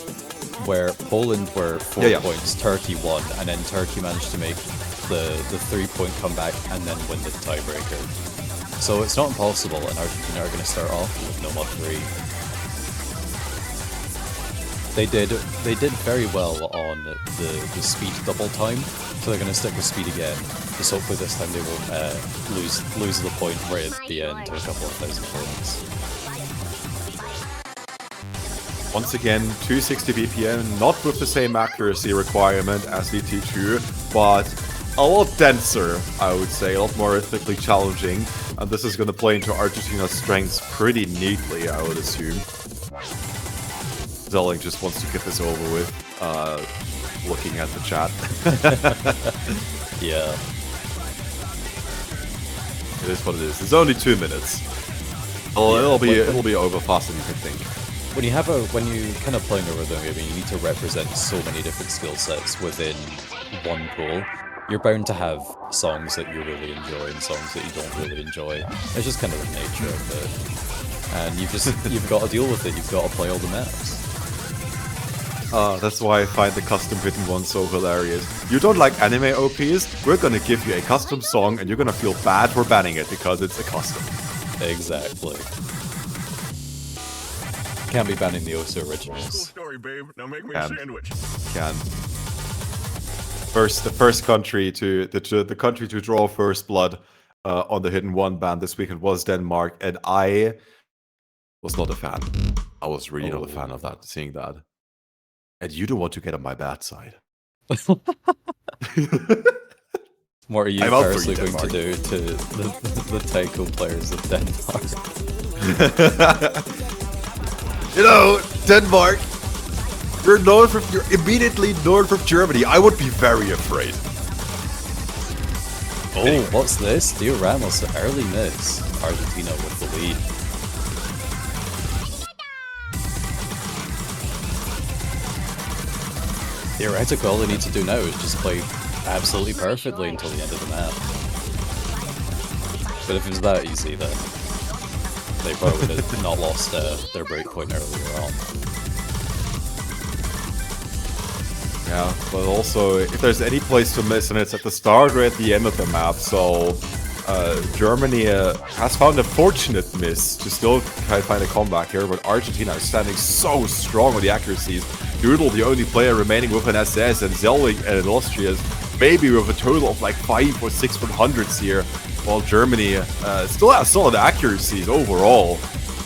Where Poland were 4 points, Turkey won, and then Turkey managed to make the 3-point comeback and then win the tiebreaker. So it's not impossible, and Argentina are going to start off with no mod 3. They did very well on the speed double time, so they're going to stick with speed again. Just hopefully this time they won't lose the point right at the end to a couple of thousand points. Once again, 260 BPM, not with the same accuracy requirement as the T2, but a lot denser, I would say, a lot more ethically challenging, and this is going to play into Argentina's strengths pretty neatly, I would assume. Zelling just wants to get this over with, looking at the chat. Yeah. It is what it is. It's only 2 minutes. It'll be over faster than you can think. When you kind of playing a rhythm game, you need to represent so many different skill sets within one pool. You're bound to have songs that you really enjoy and songs that you don't really enjoy. It's just kind of the nature of it. And you've got to deal with it. You've got to play all the maps. That's why I find the custom hidden ones so hilarious. You don't like anime OPs? We're gonna give you a custom song and you're gonna feel bad for banning it because it's a custom. Exactly. Can't be banning the Osu Cool originals. story, babe. Now make me a sandwich. Can. The first country the country to draw first blood on the Hidden One ban this weekend was Denmark, and I was not a fan. I was really not a fan of that, seeing that. And you don't want to get on my bad side. What are you I'm out for personally you, going to do to the taiko players of Denmark? You know, Denmark, you're immediately known from Germany. I would be very afraid. Oh, what's this? Dio Ramos, an early miss. Argentina with the lead. Theoretically, all they need to do now is just play absolutely perfectly until the end of the map. But if it's that easy, then they probably would have not lost their breakpoint earlier on. Yeah, but also, if there's any place to miss, and it's at the start or at the end of the map, so Germany has found a fortunate miss to still kind of find a comeback here, but Argentina is standing so strong with the accuracies. Doodle, the only player remaining with an SS, and Zelwig and Illustrious, maybe with a total of like 5 or 6 100s here, while Germany still has solid accuracies overall.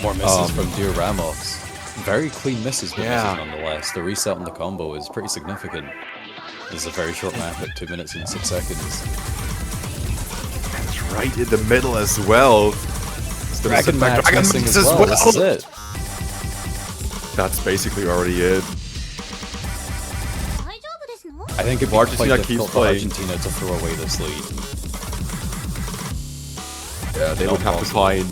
More misses from Dio Ramos. Very clean misses, but misses nonetheless. The reset on the combo is pretty significant. This is a very short map at 2 minutes and 6 seconds. That's right in the middle as well. Dragon Max missing as well. This is it. That's basically already it. I think if Argentina keeps playing, Argentina to throw away this lead. Yeah, they would have to find.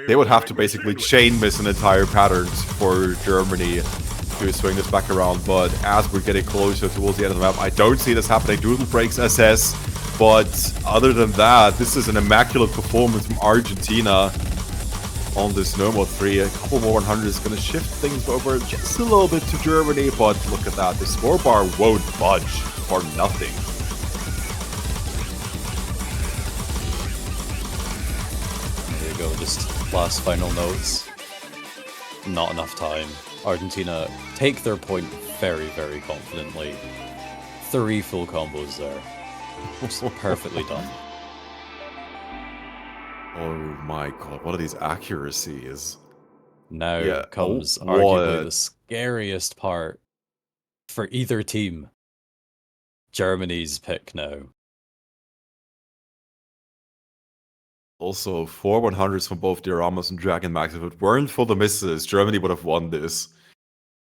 They would have to basically chain miss an entire pattern for Germany to swing this back around. But as we're getting closer towards the end of the map, I don't see this happening. Doodle breaks SS, but other than that, this is an immaculate performance from Argentina on this No More 3. A couple more 100 is going to shift things over just a little bit to Germany, but look at that. The score bar won't budge for nothing. There you go, just last final notes. Not enough time. Argentina take their point very, very confidently. 3 full combos there. Just perfectly done. Oh my god, what are these accuracies? Now comes arguably the scariest part for either team. Germany's pick now. Also, 4 100s from both Ramos and Dragon Max. If it weren't for the misses, Germany would have won this.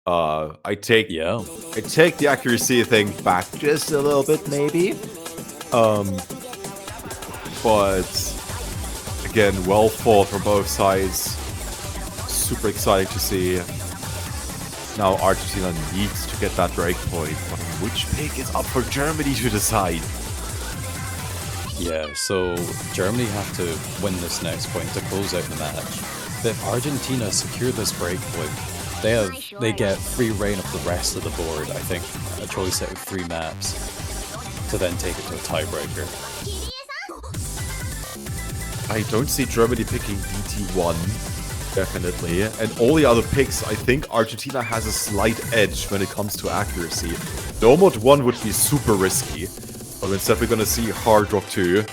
I take the accuracy thing back just a little bit, maybe. But again, well fought from both sides. Super exciting to see. Now Argentina needs to get that break point, but which pick is up for Germany to decide? Yeah, so Germany have to win this next point to close out the match. But if Argentina secure this break point, they get free reign of the rest of the board. I think a choice out of 3 maps to then take it to a tiebreaker. I don't see Germany picking DT1, definitely. And all the other picks, I think Argentina has a slight edge when it comes to accuracy. Nomad 1 would be super risky, but instead we're gonna see Hard Rock 2.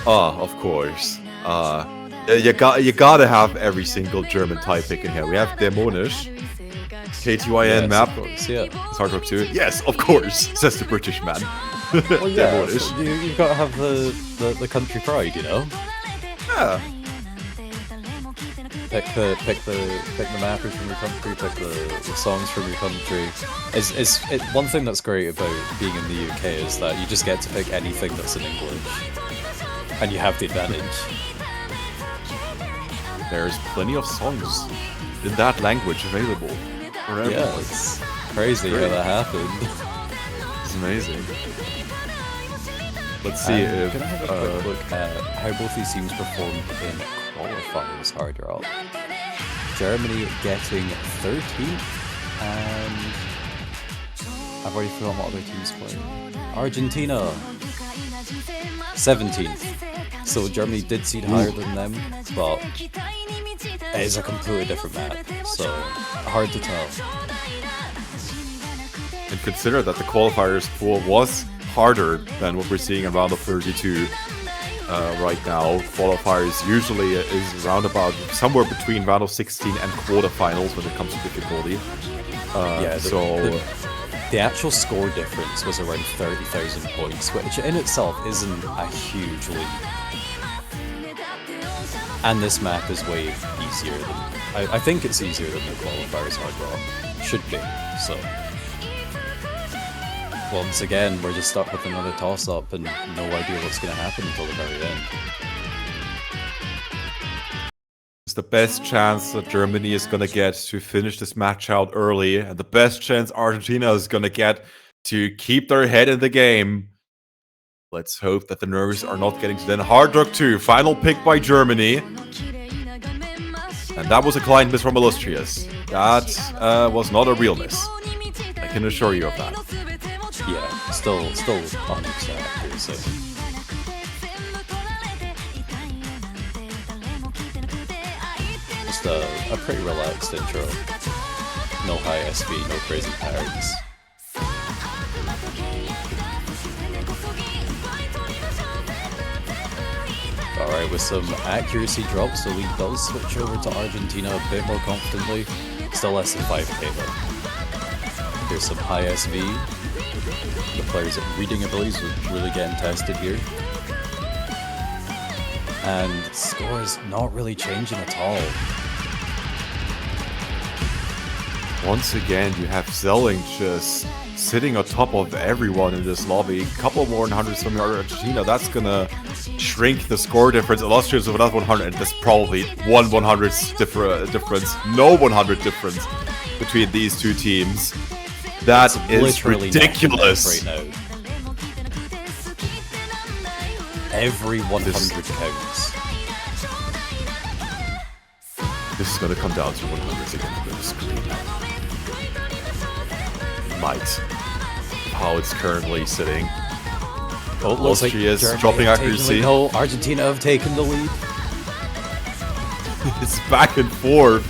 Of course. You gotta have every single German type pick in here. We have Demonish, KTYN map. Course, yeah. It's Hard Rock 2. Yes, of course, says the British man. Well, yeah, you've got to have the country pride, you know? Yeah. Pick the mappers from your country, pick the songs from your country. One thing that's great about being in the UK is that you just get to pick anything that's in English. And you have the advantage. There's plenty of songs in that language available for everyone. Yeah, it's crazy how that happened. It's amazing. Let's see if... Can I have a quick look at how both these teams performed in qualifiers, Hard Rock? Germany getting 13th, and I've already forgotten what other teams played. Argentina 17th. So Germany did seed higher than them, but it is a completely different map, so hard to tell. And consider that the qualifiers pool was harder than what we're seeing in round of 32 right now. Qualifiers usually is around about somewhere between round of 16 and quarterfinals when it comes to difficulty. The actual score difference was around 30,000 points, which in itself isn't a huge lead. And this map is way easier than... I think it's easier than the qualifiers Hard Rock. Should be, so... Once again, we're just stuck with another toss-up and no idea what's going to happen until the very end. It's the best chance that Germany is going to get to finish this match out early, and the best chance Argentina is going to get to keep their head in the game. Let's hope that the nerves are not getting to them. Hard Rock 2, final pick by Germany. And that was a client miss from Illustrious. That was not a real miss. I can assure you of that. Yeah, still 100% accuracy. Just a pretty relaxed intro. No high SV, no crazy patterns. Alright, with some accuracy drops, the lead does switch over to Argentina a bit more confidently. Still less than 5k though. Here's some high SV. The players' reading abilities are really getting tested here. And score is not really changing at all. Once again, you have Zelling just sitting on top of everyone in this lobby. A couple more 100s from Argentina. That's gonna shrink the score difference. Illustrious with another 100, and there's probably one 100 difference. No 100 difference between these two teams. That is ridiculous. Right now. Every 100 counts. This is gonna come down to 100s again on the screen. Might. How it's currently sitting. Oh, looks like Illustrious Germany dropping have taken accuracy. the lead. No, Argentina have taken the lead. It's back and forth.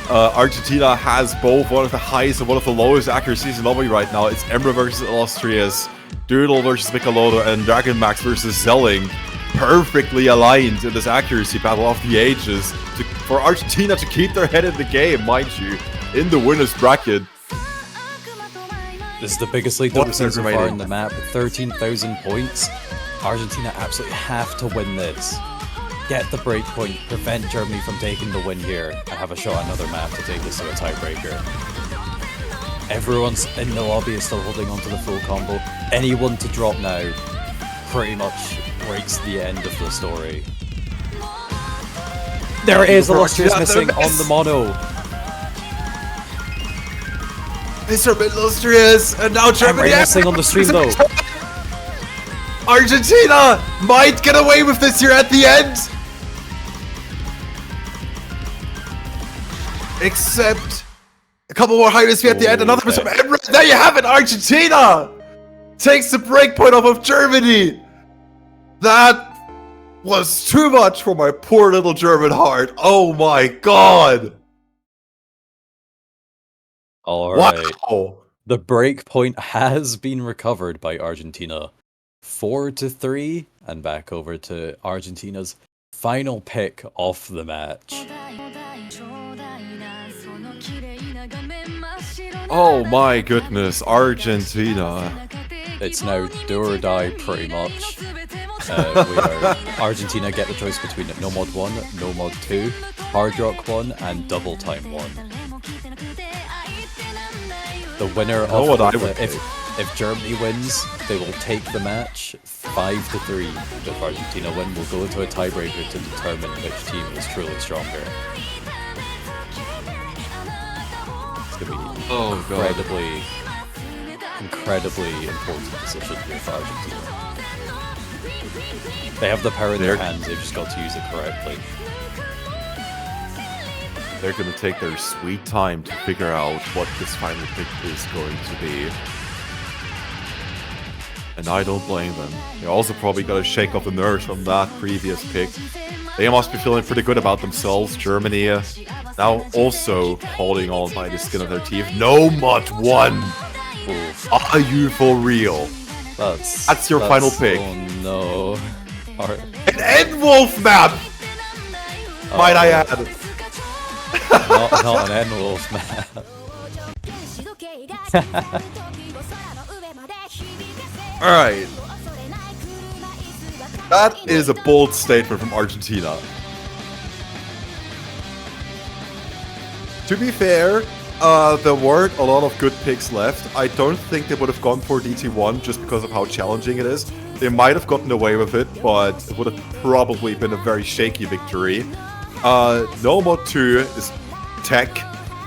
Argentina has both one of the highest and one of the lowest accuracies in lobby right now. It's Emra versus Illustrious, Doodle versus Michelotto, and Dragon Max versus Zelling. Perfectly aligned in this accuracy battle of the ages for Argentina to keep their head in the game, mind you, in the winner's bracket. This is the biggest lead that we've seen so far in the map, 13,000 points. Argentina absolutely have to win this. Get the breakpoint, prevent Germany from taking the win here, and have a shot at another map to take this to a tiebreaker. Everyone's in the lobby is still holding on to the full combo. Anyone to drop now pretty much breaks the end of the story. There it is, Illustrious missing on the mono. Mr. Illustrious, and now Germany missing on the stream though. Argentina might get away with this here at the end. Except a couple more high risk at the end. Another miss from Emra. There you have it. Argentina takes the breakpoint off of Germany. That was too much for my poor little German heart. Oh my god. Alright. Wow. The breakpoint has been recovered by Argentina. 4-3, and back over to Argentina's final pick of the match. Oh my goodness, Argentina. It's now do or die pretty much. Argentina get the choice between No Mod 1, No Mod 2, Hard Rock 1, and Double Time 1. The winner of if Germany wins, they will take the match 5-3. If Argentina win, we'll go into a tiebreaker to determine which team is truly stronger. It's going to be incredibly important decision here for Argentina. They have the power in their hands, they've just got to use it correctly. They're going to take their sweet time to figure out what this final pick is going to be. And I don't blame them. They also probably got to shake off the nerves from that previous pick. They must be feeling pretty good about themselves. Germany now also holding on by the skin of their teeth. No Mod 1! Are you for real? That's your final pick. Oh no. An N-Wolf map! Might I add. Not an N-Wolf map. Alright. That is a bold statement from Argentina. To be fair, there weren't a lot of good picks left. I don't think they would have gone for DT1 just because of how challenging it is. They might have gotten away with it, but it would have probably been a very shaky victory. No Mod 2 is tech.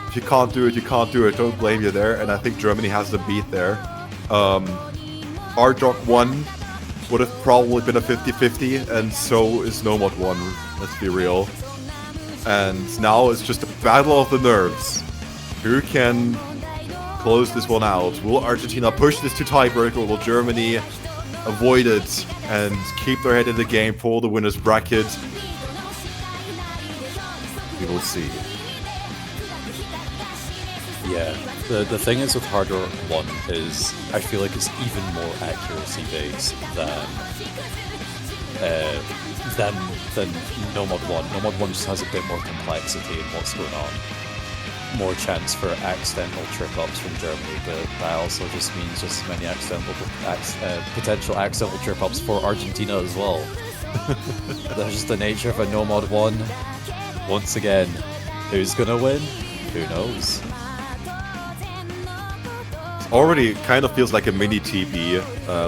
If you can't do it, you can't do it. Don't blame you there. And I think Germany has the beat there. Hard Rock 1 would have probably been a 50-50, and so is No Mod 1, let's be real. And now it's just a battle of the nerves. Who can close this one out? Will Argentina push this to tiebreak, or will Germany avoid it and keep their head in the game for the winner's bracket? We will see. Yeah, the thing is with Hard Rock 1 is I feel like it's even more accuracy based than No Mod 1. No Mod 1 just has a bit more complexity in what's going on. More chance for accidental trip-ups from Germany, but that also just means just as many potential accidental trip-ups for Argentina as well. That's just the nature of a No Mod 1. Once again, who's gonna win? Who knows? Already kind of feels like a mini TB,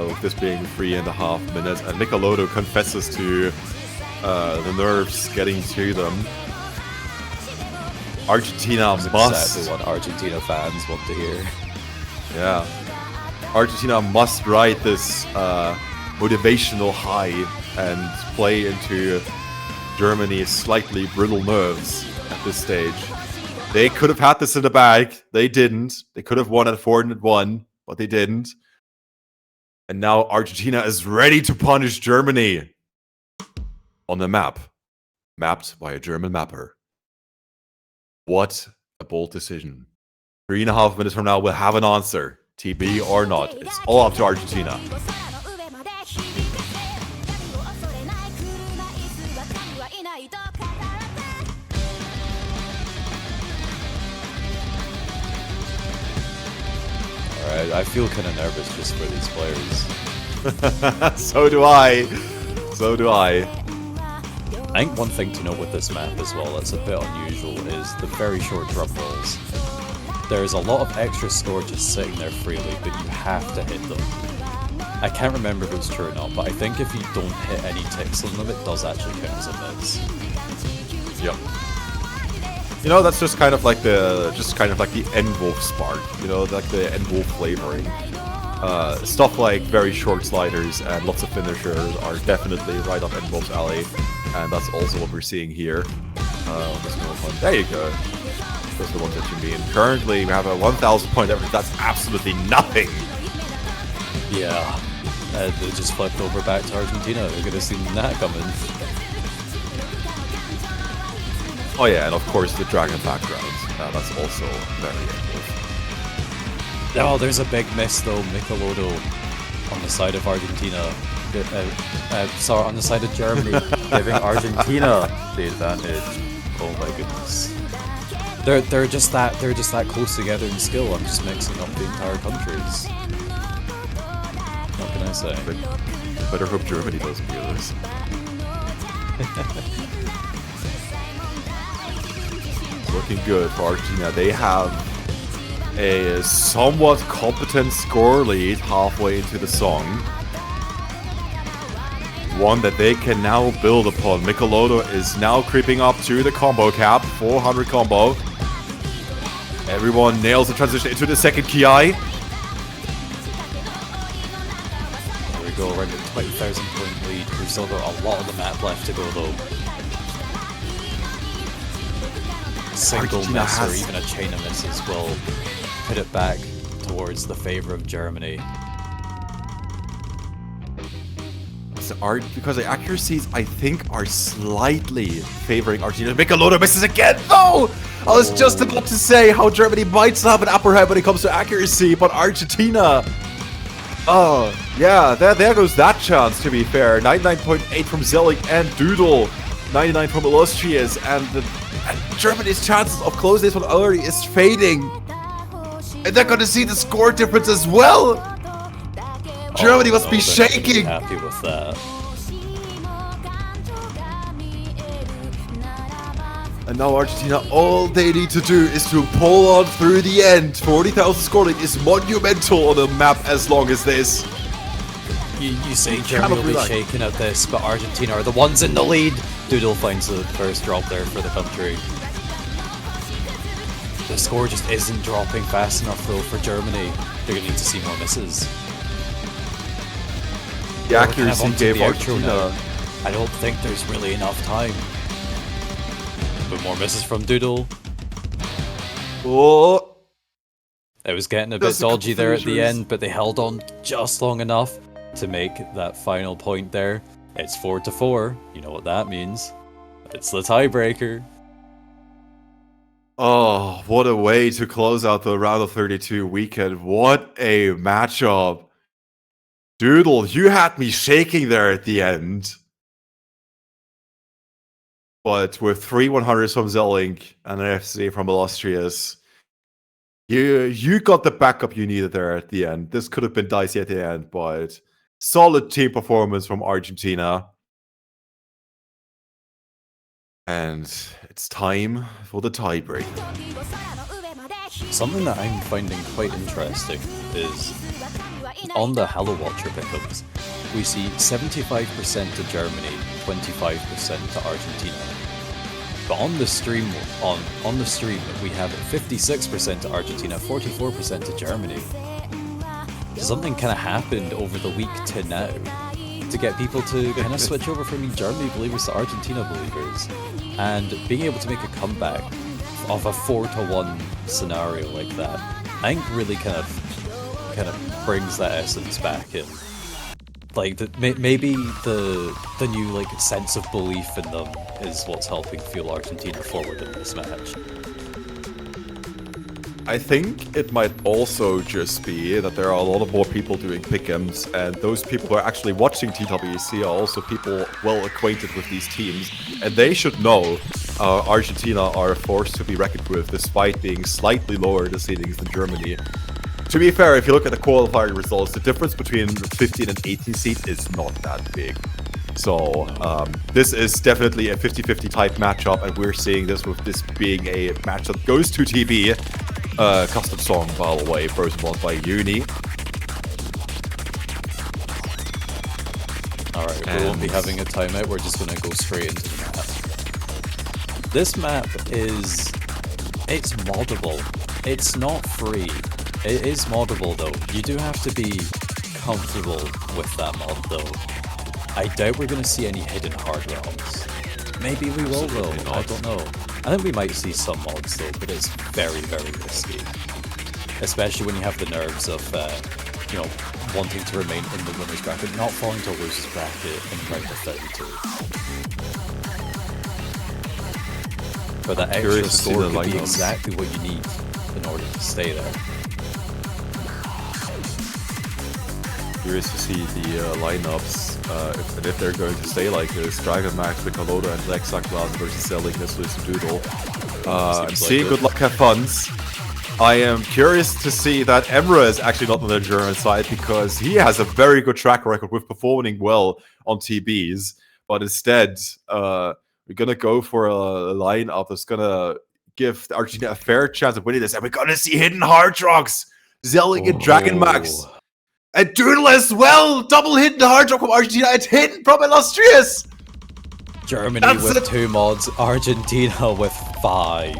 with this being 3.5 minutes, and Michelotto confesses to the nerves getting to them. Argentina must... Exactly what Argentina fans want to hear. Yeah. Argentina must ride this motivational high and play into Germany's slightly brittle nerves at this stage. They could have had this in the bag. They didn't. They could have won at 4-1, but they didn't. And now Argentina is ready to punish Germany on the map. Mapped by a German mapper. What a bold decision. 3.5 minutes from now, we'll have an answer. TB or not. It's all up to Argentina. Alright, I feel kind of nervous just for these players. So do I. So do I. I think one thing to note with this map as well that's a bit unusual is the very short drum rolls. There's a lot of extra score just sitting there freely, but you have to hit them. I can't remember if it's true or not, but I think if you don't hit any ticks on them, it does actually count as a miss. Yep. You know, that's just kind of like the N-Wolf spark. You know, like the N-Wolf flavoring. Stuff like very short sliders and lots of finishers are definitely right up N-Wolf's alley. And that's also what we're seeing here. On this one. There you go. Those are the ones that you mean. Currently, we have a 1,000 point average. That's absolutely nothing. Yeah. They just flipped over back to Argentina. Who could have seen that coming? Oh yeah, and of course the dragon background. That's also very N-Wolf. Oh, there's a big miss though. Michelotto on the side of Argentina. Sorry, on the side of Germany, giving Argentina the advantage. Oh my goodness. They're just that close together in skill. I'm just mixing up the entire countries. What can I say? But better hope Germany doesn't do this. Looking good for Argentina. They have a somewhat competent score lead halfway into the song. One that they can now build upon. Michelotto is now creeping up to the combo cap. 400 combo. Everyone nails the transition into the second Ki. There we go, right at 20,000 point lead. We've still got a lot of the map left to go though. Single Argentina miss or even a chain of misses will put it back towards the favor of Germany. Because the accuracies, I think, are slightly favoring Argentina. Michelotto misses again, though! I was just about to say how Germany might still have an upper hand when it comes to accuracy, but Argentina... Oh, yeah, there goes that chance, to be fair. 99.8 from Zelig and Doodle. 99 from Illustrious, and Germany's chances of closing this one early is fading. And they're gonna see the score difference as well! Germany must be they're not gonna shaking! happy with that. And now Argentina, all they need to do is to pull on through the end. 40,000 scoring is monumental on a map as long as this. You say Germany will be shaking at this, but Argentina are the ones in the lead. Doodle finds the first drop there for the country. The score just isn't dropping fast enough though for Germany. They're going to need to see more misses. The accuracy gave Argentina. I don't think there's really enough time. But more misses from Doodle. Oh! It was getting a bit dodgy there at the end, but they held on just long enough to make that final point there. It's 4-4. You know what that means. It's the tiebreaker. Oh, what a way to close out the round of 32 weekend. What a matchup. Doodle, you had me shaking there at the end. But with 3 100s from Zellink and an FC from Illustrious, you got the backup you needed there at the end. This could have been dicey at the end, but solid team performance from Argentina. And it's time for the tiebreaker. Something that I'm finding quite interesting is on the Hello Watcher pickups, we see 75% to Germany, 25% to Argentina. But on the stream, we have 56% to Argentina, 44% to Germany. Something kind of happened over the week to now to get people to kind of switch over from being Germany believers to Argentina believers, and being able to make a comeback of a 4-1 scenario like that, I think really kind of brings that essence back in. Like maybe the new like sense of belief in them is what's helping fuel Argentina forward in this match. I think it might also just be that there are a lot of more people doing pick'ems, and those people who are actually watching TWC are also people well acquainted with these teams, and they should know Argentina are a force to be reckoned with, despite being slightly lower in the seedings than Germany. To be fair, if you look at the qualifying results, the difference between 15 and 18 seed is not that big. So this is definitely a 50-50 type matchup, and we're seeing this with this being a match that goes to TB. Custom song, by the way, first one by Uni. Alright, we won't be having a timeout, we're just gonna go straight into the map. This map it's moddable. It's not free. It is moddable though. You do have to be comfortable with that mod though. I doubt we're gonna see any hidden hard ROMs. Maybe we will though, I don't know. I think we might see some mods though, but it's very, very risky. Especially when you have the nerves of, you know, wanting to remain in the winner's bracket, not falling to a loser's bracket in round of 32. But that extra score could be exactly what you need in order to stay there. Curious to see the lineups, if they're going to stay like this. Dragon Max, Vicaloda, and Lexaklan versus Selling this with Doodle. I'm seeing good luck, have funs. I am curious to see that Emra is actually not on the German side, because he has a very good track record with performing well on TBs. But instead, we're gonna go for a lineup that's gonna give Argentina a fair chance of winning this, and we're gonna see hidden hard rocks, Zelling and Dragon Max. And Doodle as well! Double hidden hard rock from Argentina and hidden from Illustrious! Germany with 2 mods, Argentina with 5.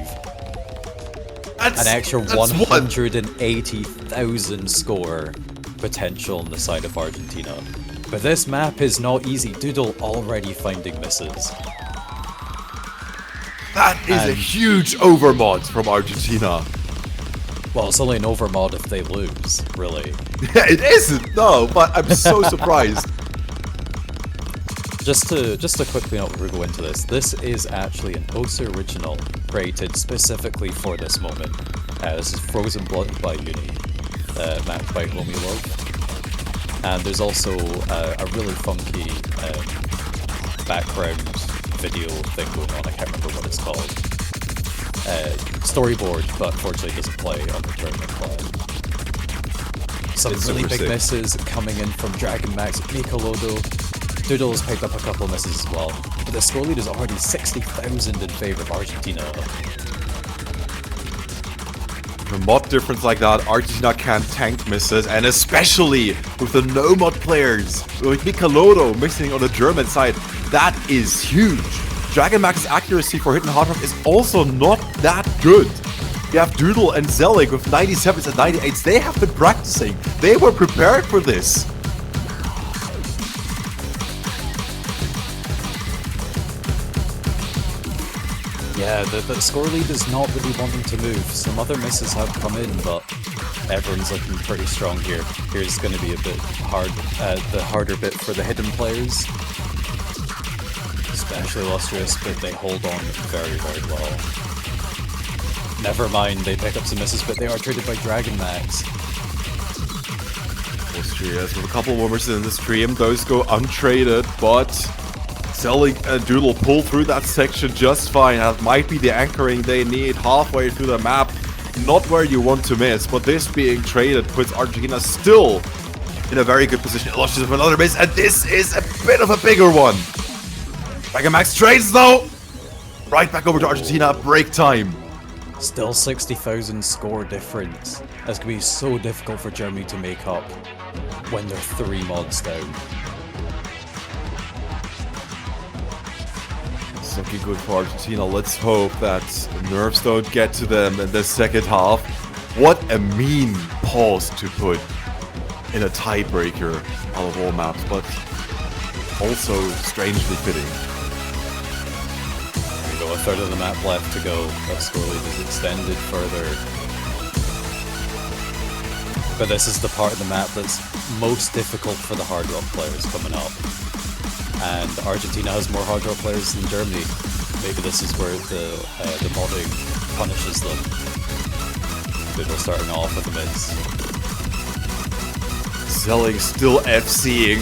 An extra 180,000 score potential on the side of Argentina. But this map is not easy. Doodle already finding misses. That is a huge overmod from Argentina. Well, it's only an overmod if they lose, really. Yeah, it isn't, no, but I'm so surprised. Just to quickly note before we go into this, this is actually an OSA original created specifically for this moment. This is Frozen Blood by Uni, mapped by Homie Love. And there's also a really funky background video thing going on, I can't remember what it's called. storyboard, but fortunately doesn't play on the tournament plan. Some It's really super big sick. misses coming in from Dragon Max, Nicolodo. Doodle's picked up a couple of misses as well, but the score lead is already 60,000 in favor of Argentina. A mod difference like that, Argentina can't tank misses, and especially with the no-mod players, with Nicolodo missing on the German side, that is huge. Dragon Max's accuracy for hitting hard rock is also not that good. You have Doodle and Zelig with 97s and 98s, they have been practicing, they were prepared for this. Yeah, the score lead is not really wanting to move. Some other misses have come in, but everyone's looking pretty strong here. Here's going to be a bit hard, the harder bit for the hidden players. Especially Illustrious, but they hold on very, very well. Never mind, they pick up some misses, but they are traded by Dragon Max. Illustrious with a couple more misses in the stream, those go untraded, but Zelig and Doodle pull through that section just fine. That might be the anchoring they need halfway through the map. Not where you want to miss, but this being traded puts Argentina still in a very good position. Illustrious with another miss, and this is a bit of a bigger one. Dragon Max trades though! Right back over to Argentina, break time. Still 60,000 score difference. That's going to be so difficult for Germany to make up when they're 3 mods down. It's looking good for Argentina. Let's hope that nerves don't get to them in the second half. What a mean pause to put in a tiebreaker out of all maps, but also strangely fitting. There we go, a third of the map left to go. That score lead is extended further. But this is the part of the map that's most difficult for the hard rock players coming up. And Argentina has more hard rock players than Germany. Maybe this is where the modding punishes them. They're starting off with a miss. Zelig still FCing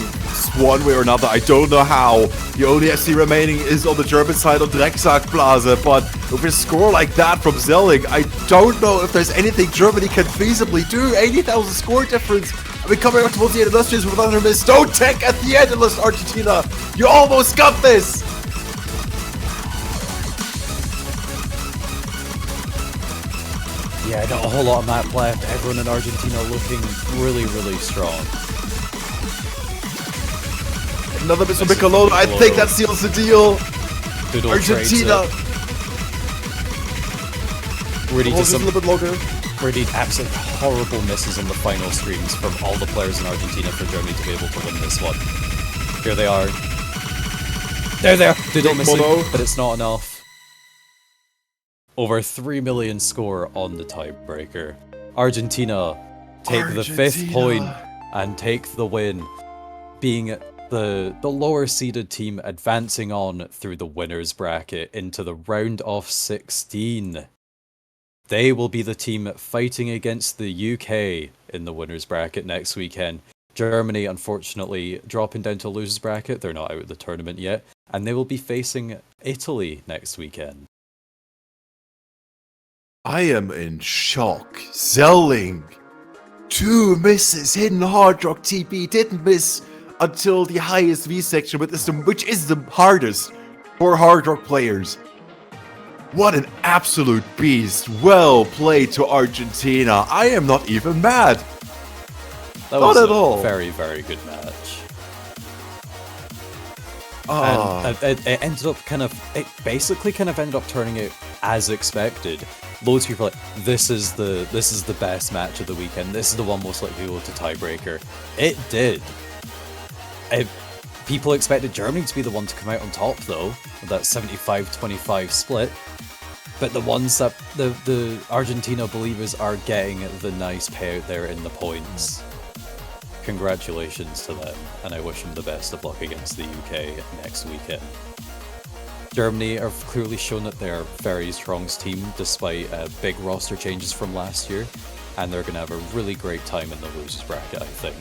one way or another. I don't know how. The only FC remaining is on the German side of Drecksackblase, but with a score like that from Zelig, I don't know if there's anything Germany can feasibly do. 80,000 score difference. I mean, coming up towards the end, Illustrious with another miss. Don't tank at the end, Argentina. You almost got this. Yeah, not a whole lot of map left. Everyone in Argentina looking really, really strong. Another miss from Nicolodo. I think that seals the deal. Doodle Argentina. Really just a little bit longer. Really absolutely horrible misses on the final screens from all the players in Argentina for Germany to be able to win this one. Here they are. They're there. Doodle missing, but it's not enough. Over 3 million score on the tiebreaker. Argentina take the 5th point and take the win, being the lower seeded team advancing on through the winners bracket into the round of 16. They will be the team fighting against the UK in the winners bracket next weekend. Germany, unfortunately, dropping down to losers bracket. They're not out of the tournament yet, and they will be facing Italy next weekend. I am in shock. Zelig. 2 misses. Hidden hard rock TP didn't miss until the highest V section, which is the hardest for hard rock players. What an absolute beast. Well played to Argentina. I am not even mad. That not was at all. Very, very good match. Ah. And it ended up it basically ended up turning out as expected. Loads of people are like, this is the best match of the weekend. This is the one most likely to go to tiebreaker. It did. People expected Germany to be the one to come out on top though, with that 75-25 split. But the ones that the Argentina believers are getting the nice payout there in the points. Congratulations to them, and I wish them the best of luck against the UK next weekend. Germany have clearly shown that they're a very strong team despite big roster changes from last year, and they're going to have a really great time in the losers bracket, I think.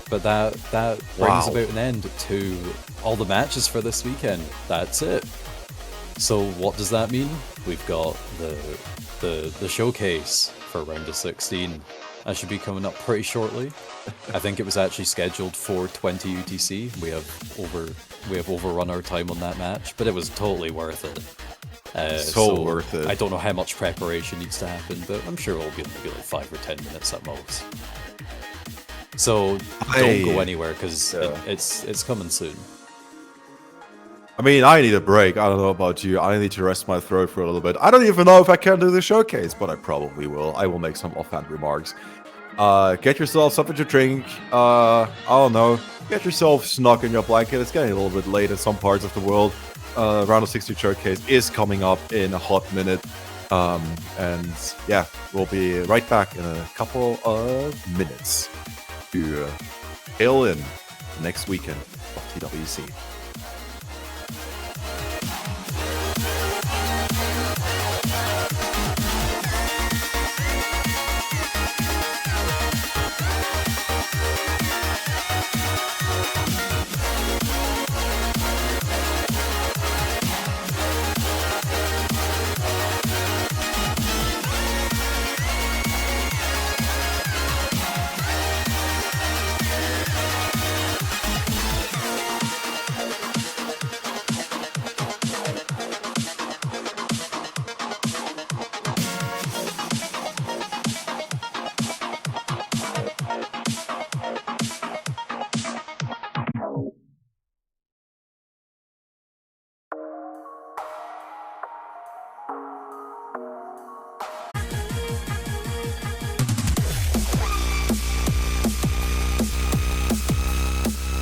But that brings about an end to all the matches for this weekend. That's it. So what does that mean? We've got the showcase for round of 16. That should be coming up pretty shortly. I think it was actually scheduled for 20 UTC. We have overrun our time on that match, but it was totally worth it. So worth it. I don't know how much preparation needs to happen, but I'm sure it'll be maybe like 5 or 10 minutes at most. So don't go anywhere because it's coming soon. I mean, I need a break. I don't know about you. I need to rest my throat for a little bit. I don't even know if I can do the showcase, but I probably will. I will make some offhand remarks. Get yourself something to drink. I don't know. Get yourself snug in your blanket. It's getting a little bit late in some parts of the world. Round of 16 showcase is coming up in a hot minute. And yeah, we'll be right back in a couple of minutes to hail in the next weekend of TWC.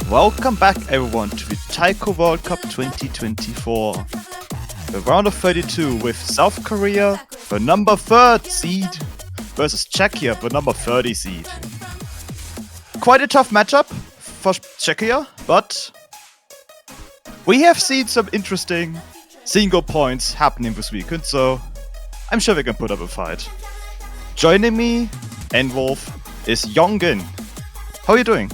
Welcome back everyone to the Taiko World Cup 2024. The round of 32 with South Korea, the number 3rd seed, versus Czechia, the number 30 seed. Quite a tough matchup for Czechia, but we have seen some interesting single points happening this weekend, so I'm sure we can put up a fight. Joining me, Enwolf, is Yongin. How are you doing?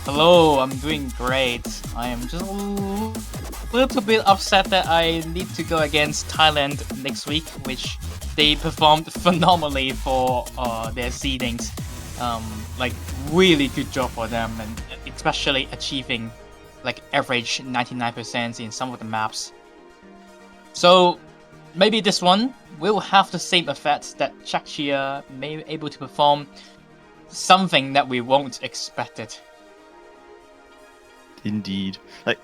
Hello, I'm doing great. I am just a little bit upset that I need to go against Thailand next week, which they performed phenomenally for their seedings. Like, really good job for them, and especially achieving like average 99% in some of the maps. So maybe this one will have the same effect that Czechia may be able to perform something that we won't expect it. Indeed. Like,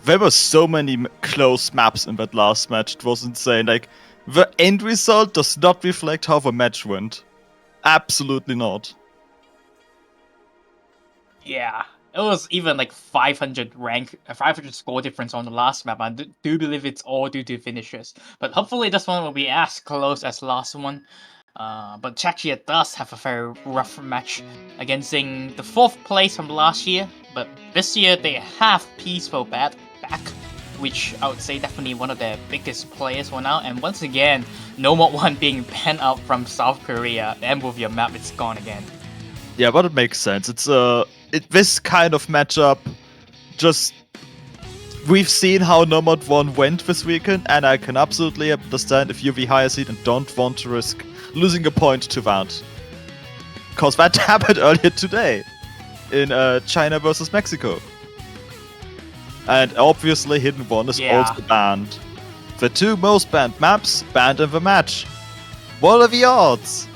there were so many close maps in that last match, it was insane. Like, the end result does not reflect how the match went. Absolutely not. Yeah, it was even like 500 score difference on the last map. I do believe it's all due to finishes. But hopefully this one will be as close as last one. But Czechia does have a very rough match against the 4th place from last year. But this year they have Peaceful back, which I would say definitely one of their biggest players for now. And once again, No Mod 1 being banned out from South Korea. And with your map, it's gone again. Yeah, but it makes sense. It's this kind of matchup. Just we've seen how No Mod 1 went this weekend, and I can absolutely understand if you're the higher seed and don't want to risk losing a point to that. Because that happened earlier today in China versus Mexico. And obviously Hidden One is also banned. The 2 most banned maps banned in the match. What are the odds?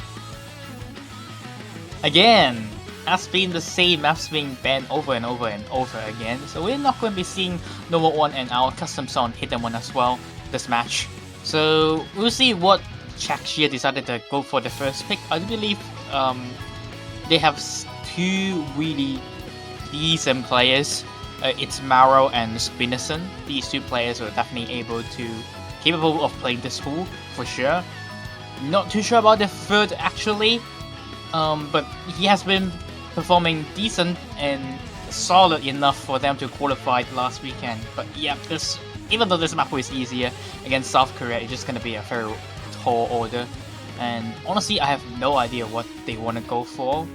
Again, has been the same maps being banned over and over and over again. So we're not going to be seeing No Mod 1 and our custom song Hidden One as well this match. So we'll see what Czechia decided to go for the first pick. I do believe they have 2 really decent players. It's Maro and Spinnerson. These 2 players are definitely capable of playing this pool for sure. Not too sure about the 3rd actually, but he has been performing decent and solid enough for them to qualify last weekend. But yeah, even though this map is easier against South Korea, it's just gonna be a very tall order. And honestly, I have no idea what they want to go for.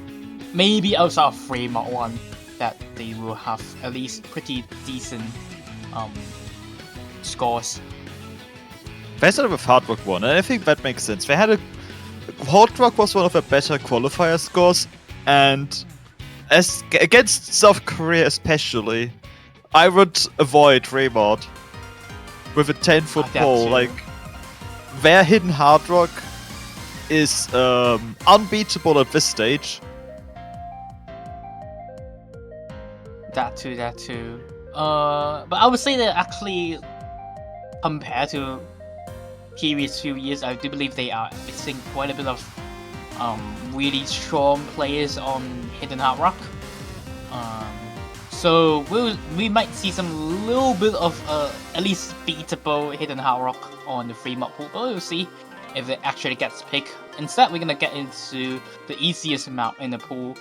Maybe outside of 3 Mod 1, that they will have at least pretty decent scores. They started with Hard Rock 1, and I think that makes sense. They had a... Hard Rock was one of the better qualifier scores, and against South Korea especially, I would avoid Raymond with a 10-foot pole. Like, their hidden Hard Rock is unbeatable at this stage. That too. But I would say that actually, compared to previous few years, I do believe they are missing quite a bit of really strong players on Hidden Hard Rock. So we might see some little bit of at least beatable Hidden Hard Rock on the free map pool, but we'll see if it actually gets picked. Instead, we're gonna get into the easiest map in the pool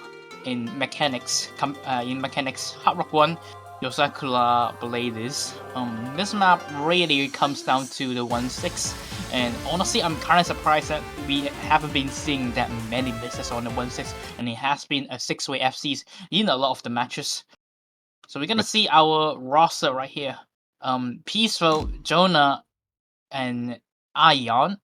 in mechanics. Hard Rock 1, Yosakura Blades. This map really comes down to the 1-6, and honestly, I'm kind of surprised that we haven't been seeing that many misses on the 1-6, and it has been a 6-way FCs in a lot of the matches. So we're gonna see our roster right here. Peaceful, Jonah, and Ayan.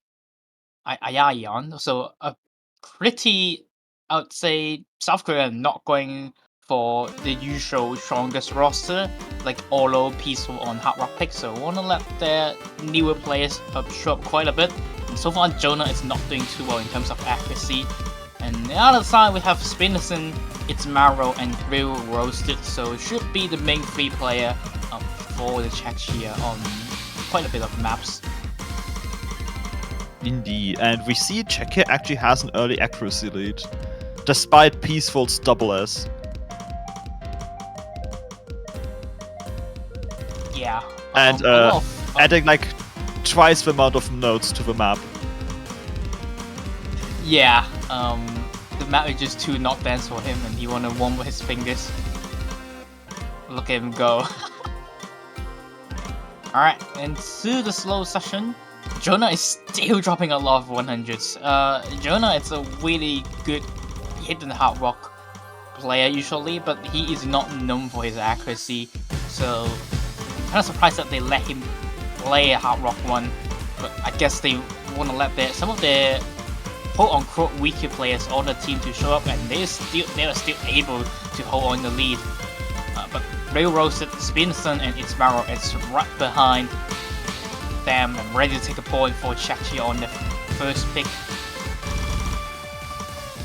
So a pretty, I would say, South Korea not going for the usual strongest roster, like Olo, Peaceful on Hard Rock pick. So wanna let their newer players show up quite a bit. And so far, Jonah is not doing too well in terms of accuracy. And the other side, we have Spinnerson, It's Marrow, and Grill Roasted. So it should be the main 3 player for the Czechia on quite a bit of maps. Indeed, and we see Czechia actually has an early accuracy lead, despite Peaceful's double S. Yeah. And adding like twice the amount of nodes to the map. Yeah, the map is just too knockdowns for him, and he wanna warm with his fingers. Look at him go. Alright, into the slow session. Jonah is still dropping a lot of 100s. Jonah is a really good hidden Hard Rock player usually, but he is not known for his accuracy. So, kind of surprised that they let him play a Hard Rock 1. But I guess they want to let some of their quote-unquote weaker players on the team to show up, and they are still able to hold on the lead. But Rail Roasted, Spinson, and It's Marrow is right behind them and ready to take a point for Czechia on the first pick.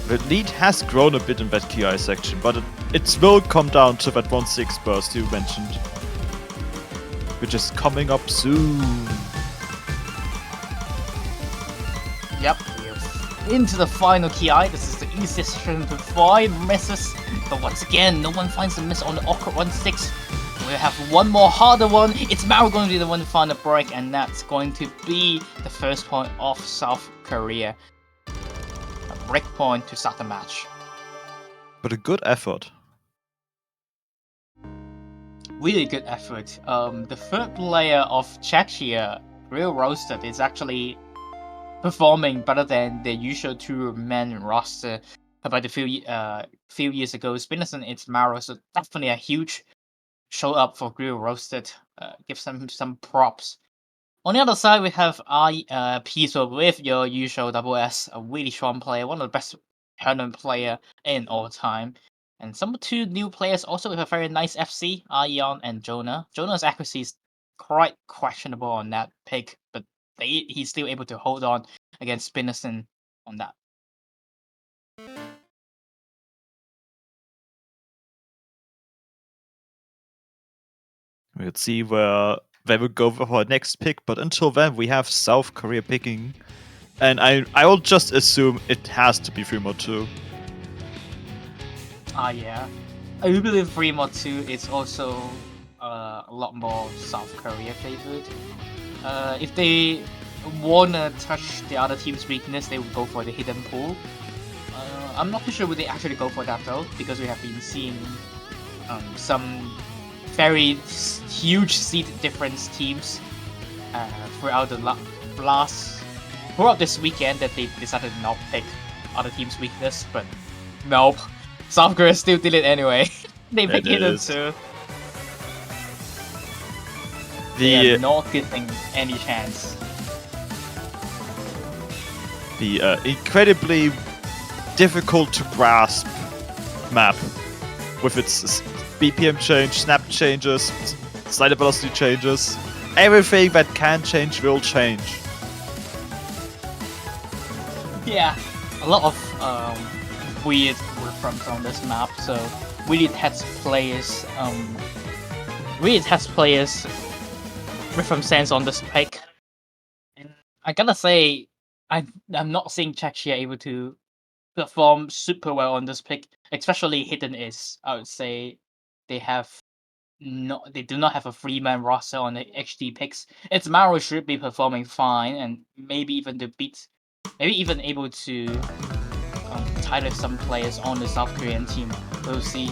The lead has grown a bit in that QI section, but it will come down to that 1-6 burst you mentioned, which is coming up soon. Yep, we're into the final KI. This is the easiest section to 5 misses, but once again, no one finds a miss on the awkward 1-6. We have one more harder one. It's Maro going to be the one to find a break, and that's going to be the first point of South Korea. A break point to start the match. But a good effort. Really good effort. The third player of Czechia, Real Roasted, is actually performing better than the usual 2-man roster about a few years ago. Spinnerson, It's Maro, so definitely a huge show up for Grill Roasted. Give them some props. On the other side, we have Peaceful with your usual double S, a really strong player, one of the best tournament player in all time. And some 2 new players also with a very nice FC, Ion and Jonah. Jonah's accuracy is quite questionable on that pick, but he's still able to hold on against Spinnerson on that. We'll see where they will go for our next pick, but until then we have South Korea picking. And I will just assume it has to be 3-2. Yeah. I do believe 3-2 is also a lot more South Korea favored. If they wanna touch the other team's weakness, they would go for the hidden pool. I'm not too sure would they actually go for that though, because we have been seeing some very huge seed difference teams throughout this weekend that they decided to not pick other teams' weakness, but nope. South Korea still did it anyway. They picked hidden too. They are not getting any chance. The incredibly difficult to grasp map with its BPM change, snap changes, slider velocity changes. Everything that can change will change. Yeah, a lot of weird reference on this map, so really test players rhythm sense on this pick. And I gotta say, I'm not seeing Chexia able to perform super well on this pick, especially Hidden is. I would say they do not have a 3-man roster on the HD picks. Its Maro should be performing fine and maybe even able to title some players on the South Korean team. We'll see.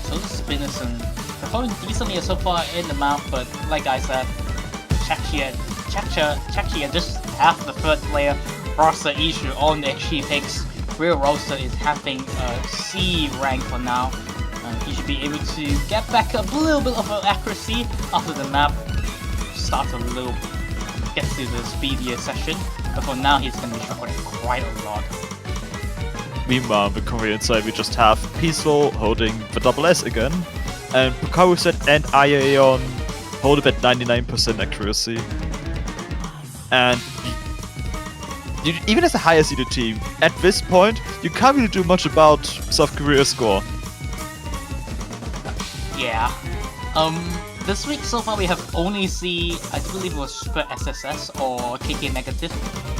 So this is Binnison performing decently so far in the map, but like I said, Chexia just have the third player roster issue on the XG picks. Real roster is having a C rank for now. He should be able to get back a little bit of accuracy after the map starts get to the speedier session. But for now, he's going to be struggling quite a lot. Meanwhile, on the Korean side, we just have Peaceful holding the double S again, and Pokaruset and Iaeon hold up at 99% accuracy. And even as a higher seeded team, at this point, you can't really do much about South Korea's score. Yeah. This week so far we have only seen, I believe it was Super SSS or KK Negative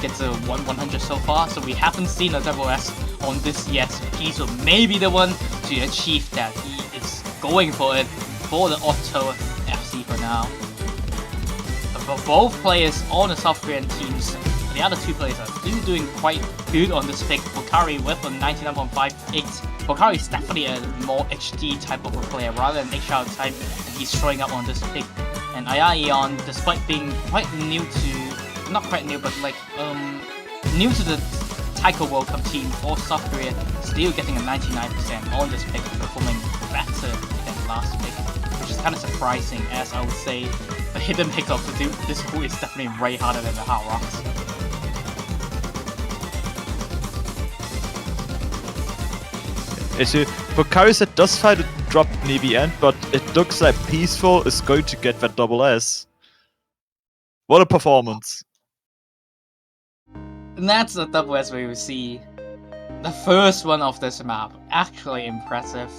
gets a 100 so far, so we haven't seen a double S on this yet. Peaceful may be the one to achieve that. He is going for it for the Auto FC for now. But for both players on the South Korean teams, the other two players are still doing quite good on this pick. Pokari with a 99.58. Pokari is definitely a more HD type of a player rather than HR type, and he's showing up on this pick. And Iaeon, despite being quite new to, not quite new, but like new to the Taiko World Cup team for South Korea, still getting a 99% on this pick, performing better than last pick, which is kind of surprising, as I would say the hidden pick of this pool is definitely way harder than the Hard Rocks. Pokaruset does try to drop near the end, but it looks like Peaceful is going to get that double S. What a performance! And that's the double S we will see. The first one of this map. Actually impressive.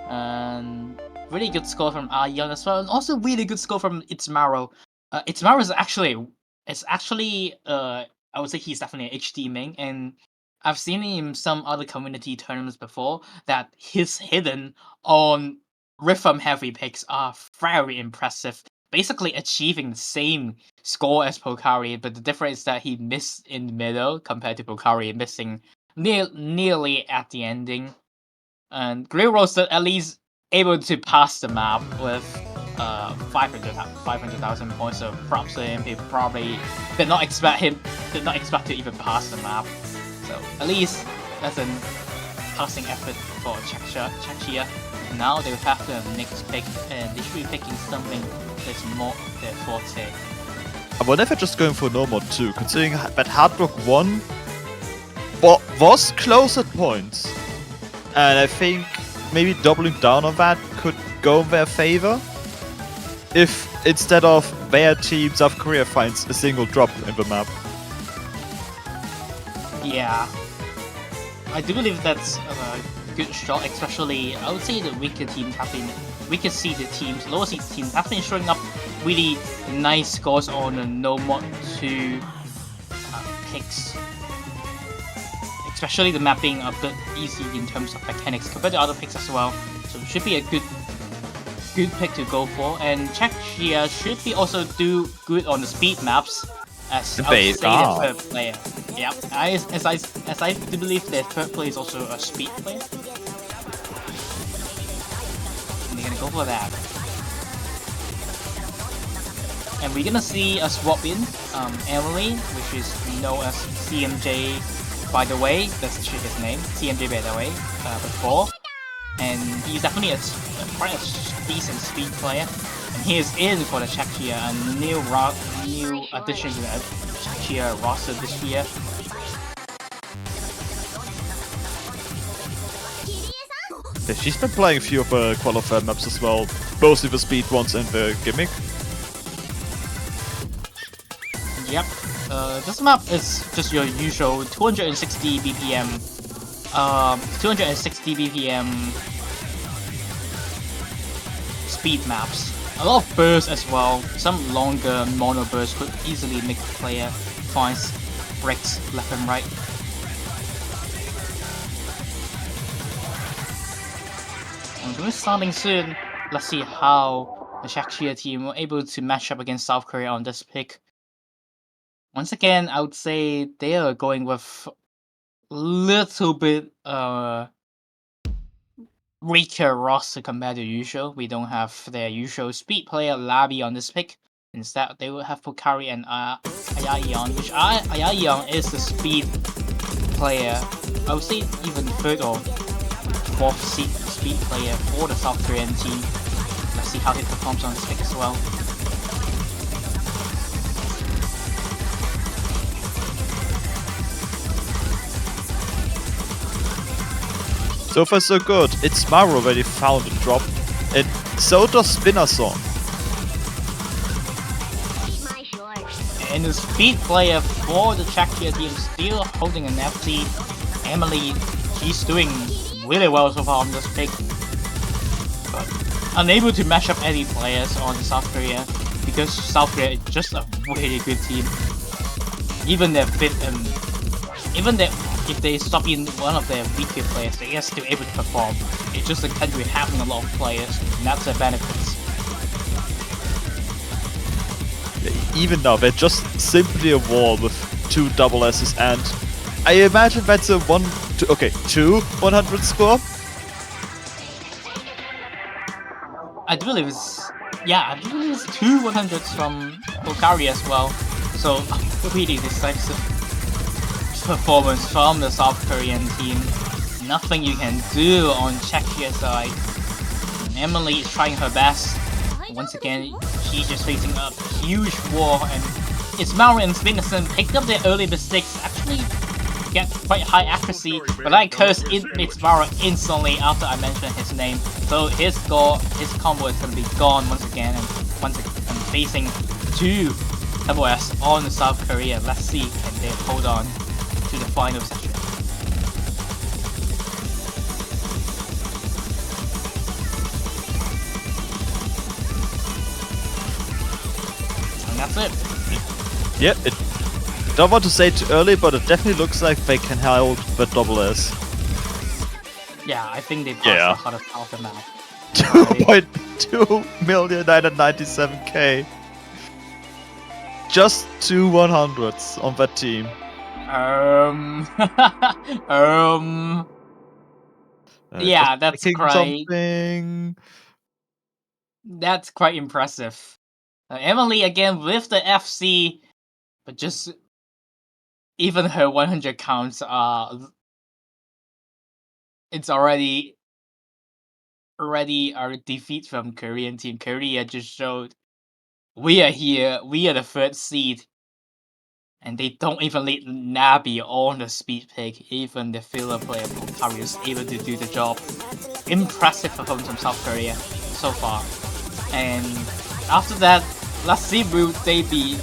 And really good score from Iaeon as well, and also really good score from Itzmaro. Itzmaro is actually, I would say he's definitely an HD main, and I've seen him in some other community tournaments before that his hidden on rhythm heavy picks are very impressive. Basically achieving the same score as Pokari, but the difference is that he missed in the middle compared to Pokari missing nearly at the ending. And Grey Roasted at least able to pass the map with 500,000 points, so props to him. He probably did not expect to even pass the map. So at least that's a passing effort for Chexia. Now they will have the next pick, and they should be picking something that's more their forte. I wonder if they're just going for no mod 2, considering that Hard Rock 1 was close at points. And I think maybe doubling down on that could go in their favor. If instead of their team, South Korea finds a single drop in the map. Yeah, I do believe that's a good shot, especially I would say the weaker seeded teams, lower seeded teams have been showing up really nice scores on the no mod 2 picks. Especially the map being a bit easy in terms of mechanics compared to other picks as well. So it should be a good pick to go for. And Chexia should be also do good on the speed maps as I would say the third player. Yeah, as I do believe the third player is also a speed player. And they're gonna go for that. And we're gonna see a swap in Emily, which is known as CMJ, by the way. That's actually his name, CMJ by the way, before. And he's definitely quite a decent speed player. And he is in for the Czechia, a new addition to the Czechia roster this year. Yeah, she's been playing a few of her qualifier maps as well, mostly the speed ones and the gimmick. Yep. This map is just your usual 260 BPM. 260 BPM speed maps. A lot of bursts as well. Some longer mono bursts could easily make the player find bricks left and right. And we're starting soon. Let's see how the Czechia team were able to match up against South Korea on this pick. Once again, I would say they are going with a little bit weaker roster compared to usual. We don't have their usual speed player Labi on this pick. Instead, they will have Pokari and Ayayon, which Ayayon is the speed player. I would say even third or fourth speed player for the South Korean team. Let's see how he performs on this pick as well. So far so good. It's Maro already found a drop, and so does Spinner Song. And the speed player for the Czechia team still holding an FT. Emily, she's doing really well so far on this pick, but unable to match up any players on South Korea because South Korea is just a really good team. Even their fifth even if they stop in one of their weaker players, they are still able to perform. It's just a country having a lot of players, and that's their benefits. Even now, they're just simply a wall with 2 double S's, and I imagine that's a 2 100 score? I do believe it's... Yeah, I do believe it's 2 100s from Bulgaria as well. So, really decisive performance from the South Korean team. Nothing you can do on Czechia's side. And Emily is trying her best. Once again, she's just facing a huge wall, and it's Maury and Spinnerson picked up their early mistakes, actually get quite high accuracy, but that curse makes Maury instantly after I mentioned his name. So his combo is gonna be gone once again, and facing 2 double S on South Korea. Let's see, can they hold on to the final session. And that's it. Yeah, don't want to say too early, but it definitely looks like they can hold the double S. Yeah, I think they passed the hottest out of the map. 2.2,997,000. Just 2 100s on that team. Yeah, that's quite... Something. That's quite impressive. Emily again with the FC, but just... Even her 100 counts are... It's already a defeat from Korean team. Korea just showed, we are here, we are the 3rd seed. And they don't even let Nabi on the speed pick. Even the filler player Pokari is able to do the job. Impressive performance from South Korea so far. And after that, let's see, will they be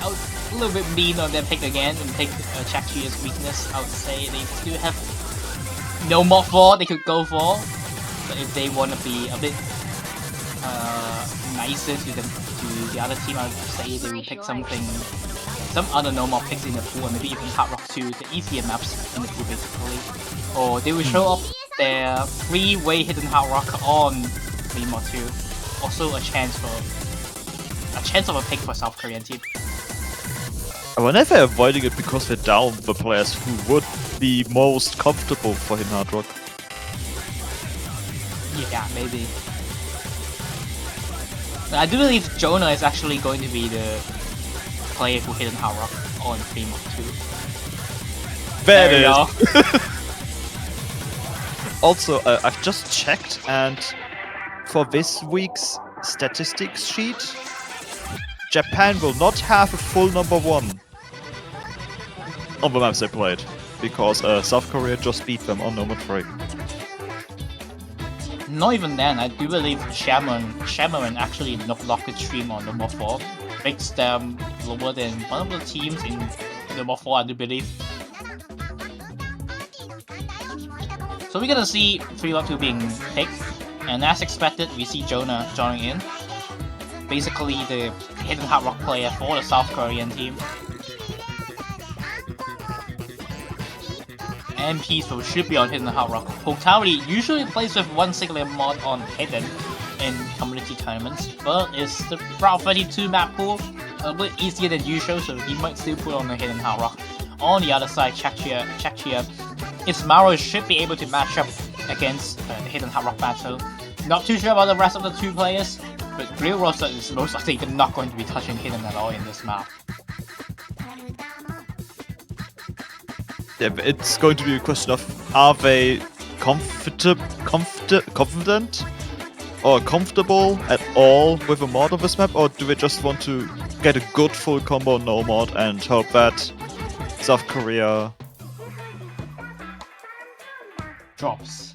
a little bit mean on their pick again and pick Czechia's weakness. I would say they still have no more 4 they could go for. But if they want to be a bit nicer to the other team, I would say they will pick some other normal picks in the pool, and maybe even Hard Rock 2, the easier maps in the pool basically. Or they will show up their 3-way hidden Hard Rock on Mod 2. Also a chance of a pick for South Korean team. I wonder if they're avoiding it because they're down the players who would be most comfortable for hidden Hard Rock. Yeah, maybe. I do believe Jonah is actually going to be the player for Hidden Hard Rock on Fremont 2. There it you is. go. Also, I've just checked, and for this week's statistics sheet, Japan will not have a full number 1 on the maps they played, because South Korea just beat them on number 3. Not even then, I do believe Shaman actually locked the stream on number 4. Makes them lower than one of the teams in number 4, I do believe. So we're gonna see 3-2 being picked, and as expected, we see Jonah joining in. Basically the Hidden Hard Rock player for the South Korean team. And Peaceful should be on Hidden Hard Rock. Pokari usually plays with one singular mod on Hidden in community tournaments, but it's the Route 32 map pool, a bit easier than usual, so he might still put on the Hidden Hard Rock. On the other side, Chechia, Ismaro should be able to match up against the Hidden Hard Rock battle. Not too sure about the rest of the 2 players, but Real Roster is most likely not going to be touching Hidden at all in this map. Yeah, but it's going to be a question of, are they confident or comfortable at all with a mod of this map, or do they just want to get a good full combo no mod and hope that South Korea Drops.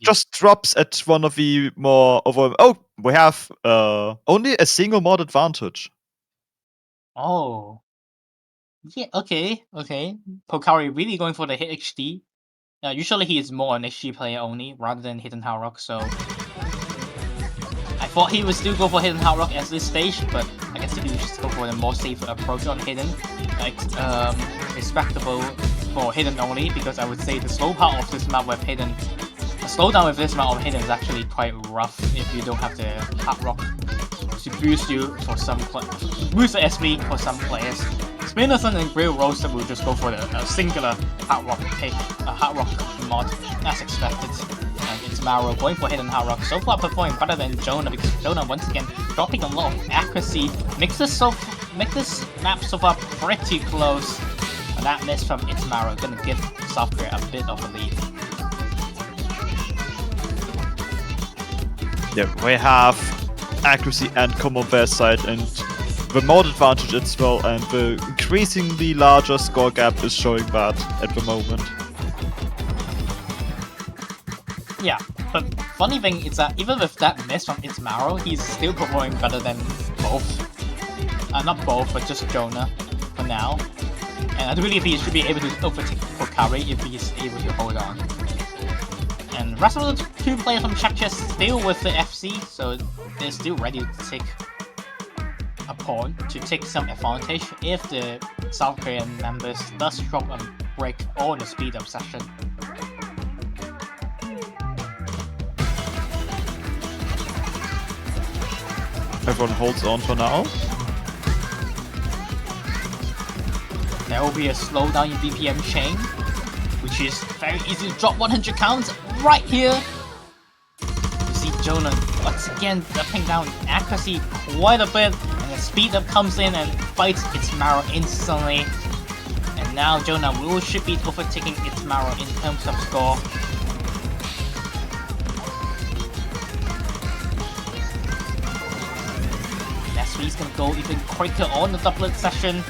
Just drops at one of the more over. Oh, we have only a single mod advantage. Oh. Yeah, okay. Pokari really going for the hit HD. Usually he is more an HD player only, rather than Hidden Hard Rock, so... I thought he would still go for Hidden Hard Rock at this stage, but I guess he would just go for the more safer approach on Hidden. Respectable for Hidden only, because I would say the slow part of this map with Hidden... The slowdown with this map of Hidden is actually quite rough if you don't have the Hard Rock to boost you for some boost the SP for some players. Spinnerson and Grill Roaster will just go for the singular Hard Rock pick, Hard Rock mod, as expected. And it's Maro going for Hidden Hard Rock. So far performing better than Jonah, because Jonah once again dropping a lot of accuracy. Make this map so far pretty close. And that miss from It's Maro gonna give South Korea a bit of a lead. Yeah, we have accuracy and combo on their side, and the mod advantage as well, and the increasingly larger score gap is showing that at the moment. Yeah, but funny thing is that even with that miss from It's Maro, he's still performing better than both. Not both, but just Jonah for now. And I do believe he should be able to overtake Pokari if he's able to hold on. And the rest of the 2 players from Czechia still with the FC, so they're still ready to take a pawn to take some advantage if the South Korean members does drop a break or the speed up session. Everyone holds on for now. There will be a slowdown in BPM chain, which is very easy to drop 100 counts right here. You see Jonah once again dropping down accuracy quite a bit, and the speed up comes in and fights It's Maro instantly. And now Jonah should be overtaking It's Maro in terms of score. He's gonna go even quicker on the doublet session.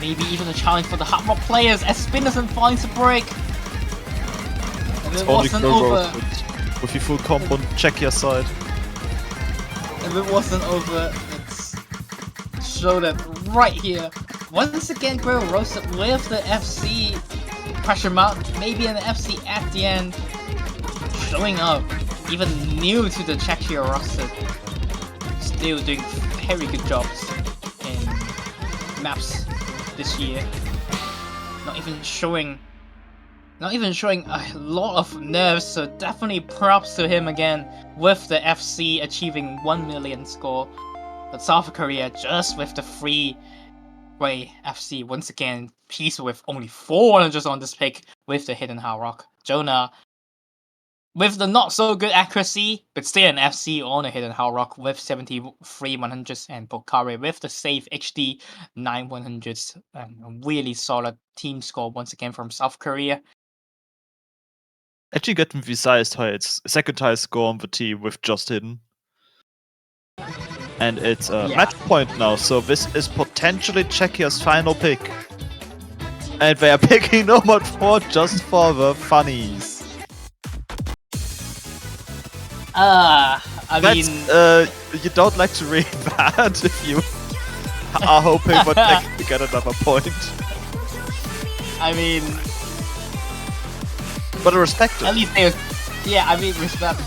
Maybe even a challenge for the Hard Rock players as Spinnerson finds a break. And it wasn't over. With your full comp on Czechia's side. If it wasn't over, let's show that right here. Once again, Grill roasted with the FC pressure mark, maybe an FC at the end, showing up. Even new to the Czechia roster, still doing very good jobs in maps this year. Not even showing a lot of nerves, so definitely props to him again with the FC achieving 1 million score. But South Korea just with the free-way FC once again peaceful with only 400 on this pick with the Hidden Hard Rock. Jonah with the not so good accuracy, but still an FC on a hidden Hard Rock with 73 100s and Pocari with the safe HD 9 100s. A really solid team score once again from South Korea. Actually getting Visay's highest, second highest score on the team with just hidden. And it's a match point now, so this is potentially Czechia's final pick. And they are picking Nomad 4 just for the funnies. I mean... you don't like to read that if you are hoping for Czech to get another point. I mean... But I respect it. At least they... Yeah, I mean, respect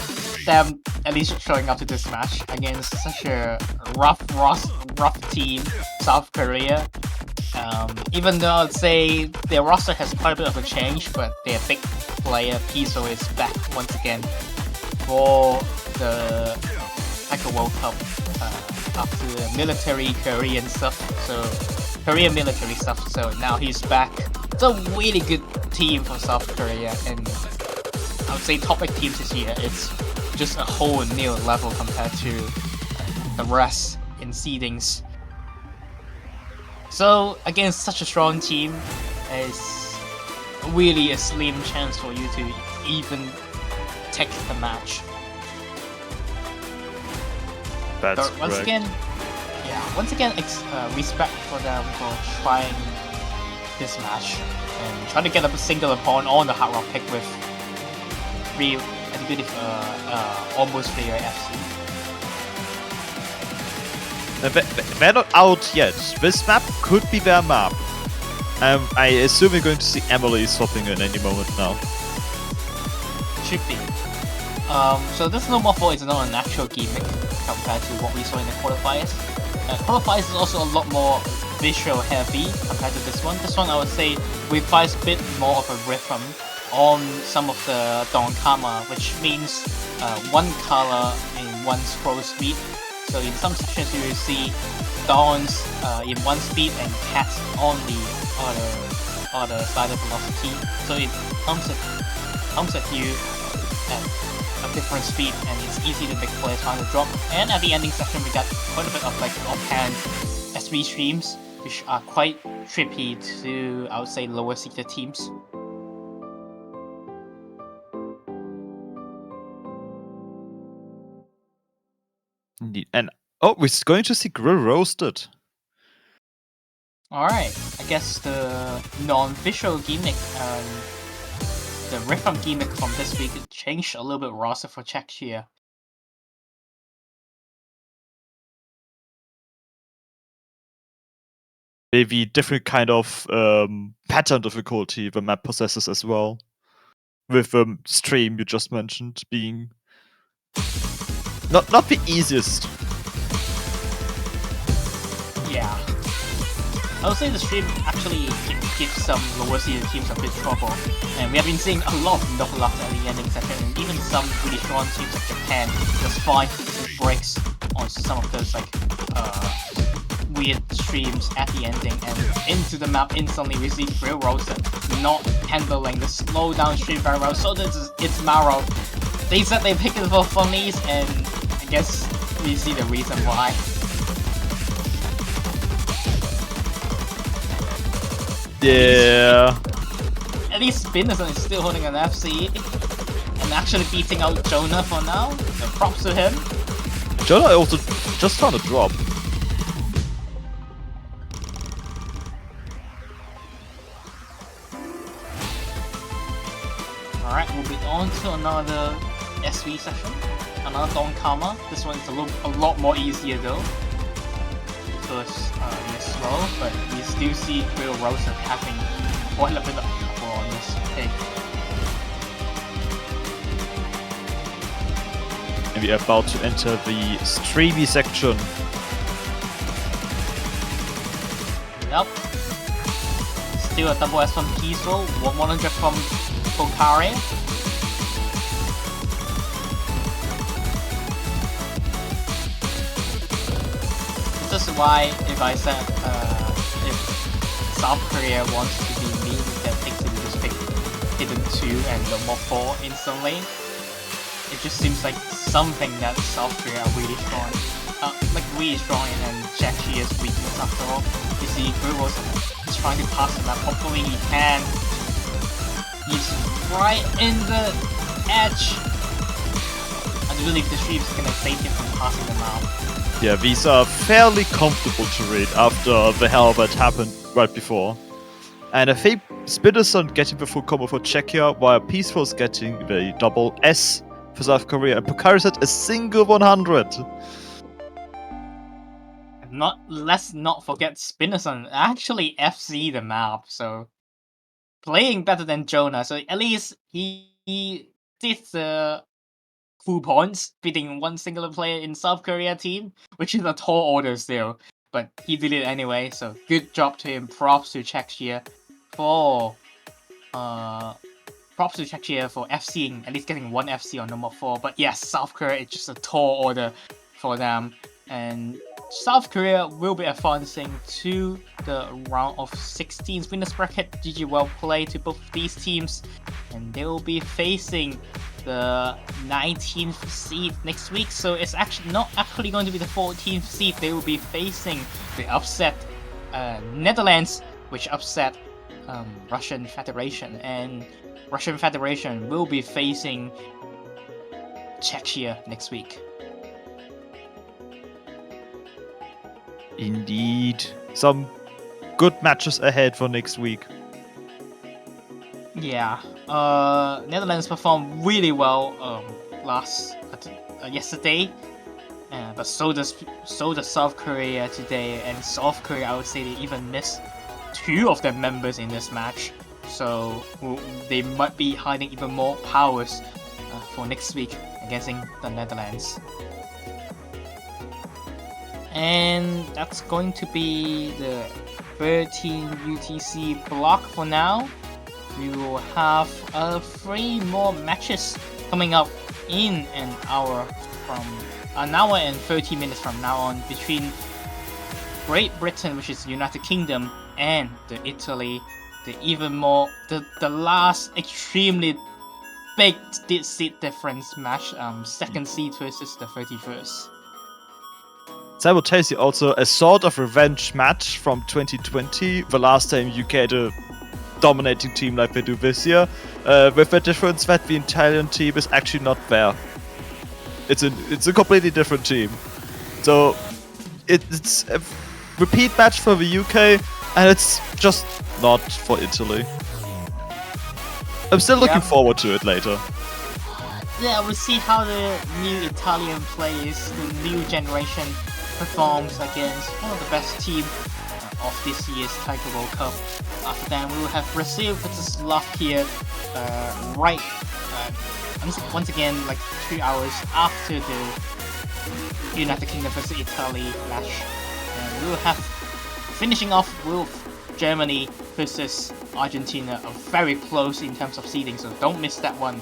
them at least showing up to this match against such a rough team, South Korea. Even though I'd say their roster has quite a bit of a change, but their big player Piso is back once again for the Taiko World Cup after the military Korean stuff. So Korean military stuff. So now he's back. It's a really good team from South Korea, and I would say top 8 teams this year. It's just a whole new level compared to the rest in seedings. So against such a strong team, it's really a slim chance for you to even take the match. That's but once again, respect for them for trying this match and trying to get a single opponent on the Hard Rock pick with almost fair FC. They're not out yet. This map could be their map. I assume we're going to see Emily swapping in any moment now. Should be. So this Nomad 4 is not an actual gimmick compared to what we saw in the qualifiers. Qualifiers is also a lot more visual heavy compared to this one. This one I would say requires a bit more of a rhythm on some of the Donkama, which means one color in one scroll speed. So in some sections you will see Dawns in one speed and Cats on the other side of velocity. So it comes at you at a different speed, and it's easy to make players find the drop. And at the ending section we got quite a bit of like offhand SV streams, which are quite trippy to, I would say, lower seeded teams. And we're going to see Grill Roasted. Alright, I guess the non-visual gimmick, the rhythm gimmick from this week changed a little bit roster for Czechia. Maybe different kind of pattern difficulty the map possesses as well. With the stream you just mentioned being not the easiest. Yeah. I would say the stream actually gives some lower seeded teams a bit trouble. And we have been seeing a lot of no luck at the ending section, and even some really strong teams like Japan just find breaks on some of those like weird streams at the ending, and into the map instantly we see Grill Roasted not handling the slow down stream very well. So it's Maro. They said they picked it for funnies, and I guess we see the reason why. Yeah. At least Spinnerson is still holding an FC and actually beating out Jonah for now. So props to him. Jonah also just found a drop. Alright, we'll be on to another SV session. Another Donkama. This one's a lot more easier though. So it's slow, but we still see Grill Roasted having quite a bit of trouble on this pick. And we are about to enter the streamy section. Yep. Still a double S from Kiesel, 100 from Pocari. This is why if I said if South Korea wants to be mean, then takes it just pick Hidden 2 and Nomad 4 instantly. it just seems like something that South Korea are really strong. Really strong and Jackie is weakness after all. You see, Burgos is trying to pass the map. Hopefully he can. He's right in the edge. I do believe the stream's gonna save him from passing the map. Yeah, these are fairly comfortable to read after the hell that happened right before. And I think Spinnerson getting the full combo for Czechia, while Peaceful's getting the double S for South Korea, and Pokarisat a single 100. Let's not forget Spinnerson actually FC the map, so playing better than Jonah. So at least he did the full points, beating one singular player in South Korea team, which is a tall order still. But he did it anyway, so good job to him. Props to Czechia for FCing, at least getting one FC on number 4. But yes, South Korea is just a tall order for them. And South Korea will be advancing to the round of 16 winners bracket. GG well played to both of these teams, and they will be facing the 19th seed next week. So it's actually not going to be the 14th seed. They will be facing the upset Netherlands, which upset Russian Federation, and Russian Federation will be facing Czechia next week. Indeed. Some good matches ahead for next week. Yeah, Netherlands performed really well yesterday, but so does South Korea today. And South Korea, I would say, they even missed 2 of their members in this match, so they might be hiding even more powers for next week against the Netherlands. And that's going to be the 13 UTC block for now. We will have 3 more matches coming up in an hour and 30 minutes from now on, between Great Britain, which is United Kingdom, and Italy. The last extremely big seed difference match, second seed versus the 31st. Simultaneously also a sort of revenge match from 2020, the last time UK had a dominating team like they do this year, with the difference that the Italian team is actually not there. It's a completely different team. So it's a repeat match for the UK, and it's just not for Italy. I'm still looking forward to it later. Yeah, we'll see how the new Italian players, the new generation, performs against one of the best teams of this year's Taiko World Cup. After that, we will have Brazil versus Slovakia once again, like 2 hours after the United Kingdom versus Italy match. And we will have, finishing off with Germany versus Argentina, very close in terms of seeding, so don't miss that one.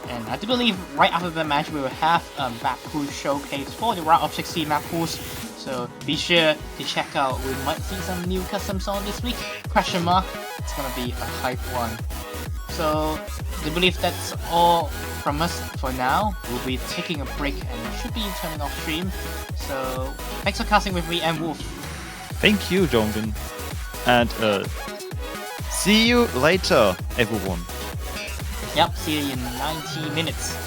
And I do believe right after the match we will have a map pool showcase for the round of 16 map pools. So be sure to check out. We might see some new custom song this week. ? It's gonna be a hype one. So I believe that's all from us for now. We'll be taking a break and should be turning off stream. So thanks for casting with me and Wolf. Thank you, Jongen. And see you later, everyone. Yep, see you in 90 minutes.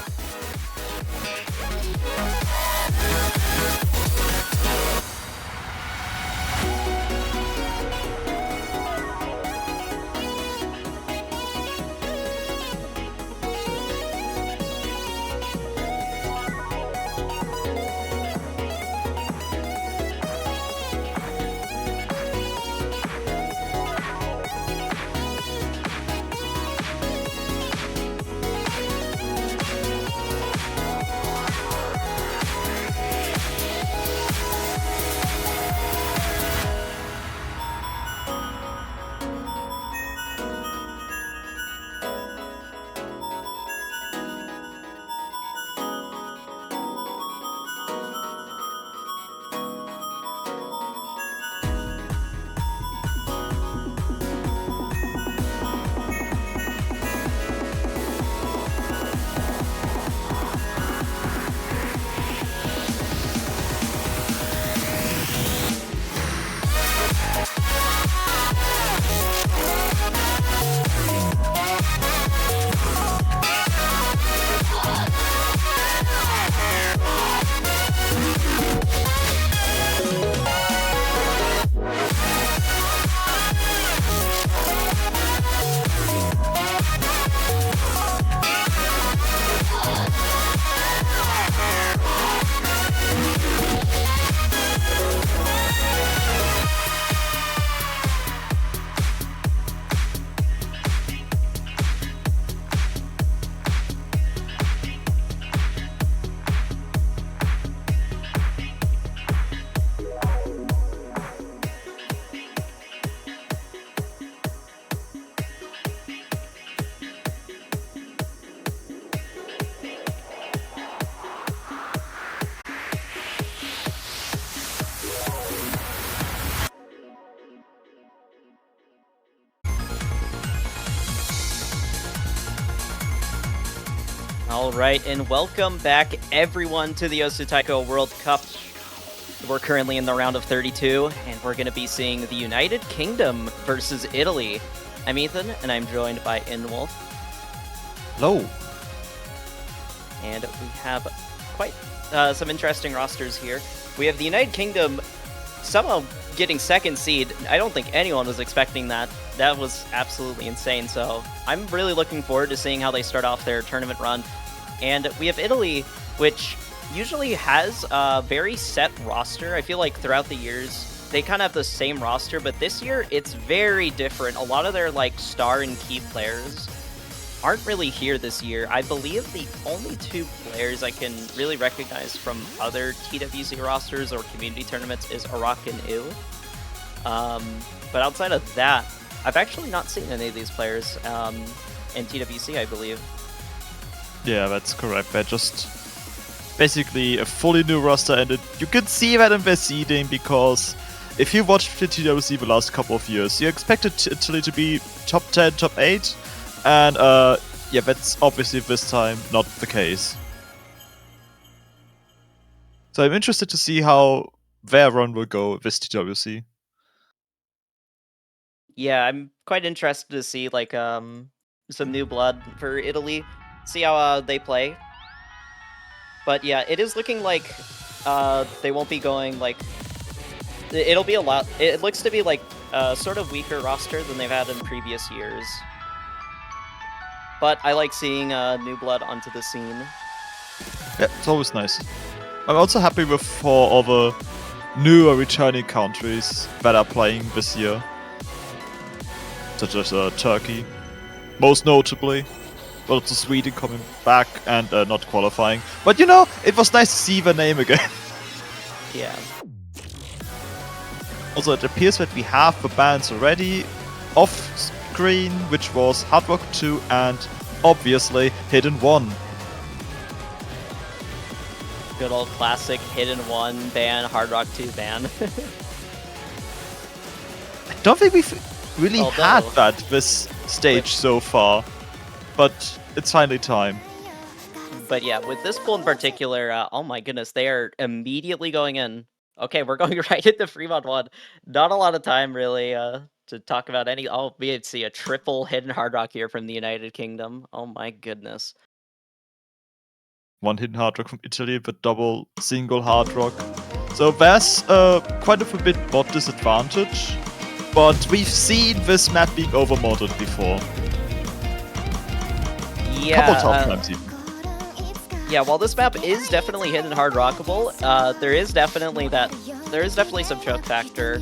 All right, and welcome back everyone to the Osu Taiko World Cup. We're currently in the round of 32, and we're going to be seeing the United Kingdom versus Italy. I'm Ethan, and I'm joined by Inwolf. Hello. And we have quite some interesting rosters here. We have the United Kingdom somehow getting second seed. I don't think anyone was expecting that. That was absolutely insane. So I'm really looking forward to seeing how they start off their tournament run. And we have Italy, which usually has a very set roster. I feel like throughout the years, they kind of have the same roster, but this year it's very different. A lot of their like star and key players aren't really here this year. I believe the only two players I can really recognize from other TWC rosters or community tournaments is Arak and Ew. But outside of that, I've actually not seen any of these players in TWC, I believe. Yeah, that's correct. They're just basically a fully new roster, and you can see that in their seeding, because if you watched the TWC the last couple of years, you expected Italy to be top 10, top 8, and yeah, that's obviously this time not the case. So I'm interested to see how their run will go this TWC. Yeah, I'm quite interested to see like some new blood for Italy, see how they play. But yeah, it is looking like they won't be going like. It'll be a lot. It looks to be like a sort of weaker roster than they've had in previous years. But I like seeing new blood onto the scene. Yeah, it's always nice. I'm also happy with for all the new or returning countries that are playing this year, such as Turkey, most notably. But also Sweden coming back and not qualifying. But you know, it was nice to see the name again. Yeah. Also, it appears that we have the bands already off screen, which was Hard Rock 2 and obviously Hidden 1. Good old classic Hidden 1 ban, Hard Rock 2 ban. I don't think we've really had that this stage so far, but it's finally time. But yeah, with this pool in particular, oh my goodness, they are immediately going in. Okay, we're going right into Fremont 1. Not a lot of time, really, to talk about any... Oh, we see a triple Hidden Hard Rock here from the United Kingdom. Oh my goodness. One Hidden Hard Rock from Italy, but double single Hard Rock. So there's quite a bit bot disadvantage, but we've seen this map being overmodded before. Yeah, Couple times even. Yeah, while this map is definitely hidden hard rockable, there is definitely some choke factor.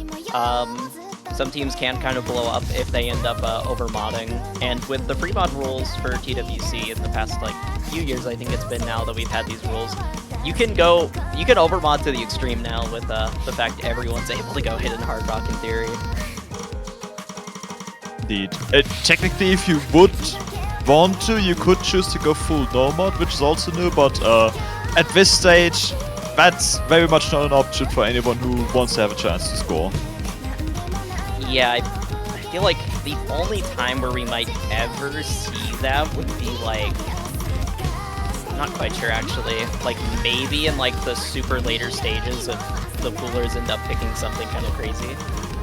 Some teams can kind of blow up if they end up overmodding. And with the free mod rules for TWC in the past like few years, I think it's been now that we've had these rules, you can overmod to the extreme now with the fact everyone's able to go hidden hard rock in theory. Indeed. Technically, if you would want to, you could choose to go full no mod, which is also new, but at this stage, that's very much not an option for anyone who wants to have a chance to score. Yeah, I feel like the only time where we might ever see that would be like... I'm not quite sure actually. Like maybe in like the super later stages if the poolers end up picking something kind of crazy.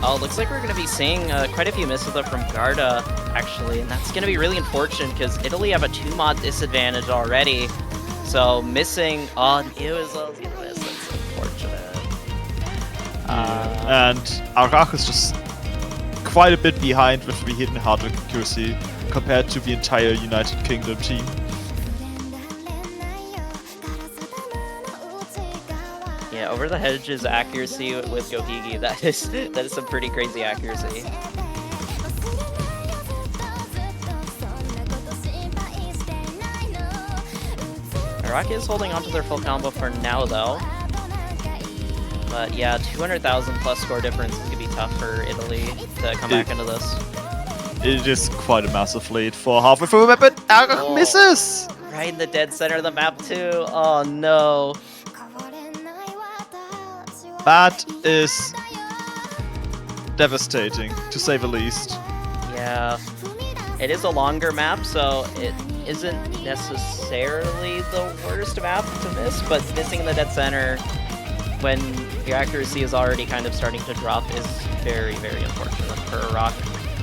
Oh, looks like we're going to be seeing quite a few misses up from Garda, actually, and that's going to be really unfortunate because Italy have a 2-mod disadvantage already. So missing on Ew as well is going to miss. That's unfortunate. And Arak is just quite a bit behind with the hidden hard rock accuracy compared to the entire United Kingdom team. Yeah, over the hedges accuracy with Gohigi, that is some pretty crazy accuracy. Iraqi is holding onto their full combo for now though. But yeah, 200,000 plus score difference is going to be tough for Italy to come back into this. It is quite a massive lead for halfway through the map, but Arak misses! Right in the dead center of the map too. Oh no. That is devastating, to say the least. Yeah. It is a longer map, so it isn't necessarily the worst map to miss, but missing the dead center when your accuracy is already kind of starting to drop is very, very unfortunate for Rock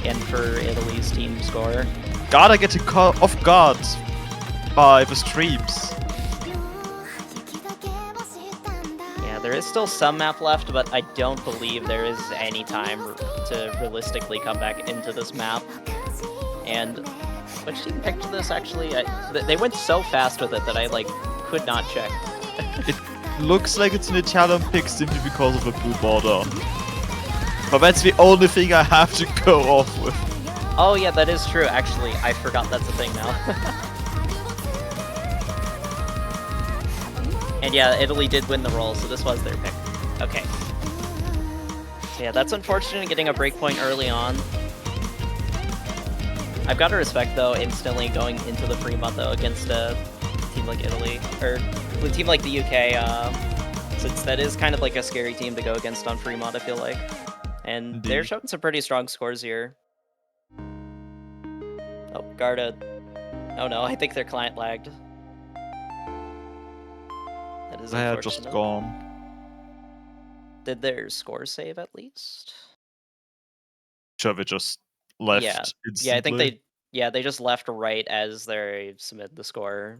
and for Italy's team score. Gotta get caught off guard by the streams. Yeah, there is still some map left, but I don't believe there is any time to realistically come back into this map. And which team picked this actually? They went so fast with it that I like could not check. It looks like it's an Italian pick simply because of the blue border. But that's the only thing I have to go off with. Oh yeah, that is true actually. I forgot that's a thing now. And yeah, Italy did win the roll, so this was their pick. Okay. So yeah, that's unfortunate getting a breakpoint early on. I've got to respect, though, instantly going into the Prima, though, against a team like Italy, or a team like the UK, since that is kind of like a scary team to go against on Fremont, I feel like. And Indeed. They're showing some pretty strong scores here. Oh, Garda. Oh no, I think their client lagged. That is They're unfortunate. just gone. Did their score save at least? Sure, they just left Yeah, instantly. I think they just left right as they submit the score.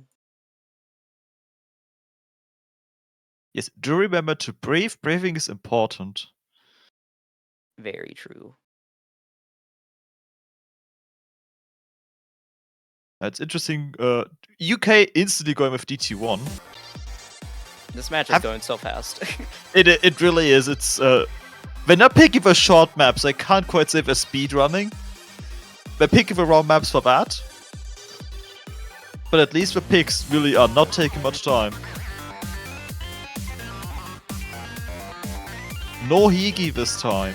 Yes, do remember to breathe. Breathing is important. Very true. That's interesting. UK instantly going with DT1. This match is going so fast. It really is. It's they're not picking the short maps. I can't quite say they're speed running. They're picking the wrong maps for that. But at least the picks really are not taking much time. No Higi this time.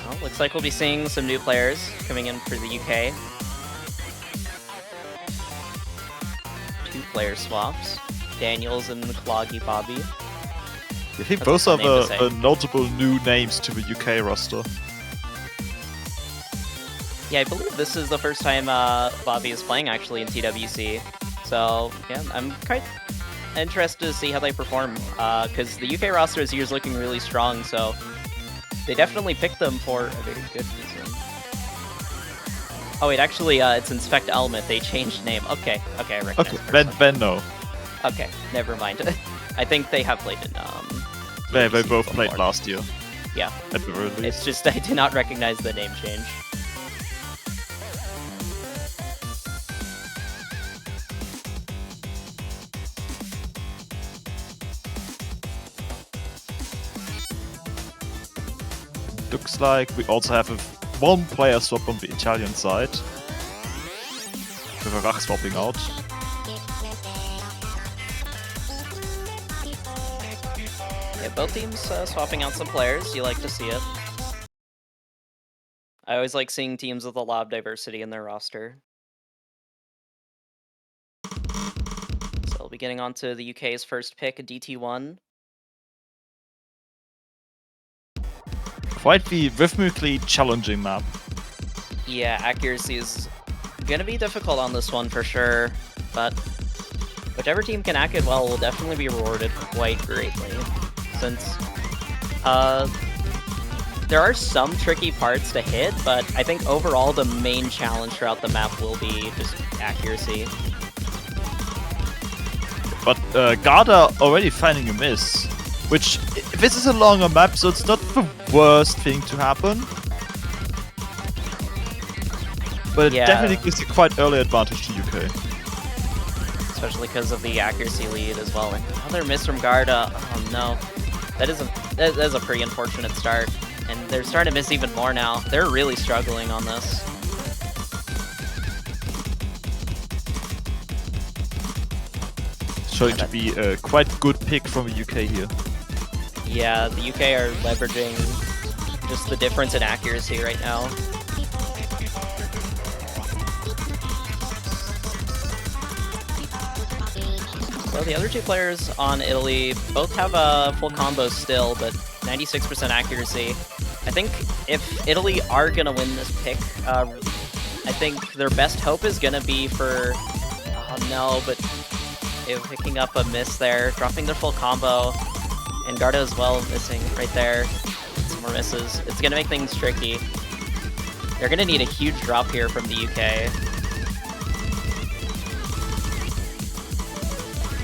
Well, looks like we'll be seeing some new players coming in for the UK. 2 player swaps. Daniels and Cloggy Bobby. I think That's both a are fun name to say. the notable new names to the UK roster. Yeah, I believe this is the first time Bobby is playing actually in TWC. So, yeah, I'm quite interested to see how they perform. Because the UK roster this year is looking really strong, so they definitely picked them for a very good reason. Oh wait, actually, it's Inspect Element. They changed name. Okay, I recognize Okay, the person. then no. Okay, never mind. I think they have played in They TWC both before. played last year. Yeah. At the very least. It's just I did not recognize the name change. Looks like we also have one player swap on the Italian side. With a Rach swapping out. Yeah, both teams swapping out some players. You like to see it. I always like seeing teams with a lot of diversity in their roster. So we'll be getting on to the UK's first pick, DT1. Quite the rhythmically challenging map. Yeah, accuracy is gonna be difficult on this one for sure, but whichever team can hack it well will definitely be rewarded quite greatly, since there are some tricky parts to hit, but I think overall the main challenge throughout the map will be just accuracy. But Garda already finding a miss. Which, this is a longer map, so it's not the worst thing to happen. But it Yeah. definitely gives a quite early advantage to UK. Especially because of the accuracy lead as well. And another miss from Garda. Oh no. That is a pretty unfortunate start. And they're starting to miss even more now. They're really struggling on this. Showing to be a quite good pick from the UK here. Yeah, the UK are leveraging just the difference in accuracy right now. So the other 2 players on Italy both have full combos still, but 96% accuracy. I think if Italy are gonna win this pick, I think their best hope is gonna be for. Oh no, but picking up a miss there, dropping their full combo, and Gardo as well missing right there. Some more misses. It's gonna make things tricky. They're gonna need a huge drop here from the UK.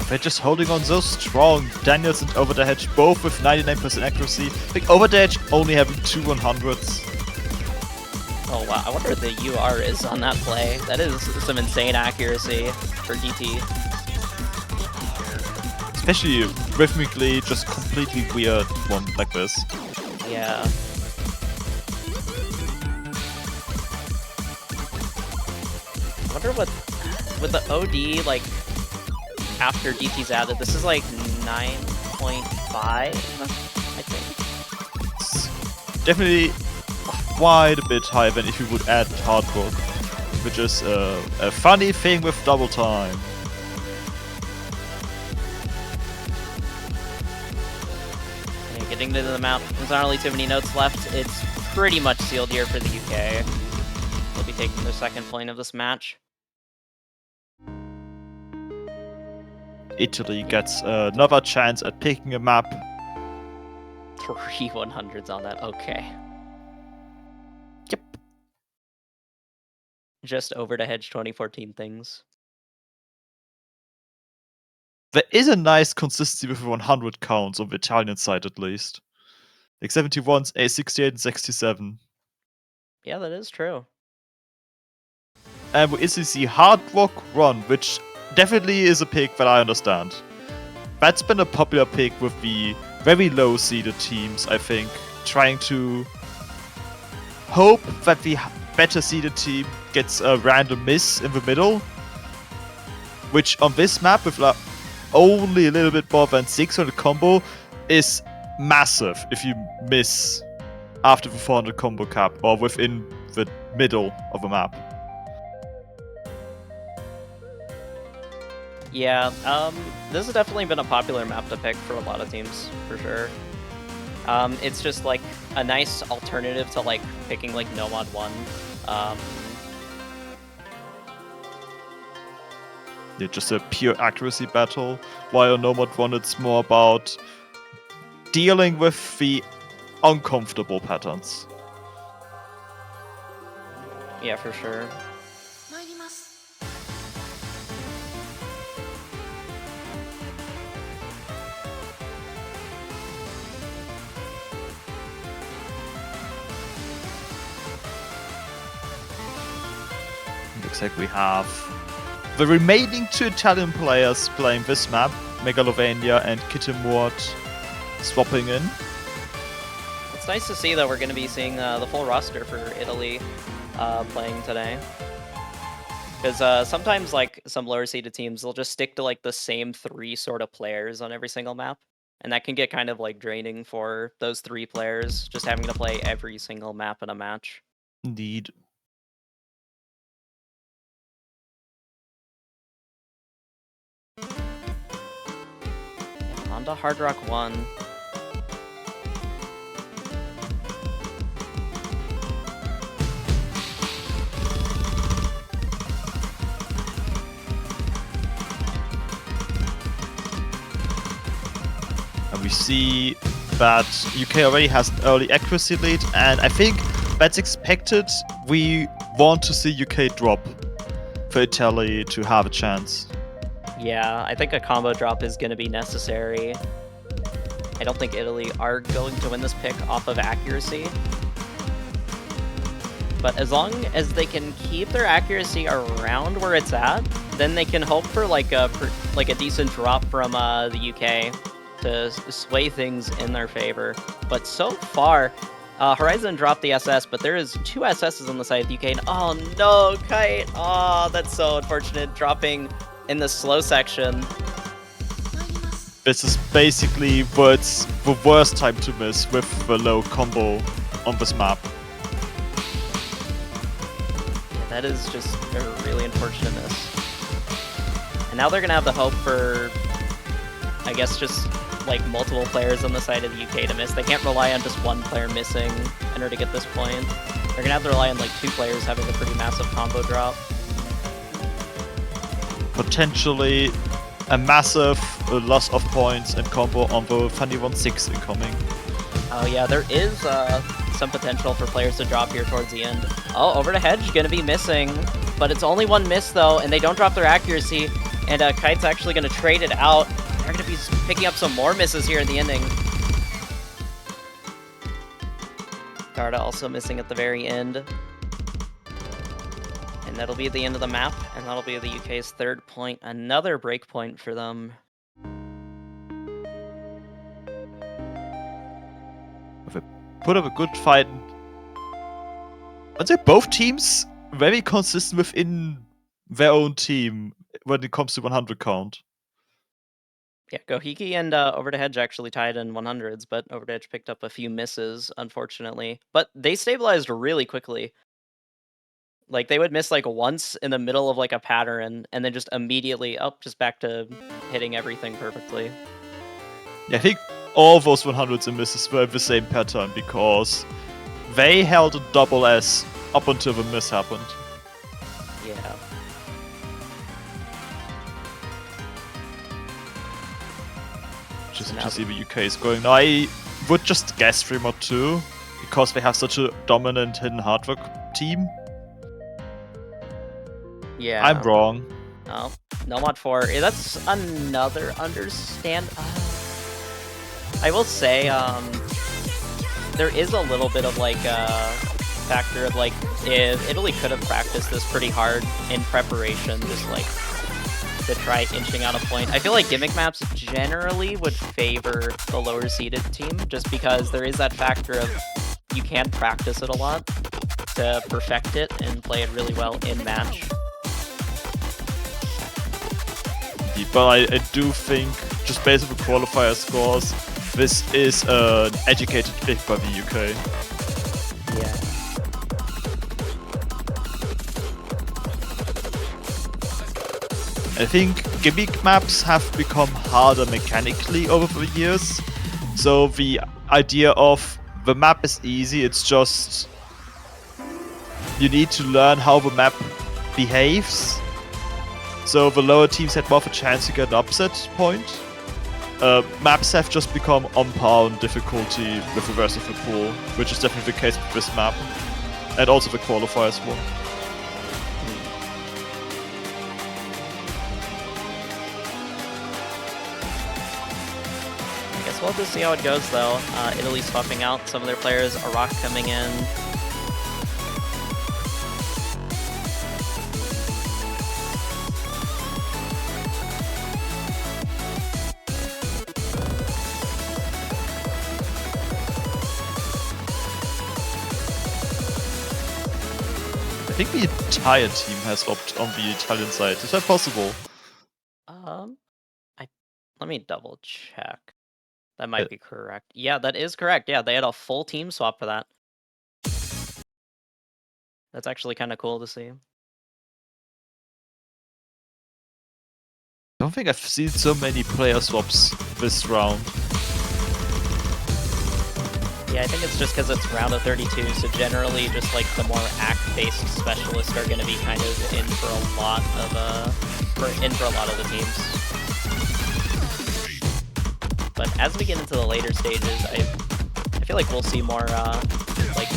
They're just holding on so strong. Daniels and Over the Hedge both with 99% accuracy. I think Over the Hedge only having 2 100s. Oh wow, I wonder what the UR is on that play. That is some insane accuracy for DT. Especially rhythmically, just completely weird one like this. Yeah. I wonder what, with the OD, like, after DT's added, this is like 9.5, I think. It's definitely quite a bit higher than if you would add hard work, which is a funny thing with double time. Okay, getting to the map, there's not really too many notes left. It's pretty much sealed here for the UK. They'll be taking their second point of this match. Italy gets another chance at picking a map. 3 100s on that, okay. Yep. Just Over the Hedge 2014 things. There is a nice consistency with 100 counts on the Italian side at least. Like 71, 68, and 67. Yeah, that is true. And we easily see Hard Rock Run, which definitely is a pick that I understand. That's been a popular pick with the very low seeded teams, I think, trying to hope that the better seeded team gets a random miss in the middle, which on this map with only a little bit more than 600 combo is massive if you miss after the 400 combo cap or within the middle of a map. Yeah, this has definitely been a popular map to pick for a lot of teams, for sure. It's just like a nice alternative to like picking like Nomad 1. Yeah, just a pure accuracy battle. While on Nomad 1 it's more about dealing with the uncomfortable patterns. Yeah, for sure. Looks like we have the remaining 2 Italian players playing this map, Megalovania and Kittimort swapping in. It's nice to see that we're going to be seeing the full roster for Italy playing today. Because sometimes, like, some lower-seeded teams, they'll just stick to, like, the same 3 sort of players on every single map. And that can get kind of, like, draining for those 3 players, just having to play every single map in a match. Indeed. On to Hard Rock 1. And we see that UK already has an early accuracy lead, and I think that's expected. We want to see UK drop for Italy to have a chance. Yeah, I think a combo drop is going to be necessary. I don't think Italy are going to win this pick off of accuracy. But as long as they can keep their accuracy around where it's at, then they can hope for like a decent drop from the UK to sway things in their favor. But so far, Horizon dropped the SS, but there is 2 SSs on the side of the UK. And oh no, Kite! Oh, that's so unfortunate. Dropping in the slow section. This is basically what's the worst time to miss with the low combo on this map. Yeah, that is just a really unfortunate miss. And now they're gonna have the hope for, I guess, just like multiple players on the side of the UK to miss. They can't rely on just one player missing in order to get this point. They're gonna have to rely on like 2 players having a pretty massive combo drop. Potentially a massive loss of points and combo on the Funny 1-6 incoming. Oh yeah, there is some potential for players to drop here towards the end. Oh, over to Hedge, gonna be missing. But it's only 1 miss though, and they don't drop their accuracy. And Kite's actually gonna trade it out. They're gonna be picking up some more misses here in the ending. Garda also missing at the very end. And that'll be the end of the map, and that'll be the UK's 3rd point. Another break point for them. Put up a good fight. I'd say both teams very consistent within their own team when it comes to 100 count. Yeah, Gohiki and Over to Hedge actually tied in 100s, but Over to Hedge picked up a few misses, unfortunately. But they stabilized really quickly. Like, they would miss, like, once in the middle of, like, a pattern, and then just immediately, just back to hitting everything perfectly. Yeah, I think all those 100s and misses were the same pattern, because they held a double S up until the miss happened. Yeah. Just to see where UK is going. Now, I would just guess 3 mod 2, because they have such a dominant hidden hardware team. Yeah. I'm wrong. Oh, no mod 4. That's another understand. I will say, there is a little bit of like factor of like if Italy could have practiced this pretty hard in preparation, just like to try inching out a point. I feel like gimmick maps generally would favor the lower seeded team, just because there is that factor of you can practice it a lot to perfect it and play it really well in match. But I do think, just based on the qualifier scores, this is an educated pick by the UK. Yeah. I think gimmick maps have become harder mechanically over the years. So the idea of the map is easy, it's just you need to learn how the map behaves. So the lower teams had more of a chance to get an upset point. Maps have just become on par on difficulty with the rest of the pool, which is definitely the case with this map. And also the qualifiers one. I guess we'll have to see how it goes though. Italy swapping out some of their players, Iraq coming in. I think the entire team has swapped on the Italian side. Is that possible? Let me double check. That might be correct. Yeah, that is correct. Yeah, they had a full team swap for that. That's actually kind of cool to see. I don't think I've seen so many player swaps this round. Yeah, I think it's just because it's round of 32, so generally just like the more act-based specialists are going to be kind of in for a lot of the teams. But as we get into the later stages, I feel like we'll see more like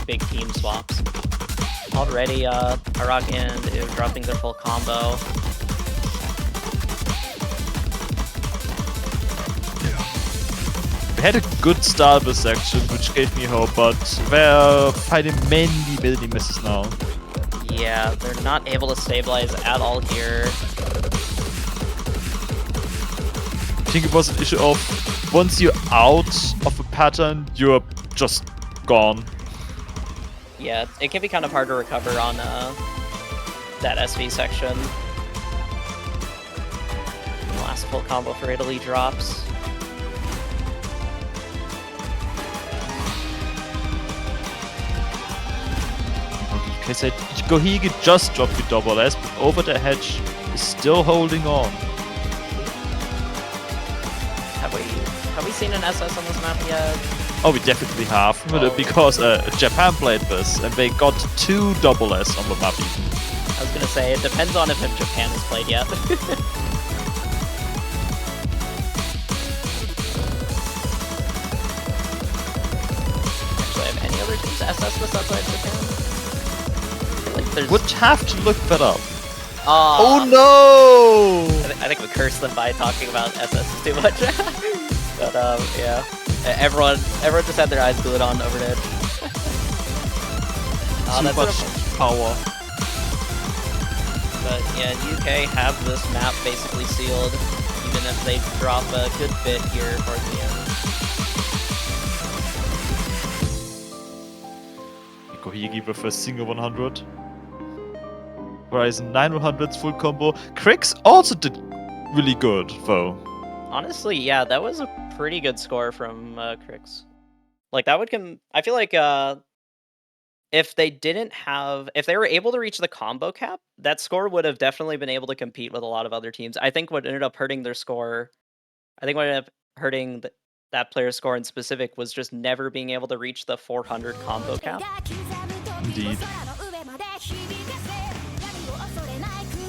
big team swaps. Already, Iraq is dropping their full combo. We had a good start of the section, which gave me hope, but they're fighting many misses now. Yeah, they're not able to stabilize at all here. I think it was an issue of once you're out of a pattern, you're just gone. Yeah, it can be kind of hard to recover on that SV section. The last full combo for Italy drops. Okay, so Gohigi just dropped the double S, but Over the Hedge is still holding on. Have we seen an SS on this map yet? Oh, we definitely have, because Japan played this, and they got 2 double S on the map even. I was gonna say, it depends on if Japan has played yet. Actually, have any other teams SS this outside Japan? Like, there's... Would have to look that up. Oh no! I think we cursed them by talking about SS too much. But yeah, everyone just had their eyes glued on Overdead. Too much power. But yeah, UK have this map basically sealed, even if they drop a good bit here towards the end. Kohigi with a single 100. Horizon 900's full combo. Krix also did really good, though. Honestly, yeah, that was a pretty good score from Krix. Like, that would I feel like if they were able to reach the combo cap, that score would have definitely been able to compete with a lot of other teams. I think what ended up hurting their score, what ended up hurting that player's score in specific was just never being able to reach the 400 combo cap. Indeed.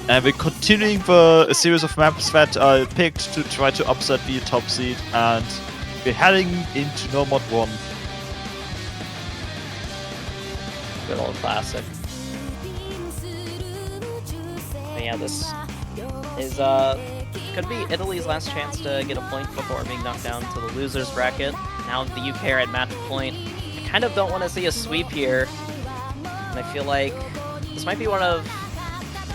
And we're continuing a series of maps that are picked to try to upset the top seed, and we're heading into No Mod 1. Good old classic. But yeah, this is could be Italy's last chance to get a point before being knocked down to the losers bracket. Now the UK are at match point. I kind of don't want to see a sweep here, and I feel like this might be one of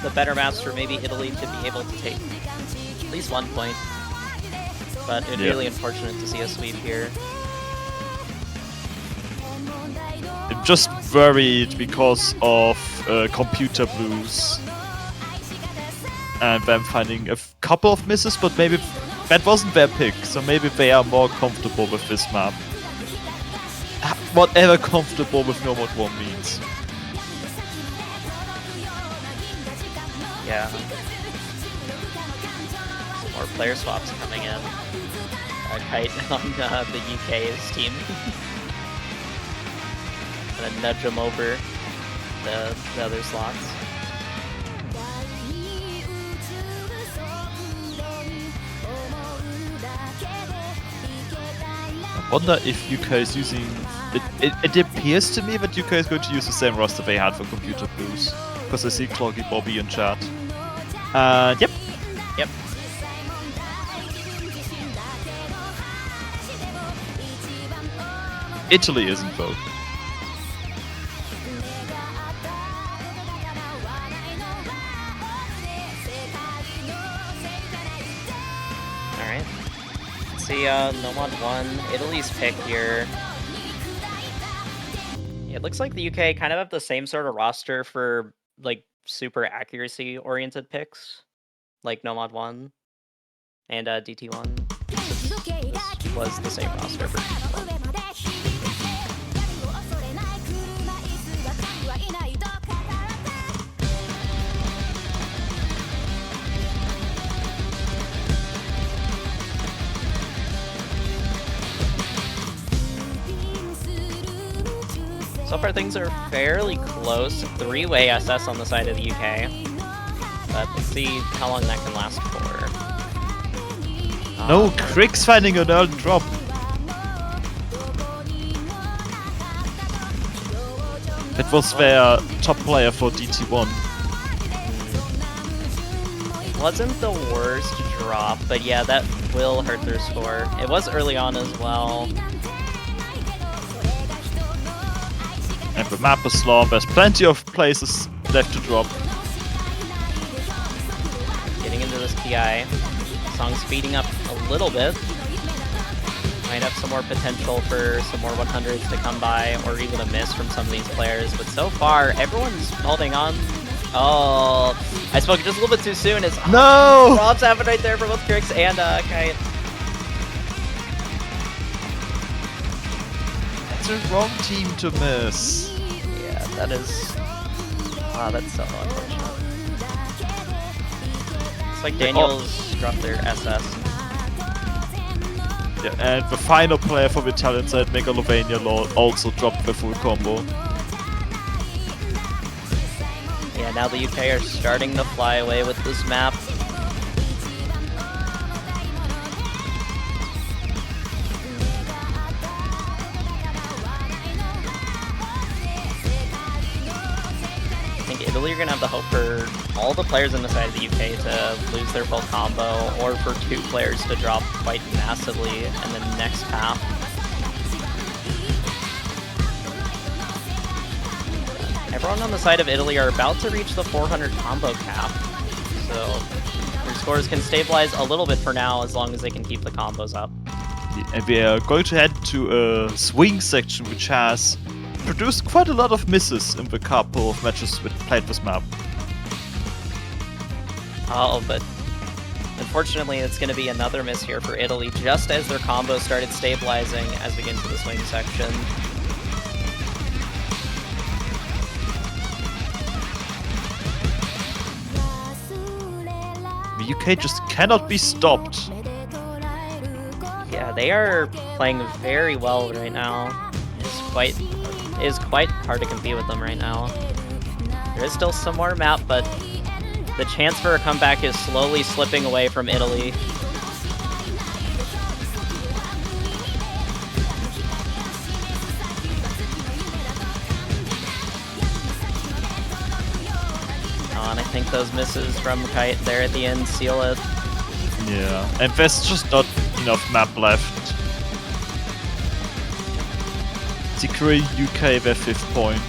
the better maps for maybe Italy to be able to take at least 1 point. But it would be really unfortunate to see a sweep here. I'm just worried because of computer blues and them finding a couple of misses, but maybe that wasn't their pick, so maybe they are more comfortable with this map. Whatever comfortable with No Mod 1 means. Yeah. Some more player swaps coming in. Kite on the UK's team. Gonna nudge him over the other slots. I wonder if UK is using... It appears to me that UK is going to use the same roster they had for Computer Blues. Because I see Cloggy Bobby in chat. Yep. Yep. Italy isn't though. Alright. Let's see, No Mod 1, Italy's pick here. Yeah, it looks like the UK kind of have the same sort of roster for, like, super accuracy-oriented picks. Like No Mod 1 and DT1. This was the same roster for DT1. So far things are fairly close. 3-way SS on the side of the UK. But let's see how long that can last for. No, Krix finding an early drop. That was their top player for DT1. It wasn't the worst drop, but yeah, that will hurt their score. It was early on as well. And the map is slow, there's plenty of places left to drop. Getting into this PI. Song's speeding up a little bit. Might have some more potential for some more 100s to come by, or even a miss from some of these players. But so far, everyone's holding on. Oh, I spoke just a little bit too soon. It's no! Rob's happened right there for both Krix and Kite. That's a wrong team to miss. Yeah, that is... Wow, that's so unfortunate. It's like Daniels dropped their SS. Yeah, and the final player for the Italian side, Megalovania Lord, also dropped the full combo. Yeah, now the UK are starting to fly away with this map. I think Italy are going to have the hope for all the players on the side of the UK to lose their full combo, or for 2 players to drop quite massively in the next path. Everyone on the side of Italy are about to reach the 400 combo cap, so their scores can stabilize a little bit for now as long as they can keep the combos up. And we are going to head to a swing section which has produced quite a lot of misses in the couple of matches we played this map. Oh, but unfortunately it's going to be another miss here for Italy, just as their combo started stabilizing as we get into the swing section. The UK just cannot be stopped. Yeah, they are playing very well right now. It is quite hard to compete with them right now. There is still some more map, but the chance for a comeback is slowly slipping away from Italy. And I think those misses from Kite there at the end seal it. Yeah, and there's just not enough map left. Secure UK their 5th point.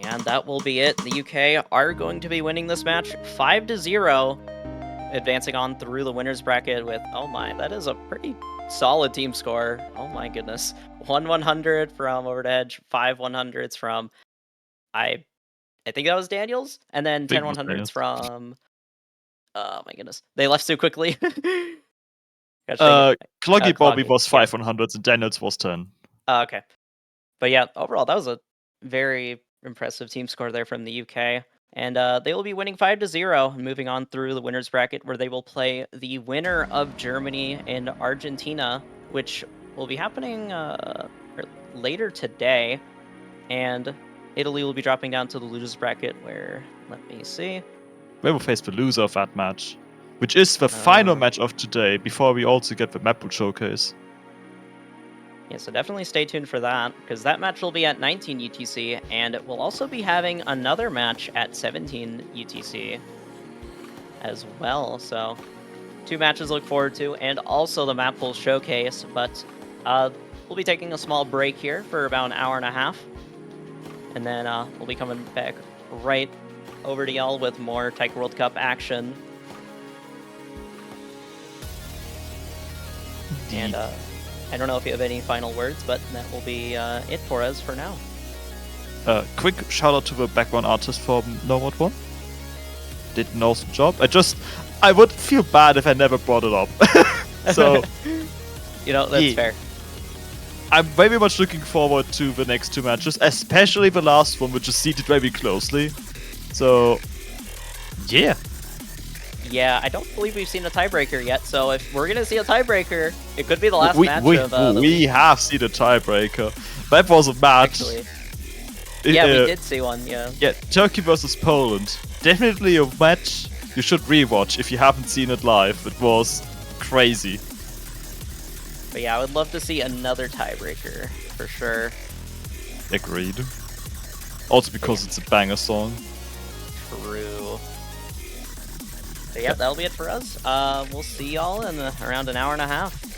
And that will be it. The UK are going to be winning this match 5-0, advancing on through the winner's bracket with, oh my, that is a pretty solid team score. Oh my goodness. 1-100 from Over to Edge, 5 100s from, I think that was Daniels, and then 10 100s from, oh my goodness, they left so quickly. Cloggy Bobby was 5 yeah. 100s and Daniels was 10. Okay. But yeah, overall, that was a very impressive team score there from the UK. And they will be winning 5-0 and moving on through the winner's bracket, where they will play the winner of Germany and Argentina, which will be happening later today. And Italy will be dropping down to the loser's bracket, where, let me see. We will face the loser of that match, which is the final match of today, before we also get the map pool showcase. Yeah, so definitely stay tuned for that, because that match will be at 19 UTC, and we'll also be having another match at 17 UTC as well. So 2 matches to look forward to, and also the map pool showcase. But we'll be taking a small break here for about an hour and a half, and then we'll be coming back right over to y'all with more Taiko World Cup action. And I don't know if you have any final words, but that will be it for us for now. Quick shout out to the background artist for Nomad 1. Did an awesome job. I would feel bad if I never brought it up. So, you know, that's fair. I'm very much looking forward to the next 2 matches, especially the last one, which is seated very closely. So, yeah. Yeah, I don't believe we've seen a tiebreaker yet, so if we're gonna see a tiebreaker, it could be the last match of the We have seen a tiebreaker. That was a match. Actually. Yeah, we did see one, yeah. Yeah, Turkey versus Poland. Definitely a match you should rewatch if you haven't seen it live. It was crazy. But yeah, I would love to see another tiebreaker, for sure. Agreed. Also because it's a banger song. True. So yeah, that'll be it for us. We'll see y'all in around an hour and a half.